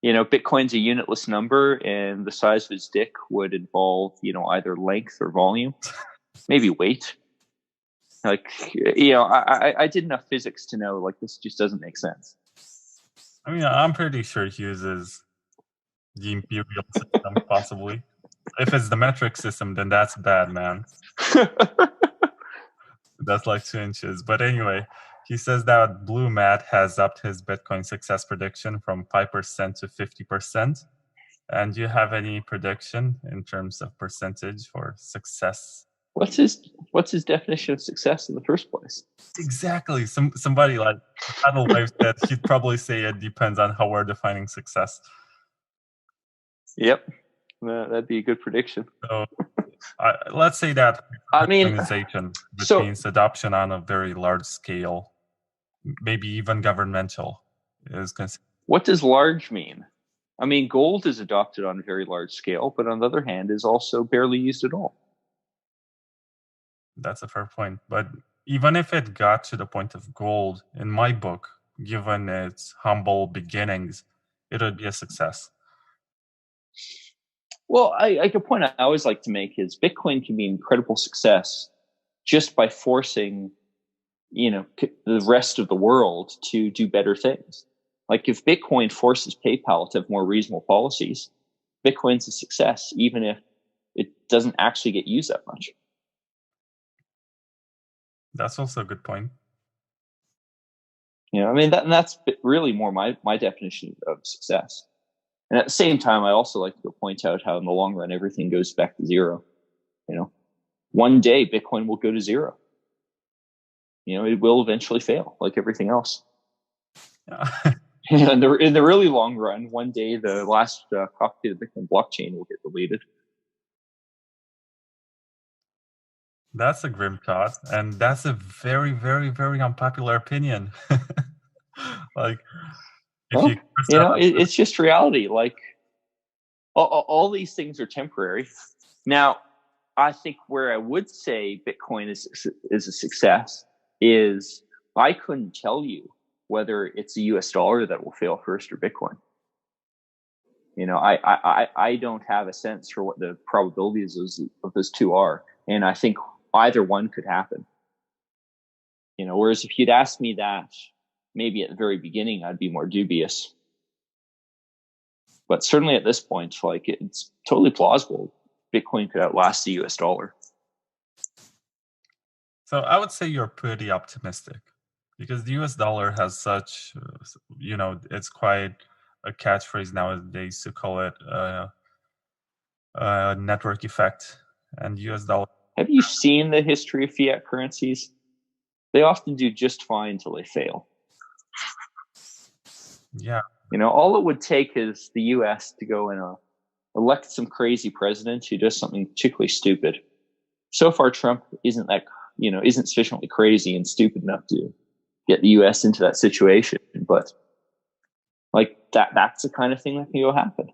[SPEAKER 12] Bitcoin's a unitless number, and the size of his dick would involve, either length or volume, maybe weight. I did enough physics to know, this just doesn't make sense.
[SPEAKER 3] I mean, I'm pretty sure he uses the imperial system, possibly. If it's the metric system, then that's bad, man. That's like 2 inches. But anyway, he says that Blue Matt has upped his Bitcoin success prediction from 5% to 50%. And do you have any prediction in terms of percentage for success?
[SPEAKER 12] What's his definition of success in the first place?
[SPEAKER 3] Exactly. Somebody like Rodolfo said he'd probably say it depends on how we're defining success.
[SPEAKER 12] Yep, that'd be a good prediction.
[SPEAKER 3] So let's say that organization, which means adoption on a very large scale, maybe even governmental, is considered.
[SPEAKER 12] What does large mean? I mean, gold is adopted on a very large scale, but on the other hand, is also barely used at all.
[SPEAKER 3] That's a fair point. But even if it got to the point of gold, in my book, given its humble beginnings, it would be a success.
[SPEAKER 12] Well, a point I always like to make is Bitcoin can be an incredible success just by forcing, the rest of the world to do better things. Like if Bitcoin forces PayPal to have more reasonable policies, Bitcoin's a success, even if it doesn't actually get used that much.
[SPEAKER 3] That's also a good point.
[SPEAKER 12] That's really more my definition of success. And at the same time, I also like to point out how in the long run, everything goes back to zero. One day Bitcoin will go to zero. It will eventually fail like everything else.
[SPEAKER 3] Yeah.
[SPEAKER 12] In the really long run, one day the last copy of the Bitcoin blockchain will get deleted.
[SPEAKER 3] That's a grim thought, and that's a very, very, very unpopular opinion.
[SPEAKER 12] It's just reality. Like all these things are temporary. Now, I think where I would say Bitcoin is a success is I couldn't tell you whether it's a US dollar that will fail first or Bitcoin. I don't have a sense for what the probabilities of those two are. And I think either one could happen. Whereas if you'd asked me that maybe at the very beginning, I'd be more dubious. But certainly at this point, it's totally plausible Bitcoin could outlast the US dollar.
[SPEAKER 3] So I would say you're pretty optimistic. Because the US dollar has such, it's quite a catchphrase nowadays to call it a network effect. And US dollar.
[SPEAKER 12] Have you seen the history of fiat currencies? They often do just fine until they fail.
[SPEAKER 3] Yeah.
[SPEAKER 12] All it would take is the US to go and elect some crazy president who does something particularly stupid. So far, Trump isn't sufficiently crazy and stupid enough to get the US into that situation. But that's the kind of thing that can go happen.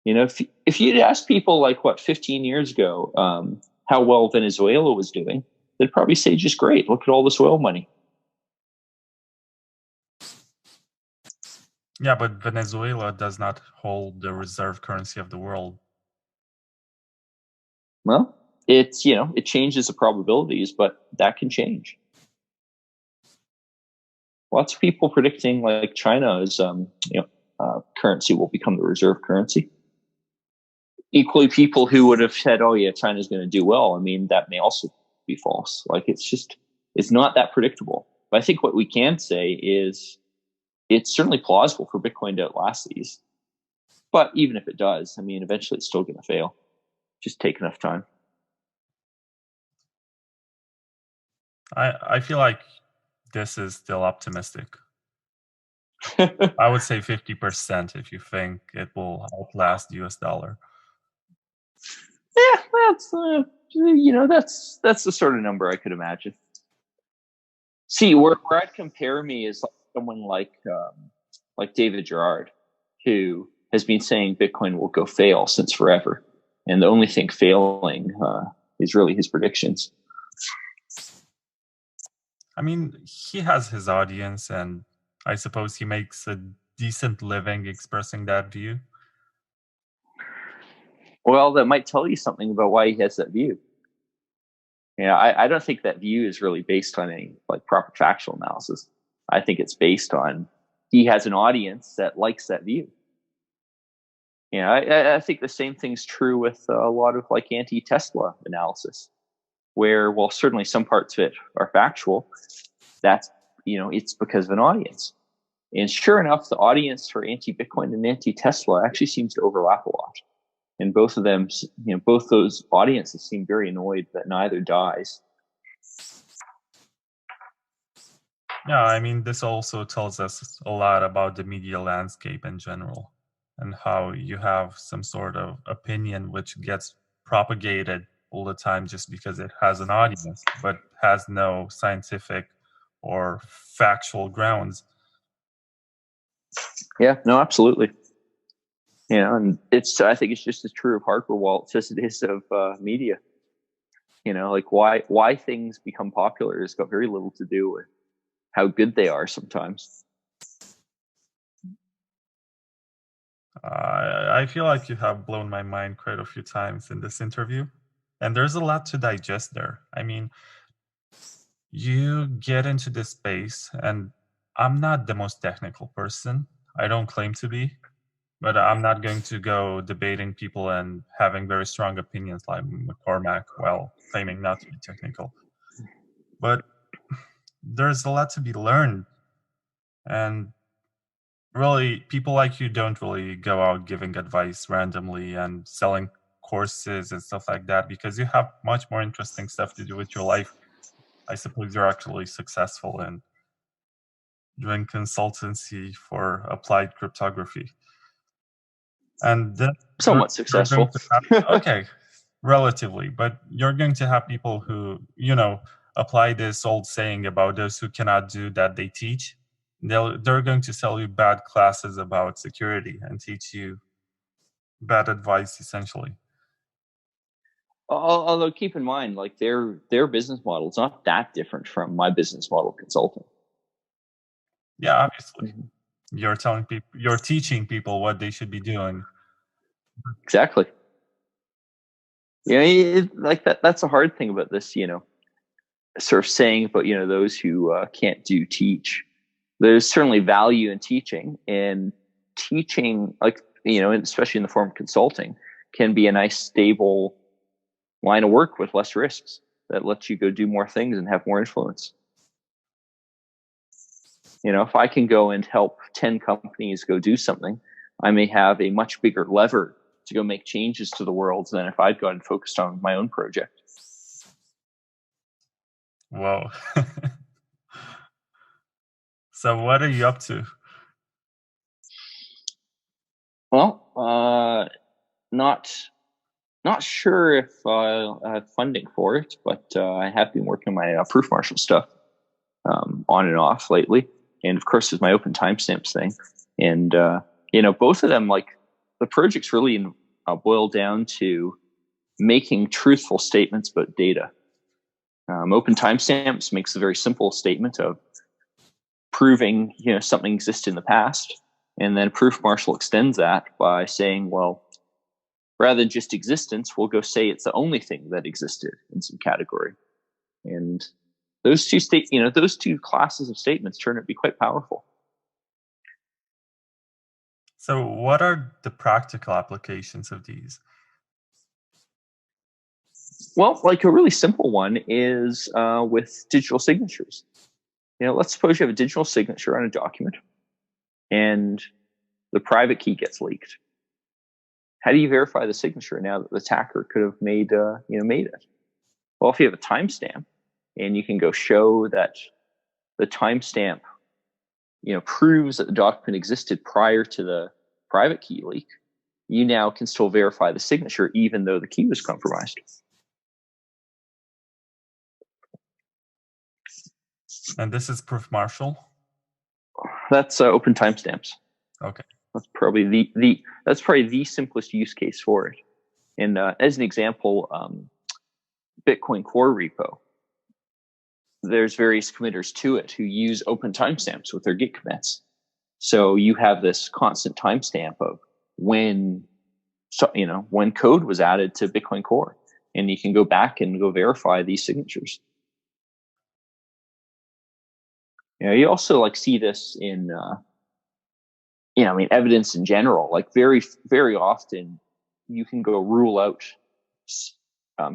[SPEAKER 12] If you'd ask people 15 years ago, how well Venezuela was doing, they'd probably say just great. Look at all this oil money.
[SPEAKER 3] Yeah, but Venezuela does not hold the reserve currency of the world.
[SPEAKER 12] Well, it changes the probabilities, but that can change. Lots of people predicting China's currency will become the reserve currency. Equally, people who would have said, "Oh yeah, China's going to do well." I mean, that may also be false. It's not that predictable. But I think what we can say is it's certainly plausible for Bitcoin to outlast these. But even if it does, I mean, eventually it's still going to fail. Just take enough time.
[SPEAKER 3] I feel like this is still optimistic. I would say 50% if you think it will outlast the US dollar.
[SPEAKER 12] Yeah, that's the sort of number I could imagine. See, where I'd compare me is someone like David Gerard, who has been saying Bitcoin will go fail since forever, and the only thing failing is really his predictions.
[SPEAKER 3] I mean, he has his audience, and I suppose he makes a decent living expressing that view.
[SPEAKER 12] Well, that might tell you something about why he has that view. I don't think that view is really based on any proper factual analysis. I think it's based on he has an audience that likes that view. I think the same thing's true with a lot of anti-Tesla analysis, where, well, certainly some parts of it are factual. That's, it's because of an audience. And sure enough, the audience for anti-Bitcoin and anti-Tesla actually seems to overlap a lot. And both of them, both those audiences seem very annoyed that neither dies.
[SPEAKER 3] Yeah, I mean, this also tells us a lot about the media landscape in general, and how you have some sort of opinion which gets propagated all the time just because it has an audience, but has no scientific or factual grounds.
[SPEAKER 12] Yeah, no, absolutely. And I think it's just as true of hardware wallets as it is of media. Why things become popular has got very little to do with how good they are sometimes.
[SPEAKER 3] I feel like you have blown my mind quite a few times in this interview, and there's a lot to digest there. I mean, you get into this space, and I'm not the most technical person. I don't claim to be, but I'm not going to go debating people and having very strong opinions like McCormack while claiming not to be technical. But there's a lot to be learned, and really, people like you don't really go out giving advice randomly and selling courses and stuff like that, because you have much more interesting stuff to do with your life. I suppose you're actually successful in doing consultancy for applied cryptography. And then
[SPEAKER 12] somewhat successful.
[SPEAKER 3] Okay, relatively, but you're going to have people who, apply this old saying about those who cannot do that they teach. They're going to sell you bad classes about security and teach you bad advice, essentially.
[SPEAKER 12] Although keep in mind, their business model is not that different from my business model consulting.
[SPEAKER 3] Yeah, obviously. Mm-hmm. You're teaching people what they should be doing.
[SPEAKER 12] Exactly. That's a hard thing about this, sort of saying about, those who can't teach. There's certainly value in teaching, and teaching, especially in the form of consulting, can be a nice, stable line of work with less risks that lets you go do more things and have more influence. If I can go and help 10 companies go do something, I may have a much bigger lever to go make changes to the world than if I'd gotten focused on my own project.
[SPEAKER 3] Whoa. So what are you up to?
[SPEAKER 12] Well, not sure if I have funding for it, but I have been working on my proof marshal stuff on and off lately. And of course, there's my open timestamps thing. And, both of them, like the projects really boil down to making truthful statements about data. Open timestamps makes a very simple statement of proving, something existed in the past. And then proof marshal extends that by saying, well, rather than just existence, we'll go say it's the only thing that existed in some category. And those two classes of statements turn out to be quite powerful.
[SPEAKER 3] So what are the practical applications of these?
[SPEAKER 12] Well, like a really simple one is with digital signatures. Let's suppose you have a digital signature on a document and the private key gets leaked. How do you verify the signature now that the attacker could have made it? Well, if you have a timestamp and you can go show that the timestamp, proves that the document existed prior to the private key leak, you now can still verify the signature even though the key was compromised.
[SPEAKER 3] And this is proof marshal?
[SPEAKER 12] That's open timestamps.
[SPEAKER 3] Okay.
[SPEAKER 12] That's probably the simplest use case for it. And as an example, Bitcoin Core repo, there's various committers to it who use open timestamps with their Git commits. So you have this constant timestamp of when code was added to Bitcoin Core, and you can go back and go verify these signatures. You also see this in evidence in general. Like very, very often, you can go rule out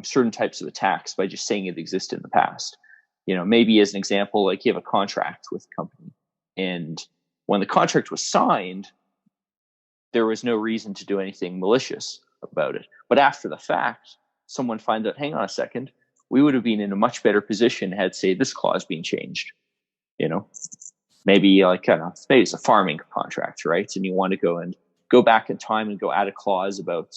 [SPEAKER 12] certain types of attacks by just saying it existed in the past. Maybe as an example, like you have a contract with a company, and when the contract was signed, there was no reason to do anything malicious about it. But after the fact, someone finds out, hang on a second, we would have been in a much better position had, say, this clause been changed. Maybe maybe it's a farming contract, right? And you want to go back in time and go add a clause about,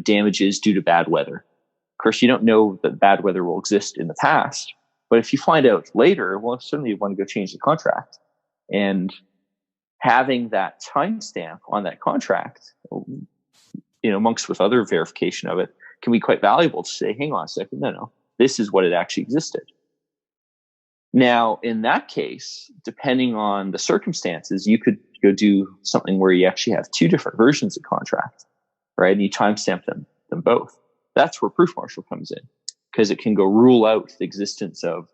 [SPEAKER 12] damages due to bad weather. Of course, you don't know that bad weather will exist in the past, but if you find out later, well, certainly you want to go change the contract. And having that timestamp on that contract, amongst with other verification of it, can be quite valuable to say, hang on a second, no, this is what it actually existed. Now, in that case, depending on the circumstances, you could go do something where you actually have two different versions of contract, right? And you timestamp them both. That's where proof marshal comes in, because it can go rule out the existence of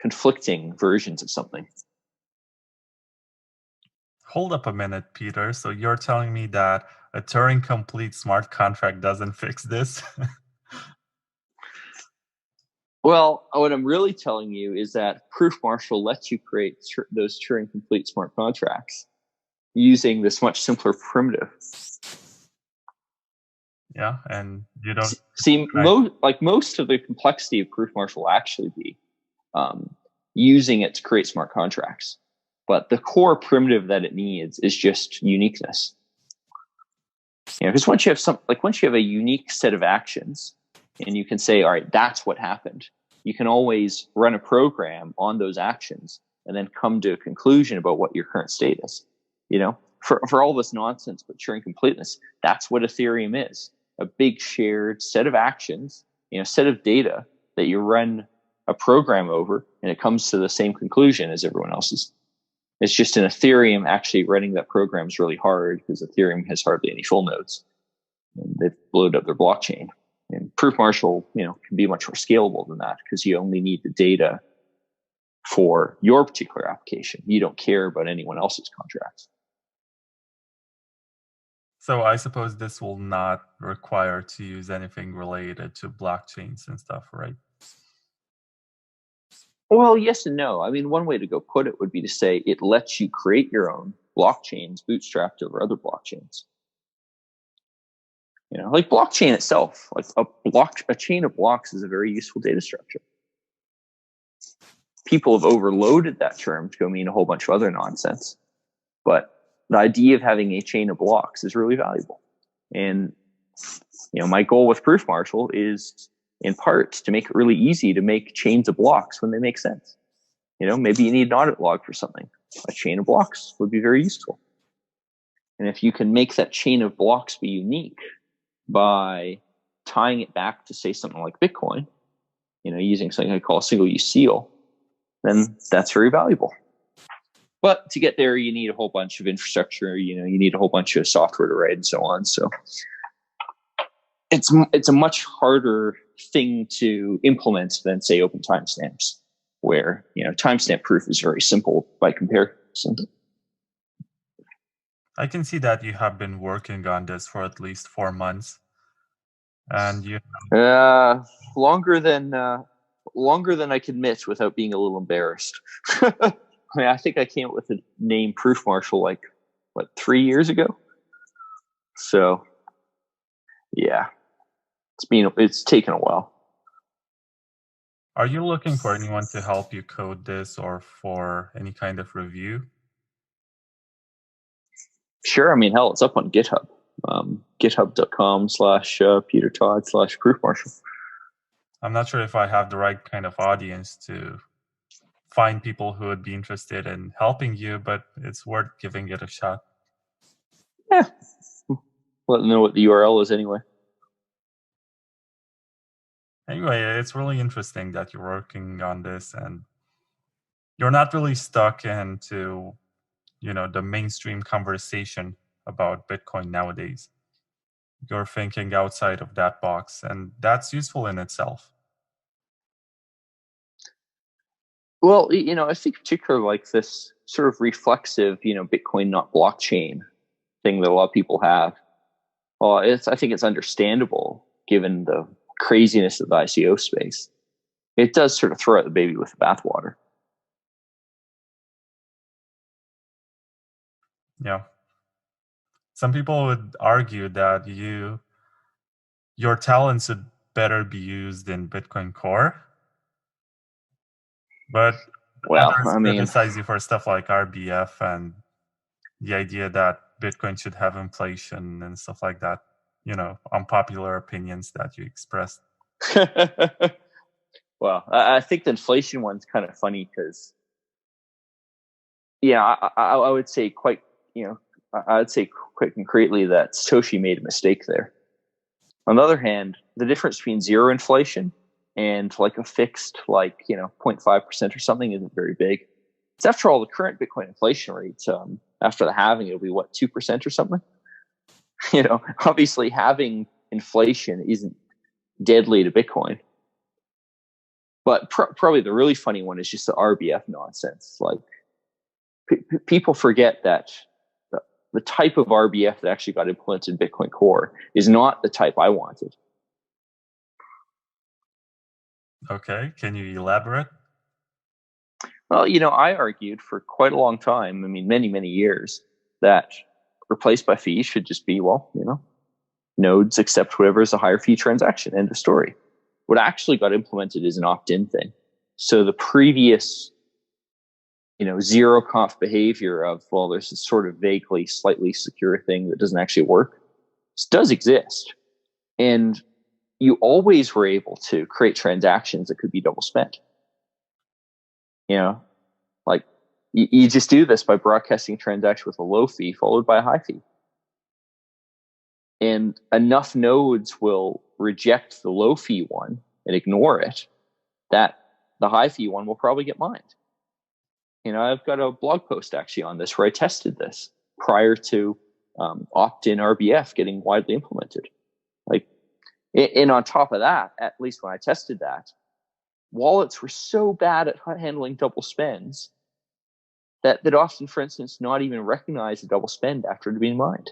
[SPEAKER 12] conflicting versions of something.
[SPEAKER 3] Hold up a minute, Peter. So you're telling me that a Turing-complete smart contract doesn't fix this?
[SPEAKER 12] Well, what I'm really telling you is that proof marshal lets you create those Turing-complete smart contracts using this much simpler primitive.
[SPEAKER 3] Yeah, and you don't
[SPEAKER 12] see most of the complexity of proof marshal will actually be using it to create smart contracts, but the core primitive that it needs is just uniqueness. Because once you have a unique set of actions, and you can say, all right, that's what happened, you can always run a program on those actions and then come to a conclusion about what your current state is. For all this nonsense but Turing completeness, that's what Ethereum is. A big shared set of actions, set of data that you run a program over, and it comes to the same conclusion as everyone else's. It's just in Ethereum, actually running that program is really hard because Ethereum has hardly any full nodes. And they've blown up their blockchain. And proof marshal, can be much more scalable than that because you only need the data for your particular application. You don't care about anyone else's contracts.
[SPEAKER 3] So I suppose this will not require to use anything related to blockchains and stuff, right?
[SPEAKER 12] Well, yes and no. I mean, one way to go put it would be to say it lets you create your own blockchains bootstrapped over other blockchains. Like blockchain itself, like a chain of blocks is a very useful data structure. People have overloaded that term to go mean a whole bunch of other nonsense. But the idea of having a chain of blocks is really valuable. And, my goal with Proof Marshal is in part to make it really easy to make chains of blocks when they make sense. Maybe you need an audit log for something. A chain of blocks would be very useful. And if you can make that chain of blocks be unique by tying it back to, say, something like Bitcoin, using something I call a single-use seal, then that's very valuable. But to get there, you need a whole bunch of infrastructure. You need a whole bunch of software to write and so on. So it's a much harder thing to implement than, say, open timestamps, where timestamp proof is very simple by comparison.
[SPEAKER 3] I can see that you have been working on this for at least 4 months, and you
[SPEAKER 12] longer than I can admit without being a little embarrassed. I mean, I think I came up with the name Proof Marshal 3 years ago. So, yeah, it's taken a while.
[SPEAKER 3] Are you looking for anyone to help you code this or for any kind of review?
[SPEAKER 12] Sure. I mean, hell, it's up on GitHub. GitHub.com/PeterTodd/ProofMarshal.
[SPEAKER 3] I'm not sure if I have the right kind of audience to find people who would be interested in helping you, but it's worth giving it a shot.
[SPEAKER 12] Yeah. Let them know what the URL is anyway.
[SPEAKER 3] Anyway, it's really interesting that you're working on this and you're not really stuck into the mainstream conversation about Bitcoin nowadays. You're thinking outside of that box, and that's useful in itself.
[SPEAKER 12] Well, I think particularly like this sort of reflexive, Bitcoin not blockchain thing that a lot of people have. Well, I think it's understandable given the craziness of the ICO space. It does sort of throw out the baby with the bathwater.
[SPEAKER 3] Yeah. Some people would argue that your talents would better be used in Bitcoin Core. But others criticize you for stuff like RBF and the idea that Bitcoin should have inflation and stuff like that, unpopular opinions that you expressed.
[SPEAKER 12] Well, I think the inflation one's kind of funny because, I would say quite concretely that Satoshi made a mistake there. On the other hand, the difference between zero inflation and like a fixed 0.5% or something isn't very big. It's after all the current Bitcoin inflation rate, after the halving, it'll be 2% or something. Obviously having inflation isn't deadly to Bitcoin. But probably the really funny one is just the RBF nonsense. Like people forget that the type of RBF that actually got implemented in Bitcoin Core is not the type I wanted.
[SPEAKER 3] Okay, can you elaborate?
[SPEAKER 12] Well, I argued for quite a long time, many, many years, that replaced by fees should just be, nodes accept whatever is a higher fee transaction, end of story. What actually got implemented is an opt-in thing. So the previous, zero conf behavior of, there's this sort of vaguely, slightly secure thing that doesn't actually work. This does exist. And you always were able to create transactions that could be double spent. You just do this by broadcasting a transaction with a low fee followed by a high fee. And enough nodes will reject the low fee one and ignore it, that the high fee one will probably get mined. I've got a blog post actually on this where I tested this prior to opt-in RBF getting widely implemented. And on top of that, at least when I tested that, wallets were so bad at handling double spends that often, for instance, not even recognize a double spend after it being mined.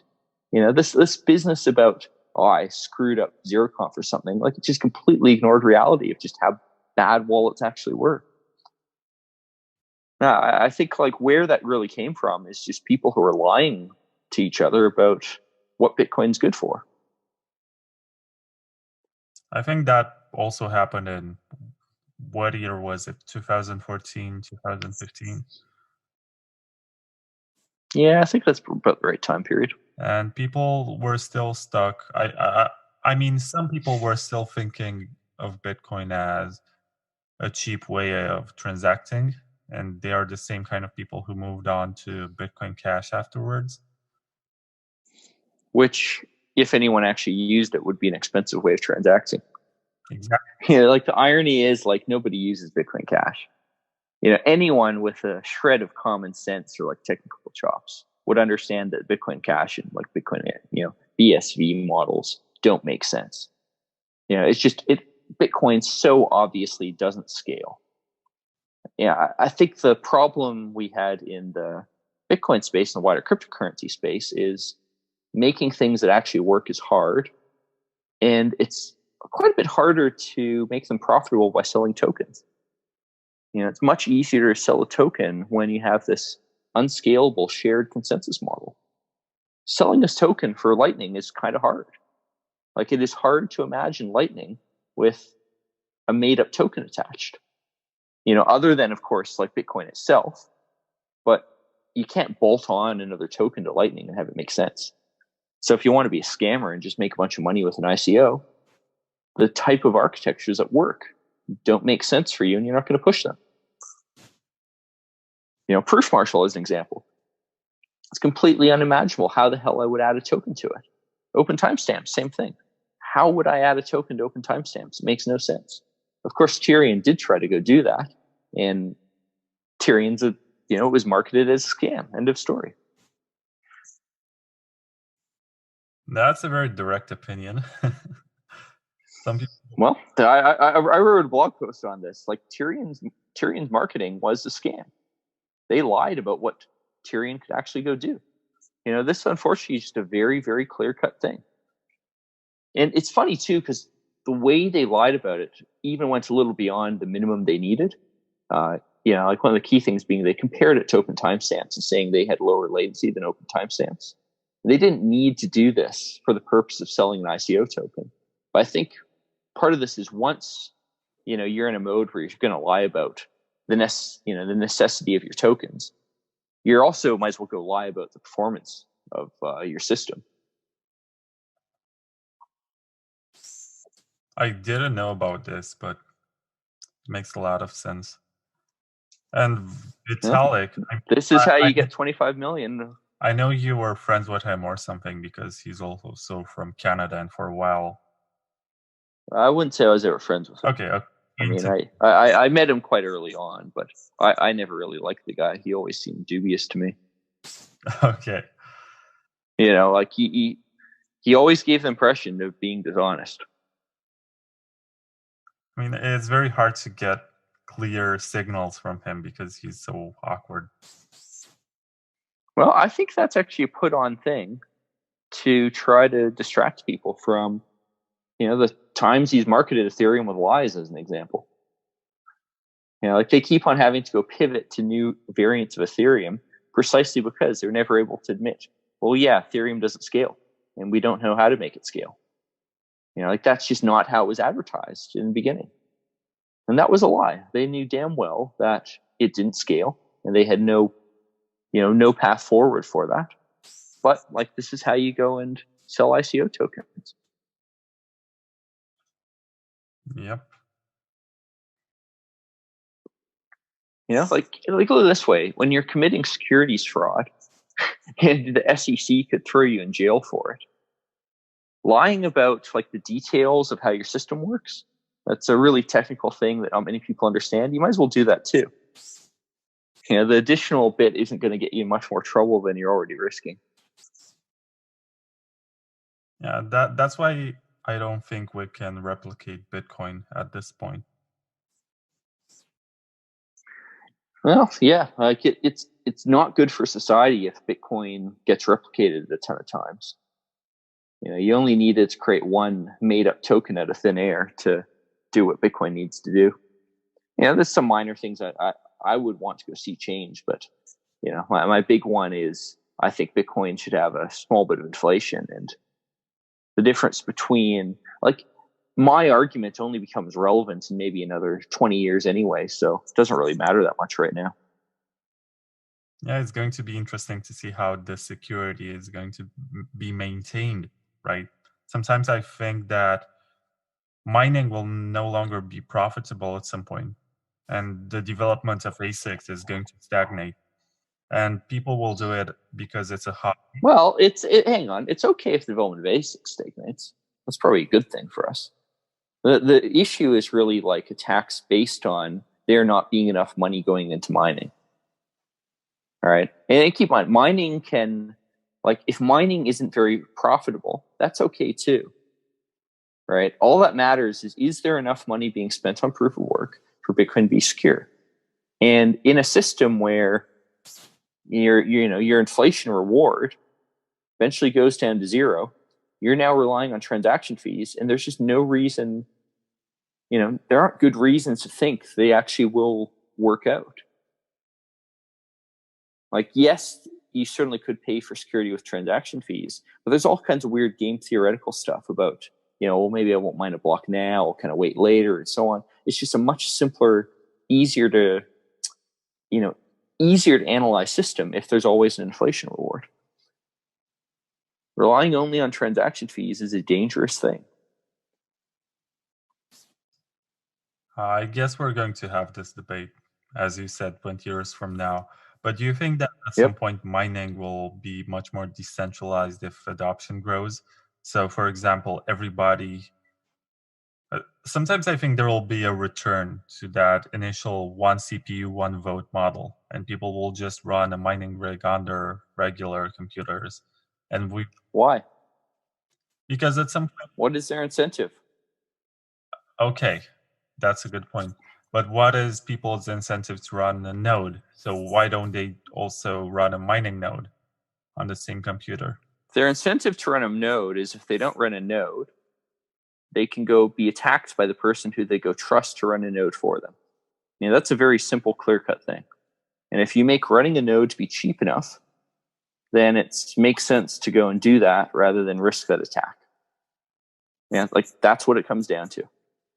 [SPEAKER 12] This business about, I screwed up ZeroConf or something, it just completely ignored reality of just how bad wallets actually were. Now, I think like where that really came from is just people who are lying to each other about what Bitcoin's good for.
[SPEAKER 3] I think that also happened in, what year was it? 2014, 2015?
[SPEAKER 12] Yeah, I think that's about the right time period.
[SPEAKER 3] And people were still stuck. I mean, some people were still thinking of Bitcoin as a cheap way of transacting, and they are the same kind of people who moved on to Bitcoin Cash afterwards.
[SPEAKER 12] Which, if anyone actually used it, would be an expensive way of transacting.
[SPEAKER 3] Exactly.
[SPEAKER 12] You know, like the irony is, like nobody uses Bitcoin Cash. You know, anyone with a shred of common sense or like technical chops would understand that Bitcoin Cash and like Bitcoin, you know, BSV models don't make sense. You know, it's just Bitcoin so obviously doesn't scale. Yeah, I think the problem we had in the Bitcoin space and the wider cryptocurrency space is making things that actually work is hard, and it's quite a bit harder to make them profitable by selling tokens. You know, it's much easier to sell a token when you have this unscalable shared consensus model. Selling a token for Lightning is kind of hard. Like, it is hard to imagine Lightning with a made-up token attached. You know, other than, of course, like Bitcoin itself, but you can't bolt on another token to Lightning and have it make sense. So if you want to be a scammer and just make a bunch of money with an ICO, the type of architectures that work don't make sense for you, and you're not going to push them. You know, Proof Marshal is an example. It's completely unimaginable how the hell I would add a token to it. Open timestamps, same thing. How would I add a token to open timestamps? It makes no sense. Of course, Tyrion did try to go do that, and Tyrion's it was marketed as a scam. End of story.
[SPEAKER 3] That's a very direct opinion. Some people.
[SPEAKER 12] Well, I wrote a blog post on this. Like Tyrion's marketing was a scam. They lied about what Tyrion could actually go do. You know, this unfortunately is just a very, very clear-cut thing. And it's funny too, because the way they lied about it even went a little beyond the minimum they needed. You know, like one of the key things being they compared it to open timestamps and saying they had lower latency than open timestamps. They didn't need to do this for the purpose of selling an ICO token. But I think part of this is once, you know, you're in a mode where you're going to lie about the necessity of your tokens, you're also might as well go lie about the performance of your system.
[SPEAKER 3] I didn't know about this, but it makes a lot of sense. And Vitalik,
[SPEAKER 12] yeah. This is how you get 25 million.
[SPEAKER 3] I know you were friends with him or something because he's also from Canada, and for a while.
[SPEAKER 12] I wouldn't say I was ever friends with him.
[SPEAKER 3] Okay.
[SPEAKER 12] I mean, I met him quite early on, but I never really liked the guy. He always seemed dubious to me.
[SPEAKER 3] Okay.
[SPEAKER 12] You know, like he always gave the impression of being dishonest.
[SPEAKER 3] I mean, it's very hard to get clear signals from him because he's so awkward.
[SPEAKER 12] Well, I think that's actually a put-on thing to try to distract people from, you know, the times he's marketed Ethereum with lies, as an example. You know, like they keep on having to go pivot to new variants of Ethereum precisely because they're never able to admit, well, yeah, Ethereum doesn't scale, and we don't know how to make it scale. You know, like that's just not how it was advertised in the beginning. And that was a lie. They knew damn well that it didn't scale, and they had no path forward for that. But like, this is how you go and sell ICO tokens.
[SPEAKER 3] Yep.
[SPEAKER 12] You know, like look at it this way: when you're committing securities fraud, and the SEC could throw you in jail for it, lying about like the details of how your system works, that's a really technical thing that not many people understand. You might as well do that too. You know, the additional bit isn't going to get you in much more trouble than you're already risking.
[SPEAKER 3] Yeah, that's why I don't think we can replicate Bitcoin at this point.
[SPEAKER 12] Well, yeah, like it's not good for society if Bitcoin gets replicated a ton of times. You know, you only needed to create one made-up token out of thin air to do what Bitcoin needs to do. You know, there's some minor things that I would want to go see change, but my big one is I think Bitcoin should have a small bit of inflation, and the difference between my argument only becomes relevant in maybe another 20 years anyway, so it doesn't really matter that much right now.
[SPEAKER 3] Yeah, it's going to be interesting to see how the security is going to be maintained, right? Sometimes I think that mining will no longer be profitable at some point, and the development of ASICs is going to stagnate, and people will do it because it's a hobby.
[SPEAKER 12] Well, hang on. It's okay if the development of ASICs stagnates. That's probably a good thing for us. The issue is really attacks based on there not being enough money going into mining. All right. And keep in mind, mining can, if mining isn't very profitable, that's okay too. Right. All that matters is there enough money being spent on proof of work for Bitcoin to be secure? And in a system where your inflation reward eventually goes down to zero, you're now relying on transaction fees, and there's just no reason, there aren't good reasons to think they actually will work out. Yes, you certainly could pay for security with transaction fees, but there's all kinds of weird game theoretical stuff about, maybe I won't mine a block now, I'll kind of wait later, and so on. It's just a much simpler, easier to analyze system if there's always an inflation reward. Relying only on transaction fees is a dangerous thing.
[SPEAKER 3] I guess we're going to have this debate, as you said, 20 years from now. But do you think that at some point mining will be much more decentralized if adoption grows? So, for example, everybody... sometimes I think there will be a return to that initial one CPU, one vote model, and people will just run a mining rig on their regular computers. And
[SPEAKER 12] Why?
[SPEAKER 3] Because at some point...
[SPEAKER 12] What is their incentive?
[SPEAKER 3] Okay, that's a good point. But what is people's incentive to run a node? So why don't they also run a mining node on the same computer?
[SPEAKER 12] Their incentive to run a node is if they don't run a node, they can go be attacked by the person who they go trust to run a node for them. That's a very simple, clear-cut thing. And if you make running a node to be cheap enough, then it makes sense to go and do that rather than risk that attack. That's what it comes down to.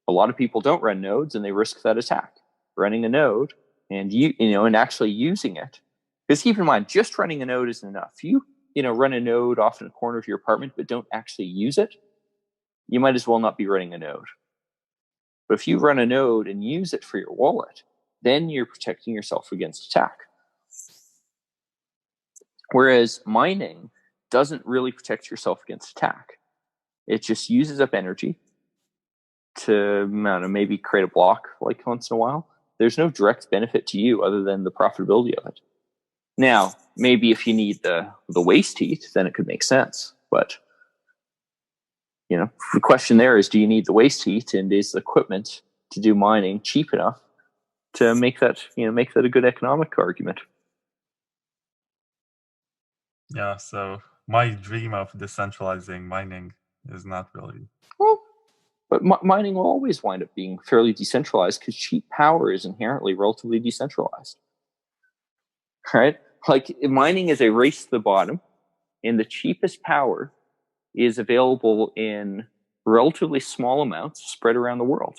[SPEAKER 12] A lot of people don't run nodes and they risk that attack. Running a node and and actually using it. Because keep in mind, just running a node isn't enough. You run a node off in a corner of your apartment but don't actually use it, you might as well not be running a node. But if you run a node and use it for your wallet, then you're protecting yourself against attack. Whereas mining doesn't really protect yourself against attack. It just uses up energy to maybe create a block once in a while. There's no direct benefit to you other than the profitability of it. Now, maybe if you need the waste heat, then it could make sense. But the question there is, do you need the waste heat, and is the equipment to do mining cheap enough to make that a good economic argument?
[SPEAKER 3] Yeah, so my dream of decentralizing mining is not really...
[SPEAKER 12] Well, but mining will always wind up being fairly decentralized because cheap power is inherently relatively decentralized. Right? Mining is a race to the bottom, and the cheapest power is available in relatively small amounts spread around the world.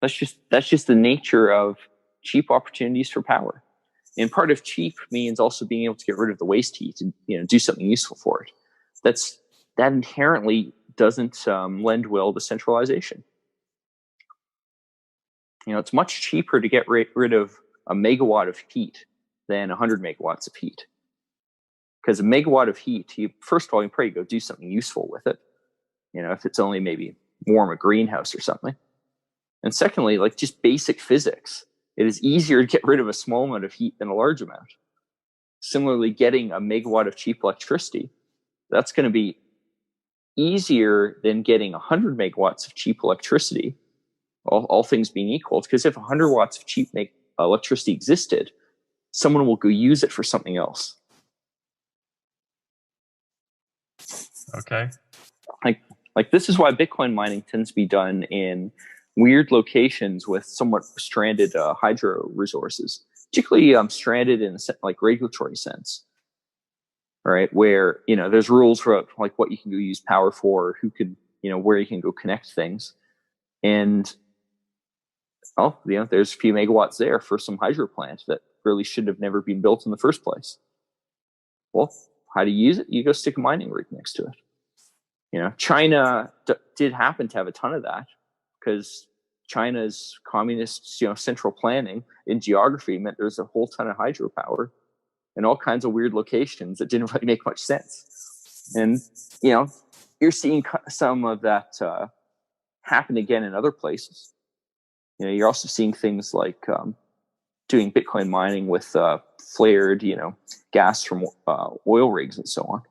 [SPEAKER 12] That's just the nature of cheap opportunities for power. And part of cheap means also being able to get rid of the waste heat and do something useful for it. That inherently doesn't lend well to centralization. It's much cheaper to get rid of a megawatt of heat than 100 megawatts of heat. Because a megawatt of heat, first of all, you can probably go do something useful with it. If it's only maybe warm a greenhouse or something. And secondly, just basic physics, it is easier to get rid of a small amount of heat than a large amount. Similarly, getting a megawatt of cheap electricity, that's going to be easier than getting 100 megawatts of cheap electricity, all things being equal. Because if 100 watts of cheap electricity existed, someone will go use it for something else.
[SPEAKER 3] Okay.
[SPEAKER 12] This is why Bitcoin mining tends to be done in weird locations with somewhat stranded hydro resources. particularly stranded in like regulatory sense, right? Where, there's rules for like what you can go use power for, who could, where you can go connect things. And, there's a few megawatts there for some hydro plant that really should have never been built in the first place. Well, how do you use it? You go stick a mining rig next to it. China did happen to have a ton of that because China's communist, central planning in geography meant there's a whole ton of hydropower in all kinds of weird locations that didn't really make much sense. And, you're seeing some of that happen again in other places. You're also seeing things like doing Bitcoin mining with flared, gas from oil rigs and so on.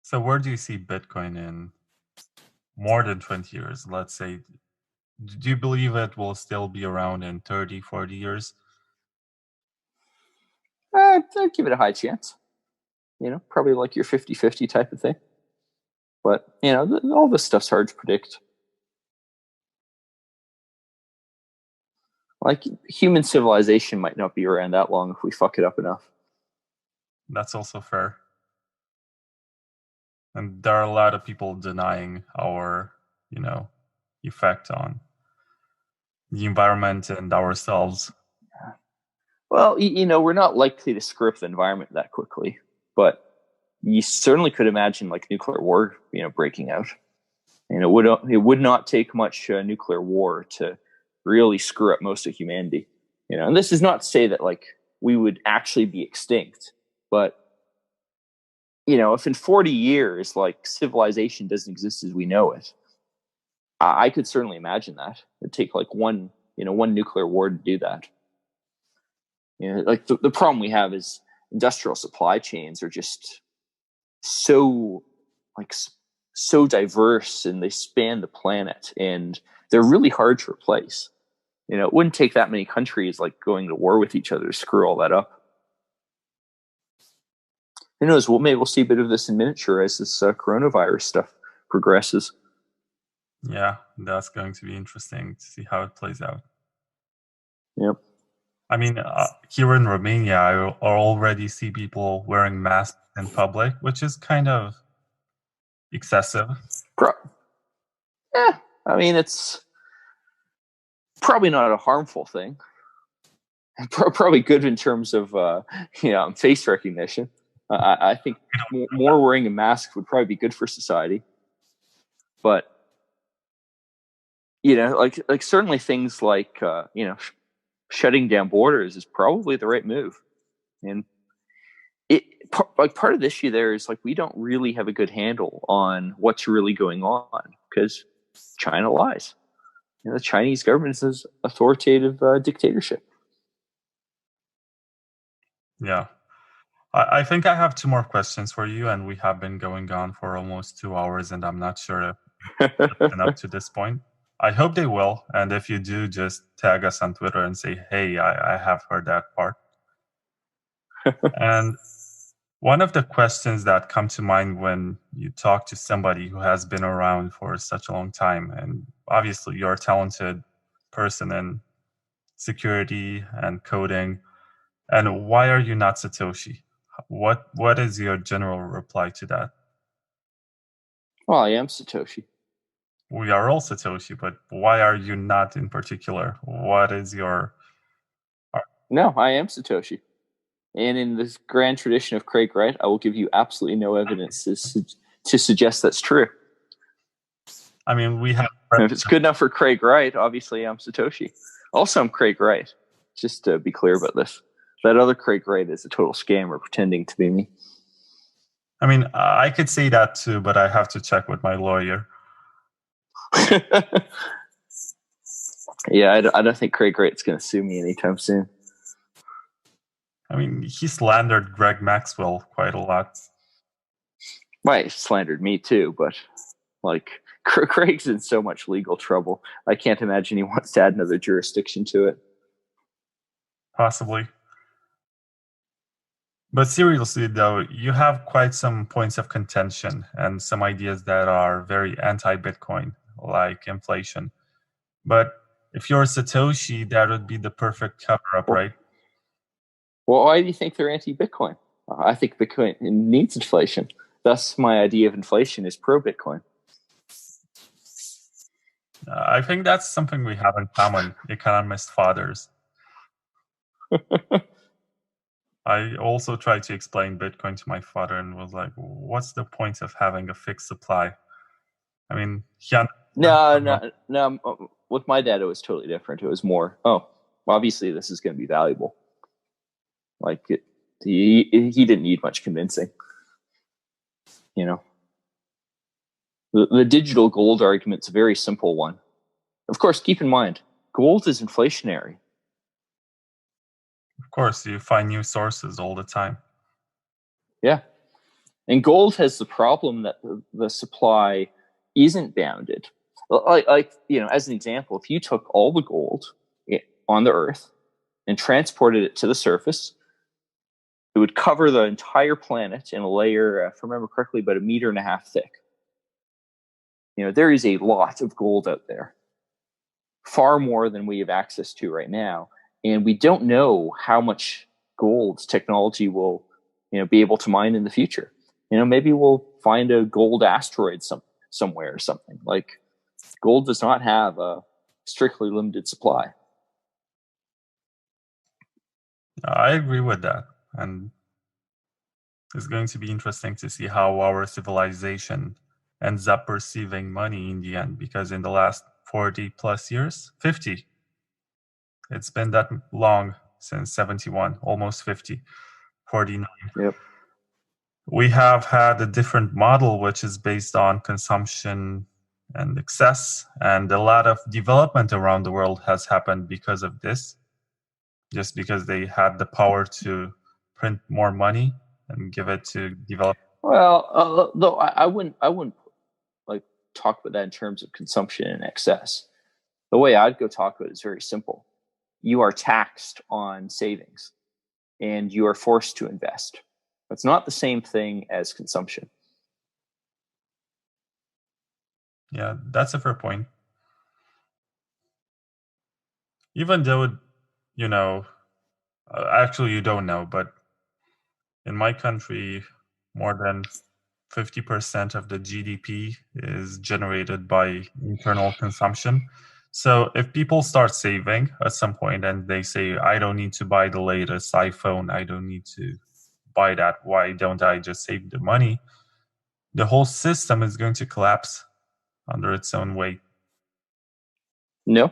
[SPEAKER 3] So where do you see Bitcoin in more than 20 years? Let's say, do you believe it will still be around in 30, 40 years?
[SPEAKER 12] I'd give it a high chance. Probably like your 50-50 type of thing. But, all this stuff's hard to predict. Like, human civilization might not be around that long if we fuck it up enough.
[SPEAKER 3] That's also fair. And there are a lot of people denying our, effect on the environment and ourselves.
[SPEAKER 12] Well, we're not likely to screw up the environment that quickly, but you certainly could imagine like nuclear war, breaking out. And it would not take much nuclear war to really screw up most of humanity. And this is not to say that like we would actually be extinct, but if in 40 years like civilization doesn't exist as we know it, I could certainly imagine that it'd take like one nuclear war to do that. Like the problem we have is industrial supply chains are just so diverse, and they span the planet, and they're really hard to replace. It wouldn't take that many countries like going to war with each other to screw all that up. Who knows? Well, maybe we'll see a bit of this in miniature as this coronavirus stuff progresses.
[SPEAKER 3] Yeah, that's going to be interesting to see how it plays out.
[SPEAKER 12] Yep.
[SPEAKER 3] I mean, here in Romania, I already see people wearing masks in public, which is kind of excessive.
[SPEAKER 12] I mean, it's probably not a harmful thing. Probably good in terms of face recognition. I think more wearing a mask would probably be good for society. But like certainly things like shutting down borders is probably the right move. And part of the issue there is like we don't really have a good handle on what's really going on because China lies. The Chinese government is authoritative dictatorship.
[SPEAKER 3] Yeah. I think I have two more questions for you, and we have been going on for almost 2 hours, and I'm not sure if it's been up to this point. I hope they will, and if you do, just tag us on Twitter and say, hey, I have heard that part. And one of the questions that come to mind when you talk to somebody who has been around for such a long time, and obviously you're a talented person in security and coding, and why are you not Satoshi? What is your general reply to that?
[SPEAKER 12] Well, I am Satoshi.
[SPEAKER 3] We are all Satoshi, but why are you not in particular? What is your...
[SPEAKER 12] No, I am Satoshi. And in the grand tradition of Craig Wright, I will give you absolutely no evidence to suggest that's true.
[SPEAKER 3] I mean, we have...
[SPEAKER 12] And if it's good enough for Craig Wright, obviously I'm Satoshi. Also, I'm Craig Wright. Just to be clear about this. That other Craig Wright is a total scammer pretending to be me.
[SPEAKER 3] I mean, I could say that too, but I have to check with my lawyer.
[SPEAKER 12] Yeah, I don't think Craig Wright's going to sue me anytime soon.
[SPEAKER 3] I mean, he slandered Greg Maxwell quite a lot.
[SPEAKER 12] Well, he slandered me too, but like Craig's in so much legal trouble. I can't imagine he wants to add another jurisdiction to it.
[SPEAKER 3] Possibly. But seriously, though, you have quite some points of contention and some ideas that are very anti-Bitcoin, like inflation. But if you're a Satoshi, that would be the perfect cover-up, right?
[SPEAKER 12] Well, why do you think they're anti-Bitcoin? I think Bitcoin needs inflation. Thus, my idea of inflation is pro-Bitcoin.
[SPEAKER 3] I think that's something we have in common, economist fathers. I also tried to explain Bitcoin to my father and was like, what's the point of having a fixed supply? I mean,
[SPEAKER 12] No. With my dad, it was totally different. It was more, obviously this is going to be valuable. Like, he didn't need much convincing. You know, the digital gold argument's a very simple one. Of course, keep in mind, gold is inflationary.
[SPEAKER 3] Of course, you find new sources all the time.
[SPEAKER 12] Yeah. And gold has the problem that the supply isn't bounded. Like, as an example, if you took all the gold on the Earth and transported it to the surface, it would cover the entire planet in a layer, if I remember correctly, about 1.5 meters thick. There is a lot of gold out there, far more than we have access to right now. And we don't know how much gold technology will, be able to mine in the future. Maybe we'll find a gold asteroid somewhere or something. Like, gold does not have a strictly limited supply.
[SPEAKER 3] I agree with that. And it's going to be interesting to see how our civilization ends up perceiving money in the end, because in the last 40 plus years, 50, it's been that long since 71, almost 50, 49.
[SPEAKER 12] Yep.
[SPEAKER 3] We have had a different model, which is based on consumption and excess, and a lot of development around the world has happened because of this, just because they had the power to print more money and give it to develop.
[SPEAKER 12] Well, though I wouldn't like talk about that in terms of consumption and excess. The way I'd go talk about it is very simple. You are taxed on savings, and you are forced to invest. It's not the same thing as consumption.
[SPEAKER 3] Yeah, that's a fair point. Even though, actually you don't know, but in my country, more than 50% of the GDP is generated by internal consumption. So if people start saving at some point and they say, I don't need to buy the latest iPhone, I don't need to buy that, why don't I just save the money? The whole system is going to collapse under its own weight.
[SPEAKER 12] No,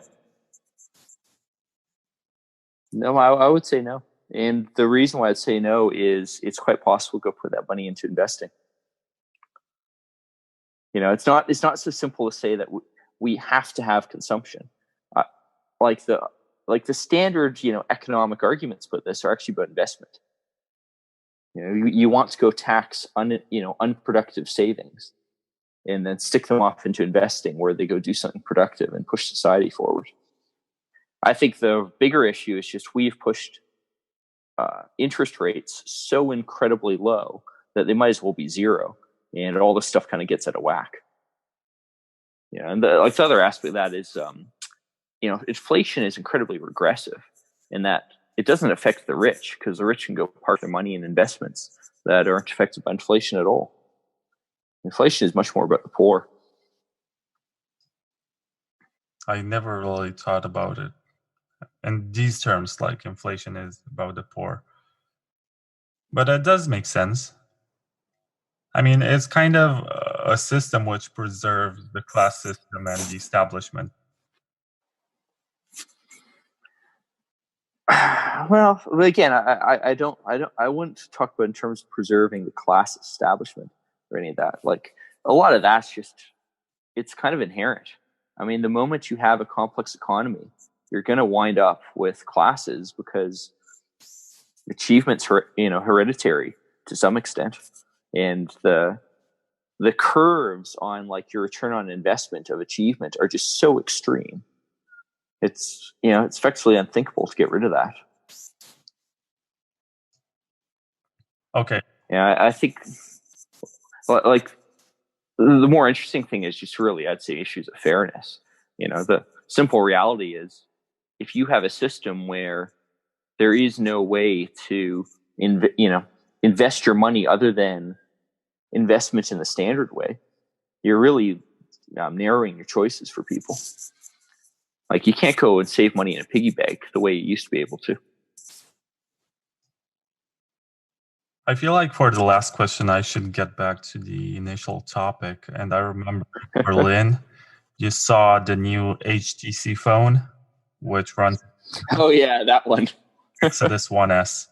[SPEAKER 12] I would say no. And the reason why I'd say no is it's quite possible to go put that money into investing. It's not so simple to say that we have to have consumption. Like the standard, economic arguments about this are actually about investment. You want to go tax unproductive savings, and then stick them off into investing where they go do something productive and push society forward. I think the bigger issue is just we've pushed interest rates so incredibly low that they might as well be zero, and all this stuff kind of gets out of whack. And the other aspect of that is, inflation is incredibly regressive in that it doesn't affect the rich, because the rich can go park their money in investments that aren't affected by inflation at all. Inflation is much more about the poor.
[SPEAKER 3] I never really thought about it in these terms, like inflation is about the poor. But that does make sense. I mean, it's kind of a system which preserves the class system and the establishment.
[SPEAKER 12] Well, again, I wouldn't talk about in terms of preserving the class establishment or any of that. Like, a lot of that's just, it's kind of inherent. I mean, the moment you have a complex economy, you're going to wind up with classes, because achievement's hereditary to some extent, and the curves on like your return on investment of achievement are just so extreme. It's it's effectively unthinkable to get rid of that.
[SPEAKER 3] Okay.
[SPEAKER 12] Yeah, I think like the more interesting thing is just really, I'd say, issues of fairness. The simple reality is, if you have a system where there is no way to invest your money other than investment in the standard way, you're really narrowing your choices for people. Like, you can't go and save money in a piggy bank the way you used to be able to.
[SPEAKER 3] I feel like for the last question, I should get back to the initial topic. And I remember in Berlin, you saw the new HTC phone, which runs
[SPEAKER 12] Oh yeah, that one.
[SPEAKER 3] Exodus 1S.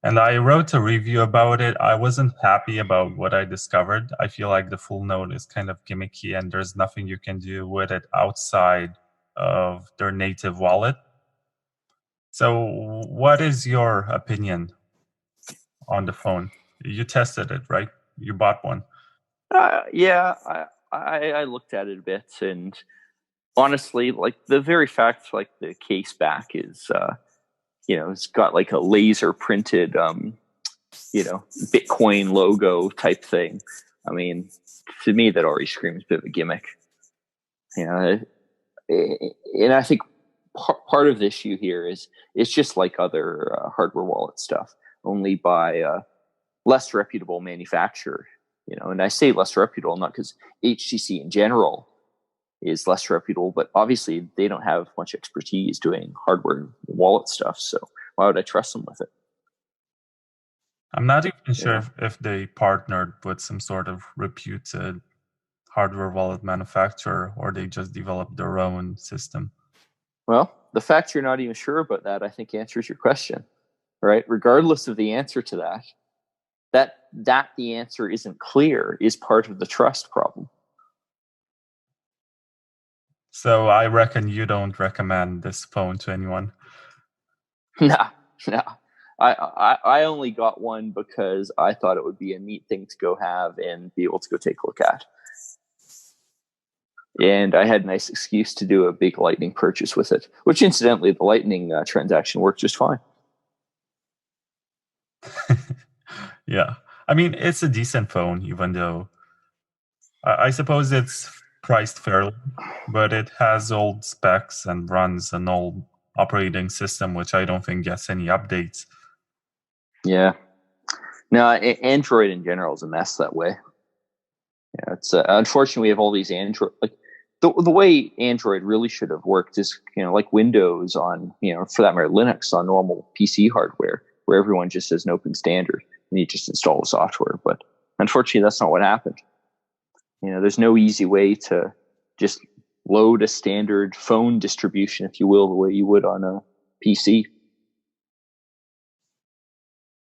[SPEAKER 3] And I wrote a review about it. I wasn't happy about what I discovered. I feel like the full node is kind of gimmicky and there's nothing you can do with it outside of their native wallet. So what is your opinion on the phone? You tested it, right? You bought one.
[SPEAKER 12] Yeah, I looked at it a bit, and honestly, like, the very fact, like, the case back is, it's got like a laser printed, Bitcoin logo type thing. I mean, to me, that already screams a bit of a gimmick. And I think part of the issue here is it's just like other hardware wallet stuff, only by a less reputable manufacturer. And I say less reputable not because HTC in general is less reputable, but obviously they don't have much expertise doing hardware wallet stuff. So why would I trust them with it?
[SPEAKER 3] I'm not even sure if they partnered with some sort of reputed hardware wallet manufacturer or they just developed their own system.
[SPEAKER 12] Well, the fact you're not even sure about that, I think, answers your question, right? Regardless of the answer to that the answer isn't clear is part of the trust problem.
[SPEAKER 3] So I reckon you don't recommend this phone to anyone.
[SPEAKER 12] No. I only got one because I thought it would be a neat thing to go have and be able to go take a look at. And I had a nice excuse to do a big Lightning purchase with it, which incidentally, the Lightning transaction worked just fine.
[SPEAKER 3] Yeah. I mean, it's a decent phone, even though I suppose it's priced fairly, but it has old specs and runs an old operating system, which I don't think gets any updates.
[SPEAKER 12] Yeah. No, Android in general is a mess that way. Yeah, it's unfortunately we have all these Android, like the way Android really should have worked is, like Windows on, for that matter, Linux on normal PC hardware, where everyone just has an open standard and you just install the software. But unfortunately, that's not what happened. There's no easy way to just load a standard phone distribution, if you will, the way you would on a PC.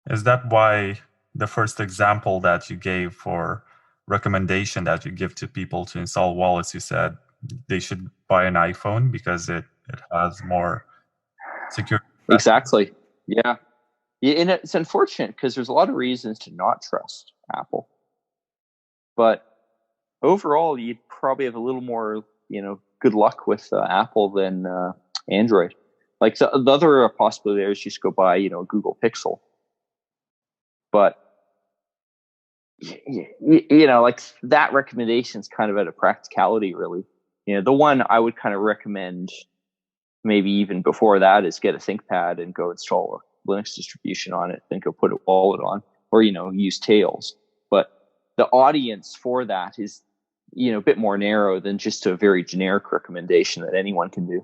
[SPEAKER 3] Is that why the first example that you gave for recommendation that you give to people to install wallets, you said they should buy an iPhone because it has more security?
[SPEAKER 12] Exactly. Yeah. And it's unfortunate because there's a lot of reasons to not trust Apple. But overall, you'd probably have a little more, good luck with Apple than Android. Like the other possibility there is just go buy, a Google Pixel. But, like that recommendation is kind of out of practicality, really. The one I would kind of recommend maybe even before that is get a ThinkPad and go install a Linux distribution on it, then go put a wallet on, or, use Tails. But the audience for that is, a bit more narrow than just a very generic recommendation that anyone can do.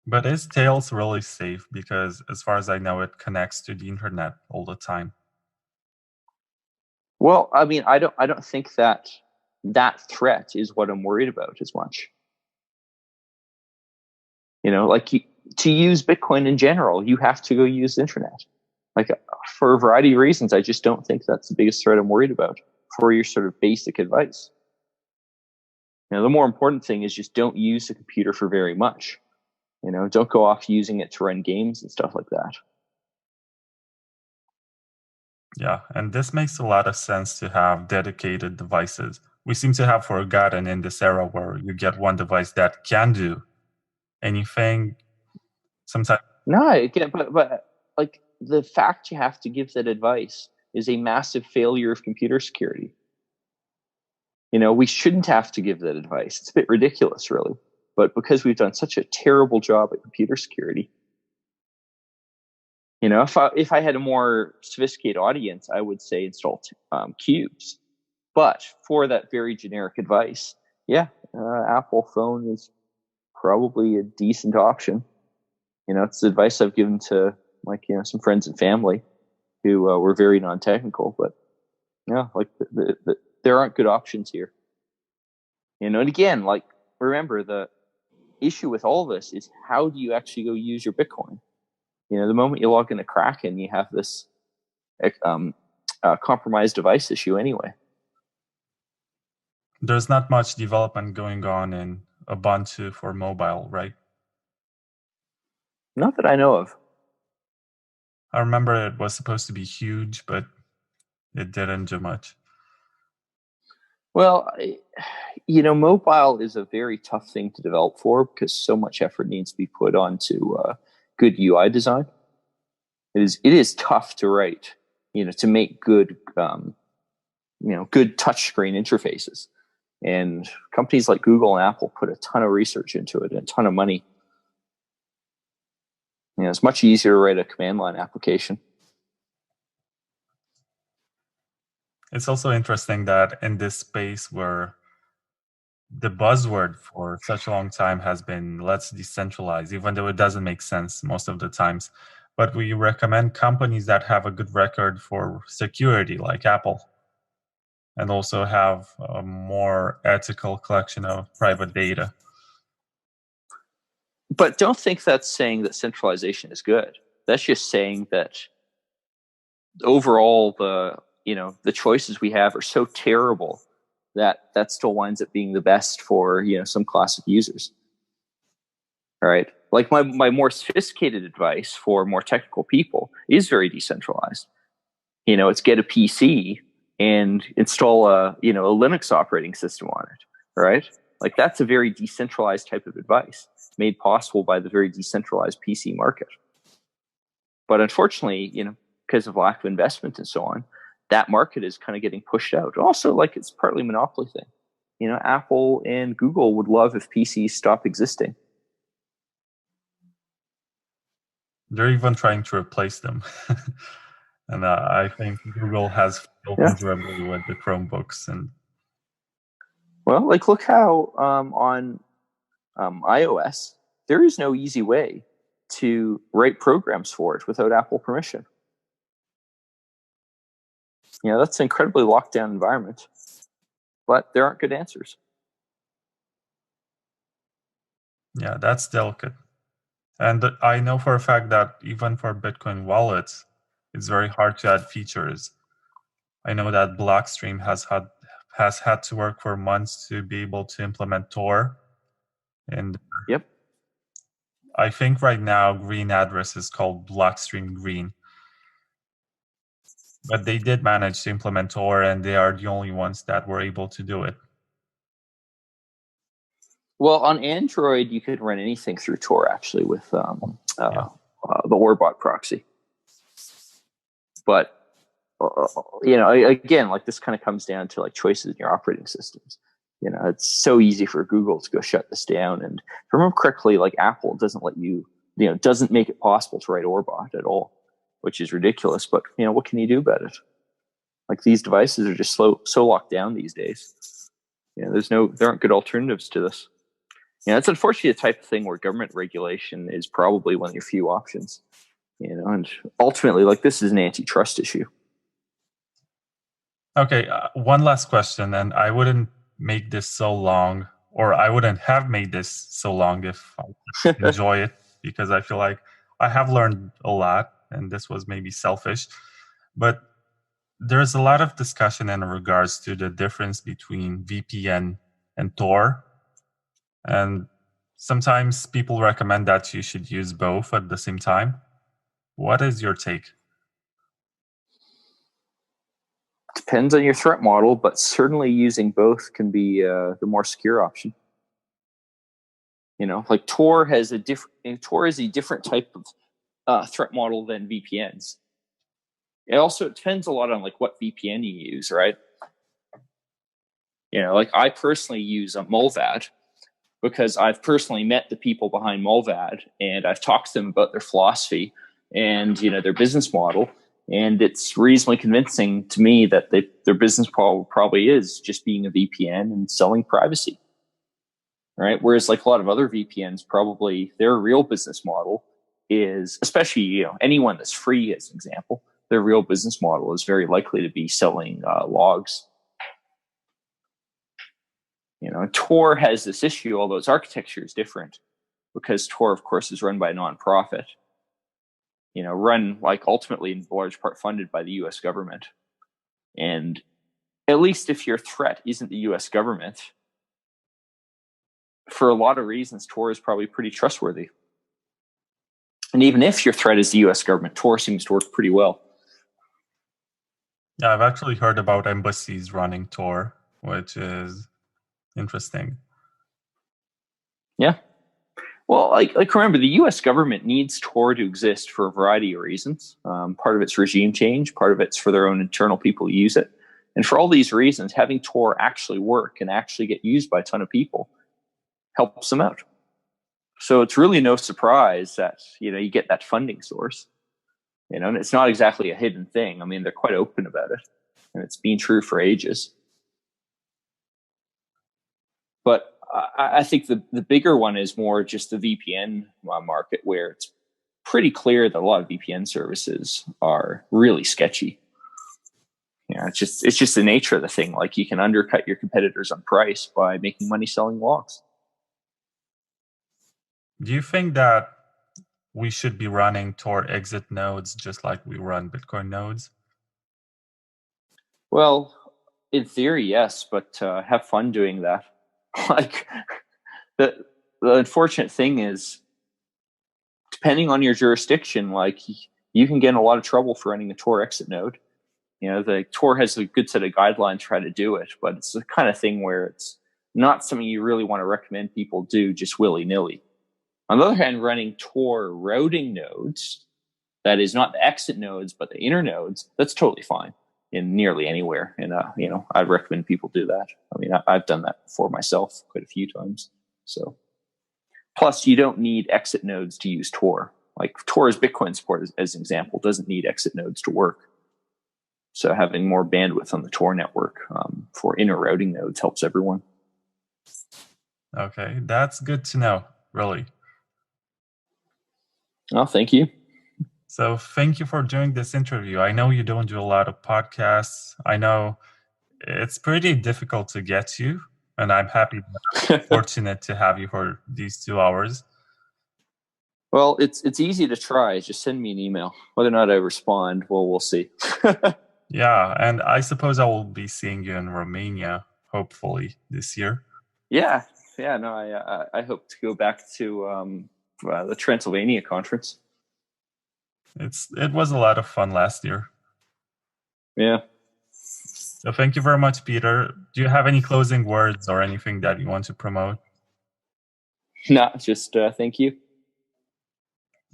[SPEAKER 3] But is Tails really safe? Because as far as I know, it connects to the internet all the time.
[SPEAKER 12] Well, I mean, I don't think that threat is what I'm worried about as much. To use Bitcoin in general, you have to go use the internet. Like, for a variety of reasons, I just don't think that's the biggest threat I'm worried about for your sort of basic advice. The more important thing is just don't use the computer for very much. Don't go off using it to run games and stuff like that.
[SPEAKER 3] Yeah, and this makes a lot of sense to have dedicated devices. We seem to have forgotten in this era where you get one device that can do anything. Sometimes.
[SPEAKER 12] No, again, but like the fact you have to give that advice is a massive failure of computer security. We shouldn't have to give that advice. It's a bit ridiculous, really. But because we've done such a terrible job at computer security, if I had a more sophisticated audience, I would say install cubes. But for that very generic advice, Apple phone is probably a decent option. It's the advice I've given to some friends and family who were very non-technical, but there aren't good options here. And again, remember, the issue with all this is, how do you actually go use your Bitcoin? The moment you log into Kraken, you have this compromised device issue anyway.
[SPEAKER 3] There's not much development going on in Ubuntu for mobile, right?
[SPEAKER 12] Not that I know of.
[SPEAKER 3] I remember it was supposed to be huge, but it didn't do much.
[SPEAKER 12] Well, mobile is a very tough thing to develop for, because so much effort needs to be put onto good UI design. It is tough to write, to make good, good touchscreen interfaces. And companies like Google and Apple put a ton of research into it and a ton of money. It's much easier to write a command line application.
[SPEAKER 3] It's also interesting that in this space where the buzzword for such a long time has been let's decentralize, even though it doesn't make sense most of the times. But we recommend companies that have a good record for security, like Apple, and also have a more ethical collection of private data.
[SPEAKER 12] But don't think that's saying that centralization is good. That's just saying that overall the choices we have are so terrible that still winds up being the best for some class of users. All right, like my more sophisticated advice for more technical people is very decentralized. It's get a PC and install a Linux operating system on it. Right, like that's a very decentralized type of advice, made possible by the very decentralized PC market. But unfortunately, because of lack of investment and so on, that market is kind of getting pushed out. Also, it's partly a monopoly thing. Apple and Google would love if PCs stopped existing.
[SPEAKER 3] They're even trying to replace them. And I think Google has failed miserably with the Chromebooks. And
[SPEAKER 12] well, look how on iOS, there is no easy way to write programs for it without Apple permission. That's an incredibly locked down environment, but there aren't good answers.
[SPEAKER 3] Yeah, that's delicate. And I know for a fact that even for Bitcoin wallets, it's very hard to add features. I know that Blockstream has had to work for months to be able to implement Tor. And
[SPEAKER 12] yep,
[SPEAKER 3] I think right now green address is called Blockstream Green. But they did manage to implement Tor, and they are the only ones that were able to do it.
[SPEAKER 12] Well, on Android, you could run anything through Tor, actually, with the Orbot proxy. But, again, this kind of comes down to choices in your operating systems. It's so easy for Google to go shut this down. And if I remember correctly, Apple doesn't let you, doesn't make it possible to write Orbot at all, which is ridiculous. But, what can you do about it? These devices are just so locked down these days. There aren't good alternatives to this. It's unfortunately the type of thing where government regulation is probably one of your few options. And ultimately, this is an antitrust issue.
[SPEAKER 3] Okay, one last question, and I wouldn't make this so long, or I wouldn't have made this so long if I enjoy it, because I feel like I have learned a lot, and this was maybe selfish. But there's a lot of discussion in regards to the difference between VPN and Tor. And sometimes people recommend that you should use both at the same time. What is your take?
[SPEAKER 12] Depends on your threat model, but certainly using both can be the more secure option. Tor is a different type of threat model than VPNs. It also depends a lot on what VPN you use, right? I personally use a Mulvad, because I've personally met the people behind Mulvad, and I've talked to them about their philosophy and their business model, and it's reasonably convincing to me that their business model probably is just being a VPN and selling privacy, right? Whereas like a lot of other VPNs, probably their real business model is, especially anyone that's free as an example, their real business model is very likely to be selling logs. Tor has this issue, although its architecture is different, because Tor, of course, is run by a nonprofit. Run like ultimately in large part funded by the U.S. government. And at least if your threat isn't the U.S. government, for a lot of reasons, Tor is probably pretty trustworthy. And even if your threat is the U.S. government, Tor seems to work pretty well.
[SPEAKER 3] Yeah, I've actually heard about embassies running Tor, which is interesting.
[SPEAKER 12] Yeah. Well, like remember, the U.S. government needs Tor to exist for a variety of reasons. Part of it's regime change, part of it's for their own internal people who use it. And for all these reasons, having Tor actually work and actually get used by a ton of people helps them out. So it's really no surprise that, you get that funding source. And it's not exactly a hidden thing. I mean, they're quite open about it, and it's been true for ages. But I think the bigger one is more just the VPN market, where it's pretty clear that a lot of VPN services are really sketchy. It's just the nature of the thing. Like, you can undercut your competitors on price by making money selling logs.
[SPEAKER 3] Do you think that we should be running Tor exit nodes just like we run Bitcoin nodes?
[SPEAKER 12] Well, in theory, yes, but have fun doing that. Like, the unfortunate thing is, depending on your jurisdiction, like, you can get in a lot of trouble for running a Tor exit node. The Tor has a good set of guidelines for how to do it, but it's the kind of thing where it's not something you really want to recommend people do just willy-nilly. On the other hand, running Tor routing nodes, that is not the exit nodes, but the inner nodes, that's totally fine in nearly anywhere. And, I'd recommend people do that. I mean, I've done that for myself quite a few times. So, plus, you don't need exit nodes to use Tor. Like, Tor's Bitcoin support, as an example, doesn't need exit nodes to work. So having more bandwidth on the Tor network for inner routing nodes helps everyone.
[SPEAKER 3] Okay, that's good to know, really.
[SPEAKER 12] Oh, thank you.
[SPEAKER 3] So thank you for doing this interview. I know you don't do a lot of podcasts. I know it's pretty difficult to get you, and I'm fortunate to have you for these 2 hours.
[SPEAKER 12] Well, it's easy to try. Just send me an email. Whether or not I respond, well, we'll see.
[SPEAKER 3] Yeah, and I suppose I will be seeing you in Romania, hopefully, this year.
[SPEAKER 12] Yeah. No, I hope to go back to the Transylvania conference.
[SPEAKER 3] It was a lot of fun last year.
[SPEAKER 12] Yeah.
[SPEAKER 3] So thank you very much, Peter. Do you have any closing words or anything that you want to promote?
[SPEAKER 12] No, just thank you.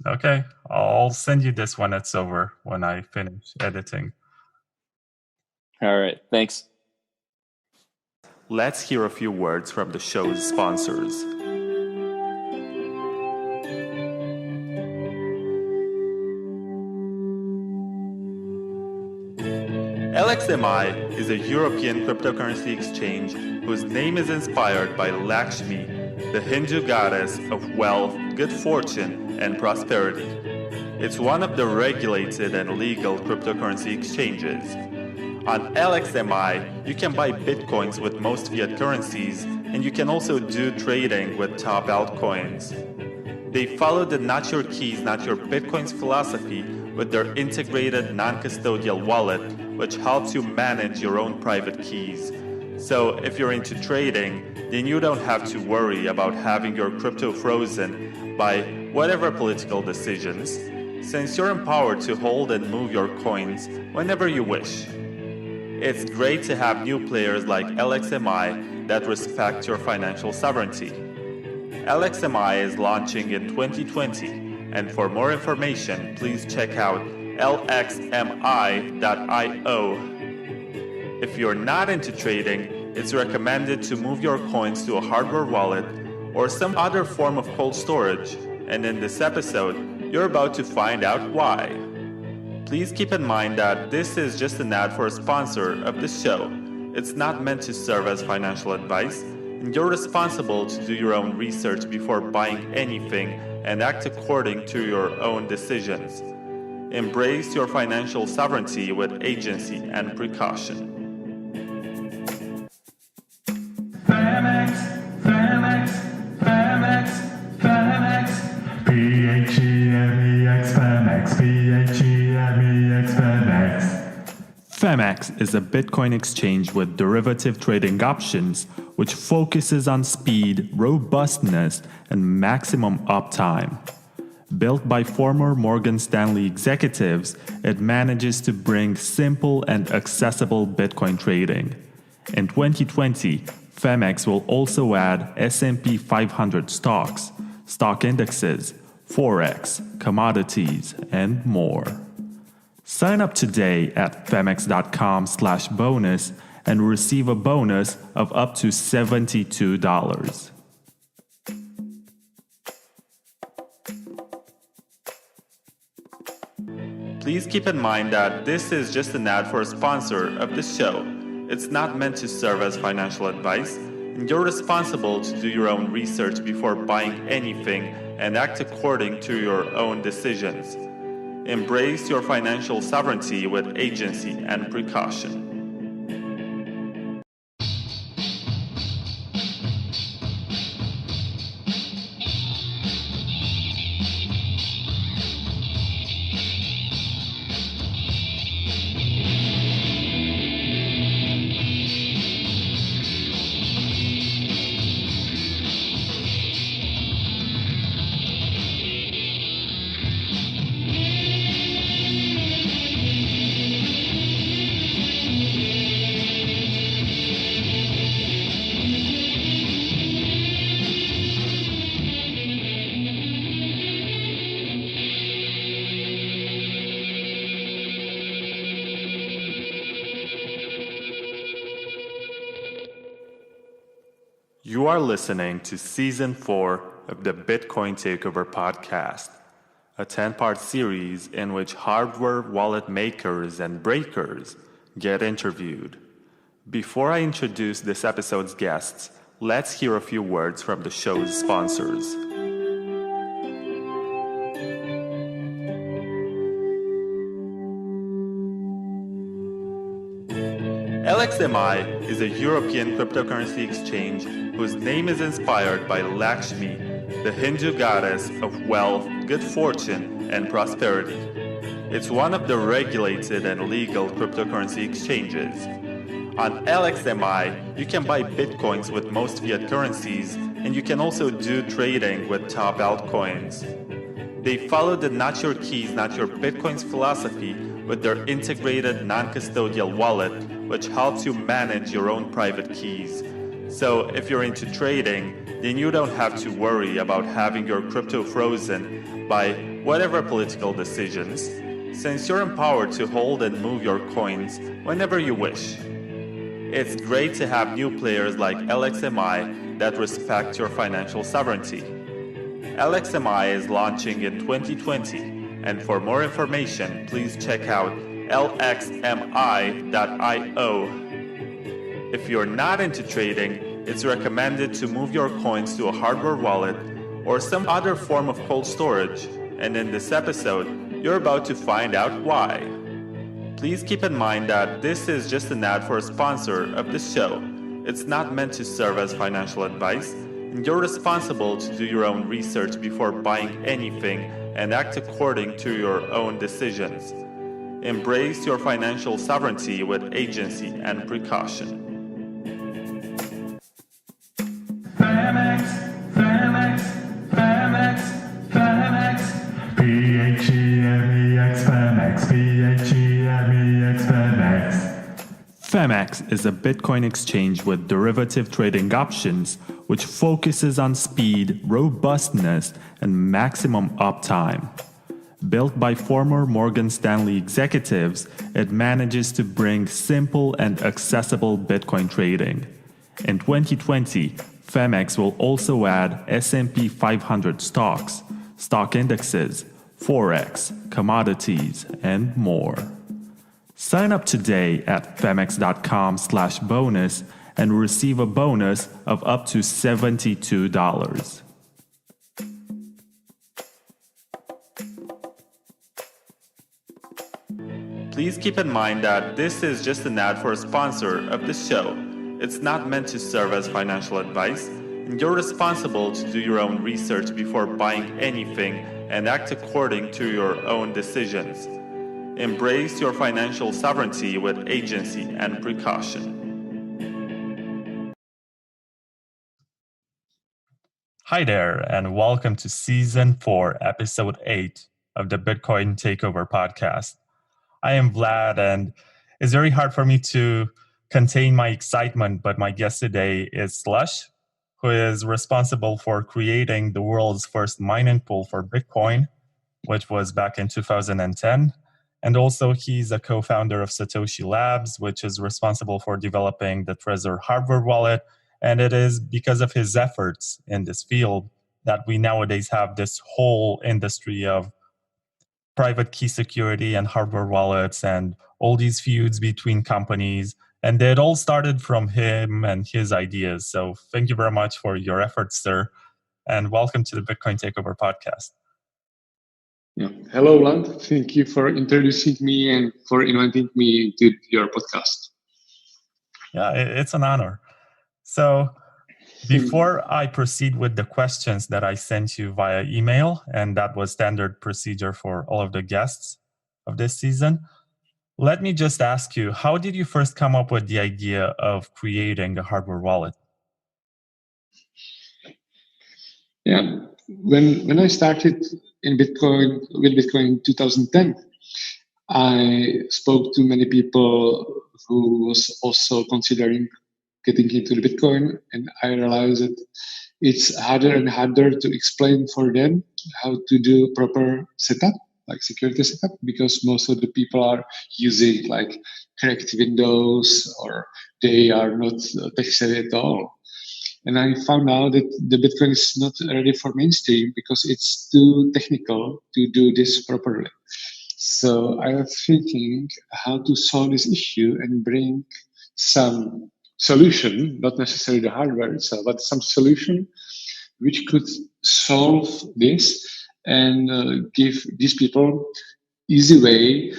[SPEAKER 3] Okay, I'll send you this when it's over, when I finish editing.
[SPEAKER 12] All right, thanks.
[SPEAKER 1] Let's hear a few words from the show's sponsors. LXMI is a European cryptocurrency exchange whose name is inspired by Lakshmi, the Hindu goddess of wealth, good fortune, and prosperity. It's one of the regulated and legal cryptocurrency exchanges. On LXMI, you can buy bitcoins with most fiat currencies, and you can also do trading with top altcoins. They follow the not your keys, not your bitcoins philosophy with their integrated non-custodial wallet, which helps you manage your own private keys. So if you're into trading, then you don't have to worry about having your crypto frozen by whatever political decisions, since you're empowered to hold and move your coins whenever you wish. It's great to have new players like LXMI that respect your financial sovereignty. LXMI is launching in 2020, and for more information, please check out lxmi.io. If you're not into trading, it's recommended to move your coins to a hardware wallet or some other form of cold storage, and in this episode, you're about to find out why. Please keep in mind that this is just an ad for a sponsor of the show. It's not meant to serve as financial advice, and you're responsible to do your own research before buying anything and act according to your own decisions. Embrace your financial sovereignty with agency and precaution.
[SPEAKER 10] Femex is a Bitcoin exchange with derivative trading options, which focuses on speed, robustness, and maximum uptime. Built by former Morgan Stanley executives, it manages to bring simple and accessible Bitcoin trading. In 2020, Femex will also add S&P 500 stocks, stock indexes, forex, commodities, and more. Sign up today at femex.com/bonus and receive a bonus of up to $72.
[SPEAKER 1] Please keep in mind that this is just an ad for a sponsor of the show. It's not meant to serve as financial advice, and you're responsible to do your own research before buying anything and act according to your own decisions. Embrace your financial sovereignty with agency and precaution.
[SPEAKER 10] You are listening to Season 4 of the Bitcoin Takeover podcast, a 10-part series in which hardware wallet makers and breakers get interviewed. Before I introduce this episode's guests, let's hear a few words from the show's sponsors.
[SPEAKER 1] LXMI is a European cryptocurrency exchange whose name is inspired by Lakshmi, the Hindu goddess of wealth, good fortune, and prosperity. It's one of the regulated and legal cryptocurrency exchanges. On LXMI, you can buy bitcoins with most fiat currencies, and you can also do trading with top altcoins. They follow the not your keys, not your bitcoins philosophy with their integrated non-custodial wallet, which helps you manage your own private keys. So if you're into trading, then you don't have to worry about having your crypto frozen by whatever political decisions, since you're empowered to hold and move your coins whenever you wish. It's great to have new players like LXMI that respect your financial sovereignty. LXMI is launching in 2020, and for more information, please check out lxmi.io. If you're not into trading, it's recommended to move your coins to a hardware wallet or some other form of cold storage, and in this episode, you're about to find out why. Please keep in mind that this is just an ad for a sponsor of the show. It's not meant to serve as financial advice, and you're responsible to do your own research before buying anything and act according to your own decisions. Embrace your financial sovereignty with agency and precaution.
[SPEAKER 4] Femex, Femex, Femex, Femex, P-H-E-M-E-X, Femex, P-H-E-M-E-X, Femex.
[SPEAKER 10] Femex is a Bitcoin exchange with derivative trading options, which focuses on speed, robustness, and maximum uptime. Built by former Morgan Stanley executives, it manages to bring simple and accessible Bitcoin trading. In 2020, Femex will also add S&P 500 stocks, stock indexes, Forex, commodities, and more. Sign up today at femex.com/bonus and receive a bonus of up to $72. Please keep in mind that this is just an ad for a sponsor of the show. It's not meant to serve as financial advice, and you're responsible to do your own research before buying anything and act according to your own decisions. Embrace your financial sovereignty with agency and precaution.
[SPEAKER 3] Hi there, and welcome to Season 4, Episode 8 of the Bitcoin Takeover podcast. I am Vlad, and it's very hard for me to contain my excitement, but my guest today is Slush, who is responsible for creating the world's first mining pool for Bitcoin, which was back in 2010. And also, he's a co-founder of Satoshi Labs, which is responsible for developing the Trezor hardware wallet. And it is because of his efforts in this field that we nowadays have this whole industry of private key security and hardware wallets and all these feuds between companies. And it all started from him and his ideas. So thank you very much for your efforts, sir. And welcome to the Bitcoin Takeover podcast.
[SPEAKER 13] Yeah. Hello, Vlad. Thank you for introducing me and for inviting me to your podcast.
[SPEAKER 3] Yeah, it's an honor. So before I proceed with the questions that I sent you via email, and that was standard procedure for all of the guests of this season, let me just ask you, how did you first come up with the idea of creating a hardware wallet?
[SPEAKER 13] Yeah, when I started with Bitcoin in 2010, I spoke to many people who was also considering getting into the Bitcoin, and I realized that it's harder and harder to explain for them how to do proper setup, like security setup, because most of the people are using like cracked windows or they are not tech savvy at all. And I found out that the Bitcoin is not ready for mainstream because it's too technical to do this properly. So I was thinking how to solve this issue and bring some solution, not necessarily the hardware itself, but some solution which could solve this and give these people easy way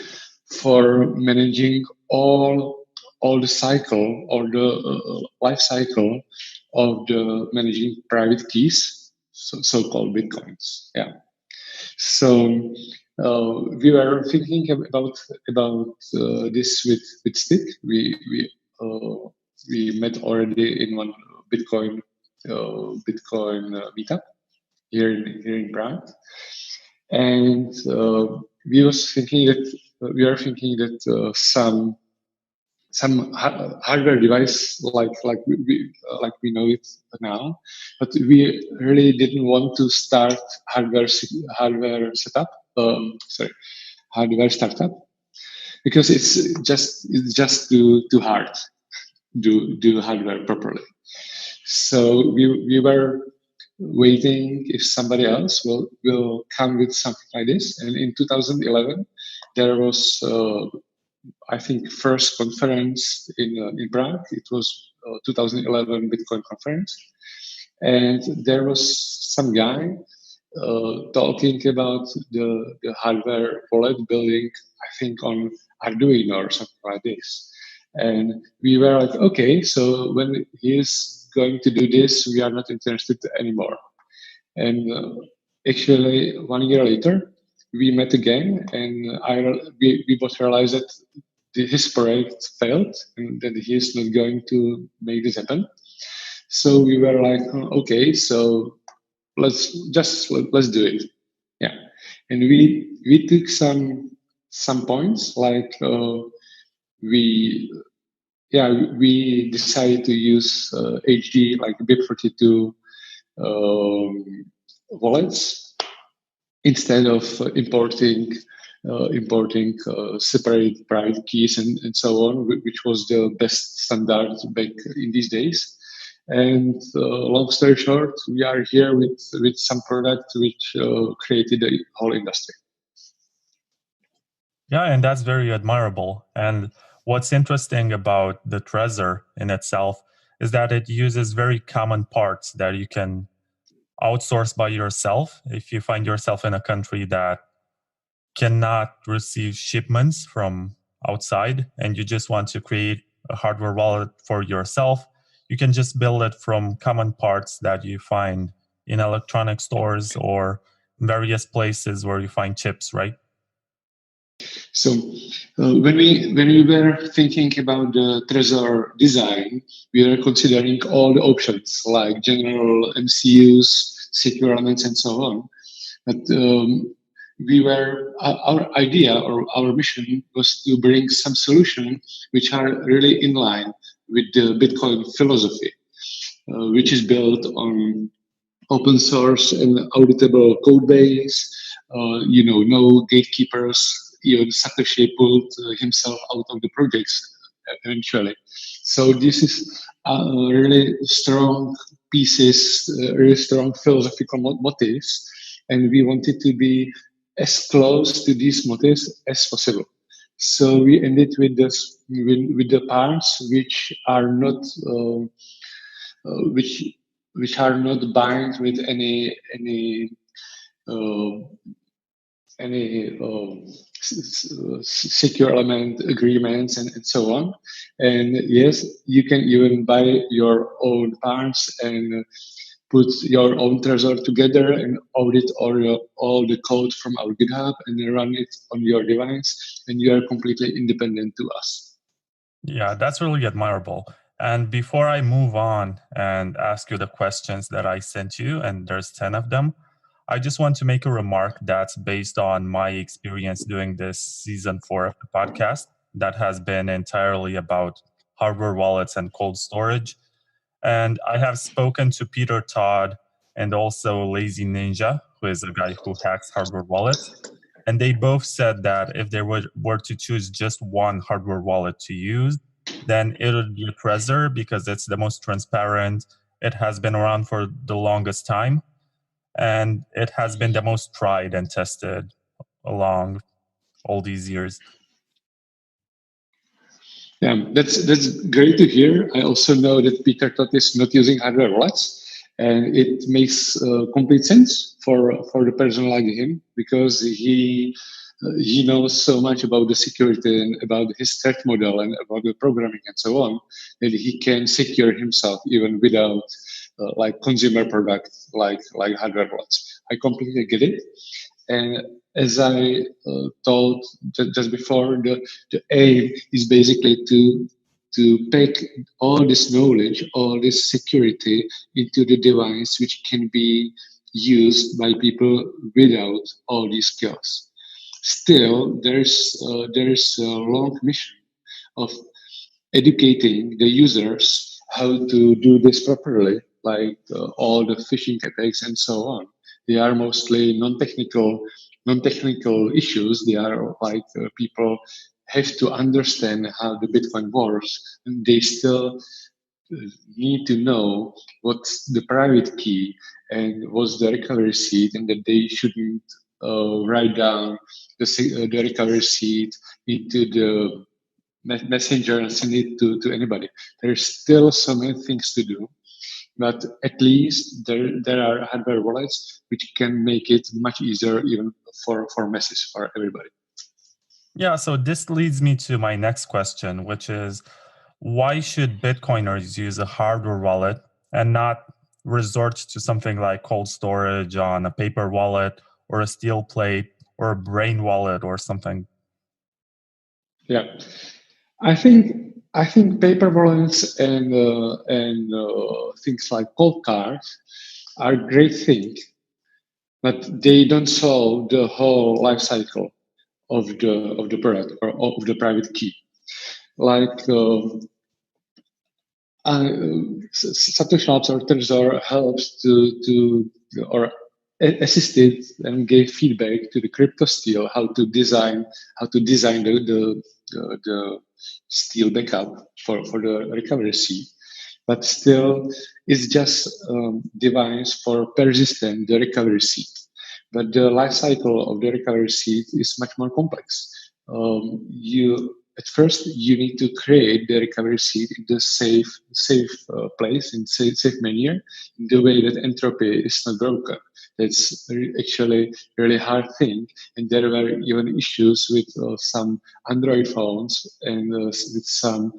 [SPEAKER 13] for managing all the cycle or the life cycle of the managing private keys, so-called Bitcoins. Yeah. So we were thinking about this with Stick. We met already in one Bitcoin meetup here in Prague, and we are thinking that some hardware device like we know it now, but we really didn't want to start hardware startup because it's just too hard do hardware properly. So we were waiting if somebody else will come with something like this. And in 2011, there was I think first conference in Prague. It was 2011 Bitcoin conference, and there was some guy talking about the hardware wallet building. I think on Arduino or something like this. And we were like, okay, so when he's going to do this, we are not interested anymore. And actually, 1 year later, we met again, and we both realized that his project failed and that he's not going to make this happen. So we were like, okay, so let's do it. Yeah, and we took some points like. We decided to use HD like BIP42 wallets instead of importing separate private keys and so on, which was the best standard back in these days. And long story short, we are here with some product which created the whole industry.
[SPEAKER 3] Yeah, and that's very admirable. And what's interesting about the Trezor in itself is that it uses very common parts that you can outsource by yourself. If you find yourself in a country that cannot receive shipments from outside and you just want to create a hardware wallet for yourself, you can just build it from common parts that you find in electronic stores or various places where you find chips, right?
[SPEAKER 13] So when we were thinking about the Trezor design, we were considering all the options like general MCUs, secure elements, and so on. But our idea or our mission was to bring some solutions which are really in line with the Bitcoin philosophy, which is built on open source and auditable code base. No gatekeepers. Even Satoshi pulled himself out of the projects eventually. So this is really strong pieces, really strong philosophical motives, and we wanted to be as close to these motives as possible. So we ended with the parts which are not which are not bound with any secure element agreements and so on. And yes, you can even buy your own parts and put your own Trezor together and audit all the code from our GitHub and then run it on your device, and you are completely independent to us.
[SPEAKER 3] Yeah, that's really admirable. And before I move on and ask you the questions that I sent you, and there's 10 of them, I just want to make a remark that's based on my experience doing this season 4 of the podcast that has been entirely about hardware wallets and cold storage. And I have spoken to Peter, Todd, and also Lazy Ninja, who is a guy who hacks hardware wallets. And they both said that if they were to choose just one hardware wallet to use, then it would be Trezor because it's the most transparent. It has been around for the longest time. And it has been the most tried and tested along all these years.
[SPEAKER 13] Yeah, that's great to hear. I also know that Peter Todd is not using hardware wallets, and it makes complete sense for the person like him because he knows so much about the security and about his threat model and about the programming and so on that he can secure himself even without like consumer products like hardware wallets. I completely get it. And as I told just before, the aim is basically to pack all this knowledge, all this security into the device, which can be used by people without all these skills. Still, there's a long mission of educating the users how to do this properly, like all the phishing attacks and so on. They are mostly non-technical issues. They are like people have to understand how the Bitcoin works, and they still need to know what's the private key and what's the recovery seed, and that they shouldn't write down the recovery seed into the messenger and send it to anybody. There's still so many things to do, but at least there are hardware wallets which can make it much easier even for masses, for everybody.
[SPEAKER 3] Yeah, so this leads me to my next question, which is why should Bitcoiners use a hardware wallet and not resort to something like cold storage on a paper wallet or a steel plate or a brain wallet or something?
[SPEAKER 13] Yeah, I think paper wallets and things like ColdCard are great things, but they don't solve the whole life cycle of the product or of the private key. Like Satoshi shops or Trezor helps to assisted and gave feedback to the crypto steel how to design the steel backup for the recovery seed. but still it's just device for persistent the recovery seed. But the life cycle of the recovery seed is much more complex. At first you need to create the recovery seed in the safe place, in safe manner, in the way that entropy is not broken. That's actually really hard thing, and there were even issues with some Android phones and with some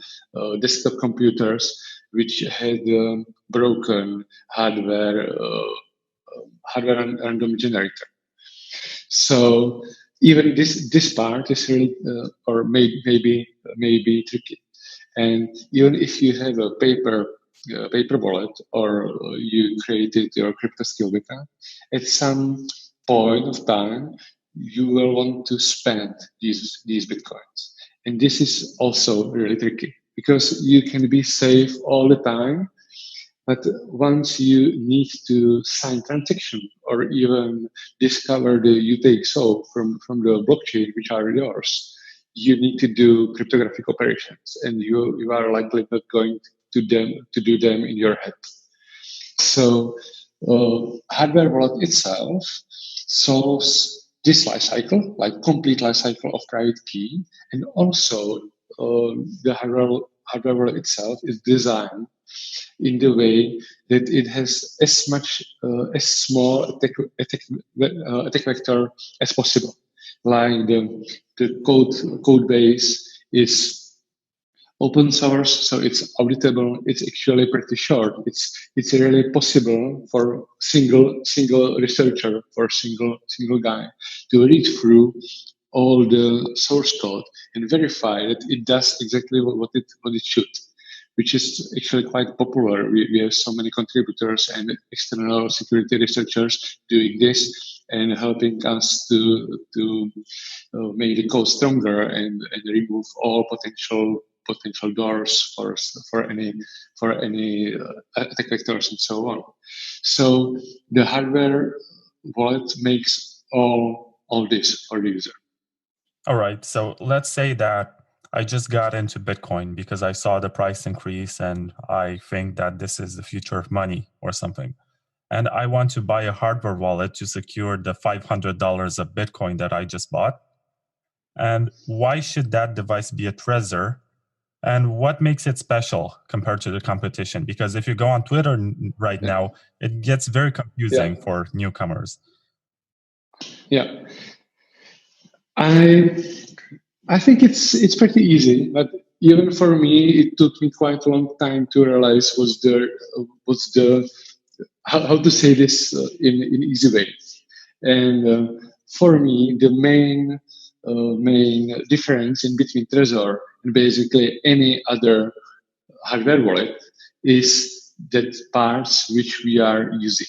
[SPEAKER 13] desktop computers which had broken hardware random generator. So even this part is really, or maybe tricky. And even if you have a paper wallet, or you created your crypto skill account, at some point of time you will want to spend these bitcoins, and this is also really tricky because you can be safe all the time. But once you need to sign transaction or even discover the UTXO from the blockchain, which are yours, you need to do cryptographic operations, and you are likely not going to do them in your head. So hardware wallet itself solves this life cycle, like complete life cycle of private key, and also the hardware wallet itself is designed in the way that it has as small attack vector as possible. Like the code base is open source, so it's auditable. It's actually pretty short. It's really possible for single researcher, for single guy to read through all the source code and verify that it does exactly what it should, which is actually quite popular. We have so many contributors and external security researchers doing this and helping us to make the code stronger and remove all potential doors for any attack vectors and so on. So the hardware wallet makes all this for the user.
[SPEAKER 3] All right. So let's say that I just got into Bitcoin because I saw the price increase and I think that this is the future of money or something. And I want to buy a hardware wallet to secure the $500 of Bitcoin that I just bought. And why should that device be a Trezor? And what makes it special compared to the competition? Because if you go on Twitter right now, it gets very confusing for newcomers.
[SPEAKER 13] Yeah. I think it's pretty easy, but even for me, it took me quite a long time to realize how to say this in easy way. And for me, the main difference in between Trezor and basically any other hardware wallet is that parts which we are using.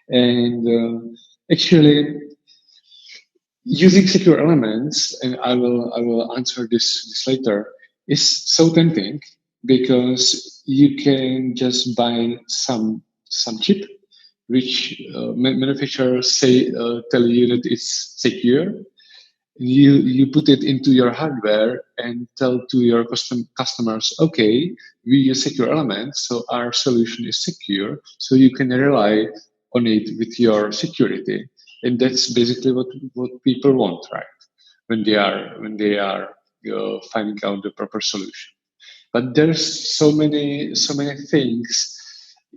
[SPEAKER 13] And actually, using secure elements, and I will answer this later, is so tempting because you can just buy some chip which manufacturers tell you that it's secure. You put it into your hardware and tell to your customers, okay, we use secure elements, so our solution is secure, so you can rely on it with your security. And that's basically what people want, right? When they are finding out the proper solution. But there's so many things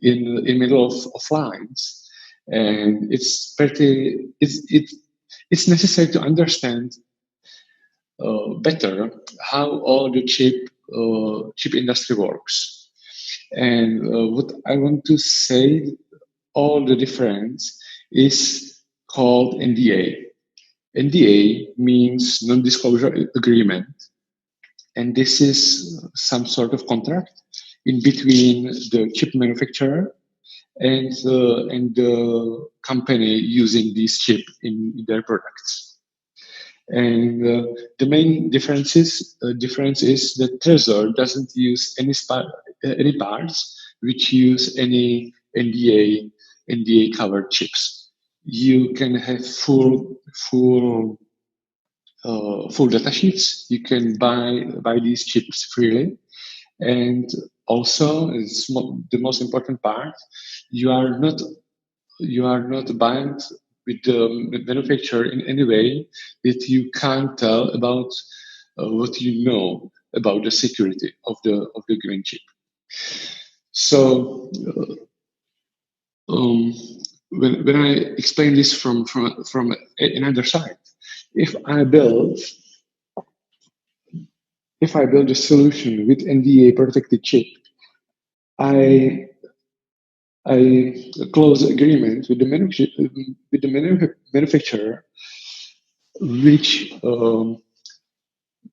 [SPEAKER 13] in middle of lines, and it's necessary to understand better how all the chip industry works. And what I want to say, all the difference is called NDA. NDA means non-disclosure agreement, and this is some sort of contract in between the chip manufacturer and the company using this chip in their products. And the main difference is that Trezor doesn't use any parts which use any NDA covered chips. You can have full data sheets. You can buy these chips freely, and also, it's the most important part, you are not bound with the manufacturer in any way that you can't tell about what you know about the security of the given chip. So when I explain this from another side, if I build a solution with NDA protected chip, I close agreement with the manufacturer, which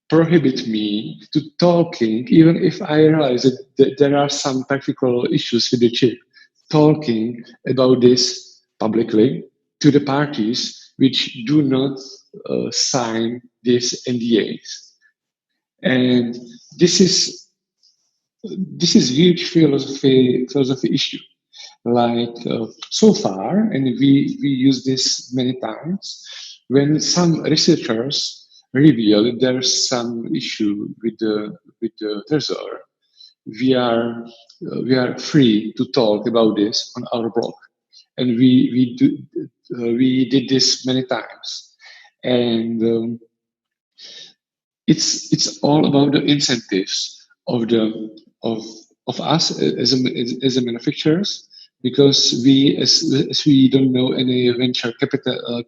[SPEAKER 13] prohibit me to talking, even if I realize that there are some practical issues with the chip, talking about this publicly to the parties which do not sign these NDAs. And this is huge philosophy issue. Like so far, and we use this many times, when some researchers reveal there's some issue with the Trezor, we are free to talk about this on our blog, and we did this many times, and it's all about the incentives of us as a manufacturers, because we as we don't know any venture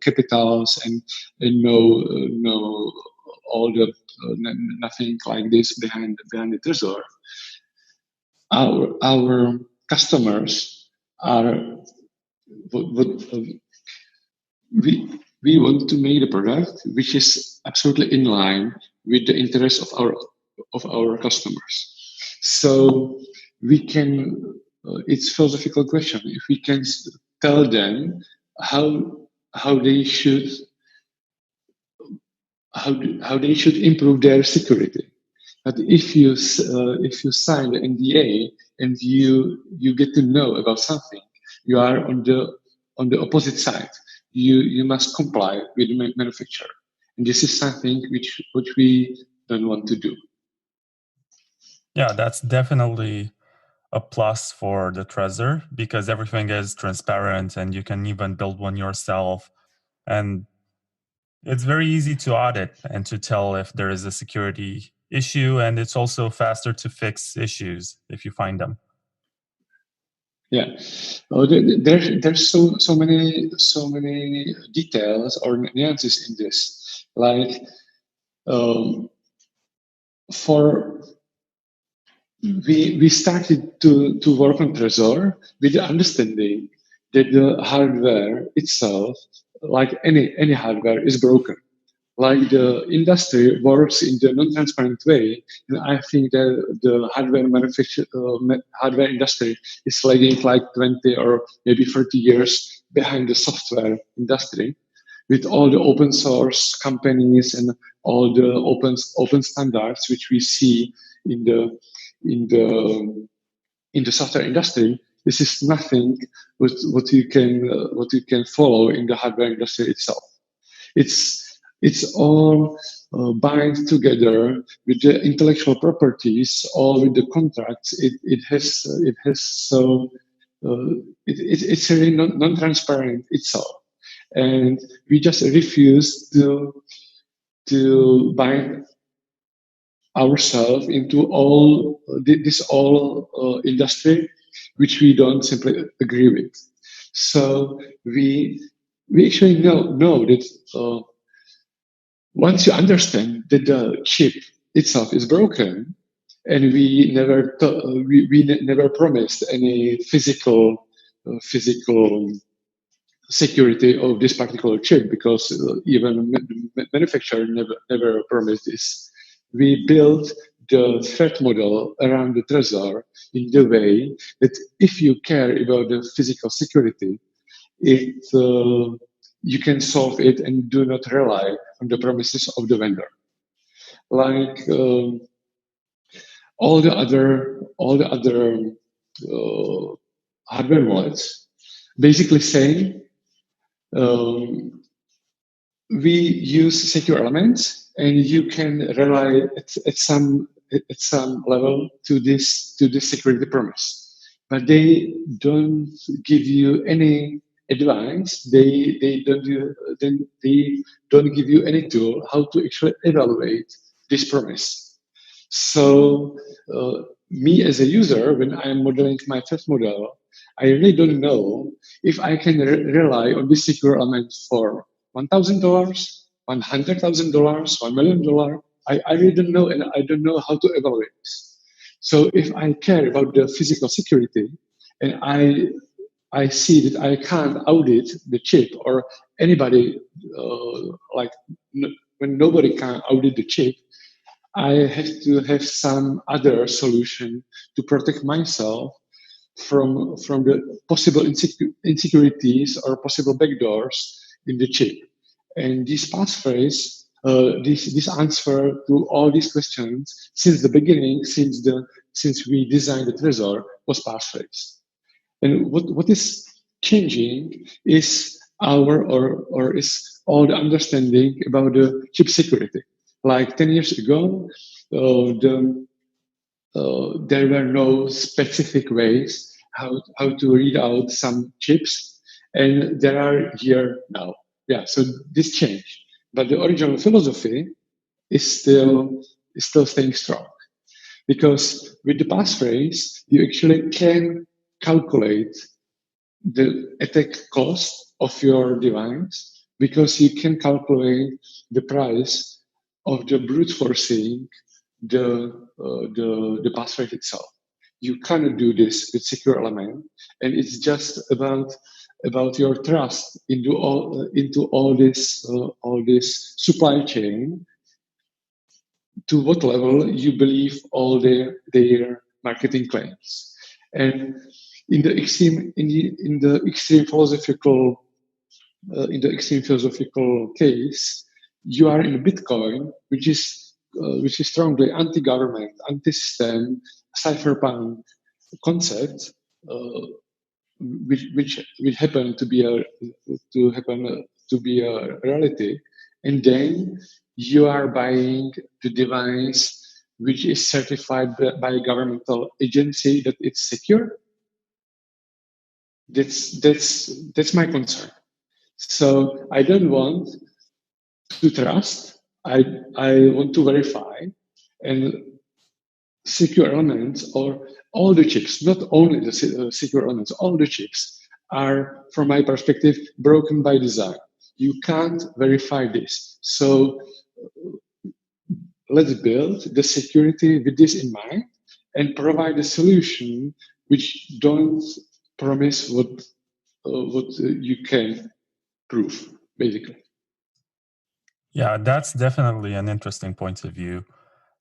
[SPEAKER 13] capitals and know all the nothing like this behind the Trezor. Our customers are we want to make a product which is absolutely in line with the interests of our customers. So we can. It's a philosophical question. If we can tell them how they should improve their security, but if you sign the NDA and you get to know about something, you are on the opposite side. You must comply with the manufacturer, and this is something which we don't want to do.
[SPEAKER 3] Yeah, that's definitely a plus for the Trezor, because everything is transparent and you can even build one yourself. And it's very easy to audit and to tell if there is a security issue, and it's also faster to fix issues if you find them.
[SPEAKER 13] Yeah, there's so many details or nuances in this. Like we started to work on Trezor with the understanding that the hardware itself, like any hardware, is broken. Like the industry works in the non-transparent way, and I think that the hardware industry is lagging like 20 or maybe 30 years behind the software industry, with all the open source companies and all the open standards which we see in the software industry. This is nothing what you can follow in the hardware industry itself. It's all bind together with the intellectual properties, all with the contracts. It's really non-transparent itself, and we just refuse to bind ourselves into all industry which we don't simply agree with. So we actually know that once you understand that the chip itself is broken, and we never promised any physical security of this particular chip, because even manufacturer never promised this. We built the threat model around the Trezor in the way that if you care about the physical security, you can solve it and do not rely on the promises of the vendor. Like all the other hardware wallets, basically saying we use secure elements, and you can rely at at some level to this security promise, but they don't give you any advice. They don't give you any tool how to actually evaluate this promise. So me as a user, when I'm modeling my first model, I really don't know if I can rely on this secure element for $1,000, $100,000, $1 million. I really don't know, and I don't know how to evaluate this. So if I care about the physical security, and I see that I can't audit the chip or anybody, when nobody can audit the chip, I have to have some other solution to protect myself from the possible insecurities or possible backdoors in the chip. And this passphrase, this answer to all these questions since the beginning, since we designed the Trezor, was passphrase. And what is changing is is all the understanding about the chip security. Like 10 years ago, there were no specific ways how to read out some chips, and there are here now. Yeah, so this changed, but the original philosophy is still staying strong, because with the passphrase you actually can calculate the attack cost of your device, because you can calculate the price of the brute forcing the passphrase itself. You cannot do this with secure element, and it's just about your trust into all this supply chain. To what level you believe all their marketing claims, and in the extreme philosophical case, you are in Bitcoin, which is strongly anti-government, anti-system, cypherpunk concept, which happen to be a reality, and then you are buying the device which is certified by a governmental agency that it's secure. That's my concern. So I don't want to trust. I want to verify, and secure elements, or all the chips, not only the secure elements, all the chips are, from my perspective, broken by design. You can't verify this. So let's build the security with this in mind and provide a solution which don't promise what you can prove, basically.
[SPEAKER 3] Yeah, that's definitely an interesting point of view.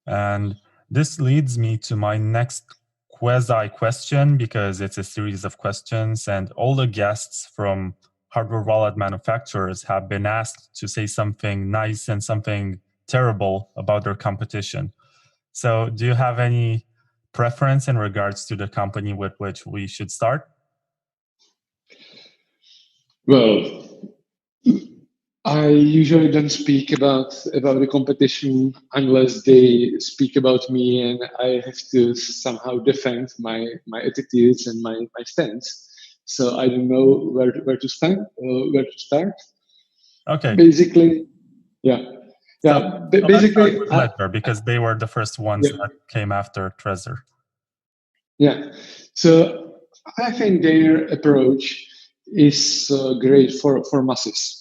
[SPEAKER 3] And this leads me to my next quasi question, because it's a series of questions, and all the guests from hardware wallet manufacturers have been asked to say something nice and something terrible about their competition. So do you have any preference in regards to the company with which we should start?
[SPEAKER 13] Well, I usually don't speak about the competition unless they speak about me, and I have to somehow defend my attitudes and my stance. So I don't know where to start.
[SPEAKER 3] Okay.
[SPEAKER 13] Basically, yeah. Basically,
[SPEAKER 3] Ledger, because they were the first ones that came after Trezor.
[SPEAKER 13] Yeah. So I think their approach is great for masses.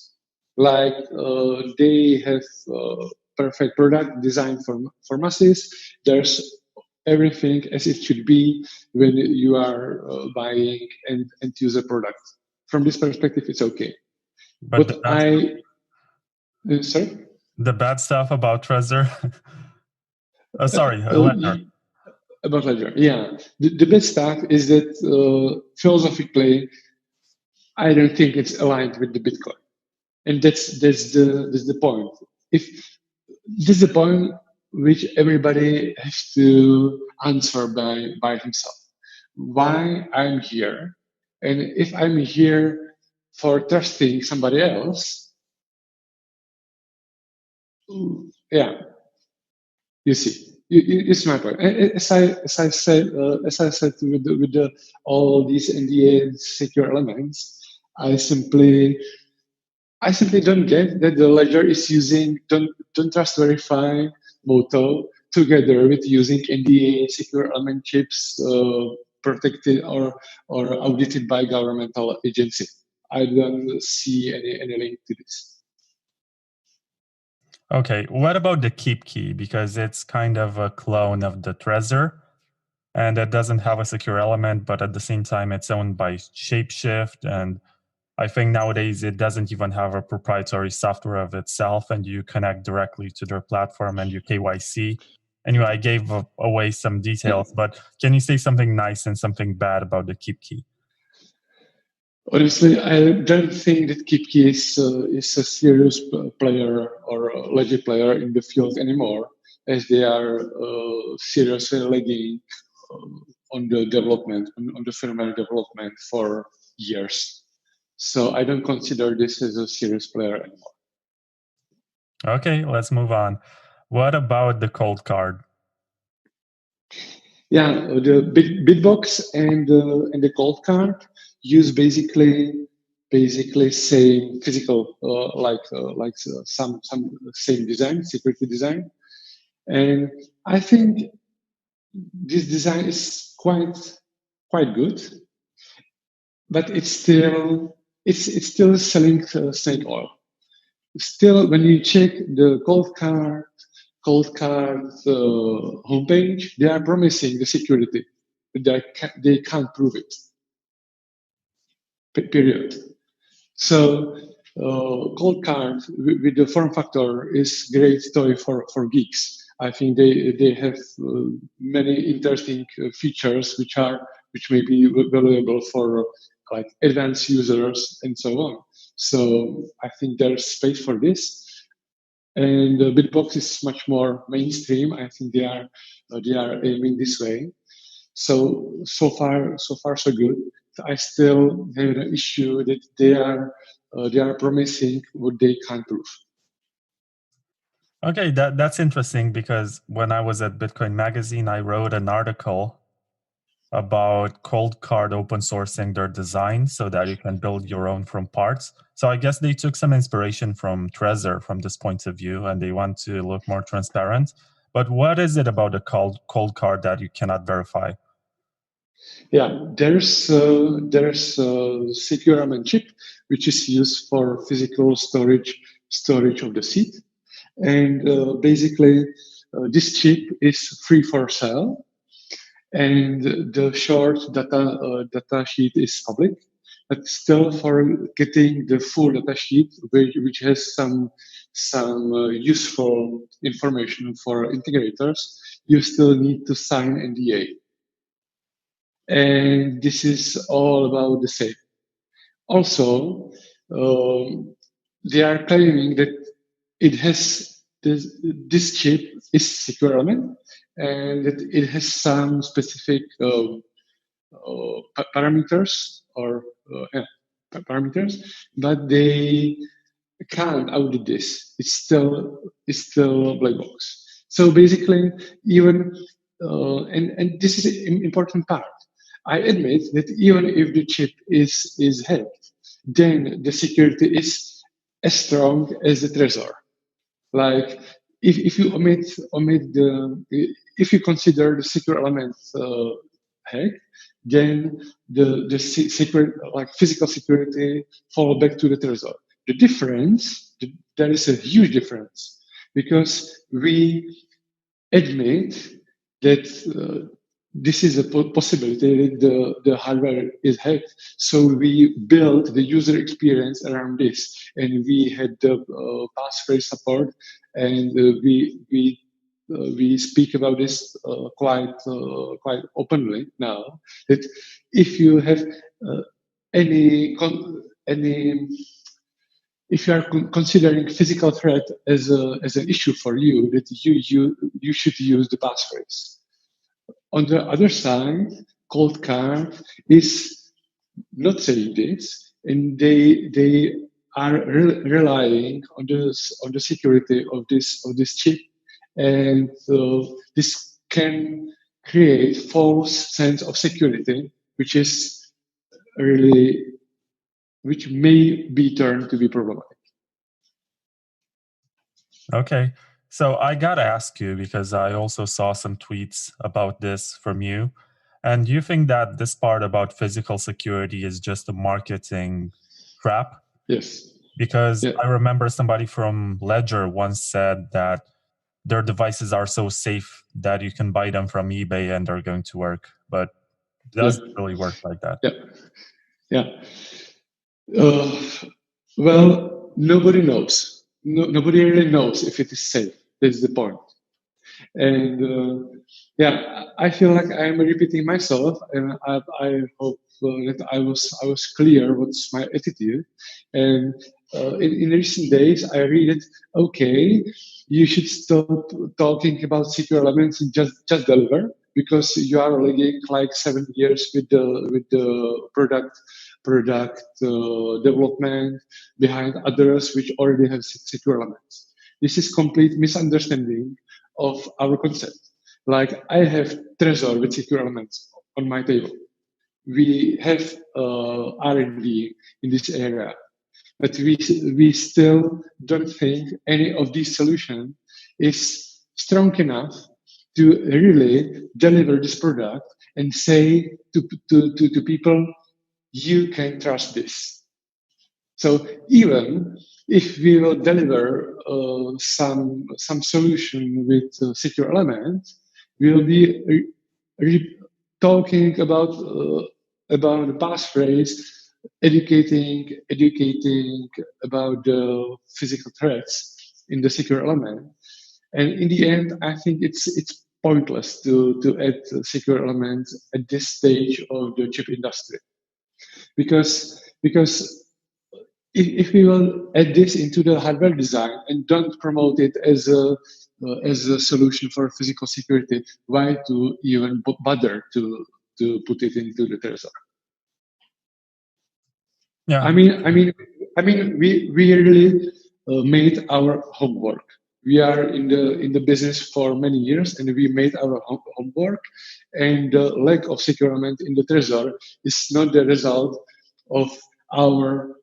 [SPEAKER 13] Like they have perfect product designed for masses. There's everything as it should be when you are buying an end user product. From this perspective, it's okay. But sorry?
[SPEAKER 3] The bad stuff about Trezor? Ledger.
[SPEAKER 13] About Ledger, yeah. The bad stuff is that philosophically, I don't think it's aligned with the Bitcoin. And that's the point. If this is the point which everybody has to answer by himself. Why I'm here, and if I'm here for trusting somebody else, yeah, you see. It's my point. As I said with all these NDA secure elements, I simply don't get that the ledger is using don't trust verify motto together with using NDA secure element chips protected or audited by governmental agency. I don't see any link to this.
[SPEAKER 3] Okay, what about the KeepKey? Because it's kind of a clone of the Trezor, and it doesn't have a secure element, but at the same time, it's owned by Shapeshift. And I think nowadays it doesn't even have a proprietary software of itself, and you connect directly to their platform and you KYC. Anyway, I gave away some details, but can you say something nice and something bad about the KeepKey?
[SPEAKER 13] Honestly, I don't think that KeepKey is a serious player or a legit player in the field anymore, as they are seriously lagging on the development, on the firmware development for years. So I don't consider this as a serious player anymore.
[SPEAKER 3] Okay, let's move on. What about the ColdCard?
[SPEAKER 13] Yeah, the BitBox and the ColdCard use basically same physical some same design, security design, and I think this design is quite good, but it's still selling snake oil. Still, when you check the ColdCard homepage, they are promising the security, but they can't prove it. Period. So ColdCard with the form factor is great toy for geeks. I think they have many interesting features which may be valuable for like advanced users and so on. So I think there's space for this. And BitBox is much more mainstream. I think they are aiming this way. So far so good. I still have an issue that they are promising what they can't prove.
[SPEAKER 3] Okay, that's interesting, because when I was at Bitcoin Magazine, I wrote an article about ColdCard open sourcing their design so that you can build your own from parts. So I guess they took some inspiration from Trezor from this point of view, and they want to look more transparent. But what is it about the ColdCard that you cannot verify?
[SPEAKER 13] Yeah, there's a secure element chip which is used for physical storage of the seed, and basically this chip is free for sale, and the short data sheet is public. But still, for getting the full data sheet, which has some useful information for integrators, you still need to sign NDA. And this is all about the same. Also, they are claiming that it has this chip is secure element, and that it has some specific parameters but they can't audit this. It's still black box. So basically, even and this is an important part. I admit that even if the chip is hacked, then the security is as strong as the Trezor. Like if you if you consider the secure element hack, then the secret, like physical security, fall back to the Trezor. The difference, there is a huge difference, because we admit that this is a possibility that the hardware is hacked. So we built the user experience around this, and we had the passphrase support, and we speak about this quite openly now. That if you have if you are considering physical threat as an issue for you, that you should use the passphrase. On the other side, ColdCard is not saying this, and they are relying on the security of this chip, and this can create false sense of security, which may be turned to be problematic.
[SPEAKER 3] Okay. So I gotta ask you, because I also saw some tweets about this from you. And do you think that this part about physical security is just a marketing trap?
[SPEAKER 13] Yes.
[SPEAKER 3] Because I remember somebody from Ledger once said that their devices are so safe that you can buy them from eBay and they're going to work. But it doesn't really work like that.
[SPEAKER 13] Yeah. Well, nobody knows. Nobody really knows if it is safe. That's the point. And I feel like I'm repeating myself, and I hope that I was clear what's my attitude. And in recent days, I read it. Okay, you should stop talking about secure elements and just deliver, because you are lagging like 7 years with the product development behind others which already have secure elements. This is complete misunderstanding of our concept. Like, I have Trezor with secure elements on my table. We have R&D in this area, but we still don't think any of these solutions is strong enough to really deliver this product and say to people, you can trust this. So even if we will deliver some solution with secure elements, we will be talking about the passphrase, educating about the physical threats in the secure element. And in the end, I think it's pointless to add secure elements at this stage of the chip industry, because if we will add this into the hardware design and don't promote it as a solution for physical security, why to even bother to put it into the Trezor?
[SPEAKER 3] Yeah.
[SPEAKER 13] I mean, we really made our homework. We are in the business for many years, and we made our homework. And the lack of secure element in the Trezor is not the result of our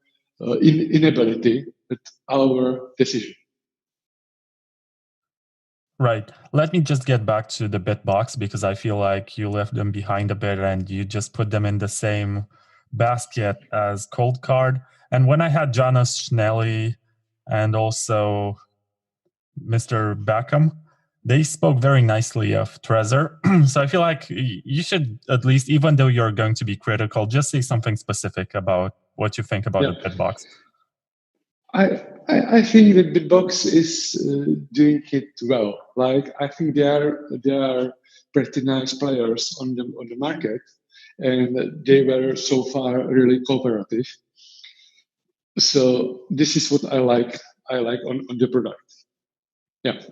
[SPEAKER 13] inability, but our decision.
[SPEAKER 3] Right. Let me just get back to the BitBox, because I feel like you left them behind a bit and you just put them in the same basket as ColdCard. And when I had Jonas, Schnelli, and also Mr. Bakkum, they spoke very nicely of Trezor. So I feel like you should, at least, even though you're going to be critical, just say something specific about what you think about the BitBox.
[SPEAKER 13] I think that BitBox is doing it well. Like, I think they are pretty nice players on the market, and they were so far really cooperative. So this is what I like on the product. Yeah.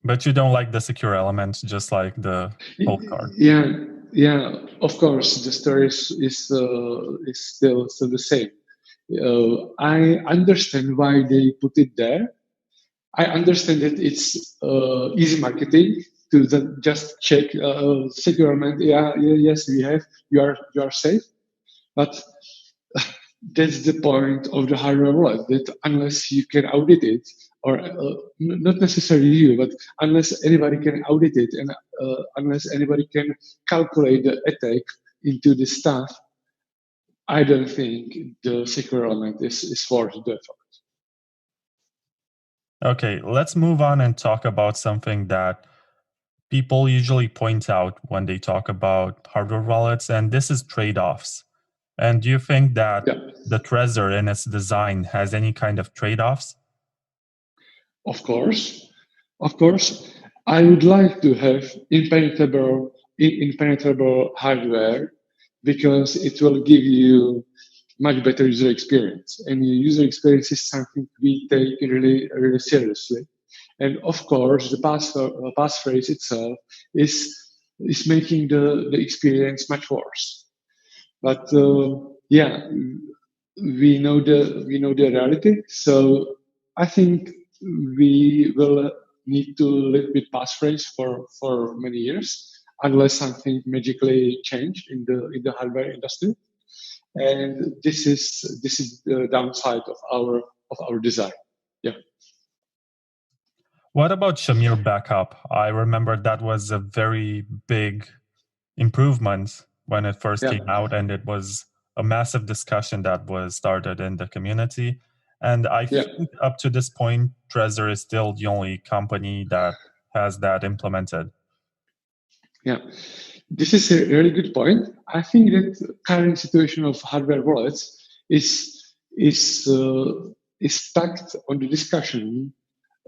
[SPEAKER 3] But you don't like the secure elements, just like the ColdCard.
[SPEAKER 13] Yeah. Of course, the story is still the same. I understand why they put it there. I understand that it's easy marketing to just check secure element. Yes, we have. You are safe, but that's the point of the hardware wallet. That unless you can audit it, or not necessarily you, but unless anybody can audit it, and unless anybody can calculate the attack into the stuff, I don't think the secure element is worth the effort.
[SPEAKER 3] Okay, let's move on and talk about something that people usually point out when they talk about hardware wallets, and this is trade-offs. And do you think that the Trezor in its design has any kind of trade-offs?
[SPEAKER 13] Of course. I would like to have impenetrable hardware, because it will give you much better user experience. And user experience is something we take really, really seriously. And of course, the passphrase itself is making the experience much worse. But we know the reality. So I think we will need to live with passphrase for many years unless something magically changed in the hardware industry. And this is the downside of our design. Yeah.
[SPEAKER 3] What about Shamir backup? I remember that was a very big improvement when it first came out, and it was a massive discussion that was started in the community. And I think up to this point, Trezor is still the only company that has that implemented. Yeah.
[SPEAKER 13] This is a really good point. I think that the current situation of hardware wallets is stacked on the discussion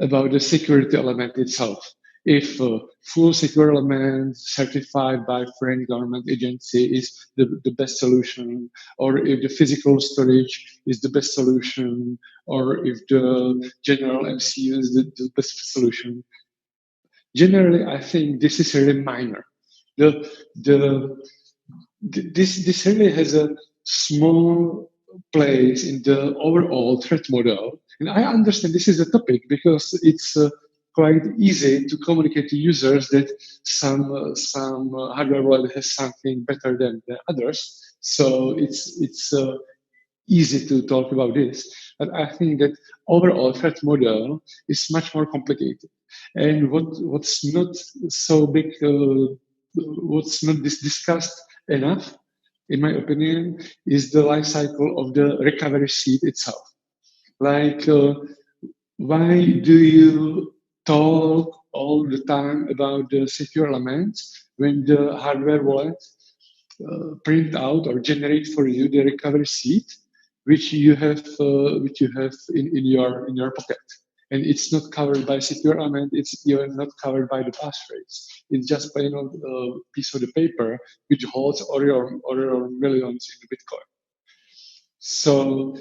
[SPEAKER 13] about the security element itself. If full secure element certified by foreign government agency is the best solution, or if the physical storage is the best solution, or if the general MCU is the best solution. Generally, I think this is really minor. This really has a small place in the overall threat model. And I understand this is a topic because it's quite easy to communicate to users that some hardware wallet has something better than the others. So it's easy to talk about this. But I think that overall threat model is much more complicated. And what's not so big, what's not discussed enough, in my opinion, is the life cycle of the recovery seed itself. Like, why do you talk all the time about the secure elements when the hardware wallet print out or generate for you the recovery seed, which you have in your pocket? And it's not covered by secure element. It's even not covered by the passphrase. It's just plain old piece of the paper which holds all your millions in Bitcoin. So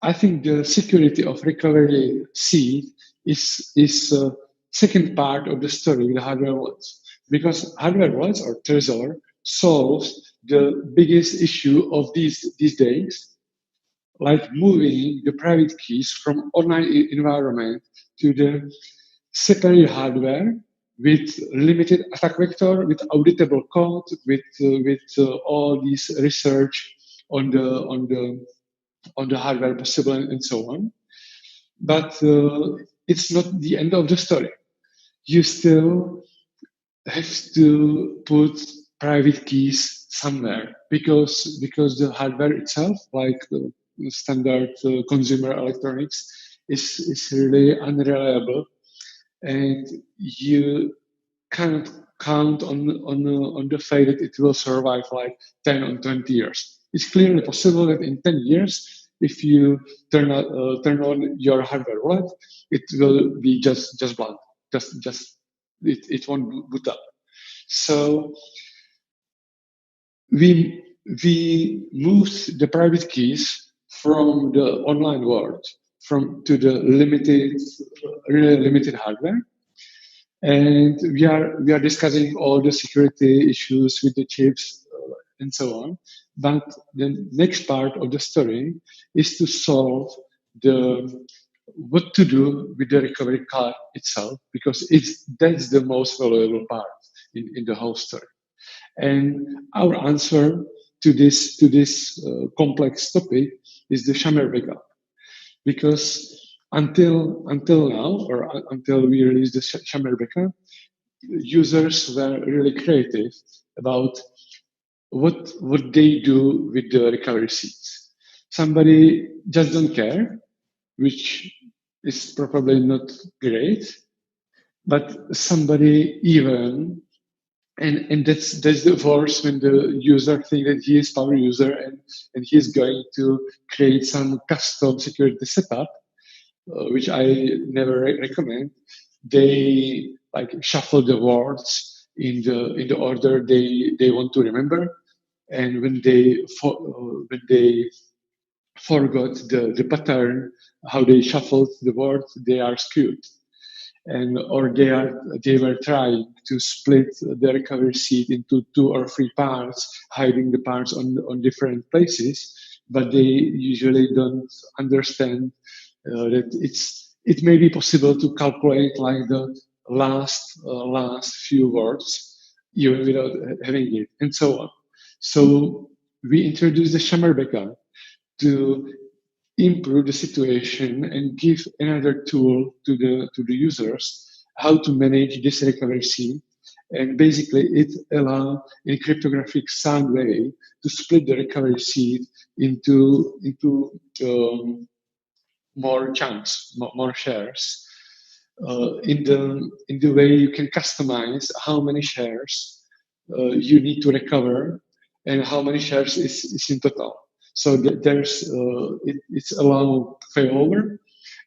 [SPEAKER 13] I think the security of recovery seed is second part of the story with the hardware wallets, because hardware wallets or Trezor solves the biggest issue of these days, like moving the private keys from online environment to the secondary hardware with limited attack vector, with auditable code, with all this research on the hardware possible and so on. But it's not the end of the story. You still have to put private keys somewhere because the hardware itself, like the standard consumer electronics, is really unreliable, and you can't count on the fact that it will survive like 10 or 20 years. It's clearly possible that in 10 years, if you turn on your hardware wallet, it will be just blank. It won't boot up. So we moved the private keys from the online world to the really limited hardware, and we are discussing all the security issues with the chips and so on. But the next part of the story is to solve what to do with the recovery card itself, because that's the most valuable part in the whole story. And our answer to this complex topic is the Shamir backup, because until now, or until we released the Shamir backup, users were really creative about what they do with the recovery seeds. Somebody just don't care, which is probably not great, but somebody even, and that's the worst, when the user thinks that he is power user and he's going to create some custom security setup, which I never recommend. They like shuffle the words in the order they want to remember, and when they forgot the pattern, how they shuffled the words, they are skewed. Or they were trying to split the recovery seed into 2 or 3 parts, hiding the parts on different places, but they usually don't understand that it may be possible to calculate like the last few words even without having it, and so on. So we introduced the Shamarbeka to improve the situation and give another tool to the users how to manage this recovery seed. And basically, it allows in a cryptographic sound way to split the recovery seed into more chunks, more shares. In the way you can customize how many shares you need to recover and how many shares is in total. So there's it's allow failover,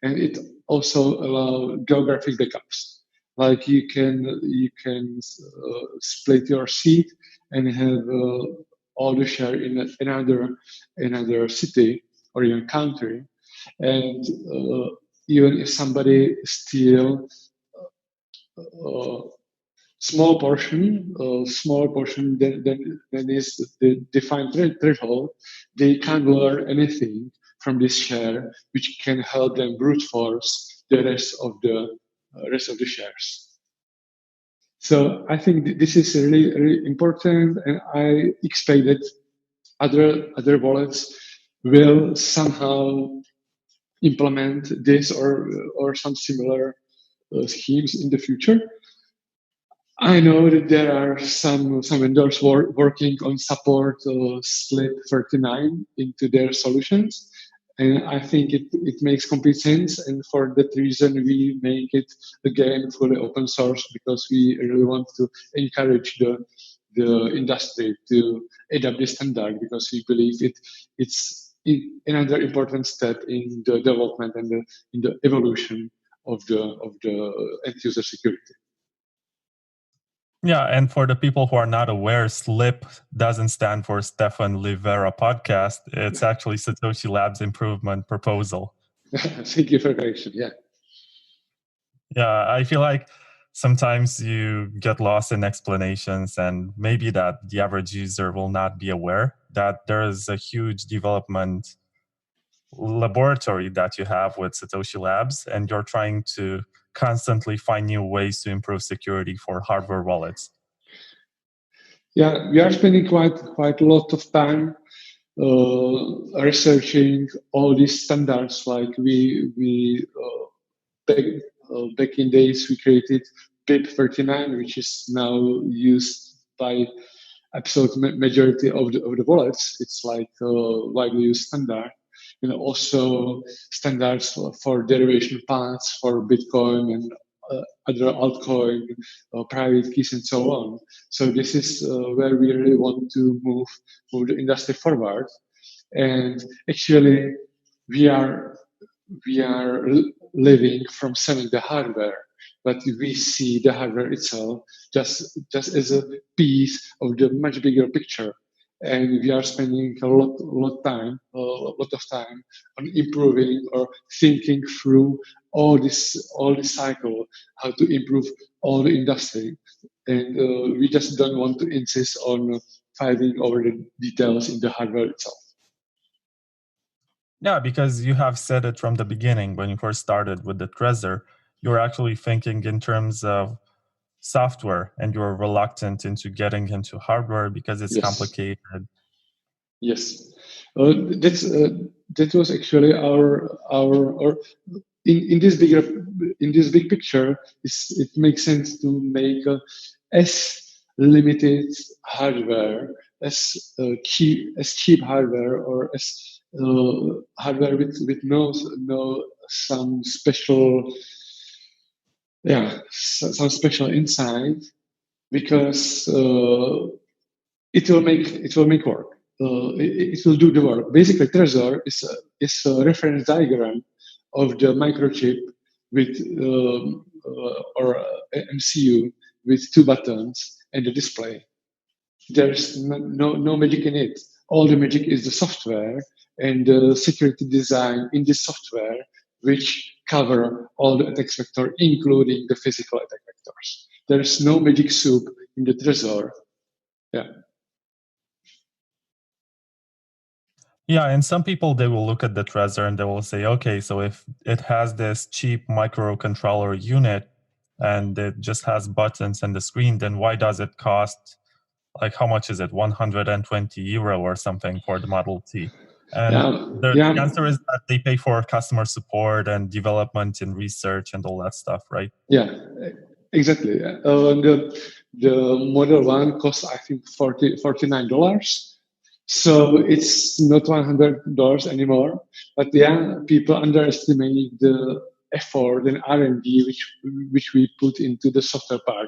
[SPEAKER 13] and it also allow geographic backups. Like you can split your seed and have all the share in another city or even country, and even if somebody steal small portion then is the defined threshold, they can't learn anything from this share, which can help them brute force the rest of the shares. So I think this is really, really important, and I expect that other wallets will somehow implement this or some similar schemes in the future. I know that there are some vendors working on support SLIP 39 into their solutions, and I think it makes complete sense. And for that reason, we make it again fully open source, because we really want to encourage the industry to adopt this standard, because we believe it's another important step in the development and in the evolution of the end user security.
[SPEAKER 3] Yeah, and for the people who are not aware, SLIP doesn't stand for Stefan Livera Podcast. It's actually Satoshi Labs Improvement Proposal.
[SPEAKER 13] Thank you for the correction. Yeah.
[SPEAKER 3] Yeah, I feel like sometimes you get lost in explanations, and maybe that the average user will not be aware that there is a huge development laboratory that you have with Satoshi Labs, and you're trying to constantly find new ways to improve security for hardware wallets.
[SPEAKER 13] Yeah, we are spending quite a lot of time researching all these standards. Like we back in days we created BIP 39, which is now used by absolute majority of the wallets. It's like widely used standard. And also standards for derivation paths for Bitcoin and other altcoin, private keys, and so on. So this is where we really want to move the industry forward. And actually, we are living from selling the hardware, but we see the hardware itself just as a piece of the much bigger picture. And we are spending a lot of time on improving or thinking through all this cycle, how to improve all the industry. And we just don't want to insist on fighting over the details in the hardware itself.
[SPEAKER 3] Yeah, because you have said it from the beginning when you first started with the Trezor, you're actually thinking in terms of software, and you're reluctant into getting into hardware because it's complicated.
[SPEAKER 13] Yes, that was actually our in this big picture. It makes sense to make as limited hardware as cheap hardware, or as hardware with no some special insight, because it will make work. It will do the work. Basically, Trezor is a reference diagram of the microchip with or MCU with two buttons and the display. There's no magic in it. All the magic is the software and the security design in this software, which cover all the attack vectors, including the physical attack vectors. There is no magic soup in the Trezor. Yeah.
[SPEAKER 3] Yeah, and some people, they will look at the Trezor and they will say, okay, so if it has this cheap microcontroller unit and it just has buttons and the screen, then why does it cost, like, how much is it, 120 euro or something for the Model T? And the answer is that they pay for customer support and development and research and all that stuff, right?
[SPEAKER 13] Yeah, exactly. The Model 1 costs, I think, $49. So it's not $100 anymore. But yeah, people underestimate the effort and R&D which we put into the software part.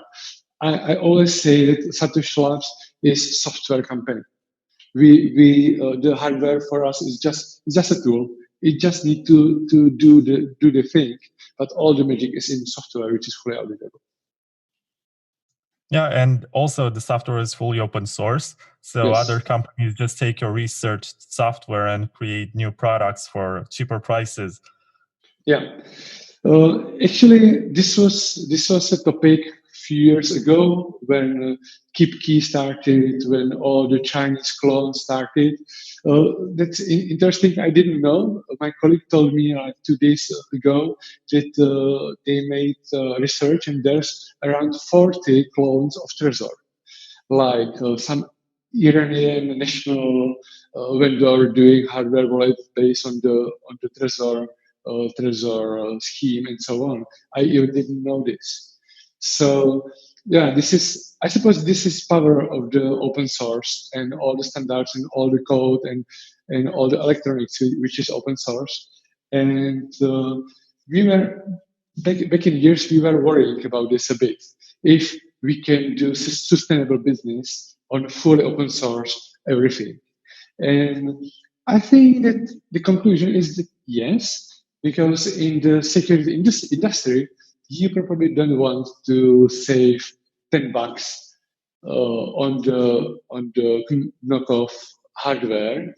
[SPEAKER 13] I always say that Satoshi Labs is a software company. The hardware for us is just a tool. It just need to do the thing, but all the magic is in software, which is fully auditable.
[SPEAKER 3] Yeah, and also the software is fully open source, so
[SPEAKER 13] Yes.
[SPEAKER 3] other companies just take your researched software and create new products for cheaper prices.
[SPEAKER 13] Yeah, actually, this was a topic few years ago when KeepKey started, when all the Chinese clones started. That's interesting. I didn't know. My colleague told me 2 days ago that they made research and there's around 40 clones of Trezor, like some Iranian national vendor doing hardware wallet based on the Trezor scheme and so on. I even didn't know this. So yeah, I suppose this is power of the open source and all the standards and all the code and all the electronics which is open source. And we were back in years we were worrying about this a bit. If we can do sustainable business on fully open source everything. And I think that the conclusion is that yes, because in the security industry, you probably don't want to save $10 on the knockoff hardware,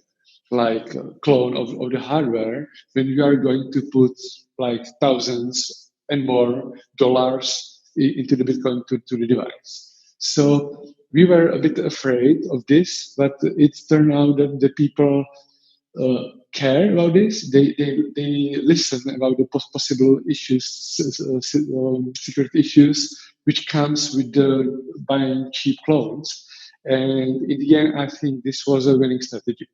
[SPEAKER 13] like a clone of the hardware, when you are going to put like thousands and more dollars into the Bitcoin to the device. So we were a bit afraid of this, but it turned out that the people care about this. They listen about the possible issues, security issues, which comes with the buying cheap clones. And in the end, I think this was a winning strategy.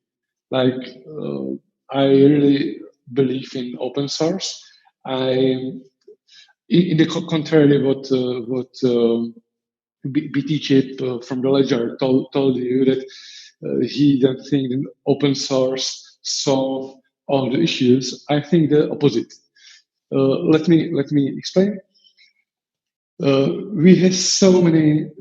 [SPEAKER 13] Like I really believe in open source. In the contrary, what BTChip from the Ledger told you that he don't think that open source solve all the issues. I think the opposite. Let me explain. We have so many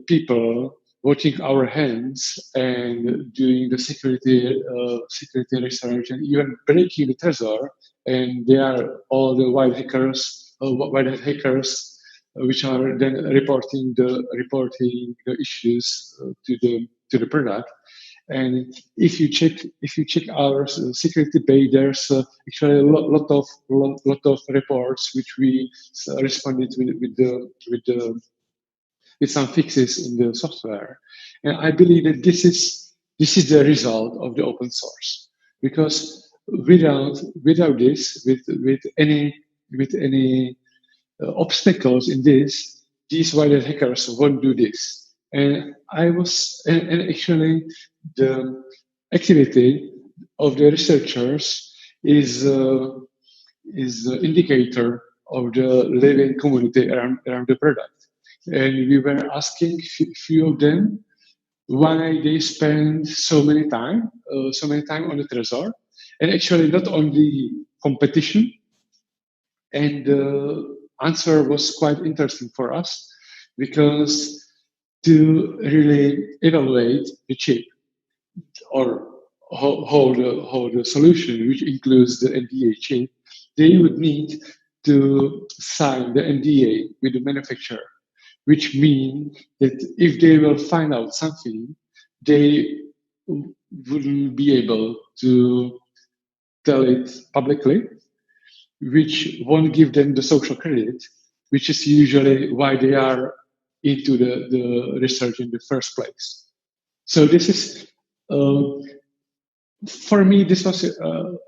[SPEAKER 13] people watching our hands and doing the security research and even breaking the Trezor, and they are all the white hat hackers, which are then reporting the issues to the product. And if you check our security page, there's actually a lot of reports which we responded with some fixes in the software. And I believe that this is the result of the open source, because without this, with any obstacles in this, these white hat hackers won't do this. And actually the activity of the researchers is the indicator of the living community around the product. And we were asking few of them why they spend so many time on the Trezor, and actually not only competition. And the answer was quite interesting for us, because to really evaluate the chip or hold the solution, which includes the NDA chip, they would need to sign the NDA with the manufacturer, which means that if they will find out something, they wouldn't be able to tell it publicly, which won't give them the social credit, which is usually why they are into the research in the first place. So this is for me, this was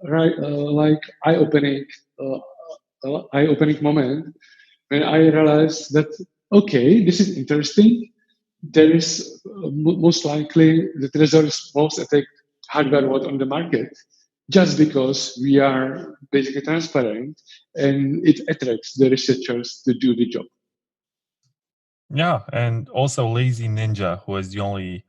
[SPEAKER 13] like eye-opening moment when I realized that okay, this is interesting. There is most likely the Trezor is most attacked hardware wallet on the market, just because we are basically transparent and it attracts the researchers to do the job.
[SPEAKER 3] Yeah, and also Lazy Ninja, who is the only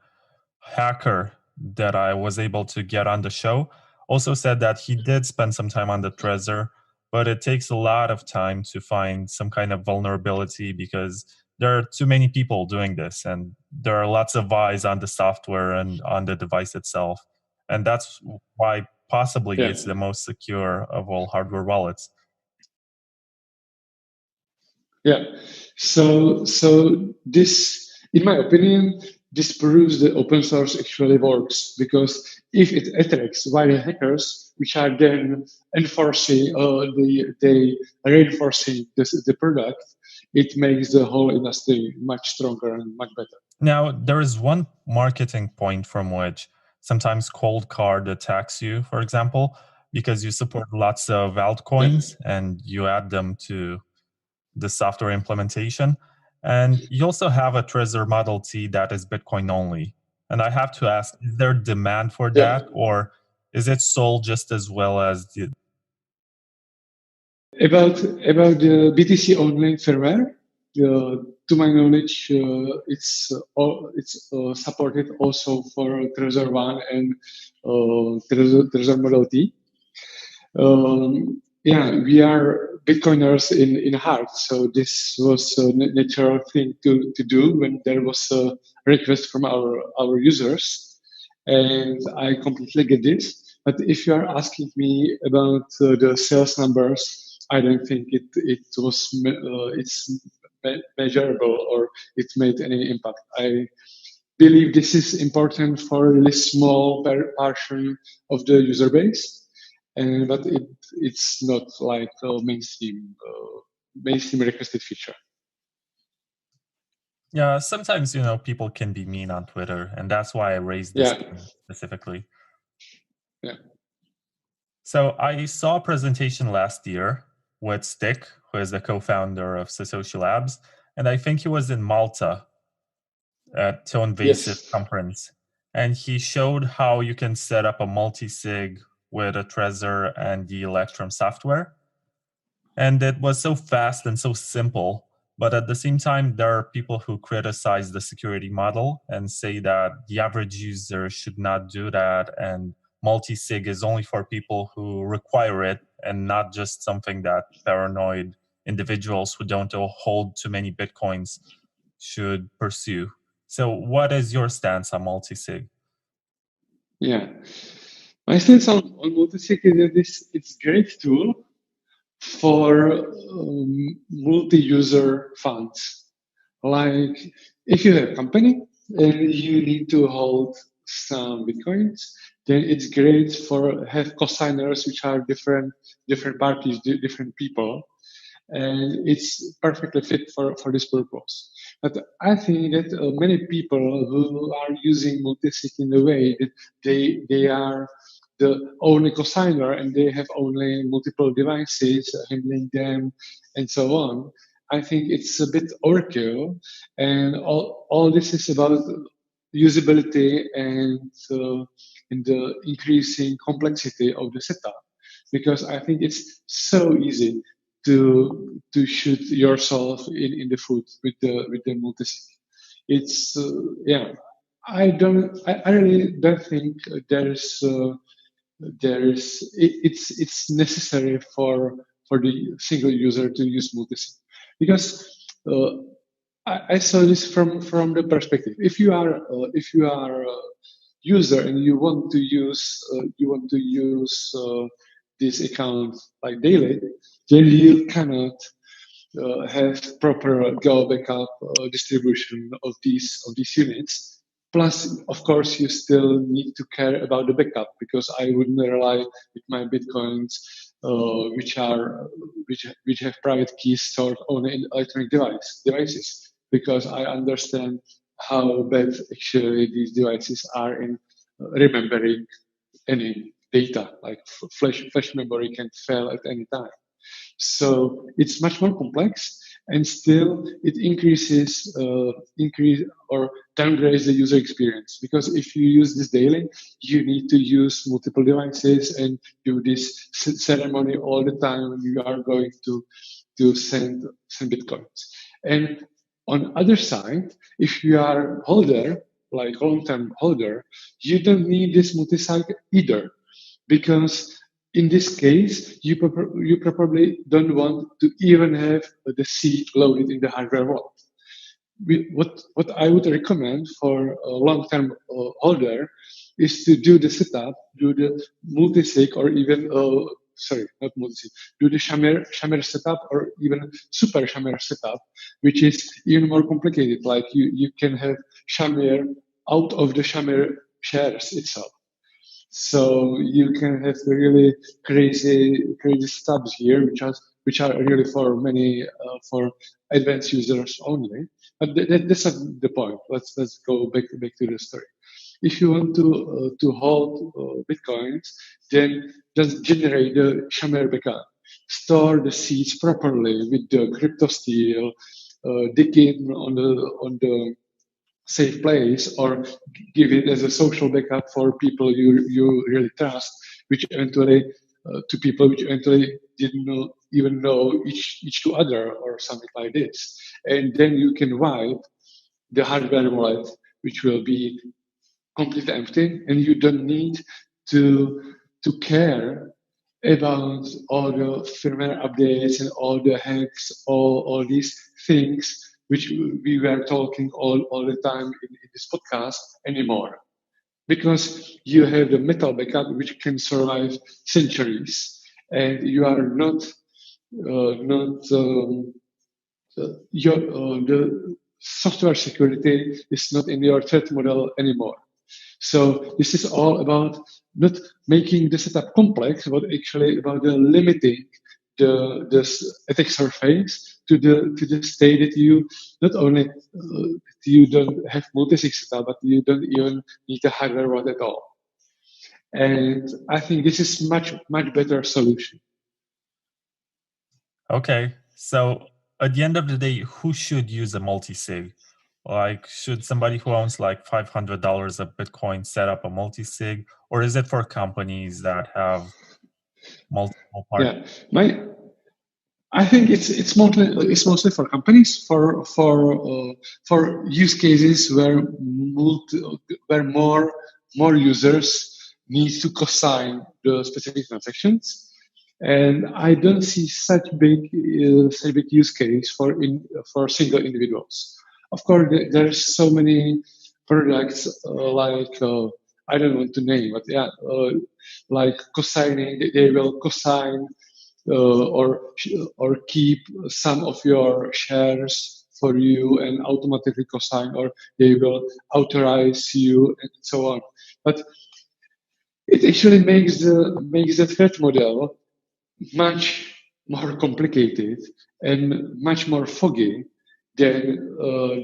[SPEAKER 3] hacker that I was able to get on the show, also said that he did spend some time on the Trezor, but it takes a lot of time to find some kind of vulnerability because there are too many people doing this, and there are lots of eyes on the software and on the device itself. And that's why possibly it's the most secure of all hardware wallets.
[SPEAKER 13] Yeah. So this, in my opinion, this proves that open source actually works, because if it attracts viral hackers, which are then enforcing, they reinforcing the product, it makes the whole industry much stronger and much better.
[SPEAKER 3] Now, there is one marketing point from which sometimes ColdCard attacks you, for example, because you support lots of altcoins and you add them to the software implementation. And you also have a Trezor Model T that is Bitcoin only. And I have to ask, is there demand for that, or is it sold just as well as the...
[SPEAKER 13] About the BTC only firmware, to my knowledge, it's supported also for Trezor 1 and Trezor Model T. Yeah, we are Bitcoiners in heart, so this was a natural thing to do when there was a request from our users, and I completely get this. But if you are asking me about the sales numbers, I don't think it's measurable or it made any impact. I believe this is important for a really small portion of the user base. But it's not like a mainstream requested feature.
[SPEAKER 3] Yeah, sometimes, people can be mean on Twitter, and that's why I raised this specifically.
[SPEAKER 13] Yeah.
[SPEAKER 3] So I saw a presentation last year with Stick, who is the co-founder of Social Labs, and I think he was in Malta at ToneVasive conference. And he showed how you can set up a multisig with a Trezor and the Electrum software. And it was so fast and so simple. But at the same time, there are people who criticize the security model and say that the average user should not do that. And multisig is only for people who require it and not just something that paranoid individuals who don't hold too many Bitcoins should pursue. So what is your stance on multisig?
[SPEAKER 13] Yeah. My stance on multisig is that it's a great tool for multi-user funds. Like if you have a company and you need to hold some Bitcoins, then it's great for have cosigners, which are different parties, different people. And it's perfectly fit for this purpose. But I think that many people who are using multisig in the way that they are the only cosigner and they have only multiple devices handling them and so on, I think it's a bit overkill. And all this is about usability and the increasing complexity of the setup. Because I think it's so easy to shoot yourself in the foot with the multisig. It's I really don't think it's necessary for the single user to use multisig, because I saw this from the perspective. If you are a user and you want to use this account like daily, then you cannot have proper Go backup distribution of these units. Plus, of course, you still need to care about the backup, because I wouldn't rely with my Bitcoins, which have private keys stored only in electronic devices, because I understand how bad actually these devices are in remembering any data, like flash memory can fail at any time. So it's much more complex, and still it increase or downgrades the user experience, because if you use this daily, you need to use multiple devices and do this ceremony all the time when you are going to send bitcoins. And on other side, if you are holder, like long-term holder, you don't need this multisig either, because in this case, you probably don't want to even have the seed loaded in the hardware wallet. What I would recommend for a long-term holder is to do the setup, do the multisig, or even not multisig, do the Shamir setup, or even super Shamir setup, which is even more complicated. Like you can have Shamir out of the Shamir shares itself. So you can have really crazy stubs here, which are really for many for advanced users only. But that's not the point. Let's go back to the story. If you want to hold bitcoins, then just generate the Shamir backup, store the seeds properly with the crypto steel, dig in on the safe place, or give it as a social backup for people you really trust, which eventually to people which eventually didn't even know each to other or something like this. And then you can wipe the hardware wallet, which will be completely empty, and you don't need to care about all the firmware updates and all the hacks, all these things which we were talking all the time in this podcast anymore. Because you have the metal backup which can survive centuries, and you are the software security is not in your threat model anymore. So this is all about not making the setup complex, but actually about limiting the attack surface to the state that you not only you don't have multisig setup, but you don't even need a hardware wallet at all. And I think this is much better solution.
[SPEAKER 3] Okay, so at the end of the day, who should use a multisig? Like, should somebody who owns like $500 of Bitcoin set up a multisig, or is it for companies that have multiple parts?
[SPEAKER 13] Yeah, I think it's mostly for companies, for use cases where more users need to cosign the specific transactions, and I don't see such big use case for single individuals. Of course, there's so many products like I don't want to name, but like cosigning. They will cosign or keep some of your shares for you and automatically cosign, or they will authorize you and so on. But it actually makes the threat model much more complicated and much more foggy than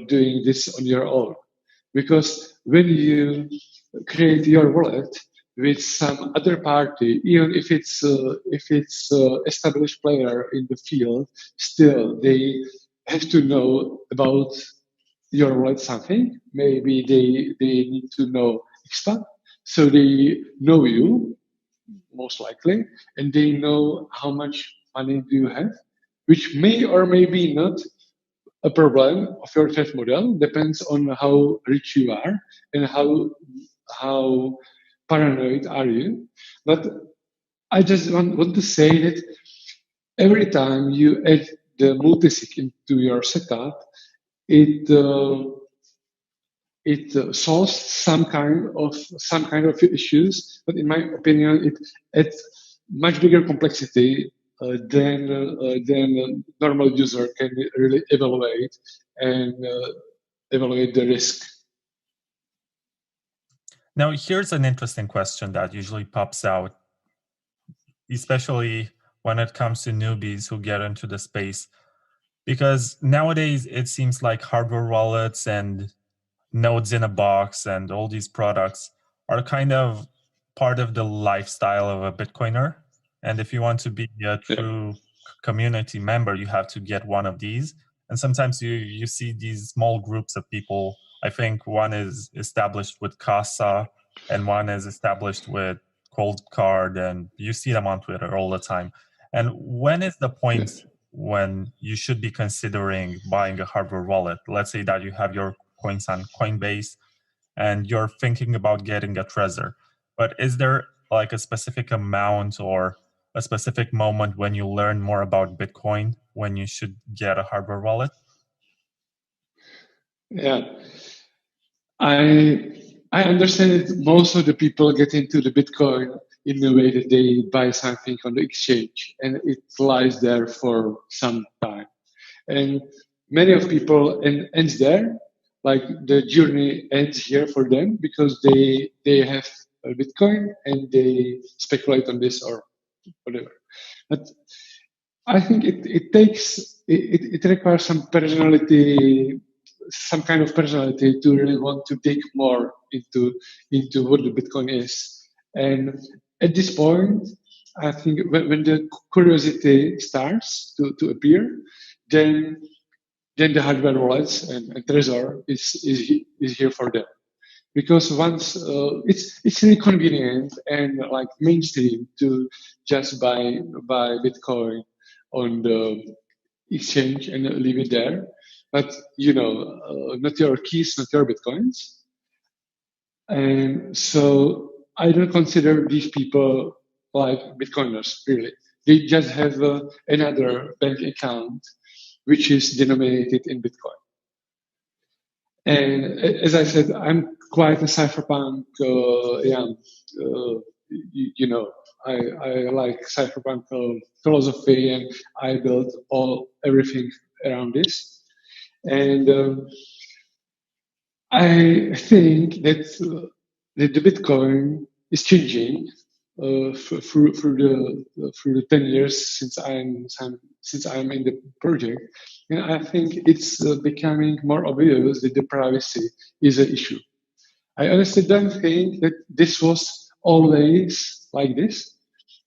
[SPEAKER 13] doing this on your own. Because when you create your wallet with some other party, even if it's established player in the field, still they have to know about your wallet something. Maybe they need to know extra, so they know you most likely, and they know how much money do you have, which may or may be not a problem of your threat model. Depends on how rich you are and how paranoid are you. But I just want to say that every time you add the multisig into your setup, it solves some kind of issues, but in my opinion, it adds much bigger complexity than a normal user can really evaluate the risk.
[SPEAKER 3] Now, here's an interesting question that usually pops out, especially when it comes to newbies who get into the space, because nowadays it seems like hardware wallets and nodes in a box and all these products are kind of part of the lifestyle of a Bitcoiner. And if you want to be a true community member, you have to get one of these. And sometimes you see these small groups of people. I think one is established with Casa and one is established with ColdCard, and you see them on Twitter all the time. And when is the point when you should be considering buying a hardware wallet? Let's say that you have your coins on Coinbase and you're thinking about getting a Trezor. But is there like a specific amount or a specific moment when you learn more about Bitcoin when you should get a hardware wallet?
[SPEAKER 13] Yeah, I understand that most of the people get into the Bitcoin in the way that they buy something on the exchange and it lies there for some time. And many of people ends there, like the journey ends here for them because they have a Bitcoin and they speculate on this or whatever. But I think it requires some personality, some kind of personality to really want to dig more into what the Bitcoin is. And at this point, I think when the curiosity starts to appear, then the hardware wallets and Trezor is here for them. Because once it's really convenient and like mainstream to just buy Bitcoin on the exchange and leave it there, but not your keys, not your Bitcoins. And so I don't consider these people like Bitcoiners really. They just have another bank account which is denominated in Bitcoin. And as I said, I'm quite a cypherpunk. I like cypherpunk philosophy, and I built everything around this. And I think that the Bitcoin is changing through the 10 years since I'm in the project. And I think it's becoming more obvious that the privacy is an issue. I honestly don't think that this was always like this.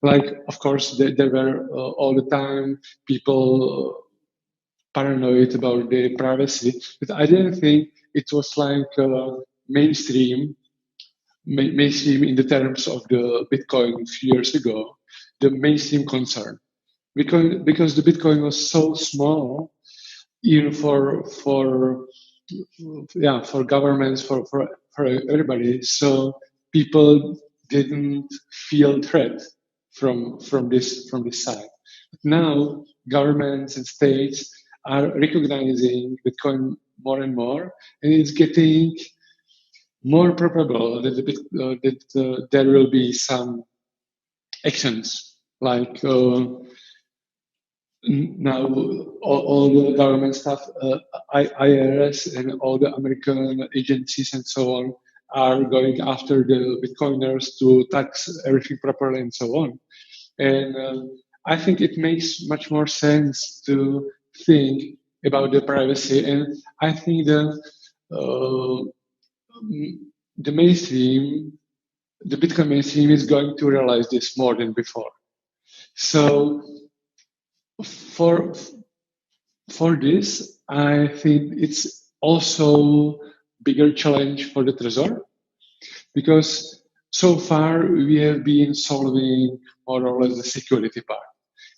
[SPEAKER 13] Like, of course, there were all the time people paranoid about their privacy, but I didn't think it was like mainstream in the terms of the Bitcoin a few years ago, the mainstream concern. Because the Bitcoin was so small, even for governments, for everybody. So people didn't feel threat from this side. But now governments and states are recognizing Bitcoin more and more, and it's getting more probable that there will be some actions like now all the government stuff, IRS and all the American agencies and so on are going after the Bitcoiners to tax everything properly and so on. And I think it makes much more sense to think about the privacy. And I think the mainstream, the Bitcoin mainstream is going to realize this more than before. So for this, I think it's also bigger challenge for the Trezor, because so far we have been solving more or less the security part.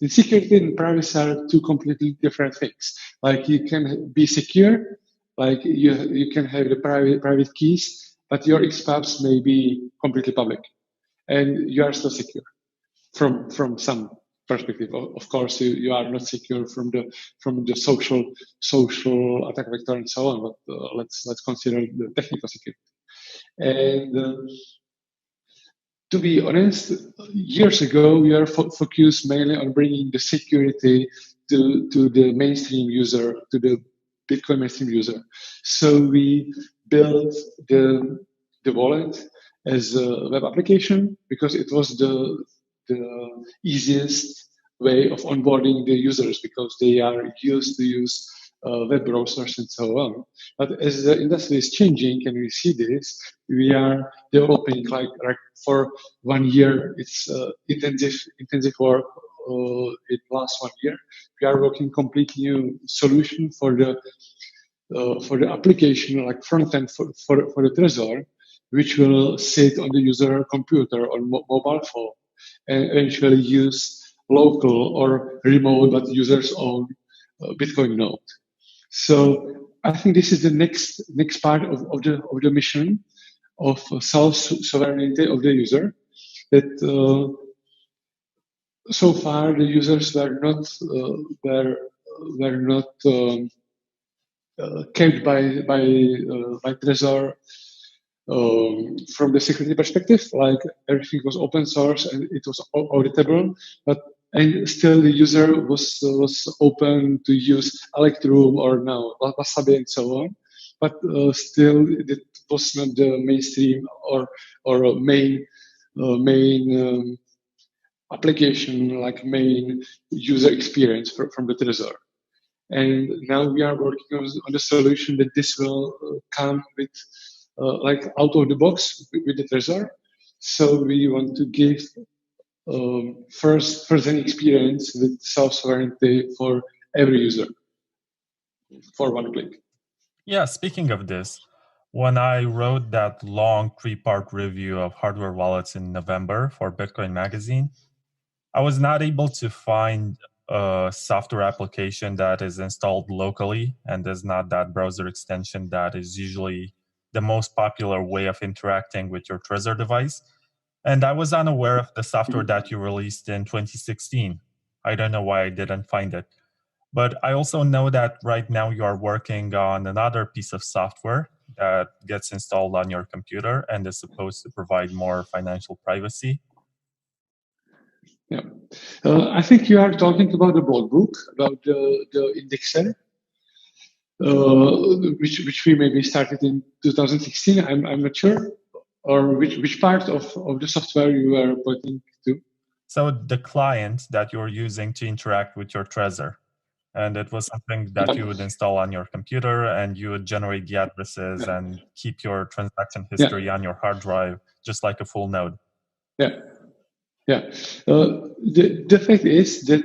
[SPEAKER 13] And security and privacy are two completely different things. Like you can be secure, like you can have the private keys, but your XPubs may be completely public, and you are still secure from some perspective. Of course, you are not secure from the social attack vector and so on. But let's consider the technical security. And to be honest, years ago we were focused mainly on bringing the security to the mainstream user, to the Bitcoin mainstream user. So we built the wallet as a web application because it was the easiest way of onboarding the users, because they are used to use web browsers and so on. But as the industry is changing and we see this, we are developing like for 1 year. It's intensive work. It lasts 1 year. We are working completely new solution for the application, like front end for the Trezor, which will sit on the user computer or mobile phone and eventually use local or remote but user's own Bitcoin node. So I think this is the next part of the mission of self-sovereignty of the user. That so far the users were not kept by Trezor from the security perspective. Like everything was open source and it was auditable, and still the user was open to use Electrum or now Wasabi and so on, but still it was not the mainstream or main application, like main user experience from the Trezor. And now we are working on the solution that this will come with like out of the box with the Trezor. So we want to give first-hand experience with self-sovereignty for every user for one click.
[SPEAKER 3] Yeah, speaking of this, when I wrote that long 3-part review of hardware wallets in November for Bitcoin Magazine, I was not able to find a software application that is installed locally and is not that browser extension that is usually the most popular way of interacting with your Trezor device. And I was unaware of the software that you released in 2016. I don't know why I didn't find it. But I also know that right now you are working on another piece of software that gets installed on your computer and is supposed to provide more financial privacy.
[SPEAKER 13] Yeah, I think you are talking about the blog book, about the indexer, which we maybe started in 2016. I'm not sure, or which part of the software you are pointing to.
[SPEAKER 3] So the client that you're using to interact with your Trezor, and it was something that you would install on your computer, and you would generate the addresses and keep your transaction history on your hard drive, just like a full node.
[SPEAKER 13] Yeah. Yeah, the fact is that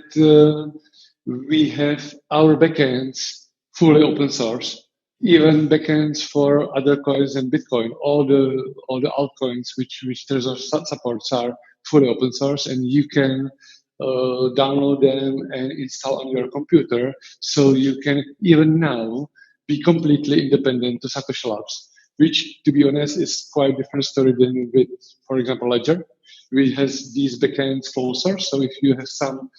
[SPEAKER 13] we have our backends fully open source, even backends for other coins and Bitcoin. All the altcoins which Trezor supports are fully open source, and you can download them and install on your computer. So you can even now be completely independent to Satoshi Labs, which, to be honest, is quite a different story than with, for example, Ledger. We has these backends closer. So if you have some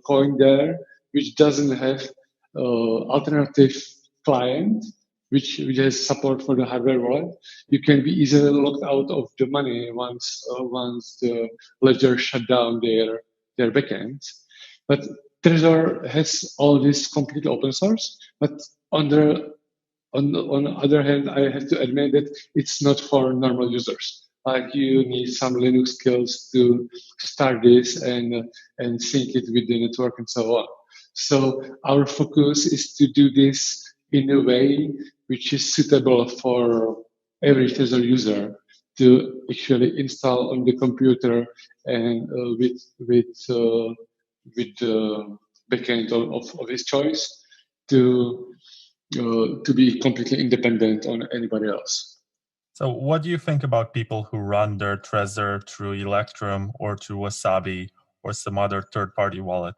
[SPEAKER 13] coin there which doesn't have alternative client, which has support for the hardware wallet, you can be easily locked out of the money once the ledger shut down their backends. But Trezor has all this completely open source. But on the other hand, I have to admit that it's not for normal users. Like you need some Linux skills to start this and sync it with the network and so on. So our focus is to do this in a way which is suitable for every Trezor user to actually install on the computer and with the backend of his choice to be completely independent on anybody else.
[SPEAKER 3] So what do you think about people who run their Trezor through Electrum or through Wasabi or some other third-party wallet?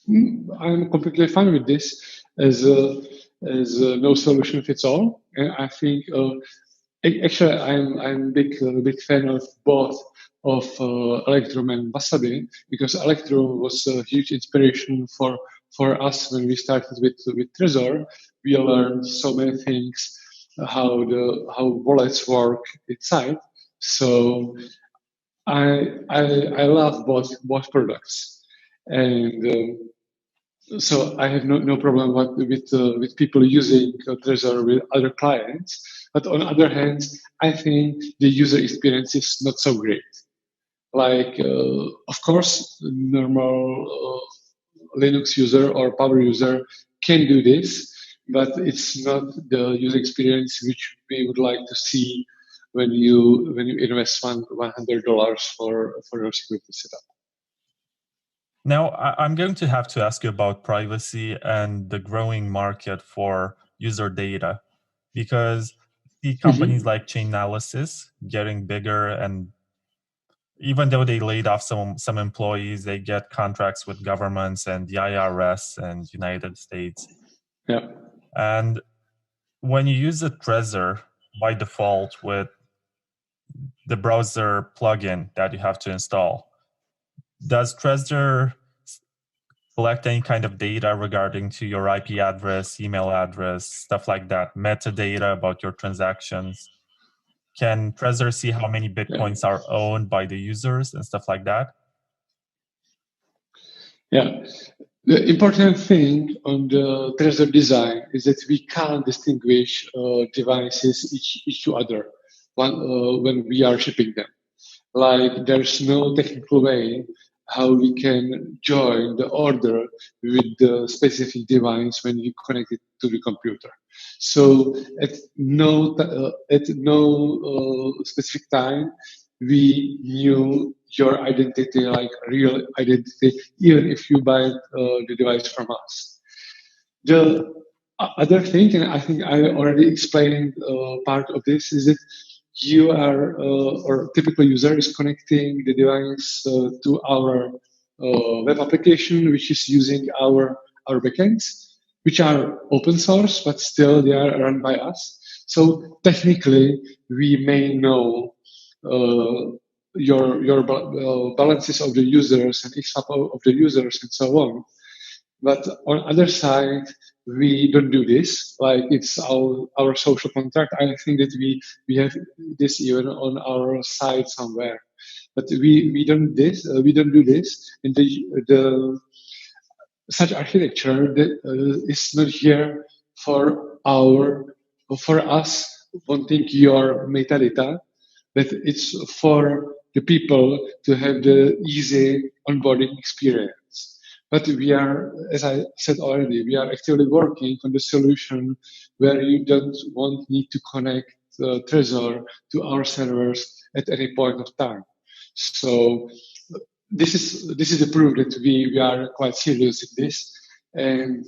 [SPEAKER 13] I'm completely fine with this as no solution fits all. And I think actually I'm a big fan of both of Electrum and Wasabi, because Electrum was a huge inspiration for us when we started with Trezor. We learned so many things, how wallets work inside. So I love both products, and so I have no problem with people using Trezor with other clients. But on the other hand, I think the user experience is not so great. Like, of course, normal Linux user or power user can do this, but it's not the user experience which we would like to see when you invest $100 for your security setup.
[SPEAKER 3] Now, I'm going to have to ask you about privacy and the growing market for user data, because the companies like Chainalysis getting bigger, and even though they laid off some employees, they get contracts with governments and the IRS and United States.
[SPEAKER 13] Yeah.
[SPEAKER 3] And when you use a Trezor by default with the browser plugin that you have to install, does Trezor collect any kind of data regarding to your IP address, email address, stuff like that, metadata about your transactions? Can Trezor see how many Bitcoins are owned by the users and stuff like that?
[SPEAKER 13] Yeah. The important thing on the Trezor design is that we can't distinguish devices each other when we are shipping them. Like, there's no technical way how we can join the order with the specific device when you connect it to the computer. So at no specific time we knew your identity, like real identity, even if you buy the device from us. The other thing, and I think I already explained part of this, is that you are, or typical user is connecting the device to our web application, which is using our backends, which are open source, but still they are run by us. So technically, we may know your balances of the users and XFAP of the users and so on. But on other side, we don't do this. Like, it's our social contract. I think that we have this even on our site somewhere. But we don't do this. And the such architecture that is not here for us wanting your metadata, but it's for the people to have the easy onboarding experience. But we are, as I said already, we are actively working on the solution where you won't need to connect Trezor to our servers at any point of time. So this is the proof that we are quite serious in this, and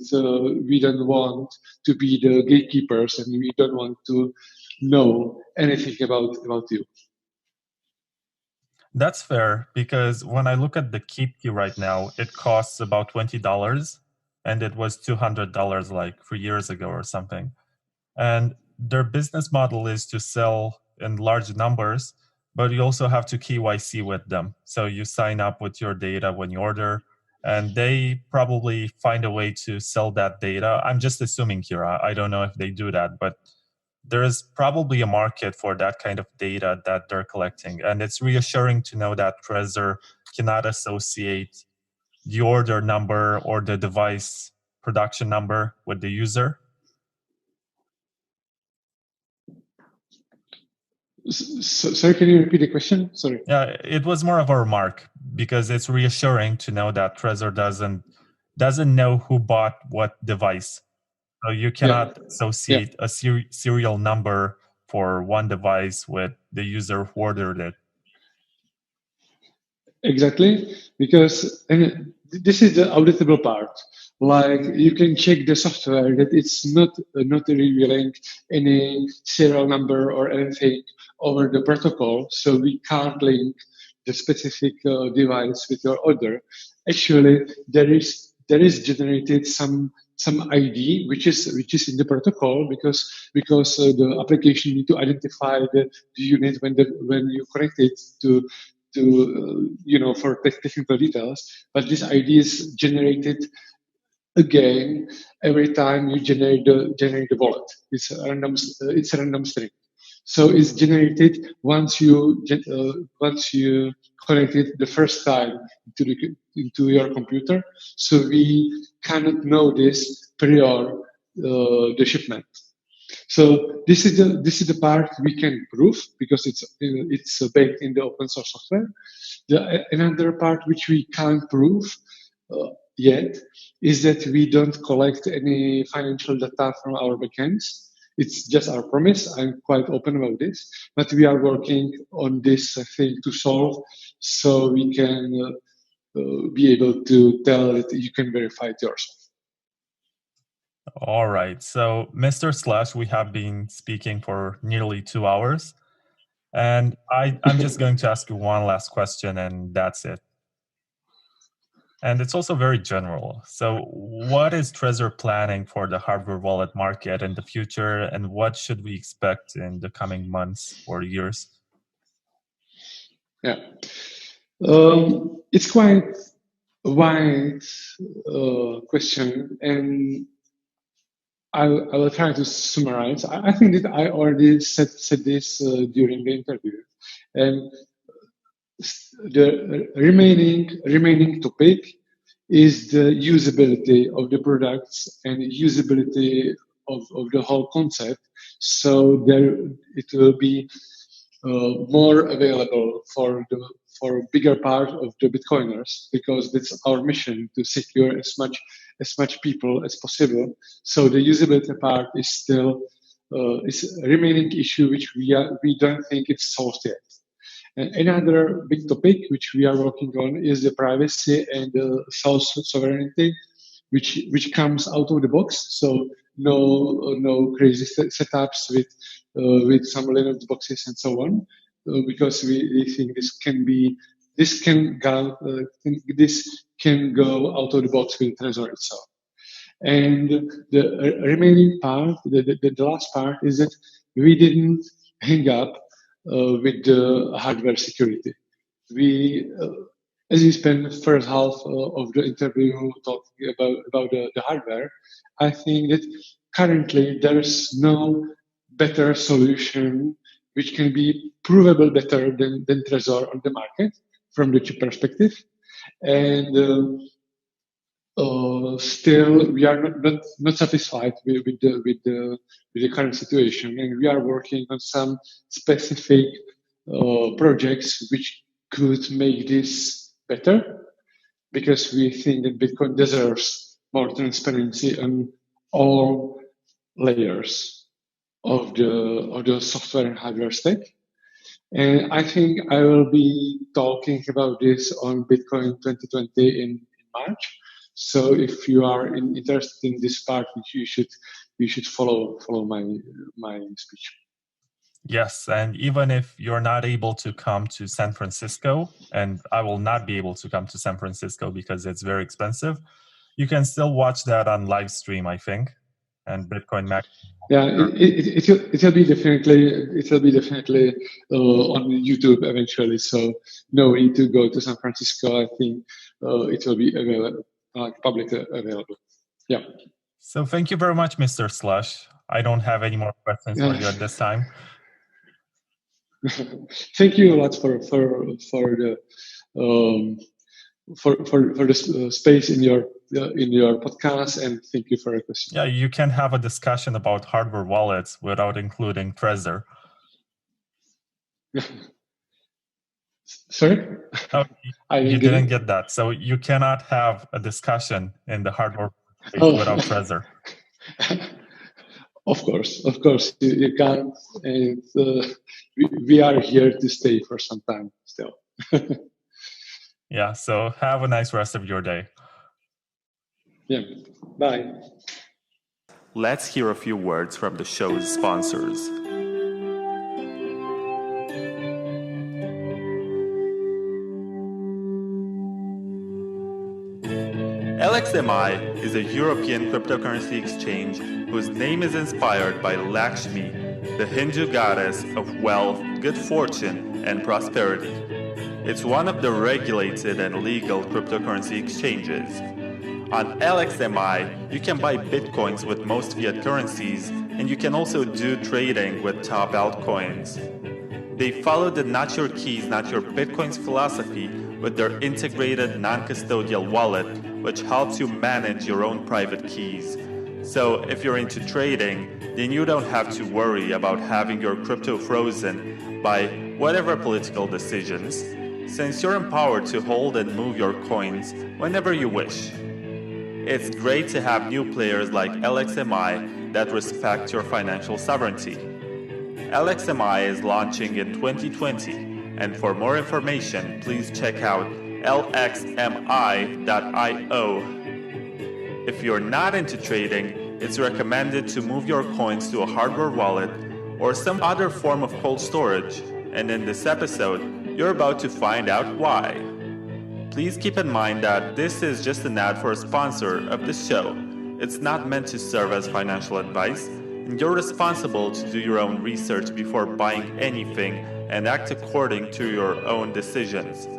[SPEAKER 13] we don't want to be the gatekeepers, and we don't want to know anything about you.
[SPEAKER 3] That's fair, because when I look at the KeepKey right now, it costs about $20, and it was $200 like 3 years ago or something. And their business model is to sell in large numbers, but you also have to KYC with them. So you sign up with your data when you order, and they probably find a way to sell that data. I'm just assuming here. I don't know if they do that, but there is probably a market for that kind of data that they're collecting. And it's reassuring to know that Trezor cannot associate the order number or the device production number with the user.
[SPEAKER 13] Sorry, can you repeat the question? Sorry.
[SPEAKER 3] Yeah, it was more of a remark, because it's reassuring to know that Trezor doesn't know who bought what device. So you cannot associate a serial number for one device with the user who ordered it.
[SPEAKER 13] Exactly, because this is the auditable part. Like, you can check the software that it's not revealing any serial number or anything over the protocol, so we can't link the specific device with your order. Actually, there is generated some ID which is in the protocol, because the application need to identify the unit when you connect it to for technical details. But this ID is generated again every time you generate the wallet. It's a random string. So it's generated once you connect it the first time into your computer. So we cannot know this prior the shipment. So this is the part we can prove, because it's baked in the open source software. Another part which we can't prove yet is that we don't collect any financial data from our backends. It's just our promise. I'm quite open about this, but we are working on this thing to solve so we can be able to tell that you can verify it yourself.
[SPEAKER 3] All right. So, Mr. Slush, we have been speaking for nearly 2 hours. And I'm just going to ask you one last question, and that's it. And it's also very general. So what is Trezor planning for the hardware wallet market in the future, and what should we expect in the coming months or years?
[SPEAKER 13] Yeah. It's quite a wide question, and I will try to summarize. I think that I already said this during the interview, and the remaining topic is the usability of the products and usability of the whole concept. So it will be more available for a bigger part of the Bitcoiners, because that's our mission, to secure as much people as possible. So the usability part is still is a remaining issue which we don't think it's solved yet. And another big topic which we are working on is the privacy and the self-sovereignty, which comes out of the box. So no crazy setups with some Linux boxes and so on, because we think this can go out of the box with Trezor itself. And the remaining part, the last part, is that we didn't hang up with the hardware security. As we spent the first half of the interview talking about the hardware, I think that currently there is no better solution which can be provable better than Trezor on the market from the chip perspective. And still, we are not satisfied with the current situation, and we are working on some specific projects which could make this better, because we think that Bitcoin deserves more transparency on all layers of the software and hardware stack. And I think I will be talking about this on Bitcoin 2020 in March. So if you are interested in this part, you should follow my speech.
[SPEAKER 3] Yes, and even if you're not able to come to San Francisco, and I will not be able to come to San Francisco because it's very expensive, you can still watch that on live stream, I think, and Bitcoin Mac.
[SPEAKER 13] Yeah, it will be definitely on YouTube eventually. So no need to go to San Francisco. I think it will be available. Publicly available. Yeah.
[SPEAKER 3] So thank you very much, Mr. Slush. I don't have any more questions for you at this time.
[SPEAKER 13] Thank you a lot for the space in your podcast, and thank you for your question.
[SPEAKER 3] Yeah, you can have a discussion about hardware wallets without including Trezor.
[SPEAKER 13] Sorry?
[SPEAKER 3] Oh, you didn't get that. So you cannot have a discussion in the hardware without Trezor.
[SPEAKER 13] Of course, you can't. And we are here to stay for some time still.
[SPEAKER 3] Yeah, so have a nice rest of your day.
[SPEAKER 13] Yeah, bye.
[SPEAKER 1] Let's hear a few words from the show's sponsors. LXMI is a European cryptocurrency exchange whose name is inspired by Lakshmi, the Hindu goddess of wealth, good fortune, and prosperity. It's one of the regulated and legal cryptocurrency exchanges. On LXMI, you can buy bitcoins with most fiat currencies, and you can also do trading with top altcoins. They follow the not your keys, not your bitcoins philosophy with their integrated non-custodial wallet, which helps you manage your own private keys. So if you're into trading, then you don't have to worry about having your crypto frozen by whatever political decisions, since you're empowered to hold and move your coins whenever you wish. It's great to have new players like LXMI that respect your financial sovereignty. LXMI is launching in 2020, and for more information, please check out lxmi.io. If you're not into trading, it's recommended to move your coins to a hardware wallet or some other form of cold storage, and in this episode, you're about to find out why. Please keep in mind that this is just an ad for a sponsor of the show. It's not meant to serve as financial advice, and you're responsible to do your own research before buying anything and act according to your own decisions.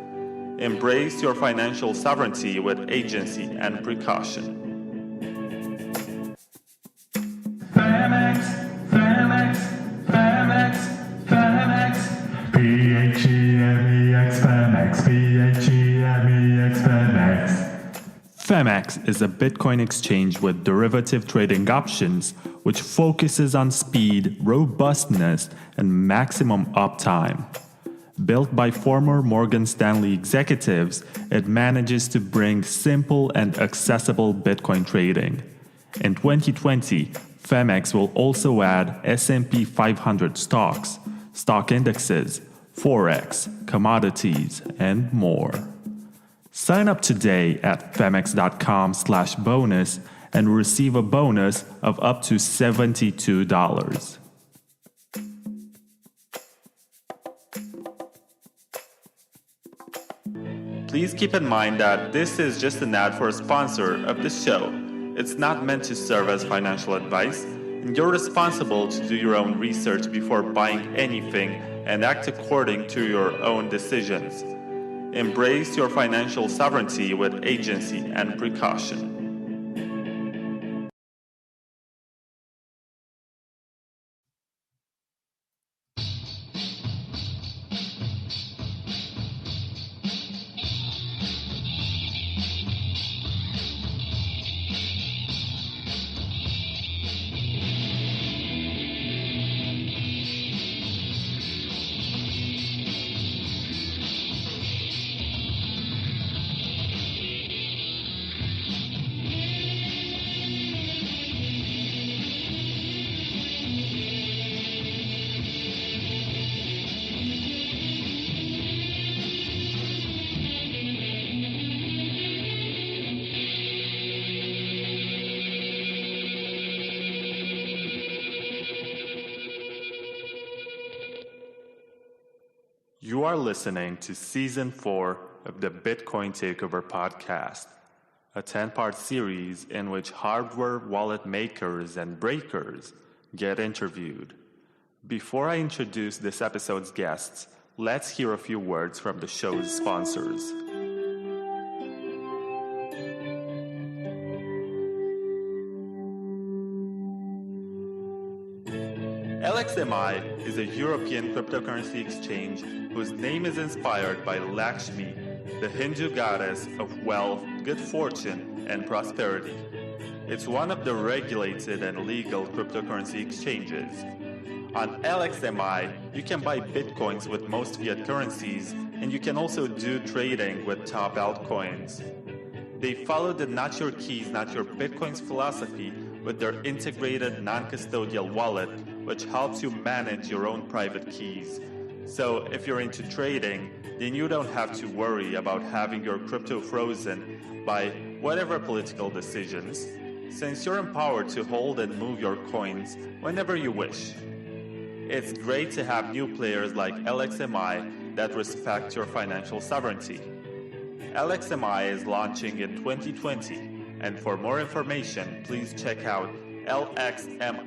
[SPEAKER 1] Embrace your financial sovereignty with agency and precaution.
[SPEAKER 10] Femex is a Bitcoin exchange with derivative trading options, which focuses on speed, robustness, and maximum uptime. Built by former Morgan Stanley executives, it manages to bring simple and accessible Bitcoin trading. In 2020, Femex will also add S&P 500 stocks, stock indexes, Forex, commodities, and more. Sign up today at femex.com/bonus and receive a bonus of up to $72.
[SPEAKER 1] Please keep in mind that this is just an ad for a sponsor of the show. It's not meant to serve as financial advice, and you're responsible to do your own research before buying anything and act according to your own decisions. Embrace your financial sovereignty with agency and precaution.
[SPEAKER 10] You are listening to Season 4 of the Bitcoin Takeover podcast, a 10-part series in which hardware wallet makers and breakers get interviewed. Before I introduce this episode's guests, let's hear a few words from the show's sponsors.
[SPEAKER 1] LXMI is a European cryptocurrency exchange whose name is inspired by Lakshmi, the Hindu goddess of wealth, good fortune, and prosperity. It's one of the regulated and legal cryptocurrency exchanges. On LXMI, you can buy bitcoins with most fiat currencies, and you can also do trading with top altcoins. They follow the not your keys, not your bitcoins philosophy with their integrated non-custodial wallet, which helps you manage your own private keys. So if you're into trading, then you don't have to worry about having your crypto frozen by whatever political decisions, since you're empowered to hold and move your coins whenever you wish. It's great to have new players like LXMI that respect your financial sovereignty. LXMI is launching in 2020, and for more information, please check out lxmi.io.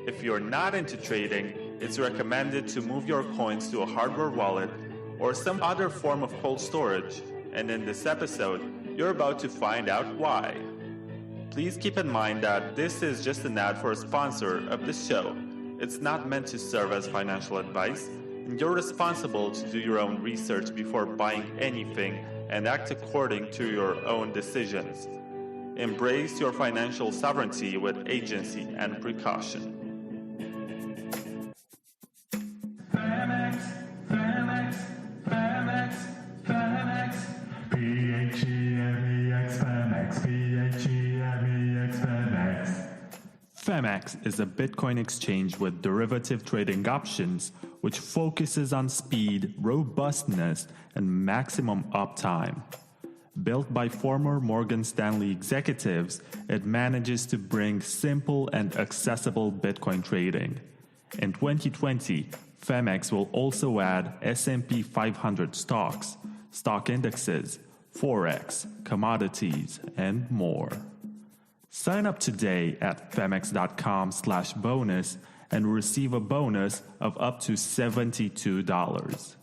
[SPEAKER 1] If you're not into trading, it's recommended to move your coins to a hardware wallet or some other form of cold storage, and in this episode, you're about to find out why. Please keep in mind that this is just an ad for a sponsor of the show. It's not meant to serve as financial advice, and you're responsible to do your own research before buying anything and act according to your own decisions. Embrace your financial sovereignty with agency and precaution.
[SPEAKER 4] Femex is a Bitcoin exchange with derivative trading options, which focuses on speed, robustness, and maximum uptime. Built by former Morgan Stanley executives, it manages to bring simple and accessible Bitcoin trading. In 2020, Femex will also add S&P 500 stocks, stock indexes, forex, commodities, and more. Sign up today at femex.com/bonus and receive a bonus of up to $72.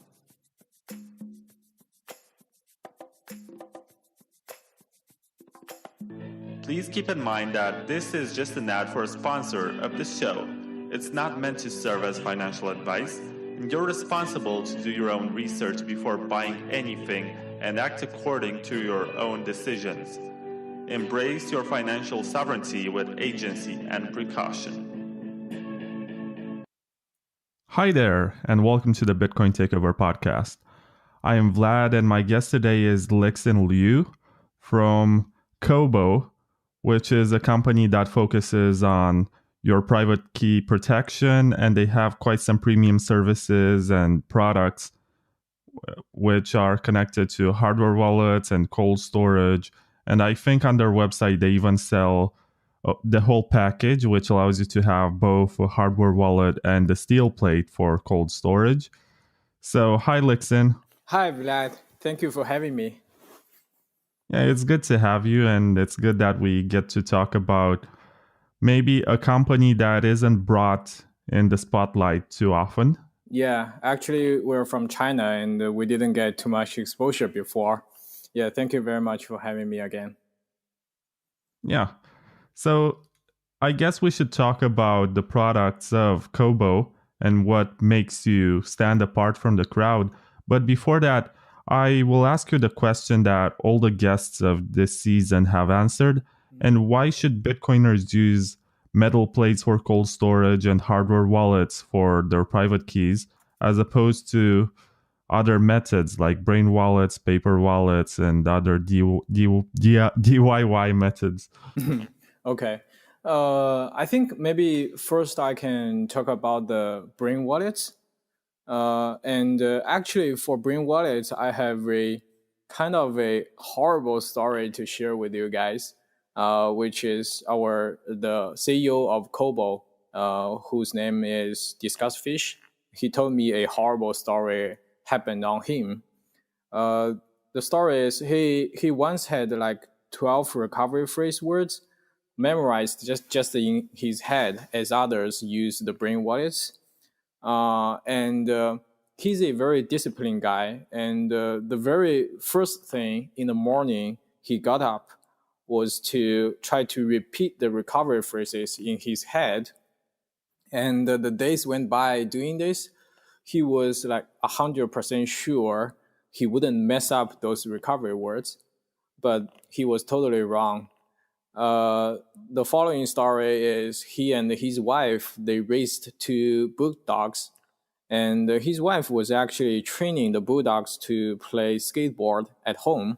[SPEAKER 4] Please keep in mind that this is just an ad for a sponsor of the show. It's not meant to serve as financial advice, and you're responsible to do your own research before buying anything and act according to your own decisions. Embrace your financial sovereignty with agency and precaution.
[SPEAKER 10] Hi there, and welcome to the Bitcoin Takeover podcast. I am Vlad, and my guest today is Lixin Liu from Cobo, which is a company that focuses on your private key protection, and they have quite some premium services and products which are connected to hardware wallets and cold storage. And I think on their website, they even sell the whole package, which allows you to have both a hardware wallet and the steel plate for cold storage. So, hi, Lixin.
[SPEAKER 14] Hi, Vlad. Thank you for having me.
[SPEAKER 10] Yeah, it's good to have you, and it's good that we get to talk about maybe a company that isn't brought in the spotlight too often.
[SPEAKER 14] Yeah, actually, we're from China, and we didn't get too much exposure before. Yeah, thank you very much for having me again.
[SPEAKER 10] Yeah. So I guess we should talk about the products of Cobo and what makes you stand apart from the crowd. But before that, I will ask you the question that all the guests of this season have answered. And why should Bitcoiners use metal plates for cold storage and hardware wallets for their private keys, as opposed to other methods like brain wallets, paper wallets, and other DIY methods?
[SPEAKER 14] Okay. I think maybe first I can talk about the brain wallets. Actually, for brain wallets, I have a kind of a horrible story to share with you guys, which is the CEO of Cobo, whose name is Disgust Fish. He told me a horrible story happened on him. The story is he once had like 12 recovery phrase words memorized just in his head as others use the brain wallets. He's a very disciplined guy. And the very first thing in the morning he got up was to try to repeat the recovery phrases in his head. And the days went by doing this. He was like 100% sure he wouldn't mess up those recovery words, but he was totally wrong. The following story is he and his wife, they raised 2 bulldogs, and his wife was actually training the bulldogs to play skateboard at home.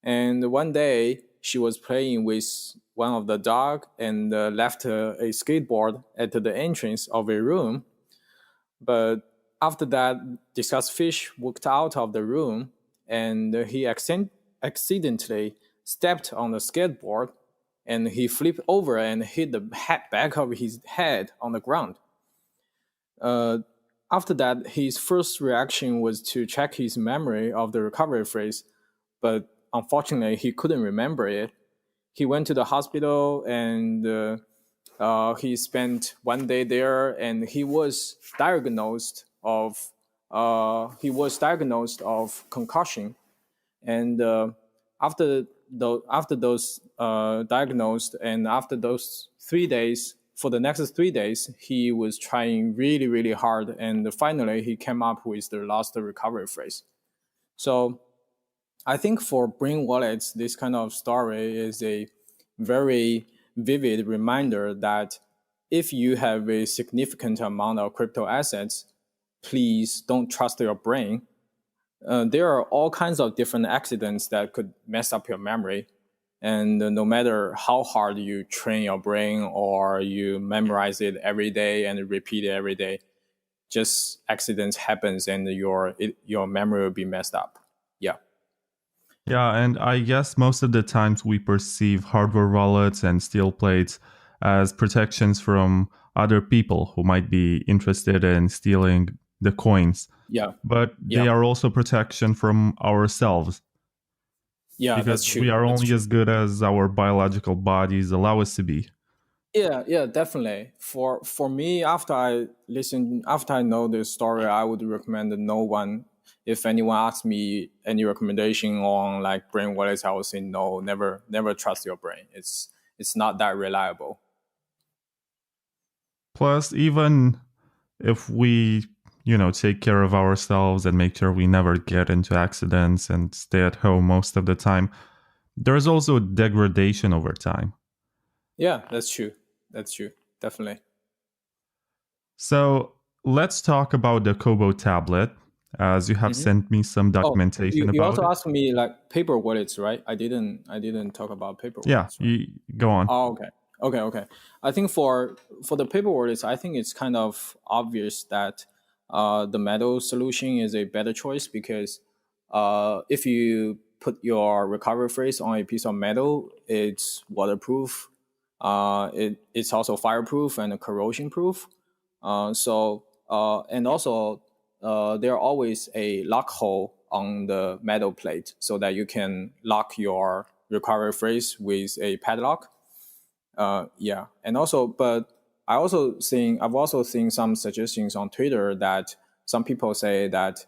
[SPEAKER 14] And one day she was playing with one of the dog and left a skateboard at the entrance of a room. But after that, Disgust Fish walked out of the room, and he accidentally stepped on the skateboard, and he flipped over and hit the back of his head on the ground. After that, his first reaction was to check his memory of the recovery phrase, but unfortunately, he couldn't remember it. He went to the hospital, and he spent 1 day there, and he was diagnosed of concussion. And after those diagnosed, and after those 3 days, for the next 3 days, he was trying really, really hard, and finally he came up with the last recovery phrase. So I think for brain wallets, this kind of story is a very vivid reminder that if you have a significant amount of crypto assets, please don't trust your brain. There are all kinds of different accidents that could mess up your memory. And no matter how hard you train your brain or you memorize it every day and repeat it every day, just accidents happens and your memory will be messed up. Yeah.
[SPEAKER 10] Yeah, and I guess most of the times we perceive hardware wallets and steel plates as protections from other people who might be interested in stealing the coins.
[SPEAKER 14] Yeah.
[SPEAKER 10] But they are also protection from ourselves.
[SPEAKER 14] Yeah,
[SPEAKER 10] because
[SPEAKER 14] that's true.
[SPEAKER 10] We are only as good as our biological bodies allow us to be.
[SPEAKER 14] Yeah, definitely. For me, after I know this story, I would recommend no one. If anyone asks me any recommendation on like brain wallets, I would say no, never trust your brain. It's not that reliable.
[SPEAKER 10] Plus, even if we, take care of ourselves and make sure we never get into accidents and stay at home most of the time, there's also degradation over time.
[SPEAKER 14] Yeah, that's true. Definitely.
[SPEAKER 10] So let's talk about the Cobo tablet, as you have sent me some documentation about it.
[SPEAKER 14] You also asked me like paper wallets, right? I didn't talk about paper wallets.
[SPEAKER 10] Yeah, right? Go on.
[SPEAKER 14] Oh, okay. I think for the paper wallets, I think it's kind of obvious that the metal solution is a better choice because if you put your recovery phrase on a piece of metal, it's waterproof. It's also fireproof and corrosion proof. And also there are always a lock hole on the metal plate so that you can lock your recovery phrase with a padlock. And also, but I've also seen some suggestions on Twitter that some people say that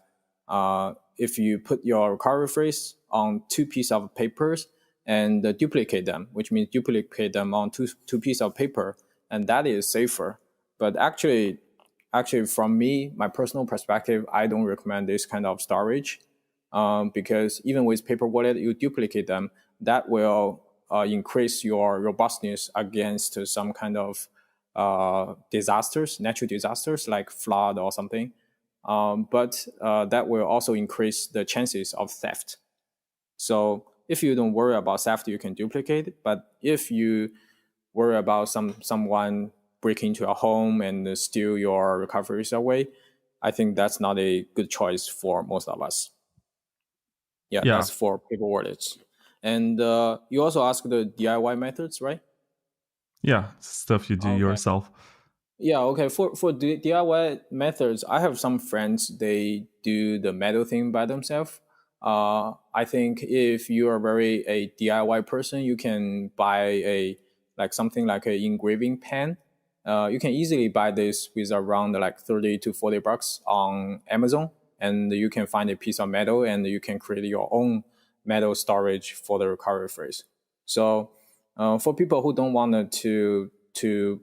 [SPEAKER 14] if you put your recovery phrase on two pieces of papers and duplicate them, which means duplicate them on two pieces of paper, and that is safer. But actually, from me, my personal perspective, I don't recommend this kind of storage because even with paper wallet, you duplicate them, that will increase your robustness against some kind of natural disasters like flood or something. But that will also increase the chances of theft. So if you don't worry about theft, you can duplicate it. But if you worry about someone breaking into a home and steal your recoveries away, I think that's not a good choice for most of us. Yeah. That's for paper wallets. And you also asked the DIY methods, right?
[SPEAKER 10] Yeah, stuff you do yourself.
[SPEAKER 14] Yeah, okay. For the DIY methods, I have some friends, they do the metal thing by themselves. I think if you are a DIY person, you can buy something like an engraving pen. You can easily buy this with around like $30 to $40 on Amazon, and you can find a piece of metal and you can create your own metal storage for the recovery phrase. So for people who don't want to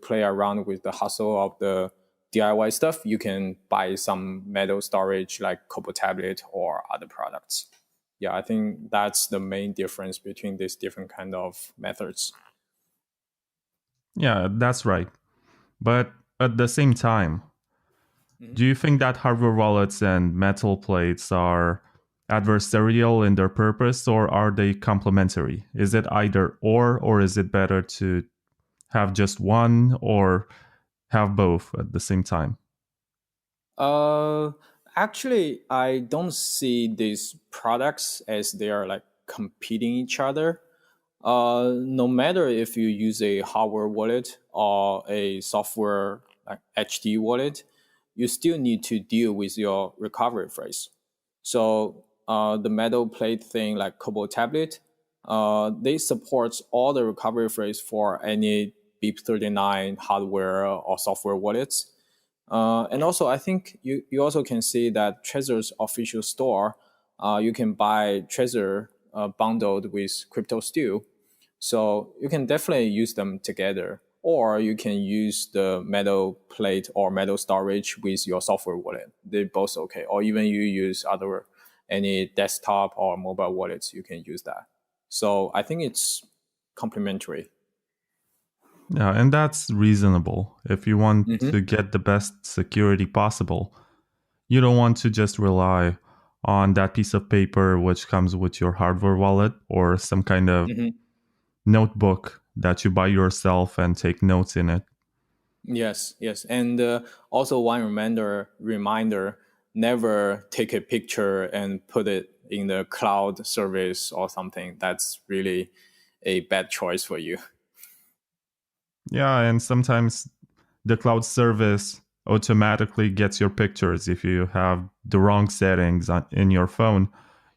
[SPEAKER 14] play around with the hustle of the DIY stuff, you can buy some metal storage like Cobo tablet or other products. Yeah, I think that's the main difference between these different kind of methods.
[SPEAKER 10] Yeah, that's right. But at the same time, do you think that hardware wallets and metal plates are adversarial in their purpose, or are they complementary? Is it either or is it better to have just one or have both at the same time?
[SPEAKER 14] Actually, I don't see these products as they are like competing each other. No matter if you use a hardware wallet or a software like HD wallet, you still need to deal with your recovery phrase. So the metal plate thing like Cobo tablet, they support all the recovery phrase for any BIP39 hardware or software wallets. And also, I think you also can see that Trezor's official store, you can buy Trezor bundled with Crypto Stew. So you can definitely use them together, or you can use the metal plate or metal storage with your software wallet. They're both okay. Or even you use any desktop or mobile wallets, you can use that. So I think it's complementary.
[SPEAKER 10] Yeah, and that's reasonable. If you want to get the best security possible, you don't want to just rely on that piece of paper which comes with your hardware wallet or some kind of notebook that you buy yourself and take notes in it.
[SPEAKER 14] Yes, yes. And also one reminder, never take a picture and put it in the cloud service or something. That's really a bad choice for you.
[SPEAKER 10] Yeah, and sometimes the cloud service automatically gets your pictures if you have the wrong settings in your phone.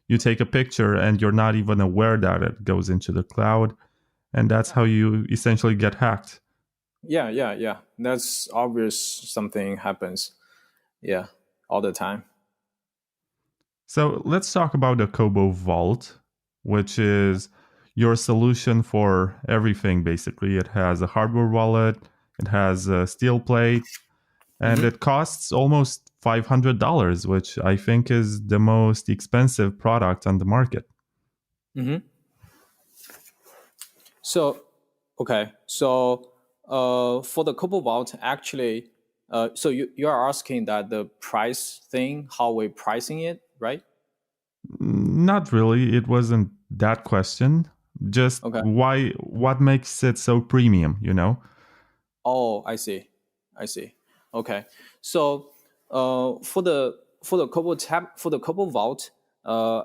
[SPEAKER 10] You take a picture and you're not even aware that it goes into the cloud, and that's how you essentially get hacked.
[SPEAKER 14] Yeah. That's obvious. Something happens. Yeah, all the time.
[SPEAKER 10] So let's talk about the Cobo Vault, which is your solution for everything, basically. It has a hardware wallet, it has a steel plate, and it costs almost $500, which I think is the most expensive product on the market.
[SPEAKER 14] So, okay. So, for the Cobo Vault, actually, so you are asking that the price thing, how we're pricing it, right?
[SPEAKER 10] Not really. It wasn't that question. Just what makes it so premium, you know?
[SPEAKER 14] Oh, I see. Okay. So, for the Cobo Vault,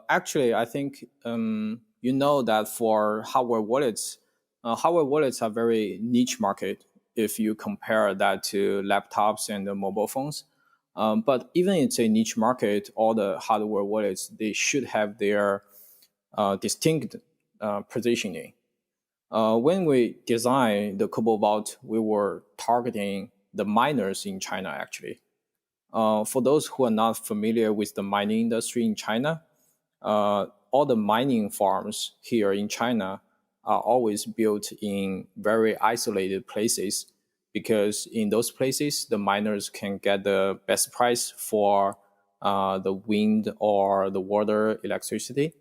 [SPEAKER 14] actually, I think you know that for hardware wallets are very niche market if you compare that to laptops and mobile phones. But even it's a niche market, all the hardware wallets, they should have their distinct positioning. When we designed the Cobo Vault, we were targeting the miners in China, actually. For those who are not familiar with the mining industry in China, all the mining farms here in China are always built in very isolated places, because in those places, the miners can get the best price for the wind or the water electricity.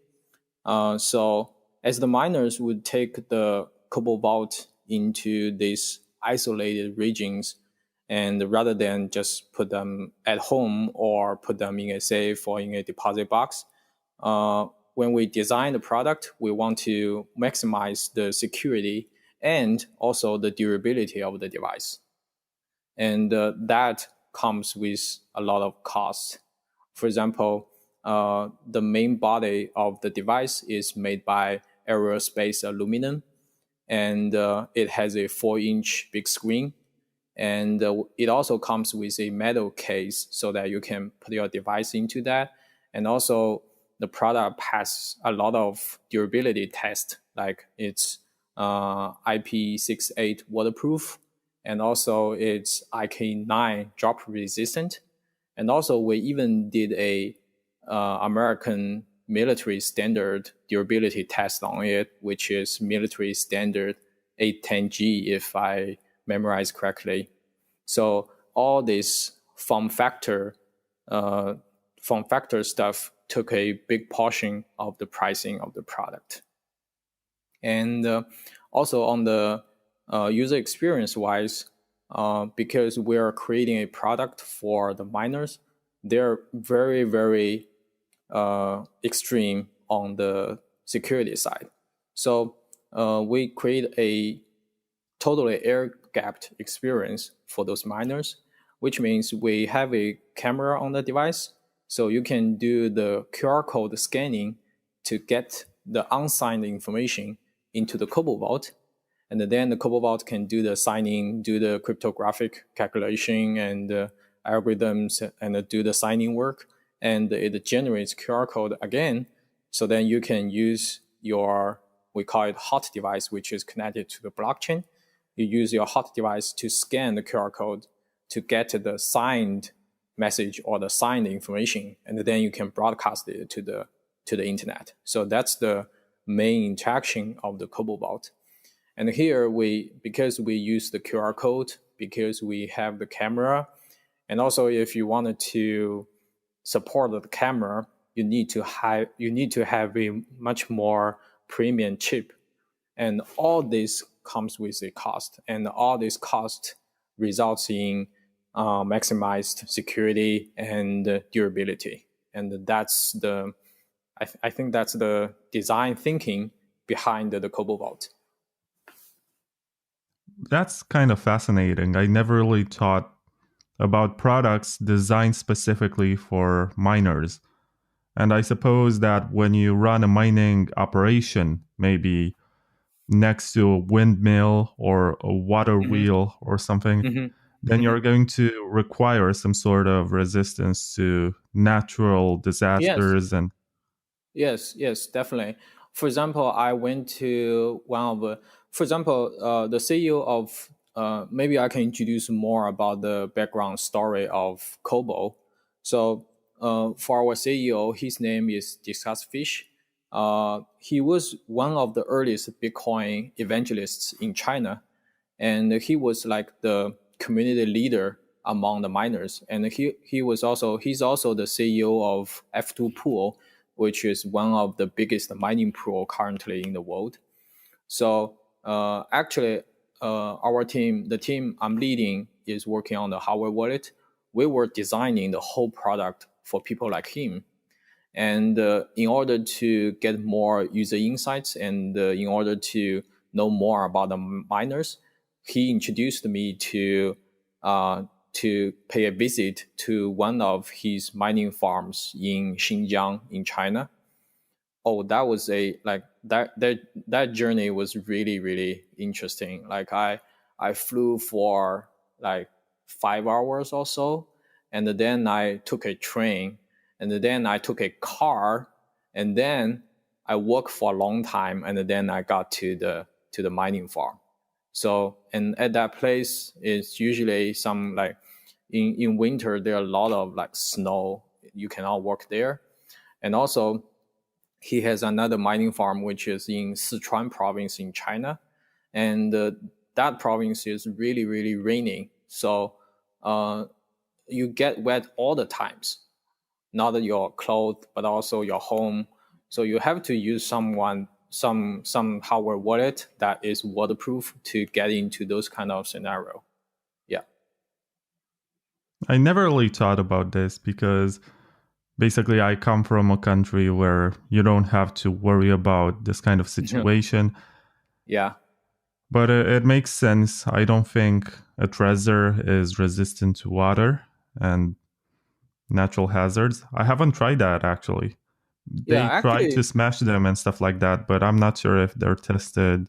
[SPEAKER 14] So as the miners would take the Cobo Vault into these isolated regions, and rather than just put them at home or put them in a safe or in a deposit box, when we design the product, we want to maximize the security and also the durability of the device. And that comes with a lot of cost. For example, the main body of the device is made by aerospace aluminum, and it has a 4-inch big screen. And it also comes with a metal case so that you can put your device into that. And also the product passes a lot of durability tests, like it's IP68 waterproof, and also it's IK9 drop resistant. And also we even did a American military standard durability test on it, which is military standard 810G, if I memorize correctly. So all this form factor stuff took a big portion of the pricing of the product. And also on the user experience wise, because we're creating a product for the miners, they're very, very extreme on the security side. So we create a totally air-gapped experience for those miners, which means we have a camera on the device, so you can do the QR code scanning to get the unsigned information into the Cobo Vault. And then the Cobo Vault can do the signing, do the cryptographic calculation and algorithms, and do the signing work. And it generates QR code again. So then you can use your, we call it hot device, which is connected to the blockchain. You use your hot device to scan the QR code to get the signed message or the signed information, and then you can broadcast it to the internet. So that's the main interaction of the Cobo Vault. And here because we use the QR code, because we have the camera, and also if you wanted to support the camera, you need to have a much more premium chip, and all this comes with a cost, and all this cost results in maximized security and durability. And that's I think that's the design thinking behind the Cobo Vault.
[SPEAKER 10] That's kind of fascinating. I never really thought about products designed specifically for miners. And I suppose that when you run a mining operation, maybe next to a windmill or a water wheel or something, then you're going to require some sort of resistance to natural disasters. And
[SPEAKER 14] Yes, definitely. For example, I went to for example, the CEO of, maybe I can introduce more about the background story of Cobo. So for our CEO, his name is Discussfish. He was one of the earliest Bitcoin evangelists in China, and he was like the community leader among the miners. And he's also the CEO of F2 Pool, which is one of the biggest mining pool currently in the world. So actually, our team, the team I'm leading, is working on the hardware wallet. We were designing the whole product for people like him. And in order to get more user insights and in order to know more about the miners, he introduced me to pay a visit to one of his mining farms in Xinjiang in China. Oh, that was that journey was really, really interesting. Like I flew for like 5 hours or so, and then I took a train, and then I took a car, and then I walked for a long time, and then I got to the mining farm. So, and at that place, it's usually some like in winter, there are a lot of like snow. You cannot work there. And also, he has another mining farm, which is in Sichuan province in China. And that province is really, really raining. So you get wet all the times, not your clothes, but also your home. So you have to use some hardware wallet that is waterproof to get into those kind of scenario. Yeah.
[SPEAKER 10] I never really thought about this because basically I come from a country where you don't have to worry about this kind of situation.
[SPEAKER 14] Yeah.
[SPEAKER 10] But it makes sense. I don't think a Trezor is resistant to water and natural hazards. I haven't tried that actually. They try to smash them and stuff like that, but I'm not sure if they're tested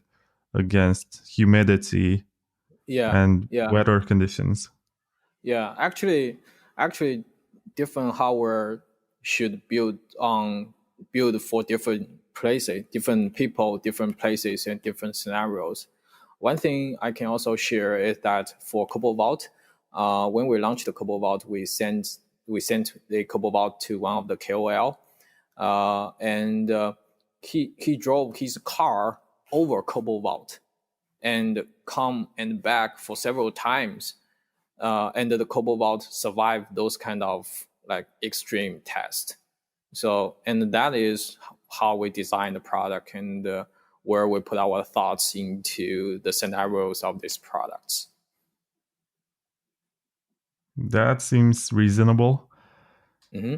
[SPEAKER 10] against humidity and weather conditions.
[SPEAKER 14] Yeah, actually, different hardware should build for different places, different people, different places, and different scenarios. One thing I can also share is that for Cobo Vault, when we launched the Cobo Vault, we sent the Cobo Vault to one of the KOL, and he drove his car over Cobo Vault and come and back for several times. And the Cobo Vault survived those kind of like extreme tests. So, and that is how we design the product and where we put our thoughts into the scenarios of these products.
[SPEAKER 10] That seems reasonable.
[SPEAKER 14] Mm-hmm.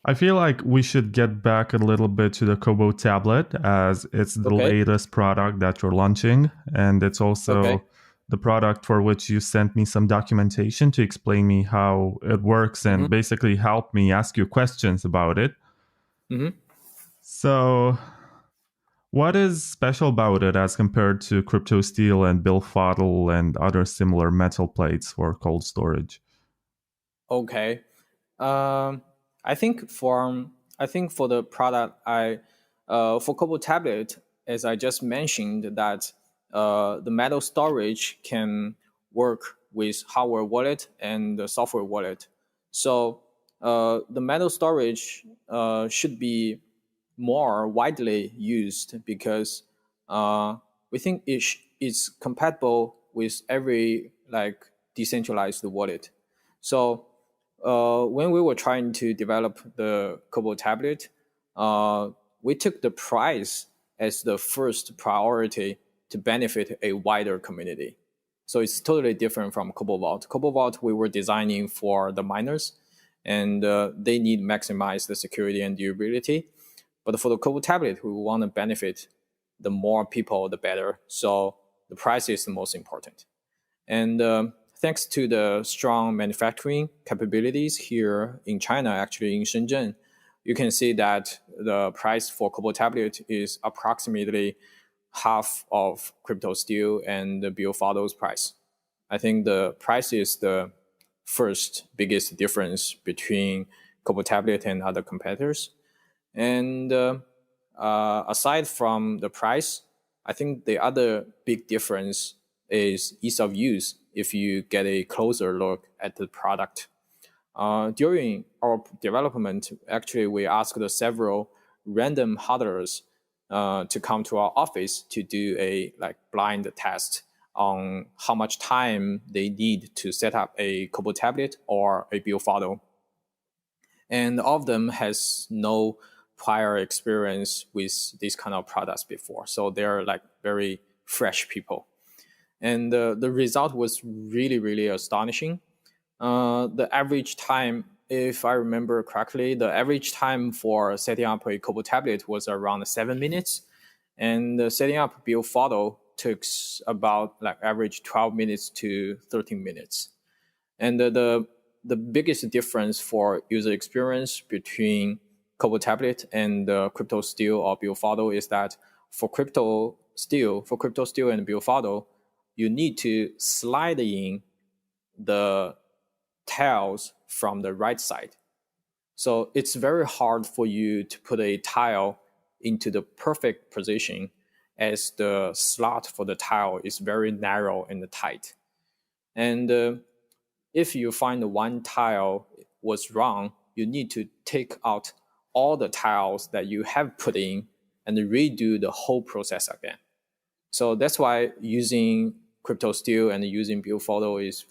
[SPEAKER 10] I feel like we should get back a little bit to the Cobo tablet, as it's the latest product that you're launching, and it's also the product for which you sent me some documentation to explain me how it works and basically help me ask you questions about it.
[SPEAKER 14] Mm-hmm.
[SPEAKER 10] So what is special about it as compared to crypto steel and bilfoddle and other similar metal plates for cold storage?
[SPEAKER 14] Okay. I think for the product, for Cobo tablet, as I just mentioned, that the metal storage can work with hardware wallet and the software wallet. So the metal storage should be more widely used because we think it's compatible with every like decentralized wallet. So when we were trying to develop the Cobo tablet, we took the price as the first priority to benefit a wider community. So it's totally different from Cobo Vault. Cobo Vault, we were designing for the miners, and they need maximize the security and durability. But for the Cobo tablet, we want to benefit the more people, the better. So the price is the most important. And thanks to the strong manufacturing capabilities here in China, actually in Shenzhen, you can see that the price for Cobo tablet is approximately half of Crypto Steel and the BioFado's price. I think the price is the first biggest difference between Cobo tablet and other competitors. And aside from the price, I think the other big difference is ease of use if you get a closer look at the product. During our development, actually, we asked several random hardwares to come to our office to do a blind test on how much time they need to set up a Cobo tablet or a BioFado. And all of them has no prior experience with these kind of products before. So they're very fresh people. And the result was really, really astonishing. The average time, if I remember correctly, the average time for setting up a Cobo tablet was around 7 minutes. And setting up BioFado took about average 12 minutes to 13 minutes. And the biggest difference for user experience between Cobo tablet and Crypto Steel or BioFado is that for Crypto Steel and BioFado, you need to slide in the tiles from the right side. So it's very hard for you to put a tile into the perfect position, as the slot for the tile is very narrow and tight. And if you find one tile was wrong, you need to take out all the tiles that you have put in and redo the whole process again. So that's why using Crypto Steel and using BioFado is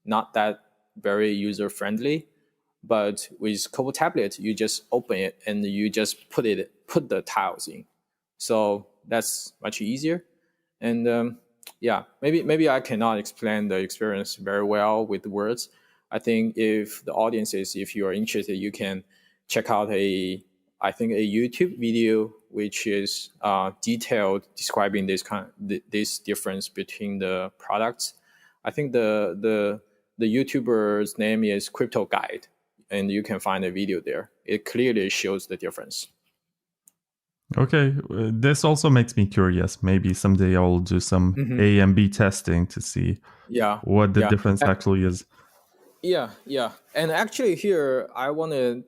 [SPEAKER 14] not that very user friendly. But with Cobo tablet, you just open it and you just put the tiles in. So that's much easier. And maybe I cannot explain the experience very well with words. I think if the audiences, if you are interested, you can check out a YouTube video which is detailed describing this difference between the products. I think the YouTuber's name is Crypto Guide, and you can find a video there. It clearly shows the difference.
[SPEAKER 10] Okay, this also makes me curious. Maybe someday I'll do some A and B testing to see what the difference actually is.
[SPEAKER 14] Yeah. And actually here I want to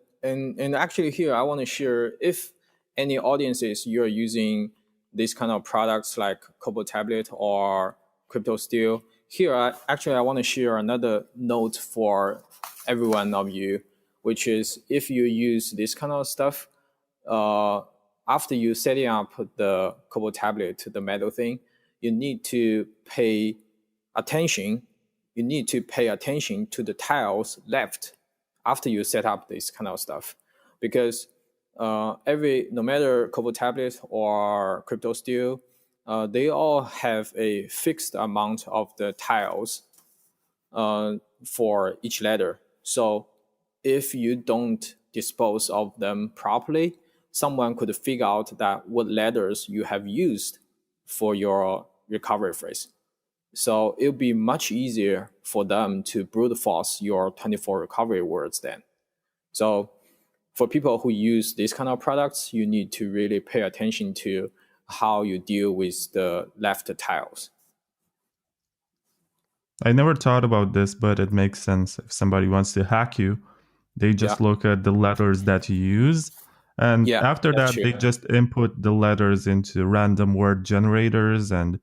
[SPEAKER 14] share, if any audiences you're using these kind of products like Cobo tablet or Crypto Steel, here I want to share another note for every one of you, which is if you use this kind of stuff, after you setting up the Cobo tablet, the metal thing, you need to pay attention. You need to pay attention to the tiles left after you set up this kind of stuff, because no matter Cobo tablet or Crypto Steel, they all have a fixed amount of the tiles for each letter. So if you don't dispose of them properly, someone could figure out that what letters you have used for your recovery phrase. So it'll be much easier for them to brute force your 24 recovery words then. So for people who use these kind of products, you need to really pay attention to how you deal with the left tiles.
[SPEAKER 10] I never thought about this, but it makes sense. If somebody wants to hack you, they just look at the letters that you use. And after that, they just input the letters into random word generators. And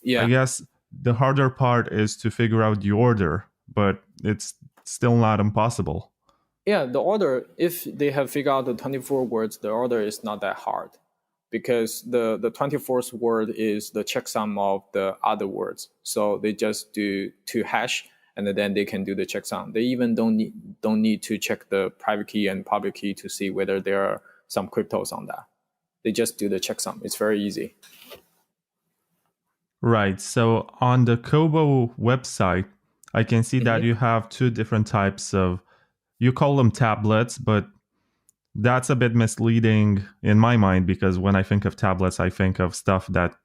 [SPEAKER 10] I guess the harder part is to figure out the order, but it's still not impossible.
[SPEAKER 14] Yeah, the order, if they have figured out the 24 words, the order is not that hard, because the 24th word is the checksum of the other words. So they just do 2 hash, and then they can do the checksum. They even don't need to check the private key and public key to see whether there are some cryptos on that. They just do the checksum. It's very easy.
[SPEAKER 10] Right. So on the Cobo website, I can see that you have 2 different types of, you call them tablets, but that's a bit misleading in my mind, because when I think of tablets, I think of stuff that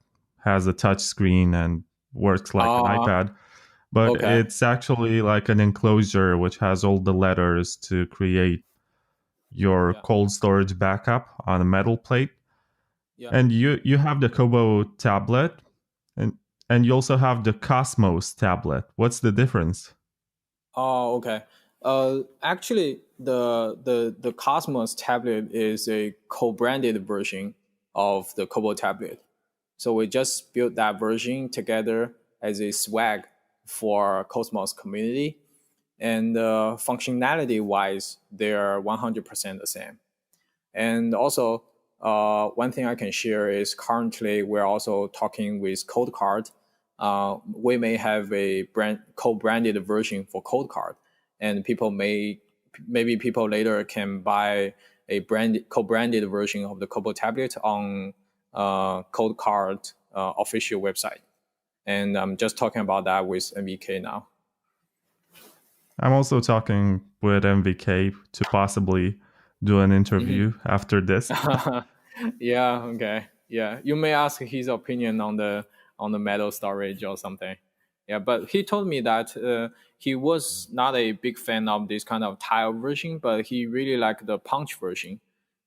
[SPEAKER 10] has a touch screen and works like an iPad. But it's actually like an enclosure which has all the letters to create your cold storage backup on a metal plate.
[SPEAKER 14] Yeah.
[SPEAKER 10] And you have the Cobo tablet, and you also have the Cosmos tablet. What's the difference?
[SPEAKER 14] Oh, okay. Actually, the Cosmos tablet is a co-branded version of the Cobo tablet. So we just built that version together as a swag for Cosmos community. And functionality-wise, they're 100% the same. And also, one thing I can share is currently we're also talking with ColdCard. We may have a co-branded version for ColdCard, and maybe people later can buy a co-branded version of the Cobo tablet on ColdCard official website. And I'm just talking about that with MVK now.
[SPEAKER 10] I'm also talking with MVK to possibly do an interview after this.
[SPEAKER 14] Yeah, okay. Yeah, you may ask his opinion on the metal storage or something. Yeah, but he told me that he was not a big fan of this kind of tile version, but he really liked the punch version.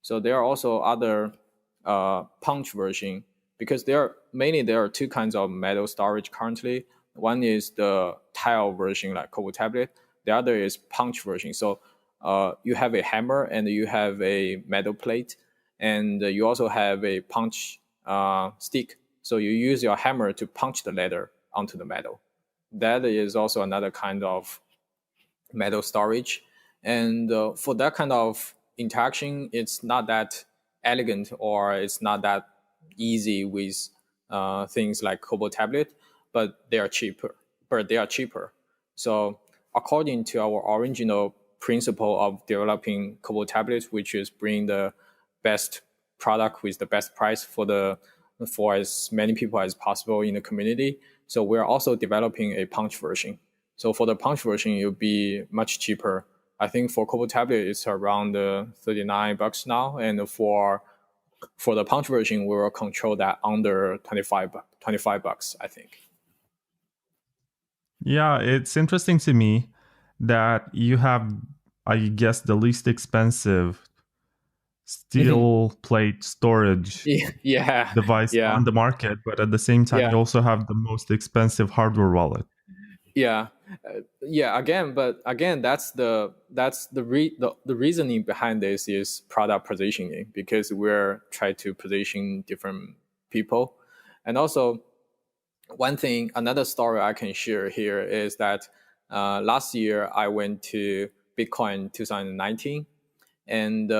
[SPEAKER 14] So there are also other punch version, because there are two kinds of metal storage currently. One is the tile version like Cobo tablet. The other is punch version. So you have a hammer and you have a metal plate, and you also have a punch stick. So you use your hammer to punch the letter onto the metal. That is also another kind of metal storage. And for that kind of interaction, it's not that elegant or it's not that easy with things like Cobo tablet, but they are cheaper. So according to our original principle of developing Cobo tablets, which is bring the best product with the best price for as many people as possible in the community. So we're also developing a punch version. So for the punch version, it'll be much cheaper. I think for Cobo tablet, it's around $39 now. And for the punch version, we will control that under $25, I think.
[SPEAKER 10] Yeah, it's interesting to me that you have, I guess, the least expensive steel plate storage device on the market, but at the same time, you also have the most expensive hardware wallet.
[SPEAKER 14] Again, that's the reasoning behind this is product positioning, because we're trying to position different people. And also, another story I can share here is that last year I went to Bitcoin 2019, and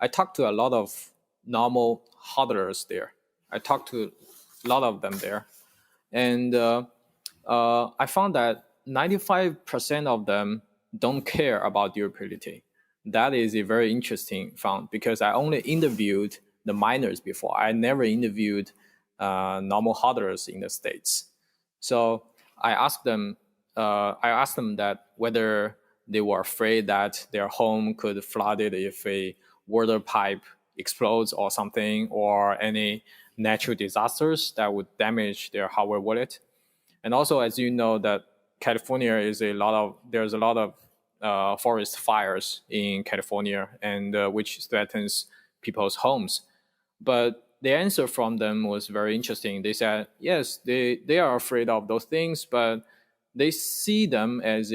[SPEAKER 14] I talked to a lot of normal hodlers there. I talked to a lot of them there, and I found that 95% of them don't care about durability. That is a very interesting found, because I only interviewed the miners before. I never interviewed normal hodlers in the States. So I asked them that whether they were afraid that their home could flooded if a water pipe explodes or something, or any natural disasters that would damage their hardware wallet. And also, as you know, that California there's a lot of forest fires in California, and which threatens people's homes. But the answer from them was very interesting. They said, yes, they are afraid of those things, but they see them as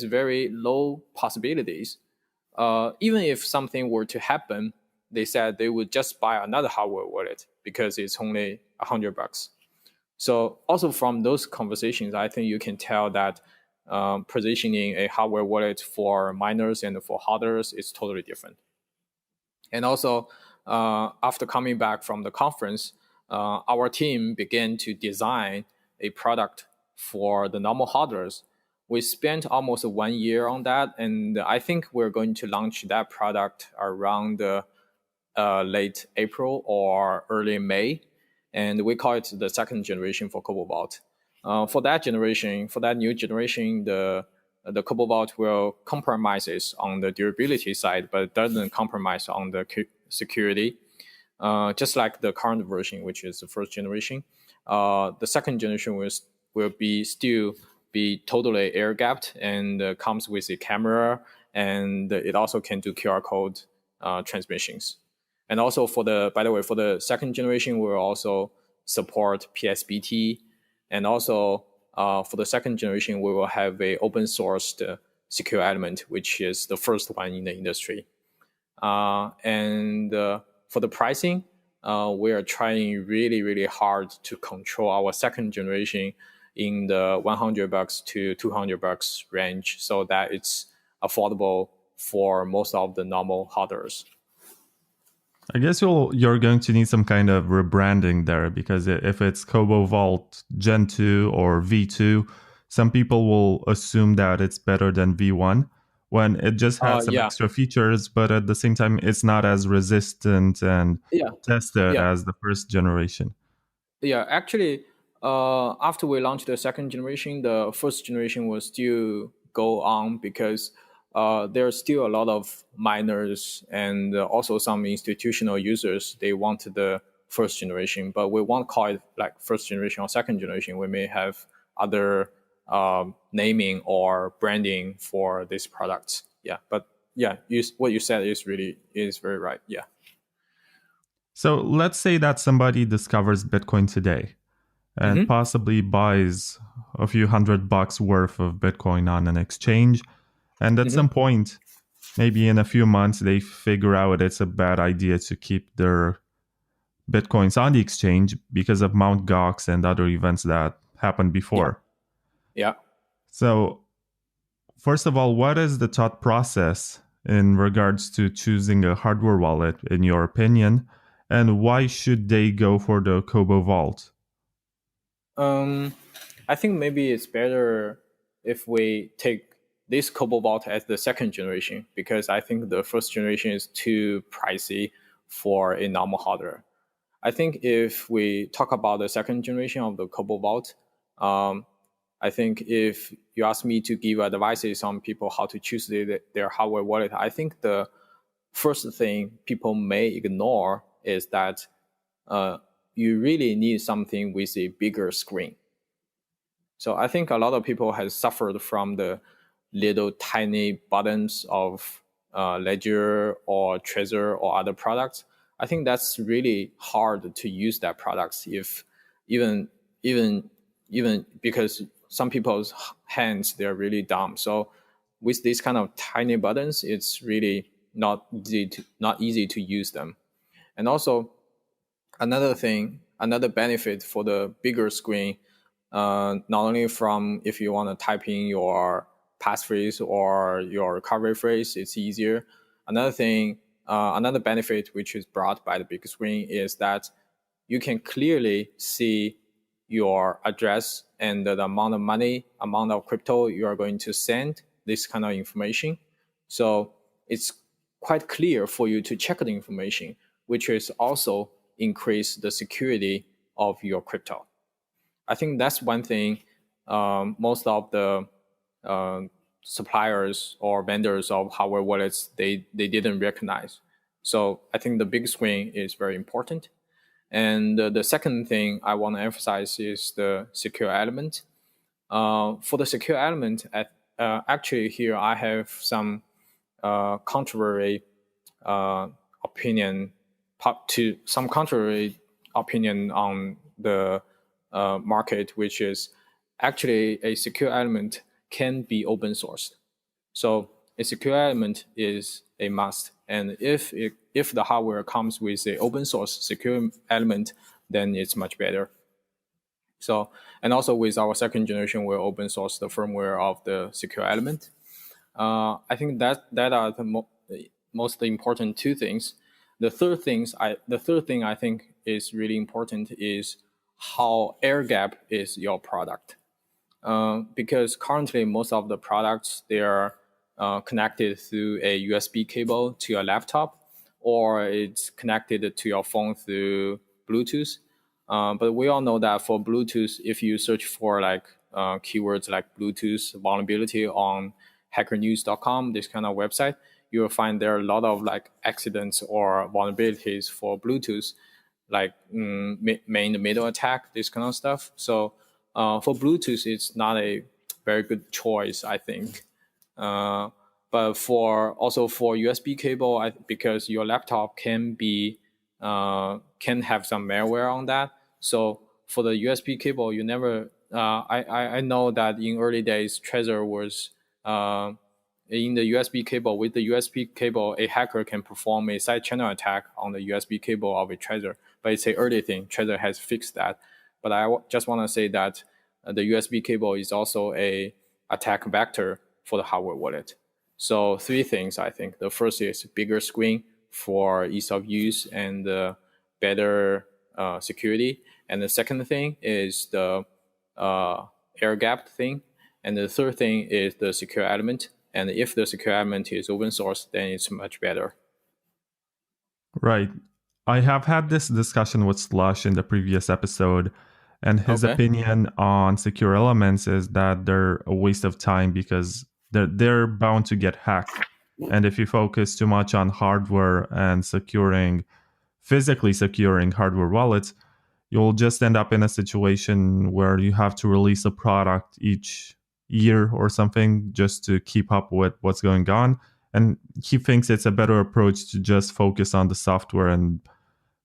[SPEAKER 14] very low possibilities. Even if something were to happen, they said they would just buy another hardware wallet because it's only $100. So also from those conversations, I think you can tell that positioning a hardware wallet for miners and for hodlers is totally different. And also, after coming back from the conference, our team began to design a product for the normal hodlers. We spent almost 1 year on that, and I think we're going to launch that product around late April or early May. And we call it the second generation for Cobo Vault. For that new generation, the Cobo Vault will compromise on the durability side, but doesn't compromise on the security, just like the current version, which is the first generation. the second generation will still be totally air gapped and comes with a camera, and it also can do QR code transmissions. And also by the way, for the second generation, we'll also support PSBT, and also for the second generation, we will have a open sourced secure element, which is the first one in the industry. And for the pricing, we are trying really, really hard to control our second generation in the $100 to $200 range, so that it's affordable for most of the normal hardwares.
[SPEAKER 10] I guess you're going to need some kind of rebranding there, because if it's Cobo Vault Gen 2 or V2, some people will assume that it's better than V1 when it just has some extra features, but at the same time, it's not as resistant and tested as the first generation.
[SPEAKER 14] Yeah, actually, after we launched the second generation, the first generation will still go on, because there are still a lot of miners and also some institutional users. They want the first generation, but we won't call it like first generation or second generation. We may have other naming or branding for these products. Yeah, but yeah, what you said is very right. Yeah.
[SPEAKER 10] So let's say that somebody discovers Bitcoin today and possibly buys a few $100 worth of Bitcoin on an exchange. And at some point, maybe in a few months, they figure out it's a bad idea to keep their Bitcoins on the exchange because of Mt. Gox and other events that happened before.
[SPEAKER 14] Yeah.
[SPEAKER 10] So, first of all, what is the thought process in regards to choosing a hardware wallet, in your opinion? And why should they go for the Cobo Vault?
[SPEAKER 14] I think maybe it's better if we take this Cobo Vault as the second generation, because I think the first generation is too pricey for a normal hardware. I think if we talk about the second generation of the Cobo Vault, I think if you ask me to give advices on people how to choose their hardware wallet, I think the first thing people may ignore is that you really need something with a bigger screen. So I think a lot of people have suffered from the little tiny buttons of Ledger or Trezor or other products. I think that's really hard to use that products, if even because some people's hands, they're really dumb. So with these kind of tiny buttons, it's really not easy to use them. And also another benefit for the bigger screen, not only from if you want to type in your passphrase or your recovery phrase, it's easier. Another benefit which is brought by the big screen is that you can clearly see your address and the amount of money, amount of crypto you are going to send, this kind of information. So it's quite clear for you to check the information, which is also increase the security of your crypto. I think that's one thing most of the suppliers or vendors of hardware wallets, they didn't recognize. So I think the big screen is very important. And the second thing I want to emphasize is the secure element. For the secure element, actually here I have some contrary opinion on the market, which is actually a secure element can be open sourced. So a secure element is a must. And if the hardware comes with an open source secure element, then it's much better. So, and also with our second generation, we'll open source the firmware of the secure element. I think that are the most important two things. The third thing I think is really important is how air gap is your product. Because currently most of the products, they are connected through a USB cable to your laptop, or it's connected to your phone through Bluetooth. But we all know that for Bluetooth, if you search for like keywords like Bluetooth vulnerability on hackernews.com, this kind of website, you will find there are a lot of like accidents or vulnerabilities for Bluetooth. like main middle attack, this kind of stuff. So for Bluetooth, it's not a very good choice, I think. But for USB cable, because your laptop can have some malware on that. So for the USB cable, you never. I know that in early days, Trezor was in the USB cable. With the USB cable, a hacker can perform a side channel attack on the USB cable of a Trezor. But it's an early thing. Trezor has fixed that. But I just want to say that the USB cable is also a attack vector for the hardware wallet. So 3 things, I think. The first is bigger screen for ease of use and better security. And the second thing is the air gap thing. And the third thing is the secure element. And if the secure element is open source, then it's much better.
[SPEAKER 10] Right. I have had this discussion with Slush in the previous episode, and his opinion on secure elements is that they're a waste of time because they're bound to get hacked. And if you focus too much on hardware and physically securing hardware wallets, you'll just end up in a situation where you have to release a product each year or something just to keep up with what's going on. And he thinks it's a better approach to just focus on the software and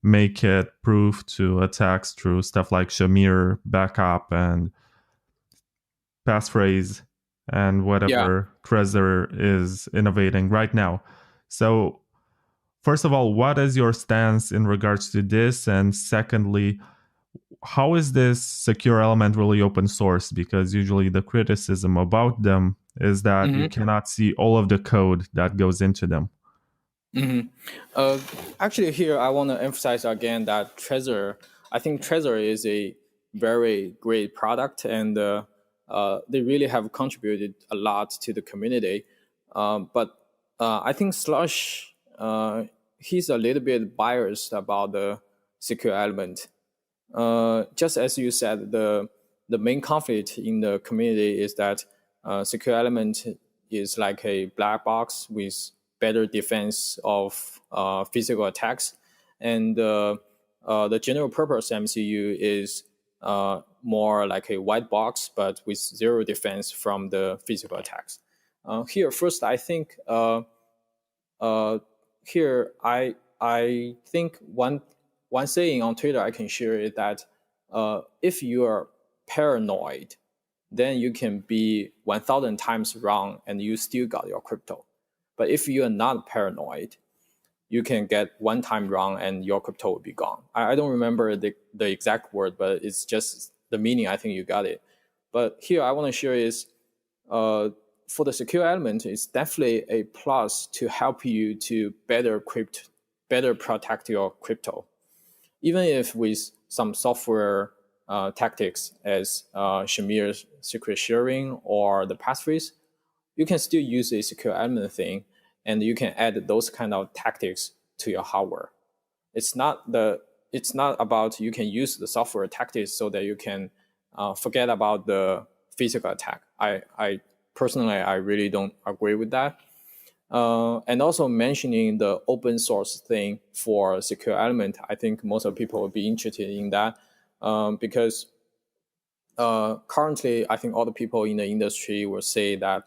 [SPEAKER 10] make it proof to attacks through stuff like Shamir, backup, and passphrase, and whatever Trezor is innovating right now. So, first of all, what is your stance in regards to this? And secondly, how is this secure element really open source? Because usually the criticism about them is that you cannot see all of the code that goes into them.
[SPEAKER 14] Actually, here I want to emphasize again that I think Trezor is a very great product, and they really have contributed a lot to the community. But I think Slush, he's a little bit biased about the secure element. Just as you said, the main conflict in the community is that secure element is like a black box with better defense of physical attacks, and the general purpose MCU is more like a white box, but with zero defense from the physical attacks. Here, first, I think here I think one saying on Twitter I can share is that if you are paranoid, then you can be 1,000 times wrong and you still got your crypto. But if you are not paranoid, you can get 1 time wrong and your crypto will be gone. I don't remember the exact word, but it's just the meaning. I think you got it. But here I want to share is for the secure element, it's definitely a plus to help you to better protect your crypto. Even if with some software tactics as Shamir's secret sharing or the passphrase, you can still use a secure element thing, and you can add those kind of tactics to your hardware. It's not about you can use the software tactics so that you can forget about the physical attack. I personally, I really don't agree with that. And also mentioning the open source thing for secure element, I think most of people will be interested in that because currently, I think all the people in the industry will say that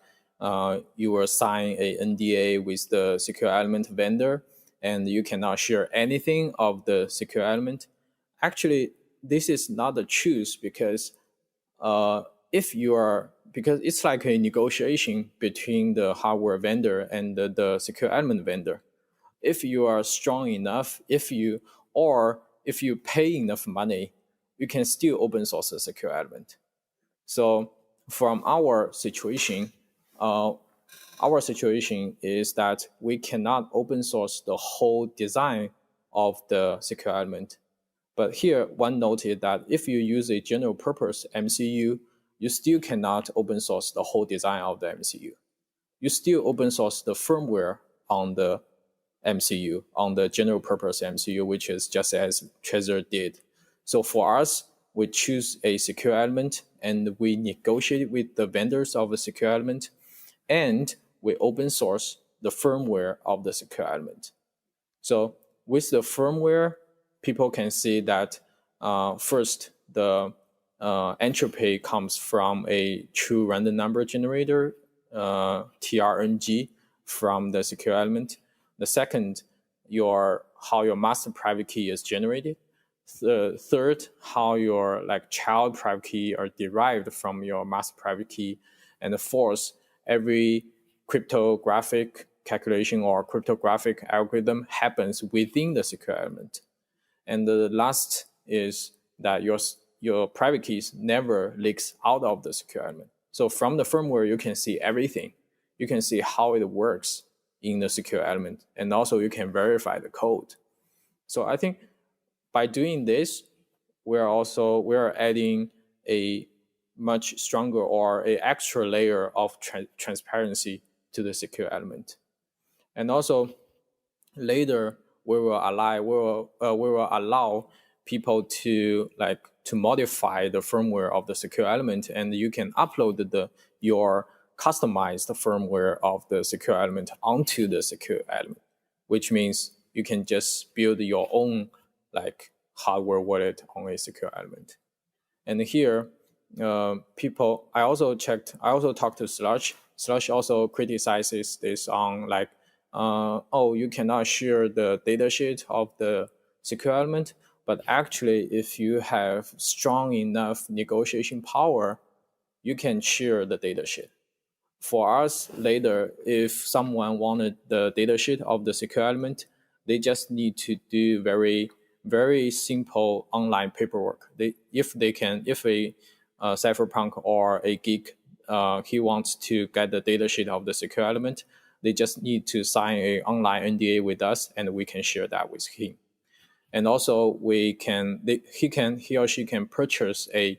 [SPEAKER 14] you will sign a NDA with the secure element vendor and you cannot share anything of the secure element. Actually, this is not the truth because because it's like a negotiation between the hardware vendor and the secure element vendor. If you are strong enough, if you pay enough money, you can still open source a secure element. So from our situation is that we cannot open source the whole design of the secure element. But here, one note is that if you use a general purpose MCU, you still cannot open source the whole design of the MCU. You still open source the firmware on the MCU, on the general purpose MCU, which is just as Trezor did. So for us, we choose a secure element and we negotiate with the vendors of the secure element, and we open source the firmware of the secure element. So with the firmware, people can see that first, the entropy comes from a true random number generator, TRNG, from the secure element. The second, how your master private key is generated. The third, how your child private key are derived from your master private key. And the fourth, every cryptographic calculation or cryptographic algorithm happens within the secure element. And the last is that your private keys never leaks out of the secure element. So from the firmware, you can see everything. You can see how it works in the secure element, and also you can verify the code. So I think by doing this, we're adding a much stronger or an extra layer of transparency to the secure element. And also later we will allow people to modify the firmware of the secure element, and you can upload your customized firmware of the secure element onto the secure element, which means you can just build your own hardware wallet on a secure element. And here, I also talked to Slush. Slush also criticizes this on you cannot share the datasheet of the secure element. But actually, if you have strong enough negotiation power, you can share the datasheet. For us later, if someone wanted the datasheet of the secure element, they just need to do very, very simple online paperwork. If a cypherpunk or a geek, he wants to get the datasheet of the secure element, they just need to sign an online NDA with us, and we can share that with him. And also, he or she can purchase a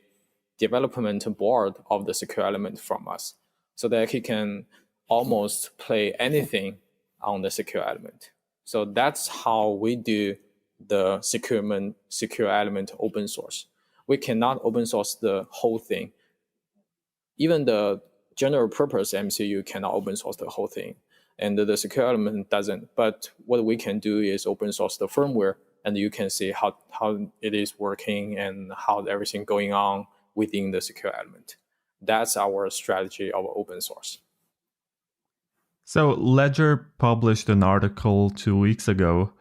[SPEAKER 14] development board of the secure element from us, so that he can almost play anything on the secure element. So that's how we do the secure element open source. We cannot open source the whole thing. Even the general purpose MCU cannot open source the whole thing, and the secure element doesn't. But what we can do is open source the firmware, and you can see how it is working and how everything going on within the secure element. That's our strategy of open source.
[SPEAKER 10] So Ledger published an article 2 weeks ago,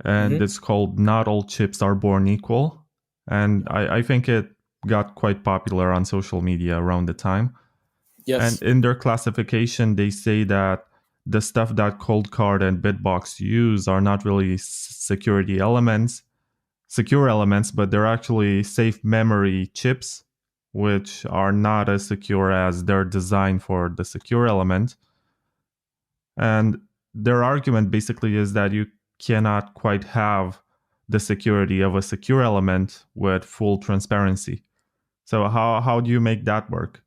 [SPEAKER 10] and it's called "Not All Chips Are Born Equal." And I think it got quite popular on social media around the time.
[SPEAKER 14] Yes.
[SPEAKER 10] And in their classification, they say that the stuff that ColdCard and BitBox use are not really secure elements, but they're actually safe memory chips, which are not as secure as they're designed for the secure element. And their argument basically is that you cannot quite have the security of a secure element with full transparency. So how do you make that work?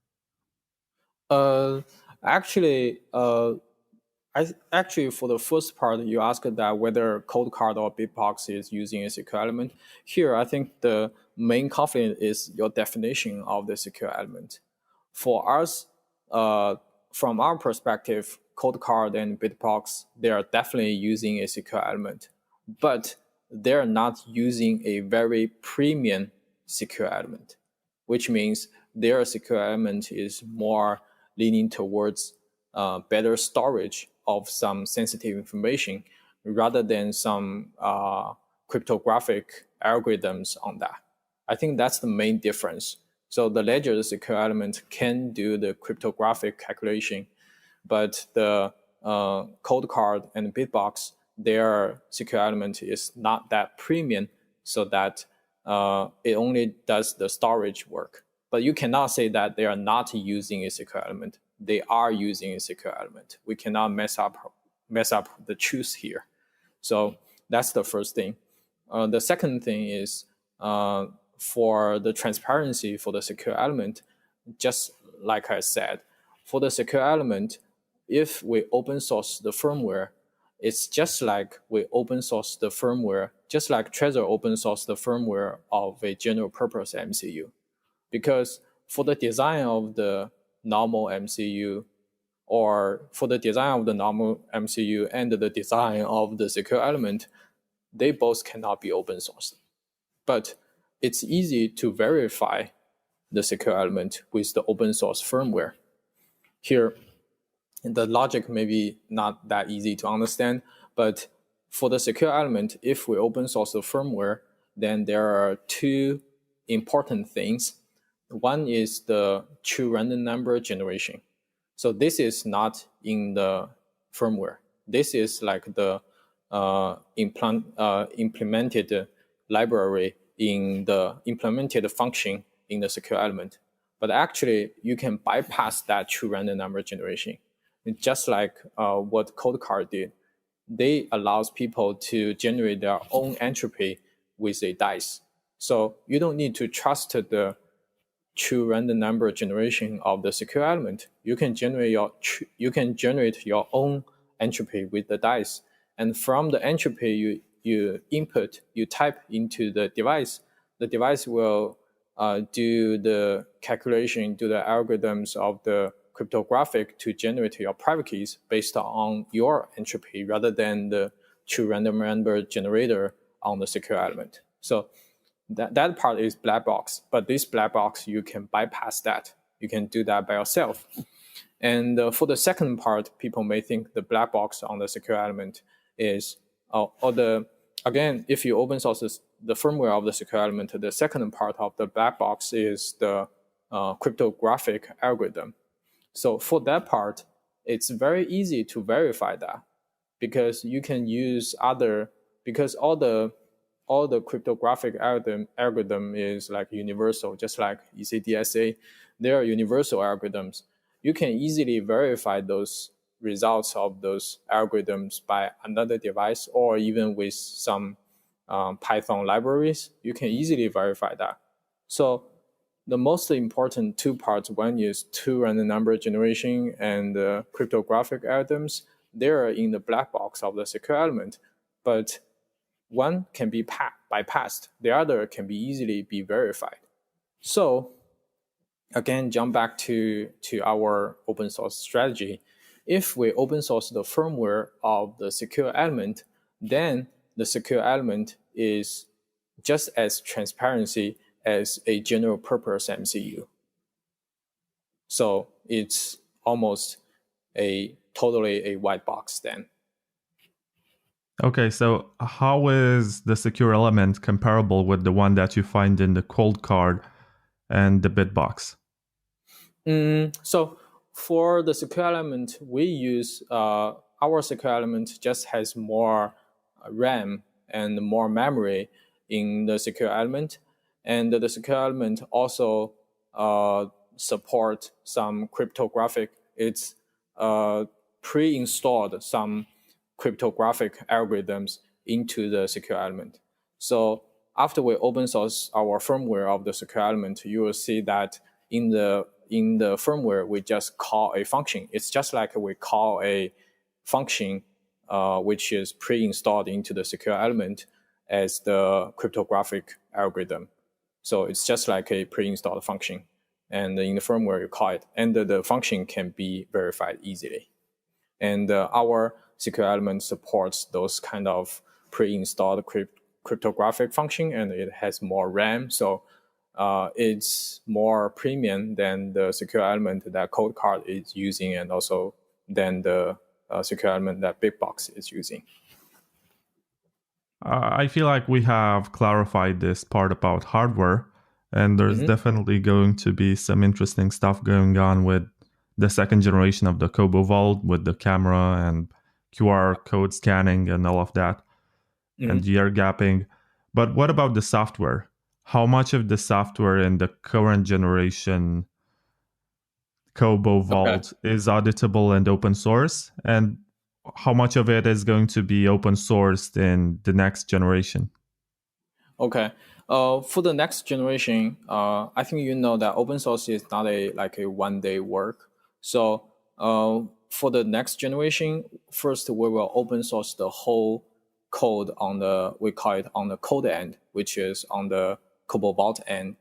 [SPEAKER 14] Actually, for the first part, you asked that whether ColdCard or BitBox is using a secure element. Here, I think the main conflict is your definition of the secure element. For us, from our perspective, ColdCard and BitBox, they are definitely using a secure element, but they're not using a very premium secure element, which means their secure element is more leaning towards better storage of some sensitive information rather than some cryptographic algorithms on that. I think that's the main difference. So the Ledger secure element can do the cryptographic calculation, but the ColdCard and BitBox, their secure element is not that premium, so that it only does the storage work. But you cannot say that they are not using a secure element. They are using a secure element. We cannot mess up the truth here. So that's the first thing. The second thing is for the transparency for the secure element, just like I said, for the secure element, if we open source the firmware, it's just like we open source the firmware, just like Trezor open source the firmware of a general purpose MCU. Because for the design of the normal MCU, or for the design of the normal MCU and the design of the secure element, they both cannot be open sourced. But it's easy to verify the secure element with the open source firmware. Here, the logic may be not that easy to understand, but for the secure element, if we open source the firmware, then there are two important things. One is the true random number generation. So this is not in the firmware. This is like the implemented library in the implemented function in the secure element. But actually, you can bypass that true random number generation. It's just like what ColdCard did. They allows people to generate their own entropy with a dice. So you don't need to trust the true random number generation of the secure element. You can generate your own entropy with the dice, and from the entropy you type into the device will do the calculation, do the algorithms of the cryptographic to generate your private keys based on your entropy rather than the true random number generator on the secure element. So that part is black box, but this black box, you can bypass that. You can do that by yourself. And for the second part, people may think the black box on the secure element is, again, if you open source the firmware of the secure element, the second part of the black box is the cryptographic algorithm. So for that part, it's very easy to verify that because you can use because all the cryptographic algorithm is like universal, just like ECDSA. They are universal algorithms. You can easily verify those results of those algorithms by another device or even with some Python libraries. You can easily verify that. So the most important two parts, one is true random number generation and cryptographic algorithms. They are in the black box of the secure element, but one can be bypassed. The other can be easily be verified. So again, jump back to our open source strategy. If we open source the firmware of the secure element, then the secure element is just as transparency as a general purpose MCU. So it's almost totally a white box then.
[SPEAKER 10] Okay, so how is the secure element comparable with the one that you find in the ColdCard and the BitBox?
[SPEAKER 14] So for the secure element, we use our secure element just has more RAM and more memory in the secure element. And the secure element also support some cryptographic, it's pre-installed some cryptographic algorithms into the secure element. So after we open source our firmware of the secure element, you will see that in the firmware, we just call a function. It's just like we call a function which is pre-installed into the secure element as the cryptographic algorithm. So it's just like a pre-installed function. And in the firmware, you call it. And the function can be verified easily. And our secure element supports those kind of pre-installed cryptographic function, and it has more RAM. So it's more premium than the secure element that ColdCard is using, and also than the secure element that BitBox is using.
[SPEAKER 10] I feel like we have clarified this part about hardware, and there's definitely going to be some interesting stuff going on with the second generation of the Cobo Vault with the camera and QR code scanning and all of that, and air gapping. But what about the software? How much of the software in the current generation Cobo Vault is auditable and open source? And how much of it is going to be open sourced in the next generation?
[SPEAKER 14] Okay. For the next generation, I think you know that open source is not a one-day work. So for the next generation, first we will open source the whole code we call it on the code end, which is on the Cobo Vault end.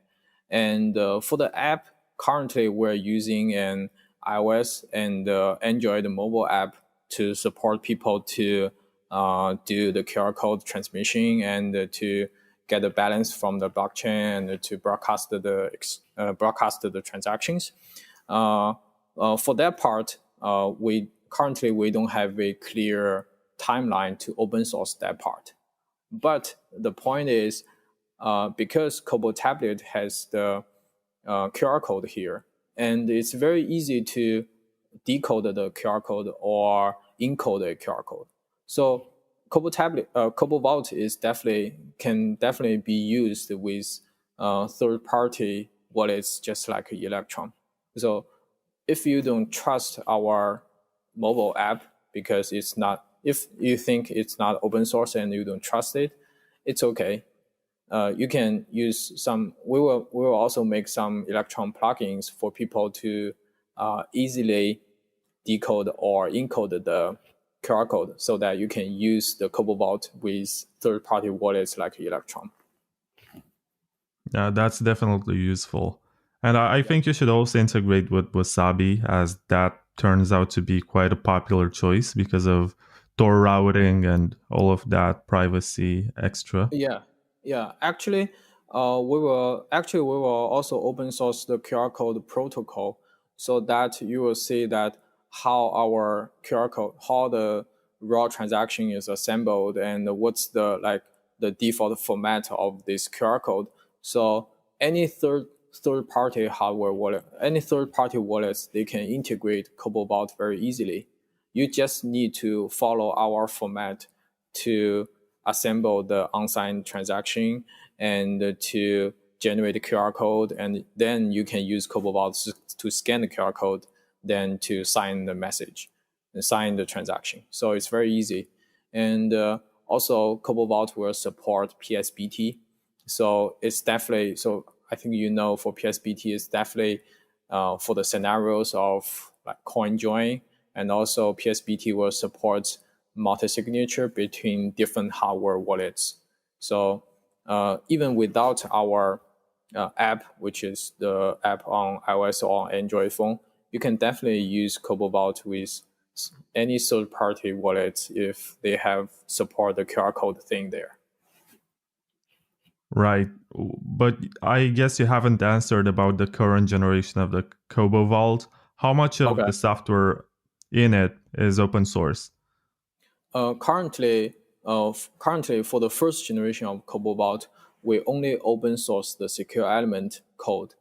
[SPEAKER 14] And for the app, currently we're using an iOS and Android mobile app to support people to do the QR code transmission and to get the balance from the blockchain and to broadcast the transactions. For that part, we don't have a clear timeline to open source that part. But the point is, because Cobo tablet has the QR code here, and it's very easy to decode the QR code or encode a QR code. So Cobo tablet, Cobo Vault can definitely be used with third-party wallets, just like Electron. So if you don't trust our mobile app because if you think it's not open source and you don't trust it, it's okay. You can use some. We will also make some Electron plugins for people to easily decode or encode the QR code so that you can use the Cobo Vault with third-party wallets like Electron.
[SPEAKER 10] Yeah, that's definitely useful. And I think you should also integrate with Wasabi, as that turns out to be quite a popular choice because of Tor routing and all of that privacy extra.
[SPEAKER 14] Yeah. Actually, we will also open source the QR code protocol so that you will see that how our QR code, how the raw transaction is assembled, and what's the default format of this QR code. So any third-party hardware wallet, any third-party wallets, they can integrate Cobo Vault very easily. You just need to follow our format to assemble the unsigned transaction and to generate the QR code, and then you can use Cobo Vault to scan the QR code, then to sign the message and sign the transaction. So it's very easy. And also Cobo Vault will support PSBT. So it's definitely, so I think for PSBT, it's definitely for the scenarios of like coin join, and also PSBT will support multi-signature between different hardware wallets. So even without our app, which is the app on iOS or Android phone, you can definitely use Cobo Vault with any third-party wallet if they have support the QR code thing there.
[SPEAKER 10] Right. But I guess you haven't answered about the current generation of the Cobo Vault. How much of the software in it is open source?
[SPEAKER 14] Currently, for the first generation of Cobo Vault, we only open source the secure element code,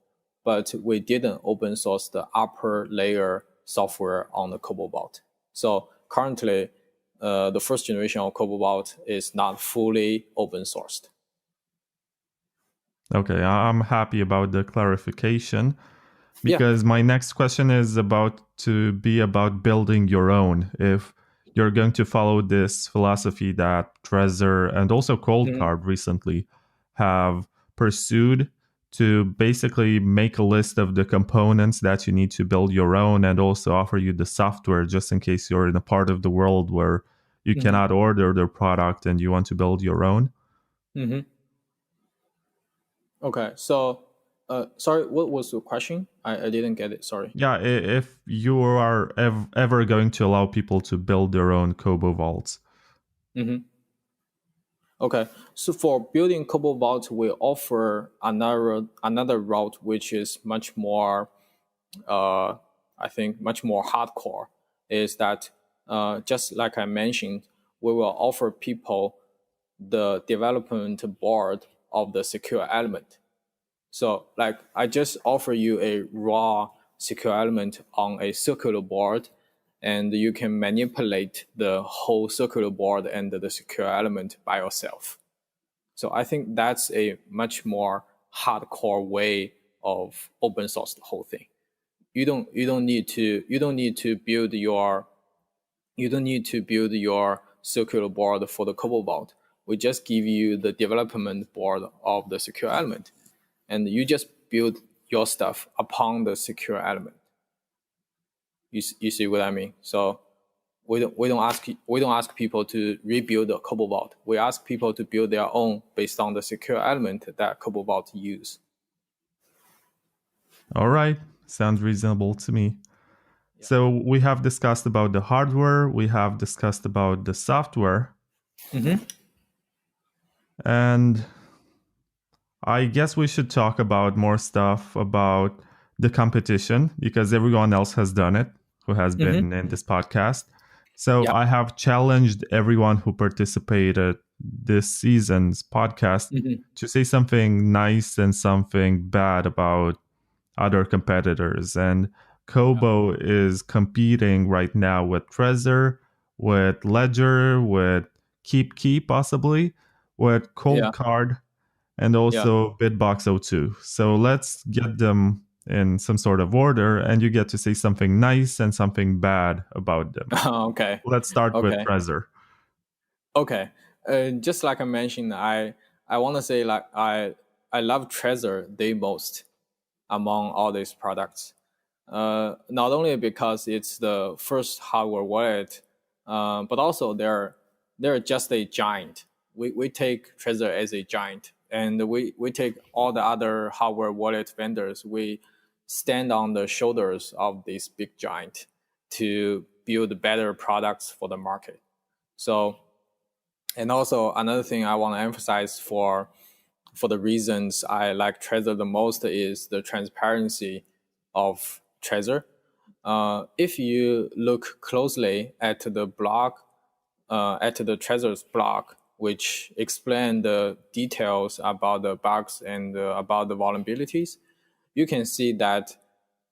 [SPEAKER 14] but we didn't open source the upper layer software on the Cobo Vault. So currently, the first generation of Cobo Vault is not fully open sourced.
[SPEAKER 10] Okay, I'm happy about the clarification, because my next question is about building your own. If you're going to follow this philosophy that Trezor and also ColdCard recently have pursued, to basically make a list of the components that you need to build your own and also offer you the software just in case you're in a part of the world where you cannot order their product and you want to build your own.
[SPEAKER 14] Okay, so sorry, what was the question? I didn't get it, sorry.
[SPEAKER 10] Yeah, if you are ever going to allow people to build their own Cobo Vaults.
[SPEAKER 14] Okay, so for building Cobo Vault, we offer another route which is much more, I think, much more hardcore. Is that just like I mentioned, we will offer people the development board of the secure element. So like I just offer you a raw secure element on a circular board, and you can manipulate the whole circular board and the secure element by yourself. So I think that's a much more hardcore way of open source the whole thing. You don't need to build your circular board for the Cobo Vault. We just give you the development board of the secure element, and you just build your stuff upon the secure element. You see what I mean? So we don't ask people to rebuild the Cobo Vault. We ask people to build their own based on the secure element that Cobo Vault use.
[SPEAKER 10] All right, sounds reasonable to me. So we have discussed about the hardware, we have discussed about the software.
[SPEAKER 14] Mm-hmm.
[SPEAKER 10] And I guess we should talk about more stuff about the competition because everyone else has done it who has been in this podcast. So
[SPEAKER 14] Yep.
[SPEAKER 10] I have challenged everyone who participated this season's podcast to say something nice and something bad about other competitors. And Cobo is competing right now with Trezor, with Ledger, with KeepKey possibly, with ColdCard, and also BitBox02. So let's get them in some sort of order, and you get to say something nice and something bad about them.
[SPEAKER 14] Okay.
[SPEAKER 10] Let's start with Trezor.
[SPEAKER 14] Okay. Just like I mentioned, I want to say like I love Trezor the most among all these products. Not only because it's the first hardware wallet, but also they're just a giant. We take Trezor as a giant, and we take all the other hardware wallet vendors. We stand on the shoulders of this big giant to build better products for the market. So, and also another thing I want to emphasize for the reasons I like Trezor the most is the transparency of Trezor. If you look closely at the blog, at the Trezor's blog, which explain the details about the bugs and about the vulnerabilities, you can see that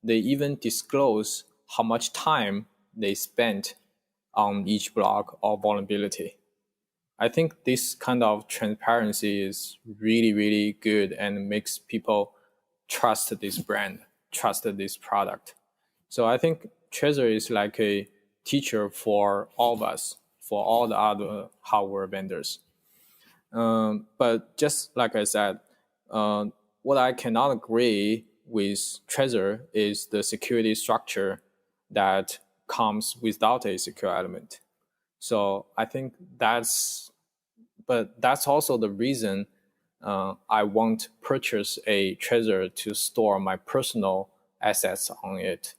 [SPEAKER 14] they even disclose how much time they spent on each block or vulnerability. I think this kind of transparency is really, really good and makes people trust this brand, trust this product. So I think Trezor is like a teacher for all of us, for all the other hardware vendors. But just like I said, what I cannot agree with Trezor is the security structure that comes without a secure element. So I think that's also the reason I won't purchase a Trezor to store my personal assets on it.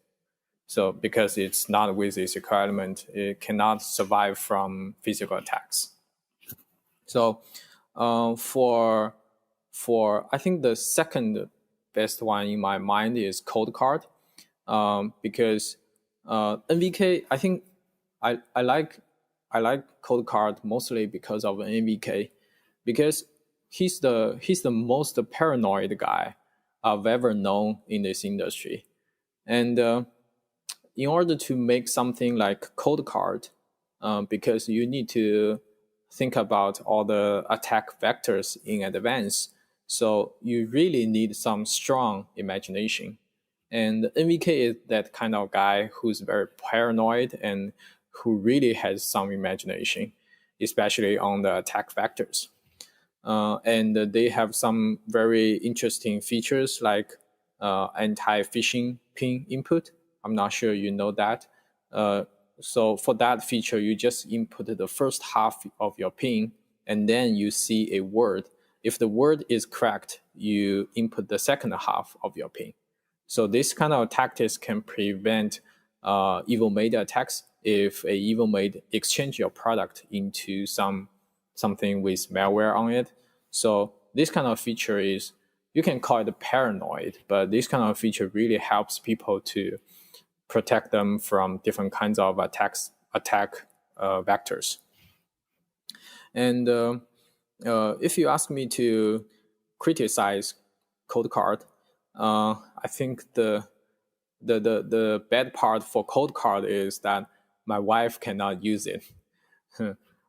[SPEAKER 14] So because it's not with a secure element, it cannot survive from physical attacks. So for I think the second best one in my mind is ColdCard, because NVK, I think I like ColdCard mostly because of NVK, because he's the most paranoid guy I've ever known in this industry. And in order to make something like ColdCard, because you need to think about all the attack vectors in advance, so you really need some strong imagination. And NVK is that kind of guy who's very paranoid and who really has some imagination, especially on the attack vectors. And they have some very interesting features like anti-phishing ping input. I'm not sure you know that. So for that feature, you just input the first half of your ping, and then you see a word. If the word is correct, you input the second half of your ping. So this kind of tactics can prevent evil maid attacks if a evil maid exchange your product into something with malware on it. So this kind of feature is, you can call it paranoid, but this kind of feature really helps people to protect them from different kinds of attack vectors. And if you ask me to criticize ColdCard, I think the bad part for ColdCard is that my wife cannot use it.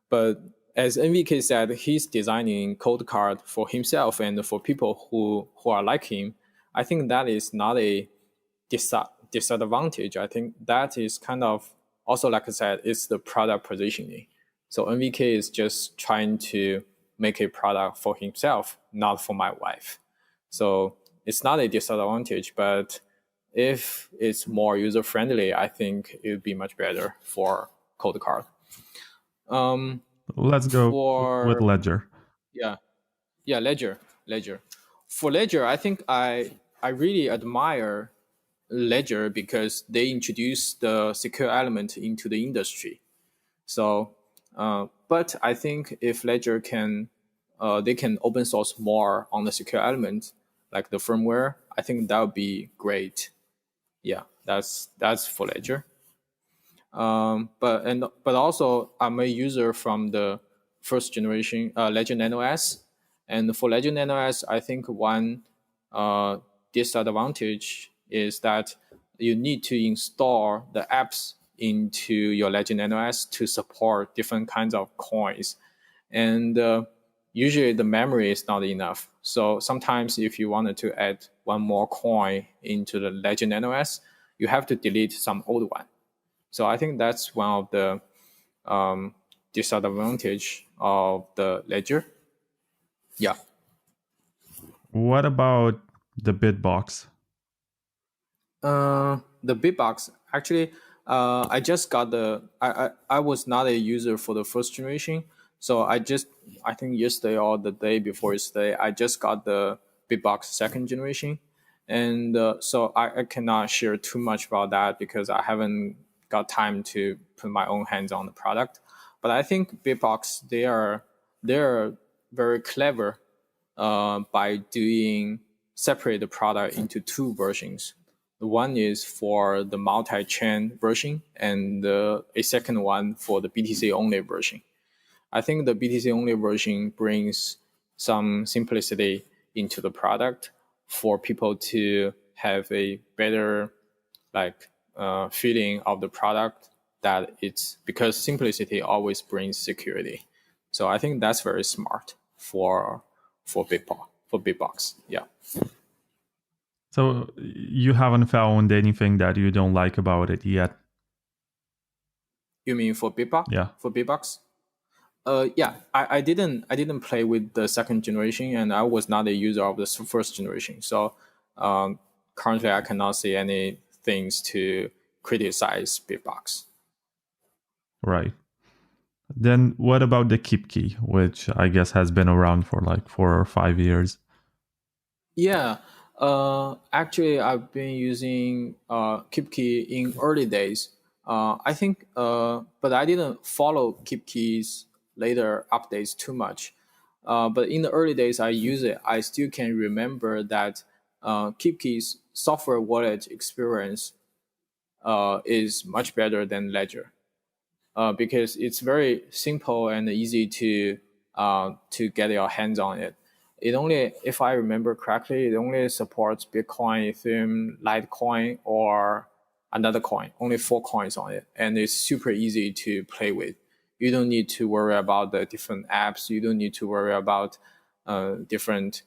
[SPEAKER 14] But as NVK said, he's designing ColdCard for himself and for people who are like him. I think that is not a disadvantage. I think that is kind of also, like I said, it's the product positioning. So NVK is just trying to make a product for himself, not for my wife. So it's not a disadvantage, but if it's more user friendly, I think it would be much better for ColdCard.
[SPEAKER 10] Let's go with Ledger.
[SPEAKER 14] Yeah, Ledger. For Ledger, I think I really admire Ledger because they introduced the secure element into the industry. So But I think if Ledger they can open source more on the secure element, like the firmware, I think that would be great. Yeah, that's for Ledger. But also I'm a user from the first generation Ledger Nano S, and for Ledger Nano S, I think one disadvantage is that you need to install the apps into your Ledger Nano S to support different kinds of coins, and usually the memory is not enough. So sometimes if you wanted to add one more coin into the Ledger Nano S, you have to delete some old one. So I think that's one of the disadvantage of the Ledger. Yeah.
[SPEAKER 10] What about the BitBox?
[SPEAKER 14] The BitBox, actually, I just got I was not a user for the first generation. So I think yesterday or the day before yesterday, I just got the BitBox second generation. And so I cannot share too much about that because I haven't got time to put my own hands on the product. But I think BitBox, they're very clever by separate the product into two versions. The one is for the multi-chain version and a second one for the BTC only version. I think the BTC only version brings some simplicity into the product for people to have a better feeling of the product, that it's because simplicity always brings security. So I think that's very smart for BitBox. Yeah.
[SPEAKER 10] So you haven't found anything that you don't like about it yet?
[SPEAKER 14] You mean for BitBox?
[SPEAKER 10] Yeah.
[SPEAKER 14] For BitBox? Yeah, I didn't play with the second generation, and I was not a user of the first generation. So currently, I cannot see any things to criticize BitBox.
[SPEAKER 10] Right. Then what about the KeepKey, which I guess has been around for like 4 or 5 years?
[SPEAKER 14] Yeah. Actually, I've been using KeepKey in early days. I think, but I didn't follow KeepKey's later updates too much. But in the early days I use it, I still can remember that KeepKey's software wallet experience is much better than Ledger because it's very simple and easy to get your hands on it. It only, if I remember correctly, it only supports Bitcoin, Ethereum, Litecoin, or another coin. Only 4 coins on it, and it's super easy to play with. You don't need to worry about the different apps. You don't need to worry about different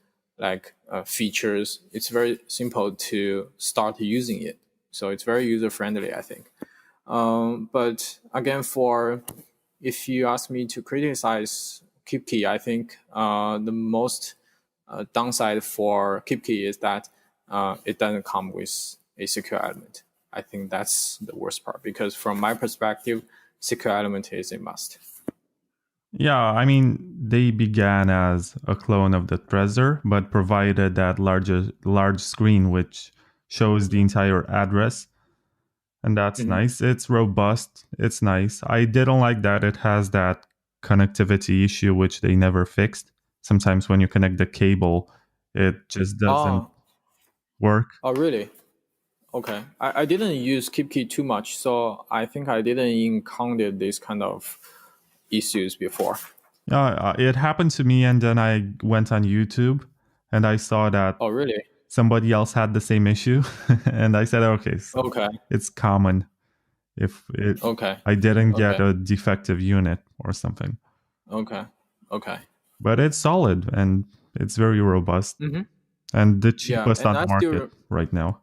[SPEAKER 14] features. It's very simple to start using it. So it's very user friendly, I think. But again, if you ask me to criticize KeepKey, I think the most downside for KeepKey is that it doesn't come with a secure element. I think that's the worst part because from my perspective, secure element is a must.
[SPEAKER 10] Yeah, I mean, they began as a clone of the Trezor, but provided that large screen which shows the entire address. And that's nice. It's robust. It's nice. I didn't like that it has that connectivity issue, which they never fixed. Sometimes when you connect the cable, it just doesn't work.
[SPEAKER 14] Oh, really? Okay. I didn't use KeepKey too much, so I think I didn't encounter this kind of issues before.
[SPEAKER 10] It happened to me, and then I went on YouTube, and I saw that somebody else had the same issue, and I said, okay, so it's common. I didn't get a defective unit or something.
[SPEAKER 14] Okay.
[SPEAKER 10] But it's solid, and it's very robust, and the cheapest on the market right now.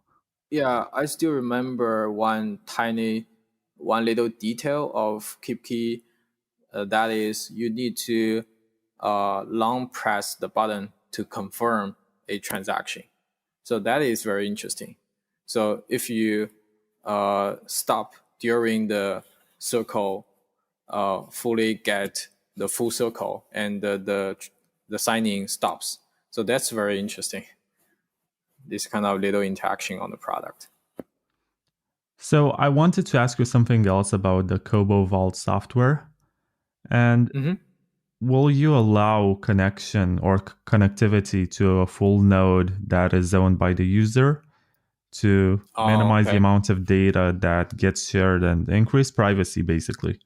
[SPEAKER 14] Yeah, I still remember one little detail of KeepKey. That is, you need to long press the button to confirm a transaction. So that is very interesting. So if you stop during the circle, fully get the full circle, and the signing stops. So that's very interesting. This kind of little interaction on the product.
[SPEAKER 10] So I wanted to ask you something else about the Cobo Vault software. And
[SPEAKER 14] Mm-hmm.
[SPEAKER 10] will you allow connection or connectivity to a full node that is owned by the user to minimize the
[SPEAKER 14] Okay.
[SPEAKER 10] amount of data that gets shared and increase privacy, basically?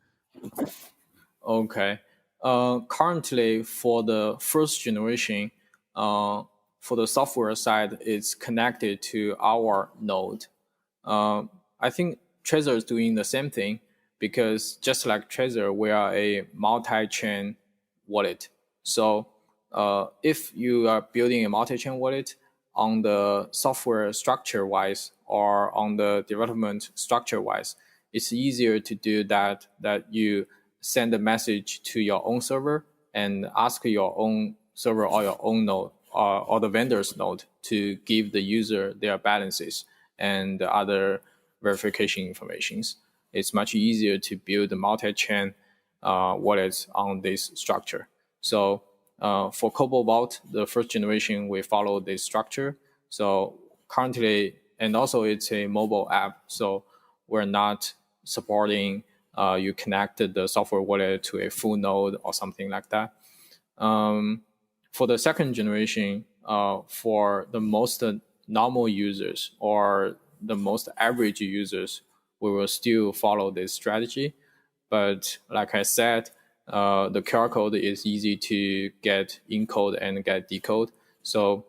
[SPEAKER 14] Okay. Currently, for the first generation, for the software side, it's connected to our node. I think Trezor is doing the same thing because just like Trezor, we are a multi-chain wallet. So if you are building a multi-chain wallet on the software structure-wise or on the development structure-wise, it's easier to do that you send a message to your own server and ask your own server or your own node or the vendor's node to give the user their balances and other verification informations. It's much easier to build a multi-chain wallets on this structure. So for Cobo Vault, the first generation, we follow this structure. So currently, and also it's a mobile app, so we're not supporting you connected the software wallet to a full node or something like that. For the second generation, for the most normal users or the most average users, we will still follow this strategy. But like I said, the QR code is easy to get encode and get decode. So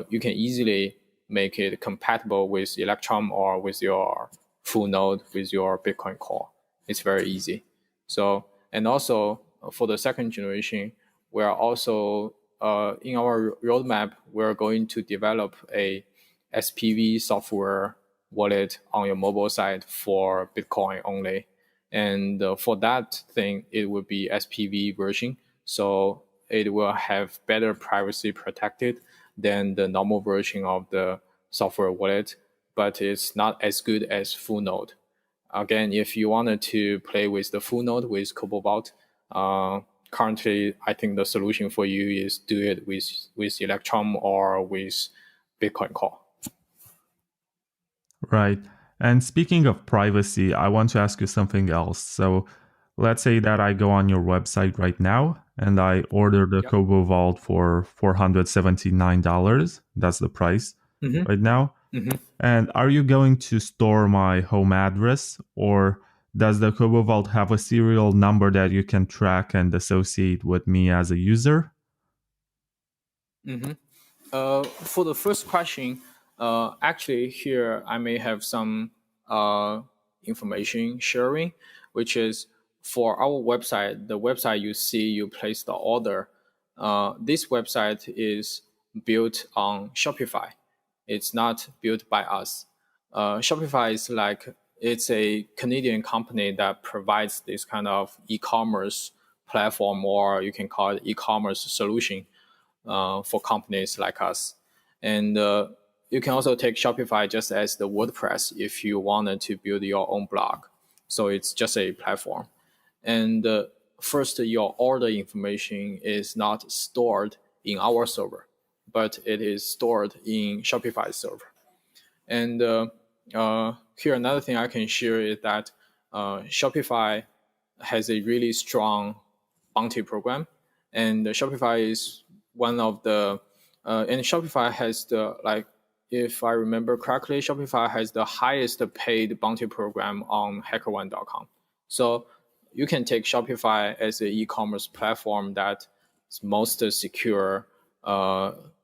[SPEAKER 14] you can easily make it compatible with Electrum or with your full node with your Bitcoin core. It's very easy. So, and also for the second generation, we are also in our roadmap, we're going to develop a SPV software wallet on your mobile side for Bitcoin only. And for that thing, it will be SPV version. So it will have better privacy protected than the normal version of the software wallet, but it's not as good as full node. Again, if you wanted to play with the full node with Cobo Vault, currently, I think the solution for you is do it with Electrum or with Bitcoin Core.
[SPEAKER 10] Right. And speaking of privacy, I want to ask you something else. So let's say that I go on your website right now and I order the Cobo Vault for $479. That's the price right now. And are you going to store my home address, or does the Cobo Vault have a serial number that you can track and associate with me as a user?
[SPEAKER 14] For the first question, actually here I may have some information sharing, which is for our website, the website you see you place the order. This website is built on Shopify. It's not built by us. Shopify is it's a Canadian company that provides this kind of e-commerce platform, or you can call it e-commerce solution for companies like us. And you can also take Shopify just as the WordPress if you wanted to build your own blog. So it's just a platform. And first, your order information is not stored in our server, but it is stored in Shopify server. And here, another thing I can share is that Shopify has a really strong bounty program. And Shopify is one of the, and Shopify has the, if I remember correctly, Shopify has the highest paid bounty program on HackerOne.com. So you can take Shopify as an e-commerce platform that's most secure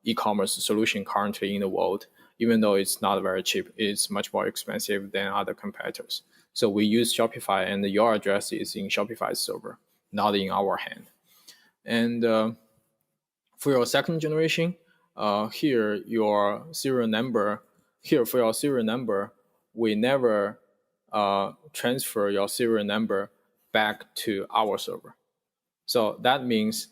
[SPEAKER 14] e-commerce solution currently in the world, even though it's not very cheap. It's much more expensive than other competitors. So we use Shopify, and your address is in Shopify's server, not in our hand. And for your second generation, here your serial number, for your serial number, we never transfer your serial number back to our server. So that means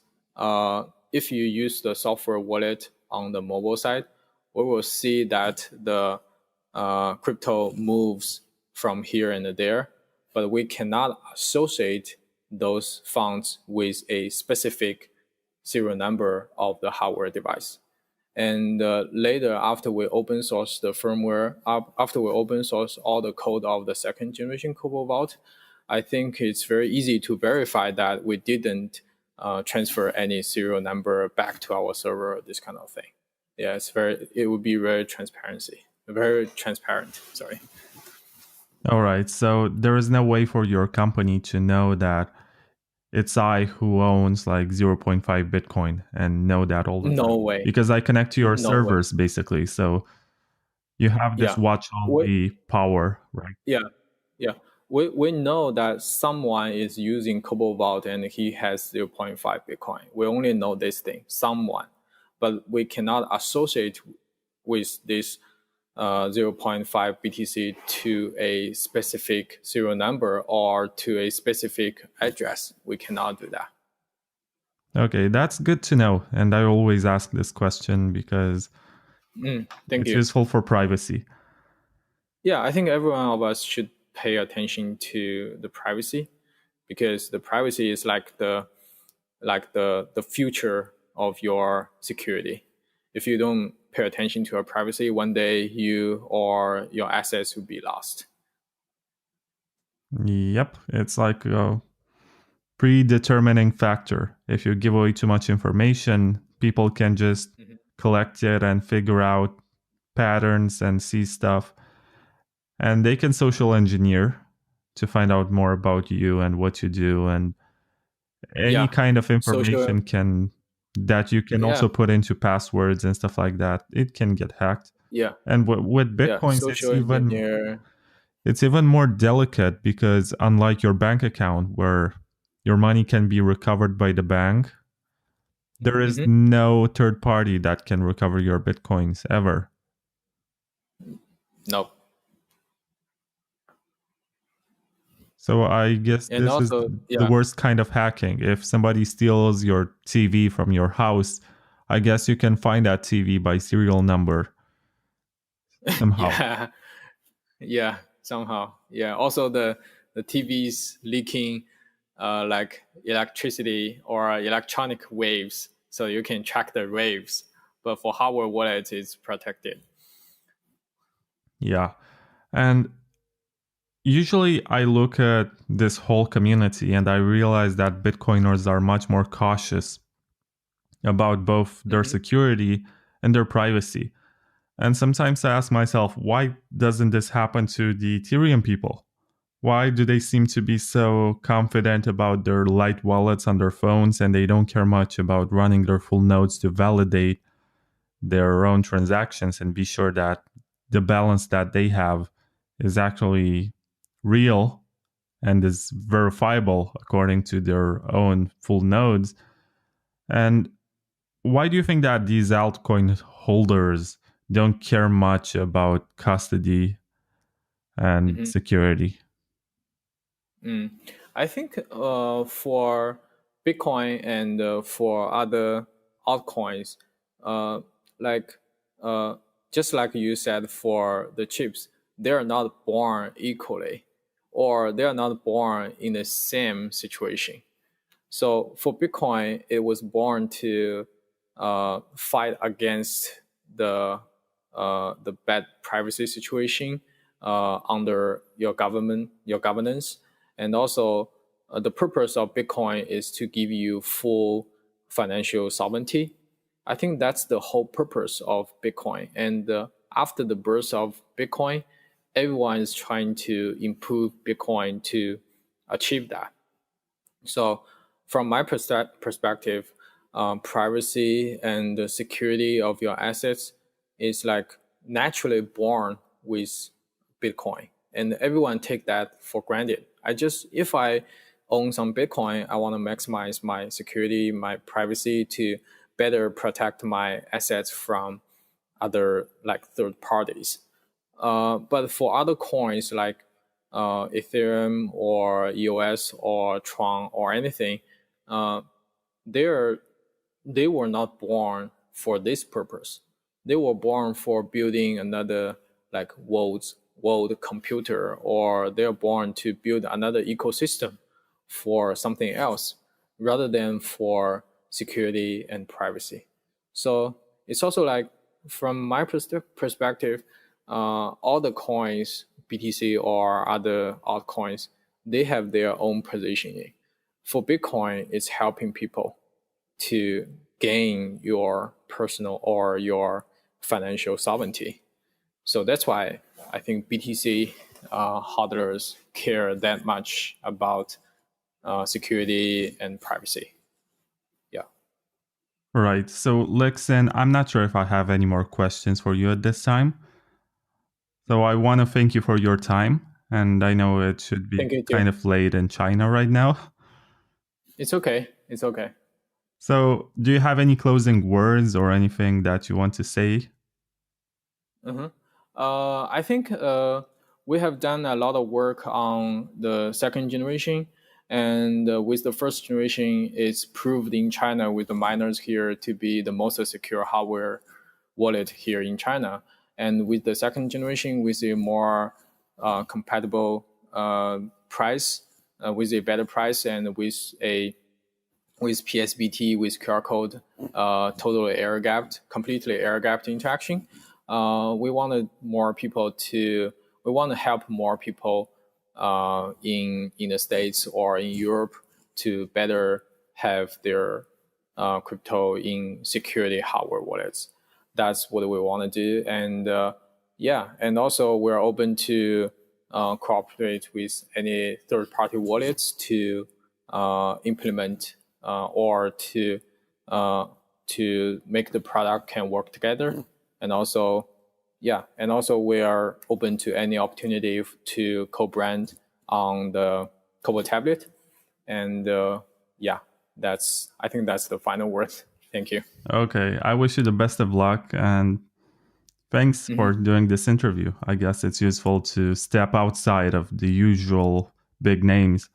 [SPEAKER 14] if you use the software wallet on the mobile side, we will see that the crypto moves from here and there, but we cannot associate those funds with a specific serial number of the hardware device. And later, after we open source the firmware, after we open source all the code of the second generation Cobo Vault, I think it's very easy to verify that we didn't transfer any serial number back to our server, this kind of thing. Yeah, it would be very transparent. Sorry.
[SPEAKER 10] All right. So there is no way for your company to know that it's I who owns like 0.5 Bitcoin and know that all the time.
[SPEAKER 14] No way.
[SPEAKER 10] Because I connect to your
[SPEAKER 14] No
[SPEAKER 10] servers, basically. So you have this watch-only power, right?
[SPEAKER 14] Yeah. We know that someone is using Cobo Vault and he has 0.5 Bitcoin. We only know this thing, someone. But we cannot associate with this 0.5 BTC to a specific serial number or to a specific address. We cannot do that.
[SPEAKER 10] Okay, that's good to know. And I always ask this question because it's useful for privacy.
[SPEAKER 14] Yeah, I think every one of us should pay attention to the privacy, because the privacy is like the future of your security. If you don't pay attention to your privacy, one day you or your assets will be lost.
[SPEAKER 10] Yep, it's like a predetermining factor. If you give away too much information, people can just collect it and figure out patterns and see stuff. And they can social engineer to find out more about you and what you do, and any kind of information that you can also put into passwords and stuff like that. It can get hacked.
[SPEAKER 14] Yeah.
[SPEAKER 10] And with Bitcoins, it's even more delicate, because unlike your bank account where your money can be recovered by the bank, there is no third party that can recover your Bitcoins ever.
[SPEAKER 14] No.
[SPEAKER 10] So I guess
[SPEAKER 14] and
[SPEAKER 10] this
[SPEAKER 14] also,
[SPEAKER 10] is the worst kind of hacking. If somebody steals your TV from your house, I guess you can find that TV by serial number somehow.
[SPEAKER 14] Yeah, somehow. Yeah. Also, the TVs leaking like electricity or electronic waves, so you can track the waves. But for hardware wallets, it's protected.
[SPEAKER 10] Yeah, and usually I look at this whole community and I realize that Bitcoiners are much more cautious about both their security and their privacy. And sometimes I ask myself, why doesn't this happen to the Ethereum people? Why do they seem to be so confident about their light wallets on their phones, and they don't care much about running their full nodes to validate their own transactions and be sure that the balance that they have is actually real and is verifiable according to their own full nodes? And why do you think that these altcoin holders don't care much about custody and security?
[SPEAKER 14] I think for Bitcoin and for other altcoins, just like you said, for the chips, they are not born equally, or they are not born in the same situation. So for Bitcoin, it was born to fight against the bad privacy situation under your governance, and also the purpose of Bitcoin is to give you full financial sovereignty. I think that's the whole purpose of Bitcoin. And after the birth of Bitcoin, everyone is trying to improve Bitcoin to achieve that. So from my perspective, privacy and the security of your assets is like naturally born with Bitcoin, and everyone take that for granted. If I own some Bitcoin, I want to maximize my security, my privacy, to better protect my assets from other like third parties. But for other coins like Ethereum or EOS or Tron or anything, they were not born for this purpose. They were born for building another like world computer, or they're born to build another ecosystem for something else rather than for security and privacy. So it's also like, from my perspective, all the coins, BTC or other altcoins, they have their own positioning. For Bitcoin, it's helping people to gain your personal or your financial sovereignty. So that's why I think BTC hodlers care that much about security and privacy. Yeah.
[SPEAKER 10] Right. So, Lixin, I'm not sure if I have any more questions for you at this time. So I want to thank you for your time. And I know it should be kind of late in China right now.
[SPEAKER 14] It's okay. It's okay.
[SPEAKER 10] So do you have any closing words or anything that you want to say?
[SPEAKER 14] I think we have done a lot of work on the second generation. And with the first generation, it's proved in China with the miners here to be the most secure hardware wallet here in China. And with the second generation, with a more compatible price, with a better price, and with PSBT, with QR code, totally completely air-gapped interaction. We want to help more people in the States or in Europe to better have their crypto in security hardware wallets. That's what we want to do. And and also we're open to cooperate with any third-party wallets to implement or to make the product can work together. And also we are open to any opportunity to co-brand on the Cobo tablet. And I think that's the final word. Thank you.
[SPEAKER 10] Okay, I wish you the best of luck, and thanks for doing this interview. I guess it's useful to step outside of the usual big names.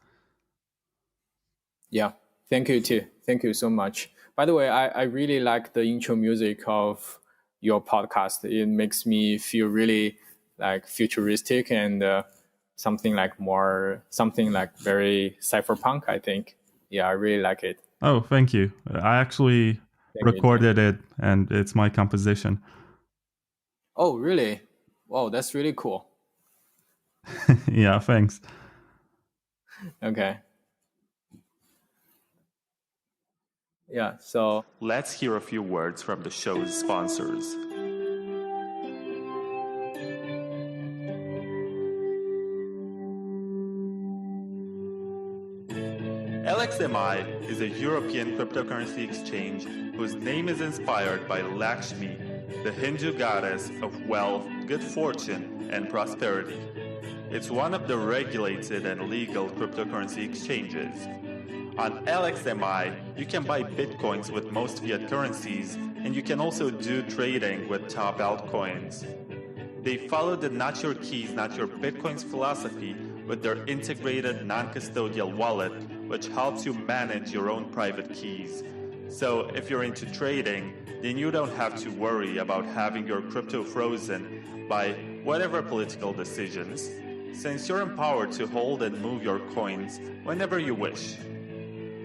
[SPEAKER 14] Yeah, thank you too. Thank you so much. By the way, I really like the intro music of your podcast. It makes me feel really like futuristic and something like very cypherpunk, I think. Yeah, I really like it.
[SPEAKER 10] Oh, thank you. I actually recorded it, and it's my composition.
[SPEAKER 14] Oh, really? Wow, that's really cool.
[SPEAKER 10] Yeah, thanks.
[SPEAKER 14] Okay. Yeah, so
[SPEAKER 1] let's hear a few words from the show's sponsors. LXMI is a European cryptocurrency exchange whose name is inspired by Lakshmi, the Hindu goddess of wealth, good fortune, and prosperity. It's one of the regulated and legal cryptocurrency exchanges. On LXMI, you can buy bitcoins with most fiat currencies, and you can also do trading with top altcoins. They follow the not your keys, not your bitcoins philosophy with their integrated non-custodial wallet, which helps you manage your own private keys. So if you're into trading, then you don't have to worry about having your crypto frozen by whatever political decisions, since you're empowered to hold and move your coins whenever you wish.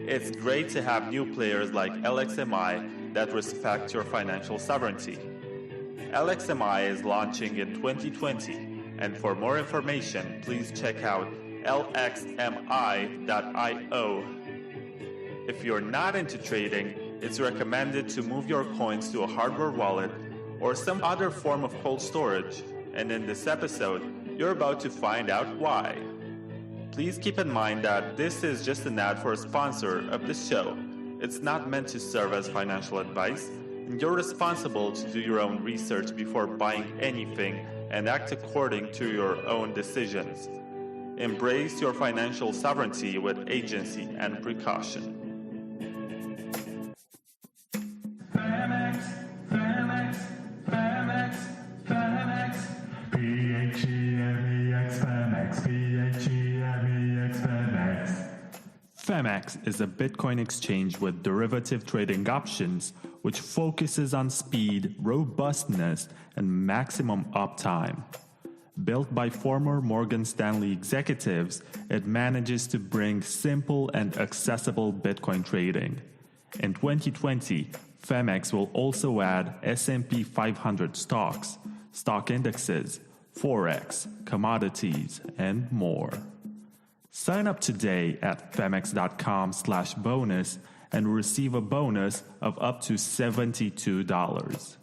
[SPEAKER 1] It's great to have new players like LXMI that respect your financial sovereignty. LXMI is launching in 2020, and for more information, please check out lxmi.io. If you're not into trading, it's recommended to move your coins to a hardware wallet or some other form of cold storage, and in this episode, you're about to find out why. Please keep in mind that this is just an ad for a sponsor of the show. It's not meant to serve as financial advice, and you're responsible to do your own research before buying anything and act according to your own decisions. Embrace your financial sovereignty with agency and precaution.
[SPEAKER 4] Femex is a Bitcoin exchange with derivative trading options, which focuses on speed, robustness, and maximum uptime. Built by former Morgan Stanley executives, it manages to bring simple and accessible Bitcoin trading. In 2020, Femex will also add S&P 500 stocks, stock indexes, forex, commodities, and more.
[SPEAKER 10] Sign up today at femex.com/bonus and receive a bonus of up to $72.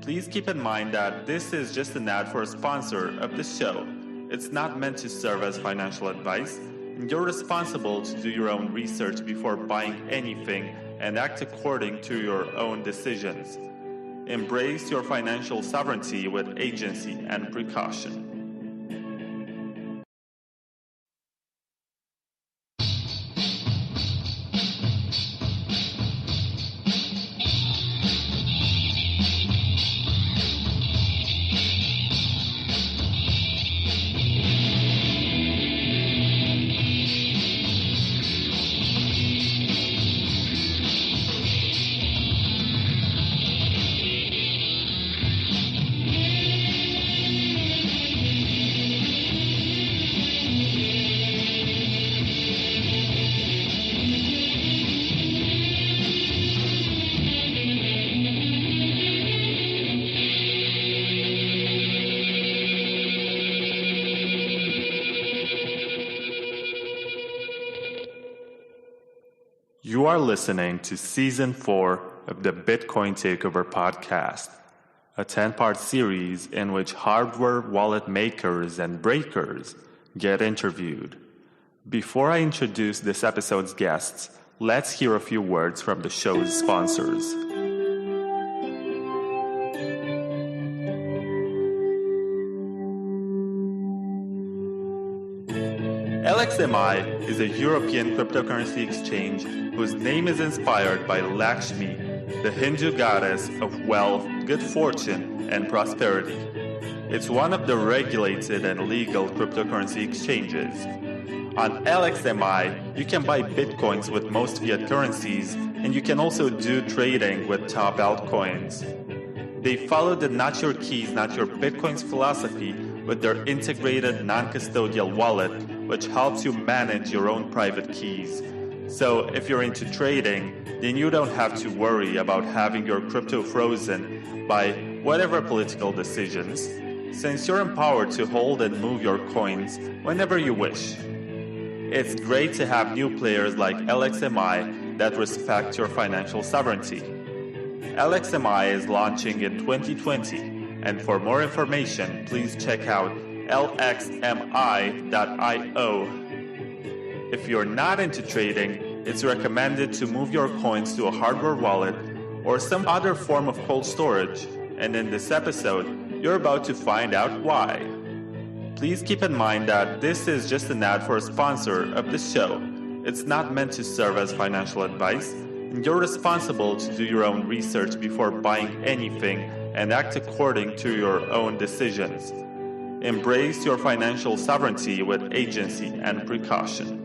[SPEAKER 1] Please keep in mind that this is just an ad for a sponsor of the show. It's not meant to serve as financial advice, and you're responsible to do your own research before buying anything and act according to your own decisions. Embrace your financial sovereignty with agency and precaution. You are listening to Season 4 of the Bitcoin Takeover podcast, a 10-part series in which hardware wallet makers and breakers get interviewed. Before I introduce this episode's guests, let's hear a few words from the show's sponsors. LXMI is a European cryptocurrency exchange whose name is inspired by Lakshmi, the Hindu goddess of wealth, good fortune, and prosperity. It's one of the regulated and legal cryptocurrency exchanges. On LXMI, you can buy bitcoins with most fiat currencies, and you can also do trading with top altcoins. They follow the not your keys, not your bitcoins philosophy with their integrated non-custodial wallet, which helps you manage your own private keys. So if you're into trading, then you don't have to worry about having your crypto frozen by whatever political decisions, since you're empowered to hold and move your coins whenever you wish. It's great to have new players like LXMI that respect your financial sovereignty. LXMI is launching in 2020, and for more information, please check out lxmi.io. If you're not into trading, it's recommended to move your coins to a hardware wallet or some other form of cold storage, and in this episode, you're about to find out why. Please keep in mind that this is just an ad for a sponsor of the show. It's not meant to serve as financial advice, and you're responsible to do your own research before buying anything and act according to your own decisions. Embrace your financial sovereignty with agency and precaution.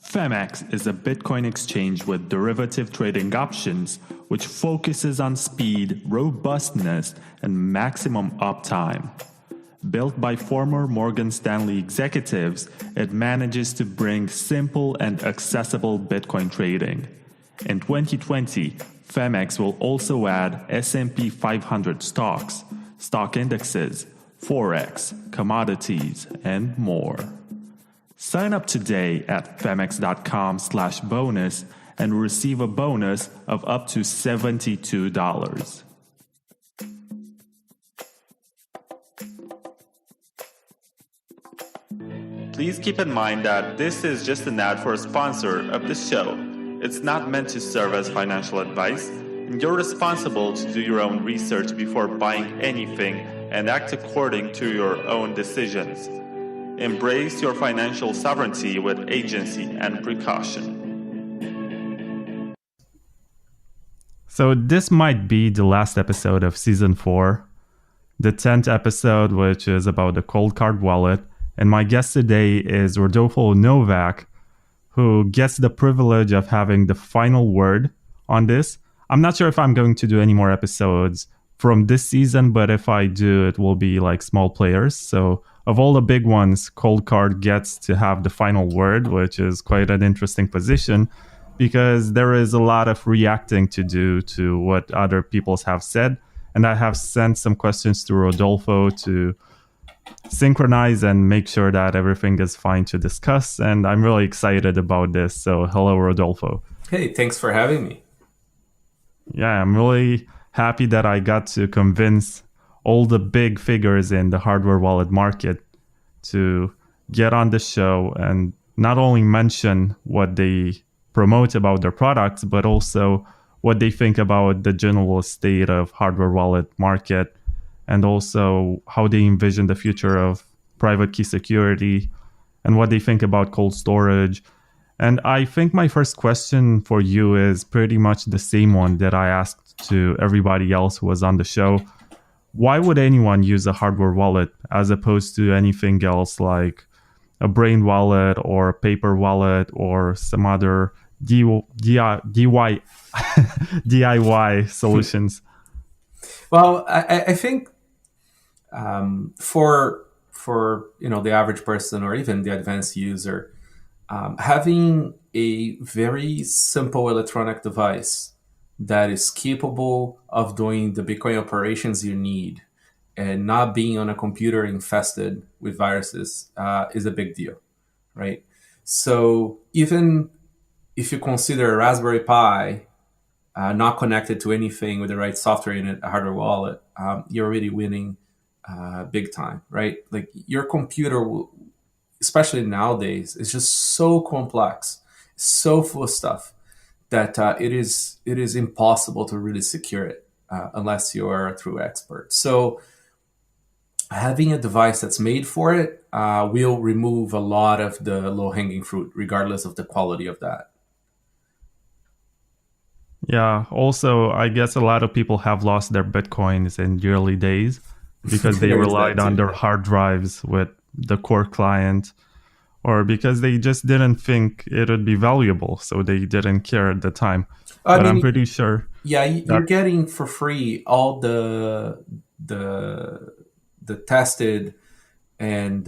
[SPEAKER 10] Femex is a Bitcoin exchange with derivative trading options, which focuses on speed, robustness, and maximum uptime. Built by former Morgan Stanley executives, it manages to bring simple and accessible Bitcoin trading. In 2020, Femex will also add S&P 500 stocks, stock indexes, Forex, commodities, and more. Sign up today at femex.com/bonus and receive a bonus of up to $72.
[SPEAKER 1] Please keep in mind that this is just an ad for a sponsor of the show. It's not meant to serve as financial advice, and you're responsible to do your own research before buying anything and act according to your own decisions. Embrace your financial sovereignty with agency and precaution.
[SPEAKER 10] So this might be the last episode of Season 4, the 10th episode, which is about the ColdCard wallet. And my guest today is Rodolfo Novak, who gets the privilege of having the final word on this. I'm not sure if I'm going to do any more episodes from this season, but if I do, it will be like small players. So of all the big ones, ColdCard gets to have the final word, which is quite an interesting position because there is a lot of reacting to do to what other people have said. And I have sent some questions to Rodolfo to synchronize and make sure that everything is fine to discuss. And I'm really excited about this. So hello, Rodolfo.
[SPEAKER 15] Hey, thanks for having me.
[SPEAKER 10] Yeah, I'm really happy that I got to convince all the big figures in the hardware wallet market to get on the show and not only mention what they promote about their products, but also what they think about the general state of hardware wallet market, and also how they envision the future of private key security and what they think about cold storage. And I think my first question for you is pretty much the same one that I asked to everybody else who was on the show. Why would anyone use a hardware wallet as opposed to anything else like a brain wallet or a paper wallet or some other DIY solutions?
[SPEAKER 15] Well, I think for the average person or even the advanced user, having a very simple electronic device that is capable of doing the Bitcoin operations you need and not being on a computer infested with viruses is a big deal, right? So even if you consider a Raspberry Pi not connected to anything with the right software in it, a hardware wallet, you're already winning big time, right? Like your computer will, especially nowadays, is just so complex, so full of stuff that it is impossible to really secure it unless you're a true expert. So having a device that's made for it will remove a lot of the low-hanging fruit, regardless of the quality of that.
[SPEAKER 10] Yeah. Also, I guess a lot of people have lost their Bitcoins in the early days because they relied on their hard drives with the core client, or because they just didn't think it would be valuable, so they didn't care at the time. But I'm pretty sure.
[SPEAKER 15] Yeah, you're getting for free all the tested and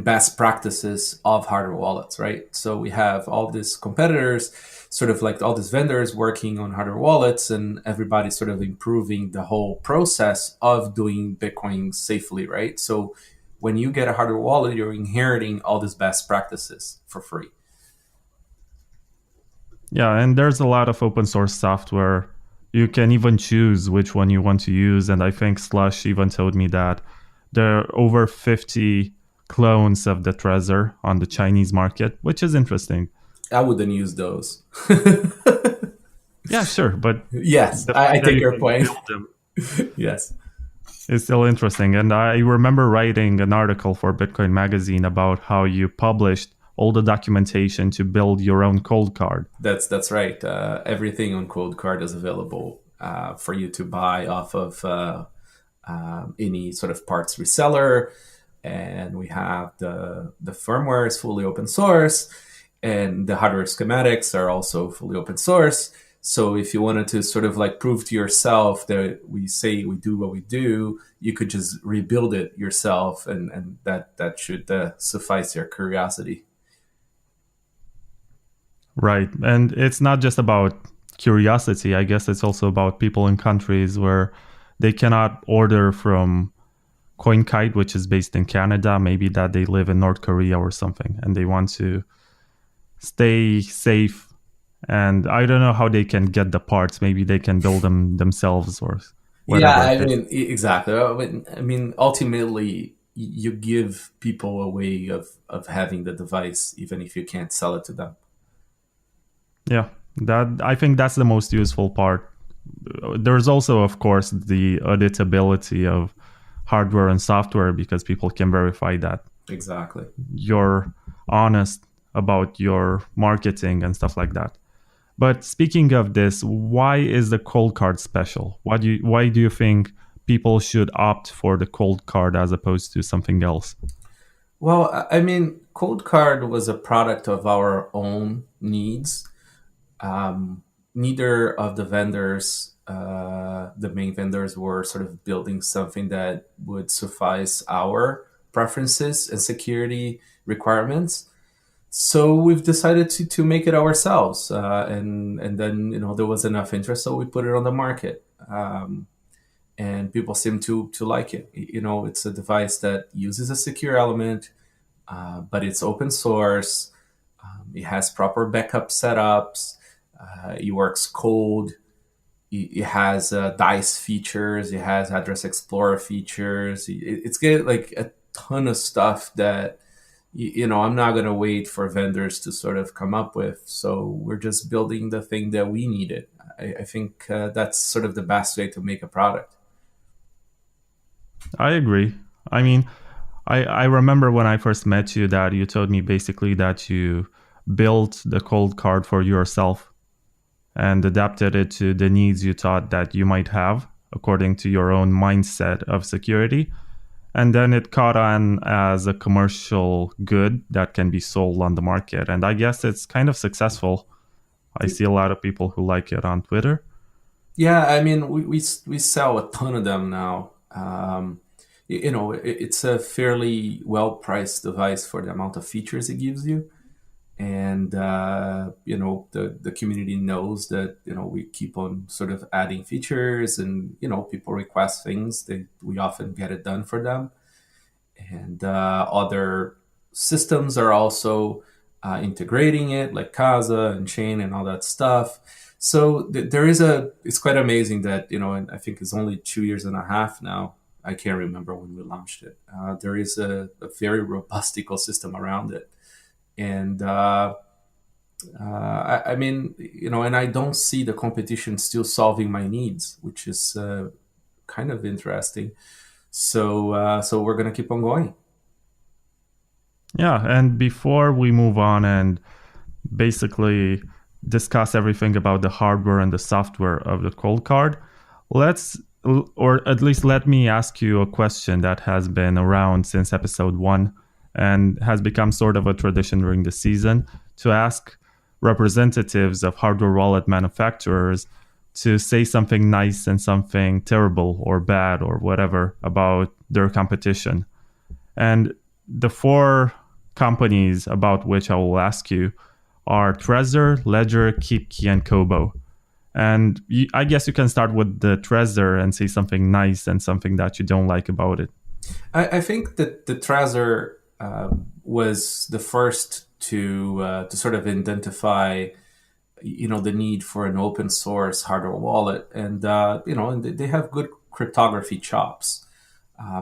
[SPEAKER 15] best practices of hardware wallets, right? So we have all these competitors, sort of like all these vendors working on hardware wallets, and everybody's sort of improving the whole process of doing Bitcoin safely, right? So when you get a hardware wallet, you're inheriting all these best practices for free.
[SPEAKER 10] Yeah, and there's a lot of open source software. You can even choose which one you want to use. And I think Slush even told me that there are over 50 clones of the Trezor on the Chinese market, which is interesting.
[SPEAKER 15] I wouldn't use those.
[SPEAKER 10] Yeah, sure. But
[SPEAKER 15] yes, I take your point. Yes.
[SPEAKER 10] It's still interesting. And I remember writing an article for Bitcoin Magazine about how you published all the documentation to build your own ColdCard.
[SPEAKER 15] That's right. Everything on ColdCard is available for you to buy off of any sort of parts reseller. And we have the firmware is fully open source, and the hardware schematics are also fully open source. So if you wanted to sort of like prove to yourself that we say we do what we do, you could just rebuild it yourself, and that should suffice your curiosity.
[SPEAKER 10] Right. And it's not just about curiosity. I guess it's also about people in countries where they cannot order from CoinKite, which is based in Canada, maybe that they live in North Korea or something, and they want to stay safe. And I don't know how they can get the parts. Maybe they can build them themselves or whatever.
[SPEAKER 15] Yeah, I mean, exactly. I mean, ultimately, you give people a way of having the device, even if you can't sell it to them.
[SPEAKER 10] Yeah, I think that's the most useful part. There's also, of course, the auditability of hardware and software, because people can verify that
[SPEAKER 15] exactly
[SPEAKER 10] you're honest about your marketing and stuff like that. But speaking of this, why is the ColdCard special? Why do you think people should opt for the ColdCard as opposed to something else?
[SPEAKER 15] Well, I mean, ColdCard was a product of our own needs. Neither of the vendors the main vendors were sort of building something that would suffice our preferences and security requirements. So we've decided to make it ourselves, and then there was enough interest, so we put it on the market, and people seem to like it. It's a device that uses a secure element, but it's open source. It has proper backup setups. It works cold. It has dice features. It has Address Explorer features. It's got like a ton of stuff that I'm not going to wait for vendors to sort of come up with. So we're just building the thing that we needed. I think that's sort of the best way to make a product.
[SPEAKER 10] I agree. I mean, I remember when I first met you that you told me basically that you built the ColdCard for yourself and adapted it to the needs you thought that you might have according to your own mindset of security. And then it caught on as a commercial good that can be sold on the market. And I guess it's kind of successful. I see a lot of people who like it on Twitter.
[SPEAKER 15] Yeah, I mean, we sell a ton of them now. It's a fairly well-priced device for the amount of features it gives you. And, the community knows that, we keep on sort of adding features and, people request things. We often get it done for them. And other systems are also integrating it, like Casa and Chain and all that stuff. So it's quite amazing that, and I think it's only 2 years and a half now. I can't remember when we launched it. There is a very robust ecosystem around it. And I mean, and I don't see the competition still solving my needs, which is kind of interesting. So we're going to keep on going.
[SPEAKER 10] Yeah, and before we move on and basically discuss everything about the hardware and the software of the ColdCard, or at least let me ask you a question that has been around since episode 1 and has become sort of a tradition during the season, to ask representatives of hardware wallet manufacturers to say something nice and something terrible or bad or whatever about their competition. And the 4 companies about which I will ask you are Trezor, Ledger, KeepKey, and Cobo. And I guess you can start with the Trezor and say something nice and something that you don't like about it.
[SPEAKER 15] I think that the Trezor was the first to sort of identify, the need for an open source hardware wallet, and and they have good cryptography chops.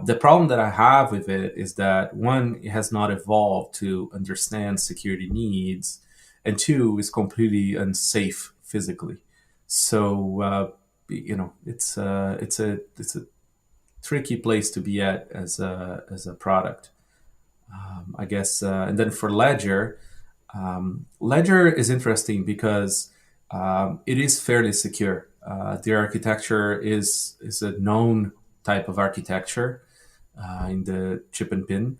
[SPEAKER 15] The problem that I have with it is that 1, it has not evolved to understand security needs, and 2, it's completely unsafe physically. So it's a tricky place to be at as a product. I guess, and then for Ledger, Ledger is interesting because it is fairly secure. Their architecture is a known type of architecture in the chip and pin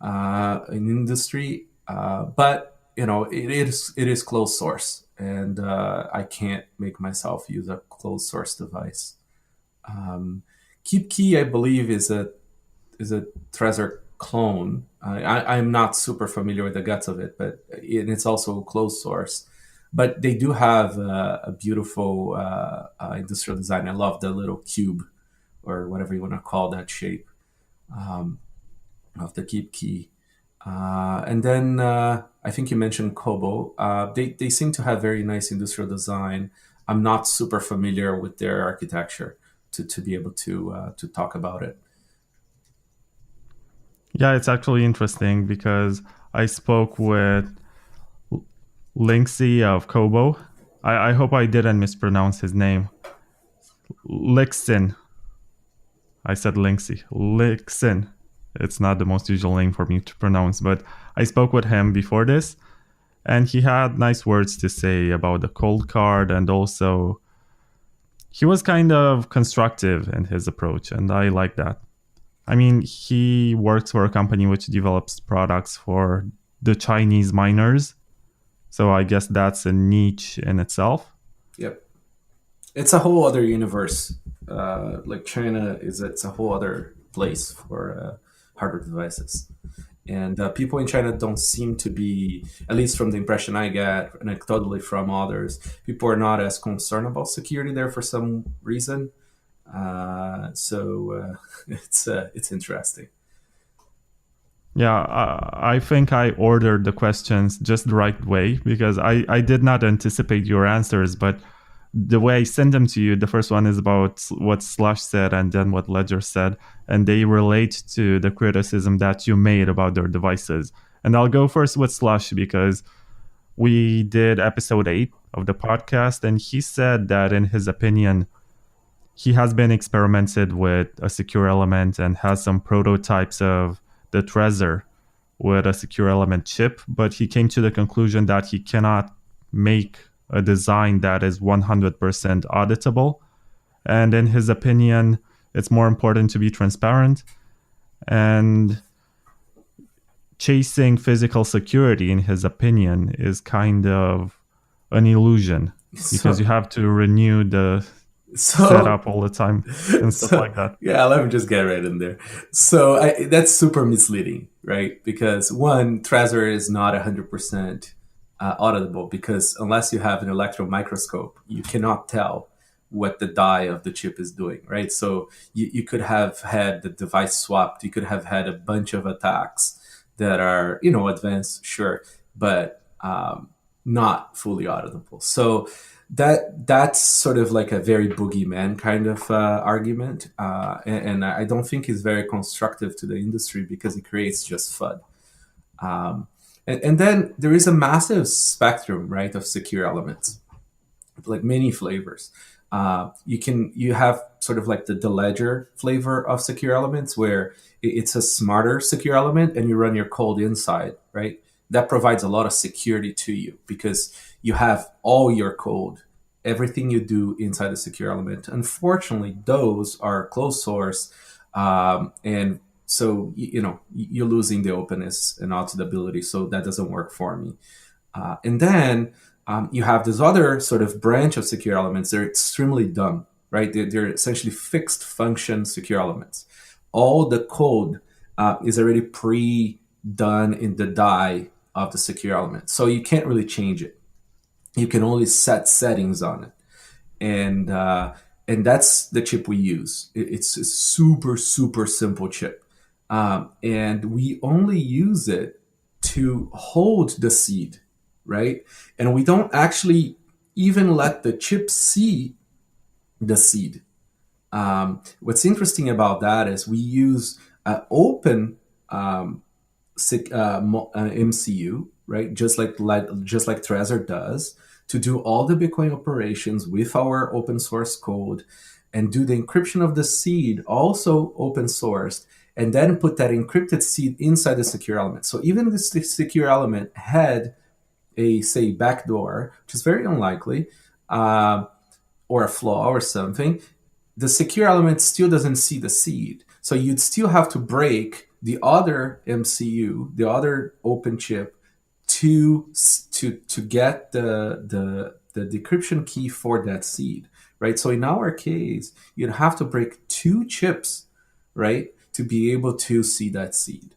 [SPEAKER 15] in industry, but it is closed source, and I can't make myself use a closed source device. KeepKey, I believe, is a Trezor clone. I'm not super familiar with the guts of it, but it's also closed source. But they do have a beautiful industrial design. I love the little cube, or whatever you want to call that shape, of the KeepKey. And then I think you mentioned Cobo. They seem to have very nice industrial design. I'm not super familiar with their architecture to be able to talk about it.
[SPEAKER 10] Yeah, it's actually interesting because I spoke with Lixin of Cobo. I hope I didn't mispronounce his name. Lixin. I said Lixin. Lixin. It's not the most usual name for me to pronounce, but I spoke with him before this, and he had nice words to say about the ColdCard, and also he was kind of constructive in his approach, and I like that. I mean, he works for a company which develops products for the Chinese miners. So I guess that's a niche in itself.
[SPEAKER 15] Yep. it's a whole other universe. Like China it's a whole other place for hardware devices. And people in China don't seem to be, at least from the impression I get, anecdotally from others, people are not as concerned about security there for some reason. So it's interesting.
[SPEAKER 10] Yeah, I think I ordered the questions just the right way because I did not anticipate your answers, but the way I send them to you, the first one is about what Slush said and then what Ledger said, and they relate to the criticism that you made about their devices. And I'll go first with Slush because we did episode 8 of the podcast, and he said that in his opinion, he has been experimented with a secure element and has some prototypes of the Trezor with a secure element chip, but he came to the conclusion that he cannot make a design that is 100% auditable. And in his opinion, it's more important to be transparent. And chasing physical security, in his opinion, is kind of an illusion because you have to renew the setup all the time and stuff like that.
[SPEAKER 15] Yeah, let me just get right in there. So that's super misleading, right? Because one, Trezor is not 100% auditable because unless you have an electron microscope, you cannot tell what the die of the chip is doing, right? So you could have had the device swapped. You could have had a bunch of attacks that are, advanced, sure, but not fully auditable. So that's sort of like a very boogeyman kind of argument. And I don't think it's very constructive to the industry because it creates just FUD. And then there is a massive spectrum, right, of secure elements, like many flavors. You have sort of like the Ledger flavor of secure elements where it's a smarter secure element and you run your code inside, right? That provides a lot of security to you because you have all your code, everything you do inside the secure element. Unfortunately, those are closed source, and so you're losing the openness and auditability. So that doesn't work for me. And then you have this other sort of branch of secure elements. They're extremely dumb, right? They're essentially fixed function secure elements. All the code is already pre-done in the die of the secure element. So you can't really change it. You can only set settings on it. And that's the chip we use. It's a super, super simple chip. And we only use it to hold the seed, right? And we don't actually even let the chip see the seed. What's interesting about that is we use open MCU, right? Just like Trezor does, to do all the Bitcoin operations with our open source code and do the encryption of the seed, also open sourced, and then put that encrypted seed inside the secure element. So even if the secure element had a, say, backdoor, which is very unlikely, or a flaw or something, the secure element still doesn't see the seed. So you'd still have to break the other MCU, the other open chip, to get the decryption key for that seed, right? So in our case, you'd have to break 2 chips, right, to be able to see that seed.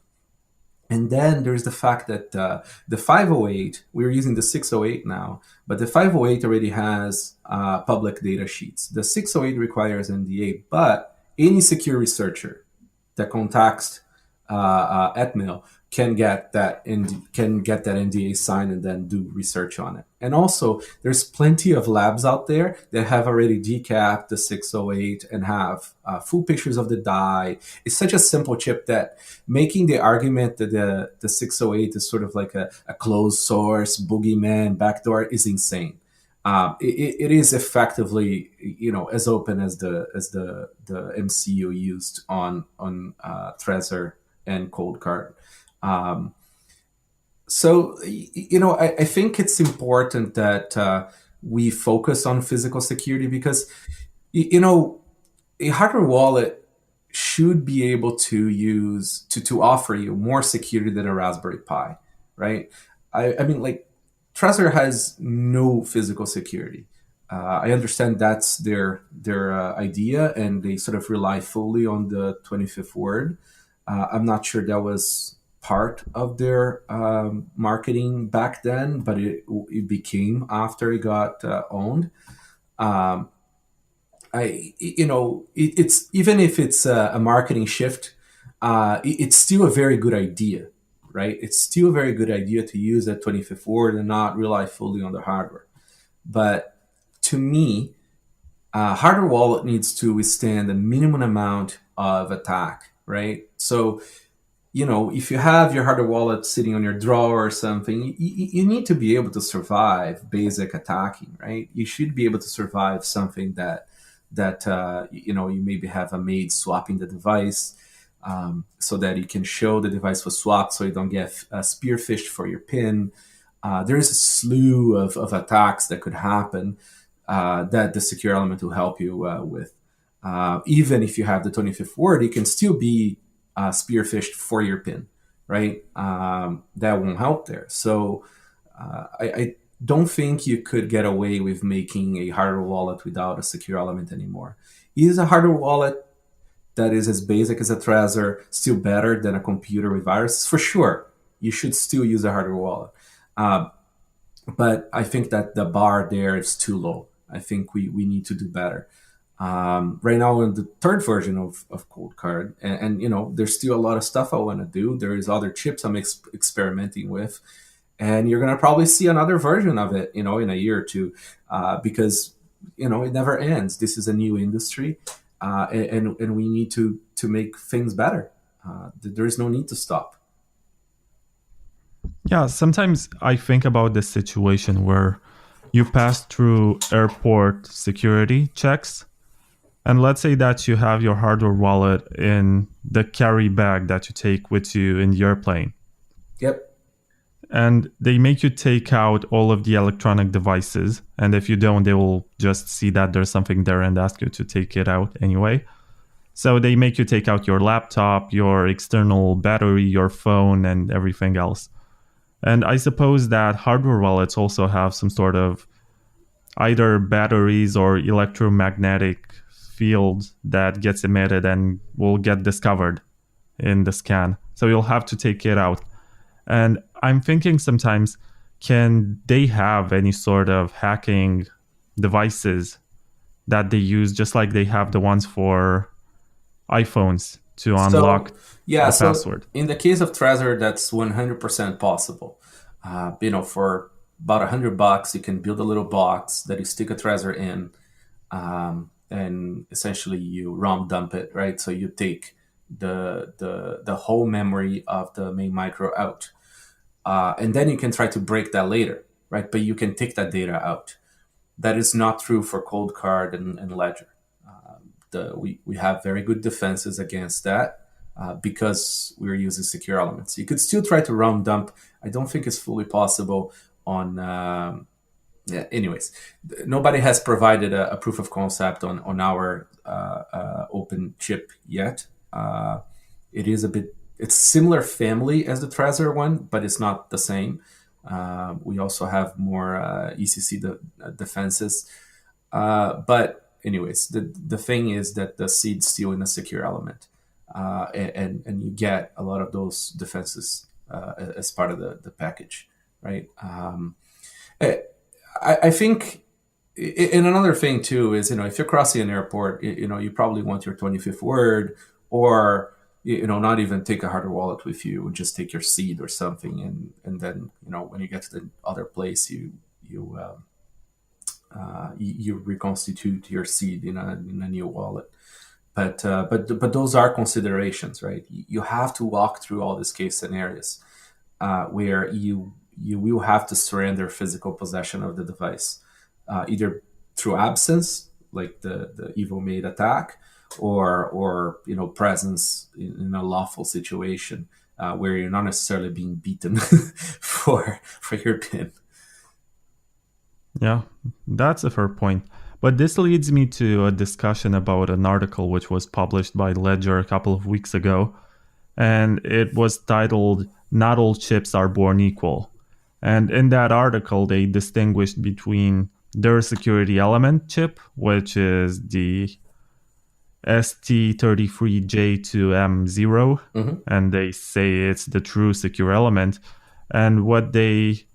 [SPEAKER 15] And then there's the fact that the 508, we're using the 608 now, but the 508 already has public data sheets. The 608 requires NDA, but any secure researcher that contacts Etmail can get that NDA signed and then do research on it. And also, there's plenty of labs out there that have already decapped the 608 and have full pictures of the die. It's such a simple chip that making the argument that the 608 is sort of like a closed source boogeyman backdoor is insane. It is effectively, as open as the MCU used on Trezor and ColdCard. So, I think it's important that we focus on physical security because, a hardware wallet should be able to use to offer you more security than a Raspberry Pi, right? I mean, like Trezor has no physical security. I understand that's their idea, and they sort of rely fully on the 25th word. I'm not sure that was part of their marketing back then, but it became after it got owned. It's even if it's a marketing shift, it's still a very good idea, right? It's still a very good idea to use that 25th word and not rely fully on the hardware. But to me, hardware wallet needs to withstand a minimum amount of attack, right? So, if you have your hardware wallet sitting on your drawer or something, you need to be able to survive basic attacking, right? You should be able to survive something that you maybe have a maid swapping the device, so that you can show the device was swapped, so you don't get spearphished for your PIN. There is a slew of attacks that could happen that the secure element will help you with. Even if you have the 25th word, you can still be spearphished for your PIN, right? That won't help there. So I don't think you could get away with making a hardware wallet without a secure element anymore. Is a hardware wallet that is as basic as a Trezor still better than a computer with viruses? For sure, you should still use a hardware wallet. But I think that the bar there is too low. I think we need to do better. Right now in the third version of ColdCard, and there's still a lot of stuff I want to do. There is other chips I'm experimenting with, and you're going to probably see another version of it, in a year or two, because, it never ends. This is a new industry, and we need to make things better. There is no need to stop.
[SPEAKER 3] Yeah, sometimes I think about this situation where you pass through airport security checks, and let's say that you have your hardware wallet in the carry bag that you take with you in the airplane.
[SPEAKER 15] Yep.
[SPEAKER 3] And they make you take out all of the electronic devices. And if you don't, they will just see that there's something there and ask you to take it out anyway. So they make you take out your laptop, your external battery, your phone, and everything else. And I suppose that hardware wallets also have some sort of either batteries or electromagnetic field that gets emitted and will get discovered in the scan. So you'll have to take it out. And I'm thinking sometimes, can they have any sort of hacking devices that they use, just like they have the ones for iPhones to unlock the password?
[SPEAKER 15] In the case of Trezor, that's 100% possible. For about $100, you can build a little box that you stick a Trezor in, and essentially you ROM dump it, right? So you take the whole memory of the main micro out, and then you can try to break that later, right? But you can take that data out. That is not true for ColdCard and Ledger. We have very good defenses against that because we're using secure elements. You could still try to ROM dump. I don't think it's fully possible on. Anyways, nobody has provided a proof of concept on our open chip yet. It is it's similar family as the Trezor one, but it's not the same. We also have more ECC defenses. But anyways, the thing is that the seed's still in a secure element, and you get a lot of those defenses as part of the package, right? I think, and another thing too is, if you're crossing an airport, you probably want your 25th word, or not even take a hardware wallet with you, just take your seed or something, and then when you get to the other place, you reconstitute your seed in a new wallet. But those are considerations, right? You have to walk through all these case scenarios where you will have to surrender physical possession of the device, either through absence, like the evil maid attack, or presence in a lawful situation where you're not necessarily being beaten for your PIN.
[SPEAKER 3] Yeah, that's a fair point. But this leads me to a discussion about an article which was published by Ledger a couple of weeks ago, and it was titled "Not All Chips Are Born Equal." And in that article, they distinguished between
[SPEAKER 10] their security element chip, which is the ST33J2M0, and they say it's the true secure element. And what they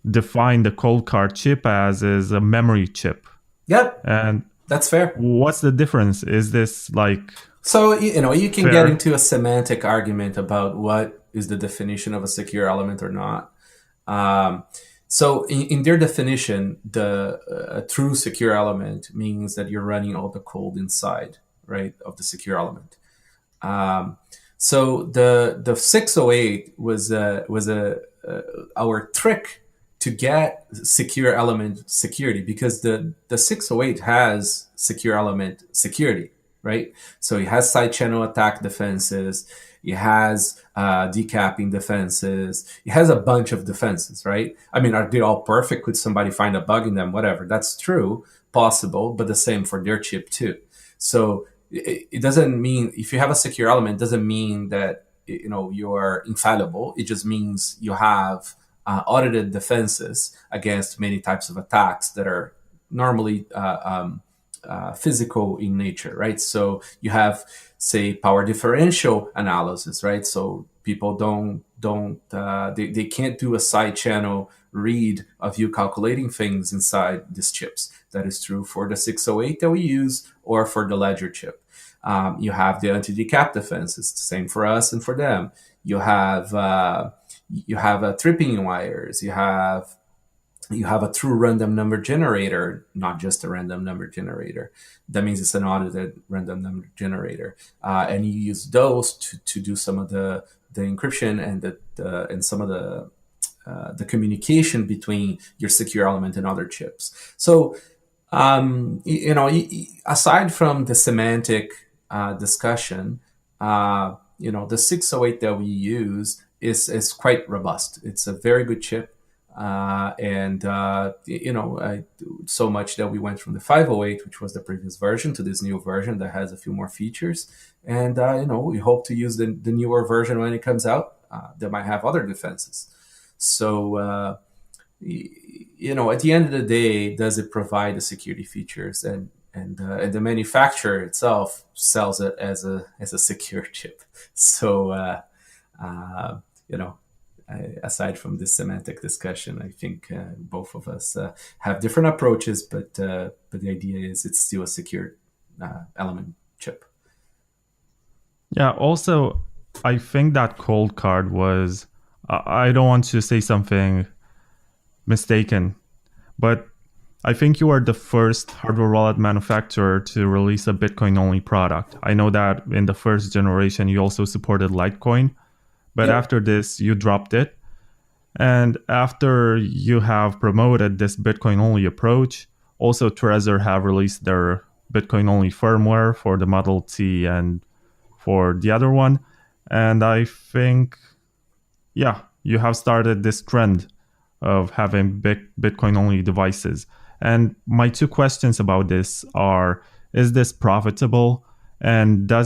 [SPEAKER 10] define the ColdCard chip as is a memory chip.
[SPEAKER 15] Yep.
[SPEAKER 10] And
[SPEAKER 15] that's fair.
[SPEAKER 10] What's the difference? Is this like...
[SPEAKER 15] So, you can
[SPEAKER 10] fair?
[SPEAKER 15] get into a semantic argument about what is the definition of a secure element or not. So in their definition, a true secure element means that you're running all the code inside, right, of the secure element. So the 608 was our trick to get secure element security, because the 608 has secure element security, right? So it has side channel attack defenses. It has decapping defenses. It has a bunch of defenses, right? I mean, are they all perfect? Could somebody find a bug in them? Whatever. That's true, possible, but the same for their chip too. So it doesn't mean, if you have a secure element, it doesn't mean that you are infallible. It just means you have audited defenses against many types of attacks that are normally physical in nature, right? So you have, say, power differential analysis, right? So people they can't do a side channel read of you calculating things inside these chips. That is true for the 608 that we use or for the Ledger chip. You have the anti-decap defenses, same for us and for them. You have tripping wires. You have a true random number generator, not just a random number generator. That means it's an audited random number generator, and you use those to do some of the encryption and some of the communication between your secure element and other chips. So, aside from the semantic discussion, the 608 that we use is quite robust. It's a very good chip. So much that we went from the 508, which was the previous version, to this new version that has a few more features. And, we hope to use the newer version when it comes out that might have other defenses. So, at the end of the day, does it provide the security features? And the manufacturer itself sells it as a secure chip. So, aside from this semantic discussion, I think both of us have different approaches, but the idea is it's still a secure element chip.
[SPEAKER 10] Yeah, also, I think that ColdCard was, I don't want to say something mistaken, but I think you are the first hardware wallet manufacturer to release a Bitcoin-only product. I know that in the first generation, you also supported Litecoin, but after this, you dropped it. And after you have promoted this Bitcoin-only approach, also Trezor have released their Bitcoin-only firmware for the Model T and for the other one. And I think, you have started this trend of having Bitcoin-only devices. And my two questions about this are, is this profitable? And does